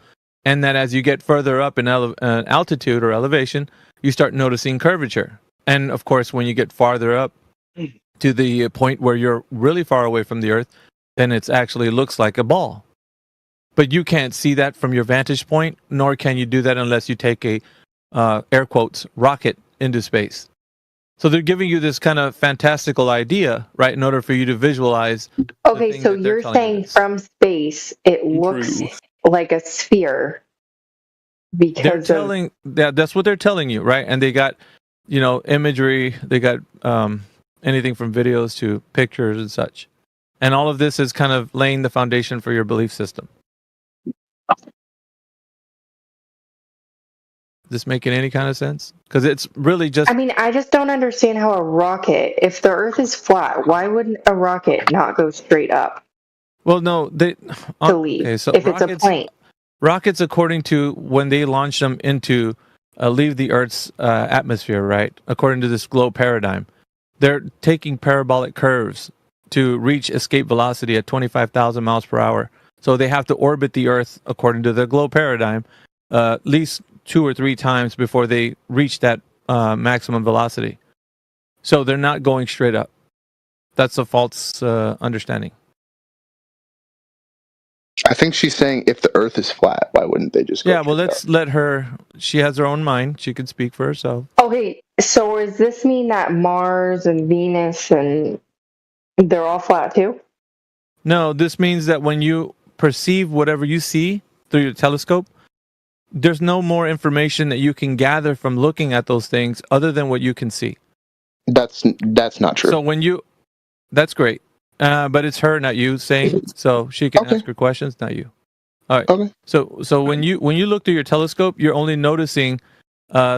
And that as you get further up in altitude or elevation, you start noticing curvature. And, of course, when you get farther up to the point where you're really far away from the Earth, then it actually looks like a ball. But you can't see that from your vantage point, nor can you do that unless you take a, air quotes, rocket into space. So they're giving you this kind of fantastical idea, right, in order for you to visualize. Okay, so you're saying from space it looks like a sphere because that's what they're telling you, right? And they got, imagery, they got anything from videos to pictures and such. And all of this is kind of laying the foundation for your belief system. This making any kind of sense? Because it's really just... I mean, I just don't understand how a rocket, if the Earth is flat, why wouldn't a rocket not go straight up? Well, no, to leave, if it's a plane. Rockets, according to when they launch them into leave the Earth's atmosphere, right? According to this globe paradigm, they're taking parabolic curves to reach escape velocity at 25,000 miles per hour. So they have to orbit the Earth according to the globe paradigm at least 2 or 3 times before they reach that maximum velocity. So they're not going straight up. That's a false understanding. I think she's saying if the Earth is flat, why wouldn't they just go well, let's let her... She has her own mind. She can speak for herself. Okay, so does this mean that Mars and Venus and they're all flat too? No, this means that when you perceive whatever you see through your telescope, there's no more information that you can gather from looking at those things other than what you can see. That's not true. So when you... That's great. But it's her, not you, saying, so she can ask her questions, not you. All right. Okay. So when you look through your telescope, you're only noticing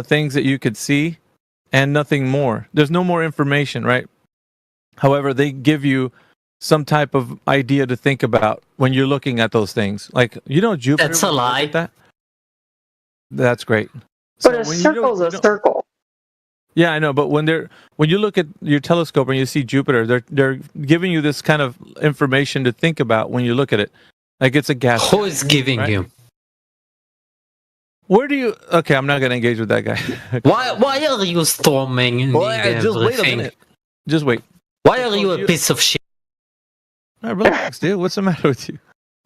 things that you could see and nothing more. There's no more information, right? However, they give you some type of idea to think about when you're looking at those things. Like, Jupiter. That's a lie. That's great. But a circle's a circle. Yeah, I know, but when you look at your telescope and you see Jupiter, they're giving you this kind of information to think about when you look at it. Like it's a gas. Who is giving you? Where do you... Okay, I'm not going to engage with that guy. Why are you storming? Just wait a minute. Just wait. Why are you a piece of shit? All right, relax, dude. What's the matter with you?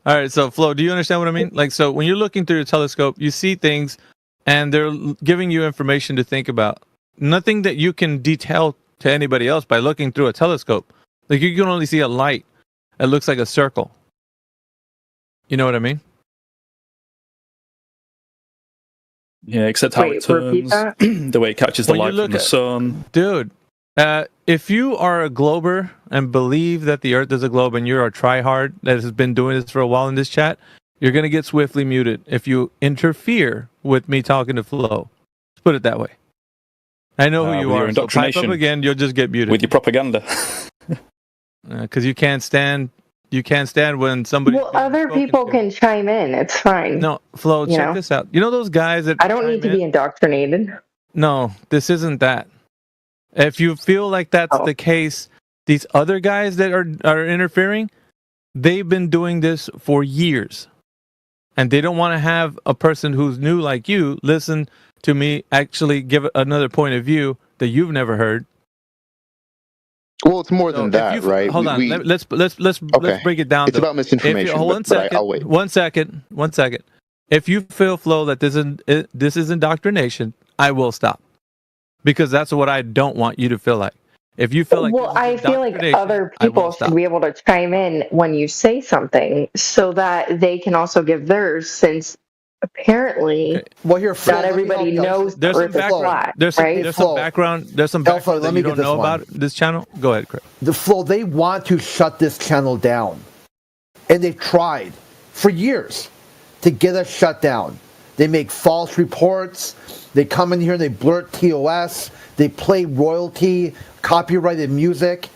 All right, so Flo, do you understand what I mean? Like, so when you're looking through a telescope, you see things, and they're giving you information to think about. Nothing that you can detail to anybody else by looking through a telescope. Like, you can only see a light that looks like a circle. You know what I mean? Yeah, except how it turns, the way it catches the light from the sun. Dude, if you are a glober and believe that the Earth is a globe and you're a tryhard that has been doing this for a while in this chat, you're going to get swiftly muted if you interfere with me talking to Flo. Let's put it that way. I know who you are. So pipe up again, you'll just get muted. With your propaganda. Because you can't stand when somebody. Well, other people can chime in. It's fine. No, Flo, check this out. You know those guys that I don't need to be indoctrinated. No, this isn't that. If you feel like that's the case, these other guys that are interfering, they've been doing this for years. And they don't want to have a person who's new like you listen to me actually give another point of view that you've never heard. Well, it's more than that, right? Hold on. Let's break it down. It's about misinformation. I'll wait. One second. If you feel, Flo, that this is indoctrination, I will stop, because that's what I don't want you to feel like. If you feel like, I feel like other people should be able to chime in when you say something, so that they can also give theirs. Since apparently, not everybody knows the Earth is flat. There's some background that you don't know about this channel. Go ahead, Chris. The Flo, they want to shut this channel down, and they've tried for years to get us shut down. They make false reports. They come in here and they blurt TOS. They play royalty, copyrighted music.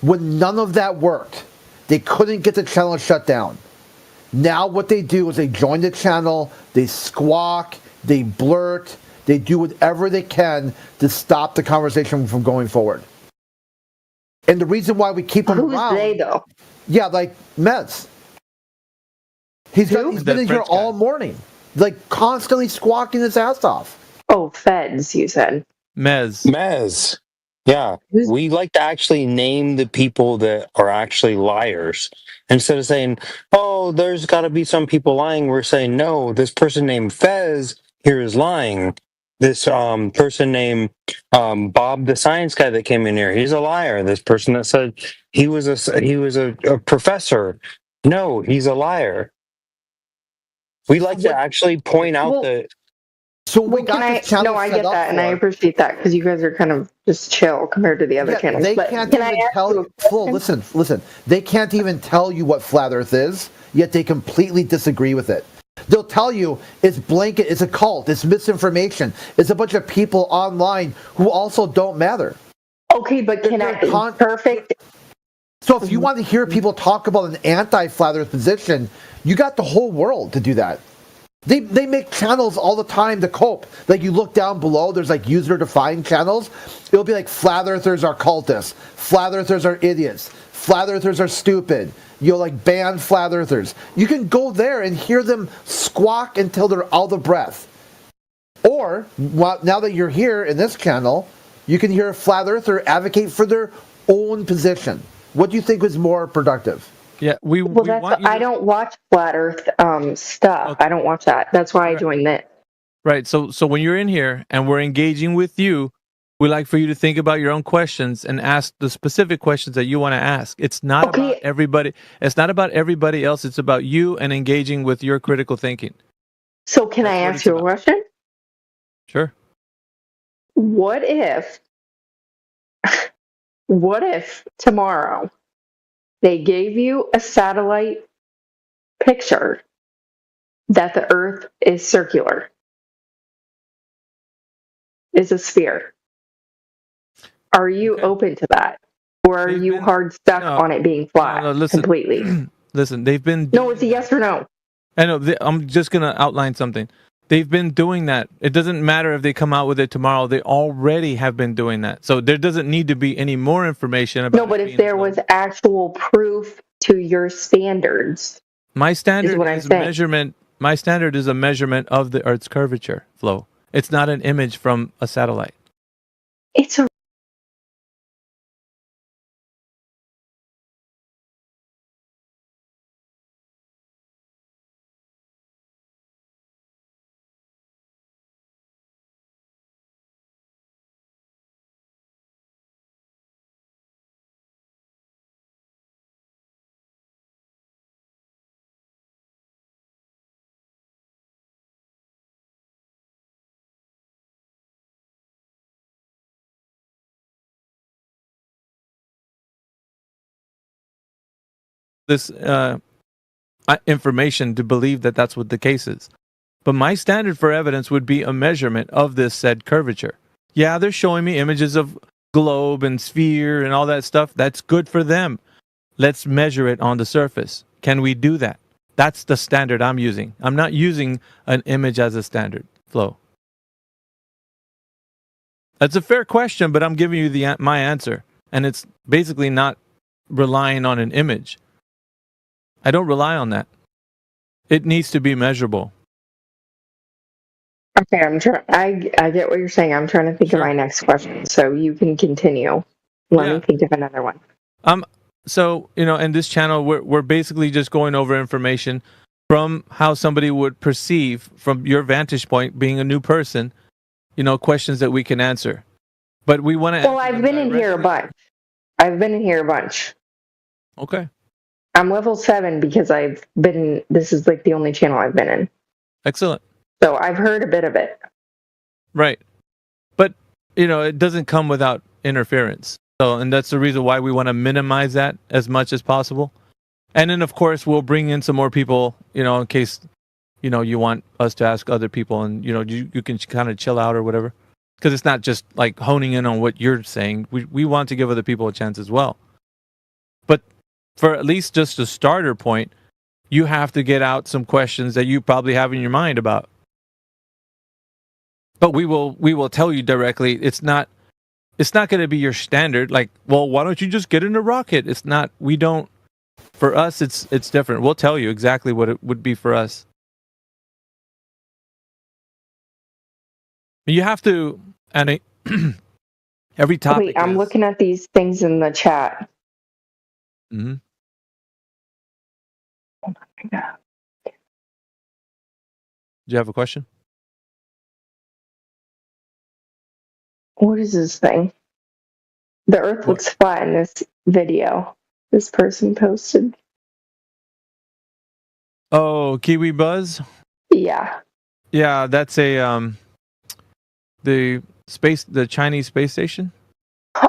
When none of that worked, they couldn't get the channel shut down. Now what they do is they join the channel, they squawk, they blurt, they do whatever they can to stop the conversation from going forward. And the reason why we keep them around... Who's they, though? Yeah, like Mez. He's been in here all morning, like constantly squawking his ass off. Oh, feds, you said. Mez. Yeah. We like to actually name the people that are actually liars. Instead of saying, oh, there's got to be some people lying, we're saying, no, this person named Fez here is lying. This person named Bob, the science guy that came in here, he's a liar. This person that said he was a professor, no, he's a liar. We like to actually point out that. So we got this channel I get that, and I appreciate that, because you guys are kind of just chill compared to the other channels. They can't even tell you. Listen. They can't even tell you what flat Earth is, yet they completely disagree with it. They'll tell you it's blanket, it's a cult, it's misinformation, it's a bunch of people online who also don't matter. Okay, but perfect. So if you want to hear people talk about an anti-flat Earth position, you got the whole world to do that. They make channels all the time to cope. Like, you look down below, there's like user-defined channels. It'll be like flat earthers are cultists, flat earthers are idiots, flat earthers are stupid. You'll like ban flat earthers. You can go there and hear them squawk until they're out of breath. Or, now that you're here in this channel, you can hear a flat earther advocate for their own position. What do you think was more productive? Yeah, I don't watch flat Earth stuff. Okay. I don't watch that. That's why I joined it. Right. So when you're in here and we're engaging with you, we like for you to think about your own questions and ask the specific questions that you want to ask. It's not about everybody. It's not about everybody else. It's about you and engaging with your critical thinking. So can I ask you a question? Sure. What if tomorrow they gave you a satellite picture that the Earth is circular, is a sphere? Are you open to that? Or are you hard stuck on it being flat completely? Listen, they've been... No, it's a yes or no. I know. I'm just going to outline something. They've been doing that. It doesn't matter if they come out with it tomorrow. They already have been doing that. So there doesn't need to be any more information about it. No, but if there was actual proof to your standards, my standard is measurement. My standard is a measurement of the Earth's curvature, Flo. It's not an image from a satellite. It's a this information to believe that that's what the case is. But my standard for evidence would be a measurement of this said curvature. Yeah, they're showing me images of globe and sphere and all that stuff. That's good for them. Let's measure it on the surface. Can we do that? That's the standard I'm using. I'm not using an image as a standard flow. That's a fair question, but I'm giving you my answer. And it's basically not relying on an image. I don't rely on that. It needs to be measurable. Okay, I get what you're saying. I'm trying to think of my next question, so you can continue. Let me think of another one. So, in this channel, we're basically just going over information from how somebody would perceive, from your vantage point, being a new person, questions that we can answer. But we want to. Well, I've been in here a bunch. Okay. I'm level 7 because this is like the only channel I've been in. Excellent. So I've heard a bit of it. Right. But, it doesn't come without interference. So, and that's the reason why we want to minimize that as much as possible. And then, of course, we'll bring in some more people, in case, you want us to ask other people and, you can kind of chill out or whatever. Because it's not just like honing in on what you're saying. We want to give other people a chance as well. But for at least just a starter point, you have to get out some questions that you probably have in your mind about. But we will tell you directly, it's not going to be your standard. Like, well, why don't you just get in a rocket? It's not. We don't. For us, it's different. We'll tell you exactly what it would be for us. You have to, and every topic. Wait, I'm looking at these things in the chat. Mm-hmm. Oh my God. Do you have a question? What is this thing? The Earth looks flat in this video. This person posted. Oh, Kiwi Buzz? Yeah. Yeah, that's the Chinese space station.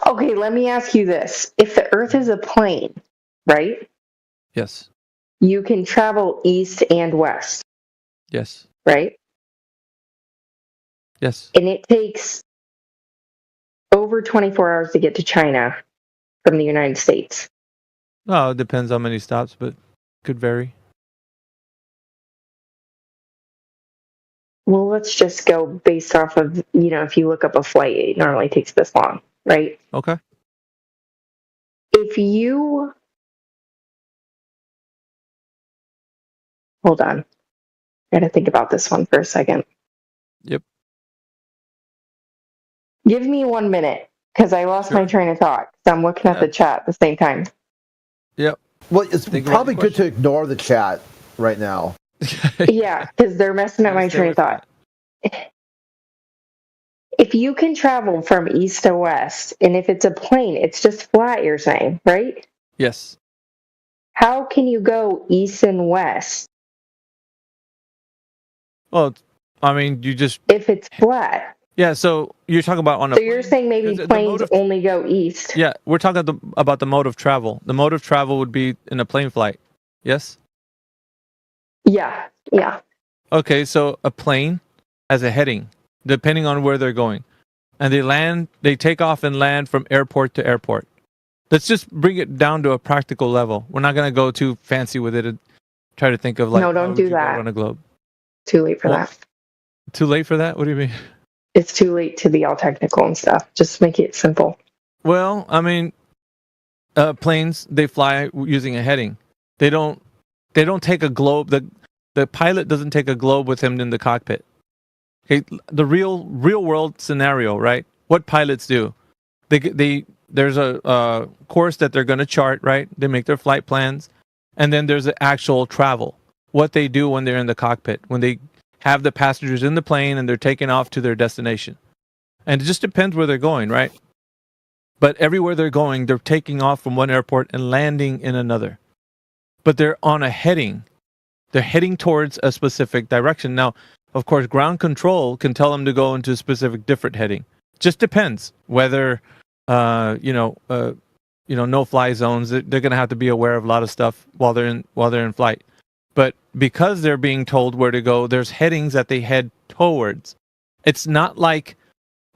Okay, let me ask you this. If the Earth is a plane, right? Yes. You can travel east and west. Yes. Right? Yes. And it takes over 24 hours to get to China from the United States. Oh, it depends how many stops, but could vary. Well, let's just go based off of, if you look up a flight, it normally takes this long, right? Okay. If you... Hold on. I gotta think about this one for a second. Yep. Give me 1 minute, because I lost my train of thought. So I'm looking at the chat at the same time. Yep. Well, it's probably good to ignore the chat right now. Yeah, because they're messing up my train of thought. If you can travel from east to west, and if it's a plane, it's just flat, you're saying, right? Yes. How can you go east and west? Well, I mean, you just... If it's flat. Yeah, so you're talking about on a... So you're saying maybe planes only go east? Yeah, we're talking about the mode of travel. The mode of travel would be in a plane flight. Yes? Yeah. Okay, so a plane has a heading, depending on where they're going. And they take off and land from airport to airport. Let's just bring it down to a practical level. We're not going to go too fancy with it and try to think of like... No, don't do that. On a globe. Too late for that. Too late for that? What do you mean? It's too late to be all technical and stuff. Just make it simple. Well, I mean, planes, they fly using a heading. They don't take a globe. The pilot doesn't take a globe with him in the cockpit. Okay, the real world scenario, right? What pilots do? There's a course that they're going to chart, right? They make their flight plans, and then there's the actual travel. What they do when they're in the cockpit, when they have the passengers in the plane and they're taking off to their destination. And it just depends where they're going, right? But everywhere they're going, they're taking off from one airport and landing in another. But they're on a heading. They're heading towards a specific direction. Now, of course, ground control can tell them to go into a specific different heading. Just depends whether, no-fly zones. They're going to have to be aware of a lot of stuff while they're in flight. But because they're being told where to go, there's headings that they head towards. It's not like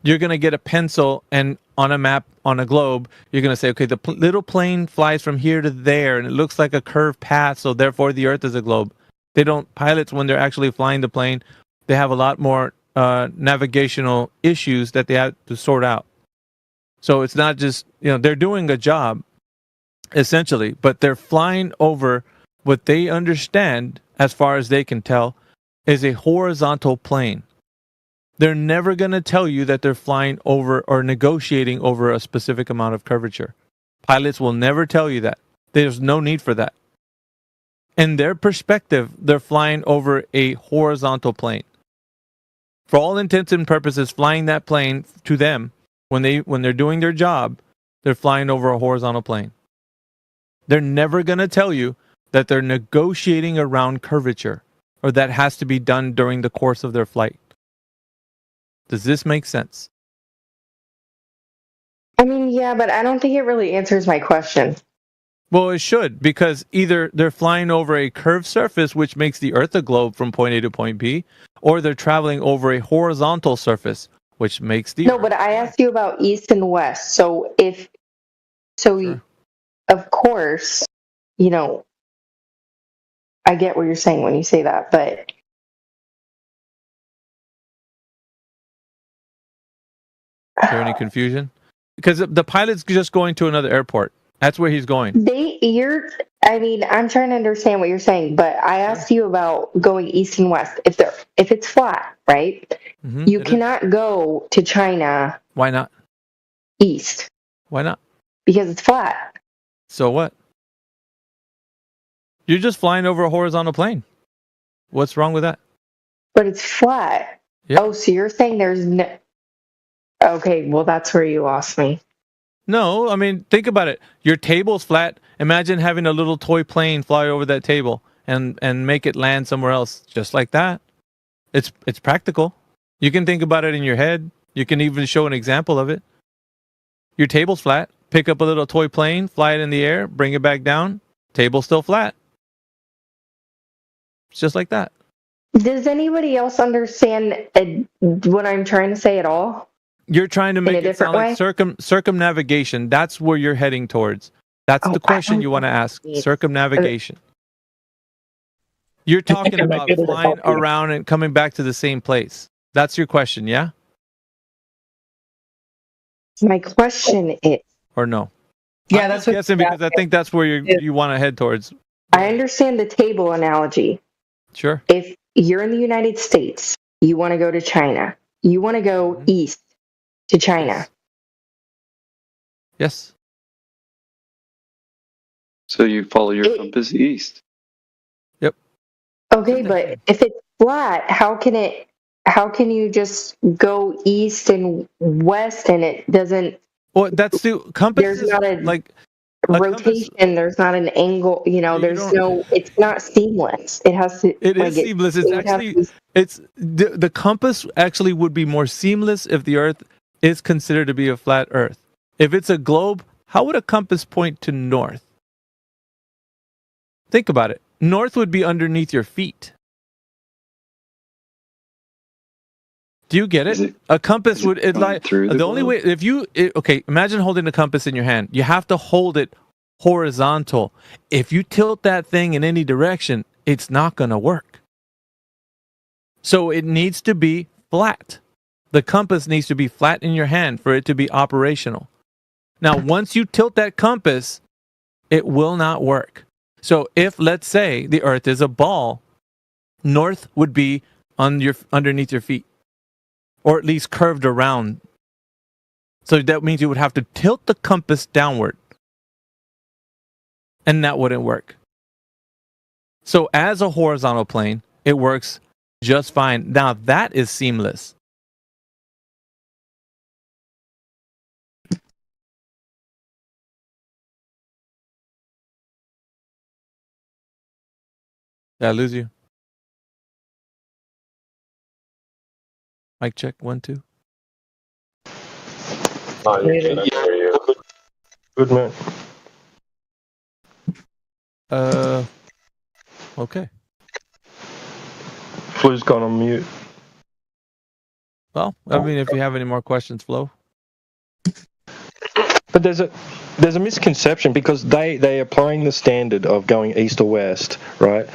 you're going to get a pencil and on a map, on a globe, you're going to say, okay, the little plane flies from here to there, and it looks like a curved path, so therefore the Earth is a globe. Pilots, when they're actually flying the plane, they have a lot more navigational issues that they have to sort out. So it's not just, they're doing a job, essentially, but they're flying over what they understand, as far as they can tell, is a horizontal plane. They're never going to tell you that they're flying over or negotiating over a specific amount of curvature. Pilots will never tell you that. There's no need for that. In their perspective, they're flying over a horizontal plane. For all intents and purposes, flying that plane to them, when they're doing their job, they're flying over a horizontal plane. They're never going to tell you that they're negotiating around curvature, or that has to be done during the course of their flight. Does this make sense? I mean, yeah, but I don't think it really answers my question. Well, it should, because either they're flying over a curved surface, which makes the Earth a globe from point A to point B, or they're traveling over a horizontal surface, which makes the Earth. But I asked you about east and west. So sure. Of course, I get what you're saying when you say that, but is there any confusion? Because the pilot's just going to another airport. That's where he's going. I'm trying to understand what you're saying, but I asked you about going east and west. If it's flat, right? Mm-hmm, you cannot go to China. Why not? East. Why not? Because it's flat. So what? You're just flying over a horizontal plane. What's wrong with that? But it's flat. Yep. Oh, so you're saying there's no... Okay, well, that's where you lost me. No, I mean, think about it. Your table's flat. Imagine having a little toy plane fly over that table and make it land somewhere else, just like that. It's practical. You can think about it in your head. You can even show an example of it. Your table's flat. Pick up a little toy plane, fly it in the air, bring it back down. Table's still flat. It's just like that. Does anybody else understand what I'm trying to say at all? You're trying to make it sound like circumnavigation. That's where you're heading towards. That's the question you want to ask. Circumnavigation. You're talking about flying around and coming back to the same place. That's your question, yeah? My question is... Or no? Yeah, that's what I'm guessing, because I think that's where you want to head towards. I understand the table analogy. Sure. If you're in the United States, you want to go to China. You want to go east to China. Yes. So you follow your compass east. Yep. Okay, but if it's flat, how can you just go east and west and it doesn't... Well, that's the compass. There's not a rotation. Compass, there's not an angle. It's not seamless. It has to. It is seamless. The compass actually would be more seamless if the Earth is considered to be a flat Earth. If it's a globe, how would a compass point to north? Think about it. North would be underneath your feet. Do you get it? A compass would the only way imagine holding a compass in your hand. You have to hold it horizontal. If you tilt that thing in any direction, it's not going to work. So it needs to be flat. The compass needs to be flat in your hand for it to be operational. Now, once you tilt that compass, it will not work. So if, let's say, the Earth is a ball, north would be underneath your feet. Or at least curved around. So that means you would have to tilt the compass downward. And that wouldn't work. So as a horizontal plane, it works just fine. Now that is seamless. Did I lose you? Mic check, 1, 2. Good man. Okay. Flu's gone on mute. Well, I mean, if you have any more questions, Flo. But there's a misconception because they are applying the standard of going east or west, right,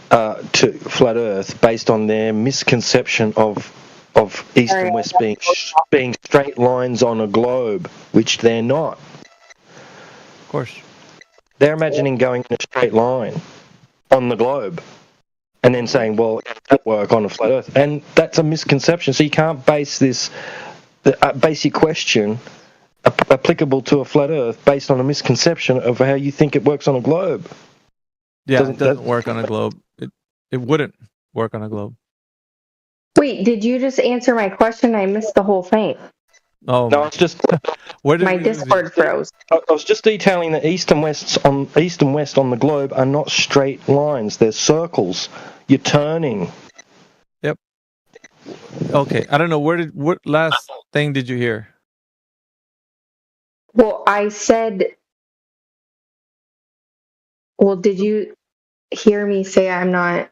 to flat Earth based on their misconception of east and west being straight lines on a globe, which they're not. Of course. They're imagining going in a straight line on the globe and then saying, well, it won't work on a flat Earth. And that's a misconception. So you can't base this basic question applicable to a flat Earth based on a misconception of how you think it works on a globe. Yeah, it doesn't work on a globe. It wouldn't work on a globe. Wait, did you just answer my question? I missed the whole thing. Oh, no, it's just my Discord froze. I was just detailing that east and west on the globe are not straight lines; they're circles. You're turning. Yep. Okay, I don't know what last thing did you hear? Well, I said. Well, did you hear me say I'm not?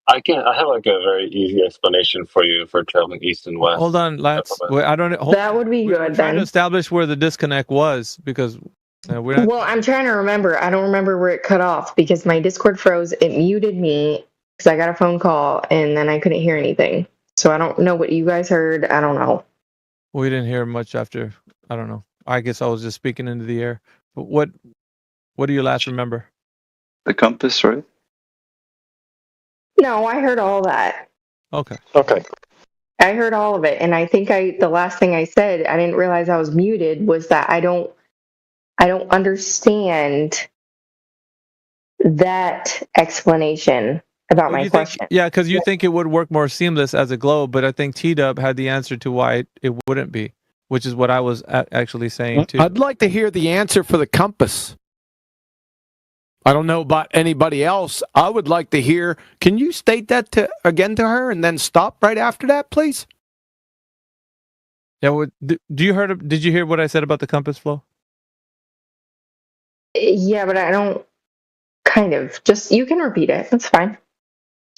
I have like a very easy explanation for you for traveling east and west. Hold on, let's. I don't. That would be good. We're trying to establish where the disconnect was because we're not. Well, I'm trying to remember. I don't remember where it cut off because my Discord froze. It muted me because I got a phone call and then I couldn't hear anything. So I don't know what you guys heard. I don't know. We didn't hear much after. I don't know. I guess I was just speaking into the air. But what do you last remember? The compass, right? No, I heard all that. Okay. I heard all of it, and I think the last thing I said, I didn't realize I was muted, was that I don't understand that explanation about my question. Yeah, because you think it would work more seamless as a globe, but I think T-Dub had the answer to why it wouldn't be, which is what I was actually saying too. I'd like to hear the answer for the compass. I don't know about anybody else. I would like to hear. Can you state that again to her and then stop right after that, please? Yeah. Did you hear what I said about the compass, Flo? Yeah, but I don't. Kind of. Just you can repeat it. That's fine.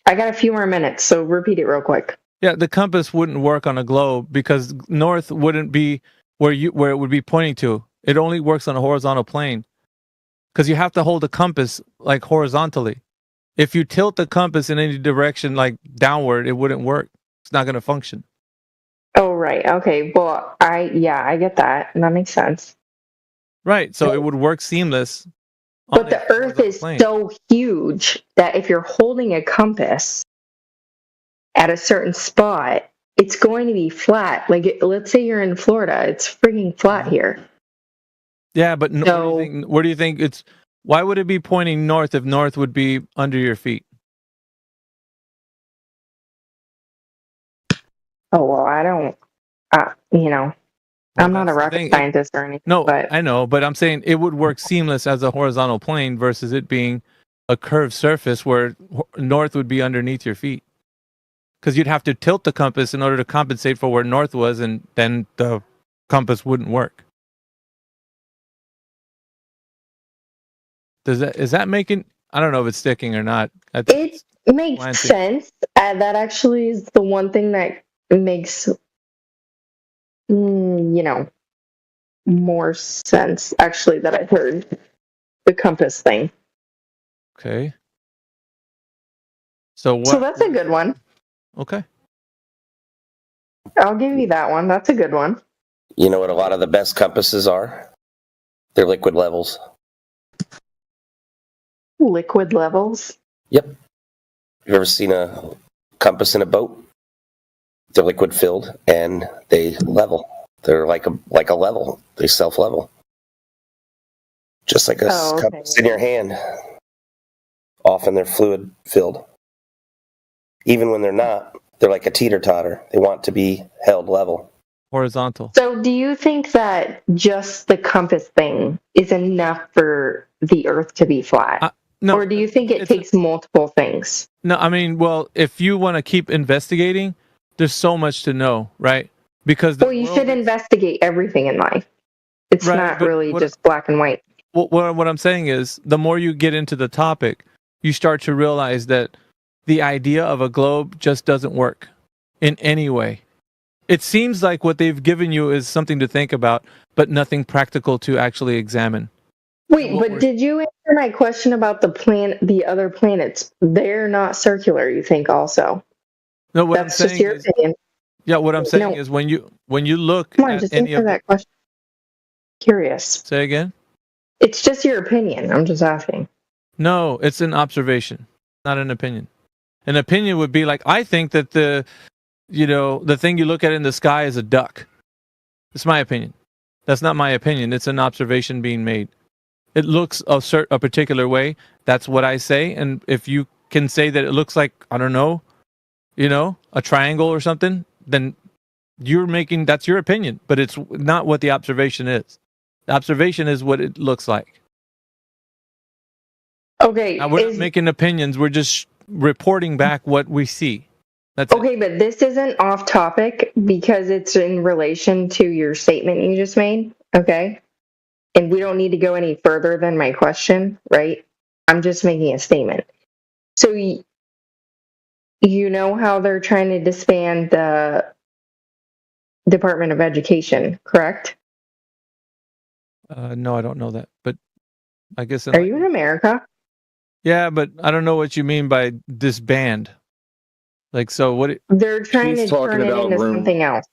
I got a few more minutes, so repeat it real quick. Yeah, the compass wouldn't work on a globe because north wouldn't be where it would be pointing to. It only works on a horizontal plane. Because you have to hold the compass like horizontally. If you tilt the compass in any direction, like downward, it wouldn't work. It's not going to function. Oh, right. Okay. Well, I get that. That makes sense. Right. So it would work seamless. But the Earth is so huge that if you're holding a compass at a certain spot, it's going to be flat. Like, let's say you're in Florida. It's freaking flat here. Yeah, but where do you think it's? Why would it be pointing north if north would be under your feet? Oh well, I don't. I'm not a rocket scientist or anything. No, but I know, but I'm saying it would work seamless as a horizontal plane versus it being a curved surface where north would be underneath your feet. Because you'd have to tilt the compass in order to compensate for where north was, and then the compass wouldn't work. Is that making? I don't know if it's sticking or not. It makes sense. That actually is the one thing that makes, more sense. Actually, that I heard the compass thing. Okay. So that's a good one. Okay. I'll give you that one. That's a good one. You know what a lot of the best compasses are? They're liquid levels. Liquid levels? Yep. You ever seen a compass in a boat? They're liquid filled and they level. They're like a level. They self-level. Just like a compass in your hand. Often they're fluid filled. Even when they're not, they're like a teeter-totter. They want to be held level. Horizontal. So do you think that just the compass thing is enough for the Earth to be flat? No. Or do you think it takes multiple things? No, I mean, well, if you want to keep investigating, there's so much to know, right? Because you should investigate everything in life. It's not really just black and white. what I'm saying is, the more you get into the topic, you start to realize that the idea of a globe just doesn't work in any way. It seems like what they've given you is something to think about, but nothing practical to actually examine. Wait, but did you answer my question about the other planets? They're not circular, you think also? No, what That's I'm just saying your is, opinion. yeah, what I'm saying is when you look Come on, at just any answer of that question. Curious. Say again? It's just your opinion. I'm just asking. No, it's an observation, not an opinion. An opinion would be like, I think that the thing you look at in the sky is a duck. It's my opinion. That's not my opinion. It's an observation being made. It looks a particular way. That's what I say. And if you can say that it looks like, I don't know, a triangle or something, then that's your opinion. But it's not what the observation is. The observation is what it looks like. Okay. Now, we're not making opinions. We're just reporting back what we see. That's okay, but this isn't off topic because it's in relation to your statement you just made. Okay. And we don't need to go any further than my question, right? I'm just making a statement. So you know how they're trying to disband the Department of Education, correct? No, I don't know that. But I guess... Are you in America? Yeah, but I don't know what you mean by disband. Like, so what... They're trying to turn it into something else.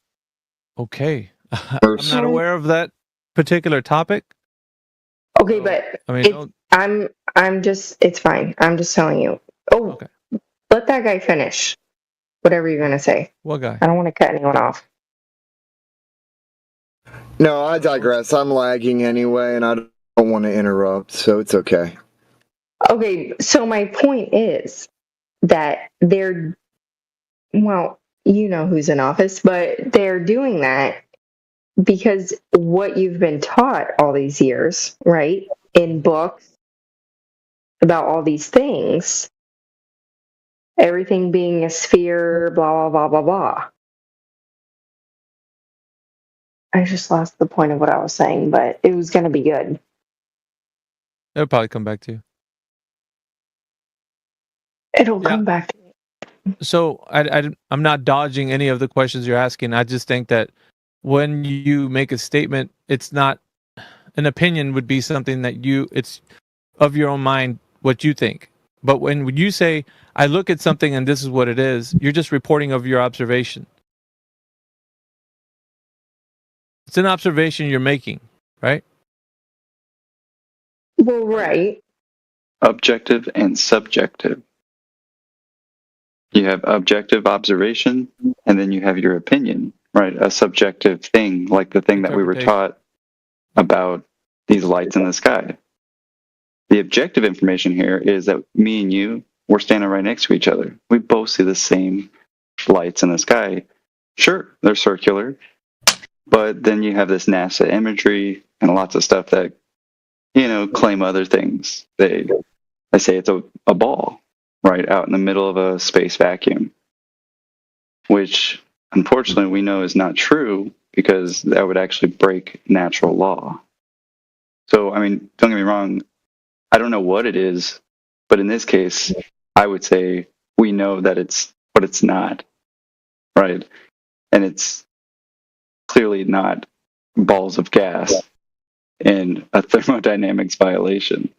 Okay. I'm not aware of that particular topic. Okay, but it's fine. I'm just telling you. Oh, okay. Let that guy finish. Whatever you're going to say. What guy? I don't want to cut anyone off. No, I digress. I'm lagging anyway, and I don't want to interrupt, so it's okay. Okay, so my point is that well, you know who's in office, but they're doing that because what you've been taught all these years, right, in books about all these things, everything being a sphere, blah, blah, blah, blah, blah. I just lost the point of what I was saying, but it was going to be good. It'll probably come back to you. It'll come back to me. So I'm not dodging any of the questions you're asking. I just think that when you make a statement, it's not an opinion. Would be something that it's of your own mind what you think. But when you say I look at something and this is what it is, you're just reporting of your observation. It's an observation you're making, right? Well, right. Objective and subjective. You have objective observation, and then you have your opinion, right? A subjective thing, like the thing that we were taught about these lights in the sky. The objective information here is that me and you, we're standing right next to each other. We both see the same lights in the sky. Sure, they're circular, but then you have this NASA imagery and lots of stuff that, claim other things. They say it's a ball right out in the middle of a space vacuum, which unfortunately we know is not true because that would actually break natural law. So, don't get me wrong, I don't know what it is, but in this case, I would say we know that it's what it's not, right? And it's clearly not balls of gas and a thermodynamics violation.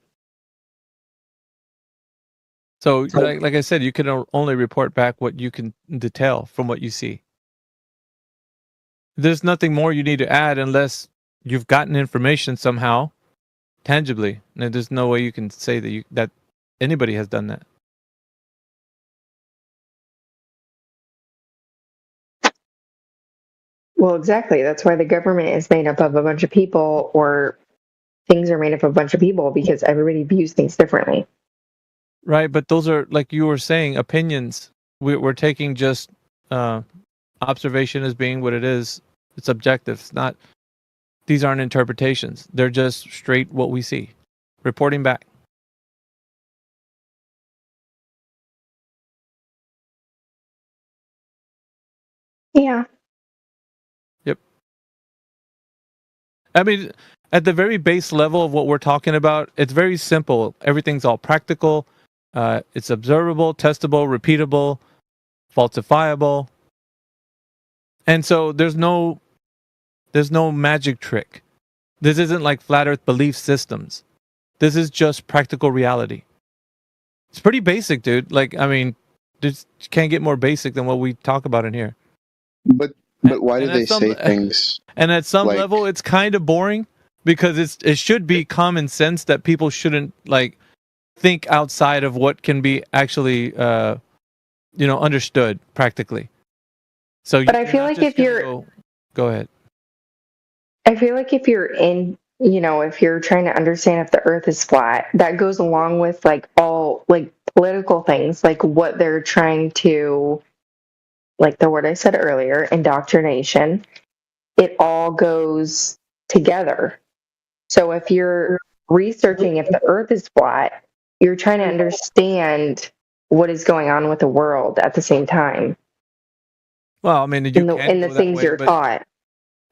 So, like I said, you can only report back what you can detail from what you see. There's nothing more you need to add unless you've gotten information somehow, tangibly. And there's no way you can say that anybody has done that. Well, exactly. That's why the government is made up of a bunch of people, or things are made up of a bunch of people, because everybody views things differently. Right, but those are, like you were saying, opinions. We're taking just observation as being what it is. It's objective. It's not. These aren't interpretations. They're just straight what we see. Reporting back. Yeah. Yep. I mean, at the very base level of what we're talking about, it's very simple. Everything's all practical. It's observable, testable, repeatable, falsifiable. And so there's no magic trick. This isn't like flat earth belief systems. This is just practical reality. It's pretty basic, dude. Like, I mean, just can't get more basic than what we talk about in here. But why do they say things? And at some level, it's kind of boring because it should be common sense that people shouldn't like think outside of what can be actually, understood practically. So, but I feel like if you're, go ahead. I feel like if you're if you're trying to understand if the Earth is flat, that goes along with like all like political things, like what they're trying to, like the word I said earlier, indoctrination. It all goes together. So if you're researching if the Earth is flat, you're trying to understand what is going on with the world at the same time. Well, I mean, in the things you're taught.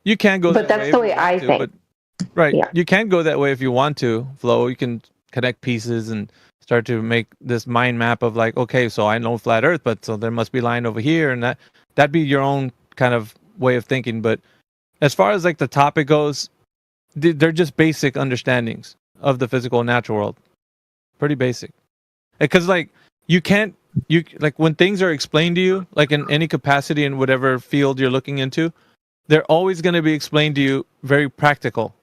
You can go but that way. But that's the way I think. Right. Yeah. You can go that way if you want to, Flo. You can connect pieces and start to make this mind map of like, okay, so I know flat Earth, but so there must be line over here, and that'd be your own kind of way of thinking. But as far as like the topic goes, they're just basic understandings of the physical and natural world. Pretty basic. Because like you like when things are explained to you, like in any capacity in whatever field you're looking into, they're always going to be explained to you very practical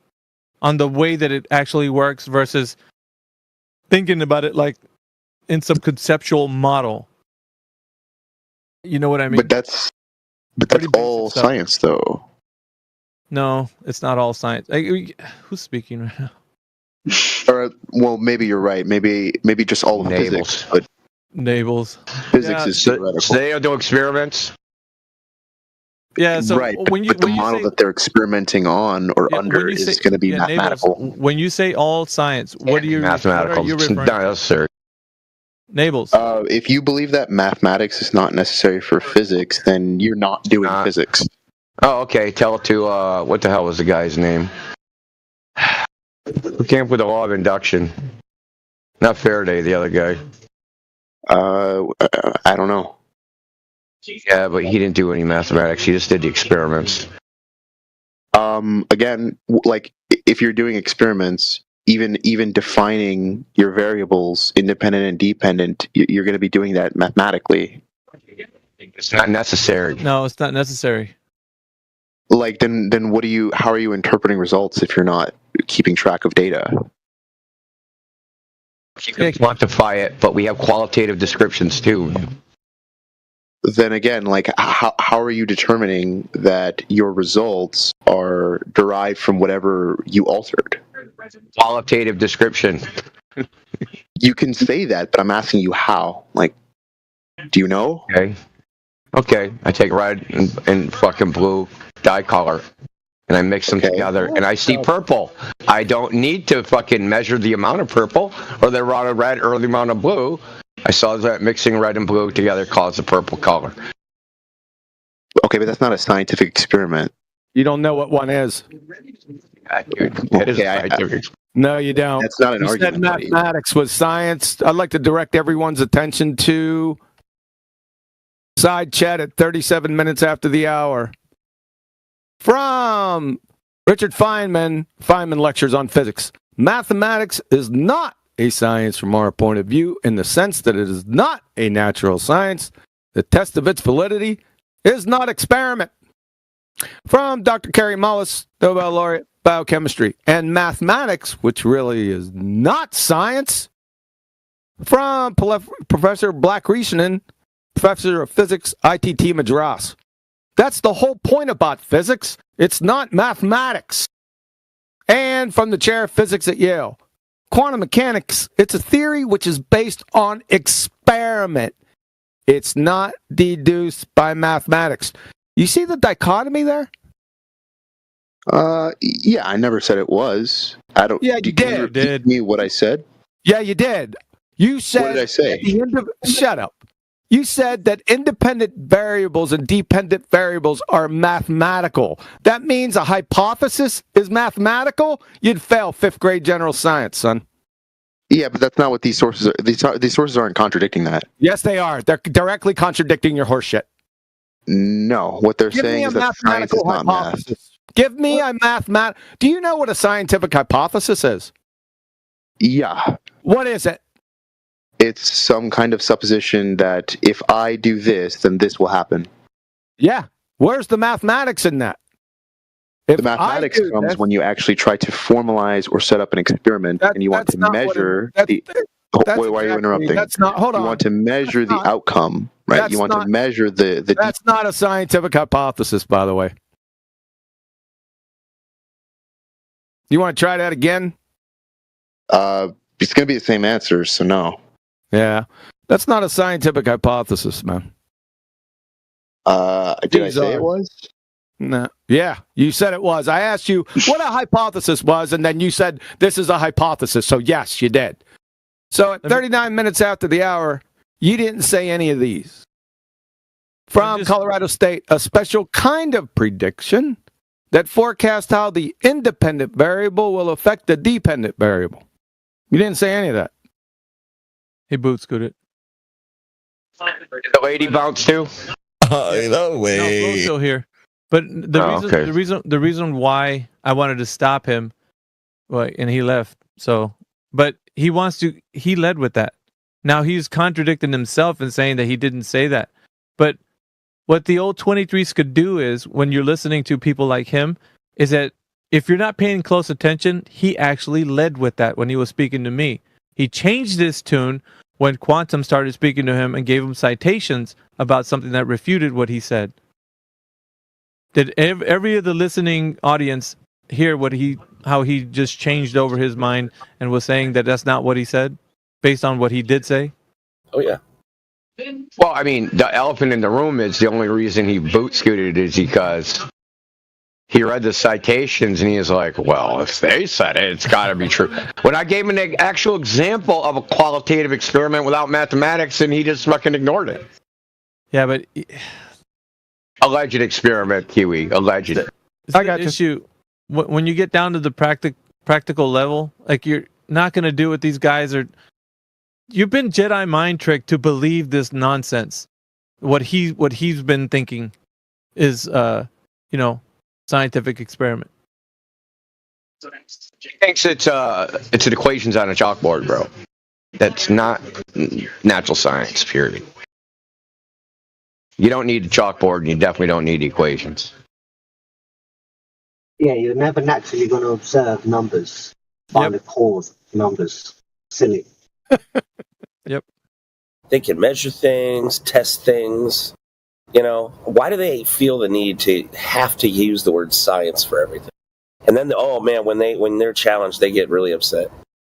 on the way that it actually works versus thinking about it like in some conceptual model. You know what I mean? But that's all science, though. No, it's not all science. Who's speaking right now? Or well, maybe you're right. Maybe just all of physics, but Nables. Physics is theoretical. So they do experiments. Yeah, so right, but the model that they're experimenting on or under is going to be mathematical. Nables, when you say all science, what do you mathematical? What are you It's not necessary. Nables. If you believe that mathematics is not necessary for physics, then you're not doing physics. Oh, okay. Tell it to what the hell was the guy's name? Who came up with the law of induction? Not Faraday, the other guy. I don't know. Yeah, but he didn't do any mathematics. He just did the experiments. Again, like if you're doing experiments, even defining your variables, independent and dependent, you're going to be doing that mathematically. It's not necessary. No, it's not necessary. Like then how are you interpreting results if you're not keeping track of data? You can quantify it, but we have qualitative descriptions too. Then again, like how are you determining that your results are derived from whatever you altered? Qualitative description. You can say that, but I'm asking you how. Like, do you know? Okay. I take red and fucking blue dye color, and I mix them together, and I see purple. I don't need to fucking measure the amount of purple or the amount of red or the amount of blue. I saw that mixing red and blue together caused a purple color. Okay, but that's not a scientific experiment. You don't know what one is. It is scientific. No, you don't. That's not an you argument. Said mathematics was science. I'd like to direct everyone's attention to side chat at 37 minutes after the hour. From Richard Feynman. Feynman lectures on physics. Mathematics is not a science from our point of view in the sense that it is not a natural science. The test of its validity is not experiment. From Dr. Carrie Mullis, Nobel laureate, biochemistry, and mathematics, which really is not science. From Professor Black Rishinen, professor of physics, ITT Madras. That's the whole point about physics. It's not mathematics. And from the chair of physics at Yale. Quantum mechanics, it's a theory which is based on experiment. It's not deduced by mathematics. You see the dichotomy there? Yeah, I never said it was. I don't. Yeah, you Can you repeat me what I said? Yeah, you did. You said. What did I say? At the end of, shut up. You said that independent variables and dependent variables are mathematical. That means a hypothesis is mathematical? You'd fail 5th grade general science, son. Yeah, but that's not what these sources are. These sources aren't contradicting that. Yes, they are. They're directly contradicting your horseshit. No, what they're saying is that science is not math. Give me a mathematical. Do you know what a scientific hypothesis is? Yeah. What is it? It's some kind of supposition that if I do this, then this will happen. Yeah. Where's the mathematics in that? The mathematics comes when you actually try to formalize or set up an experiment, and you want to measure the. Why are you interrupting? That's not. Hold on. You want to measure the outcome, right? You want to measure the. That's not a scientific hypothesis, by the way. You want to try that again? It's going to be the same answer, so no. Yeah, that's not a scientific hypothesis, man. Did I say it was? No. Yeah, you said it was. I asked you what a hypothesis was, and then you said this is a hypothesis. So yes, you did. So at 39 minutes after the hour, you didn't say any of these. From Colorado State, a special kind of prediction that forecasts how the independent variable will affect the dependent variable. You didn't say any of that. Hey, Boot Scooter. The lady bounced too? No way. No, Flo's still here. But the reason why I wanted to stop him, and he left. So, but he led with that. Now he's contradicting himself and saying that he didn't say that. But what the old 23s could do is, when you're listening to people like him, is that if you're not paying close attention, he actually led with that when he was speaking to me. He changed his tune when Quantum started speaking to him and gave him citations about something that refuted what he said. Did every of the listening audience hear how he just changed over his mind and was saying that that's not what he said, based on what he did say? Oh, yeah. Well, I mean, the elephant in the room is the only reason he boot scooted is because he read the citations and he was like, well, if they said it, it's got to be true. When I gave him an actual example of a qualitative experiment without mathematics, and he just fucking ignored it. Yeah, but... Alleged experiment, Kiwi. Alleged. I got the issue. When you get down to the practical level, like, you're not going to do what these guys are... You've been Jedi mind tricked to believe this nonsense. What he's been thinking is, scientific experiment. He thinks it's an equations on a chalkboard, bro. That's not natural science, period. You don't need a chalkboard, and you definitely don't need equations. Yeah, you're never naturally going to observe numbers. Find the cause of numbers. Silly. Yep. They can measure things, test things. Why do they feel the need to have to use the word science for everything? And then, when they're challenged, they get really upset.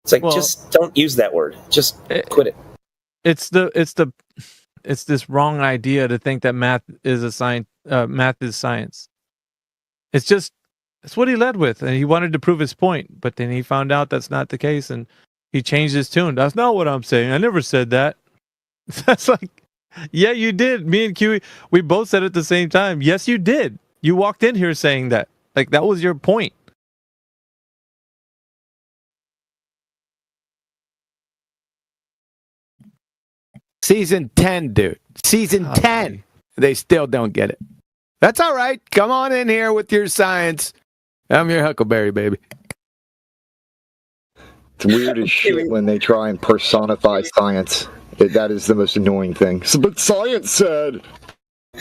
It's like, just don't use that word. Just quit it. It's this wrong idea to think that math is a science. Math is science. It's what he led with, and he wanted to prove his point. But then he found out that's not the case, and he changed his tune. That's not what I'm saying. I never said that. That's like, yeah, you did. Me and Kiwi, we both said it at the same time. Yes, you did. You walked in here saying that. Like, that was your point. Season 10, dude. Season 10. They still don't get it. That's all right. Come on in here with your science. I'm your Huckleberry, baby. It's weird as shit when they try and personify science. That is the most annoying thing. But science said.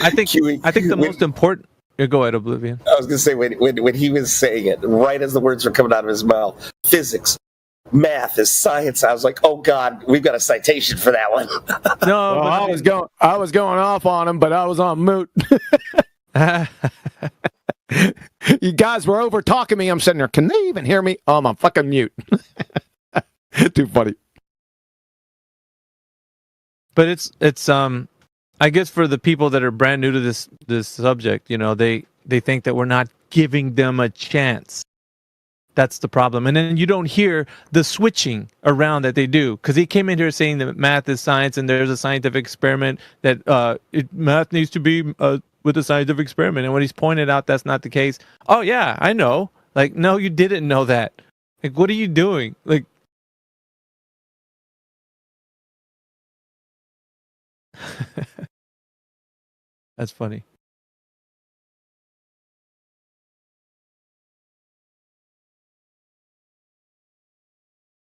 I think the most important. Go ahead, Oblivion. I was going to say, when he was saying it, right as the words were coming out of his mouth, physics, math is science. I was like, oh God, we've got a citation for that one. No, well, I was going off on him, but I was on mute. You guys were over talking me. I'm sitting there. Can they even hear me? Oh, I'm on fucking mute. Too funny. But it's I guess for the people that are brand new to this subject, they think that we're not giving them a chance. That's the problem. And then you don't hear the switching around that they do, because he came in here saying that math is science and there's a scientific experiment that math needs to be with a scientific experiment. And when he's pointed out that's not the case, oh yeah, I know. Like, no, you didn't know that. Like, what are you doing? Like, that's funny.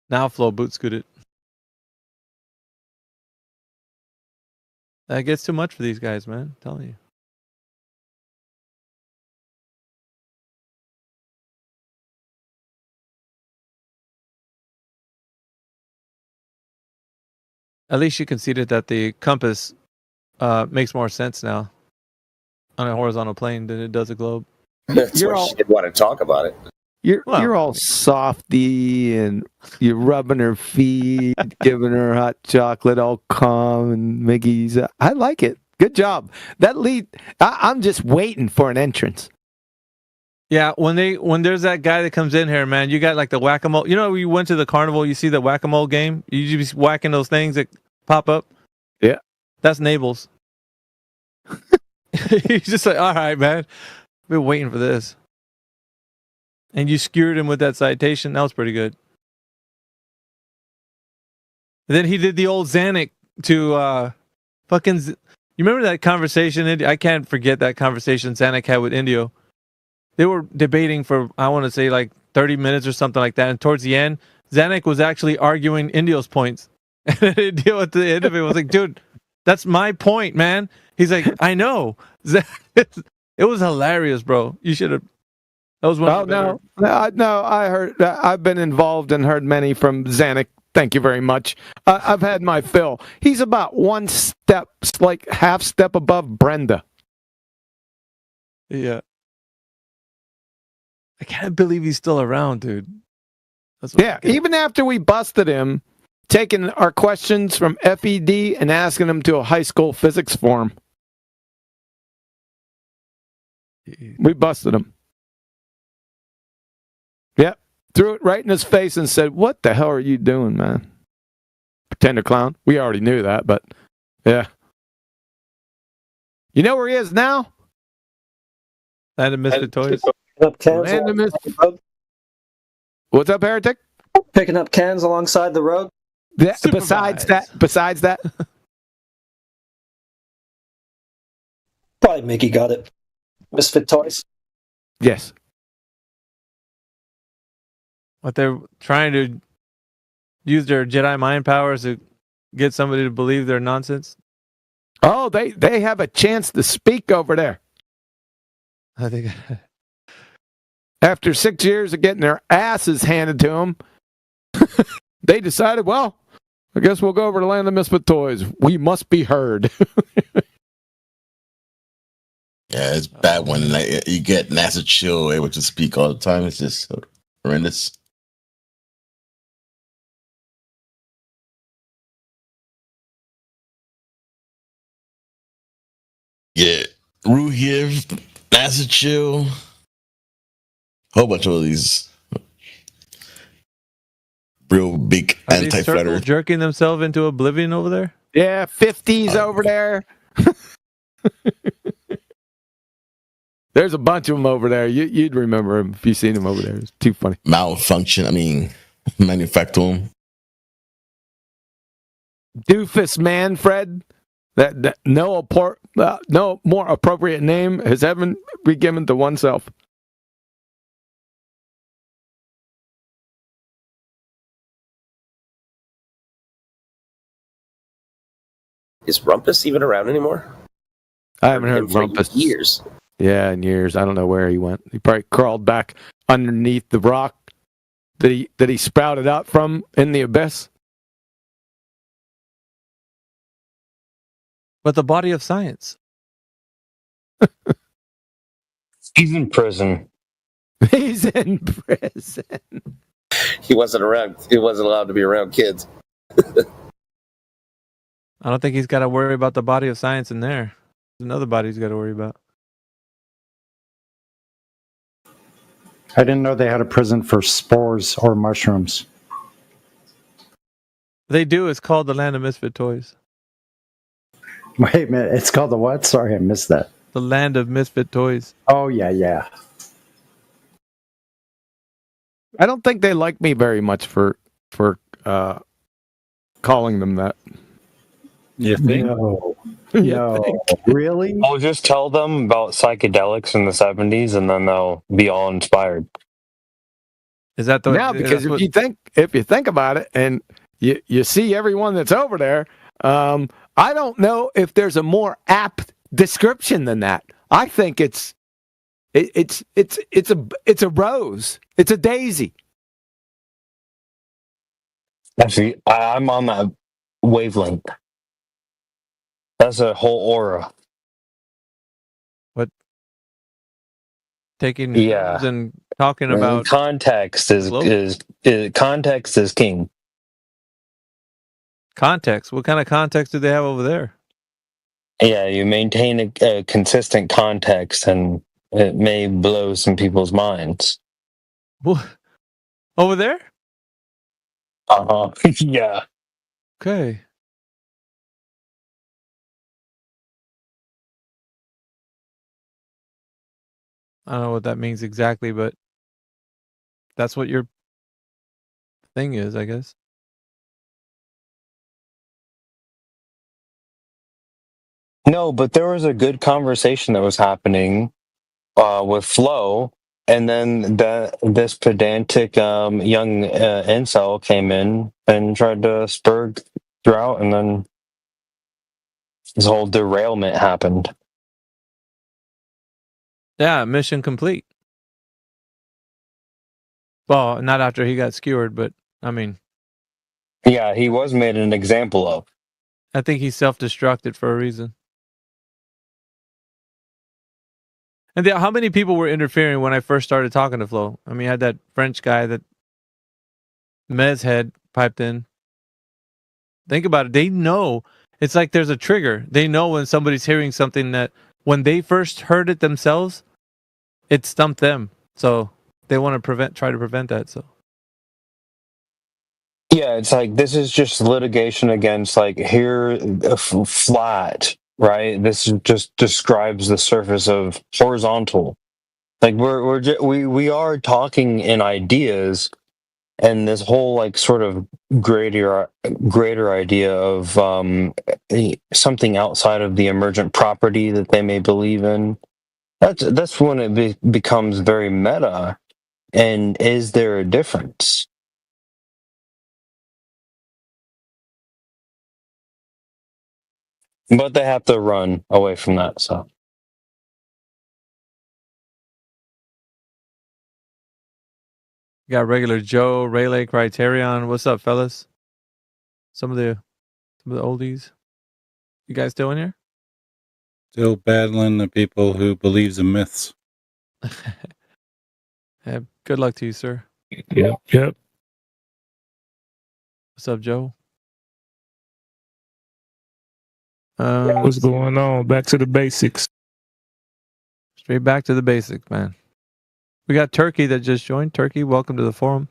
Now Flo boot scooted. That gets too much for these guys, man. I'm telling you. At least you conceded that the compass makes more sense now on a horizontal plane than it does a globe. That's why she didn't want to talk about it. You're all softy and you're rubbing her feet, giving her hot chocolate, all calm and Mickey's. I like it. Good job. That lead. I'm just waiting for an entrance. Yeah, when there's that guy that comes in here, man, you got like the whack-a-mole. You know, you went to the carnival, you see the whack-a-mole game. You just be whacking those things that pop up. Yeah, that's Nables. He's just like, all right, man, I've been waiting for this. And you skewered him with that citation. That was pretty good. And then he did the old Zanuck to fucking. You remember that conversation? I can't forget that conversation Zanuck had with Indio. They were debating for, I want to say, like 30 minutes or something like that. And towards the end, Zanuck was actually arguing Indio's points. And Indio at the end of it was like, dude, that's my point, man. He's like, I know. It was hilarious, bro. You should have. That was one. No, I heard. I've been involved and heard many from Zanuck. Thank you very much. I've had my fill. He's about one step, like half step above Brenda. Yeah. I can't believe he's still around, dude. Yeah, even after we busted him, taking our questions from FED and asking him to a high school physics forum. We busted him. Yep. Threw it right in his face and said, what the hell are you doing, man? Pretender clown. We already knew that, but yeah. You know where he is now? Land of Misfit Toys. Land of Misfit. What's up, Heretic? Picking up cans alongside the road. Yeah, besides that. Probably Mickey got it. Misfit Toys. Yes. What they're trying to use their Jedi mind powers to get somebody to believe their nonsense. Oh, they have a chance to speak over there. I think after 6 years of getting their asses handed to them, they decided, well, I guess we'll go over to Land of Misfit Toys. We must be heard. Yeah, it's bad when you get NASA Chill able to speak all the time. It's just horrendous. Yeah, Ruhiv, NASA Chill, whole bunch of these real big anti-flat Earth jerking themselves into oblivion over there. Yeah, 50s over there. There's a bunch of them over there. You'd remember them if you seen them over there. It's too funny. Malfunction. I mean, manufacture them. Doofus Manfred. That no more appropriate name has ever been given to oneself. Is Rumpus even around anymore? I haven't heard Rumpus in years. Yeah, in years. I don't know where he went. He probably crawled back underneath the rock that he sprouted out from in the abyss. But the body of science. He's in prison. He's in prison. He wasn't around. He wasn't allowed to be around kids. I don't think he's got to worry about the body of science in there. There's another body he's got to worry about. I didn't know they had a prison for spores or mushrooms. They do. It's called the Land of Misfit Toys. Wait a minute. It's called the what? Sorry, I missed that. The Land of Misfit Toys. Oh, yeah. I don't think they like me very much for calling them that. You think? No. No. Really? I'll just tell them about psychedelics in the 70s, and then they'll be all inspired. Is that the because if you think about it, and you see everyone that's over there, I don't know if there's a more apt description than that. I think it's a rose. It's a daisy. Actually, I'm on that wavelength. That's a whole aura. What? Taking Yeah, and talking about context is context is king. Context. What kind of context do they have over there? Yeah, you maintain a consistent context, and it may blow some people's minds. What? Over there? Yeah. Okay. I don't know what that means exactly, but that's what your thing is, I guess. No, but there was a good conversation that was happening with Flo, and then this pedantic young incel came in and tried to spur drought, and then this whole derailment happened. Yeah, mission complete. Well, not after he got skewered, but I mean, yeah, he was made an example of. I think he self-destructed for a reason. And how many people were interfering when I first started talking to Flo? I mean, I had that French guy that Mez had piped in. Think about it. They know. It's like there's a trigger. They know when somebody's hearing something that when they first heard it themselves, it stumped them. So they want to try to prevent that. So yeah, it's like this is just litigation against like here flat, right? This just describes the surface of horizontal. Like we are talking in ideas, and this whole like sort of greater idea of something outside of the emergent property that they may believe in. That's when it becomes very meta. And is there a difference? But they have to run away from that. So. got regular Joe, Rayleigh, Criterion. What's up, fellas? Some of the oldies. You guys still in here? Still battling the people who believes in myths. Yeah, good luck to you, sir. Yep. What's up, Joe? What's going on? Back to the basics. Straight back to the basics, man. We got Turkey that just joined. Turkey, welcome to the forum.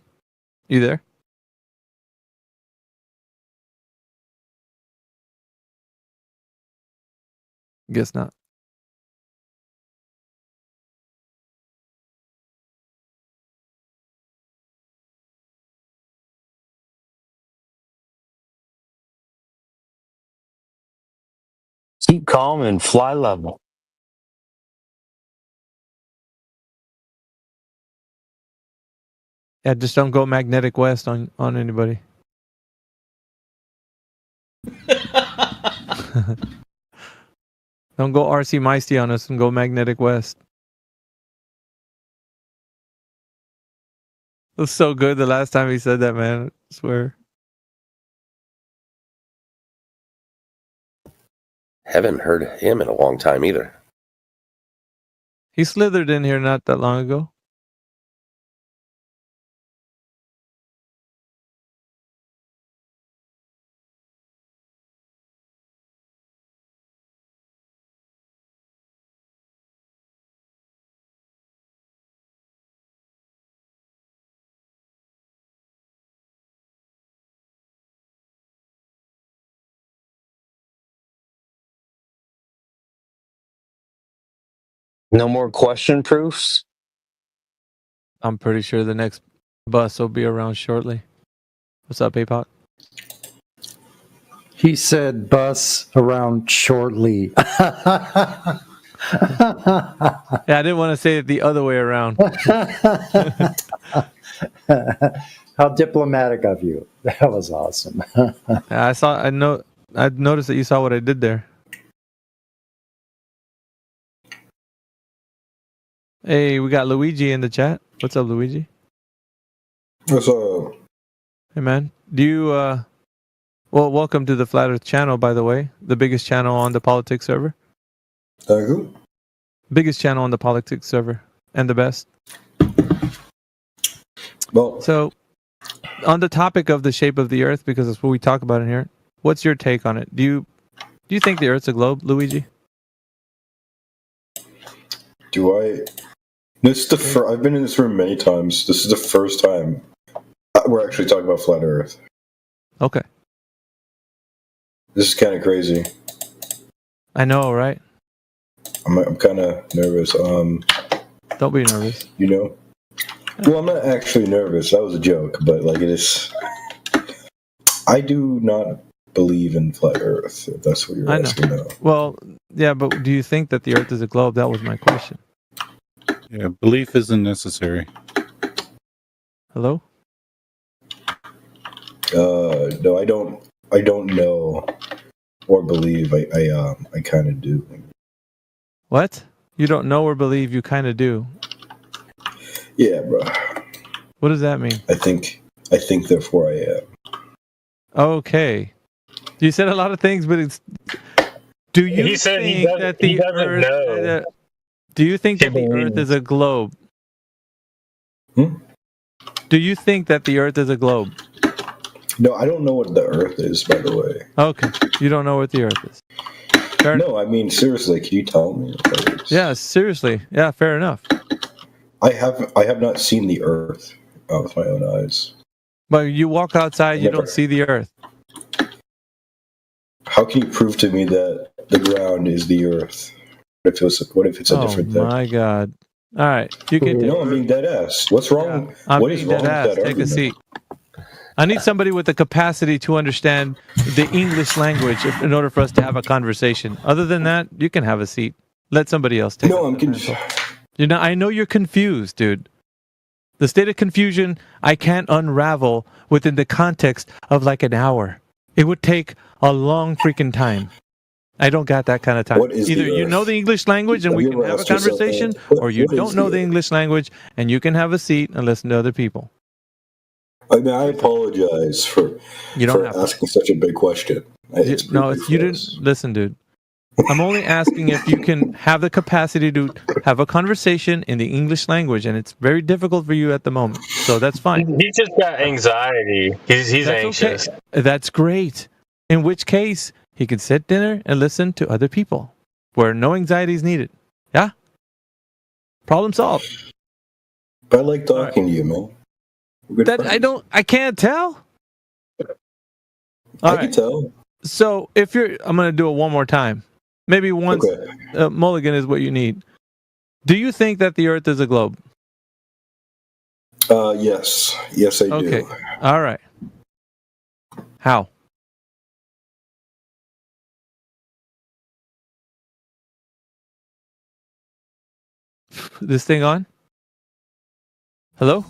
You there? Guess not. Keep calm and fly level. Yeah, just don't go magnetic west on anybody. Don't go RC Meisty on us and go magnetic west. It was so good the last time he said that, man. I swear. Haven't heard him in a long time either. He slithered in here not that long ago. No more question proofs? I'm pretty sure the next bus will be around shortly. What's up, APOC? He said bus around shortly. Yeah, I didn't want to say it the other way around. How diplomatic of you. That was awesome. I noticed that you saw what I did there. Hey, we got Luigi in the chat. What's up, Luigi? What's up? Hey, man. Do you, well, welcome to the Flat Earth channel, by the way. The biggest channel on the politics server. Thank you. Biggest channel on the politics server. And the best. Well, so, on the topic of the shape of the Earth, because that's what we talk about in here, what's your take on it? Do you think the Earth's a globe, Luigi? Do I? This is the I've been in this room many times. This is the first time we're actually talking about flat Earth. Okay. This is kind of crazy. I know, right? I'm kind of nervous. Don't be nervous. You know. Well, I'm not actually nervous. That was a joke, but like it is. I do not believe in flat Earth. If that's what you're asking now. Well, yeah, but do you think that the Earth is a globe? That was my question. Yeah, belief isn't necessary. Hello? No, I don't know or believe. I kind of do. What? You don't know or believe? You kind of do. Yeah, bro. What does that mean? I think. Therefore, I am. Okay. You said a lot of things, but it's. Do you think that the Earth? Do you think that the Earth is a globe? Do you think that the Earth is a globe? No, I don't know what the Earth is, by the way. Okay, you don't know what the Earth is. No, I mean seriously. Can you tell me? Yeah, seriously. Yeah, fair enough. I have not seen the Earth with my own eyes. But you walk outside, you don't see the Earth. How can you prove to me that the ground is the Earth? What if it's a different thing? Oh my God! All right, you can. No, I'm being dead ass. What's wrong? Yeah, I'm what being is wrong dead with ass. that Take a argument? seat. I need somebody with the capacity to understand the English language in order for us to have a conversation. Other than that, you can have a seat. Let somebody else take. No, I'm confused. I know you're confused, dude. The state of confusion I can't unravel within the context of like an hour. It would take a long freaking time. I don't got that kind of time. Either you know the English language and we can have a conversation, or you don't know the English language and you can have a seat and listen to other people. I mean, I apologize for asking such a big question. You didn't listen, dude. I'm only asking if you can have the capacity to have a conversation in the English language, and it's very difficult for you at the moment. So that's fine. He's just got anxiety. He's That's anxious. okay. That's great. In which case, he can sit dinner and listen to other people, where no anxiety is needed. Yeah. Problem solved. I like talking to you, man. I can't tell. I can tell. So I'm going to do it one more time. Maybe once. Okay. Mulligan is what you need. Do you think that the Earth is a globe? Yes. Yes, I do. Okay. All right. How? This thing on? Hello?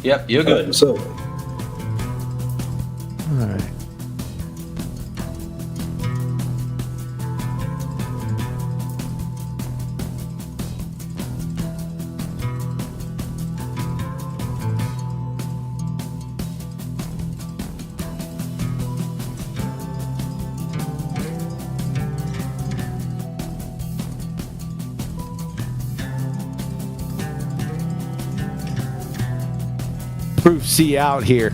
Yep, you're good. So. All right. Proof C out here.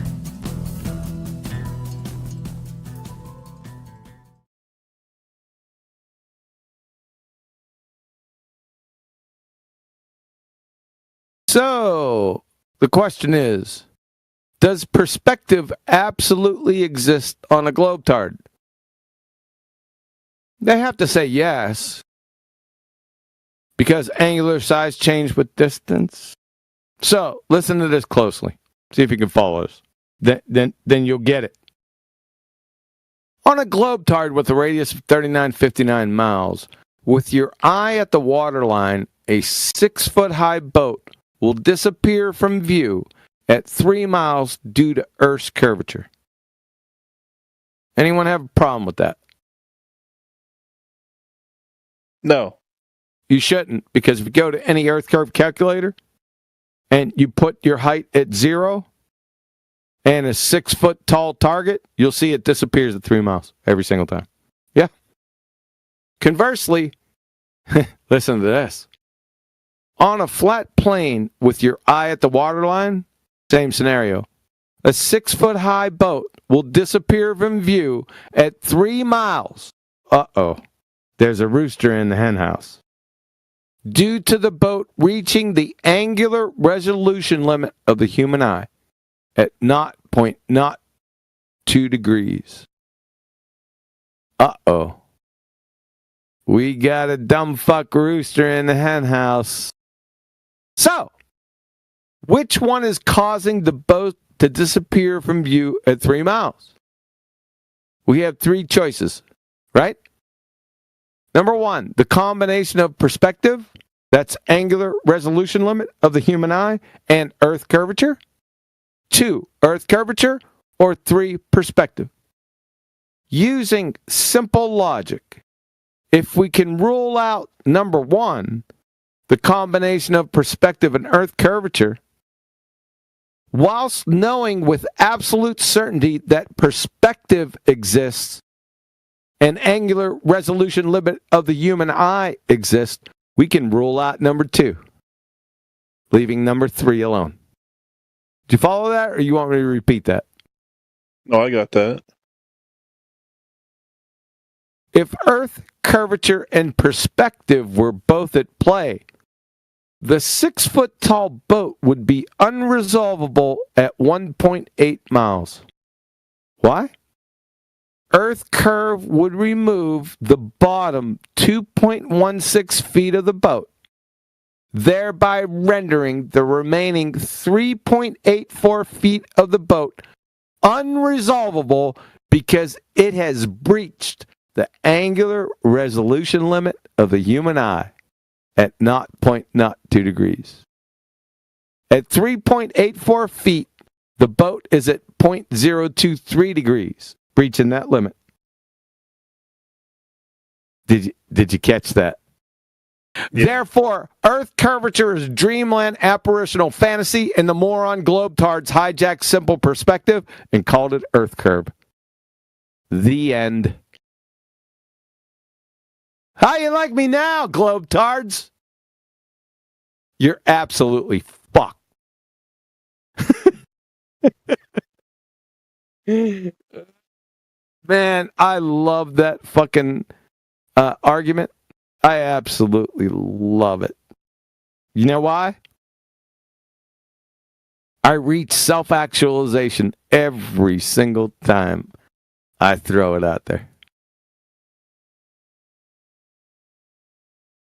So, the question is, does perspective absolutely exist on a globetard? They have to say yes. because angular size change with distance. So listen to this closely. See if you can follow us. Then you'll get it. On a globetard with a radius of 3959 miles, with your eye at the waterline, a 6-foot-high boat will disappear from view at 3 miles due to Earth's curvature. Anyone have a problem with that? No. You shouldn't, because if you go to any Earth curve calculator and you put your height at 0 and a 6-foot-tall target, you'll see it disappears at 3 miles every single time. Yeah. Conversely, listen to this. On a flat plane with your eye at the waterline, same scenario. A 6-foot-high boat will disappear from view at 3 miles. Uh-oh. There's a rooster in the henhouse. Due to the boat reaching the angular resolution limit of the human eye at 0.02 degrees. Uh-oh. We got a dumb fuck rooster in the henhouse. So, which one is causing the boat to disappear from view at 3 miles? We have 3 choices, right? Number 1, the combination of perspective, that's angular resolution limit of the human eye, and Earth curvature. 2, Earth curvature, or 3, perspective. Using simple logic, if we can rule out number 1, the combination of perspective and Earth curvature, whilst knowing with absolute certainty that perspective exists and angular resolution limit of the human eye exists, we can rule out number 2, leaving number 3 alone. Do you follow that, or you want me to repeat that? No, I got that. If Earth curvature and perspective were both at play, the 6-foot-tall boat would be unresolvable at 1.8 miles. Why? Earth curve would remove the bottom 2.16 feet of the boat, thereby rendering the remaining 3.84 feet of the boat unresolvable because it has breached the angular resolution limit of the human eye at 0.02 degrees. At 3.84 feet, the boat is at 0.023 degrees, breaching that limit. Did you catch that? Yeah. Therefore, Earth curvature is dreamland apparitional fantasy, and the moron globetards hijacked simple perspective and called it Earth curve. The end. How you like me now, globetards? You're absolutely fucked. Man, I love that fucking argument. I absolutely love it. You know why? I reach self-actualization every single time I throw it out there.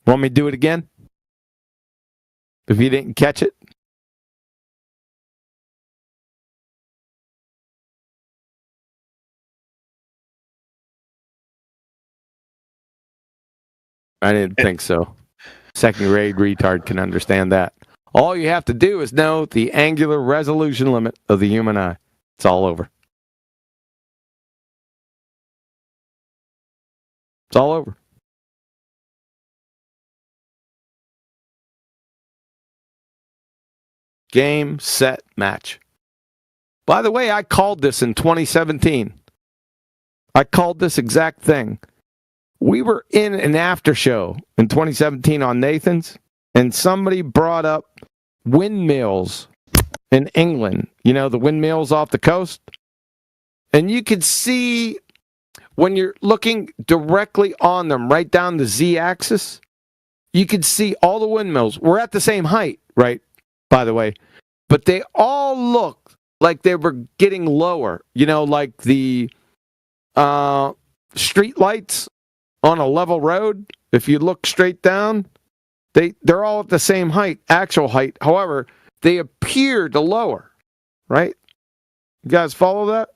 Want me to do it again? If you didn't catch it? I didn't think so. Second-grade retard can understand that. All you have to do is know the angular resolution limit of the human eye. It's all over. It's all over. Game, set, match. By the way, I called this in 2017. I called this exact thing. We were in an after show in 2017 on Nathan's, and somebody brought up windmills in England. You know, the windmills off the coast. And you could see when you're looking directly on them, right down the Z-axis, you could see all the windmills. We're at the same height, right? By the way. But they all looked like they were getting lower. You know, like the street lights on a level road. If you look straight down, They're all at the same height, actual height. However, they appear to lower, right? You guys follow that?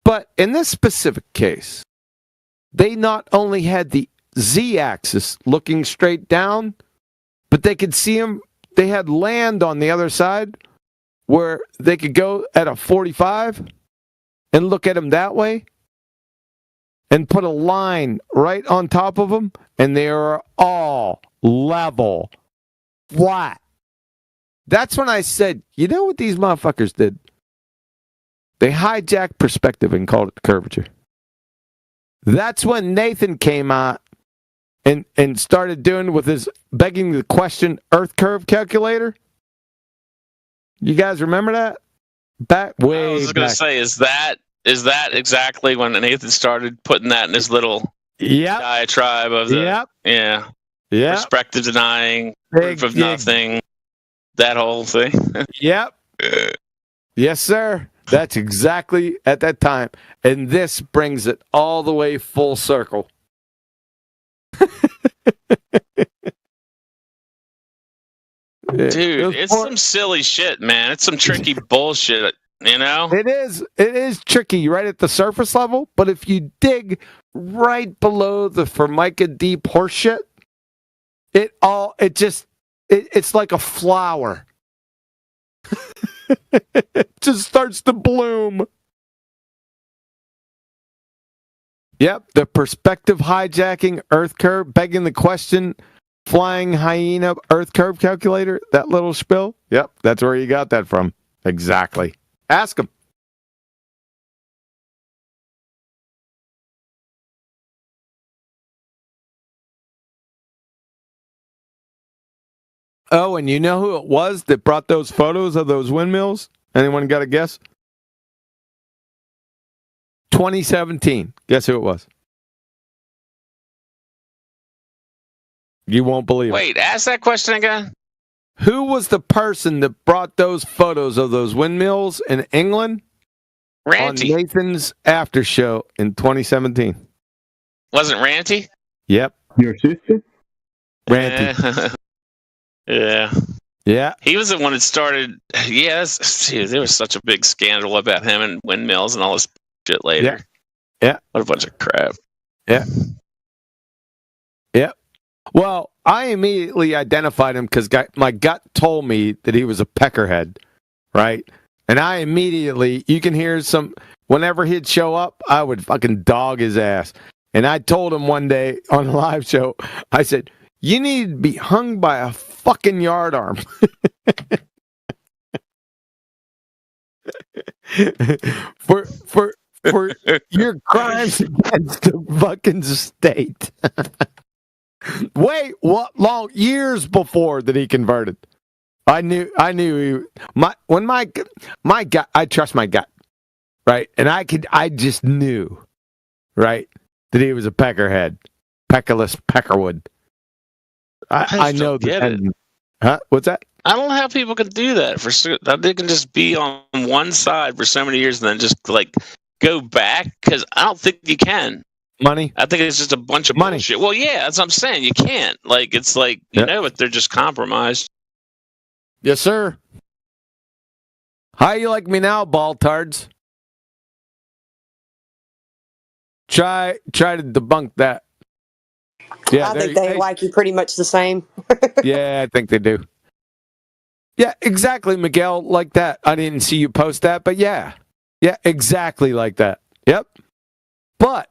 But in this specific case, they not only had the z-axis looking straight down, but they could see them. They had land on the other side where they could go at a 45 and look at them that way and put a line right on top of them, and they are all level, flat. That's when I said, you know what these motherfuckers did? They hijacked perspective and called it curvature. That's when Nathan came out and started doing with his begging the question Earth curve calculator. You guys remember that? Back way I was going to say, is that exactly when Nathan started putting that in his little diatribe of the perspective denying, proof of nothing, that whole thing? Yep. Yes, sir. That's exactly at that time. And this brings it all the way full circle. Dude, it's some silly shit, man. It's some tricky bullshit, you know? It is tricky right at the surface level, but if you dig right below the Formica deep horseshit, it's like a flower. It just starts to bloom. Yep, the perspective hijacking Earth curve, begging the question, flying hyena Earth curve calculator, that little spill. Yep, that's where you got that from. Exactly. Ask him. Oh, and you know who it was that brought those photos of those windmills? Anyone got a guess? 2017. Guess who it was? You won't believe it. Wait, ask that question again. Who was the person that brought those photos of those windmills in England Ranty. on Nathan's after show in 2017? Wasn't Ranty? Yep. Your sister? Ranty. Yeah. Yeah. He was the one that started. Yeah, there was such a big scandal about him and windmills and all this shit later. Yeah. What a bunch of crap. Yeah. Yeah. Well, I immediately identified him because my gut told me that he was a peckerhead, right? And I immediately, you can hear whenever he'd show up, I would fucking dog his ass. And I told him one day on a live show, I said, you need to be hung by a fucking yardarm. for your crimes against the fucking state. Wait, what? Long years before that he converted. I knew my gut. I trust my gut, right? And I just knew, right, that he was a peckerhead, peckerless peckerwood. I know that. Huh? What's that? I don't know how people can do that. They can just be on one side for so many years and then just like go back, because I don't think you can. Money. I think it's just a bunch of bullshit. Well, yeah, that's what I'm saying. You can't. Like, it's like, you know, but they're just compromised. Yes, sir. How you like me now, baltards? Try to debunk that. Yeah, I think they like you pretty much the same. Yeah, I think they do. Yeah, exactly, Miguel, like that. I didn't see you post that, but yeah. Yeah, exactly like that. Yep. But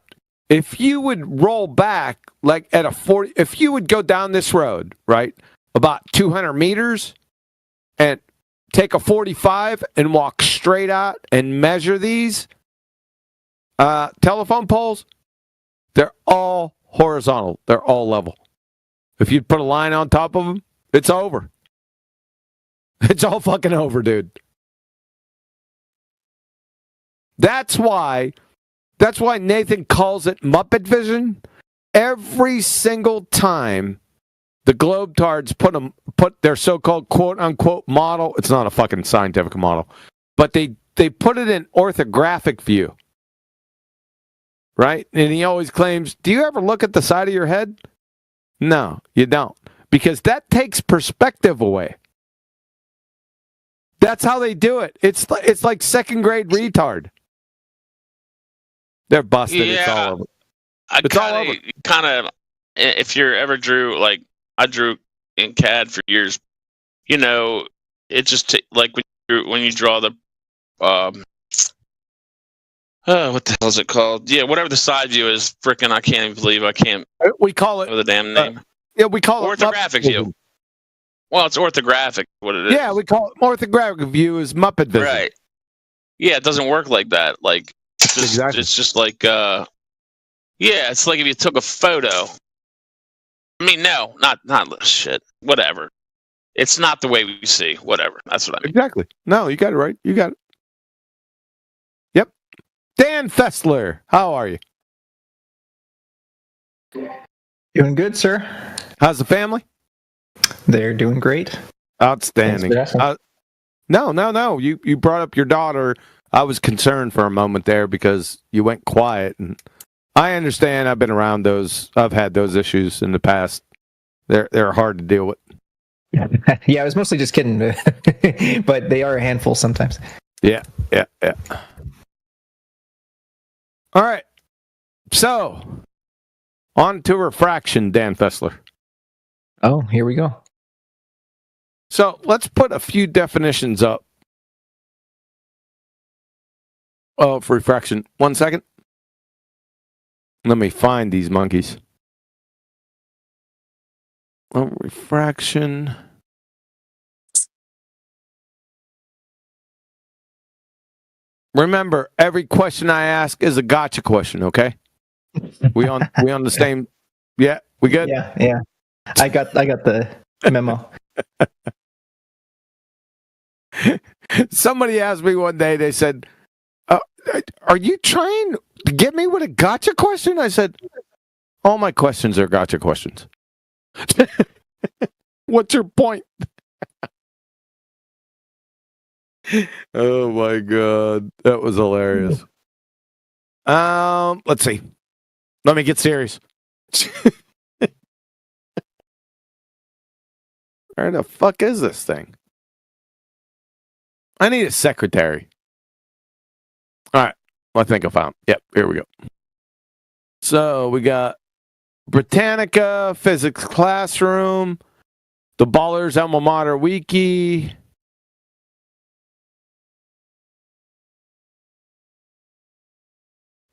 if you would roll back like at a 40, if you would go down this road, right, about 200 meters and take a 45 and walk straight out and measure these telephone poles, they're all horizontal. They're all level. If you'd put a line on top of them, it's over. It's all fucking over, dude. That's why Nathan calls it Muppet Vision. Every single time the Globetards put their so-called quote-unquote model, it's not a fucking scientific model, but they put it in orthographic view. Right? And he always claims, do you ever look at the side of your head? No, you don't. because that takes perspective away. That's how they do it. It's like second grade retard. They're busted. Yeah, it's all over. It's all over. Kind of, if you ever drew, like I drew in CAD for years, you know, it just like when you draw the what the hell is it called? Yeah, whatever the side view is, frickin' I can't even believe I can't. We call it the damn name. Yeah, we call it orthographic view. Well, it's orthographic. What it is? Yeah, we call it orthographic view is Muppet vision. Right. Yeah, it doesn't work like that. Like it's just like yeah, it's like if you took a photo. I mean, no, not shit. Whatever. It's not the way we see. Whatever. That's what I mean. Exactly. No, you got it right. You got it. Yep. Dan Fessler, how are you? Doing good, sir. How's the family? They're doing great. Outstanding. No. You brought up your daughter. I was concerned for a moment there because you went quiet, and I understand. I've been around those. I've had those issues in the past. They're hard to deal with. Yeah, I was mostly just kidding, but they are a handful sometimes. Yeah. All right. So, on to refraction, Dan Fessler. Oh, here we go. So, let's put a few definitions up of refraction. 1 second. Let me find these monkeys. Refraction. Remember, every question I ask is a gotcha question, okay? We on the same. Yeah, we good? Yeah. I got the memo. Somebody asked me one day, they said, are you trying to get me with a gotcha question? I said, all my questions are gotcha questions. What's your point? Oh my god, that was hilarious. Let's see. Let me get serious. Where the fuck is this thing? I need a secretary. All right, I think I found. Yep, here we go. So we got Britannica, Physics Classroom, the Ballers Alma Mater Wiki.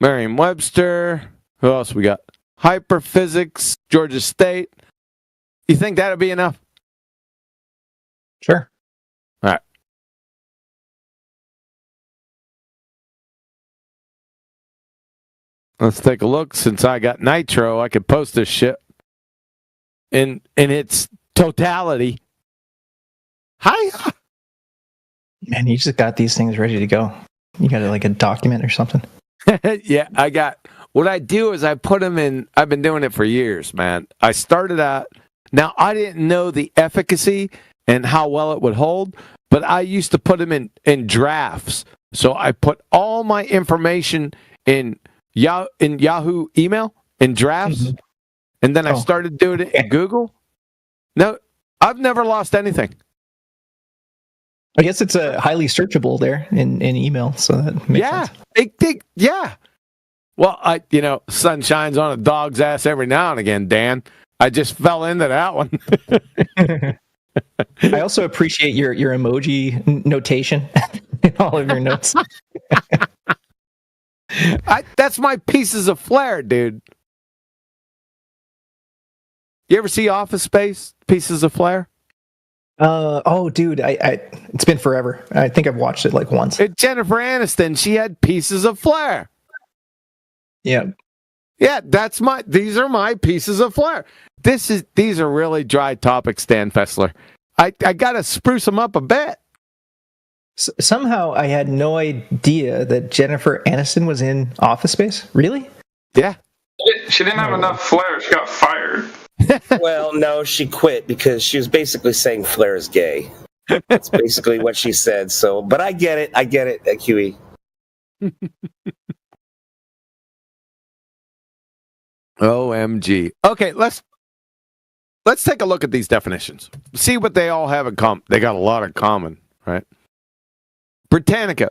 Merriam-Webster. Who else we got? Hyperphysics, Georgia State. You think that'll be enough? Sure. All right. Let's take a look. Since I got Nitro, I could post this shit in its totality. Hi. Man, you just got these things ready to go. You got like a document or something? Yeah, I got. What I do is I put them in. I've been doing it for years, man. I started out. Now, I didn't know the efficacy and how well it would hold, but I used to put them in drafts. So I put all my information in Yahoo email in drafts, and then I started doing it in Google. No, I've never lost anything. I guess it's highly searchable there in email, so that makes sense. Yeah. Well, sun shines on a dog's ass every now and again, Dan. I just fell into that one. I also appreciate your emoji notation in all of your notes. That's my pieces of flair, dude. You ever see Office Space? Pieces of Flair? Oh, dude, it's been forever. I think I've watched it like once. Jennifer Aniston, she had pieces of flair. Yeah. Yeah, these are my pieces of flair. These are really dry topics, Dan Fessler. I got to spruce them up a bit. Somehow I had no idea that Jennifer Aniston was in Office Space. Really? Yeah. She didn't have enough flair. She got fired. Well, no, she quit because she was basically saying Flair is gay. That's basically what she said. So, but I get it, QE. OMG. Okay, let's let's take a look at these definitions. See what they all have in common. They got a lot in common, right? Britannica.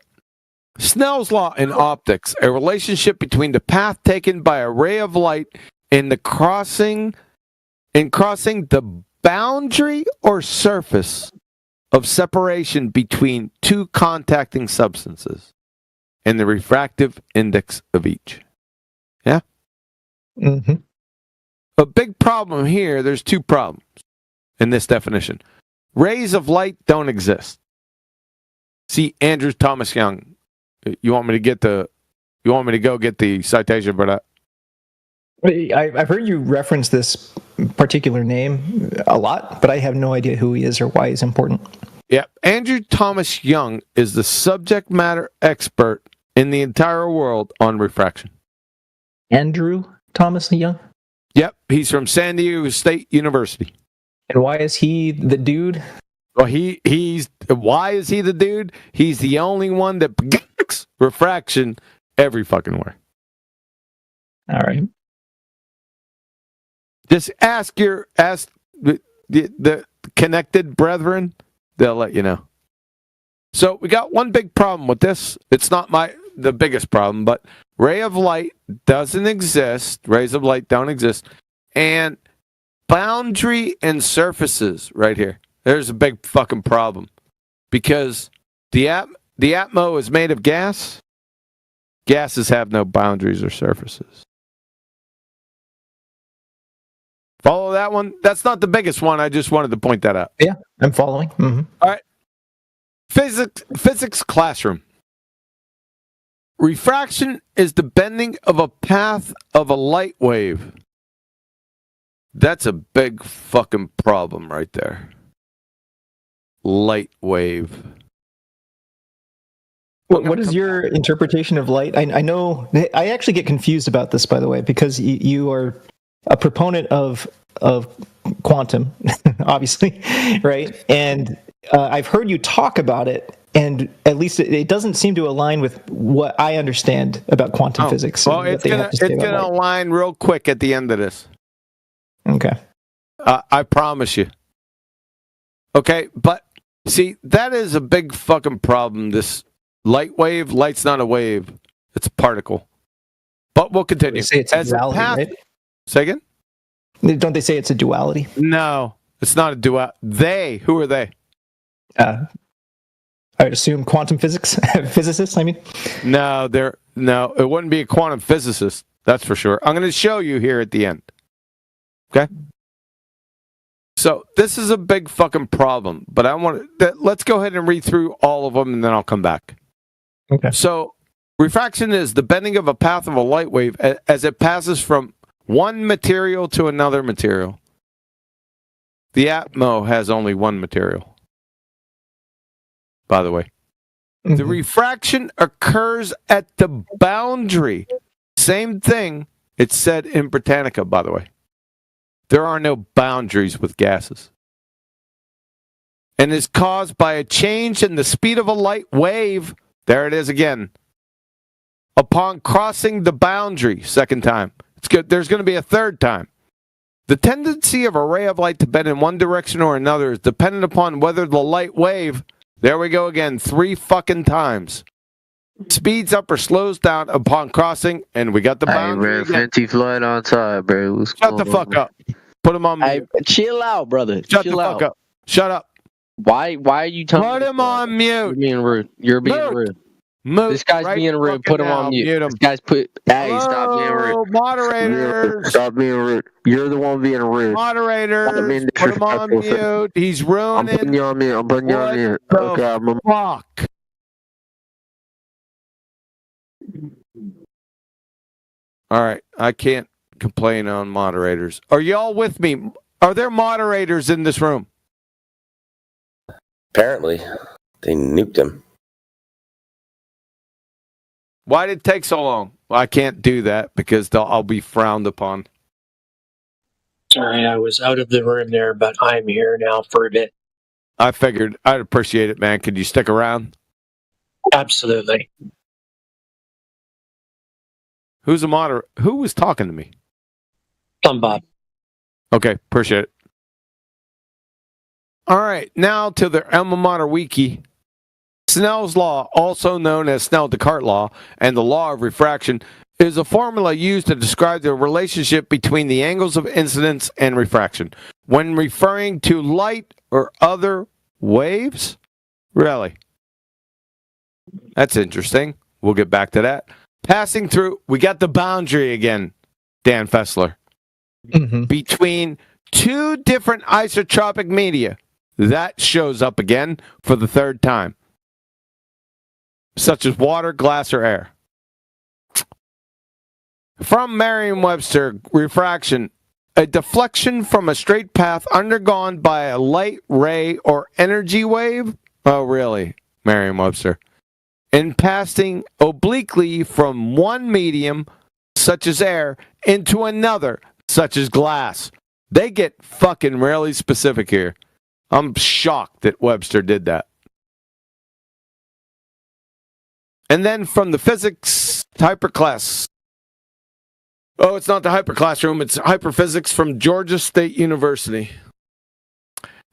Snell's law in optics, a relationship between the path taken by a ray of light in crossing the boundary or surface of separation between two contacting substances and the refractive index of each. Yeah? Mm-hmm. A big problem here, there's two problems in this definition. Rays of light don't exist. See, Andrew Thomas Young. You want me to go get the citation for that? I've heard you reference this particular name a lot, but I have no idea who he is or why he's important. Yeah, Andrew Thomas Young is the subject matter expert in the entire world on refraction. Andrew Thomas Young? Yep, he's from San Diego State University. And why is he the dude? Well, why is he the dude? He's the only one that predicts refraction every fucking way. All right. Just ask the connected brethren. They'll let you know. So we got one big problem with this. It's not the biggest problem, but ray of light doesn't exist. Rays of light don't exist. And boundary and surfaces right here. There's a big fucking problem. Because the Atmo is made of gas. Gases have no boundaries or surfaces. Follow that one? That's not the biggest one. I just wanted to point that out. Yeah, I'm following. Mm-hmm. All right. Physics classroom. Refraction is the bending of a path of a light wave. That's a big fucking problem right there. Light wave. What is your interpretation of light? I know I actually get confused about this, by the way, because you are a proponent of quantum, obviously, right? And I've heard you talk about it, and at least it doesn't seem to align with what I understand about quantum physics. Well, it's gonna align real quick at the end of this. Okay. I promise you. Okay, but see, that is a big fucking problem. This light wave, light's not a wave; it's a particle. But we'll continue. They say it's a duality, right? Say again? Don't they say it's a duality? No, it's not a duality. Who are they? I would assume quantum physicists. I mean, no, it wouldn't be a quantum physicist. That's for sure. I'm going to show you here at the end. Okay. So this is a big fucking problem, but let's go ahead and read through all of them, and then I'll come back. Okay. So refraction is the bending of a path of a light wave as it passes from one material to another material. The Atmo has only one material, by the way. Mm-hmm. The refraction occurs at the boundary. Same thing it's said in Britannica, by the way. There are no boundaries with gases. And is caused by a change in the speed of a light wave. There it is again. Upon crossing the boundary, second time. It's good. There's going to be a third time. The tendency of a ray of light to bend in one direction or another is dependent upon whether the light wave, there we go again, 3 fucking times, speeds up or slows down upon crossing, and we got the boundary. Hey, man, Fenty Floyd on top, bro. Shut the fuck up. Put him on mute. Hey, chill out, brother. Shut the fuck up. Shut up. Why are you telling me? Put him on mute. You're being rude. You're being rude. This guy's being rude. Put him on mute. This guy's Hey, stop being rude. Moderators. Stop being rude. You're the one being rude. Moderators. Put him on mute. He's ruining. I'm putting you on mute. Okay, fuck. All right. I can't complain on moderators. Are y'all with me? Are there moderators in this room? Apparently. They nuked him. Why did it take so long? Well, I can't do that because I'll be frowned upon. Sorry, I was out of the room there, but I'm here now for a bit. I figured I'd appreciate it, man. Could you stick around? Absolutely. Who's a moderator? Who was talking to me? I'm Bob. Okay, appreciate it. All right, now to the alma mater wiki. Snell's law, also known as Snell-Descartes law, and the law of refraction, is a formula used to describe the relationship between the angles of incidence and refraction when referring to light or other waves. Really? That's interesting. We'll get back to that. Passing through, we got the boundary again, Dan Fessler, between two different isotropic media. That shows up again for the third time, such as water, glass, or air. From Merriam-Webster, refraction, a deflection from a straight path undergone by a light ray or energy wave. Oh, really? Merriam-Webster. In passing obliquely from one medium, such as air, into another, such as glass. They get fucking really specific here. I'm shocked that Webster did that. And then from the physics hyperclass. Oh, it's not the hyperclassroom, it's hyperphysics from Georgia State University.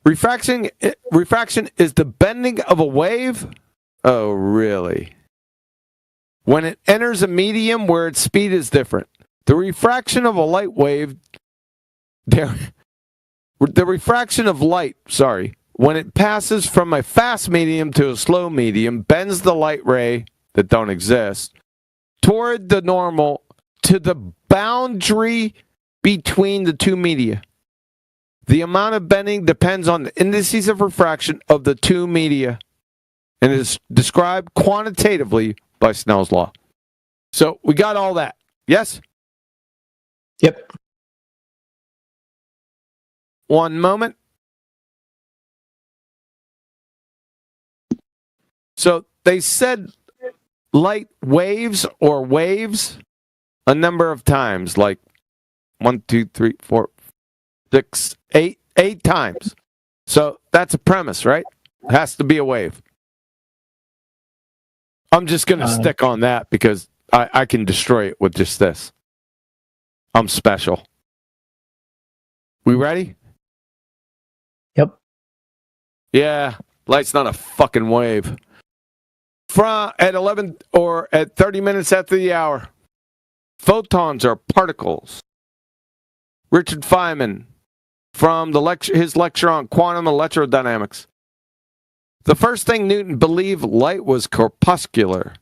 Refraction is the bending of a wave. Oh, really? When it enters a medium where its speed is different. The refraction of a light wave, the refraction of light, when it passes from a fast medium to a slow medium, bends the light ray that don't exist toward the normal to the boundary between the two media. The amount of bending depends on the indices of refraction of the two media and is described quantitatively by Snell's law. So we got all that. Yes? Yep. One moment. So they said light waves or waves a number of times, like 1, 2, 3, 4, 6, 8 times. So that's a premise, right? It has to be a wave. I'm just going to stick on that because I can destroy it with just this. I'm special. We ready? Yep. Yeah, light's not a fucking wave. At 11 or at 30 minutes after the hour, photons are particles. Richard Feynman from his lecture on quantum electrodynamics. The first thing Newton believed light was corpuscular.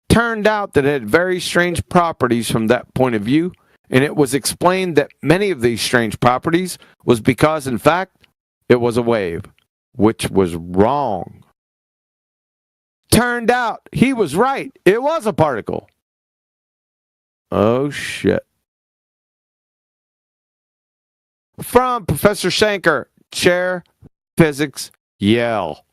Turned out that it had very strange properties from that point of view, and it was explained that many of these strange properties was because, in fact, it was a wave, which was wrong. Turned out he was right. It was a particle. Oh, shit. From Professor Shanker, Chair, Physics, Yale.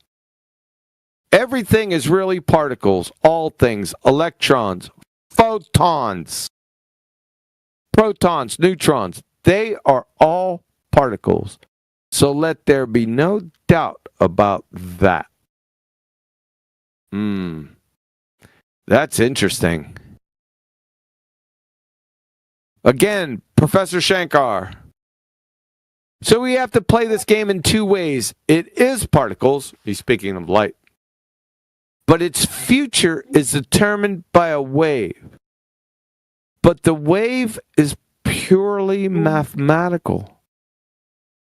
Everything is really particles, all things, electrons, photons, protons, neutrons. They are all particles. So let there be no doubt about that. That's interesting. Again, Professor Shankar. So we have to play this game in two ways. It is particles. He's speaking of light. But its future is determined by a wave. But the wave is purely mathematical.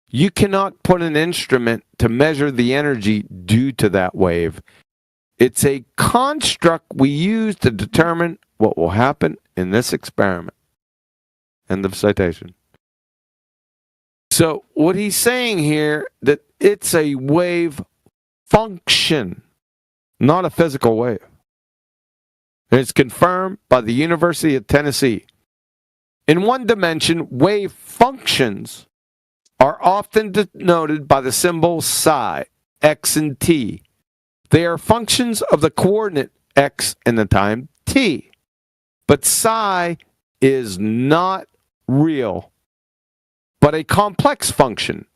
You cannot put an instrument to measure the energy due to that wave. It's a construct we use to determine what will happen in this experiment. End of citation. So what he's saying here, that it's a wave function, not a physical wave. And it's confirmed by the University of Tennessee. In one dimension, wave functions are often denoted by the symbol psi, x and t. They are functions of the coordinate x and the time t. But psi is not real, but a complex function.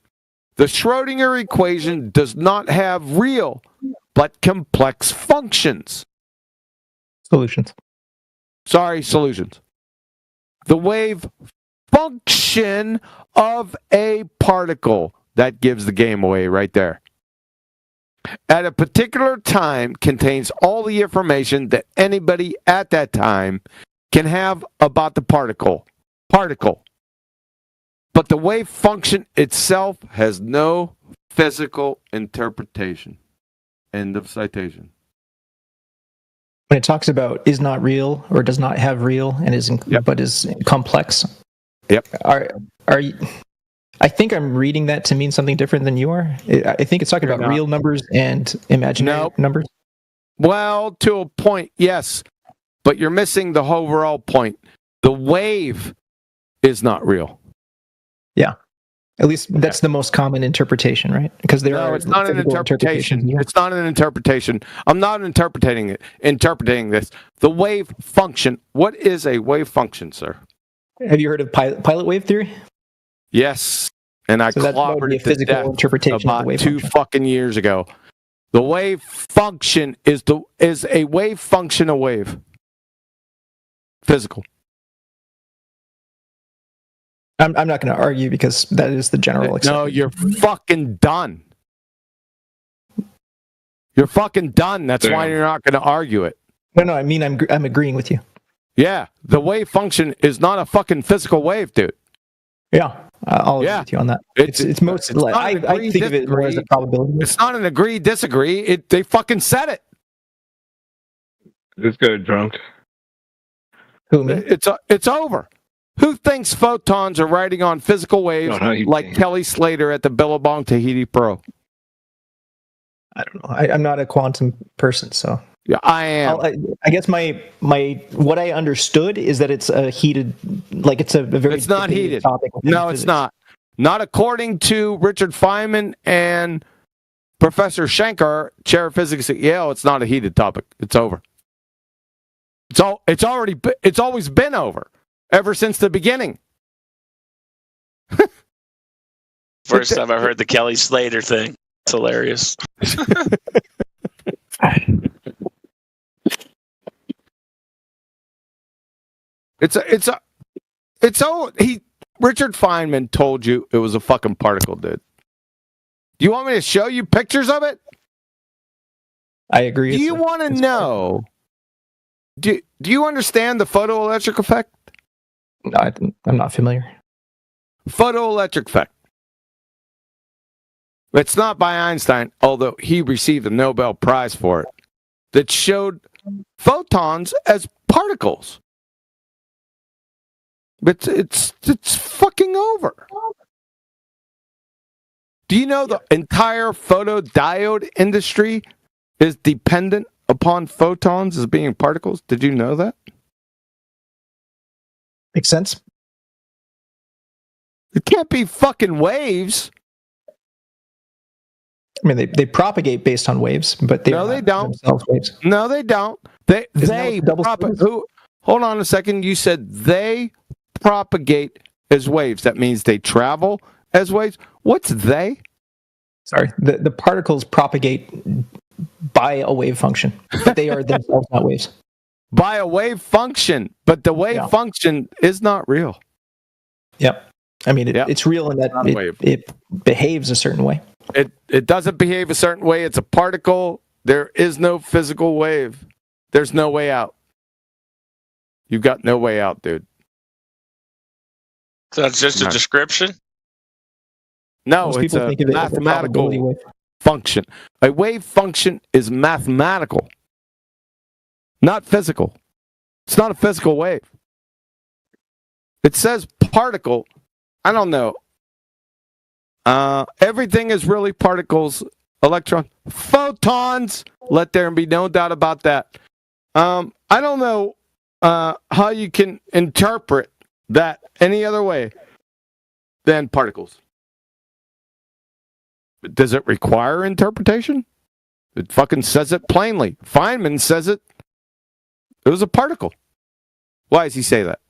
The Schrödinger equation does not have real, but complex functions. Solutions. The wave function of a particle. That gives the game away right there. at a particular time contains all the information that anybody at that time can have about the particle. But the wave function itself has no physical interpretation. End of citation. When it talks about is not real or does not have real and is but is complex. Yep. Are you? I think I'm reading that to mean something different than you are. I think it's talking about real numbers and imaginary numbers. Well, to a point, yes, but you're missing the overall point. The wave is not real. Yeah. At least that's the most common interpretation, right? Because it's not an interpretation. It's not an interpretation. I'm not interpreting this. The wave function. What is a wave function, sir? Have you heard of pilot wave theory? Yes, and I clobbered it to death interpretation about of the wave 2 fucking years ago. The wave function is a wave function a wave. Physical. I'm not going to argue because that is the general acceptance. No, you're fucking done. You're fucking done. That's why you're not going to argue it. No, I mean I'm agreeing with you. Yeah, the wave function is not a fucking physical wave, dude. Yeah, I'll agree with you on that. It's mostly. I think of it more as a probability. It's not an agree disagree. They fucking said it. This guy drunk. Who, me? It's over. Who thinks photons are riding on physical waves like Kelly Slater at the Billabong Tahiti Pro? I don't know. I'm not a quantum person, so. Yeah, I am. I guess my what I understood is that it's a heated, like it's a very. It's not heated. Topic No, it's not. Not according to Richard Feynman and Professor Shankar, chair of physics at Yale. It's not a heated topic. It's over. It's always been over ever since the beginning. First time I heard the Kelly Slater thing. It's hilarious. Richard Feynman told you it was a fucking particle, dude. Do you want me to show you pictures of it? I agree. Do you want to know? Do you understand the photoelectric effect? No, I'm not familiar. Photoelectric effect. It's not by Einstein, although he received a Nobel Prize for it, that showed photons as particles. But it's fucking over. Do you know the entire photodiode industry is dependent upon photons as being particles? Did you know that? Makes sense. It can't be fucking waves. I mean, they propagate based on waves, but they don't. Waves. No, they don't. Hold on a second. You said they propagate as waves. That means they travel as waves. What's they? Sorry, the particles propagate by a wave function, but they are themselves not waves. By a wave function, but the wave function is not real. Yep. I mean, it's real in that it behaves a certain way. It doesn't behave a certain way. It's a particle. There is no physical wave. There's no way out. You've got no way out, dude. So that's just a description? No, it's a mathematical function. A wave function is mathematical, not physical. It's not a physical wave. It says particle. I don't know. Everything is really particles, electrons, photons. Let there be no doubt about that. I don't know how you can interpret that any other way than particles. Does it require interpretation? It fucking says it plainly. Feynman says it. It was a particle. Why does he say that?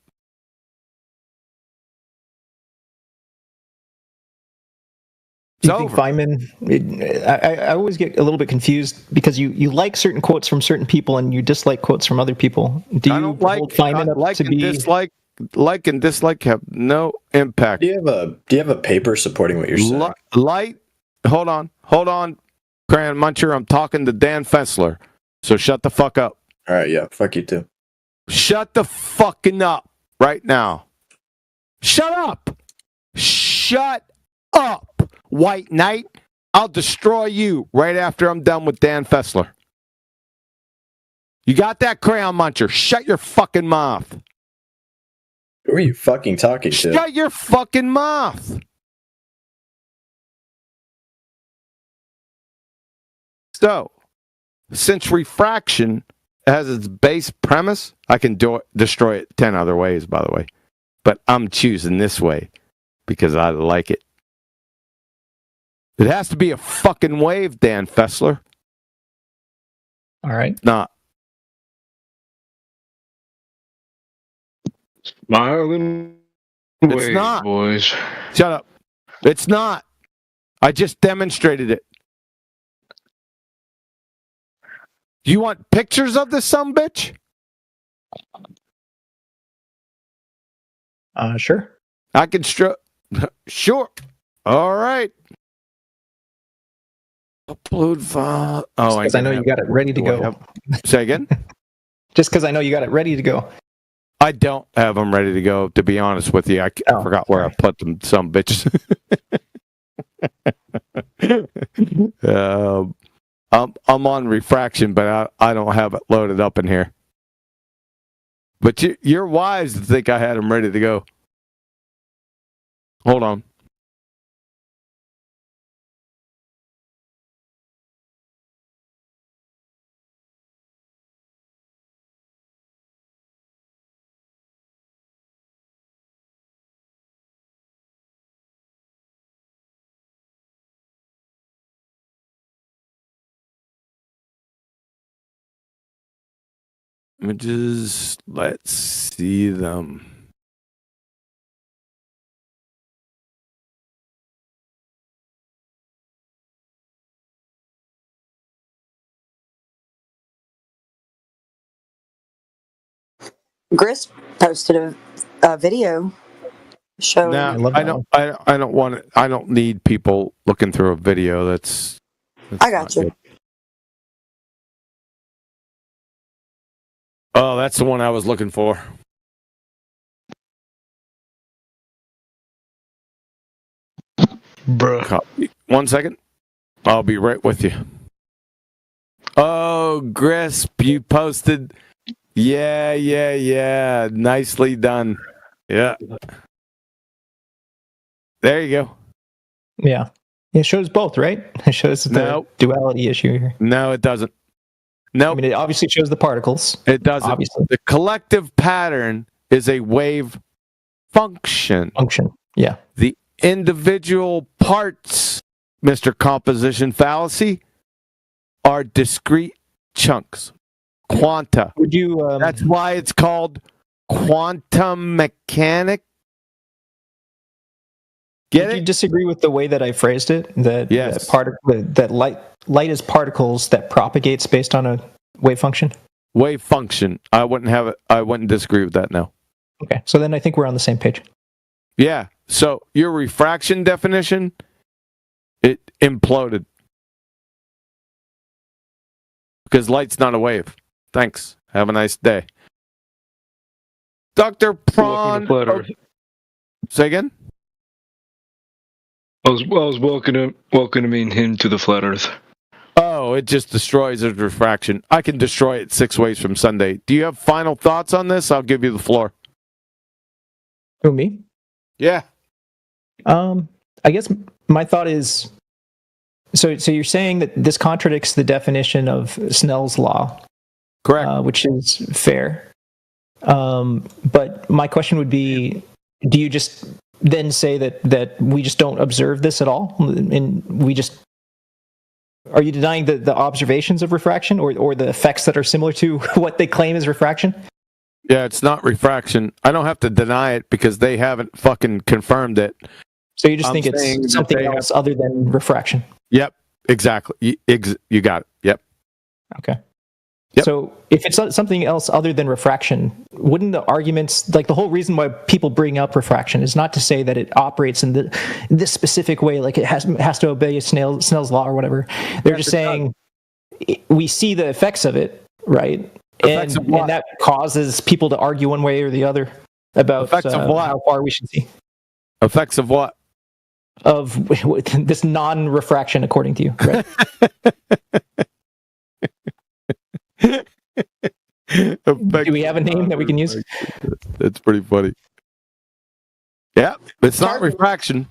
Do you think Feynman? I always get a little bit confused because you like certain quotes from certain people and you dislike quotes from other people. Do you hold Feynman up to be? Like and dislike have no impact. Do you have a paper supporting what you're saying? Hold on. Crayon Muncher, I'm talking to Dan Fessler. So shut the fuck up. All right, yeah, fuck you too. Shut the fucking up right now. Shut up. Shut up, White Knight. I'll destroy you right after I'm done with Dan Fessler. You got that, Crayon Muncher? Shut your fucking mouth. Who are you fucking talking to? Shut your fucking mouth. So, since refraction has its base premise, I can destroy it 10 other ways, by the way. But I'm choosing this way because I like it. It has to be a fucking wave, Dan Fessler. All right. Not. Smiling It's wave, not. boys. Shut up. It's not. I just demonstrated it. Do you want pictures of this sumbitch? Sure. I can sure. All right. Upload file. Oh, Because I know you got it ready to go. Say again? Just because I know you got it ready to go. I don't have them ready to go, to be honest with you. I forgot where I put them, some bitches. I'm on refraction, but I don't have it loaded up in here. But you're wise to think I had them ready to go. Hold on. Images, let's see them. Gris posted a video showing. No, I don't want it. I don't need people looking through a video. That's I got you. Good. Oh, that's the one I was looking for. Bruh. Copy. 1 second. I'll be right with you. Oh, Grisp, you posted. Yeah. Nicely done. Yeah. There you go. Yeah. It shows both, right? It shows the duality issue here. No, it doesn't. No. I mean, it obviously shows the particles. It doesn't. Obviously. The collective pattern is a wave function. Yeah. The individual parts, Mr. Composition Fallacy, are discrete chunks. Quanta. Would you? That's why it's called quantum mechanics. Would you disagree with the way that I phrased it? That yes. That light is particles that propagates based on a wave function. Wave function. I wouldn't disagree with that. No. Okay, so then I think we're on the same page. Yeah. So your refraction definition, it imploded because light's not a wave. Thanks. Have a nice day, Dr. Prawn. Say again. I was welcoming him to the flat Earth. Oh, it just destroys its refraction. I can destroy it 6 ways from Sunday. Do you have final thoughts on this? I'll give you the floor. Who, me? Yeah. I guess my thought is, so you're saying that this contradicts the definition of Snell's law. Correct. Which is fair. But my question would be, do you just then say that we just don't observe this at all, and are you denying the observations of refraction or the effects that are similar to what they claim is refraction? Yeah, it's not refraction. I don't have to deny it because they haven't fucking confirmed it. So you just think it's something else other than refraction? Yep, exactly. You got it. Yep. Okay. Yep. Yep. So if it's something else other than refraction, wouldn't the arguments, like the whole reason why people bring up refraction is not to say that it operates in this specific way, like it has to obey Snell's law or whatever. They're just saying we see the effects of it, right? And that causes people to argue one way or the other about how far we should see. Effects of what? Of this non-refraction, according to you, right? Do we have a name that we can use? That's pretty funny. Yeah, it's not refraction.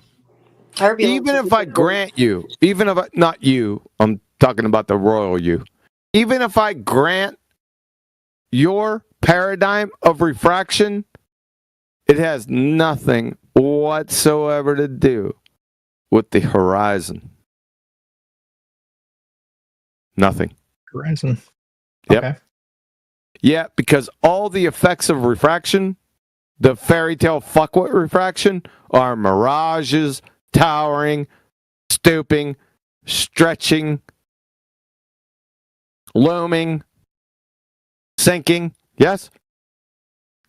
Even if I grant you, not you, I'm talking about the royal you. Even if I grant your paradigm of refraction, it has nothing whatsoever to do with the horizon. Nothing. Horizon. Yep. Okay. Yeah, because all the effects of refraction, the fairy tale fuckwit refraction, are mirages, towering, stooping, stretching, looming, sinking. Yes?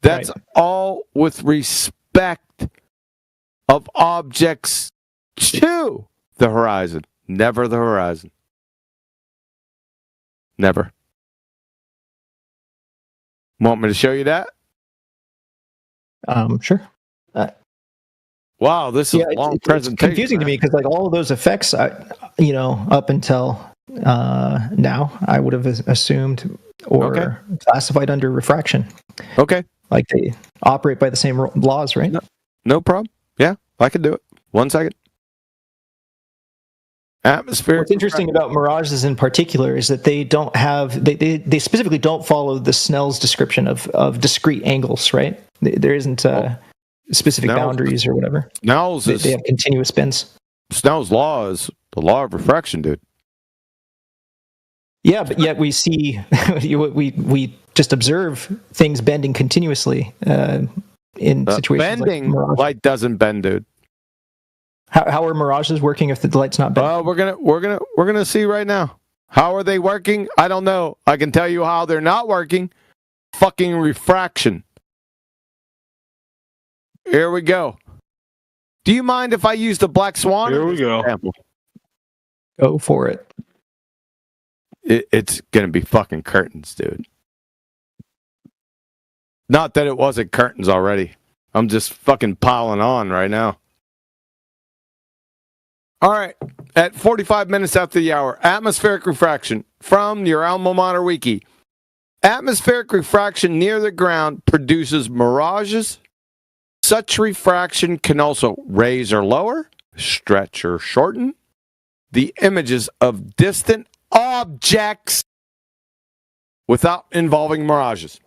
That's all with respect of objects to the horizon. Never the horizon. Never. Want me to show you that? Sure. Wow, this is a long presentation. It's confusing to me because like all of those effects, up until now, I would have assumed or classified under refraction. Okay. Like they operate by the same laws, right? No problem. Yeah, I can do it. 1 second. Atmosphere. What's interesting about mirages in particular is that they don't have they specifically don't follow the Snell's description of discrete angles, right? There isn't specific boundaries or whatever. Snell's they have continuous bends. Snell's law is the law of refraction, dude. Yeah, but yet we see we just observe things bending continuously in situations. Bending like light doesn't bend, dude. How are mirages working if the light's not bending? We're gonna see right now. How are they working? I don't know. I can tell you how they're not working. Fucking refraction. Here we go. Do you mind if I use the black swan? Here we go. Example? Go for it. It's gonna be fucking curtains, dude. Not that it wasn't curtains already. I'm just fucking piling on right now. All right, at 45 minutes after the hour, atmospheric refraction from your alma mater wiki. Atmospheric refraction near the ground produces mirages. Such refraction can also raise or lower, stretch or shorten the images of distant objects without involving mirages.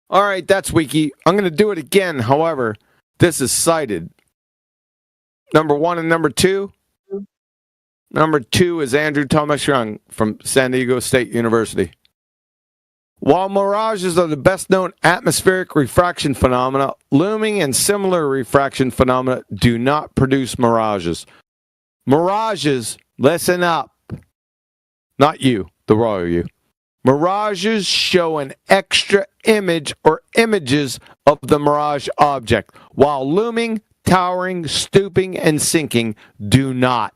All right, that's wiki. I'm going to do it again. However, this is cited. Number 1 and number 2. Number 2 is Andrew Thomas Young from San Diego State University. While mirages are the best known atmospheric refraction phenomena, looming and similar refraction phenomena do not produce mirages. Mirages, listen up. Not you, the royal you. Mirages show an extra image or images of the mirage object, while looming, towering, stooping, and sinking do not.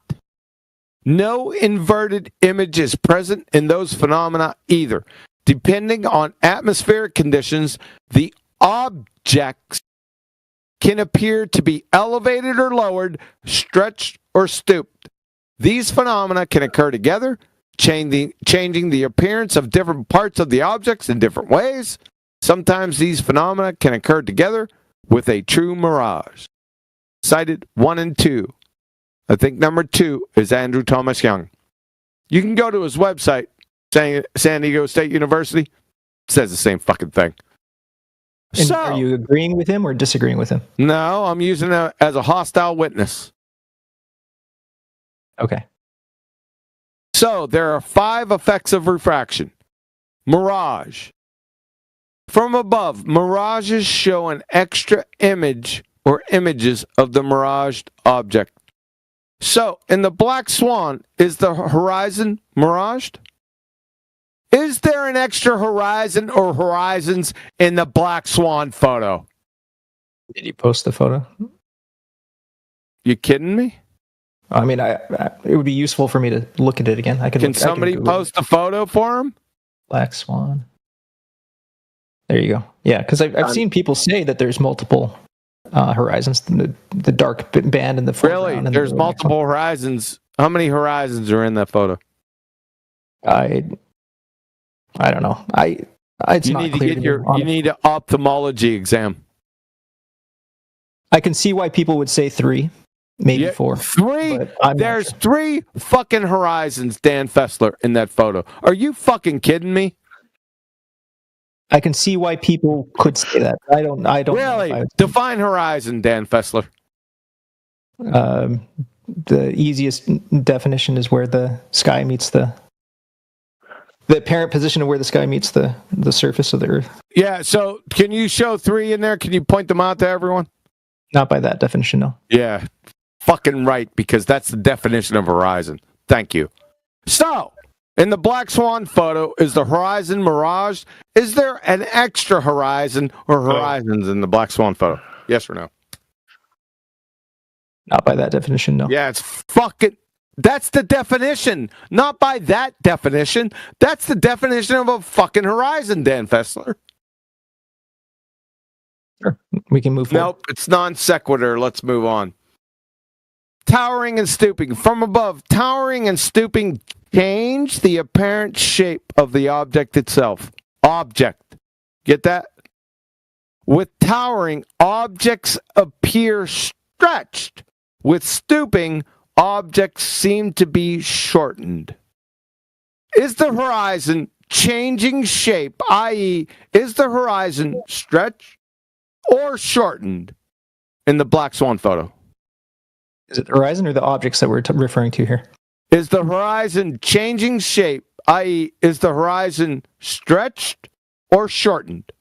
No inverted image is present in those phenomena either. Depending on atmospheric conditions, the objects can appear to be elevated or lowered, stretched or stooped. These phenomena can occur together, changing the appearance of different parts of the objects in different ways. Sometimes these phenomena can occur together with a true mirage. Cited 1 and 2. I think number 2 is Andrew Thomas Young. You can go to his website, San Diego State University. It says the same fucking thing. And are you agreeing with him or disagreeing with him? No, I'm using it as a hostile witness. Okay. So there are 5 effects of refraction. Mirage. From above, mirages show an extra image or images of the miraged object. So, in the black swan, is the horizon miraged? is there an extra horizon or horizons in the Black Swan photo? Did you post the photo? You kidding me? I mean, it would be useful for me to look at it again. Can somebody post a photo for him? Black Swan. There you go. Yeah, because I've seen people say that there's multiple horizons. The dark band in the foreground. Really? There's multiple horizons. How many horizons are in that photo? I don't know. It's you not need to clear get you need an ophthalmology exam. I can see why people would say 3, maybe 4. 3? There's 3 fucking horizons, Dan Fessler, in that photo. Are you fucking kidding me? I can see why people could say that. I don't really define horizon, Dan Fessler. The easiest definition is where the sky meets the apparent position of where the sky meets the surface of the earth. Yeah, so can you show 3 in there? Can you point them out to everyone? Not by that definition, no. Yeah, fucking right, because that's the definition of horizon. Thank you. So, in the Black Swan photo, is the horizon mirage? Is there an extra horizon or horizons in the Black Swan photo? Yes or no? Not by that definition, no. Yeah, it's fucking... That's the definition. Not by that definition. That's the definition of a fucking horizon, Dan Fessler. Sure. We can move forward. Nope, it's non sequitur. Let's move on. Towering and stooping. From above, towering and stooping change the apparent shape of the object itself. Object. Get that? With towering, objects appear stretched. With stooping, objects seem to be shortened. Is the horizon changing shape, i.e., is the horizon stretched or shortened in the Black Swan photo? Is it the horizon or the objects that we're referring to here? Is the horizon changing shape, i.e., is the horizon stretched or shortened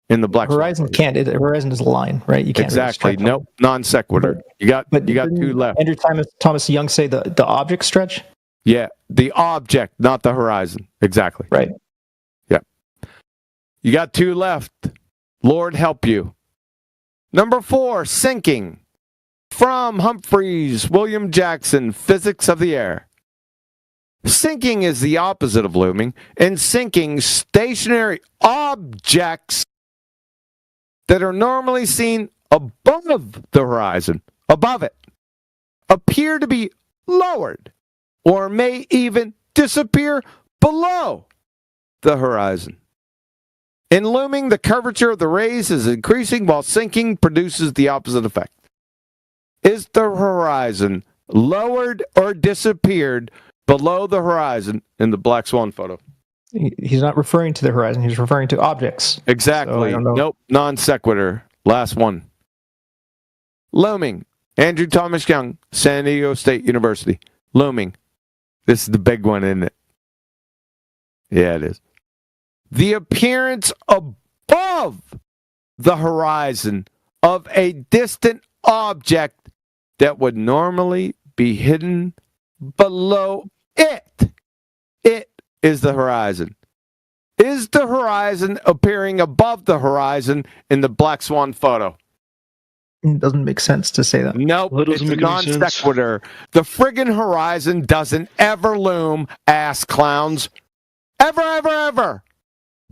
in the Black horizon? Swan Can't. Horizon is a line, right? You can't exactly. Really nope. Non sequitur. You got 2 left. Andrew Thomas Young say the object stretch. Yeah, the object, not the horizon. Exactly. Right. Yeah. You got 2 left. Lord help you. Number 4, sinking. From Humphreys, William Jackson, Physics of the Air. Sinking is the opposite of looming. In sinking, stationary objects that are normally seen above the horizon, above it, appear to be lowered or may even disappear below the horizon. In looming, the curvature of the rays is increasing while sinking produces the opposite effect. Is the horizon lowered or disappeared below the horizon in the Black Swan photo? He's not referring to the horizon. He's referring to objects. Exactly. So nope. Non sequitur. Last one. Looming. Andrew Thomas Young, San Diego State University. Looming. This is the big one, isn't it? Yeah, it is. The appearance above the horizon of a distant object that would normally be hidden below it. It is the horizon. Is the horizon appearing above the horizon in the Black Swan photo? It doesn't make sense to say that. Nope, it's a non sequitur. The friggin' horizon doesn't ever loom, ass clowns. Ever, ever, ever.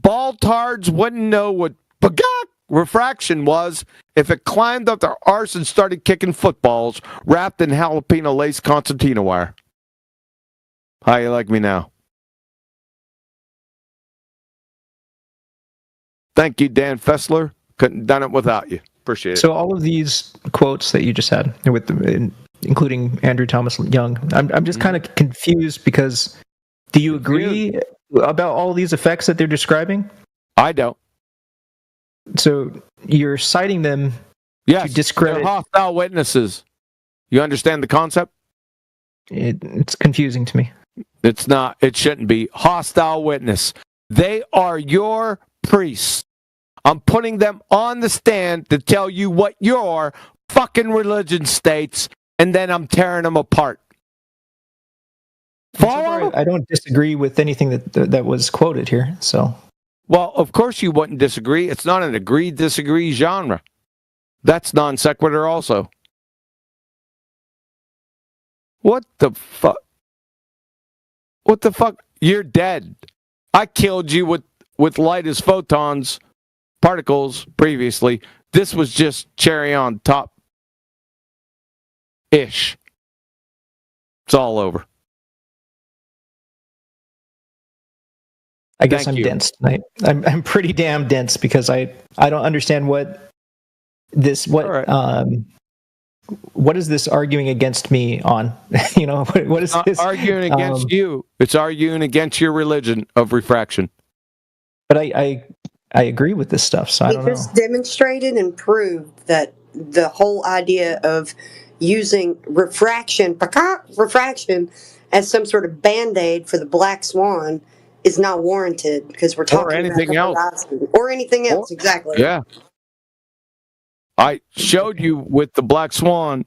Baltards wouldn't know what refraction was if it climbed up their arse and started kicking footballs wrapped in jalapeno lace concertina wire. How you like me now? Thank you, Dan Fessler. Couldn't have done it without you. Appreciate it. So all of these quotes that you just had, with including Andrew Thomas Young, I'm just kind of confused because do you agree about all these effects that they're describing? I don't. So you're citing them to discredit. They're hostile witnesses. You understand the concept? It's confusing to me. It's not. It shouldn't be. Hostile witness. They are your priests. I'm putting them on the stand to tell you what your fucking religion states, and then I'm tearing them apart. Follow? I don't disagree with anything that was quoted here. So, well, of course you wouldn't disagree. It's not an agree-disagree genre. That's non sequitur also. What the fuck? What the fuck? You're dead. I killed you with light as photons, particles previously. This was just cherry on top. Ish. It's all over. I guess I'm dense tonight. I'm pretty damn dense because I don't understand what is this arguing against me on? You know, what is this arguing against you? It's arguing against your religion of refraction. But I agree with this stuff, so I don't know. It just demonstrated and proved that the whole idea of using refraction as some sort of band-aid for the black swan is not warranted because we're talking about the horizon. Or anything else, exactly. Yeah. I showed you with the black swan.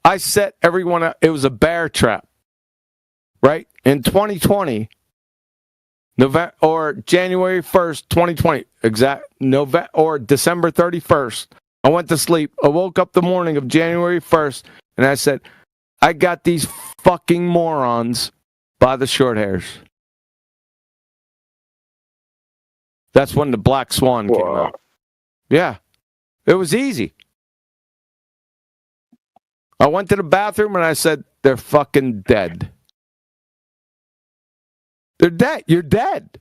I set everyone up. It was a bear trap, right? In 2020, November or January 1st, 2020, or December 31st. I went to sleep. I woke up the morning of January 1st, and I said, I got these fucking morons by the short hairs. That's when the black swan came out. Yeah. It was easy. I went to the bathroom and I said, they're fucking dead. They're dead. You're dead.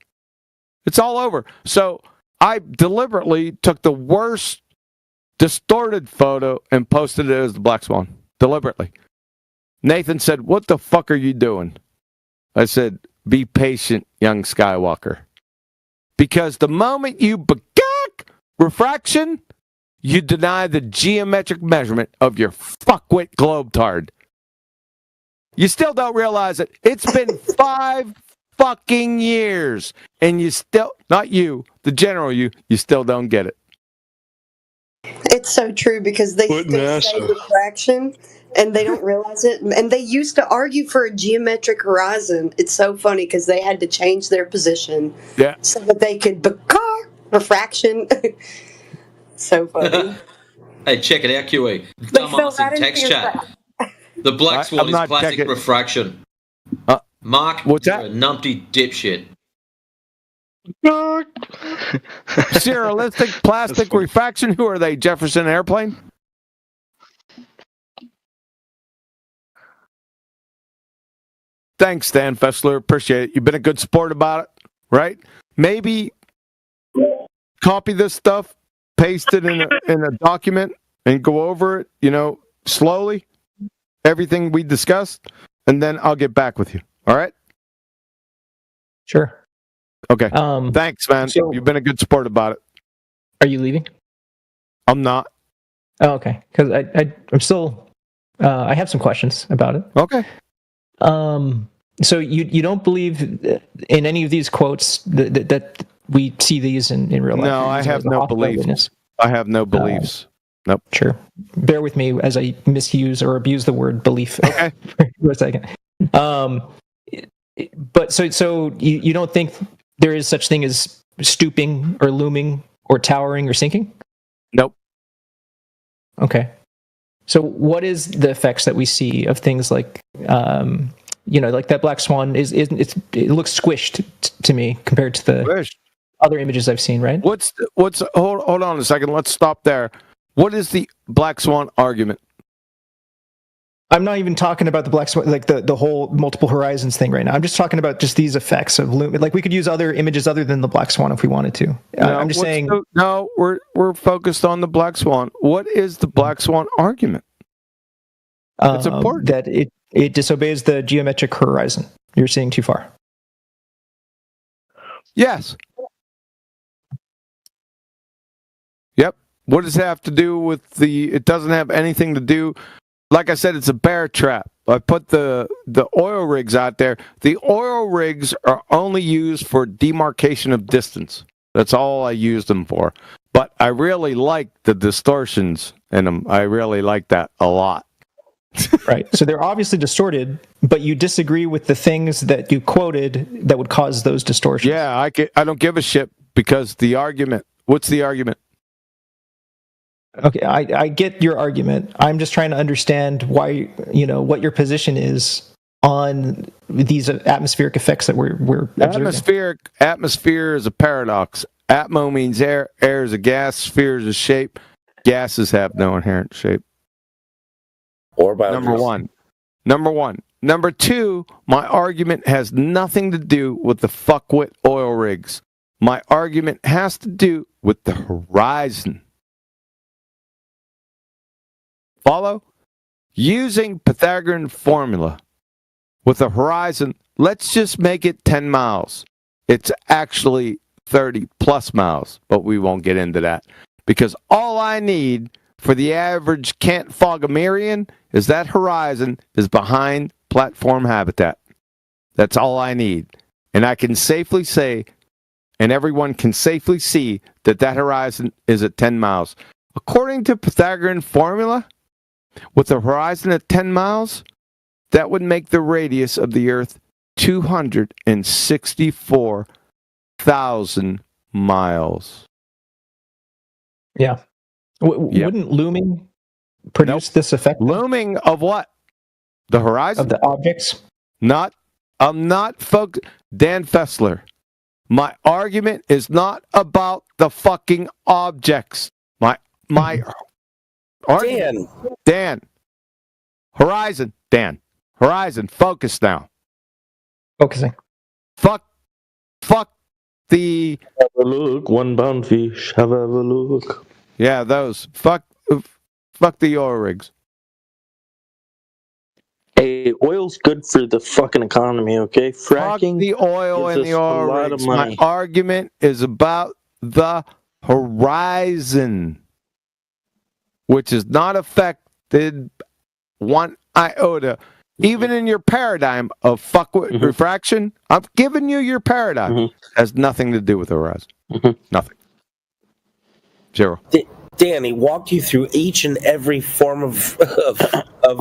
It's all over. So I deliberately took the worst distorted photo and posted it as the black swan. Deliberately. Nathan said, what the fuck are you doing? I said, be patient, young Skywalker. Because the moment you refraction, you deny the geometric measurement of your fuckwit globetard. You still don't realize it. It's been 5 fucking years, and you still, not you, the general you still don't get it. It's so true because they say refraction and they don't realize it. And they used to argue for a geometric horizon. It's so funny because they had to change their position so that they could refraction. So funny. Hey, check it out, QE. Dumbass in text chat. The black swan is classic refraction. Mark, what's that? A numpty dipshit. Serialistic plastic refraction. Who are they? Jefferson Airplane? Thanks, Dan Fessler. Appreciate it. You've been a good sport about it, right? Maybe copy this stuff, paste it in a document, and go over it, slowly, everything we discussed, and then I'll get back with you. All right? Sure. Okay. Thanks, man. So, you've been a good sport about it. Are you leaving? I'm not. Oh, okay. Because I'm still. I have some questions about it. Okay. So you don't believe in any of these quotes that we see these in real life? No, I have no beliefs. I have no beliefs. Nope. Sure. Bear with me as I misuse or abuse the word belief. Okay. For a second. But so you don't think there is such thing as stooping or looming or towering or sinking? Nope. Okay. So what is the effects that we see of things like, like that black swan it looks squished to me compared to the other images I've seen, right? Hold on a second. Let's stop there. What is the black swan argument? I'm not even talking about the black swan, like the whole multiple horizons thing right now. I'm just talking about just these effects of loom. Like we could use other images other than the black swan if we wanted to. I'm just saying. No, we're focused on the black swan. What is the black swan argument? It's important that it disobeys the geometric horizon. You're seeing too far. Yes. Yep. What does it have to do with it doesn't have anything to do. Like I said, it's a bear trap. I put the oil rigs out there. The oil rigs are only used for demarcation of distance. That's all I use them for. But I really like the distortions in them. I really like that a lot. Right. So they're obviously distorted, but you disagree with the things that you quoted that would cause those distortions. Yeah, I don't give a shit because the argument. What's the argument? Okay, I get your argument. I'm just trying to understand why, what your position is on these atmospheric effects that we're observing. Atmosphere is a paradox. Atmo means air. Air is a gas. Sphere is a shape. Gases have no inherent shape. Or boundaries. Number one. Number two, my argument has nothing to do with the fuckwit oil rigs. My argument has to do with the horizon. Follow? Using Pythagorean formula with a horizon, let's just make it 10 miles. It's actually 30 plus miles, but we won't get into that. Because all I need for the average Cant-Fogomerian is that horizon is behind platform habitat. That's all I need. And I can safely say, and everyone can safely see, that horizon is at 10 miles. According to Pythagorean formula, with a horizon at 10 miles, that would make the radius of the Earth 264,000 miles. Yeah. Wouldn't looming produce this effect? Looming of what? The horizon? Of the objects? I'm not focused. Dan Fessler, my argument is not about the fucking objects. My argument. Dan. Horizon. Dan. Horizon. Focus now. Focusing. Fuck the... Have a look, one pound fish. Have a look. Yeah, those. Fuck the oil rigs. Hey, oil's good for the fucking economy, okay? Fracking. Fuck the oil and the oil rigs. My argument is about the horizon, which is not affected one iota. Even in your paradigm of fuckwit refraction, I've given you your paradigm. Has nothing to do with the horizon. Nothing. Zero. Dan, he walked you through each and every form of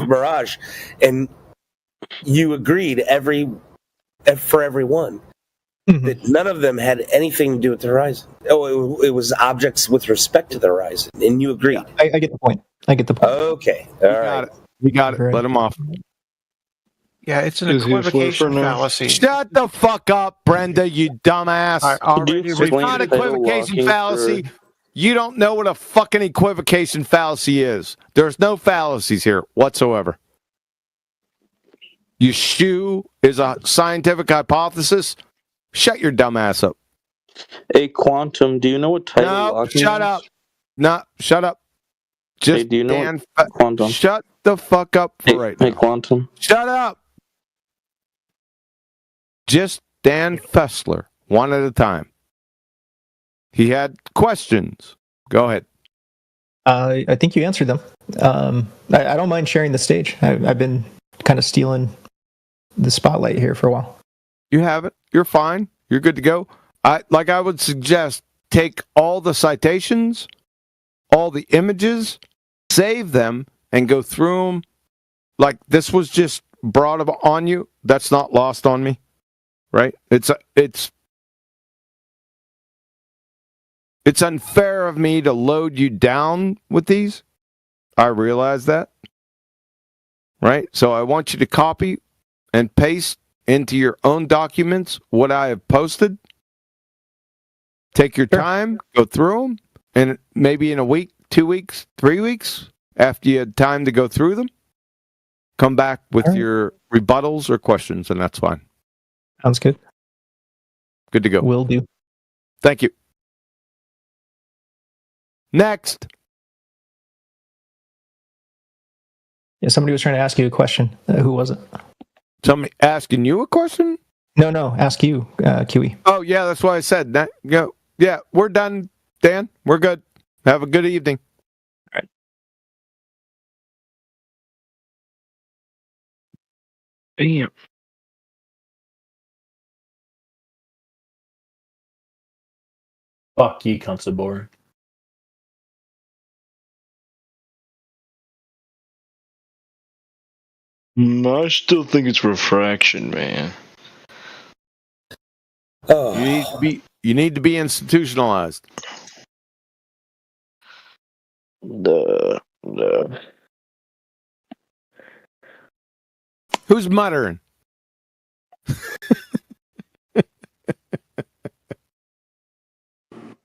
mirage, and you agreed for every one that none of them had anything to do with the horizon. Oh, it was objects with respect to the horizon, and you agreed. Yeah, I get the point. Okay, all right. You got it. Let him off. Yeah, it's an equivocation fallacy. Shut the fuck up, Brenda, you dumbass. It's not an equivocation fallacy. You don't know what a fucking equivocation fallacy is. There's no fallacies here whatsoever. Your shoe is a scientific hypothesis. Shut your dumb ass up. Hey, Quantum, do you know what type of locking shut up. No, shut up. Just hey, do you know Quantum? Shut the fuck up right now. Hey, Quantum. Shut up. Just Dan Fessler, one at a time. He had questions. Go ahead. I think you answered them. I don't mind sharing the stage. I've been kind of stealing the spotlight here for a while. You have it. You're fine. You're good to go. I would suggest take all the citations, all the images, save them, and go through them. Like this was just brought on you. That's not lost on me, right? It's unfair of me to load you down with these. I realize that. Right? So I want you to copy and paste into your own documents what I have posted. Take your time, go through them, and maybe in a week, 2 weeks, 3 weeks, after you had time to go through them, come back with your rebuttals or questions, and that's fine. Sounds good. Good to go. Will do. Thank you. Next. Yeah, somebody was trying to ask you a question. Who was it? Somebody asking you a question? No, ask you, QE. Oh, yeah, that's why I said that. Yeah, we're done, Dan. We're good. Have a good evening. All right. Damn. Fuck you, Constable. I still think it's refraction, man. Oh. You need to be institutionalized. No. Who's muttering?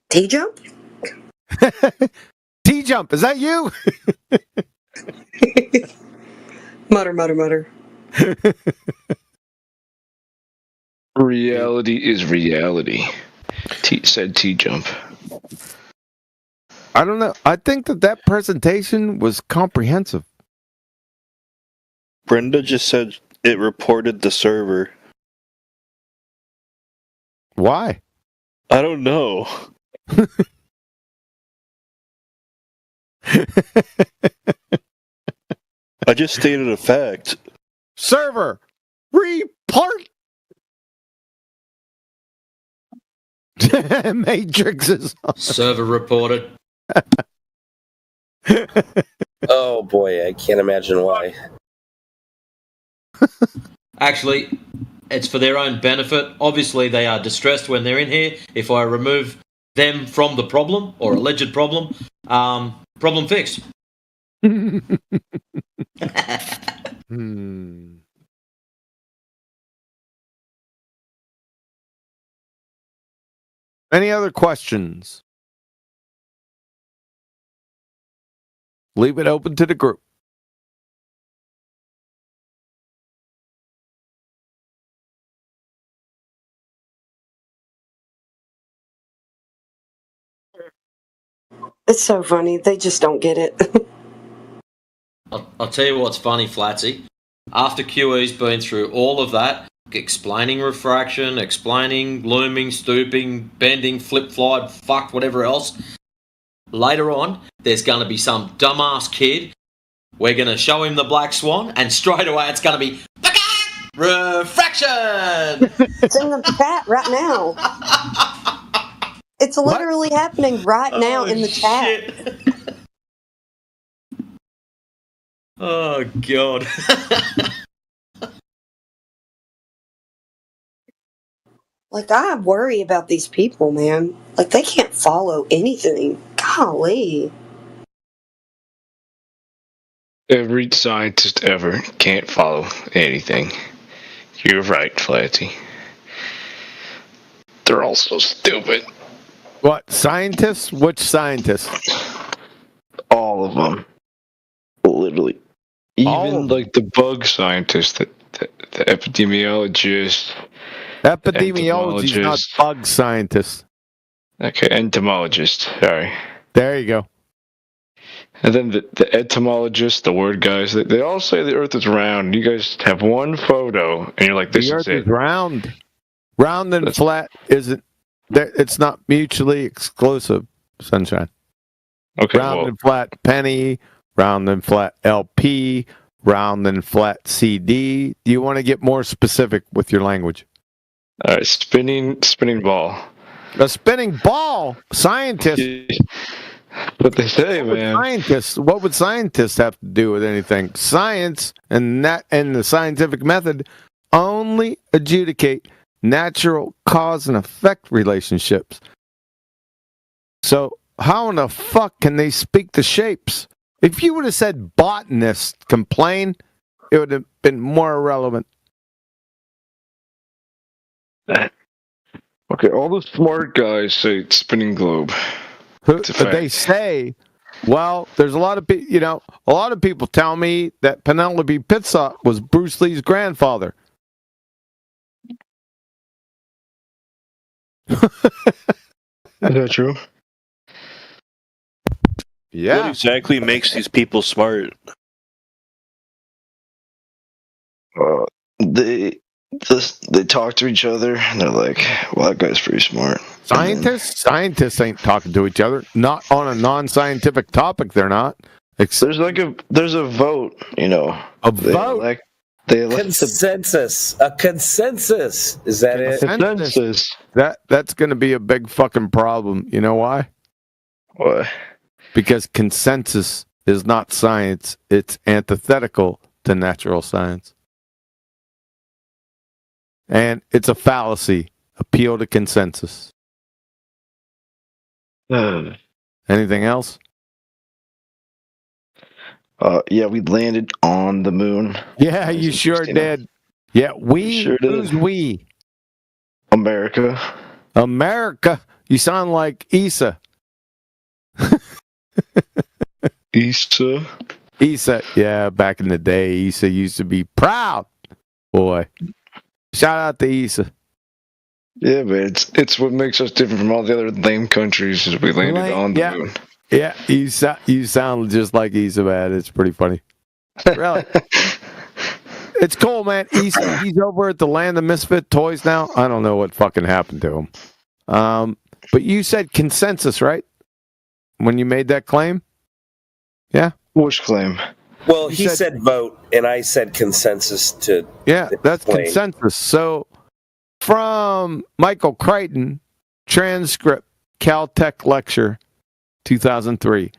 T-Jump? T-Jump, is that you? Mutter. Reality is reality. Said T-Jump. I don't know. I think that presentation was comprehensive. Brenda just said it reported the server. Why? I don't know. I just stated a fact. Server, report. Matrix is on. Server reported. Oh boy, I can't imagine why. Actually, it's for their own benefit. Obviously, they are distressed when they're in here. If I remove them from the problem or alleged problem, problem fixed. Any other questions? Leave it open to the group. It's so funny. They just don't get it. I'll tell you what's funny, Flatsy. After QE's been through all of that, explaining refraction, explaining looming, stooping, bending, flip-flop, fuck, whatever else, later on, there's going to be some dumbass kid. We're going to show him the black swan, and straight away it's going to be refraction! It's in the chat right now. It's literally happening right now in the chat. Oh, God. Like, I worry about these people, man. Like, they can't follow anything. Golly. Every scientist ever can't follow anything. You're right, Flatty. They're all so stupid. What, scientists? Which scientists? All of them. Literally. Even like the bug scientists, the epidemiologists. Epidemiology is not bug scientists. Okay, entomologists. Sorry. There you go. And then the etymologists, the word guys, they all say the Earth is round. You guys have one photo, and you're like, "This the is Earth it." is round. Round and flat isn't. It's not mutually exclusive. Sunshine. Okay. Round and flat penny. Round and flat LP. Round and flat CD. Do you want to get more specific with your language? All right, spinning ball. A spinning ball, scientist. What they say, man. What would scientists have to do with anything? Science and the scientific method only adjudicate natural cause and effect relationships. So how in the fuck can they speak the shapes? If you would have said botanist complain, it would have been more irrelevant. Okay, all the smart guys say it's spinning globe. But they say, well, there's a lot of people, a lot of people tell me that Penelope Pitstop was Bruce Lee's grandfather. Is that true? Yeah. What exactly makes these people smart? They talk to each other, and they're like, well, that guy's pretty smart. Scientists ain't talking to each other. Not on a non-scientific topic, they're not. There's a vote, A vote? They elect consensus. A consensus. Is that it? Consensus. That's going to be a big fucking problem. You know why? Why? Because consensus is not science. It's antithetical to natural science. And it's a fallacy. Appeal to consensus. Anything else? Yeah, we landed on the moon. Yeah, you sure did. Yeah, who's we? America. America. You sound like Issa. Issa. Issa. Yeah, back in the day, Issa used to be proud. Boy. Shout out to Issa. Yeah, but it's what makes us different from all the other lame countries is we landed on the moon. Yeah, you sound just like Issa, man. It's pretty funny. Really. It's cool, man. He's over at the Land of Misfit Toys now. I don't know what fucking happened to him. But you said consensus, right? When you made that claim? Yeah? Which claim? Well, he said vote, and I said consensus to... Yeah, that's consensus. So, from Michael Crichton, transcript, Caltech lecture, 2003.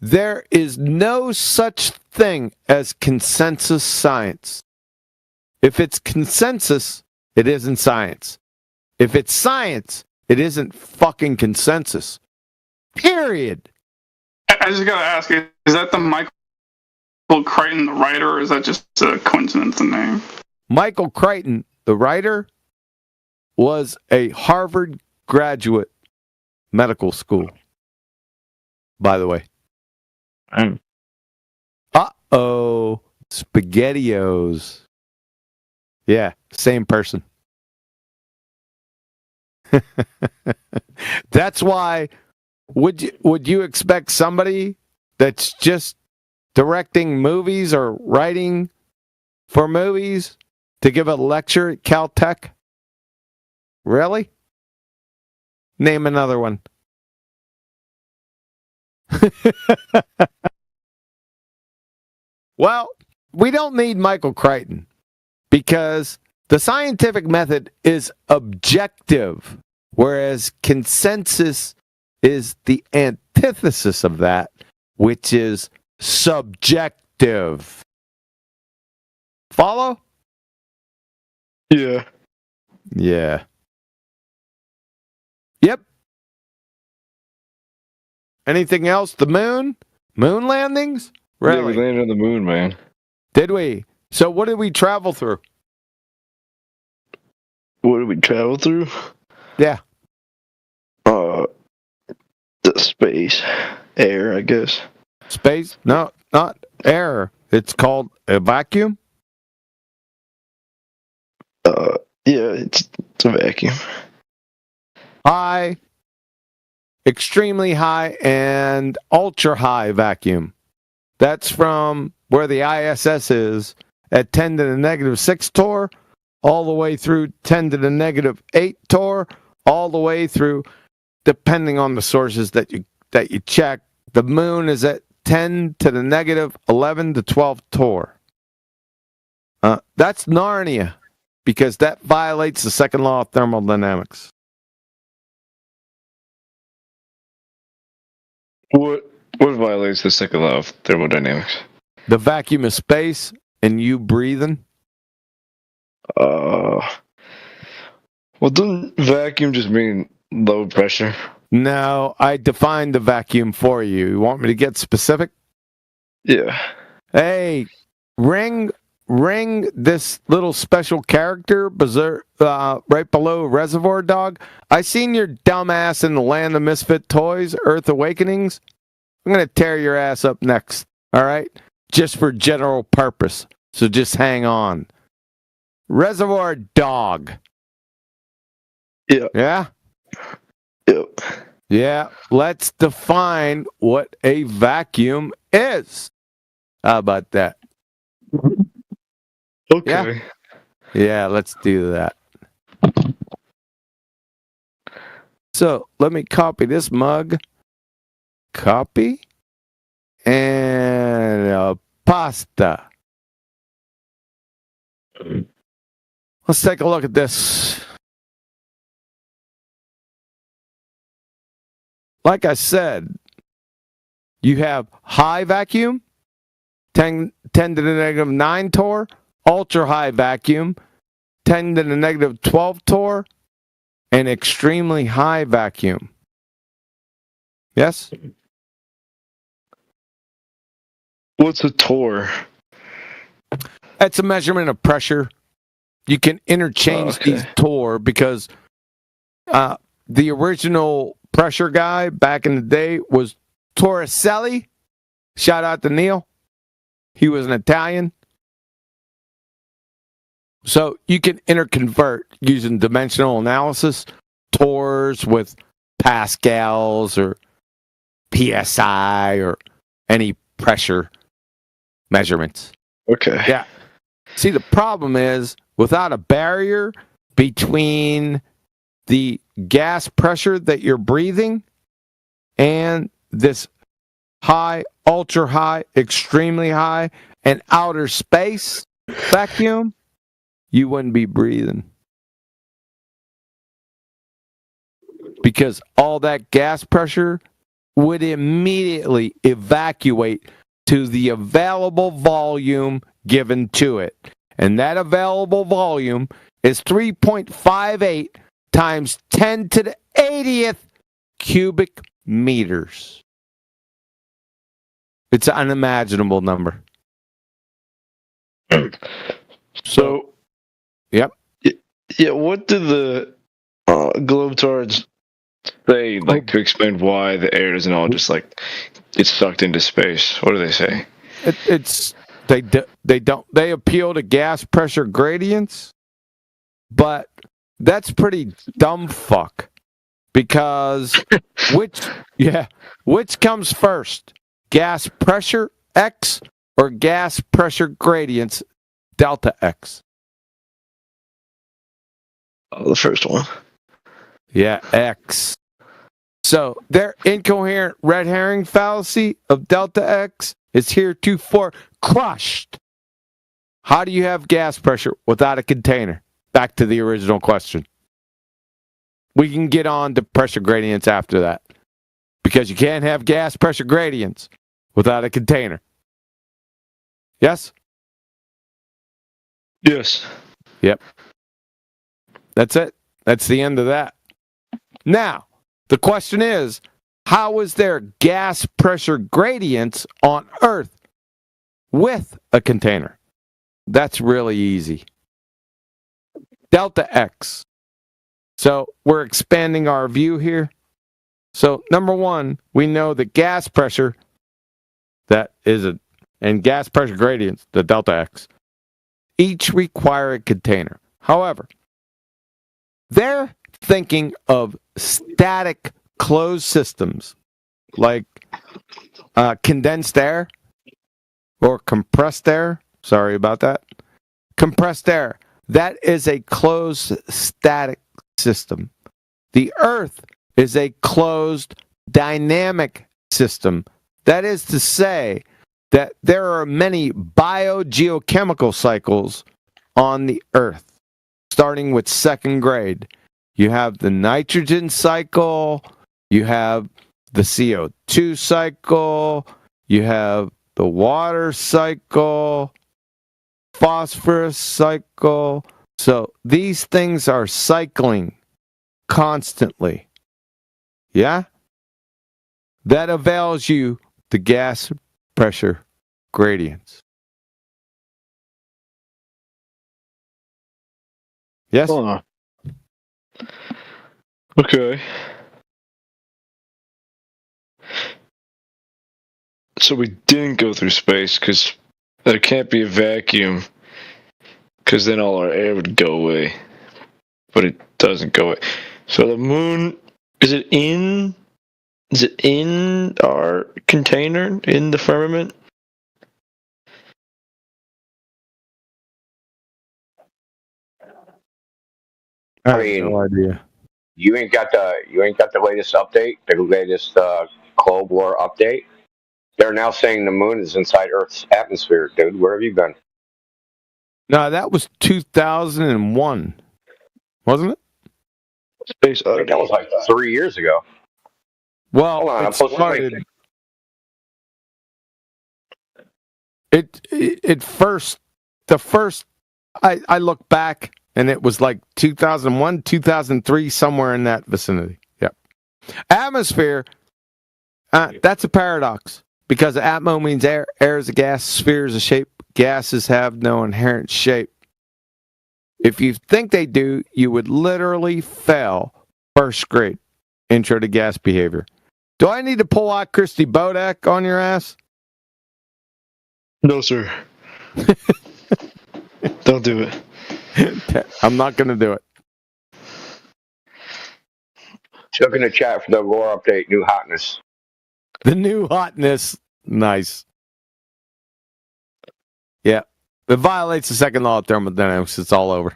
There is no such thing as consensus science. If it's consensus, it isn't science. If it's science, it isn't fucking consensus. Period. I just gotta ask, is that the Michael Crichton, the writer, or is that just a coincidence, the name? Michael Crichton, the writer, was a Harvard graduate, medical school, by the way. Uh-oh. SpaghettiOs. Yeah, same person. That's why would you expect somebody that's just directing movies or writing for movies to give a lecture at Caltech? Really? Name another one. Well, we don't need Michael Crichton because the scientific method is objective, whereas consensus is the antithesis of that, which is subjective. Follow? Yeah. Yeah. Yep. Anything else? The moon? Moon landings? Really? Yeah, we landed on the moon, man. Did we? So what did we travel through? What did we travel through? Yeah. The space. Air, I guess. Space? No, not air. It's called a vacuum? Yeah, it's a vacuum. High, extremely high, and ultra high vacuum. That's from where the ISS is at 10 to the negative 6 torr, all the way through 10 to the negative 8 torr, all the way through, depending on the sources that you check. The moon is at 10 to the negative 11 to 12 torr. That's Narnia, because that violates the second law of thermodynamics. What violates the second law of thermodynamics? The vacuum of space and you breathing. Well, doesn't vacuum just mean low pressure? No, I defined the vacuum for you. You want me to get specific? Yeah. Hey, ring this little special character right below Reservoir Dog. I seen your dumb ass in the Land of Misfit Toys, Earth Awakenings. I'm going to tear your ass up next, all right? Just for general purpose. So just hang on. Reservoir Dog. Yeah. Yeah? Yep. Yeah, let's define what a vacuum is. How about that? Okay. Yeah, let's do that. So let me copy this mug. Copy. And pasta. Let's take a look at this. Like I said, you have high vacuum, 10 to the negative 9 torr, ultra high vacuum, 10 to the negative 12 torr, and extremely high vacuum. Yes? What's a torr? That's a measurement of pressure. You can interchange these torr because the original pressure guy back in the day was Torricelli. Shout out to Neil. He was an Italian. So you can interconvert using dimensional analysis, torrs with pascals or PSI or any pressure measurements. Okay. Yeah. See, the problem is without a barrier between the gas pressure that you're breathing and this high, ultra high, extremely high, and outer space vacuum, you wouldn't be breathing. Because all that gas pressure would immediately evacuate to the available volume given to it. And that available volume is 3.58 times 10 to the 80th cubic meters. It's an unimaginable number. So, yep. Yeah, what do the globetrotters say, like, to explain why the air doesn't all just, like, it's sucked into space? What do they say? They appeal to gas pressure gradients, but that's pretty dumb fuck. Because which comes first? Gas pressure X or gas pressure gradients delta X? Oh, the first one. Yeah, X. So their incoherent red herring fallacy of delta X is heretofore crushed. How do you have gas pressure without a container? Back to the original question. We can get on to pressure gradients after that. Because you can't have gas pressure gradients without a container. Yes? Yes. Yep. That's it. That's the end of that. Now, the question is, how is there gas pressure gradients on Earth with a container? That's really easy. Delta X. So we're expanding our view here. So number one, we know that gas pressure, and gas pressure gradients, the delta X, each require a container. However, they're thinking of static closed systems like condensed air or compressed air. Sorry about that. Compressed air. That is a closed static system. The Earth is a closed dynamic system. That is to say that there are many biogeochemical cycles on the Earth, starting with second grade. You have the nitrogen cycle, you have the CO2 cycle, you have the water cycle, phosphorus cycle. So these things are cycling constantly. Yeah? That avails you the gas pressure gradients. Yes? Okay. So we didn't go through space because there can't be a vacuum, because then all our air would go away. But it doesn't go away. So the moon, is it in our container, in the firmament? I mean, no idea. You ain't got the latest update, the latest Cold War update. They're now saying the moon is inside Earth's atmosphere, dude. Where have you been? No, that was 2001, wasn't it? Space Odyssey. That was like 3 years ago. Well, hold on, it started. I look back and it was like 2001, 2003, somewhere in that vicinity. Yep. Atmosphere, that's a paradox because atmo means air. Air is a gas, sphere is a shape. Gases have no inherent shape. If you think they do, you would literally fail first grade intro to gas behavior. Do I need to pull out Christy Bodak on your ass? No, sir. Don't do it. I'm not going to do it. Look in the chat for the lore update, new hotness. The new hotness. Nice. Yeah. It violates the second law of thermodynamics. It's all over.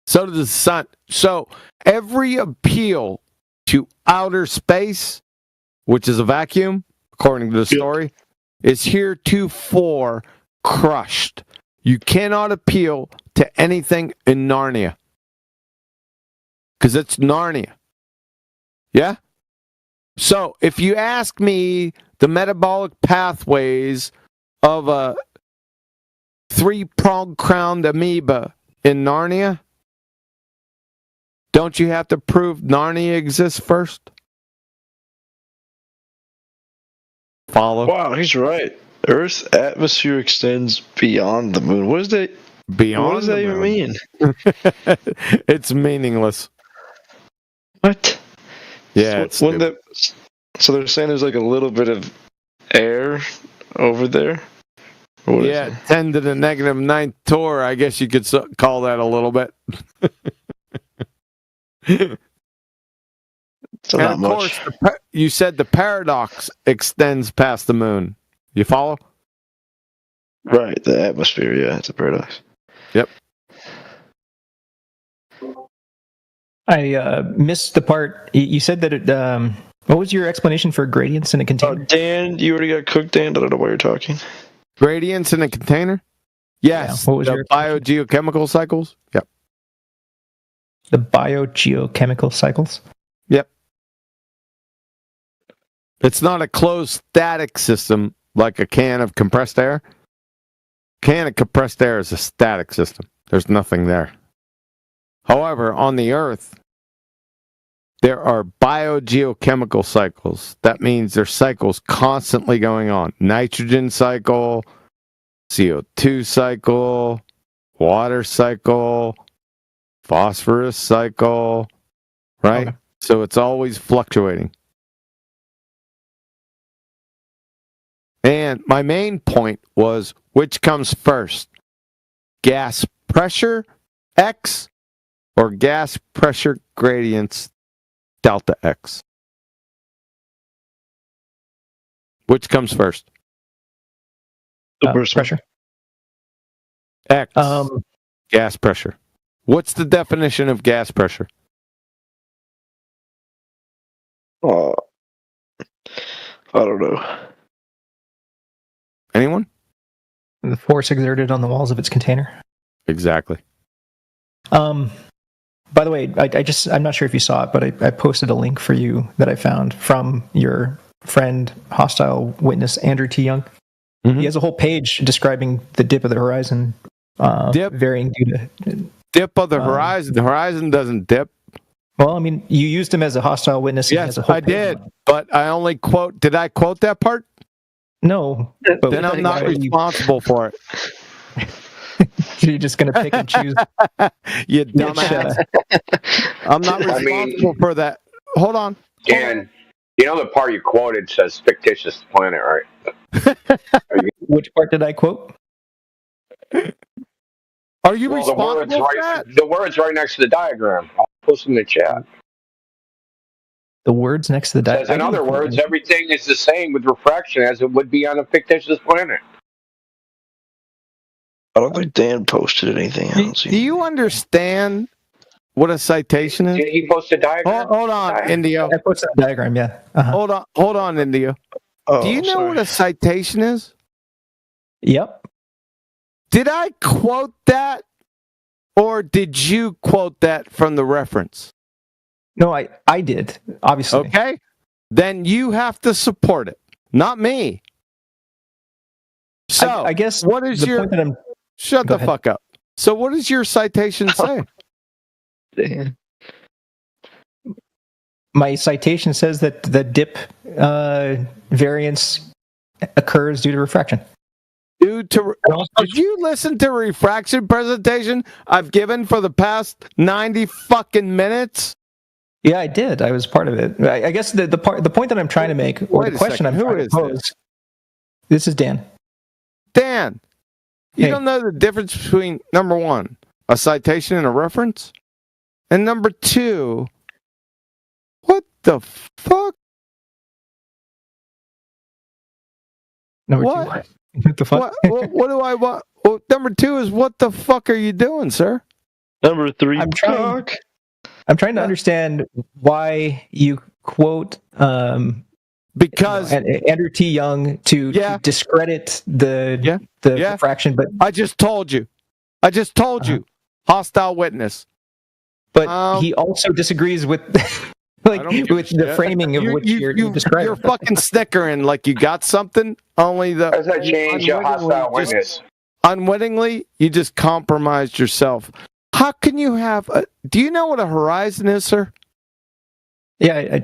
So does the sun. So every appeal to outer space, which is a vacuum, according to the story, is heretofore crushed. You cannot appeal to anything in Narnia. Because it's Narnia. Yeah? So if you ask me the metabolic pathways of a three-pronged crowned amoeba in Narnia, don't you have to prove Narnia exists first? Follow. Wow, he's right. Earth's atmosphere extends beyond the moon. What is that? Beyond what does that even mean? It's meaningless. What? Yeah. So, so they're saying there's like a little bit of air over there? Yeah, 10 to the negative 9th Torr. I guess you could call that a little bit. So and of course, you said the paradox extends past the moon. You follow? Right, the atmosphere, yeah, it's a paradox. Yep. I missed the part. You said that it. What was your explanation for gradients in a container? Dan, you already got cooked, Dan. I don't know why you're talking. Gradients in a container? Yes. Yeah, what was the biogeochemical cycles? Yep. The biogeochemical cycles? Yep. It's not a closed static system like a can of compressed air. Can of compressed air is a static system. There's nothing there. However, on the Earth, there are biogeochemical cycles. That means there's cycles constantly going on. Nitrogen cycle, CO2 cycle, water cycle, phosphorus cycle, right? Okay. So it's always fluctuating. And my main point was, which comes first? Gas pressure, X, or gas pressure gradients, delta X? Which comes first? Pressure. X. Gas pressure. What's the definition of gas pressure? I don't know. Anyone? The force exerted on the walls of its container. Exactly. By the way, I'm not sure if you saw it, but I posted a link for you that I found from your friend, hostile witness, Andrew T. Young. Mm-hmm. He has a whole page describing the dip of the horizon, varying due to... Dip of the horizon. The horizon doesn't dip. Well, I mean, you used him as a hostile witness. Yes, I did, but I only quote... Did I quote that part? No. But then I'm not responsible for it. You're just going to pick and choose. You dumbass. I'm not responsible for that. Hold on. Dan, you know the part you quoted says fictitious planet, right? Which part did I quote? Are you responsible for that? The word's right next to the diagram. I'll post in the chat. The words next to the diagram? In other words, everything is the same with refraction as it would be on a fictitious planet. I don't think Dan posted anything. Do you understand what a citation is? Did he post a diagram? Hold on, Indio. I posted a diagram, yeah. Uh-huh. Hold on, Indio. Do you know what a citation is? Yep. Did I quote that, or did you quote that from the reference? No, I did, obviously. Okay. Then you have to support it, not me. So I guess what is the your point that I'm shut the fuck up. So what does your citation say? My citation says that the dip variance occurs due to refraction. Did you listen to refraction presentation I've given for the past 90 fucking minutes? Yeah, I did. I was part of it. I guess the point that I'm trying to make, or Wait the question second. I'm trying to pose. This is Dan. Dan, you don't know the difference between, number one, a citation and a reference? And number two, what the fuck? Number what? two. What the fuck? What do I want? Well, number two is, what the fuck are you doing, sir? Number three, I'm trying to understand why you quote because Andrew T. Young to discredit the refraction, but I just told you. You. Hostile witness. But he also disagrees with with the framing of which you're describing. You're fucking snickering like you got something. Only the Does that change your hostile witness? Unwittingly, you just compromised yourself. How can you have do you know what a horizon is, sir? Yeah,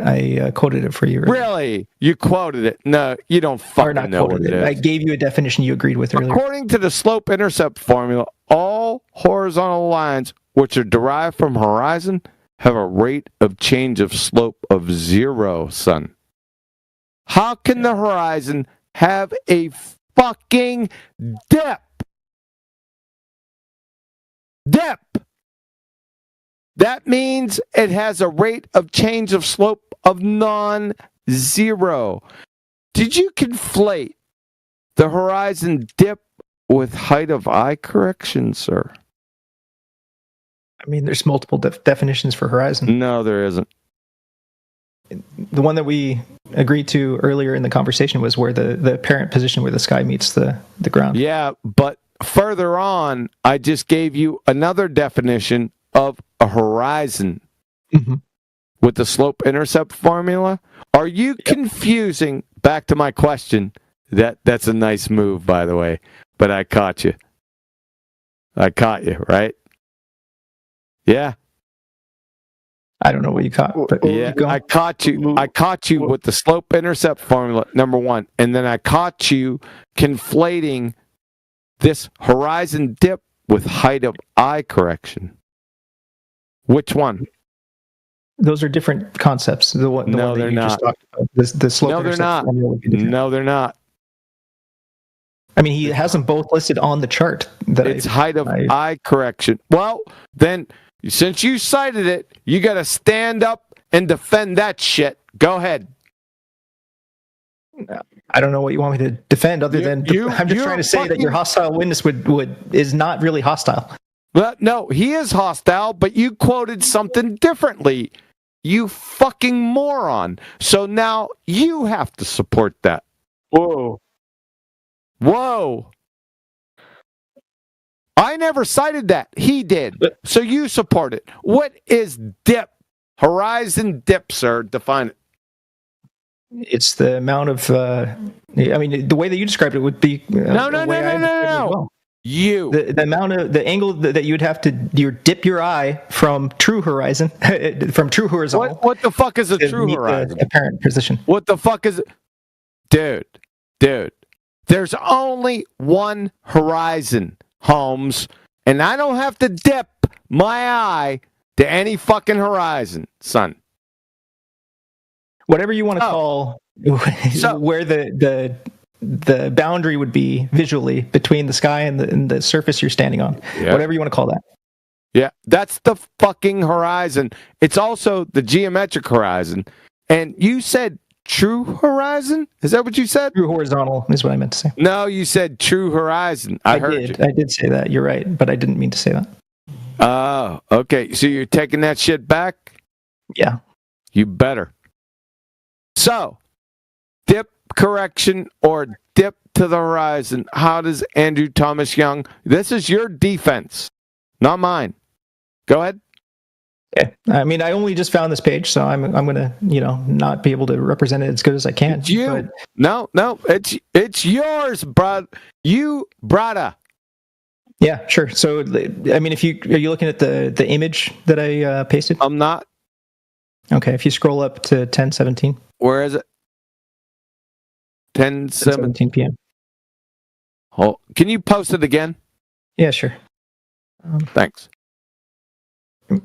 I quoted it for you. Earlier. Really? You quoted it? No, you don't fucking know what it is. I gave you a definition you agreed with earlier. According to the slope-intercept formula, all horizontal lines which are derived from horizon have a rate of change of slope of 0, son. How can the horizon have a fucking dip? That means it has a rate of change of slope of non-zero. Did you conflate the horizon dip with height of eye correction, sir? I mean, there's multiple definitions for horizon. No, there isn't. The one that we agreed to earlier in the conversation was where the apparent position where the sky meets the ground. Yeah, but further on, I just gave you another definition of a horizon with the slope-intercept formula. Are you confusing, back to my question, that's a nice move, by the way, but I caught you. Right? Yeah. I don't know what you caught, but yeah, I caught you. I caught you with the slope-intercept formula, number one, and then I caught you conflating this horizon dip with height of eye correction. Which one? Those are different concepts. The one that you just talked about. The slope. No, they're not. No, they're not. I mean, he has them both listed on the chart. It's height of eye correction. Well, then, since you cited it, you got to stand up and defend that shit. Go ahead. I don't know what you want me to defend other than I'm just trying to say that your hostile witness is not really hostile. Well, no, he is hostile, but you quoted something differently. You fucking moron. So now you have to support that. Whoa. I never cited that. He did. So you support it. What is dip? Horizon dip, sir. Define it. It's the amount of, I mean, the way that you described it would be. No. Well. You. The amount of, the angle that you'd have to dip your eye from true horizon, from true horizontal. What the fuck is a true horizon? The apparent position. What the fuck is it? Dude. There's only one horizon, Holmes, and I don't have to dip my eye to any fucking horizon, son. Whatever you want to call where the boundary would be visually between the sky and the surface you're standing on. Yeah. Whatever you want to call that. Yeah, that's the fucking horizon. It's also the geometric horizon. And you said true horizon? Is that what you said? True horizontal is what I meant to say. No, you said true horizon. I heard you. I did say that. You're right, but I didn't mean to say that. Oh, okay. So you're taking that shit back? Yeah. You better. So, dip correction or dip to the horizon. How does Andrew Thomas Young? This is your defense, not mine. Go ahead. Yeah. I mean, I only just found this page, so I'm gonna, not be able to represent it as good as I can. It's you. But... No, it's yours, brother. Yeah, sure. So, I mean, are you looking at the image that I pasted? I'm not. Okay, if you scroll up to 10:17. Where is it? 10:17 p.m. Oh, can you post it again? Yeah, sure. Thanks. That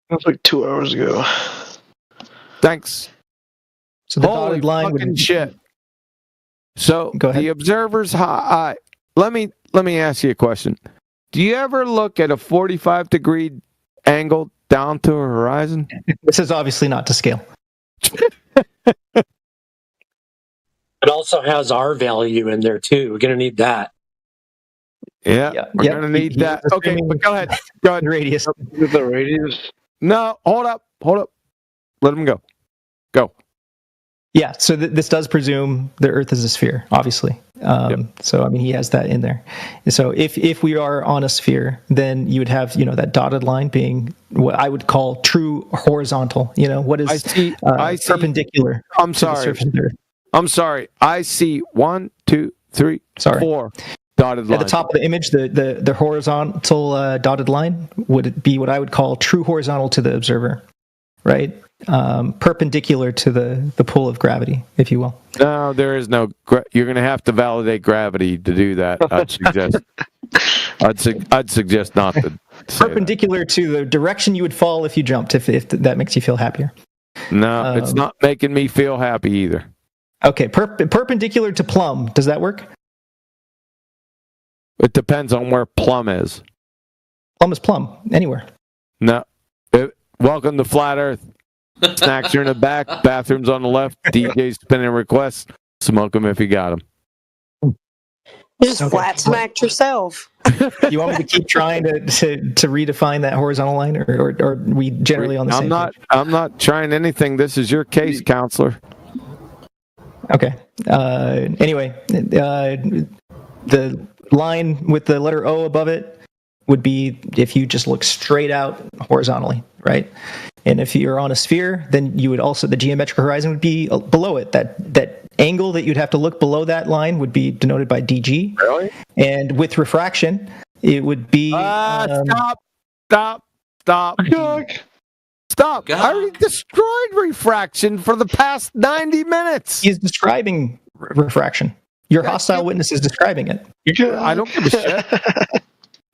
was like 2 hours ago. Thanks. So the holy dotted line fucking would... shit. So Go ahead. The observer's high. Let me ask you a question. Do you ever look at a 45-degree angle down to a horizon? This is obviously not to scale. It also has R value in there too. We're gonna need that. Yeah, we're gonna need that. Okay, but go ahead. Go ahead. Radius. The radius. No, hold up. Let him go. Go. Yeah, so this does presume the Earth is a sphere, obviously. So, I mean, he has that in there. So if we are on a sphere, then you would have, that dotted line being what I would call true horizontal. What is I see perpendicular I'm to the sorry. surface of the Earth. I'm sorry. I see 1, 2, 3, 4 dotted lines. At the top of the image, the horizontal dotted line would be what I would call true horizontal to the observer, right? Perpendicular to the pull of gravity, if you will. No, there is no. You're going to have to validate gravity to do that. I'd suggest. I'd suggest not to. Perpendicular to the direction you would fall if you jumped. If that makes you feel happier. No, it's not making me feel happy either. Okay, perpendicular to plumb. Does that work? It depends on where plumb is. Plumb is plumb anywhere. No. Welcome to Flat Earth. Snacks are in the back, bathrooms on the left, DJ's spinning requests. Smoke them if you got them. You just flat smacked yourself. You want me to keep trying to redefine that horizontal line, or are we generally on the same page? I'm not trying anything. This is your case, counselor. Okay. Anyway, the line with the letter O above it would be if you just look straight out horizontally, right? And if you're on a sphere, then you would also, the geometric horizon would be below it. That angle that you'd have to look below that line would be denoted by DG. Really? And with refraction, it would be... Stop. Stop. I already destroyed refraction for the past 90 minutes. He's describing refraction. Your hostile witness is describing it. I don't give a shit.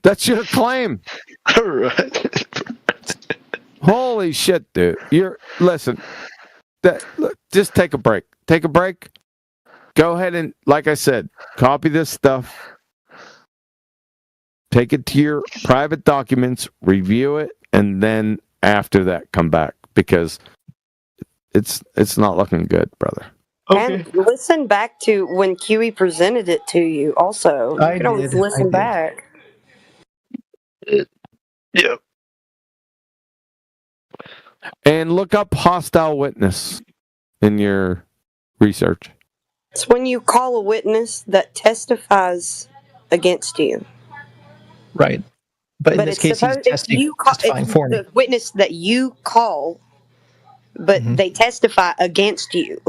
That's your claim. All right. Holy shit, dude. Listen. Look, just take a break. Take a break. Go ahead and, like I said, copy this stuff. Take it to your private documents, review it, and then after that come back, because it's not looking good, brother. Okay. And listen back to when QE presented it to you also. You can always listen back. Yep. And look up hostile witness in your research. It's when you call a witness that testifies against you. Right. But in this case, he's testifying for me. The witness that you call, but they testify against you.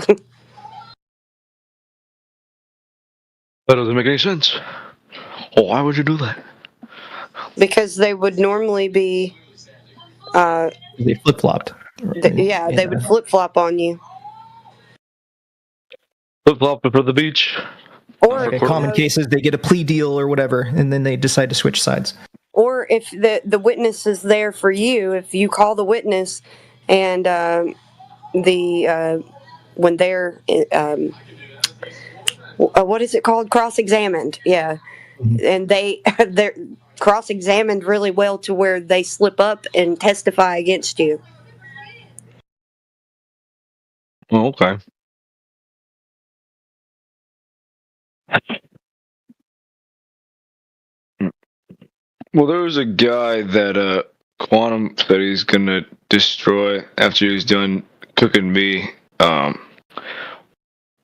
That doesn't make any sense. Why would you do that? Because they would normally be... they flip-flopped. They would flip-flop on you. Flip-flop for the beach. Or common cases, they get a plea deal or whatever, and then they decide to switch sides. Or if the witness is there for you, if you call the witness and when they're what is it called? Cross-examined, yeah. And they're cross-examined really well to where they slip up and testify against you. Oh, okay. Well, there was a guy that Quantum said he's gonna destroy after he's done cooking me.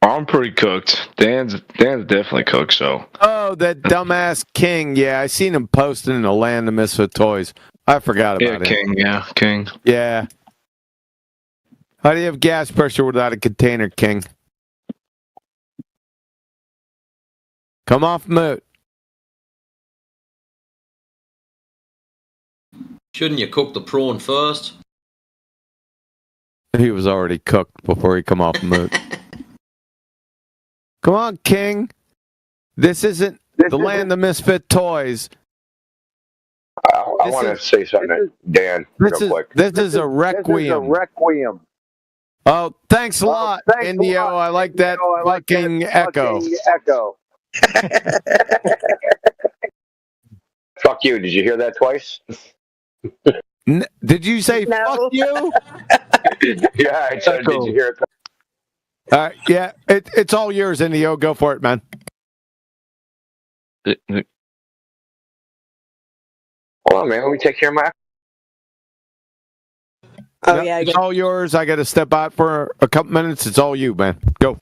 I'm pretty cooked. Dan's definitely cooked, so. Oh, that dumbass King. Yeah, I seen him posting in the Land of Misfit Toys. I forgot about it. King. Yeah, King. Yeah. How do you have gas pressure without a container, King? Come off mute. Shouldn't you cook the prawn first? He was already cooked before he come off mute. Come on, King. This isn't the land of misfit toys. I want to say something, Dan, real quick. This is a requiem. Oh, thanks a lot, Indio. I like that fucking echo. Fuck you. Did you hear that twice? Did you say fuck you? Yeah, I said, did you hear it? Yeah, it's all yours, Indio. Go for it, man. Hold on, man. Let me take care of my... Oh, yeah. It's all yours. I got to step out for a couple minutes. It's all you, man. Go.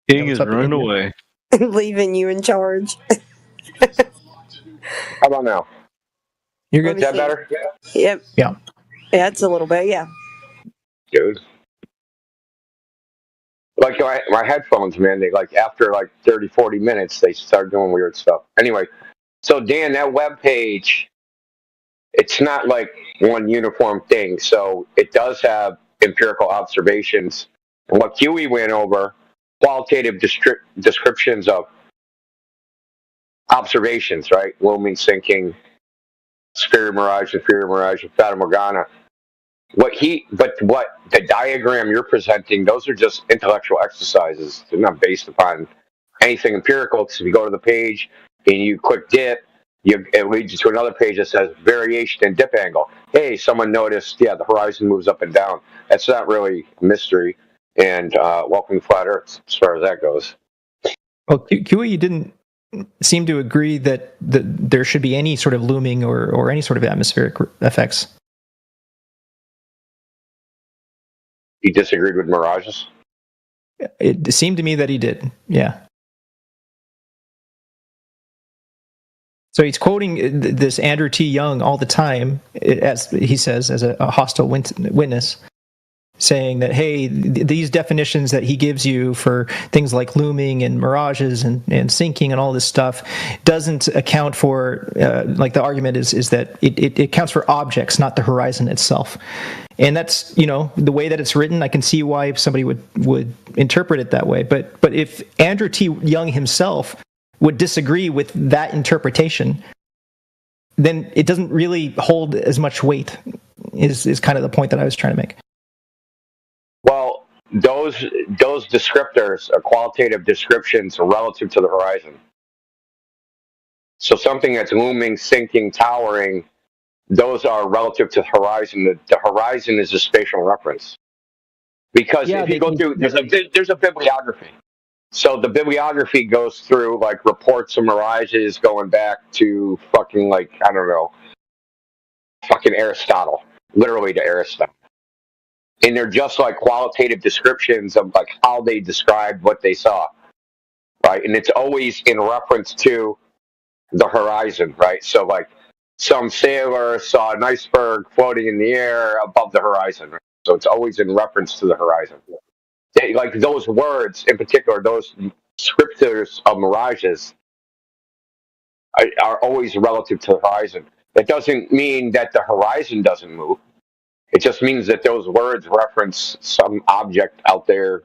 King is running away. Leaving you in charge. How about now? You're good. Is that better? Yep. Yeah. Yeah, it's a little bit, yeah. Dude. Like my headphones, man, they like after like 30, 40 minutes, they start doing weird stuff. Anyway, so Dan, that web page, it's not like one uniform thing. So it does have empirical observations. And what Huey went over, qualitative descriptions of observations, right? Looming, sinking, superior mirage, inferior mirage, and Fata Morgana. What the diagram you're presenting, those are just intellectual exercises. They're not based upon anything empirical. Because if you go to the page and you click dip, it leads you to another page that says variation in dip angle. Hey, someone noticed, the horizon moves up and down. That's not really a mystery. And welcome to Flat Earth, as far as that goes. Well, QE didn't seem to agree that there should be any sort of looming or any sort of atmospheric effects. He disagreed with mirages? It seemed to me that he did, yeah. So he's quoting this Andrew T. Young all the time, as he says, as a hostile witness, saying that, hey, these definitions that he gives you for things like looming and mirages and sinking and all this stuff doesn't account for, like the argument is that it accounts for objects, not the horizon itself. And that's, the way that it's written, I can see why somebody would interpret it that way. But if Andrew T. Young himself would disagree with that interpretation, then it doesn't really hold as much weight, is kind of the point that I was trying to make. Well, those descriptors are qualitative descriptions relative to the horizon. So something that's looming, sinking, towering, those are relative to the horizon. The horizon is a spatial reference. Because if you go through, there's a bibliography. So the bibliography goes through like reports of mirages going back to fucking Aristotle, literally to Aristotle. And they're just like qualitative descriptions of like how they described what they saw, right? And it's always in reference to the horizon, right? So like some sailor saw an iceberg floating in the air above the horizon, right? So it's always in reference to the horizon. Like those words in particular, those descriptors of mirages are always relative to the horizon. That doesn't mean that the horizon doesn't move. It just means that those words reference some object out there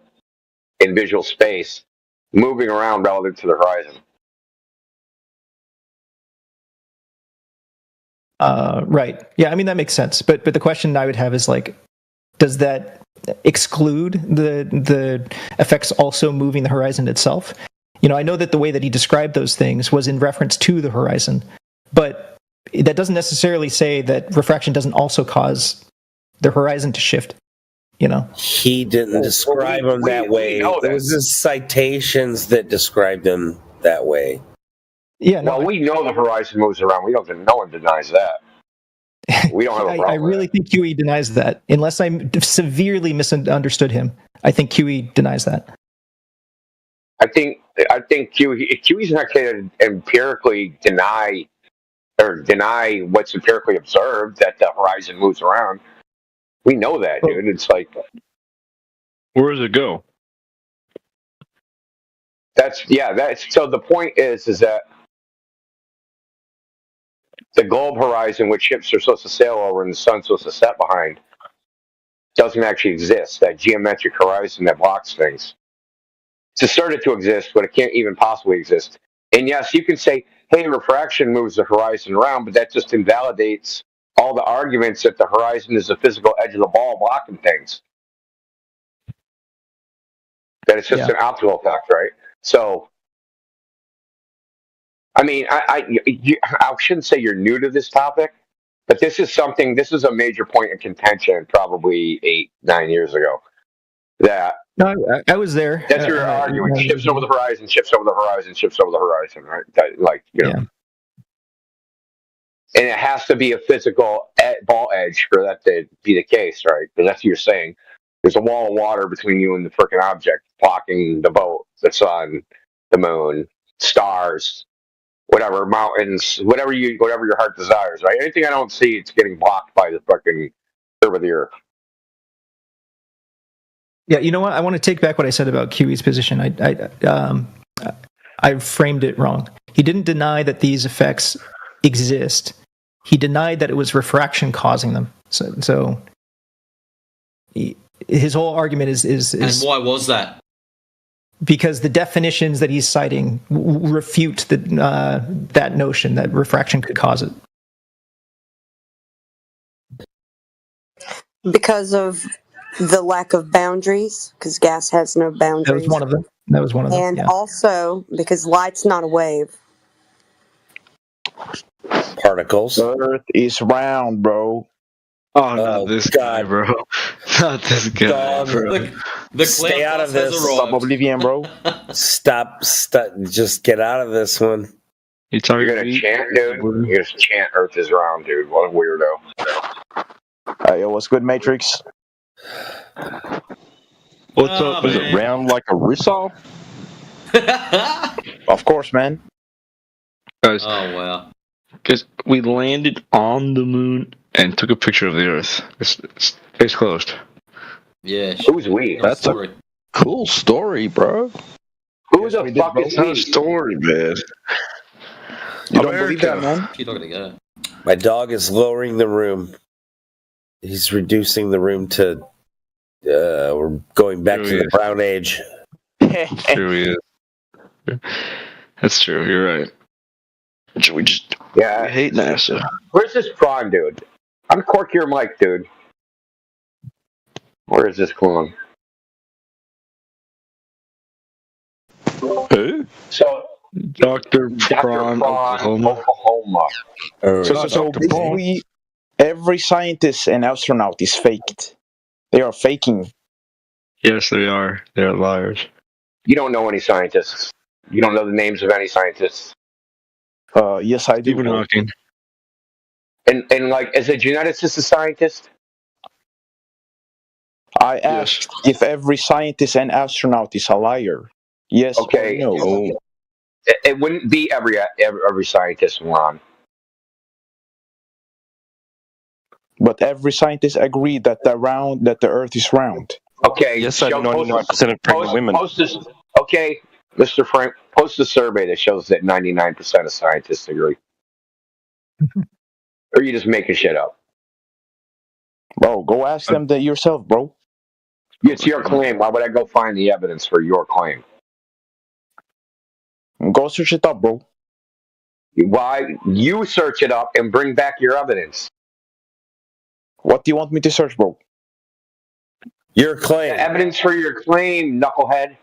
in visual space moving around relative to the horizon. Right. Yeah, I mean, that makes sense. But the question I would have is like, does that exclude the effects also moving the horizon itself? I know that the way that he described those things was in reference to the horizon, but that doesn't necessarily say that refraction doesn't also cause the horizon to shift, He didn't describe them that way. It was the citations that described them that way. Yeah. No, we know the horizon moves around. No one denies that. We don't have a problem. I really think QE denies that, unless I severely misunderstood him. I think QE denies that. I think QE's not going to empirically deny or deny what's empirically observed, that the horizon moves around. We know that, dude. It's like, where does it go? That's so the point is that the globe horizon, which ships are supposed to sail over and the sun's supposed to set behind, doesn't actually exist. That geometric horizon that blocks things. It's asserted to exist, but it can't even possibly exist. And yes, you can say, hey, refraction moves the horizon around, but that just invalidates all the arguments that the horizon is the physical edge of the ball blocking things. That it's just an optical effect, right? So, I mean, I shouldn't say you're new to this topic, but this is a major point of contention probably 8-9 years ago. That no, I was there. That's your arguing. Ships over the horizon, ships over the horizon, ships over the horizon, right? That, like, you know. And it has to be a physical ball edge for that to be the case, right? Because that's what you're saying. There's a wall of water between you and the frickin' object blocking the boat, the sun, the moon, stars, whatever, mountains, whatever your heart desires, right? Anything I don't see, it's getting blocked by the fucking curve of the earth. Yeah, you know what? I want to take back what I said about QE's position. I framed it wrong. He didn't deny that these effects exist. He denied that it was refraction causing them. So his whole argument is and why was that? Because the definitions that he's citing refute that notion that refraction could cause it. Because of the lack of boundaries, because gas has no boundaries. That was one of them. And also because light's not a wave. Particles. The Earth is round, bro. Oh, not this guy, bro. Not this guy, bro. Stay out of this. Stop Oblivion, bro. Stop. Just get out of this one. You're gonna chant, dude? You're gonna chant Earth is round, dude. What a weirdo. Yo, what's good, Matrix? What's up? Is it round like a risol? Of course, man. Guys, oh, wow. Because we landed on the moon and took a picture of the Earth. It's case closed. Yeah. Who's we? That's a cool story, bro. Who the fuck is not a story, man? You don't believe that, man? You're not gonna go. My dog is lowering the room. He's reducing the room to. We're going back to the Brown Age. Here he is. That's true. You're right. We just I hate NASA. Where's this prawn, dude? Uncork your mic, dude. Where is this clone? Who? So, Dr. Prawn, Oklahoma. So basically, every scientist and astronaut is faked. They are faking. Yes, they are. They're liars. You don't know any scientists. You don't know the names of any scientists. Yes, I do. Stephen Hawking. And like, as a geneticist, a scientist? I asked if every scientist and astronaut is a liar. Yes okay. or no? It wouldn't be every scientist, Ron. But every scientist agreed that the Earth is round. Okay. Yes, I know 99% of pregnant women. Okay, Mr. Frank, post a survey that shows that 99% of scientists agree. Or are you just making shit up? Bro, go ask them that yourself, bro. It's your claim. Why would I go find the evidence for your claim? Go search it up, bro. Why? You search it up and bring back your evidence. What do you want me to search, bro? Your claim. The evidence for your claim, knucklehead.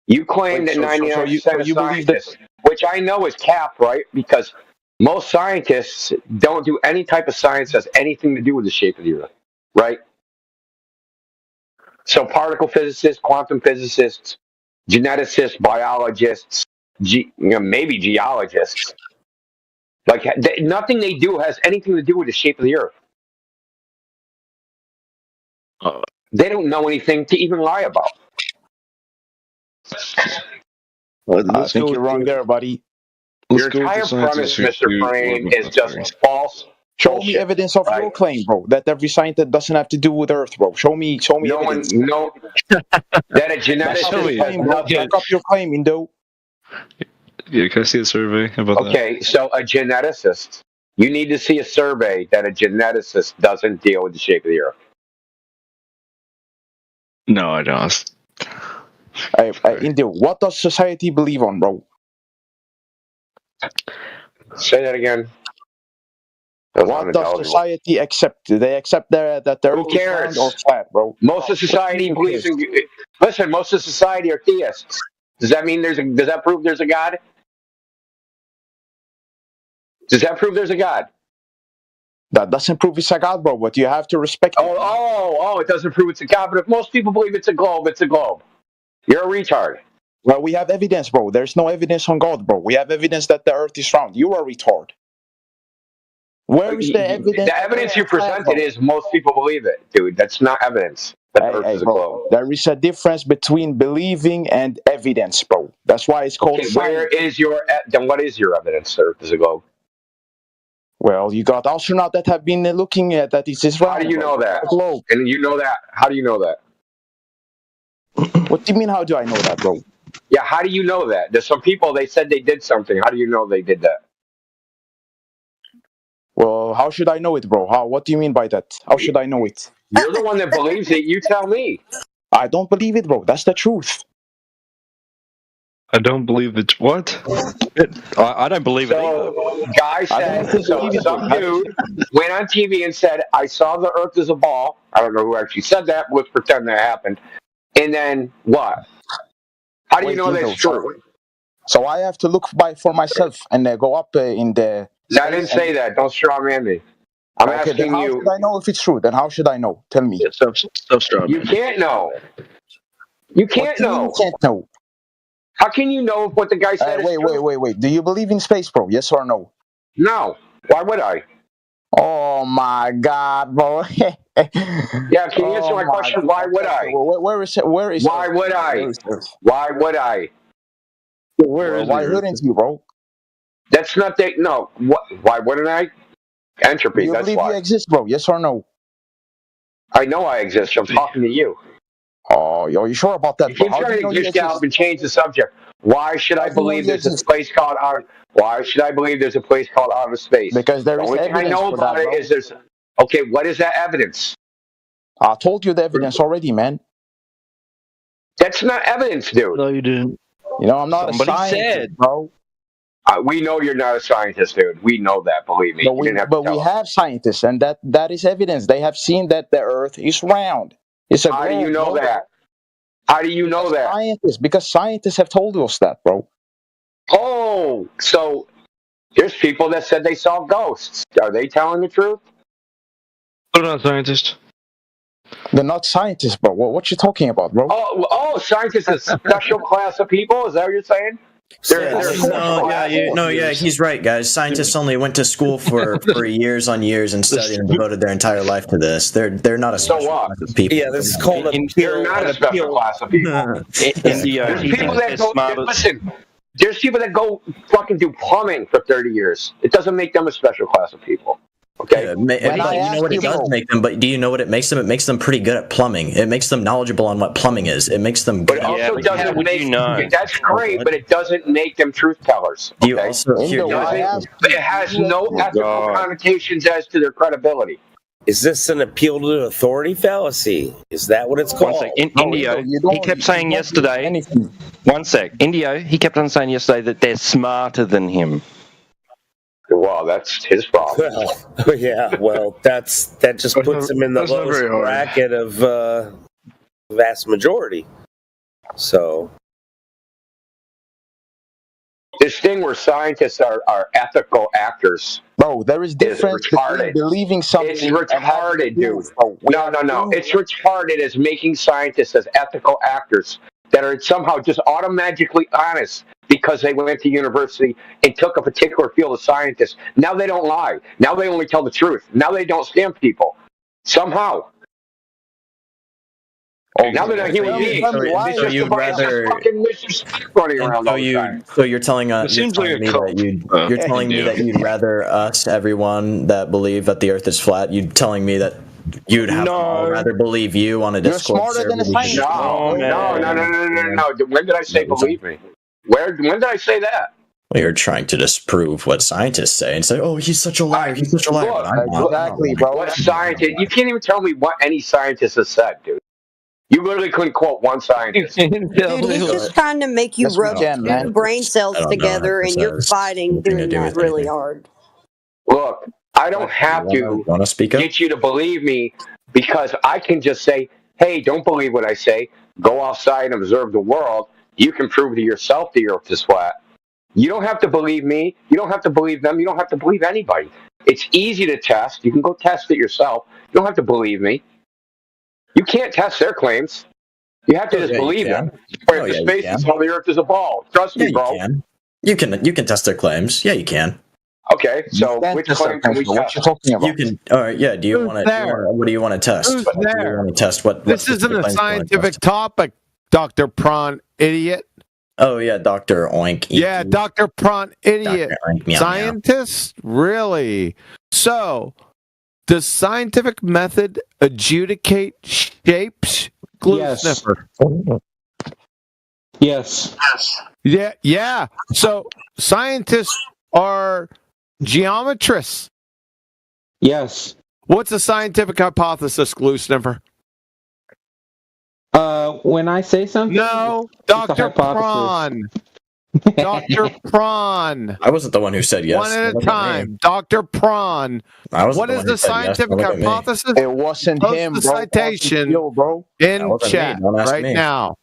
You claim that 99% of scientists, which I know is cap, right? Because most scientists don't do any type of science that has anything to do with the shape of the Earth, right? So particle physicists, quantum physicists, geneticists, biologists, maybe geologists, like nothing they do has anything to do with the shape of the Earth. They don't know anything to even lie about. I think you're wrong there, buddy. Your entire premise, Mr. Crane, is just false. Show me evidence of your claim, bro. That every scientist doesn't have to do with Earth, bro. Show me evidence. That a geneticist. Back up your claim, Indo. Yeah, can I see a survey about that? Okay, so a geneticist. You need to see a survey that a geneticist doesn't deal with the shape of the Earth. No, I don't. Indo, what does society believe on, bro? Say that again. What does society accept? Do they accept that the Earth is round or flat, bro? Most of society believes in. Listen, most of society are theists. Does that mean does that prove there's a God? Does that prove there's a God? That doesn't prove it's a God, bro. But you have to respect. It doesn't prove it's a God. But if most people believe it's a globe, it's a globe. You're a retard. Well, we have evidence, bro. There's no evidence on God, bro. We have evidence that the Earth is round. You are a retard. Where is the evidence? The evidence you presented is most people believe it, dude. That's not evidence. The Earth is a globe. There is a difference between believing and evidence, bro. That's why it's called science. Where is then what is your evidence the Earth is a globe? Well, you got astronauts that have been looking at that it is round. How do you know that? Globe. And you know that? How do you know that? What do you mean, how do I know that, bro? Yeah, how do you know that? There's some people, they said they did something. How do you know they did that? Well, how should I know it, bro? What do you mean by that? How should I know it? You're the one that believes it. You tell me. I don't believe it, bro. That's the truth. I don't believe it's what? I don't believe it either. Guy said, some dude went on TV and said, I saw the Earth as a ball. I don't know who actually said that, but let's pretend that happened. And then what? How do you know that's true? So I have to look for myself and go up in the... I didn't say that. Don't straw man me. I'm asking then how you. Should I know if it's true? Then how should I know? Tell me. Stop straw man. You can't know. You can't know. You can't know. How can you know what the guy said is true? Wait. Do you believe in space, bro? Yes or no? No. Why would I? Oh my God, bro. Yeah, can you answer my question? Why would I? Where is it? Where is it? Why would I? Why would I? Why wouldn't you, bro? That's not that. No. Why wouldn't I? Entropy. Do you believe you exist, bro? Yes or no? I know I exist. I'm talking to you. Oh, are you sure about that? You keep trying to get out and change the subject. Why should I believe there's a place called Why should I believe there's a place called outer space? Because there is evidence. The only thing I know about it is there's. Okay, what is that evidence? I told you the evidence already, man. That's not evidence, dude. No, you didn't. You know, I'm not a scientist, bro. We know you're not a scientist, dude. We know that, believe me. But we have scientists, and that is evidence. They have seen that the Earth is round. How do you know that? How do you know that? Scientists, because scientists have told us that, bro. Oh, so there's people that said they saw ghosts. Are they telling the truth? They're not scientists. They're not scientists, bro. What you talking about, bro? Oh, scientists is a special class of people? Is that what you're saying? He's right, guys. Scientists only went to school for years on years and studied and devoted their entire life to this. They're not a special class of people. Yeah, this is called They're not a special class of people. There's people that go. Listen, there's people that go fucking do plumbing for 30 years. It doesn't make them a special class of people. Okay. You know what it does make them, but do you know what it makes them? It makes them pretty good at plumbing. It makes them knowledgeable on what plumbing is. It makes them good. But it also doesn't make that's great, but it doesn't make them truth tellers. Okay? You also it has no ethical connotations as to their credibility. Is this an appeal to authority fallacy? Is that what it's called? Indio, he kept saying yesterday. One sec. Indio, he kept on saying yesterday that they're smarter than him. Well, that's his problem. That just puts him in the lowest bracket of vast majority. So, this thing where scientists are ethical actors. Bro, there is difference between believing something. It's retarded, dude. No. It's retarded as making scientists as ethical actors that are somehow just automatically honest because they went to university and took a particular field of scientists. Now they don't lie. Now they only tell the truth. Now they don't scam people. Somehow. Now they're not human beings. It's just fucking Mr. Spock running around all the time. So you're telling us, you're telling me that you'd rather us, everyone that believe that the Earth is flat, you'd telling me that you'd have rather believe you on a Discord server? No. When did I say believe me? When did I say that? Well, you're trying to disprove what scientists say and say, "Oh, he's such a liar. He's such a liar." Exactly, bro. What scientist? You can't even tell me what any scientist has said, dude. You literally couldn't quote one scientist. Dude, he's just trying to make you rub two brain cells together, and you're fighting doing that really hard. Look, I don't have to get you to believe me because I can just say, "Hey, don't believe what I say. Go outside and observe the world. You can prove to yourself the Earth is flat." You don't have to believe me. You don't have to believe them. You don't have to believe anybody. It's easy to test. You can go test it yourself. You don't have to believe me. You can't test their claims. You have to just believe them. The space is how the Earth is a ball. Trust me, bro. You can test their claims. Yeah, you can. Okay, so which claim can we test? What you talking about? You can. All right. Yeah. Do you want to? What do you want to test? Who's there? Do you want to test what? This isn't a scientific topic, Dr. Prawn, idiot. Oh yeah, Dr. Oink. Yeah, Dr. Prawn, idiot. Scientist? Really? So, does scientific method adjudicate shapes? Glue sniffer. Yes. Yeah. So, scientists are geometrists. Yes. What's a scientific hypothesis, glue sniffer? When I say something, no, Dr. Prawn. Dr. Prawn. I wasn't the one who said yes. One at a time. Dr. Prawn. What is the scientific hypothesis? It wasn't him, bro. Post the citation bro. in chat right now.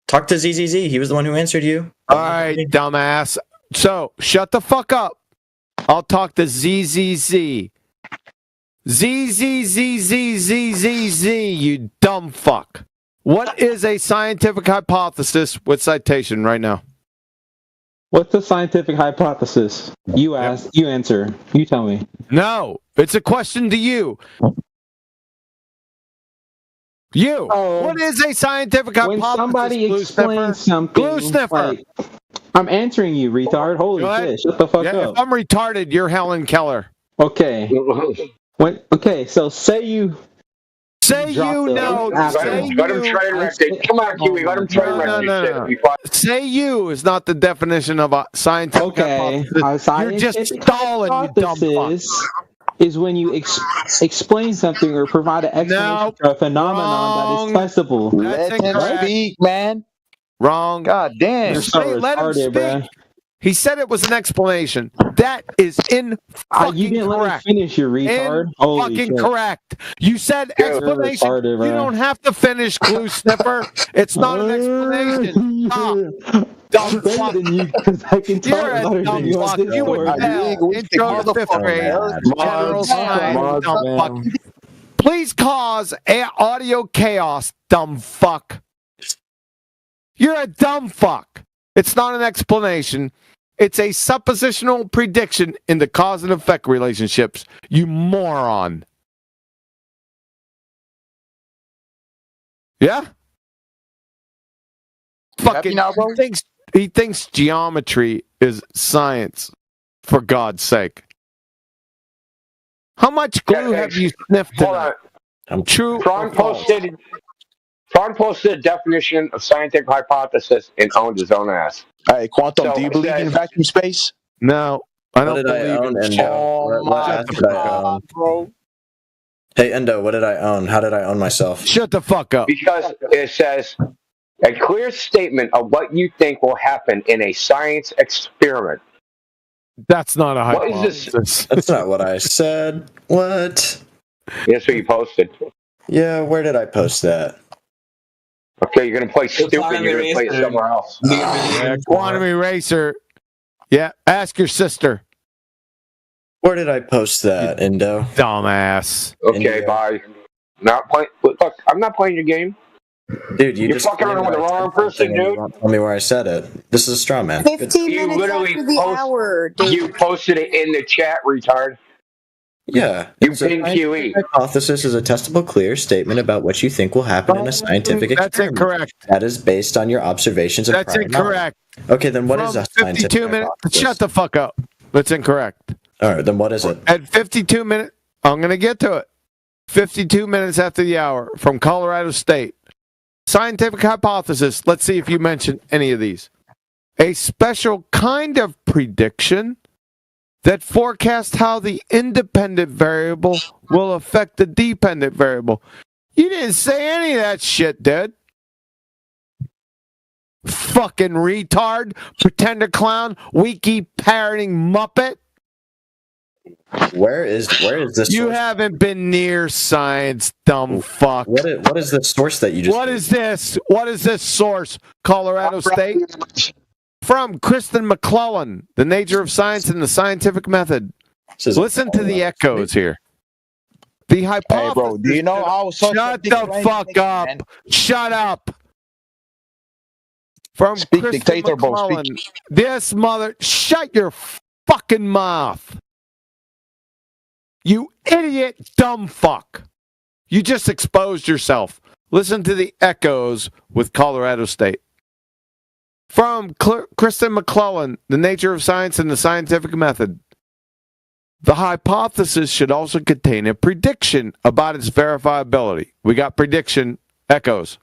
Talk to ZZZ. He was the one who answered you. All right, dumbass. So, shut the fuck up. I'll talk to ZZZ. ZZZZZZZ, you dumb fuck. What is a scientific hypothesis with citation right now? What's the scientific hypothesis? You ask, you answer. You tell me. No, it's a question to you. What is a scientific hypothesis? When somebody explains something, glue sniffer. Like, I'm answering you, retard. Holy shit, shut the fuck up. If I'm retarded, you're Helen Keller. Okay. So say you know. Let him try and wreck it. Come on, Kiwi. Let him try and wreck it. Say you is not the definition of a scientific hypothesis. You're just stalling, you dumb fuck. Is when you explain something or provide an explanation for a phenomenon that is testable. Let him speak, man. Wrong. God damn. You're so retarded, bro. He said it was an explanation. That is You didn't let me finish, you retard. Fucking correct. You said explanation. Retarded, you don't have to finish, glue sniffer. It's not an explanation. Stop. Dumb fuck. I can talk You're a dumb fuck. You would fail. Intro to 5th grade. General science. Dumb fuck. Please cause audio chaos, dumb fuck. You're a dumb fuck. It's not an explanation. It's a suppositional prediction in the cause and effect relationships. You moron. Yeah? Fucking he thinks geometry is science, for God's sake. How much glue have you sniffed tonight? True. Prawn posted a definition of scientific hypothesis and owned his own ass. Hey, Quantum, do you believe in vacuum space? No, I don't believe in bro. Hey, Endo, what did I own? How did I own myself? Shut the fuck up. Because it says a clear statement of what you think will happen in a science experiment. That's not a hypothesis. What is this? That's not what I said. What? That's what you posted. Yeah, where did I post that? Okay, you're going to play stupid. You're going to play it somewhere else. Quantum Eraser. Yeah, ask your sister. Where did I post that, Endo? Dumbass. Okay, bye. Not play. Look, I'm not playing your game. Dude, you're fucking around with the wrong person, dude. Tell me where I said it. This is a straw man. 15 minutes after the hour, dude. You posted it in the chat, retard. Yeah. You ping QE. Hypothesis is a testable, clear statement about what you think will happen in a scientific experiment. That's incorrect. That is based on your observations of That's prior incorrect. knowledge. Okay, then what is a scientific 52 minutes. hypothesis? Shut the fuck up. That's incorrect. All right, then what is it? At 52 minutes, I'm going to get to it. 52 minutes after the hour from Colorado State. Scientific hypothesis. Let's see if you mention any of these. A special kind of prediction that forecasts how the independent variable will affect the dependent variable. You didn't say any of that shit, dude. Fucking retard, pretender clown, wiki parroting muppet. Where is this? You haven't been near science, dumb fuck. What is the source that you just? What is this? What is this source? Colorado State. From Kristen McClellan, The Nature of Science and the Scientific Method. Listen to the echoes here. The hypothesis. Hey, bro, do you know how? Shut the fuck up. Man. Shut up. From Speak, Kristen dictator, McClellan. bro. Speak. This mother. Shut your fucking mouth. You idiot, dumb fuck. You just exposed yourself. Listen to the echoes with Colorado State. From Kristen McClellan, The Nature of Science and the Scientific Method. The hypothesis should also contain a prediction about its verifiability. We got prediction echoes.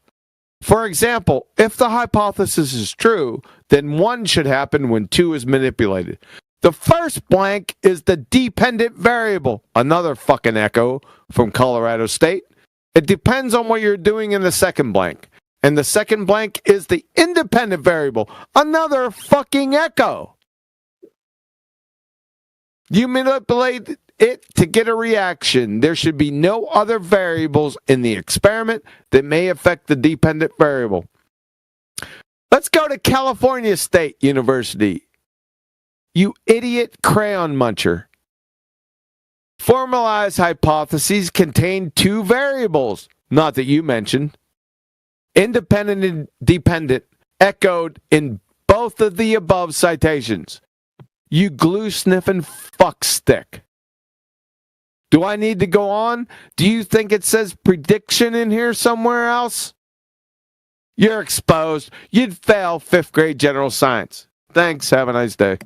For example, if the hypothesis is true, then 1 should happen when 2 is manipulated. The first blank is the dependent variable. Another fucking echo from Colorado State. It depends on what you're doing in the second blank. And the second blank is the independent variable. Another fucking echo. You manipulate it to get a reaction. There should be no other variables in the experiment that may affect the dependent variable. Let's go to California State University. You idiot crayon muncher. Formalized hypotheses contain 2 variables, not that you mentioned. Independent and dependent, echoed in both of the above citations. You glue-sniffing fuckstick. Do I need to go on? Do you think it says prediction in here somewhere else? You're exposed. You'd fail 5th grade general science. Thanks. Have a nice day.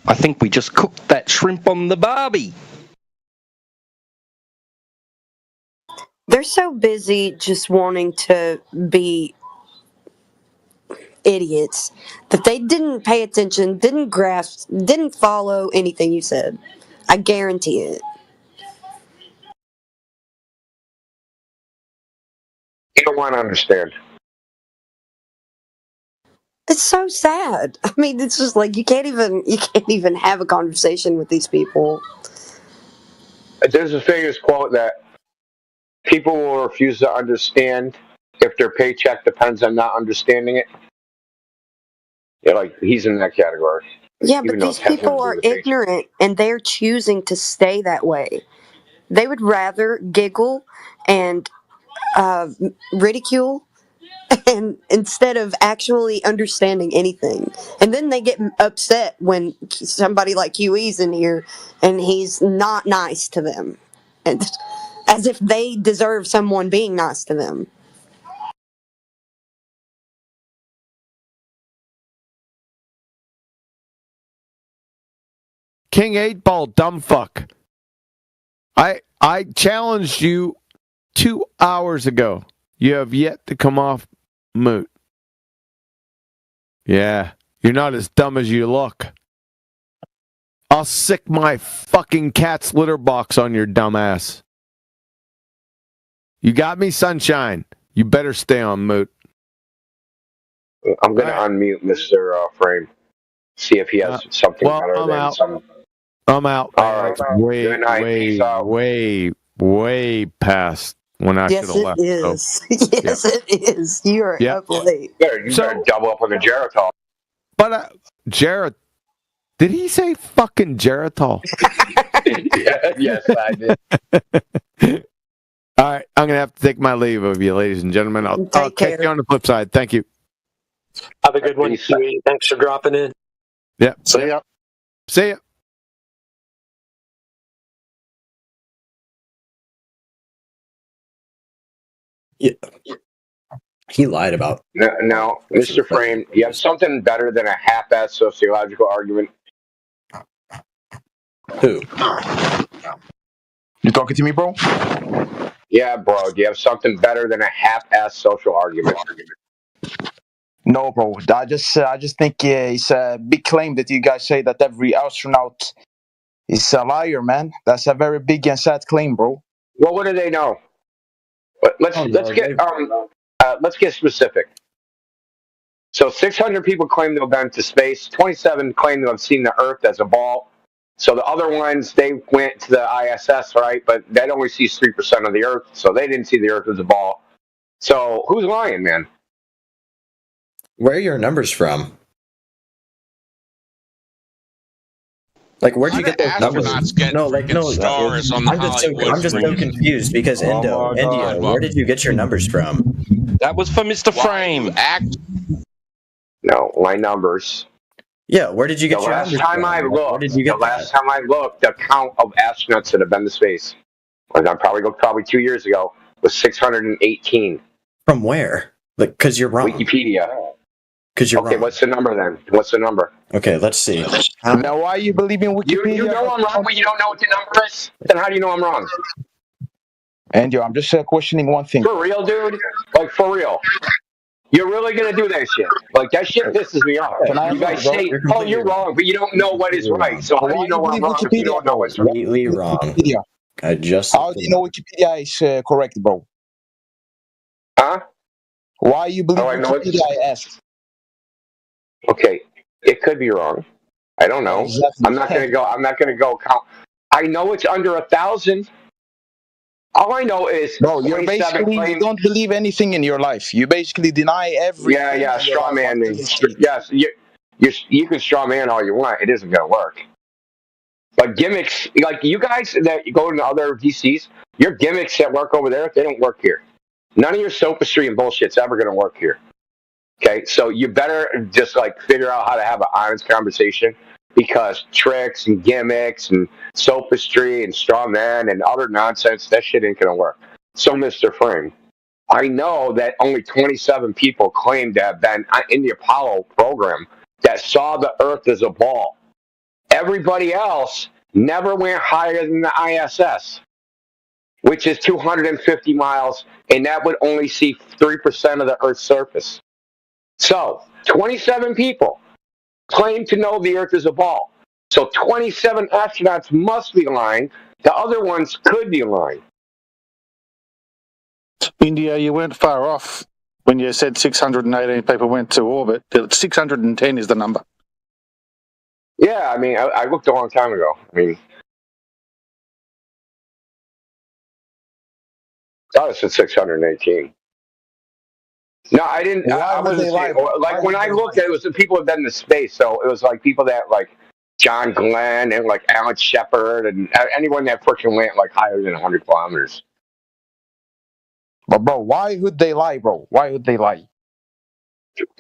I think we just cooked that shrimp on the barbie. They're so busy just wanting to be idiots that they didn't pay attention, didn't grasp, didn't follow anything you said. I guarantee it. You don't want to understand. It's so sad. I mean, it's just like you can't even have a conversation with these people. There's a famous quote that people will refuse to understand if their paycheck depends on not understanding it. Yeah, like he's in that category. Yeah, but these people are ignorant and they're choosing to stay that way. They would rather giggle and ridicule and instead of actually understanding anything. And then they get upset when somebody like QE's in here and he's not nice to them. And as if they deserve someone being nice to them. King 8-Ball, dumb fuck. I challenged you 2 hours ago. You have yet to come off mute. Yeah, you're not as dumb as you look. I'll sick my fucking cat's litter box on your dumb ass. You got me, sunshine? You better stay on mute. I'm going to unmute Mr. Frame. See if he has something better than some... I'm out. All right. Way past when I should have left. Yes, it is. You are up late. You better double up on the Geritol. But Did he say fucking Geritol? Yes, I did. All right, I'm going to have to take my leave of you, ladies and gentlemen. I'll catch you on the flip side. Thank you. Have a good one, Huey. Thanks for dropping in. Yeah. See ya. See ya. Yeah. He lied about. No, Mr. Frame, you have something better than a half-ass sociological argument. Who? You talking to me, bro? Yeah, bro. Do you have something better than a half-ass social argument? No, bro. I just think it's a big claim that you guys say that every astronaut is a liar, man. That's a very big and sad claim, bro. Well, what do they know? But let's get specific. So 600 people claim to have been to space. 27 claim to have seen the Earth as a ball. So the other ones, they went to the ISS, right? But that only sees 3% of the Earth, so they didn't see the Earth as a ball. So who's lying, man? Where are your numbers from? Like, where'd you get those numbers? Stars on I'm just so confused because Indio, where did you get your numbers from? That was for Mr. Frame. No, my numbers. Yeah, where did you get your numbers from? The last time I looked, the count of astronauts that have been to space, and I probably 2 years ago, was 618. From where? Like, because you're wrong. Wikipedia. Because you're wrong. Okay, what's the number then? What's the number? Okay, let's see. Now, why you believe in Wikipedia? You know I'm wrong, but you don't know what the number is? Then how do you know I'm wrong? And I'm just questioning one thing. For real, dude? Like, for real? You're really going to do that shit? Like, that shit pisses me off. You guys say, oh, you're wrong, but you don't know what is right. So how do you know I'm wrong if you don't know what's right? Completely wrong. How do you know Wikipedia is correct, bro? Huh? Why you believe Wikipedia, I asked. Okay, it could be wrong. I don't know. Exactly. I'm not going to go count. I know it's under 1,000. All I know is, no, you don't believe anything in your life. You basically deny everything. Yeah, straw man me. Yes, you can straw man all you want. It isn't going to work. But gimmicks, like you guys that go to other VCs, your gimmicks that work over there, they don't work here. None of your sophistry and bullshit's ever going to work here. Okay, so you better just figure out how to have an honest conversation, because tricks and gimmicks and sophistry and straw man and other nonsense, that shit ain't gonna work. So, Mr. Frame, I know that only 27 people claim to have been in the Apollo program that saw the Earth as a ball. Everybody else never went higher than the ISS, which is 250 miles, and that would only see 3% of the Earth's surface. So, 27 people claim to know the Earth is a ball. So 27 astronauts must be lying. The other ones could be lying. India, you weren't far off when you said 618 people went to orbit. 610 is the number. Yeah, I mean, I looked a long time ago. I mean, I thought it said 618. No, I didn't. I wasn't saying, when I looked at it, was the people who had been to space. So it was people that John Glenn and Alan Shepard and anyone that freaking went higher than 100 kilometers. But bro, why would they lie, bro? Why would they lie?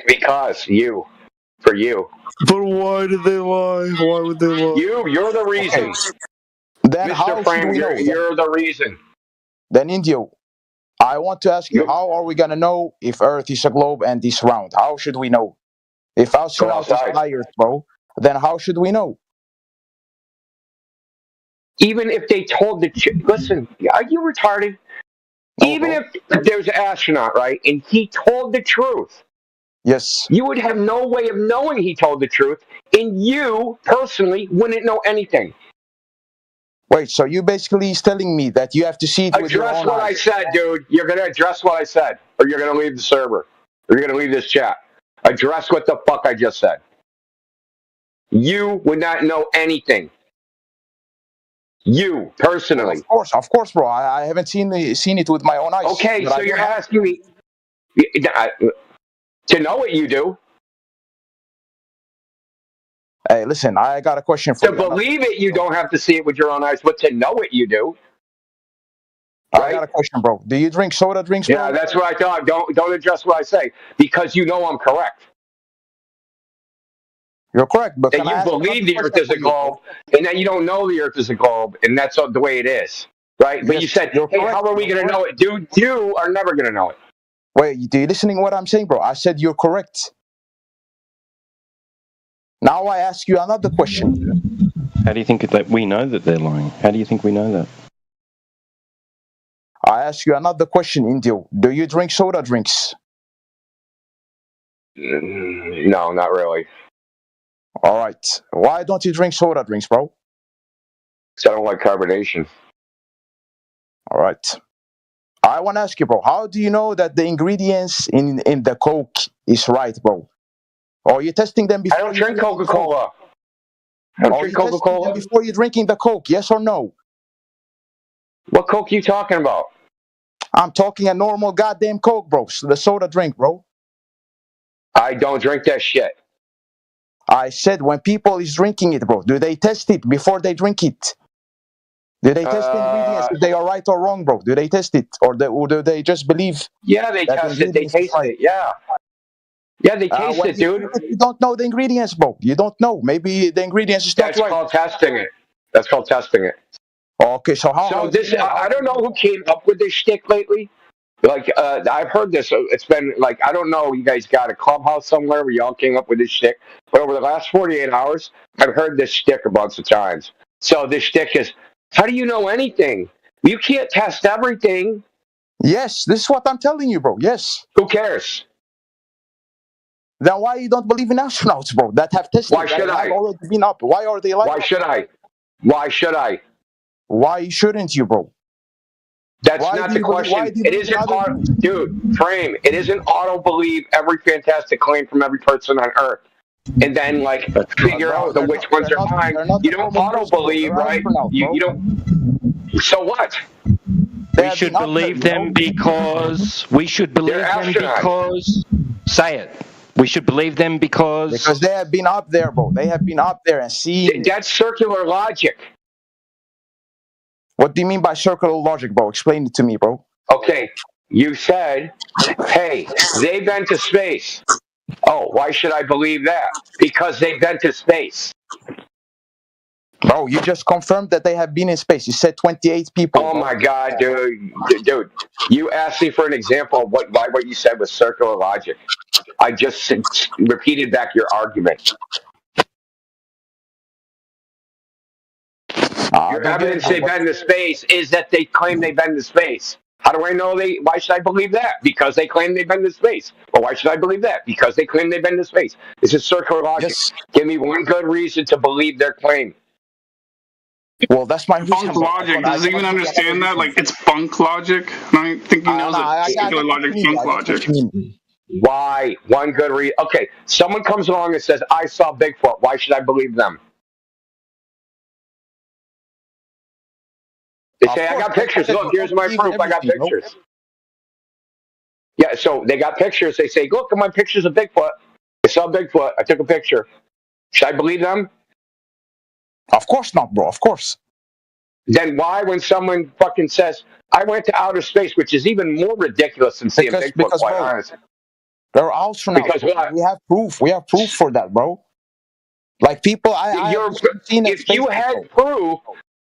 Because for you. But why did they lie? Why would they lie? You're the reason. Then Mr. Frame, you're the reason. Then Indio, I want to ask you, how are we going to know if Earth is a globe and is round? How should we know? If astronauts are liars, bro, then how should we know? Even if they told the truth. Listen, are you retarded? Even if there's an astronaut, right, and he told the truth. Yes. You would have no way of knowing he told the truth, and you, personally, wouldn't know anything. Wait, so you basically is telling me that you have to see it with your own eyes? Address what I said, dude. You're going to address what I said, or you're going to leave the server, or you're going to leave this chat. Address what the fuck I just said. You would not know anything. You, personally. Of course, bro. I haven't seen it with my own eyes. Okay, so you're asking me to know what you do. Hey, listen, I got a question for you. To believe it, you don't have to see it with your own eyes, but to know it, you do. Right? I got a question, bro. Do you drink soda drinks? Yeah, that's what I thought. Don't address what I say because you know I'm correct. You're correct, but that you believe the Earth is a globe, and that you don't know the Earth is a globe, and that's the way it is, right? But you said, "Hey, how are we going to know it, dude? You are never going to know it." Wait, do you listening to what I'm saying, bro? I said you're correct. Now I ask you another question. How do you think that we know that they're lying? How do you think we know that? I ask you another question, Indio. Do you drink soda drinks? No, not really. All right. Why don't you drink soda drinks, bro? Because I don't like carbonation. All right. I want to ask you, bro, how do you know that the ingredients in the Coke is right, bro? Or are you testing them before? I don't drink Coca-Cola. I don't drink Coca-Cola. Before you're drinking the Coke, yes or no? What Coke are you talking about? I'm talking a normal goddamn Coke, bro. The soda drink, bro. I don't drink that shit. I said when people is drinking it, bro, do they test it before they drink it? Do they test the ingredients if they are right or wrong, bro? Do they test it? Or do they just believe? Yeah, they test it. They taste it. Yeah. Yeah, they taste it, dude. You don't know the ingredients, bro. You don't know. Maybe the ingredients is not right. That's called testing it. That's called testing it. Okay, so how? So this, I don't know who came up with this shtick lately. Like, I've heard this. It's been like, I don't know. You guys got a clubhouse somewhere where y'all came up with this shtick. But over the last 48 hours, I've heard this shtick a bunch of times. So this shtick is, how do you know anything? You can't test everything. Yes, this is what I'm telling you, bro. Yes. Who cares? Then why you don't believe in astronauts, bro? That have tested. Why should I? Already been up. Why are they lying? Why should I? Why should I? Why shouldn't you, bro? That's not the question. It isn't, dude, frame. It isn't auto-believe every fantastic claim from every person on Earth. And then, like, figure out which ones are mine. You don't auto-believe, right? You don't. So what? We should believe them because... We should believe them because... Say it. We should believe them because... Because they have been up there, bro. They have been up there and seen... That's circular logic. What do you mean by circular logic, bro? Explain it to me, bro. Okay, you said, hey, they've been to space. Oh, why should I believe that? Because they've been to space. Bro, you just confirmed that they have been in space. You said 28 people. Oh my God, dude. Dude, you asked me for an example of what you said was circular logic. I just repeated back your argument. Your evidence they've been to space is that they claim they've been to space. How do I know why should I believe that? Because they claim they've been to space. Well, why should I believe that? Because they claim they've been to space. This is circular logic. Yes. Give me one good reason to believe their claim. Well, that's my reason. Funk logic. Does he even understand that? Like, it's funk logic? I don't think he knows it. Circular logic, funk logic. Why? One good reason. Okay, someone comes along and says, I saw Bigfoot. Why should I believe them? They say, I got pictures. Look, here's my proof. I got pictures. Yeah, so they got pictures. They say, look at my pictures of Bigfoot. I saw Bigfoot. I took a picture. Should I believe them? Of course not, bro. Of course. Then why, when someone fucking says, I went to outer space, which is even more ridiculous than seeing Bigfoot, quite honestly. There are astronauts. Because what? We have proof. We have proof for that, bro. Like people, if you had proof,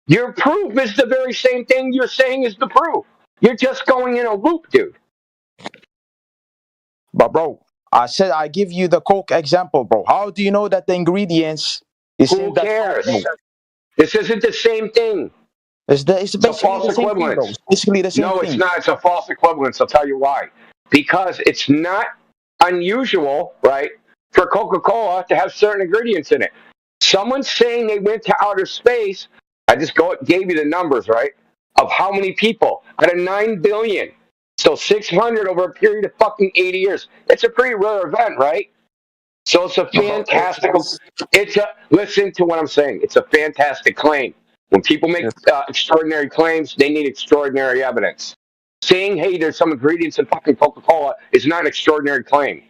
your proof is the very same thing you're saying is the proof. You're just going in a loop, dude. But bro, I said I give you the Coke example, bro. How do you know that the ingredients is Who cares? This isn't the same thing. It's basically a false equivalence. It's basically the same thing. No, it's not. It's a false equivalence. I'll tell you why. Because it's not unusual, right, for Coca-Cola to have certain ingredients in it. Someone saying they went to outer space, I just gave you the numbers, right, of how many people out of 9 billion. So 600 over a period of fucking 80 years. It's a pretty rare event, right? So it's a fantastic, listen to what I'm saying. It's a fantastic claim. When people make extraordinary claims, they need extraordinary evidence. Saying, hey, there's some ingredients in fucking Coca-Cola is not an extraordinary claim.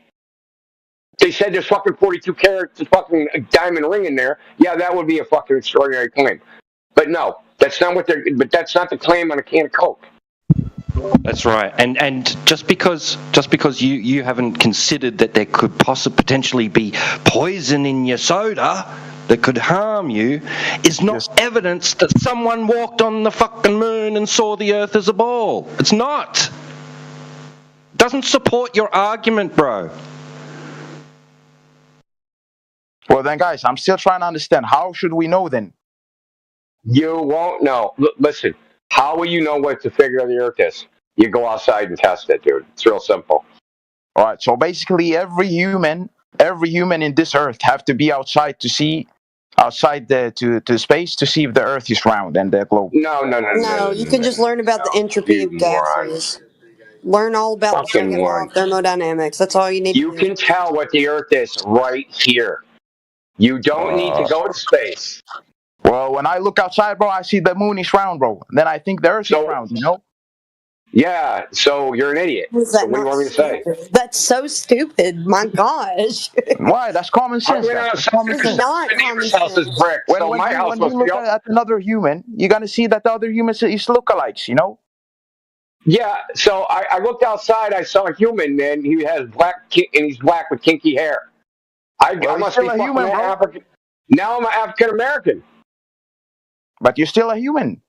They said there's fucking 42 carats of fucking diamond ring in there. Yeah, that would be a fucking extraordinary claim. But no, that's not what they're. But that's not the claim on a can of Coke. That's right. And just because you haven't considered that there could potentially be poison in your soda that could harm you is not evidence that someone walked on the fucking moon and saw the Earth as a ball. It's not. Doesn't support your argument, bro. Well then, guys, I'm still trying to understand. How should we know then? You won't know. Listen, how will you know what the figure of the Earth is? You go outside and test it, dude. It's real simple. All right. So basically, every human in this Earth have to be outside to see, outside to space to see if the Earth is round and the globe. No, you can just learn about the entropy of gases. Learn all about the second law of thermodynamics. That's all you need to do. You can tell what the Earth is right here. You don't need to go to space. Well, when I look outside, bro, I see the moon is round, bro. Then I think the Earth is round, you know? Yeah, so you're an idiot. So what do you want me to say? That's so stupid. My gosh. Why? That's common sense. It's not common sense. When you look at another human, you're going to see that the other humans is lookalikes, you know? Yeah, so I looked outside, I saw a human, and he has he's black with kinky hair. I must be a human, African. Now I'm an African American. But you're still a human.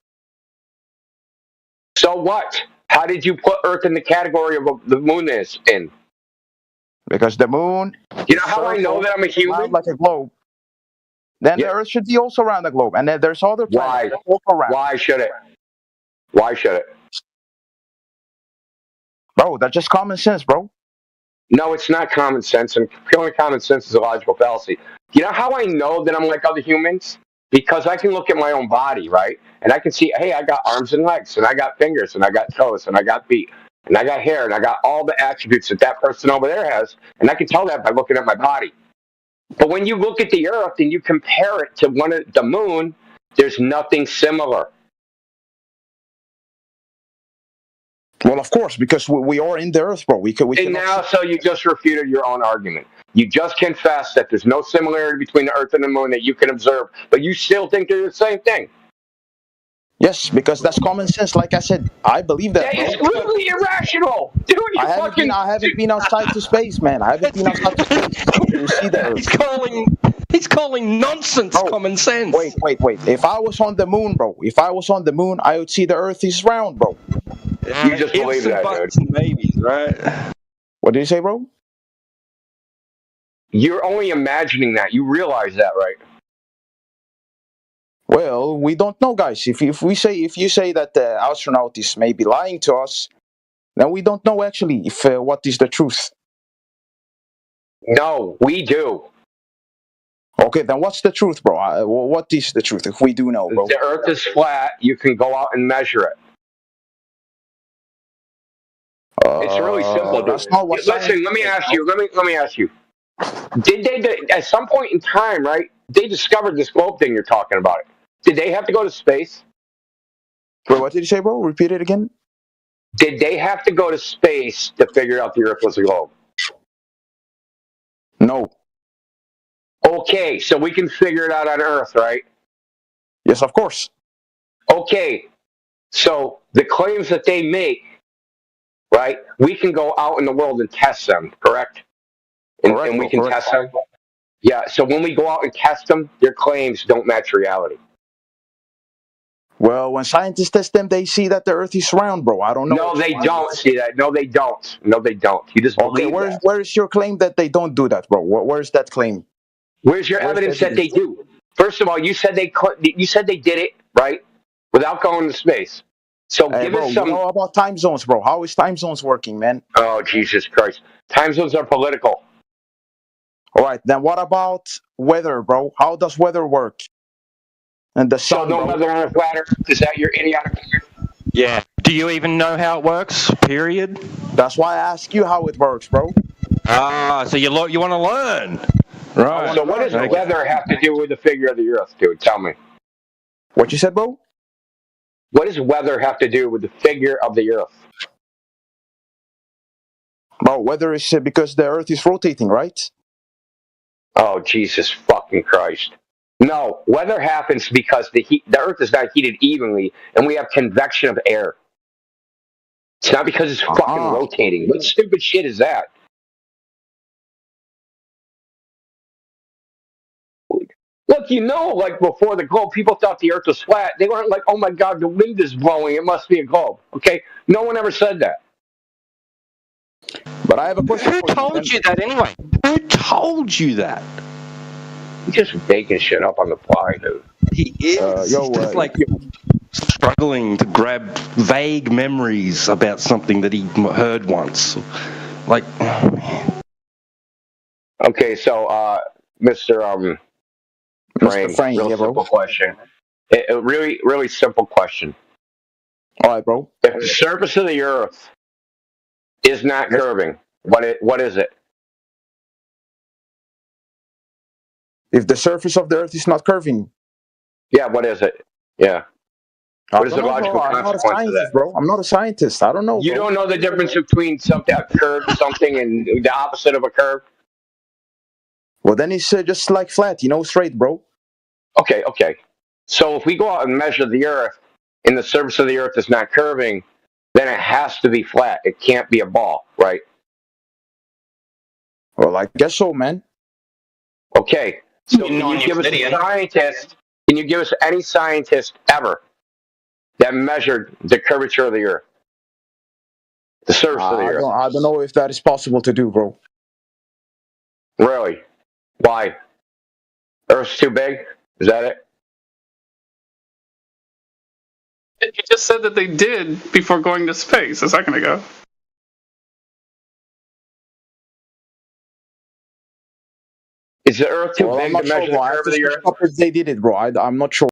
So what? How did you put Earth in the category of the moon is in? Because the moon. You know how I know that I'm a human? Like a globe. Then the Earth should be also around the globe, and then there's other planets that also around. Why should it? Why should it? Bro, that's just common sense, bro. No, it's not common sense, and purely common sense is a logical fallacy. You know how I know that I'm like other humans? Because I can look at my own body, right? And I can see, hey, I got arms and legs, and I got fingers, and I got toes, and I got feet, and I got hair, and I got all the attributes that person over there has, and I can tell that by looking at my body. But when you look at the Earth and you compare it to the moon, there's nothing similar. Well, of course, because we are in the Earth, bro. So you just refuted your own argument. You just confessed that there's no similarity between the Earth and the moon that you can observe, but you still think they're the same thing. Yes, because that's common sense. Like I said, I believe that. That is completely irrational, dude. I haven't been outside to space, man. I haven't been outside to space. You see the Earth. He's calling nonsense common sense. Wait. If I was on the moon, bro, I would see the Earth is round, bro. You just believe that, dude. Babies, right? What did you say, bro? You're only imagining that. You realize that, right? Well, we don't know, guys. If you say that the astronaut is maybe lying to us, then we don't know actually what is the truth. No, we do. Okay, then what's the truth, bro? What is the truth if we do know, bro? The Earth is flat. You can go out and measure it. It's really simple, dude. Listen, let me ask you. Did they, at some point in time, right? They discovered this globe thing you're talking about. Did they have to go to space? Wait, what did you say, bro? Repeat it again. Did they have to go to space to figure out the Earth was a globe? No. Okay, so we can figure it out on Earth, right? Yes, of course. Okay, so the claims that they make, right? We can go out in the world and test them, correct? And we can test them? Yeah, so when we go out and test them, their claims don't match reality. Well, when scientists test them, they see that the Earth is round, bro. I don't know. No, they don't see that. No, they don't. You just believe that. Where is your claim that they don't do that, bro? Where's that claim? Where's your evidence that they do? First of all, you said they did it, right? Without going to space. So give us some. You know about time zones, bro. How is time zones working, man? Oh, Jesus Christ. Time zones are political. All right, then what about weather, bro? How does weather work? And the sun. So no weather on a flat Earth? Is that your idiotic? Yeah. Do you even know how it works? Period. That's why I ask you how it works, bro. So you want to learn, right? So what does weather have to do with the figure of the Earth, dude? Tell me. What you said, bro? What does weather have to do with the figure of the Earth? Bro, weather is because the Earth is rotating, right? Oh, Jesus fucking Christ. No, weather happens because the Earth is not heated evenly, and we have convection of air. It's not because it's fucking rotating. What stupid shit is that? Look, like before the globe, people thought the Earth was flat. They weren't like, oh my God, the wind is blowing. It must be a globe. Okay? No one ever said that. But I have a question. Who told you that anyway? Who told you that? He's just making shit up on the fly, dude. He is. He's just like struggling to grab vague memories about something that he heard once. Like, oh, man. Okay, so, Mr. Frank, real simple question. A really, really simple question. All right, bro. If the surface of the Earth is not curving, what is it? If the surface of the Earth is not curving. Yeah, what is it? Yeah. What is the logical consequence of that? Bro. I'm not a scientist. I don't know. You don't know the difference between a curved something and the opposite of a curve? Well, then it's just like flat, straight, bro. Okay. So if we go out and measure the Earth and the surface of the Earth is not curving, then it has to be flat. It can't be a ball, right? Well, I guess so, man. Okay. So can you give us a scientist? Can you give us any scientist ever that measured the curvature of the Earth? The surface of the Earth. I don't know if that is possible to do, bro. Really? Why? Earth's too big? Is that it? You just said that they did before going to space a second ago. Is the Earth too big to measure the curve of the Earth? They did it, bro. I'm not sure.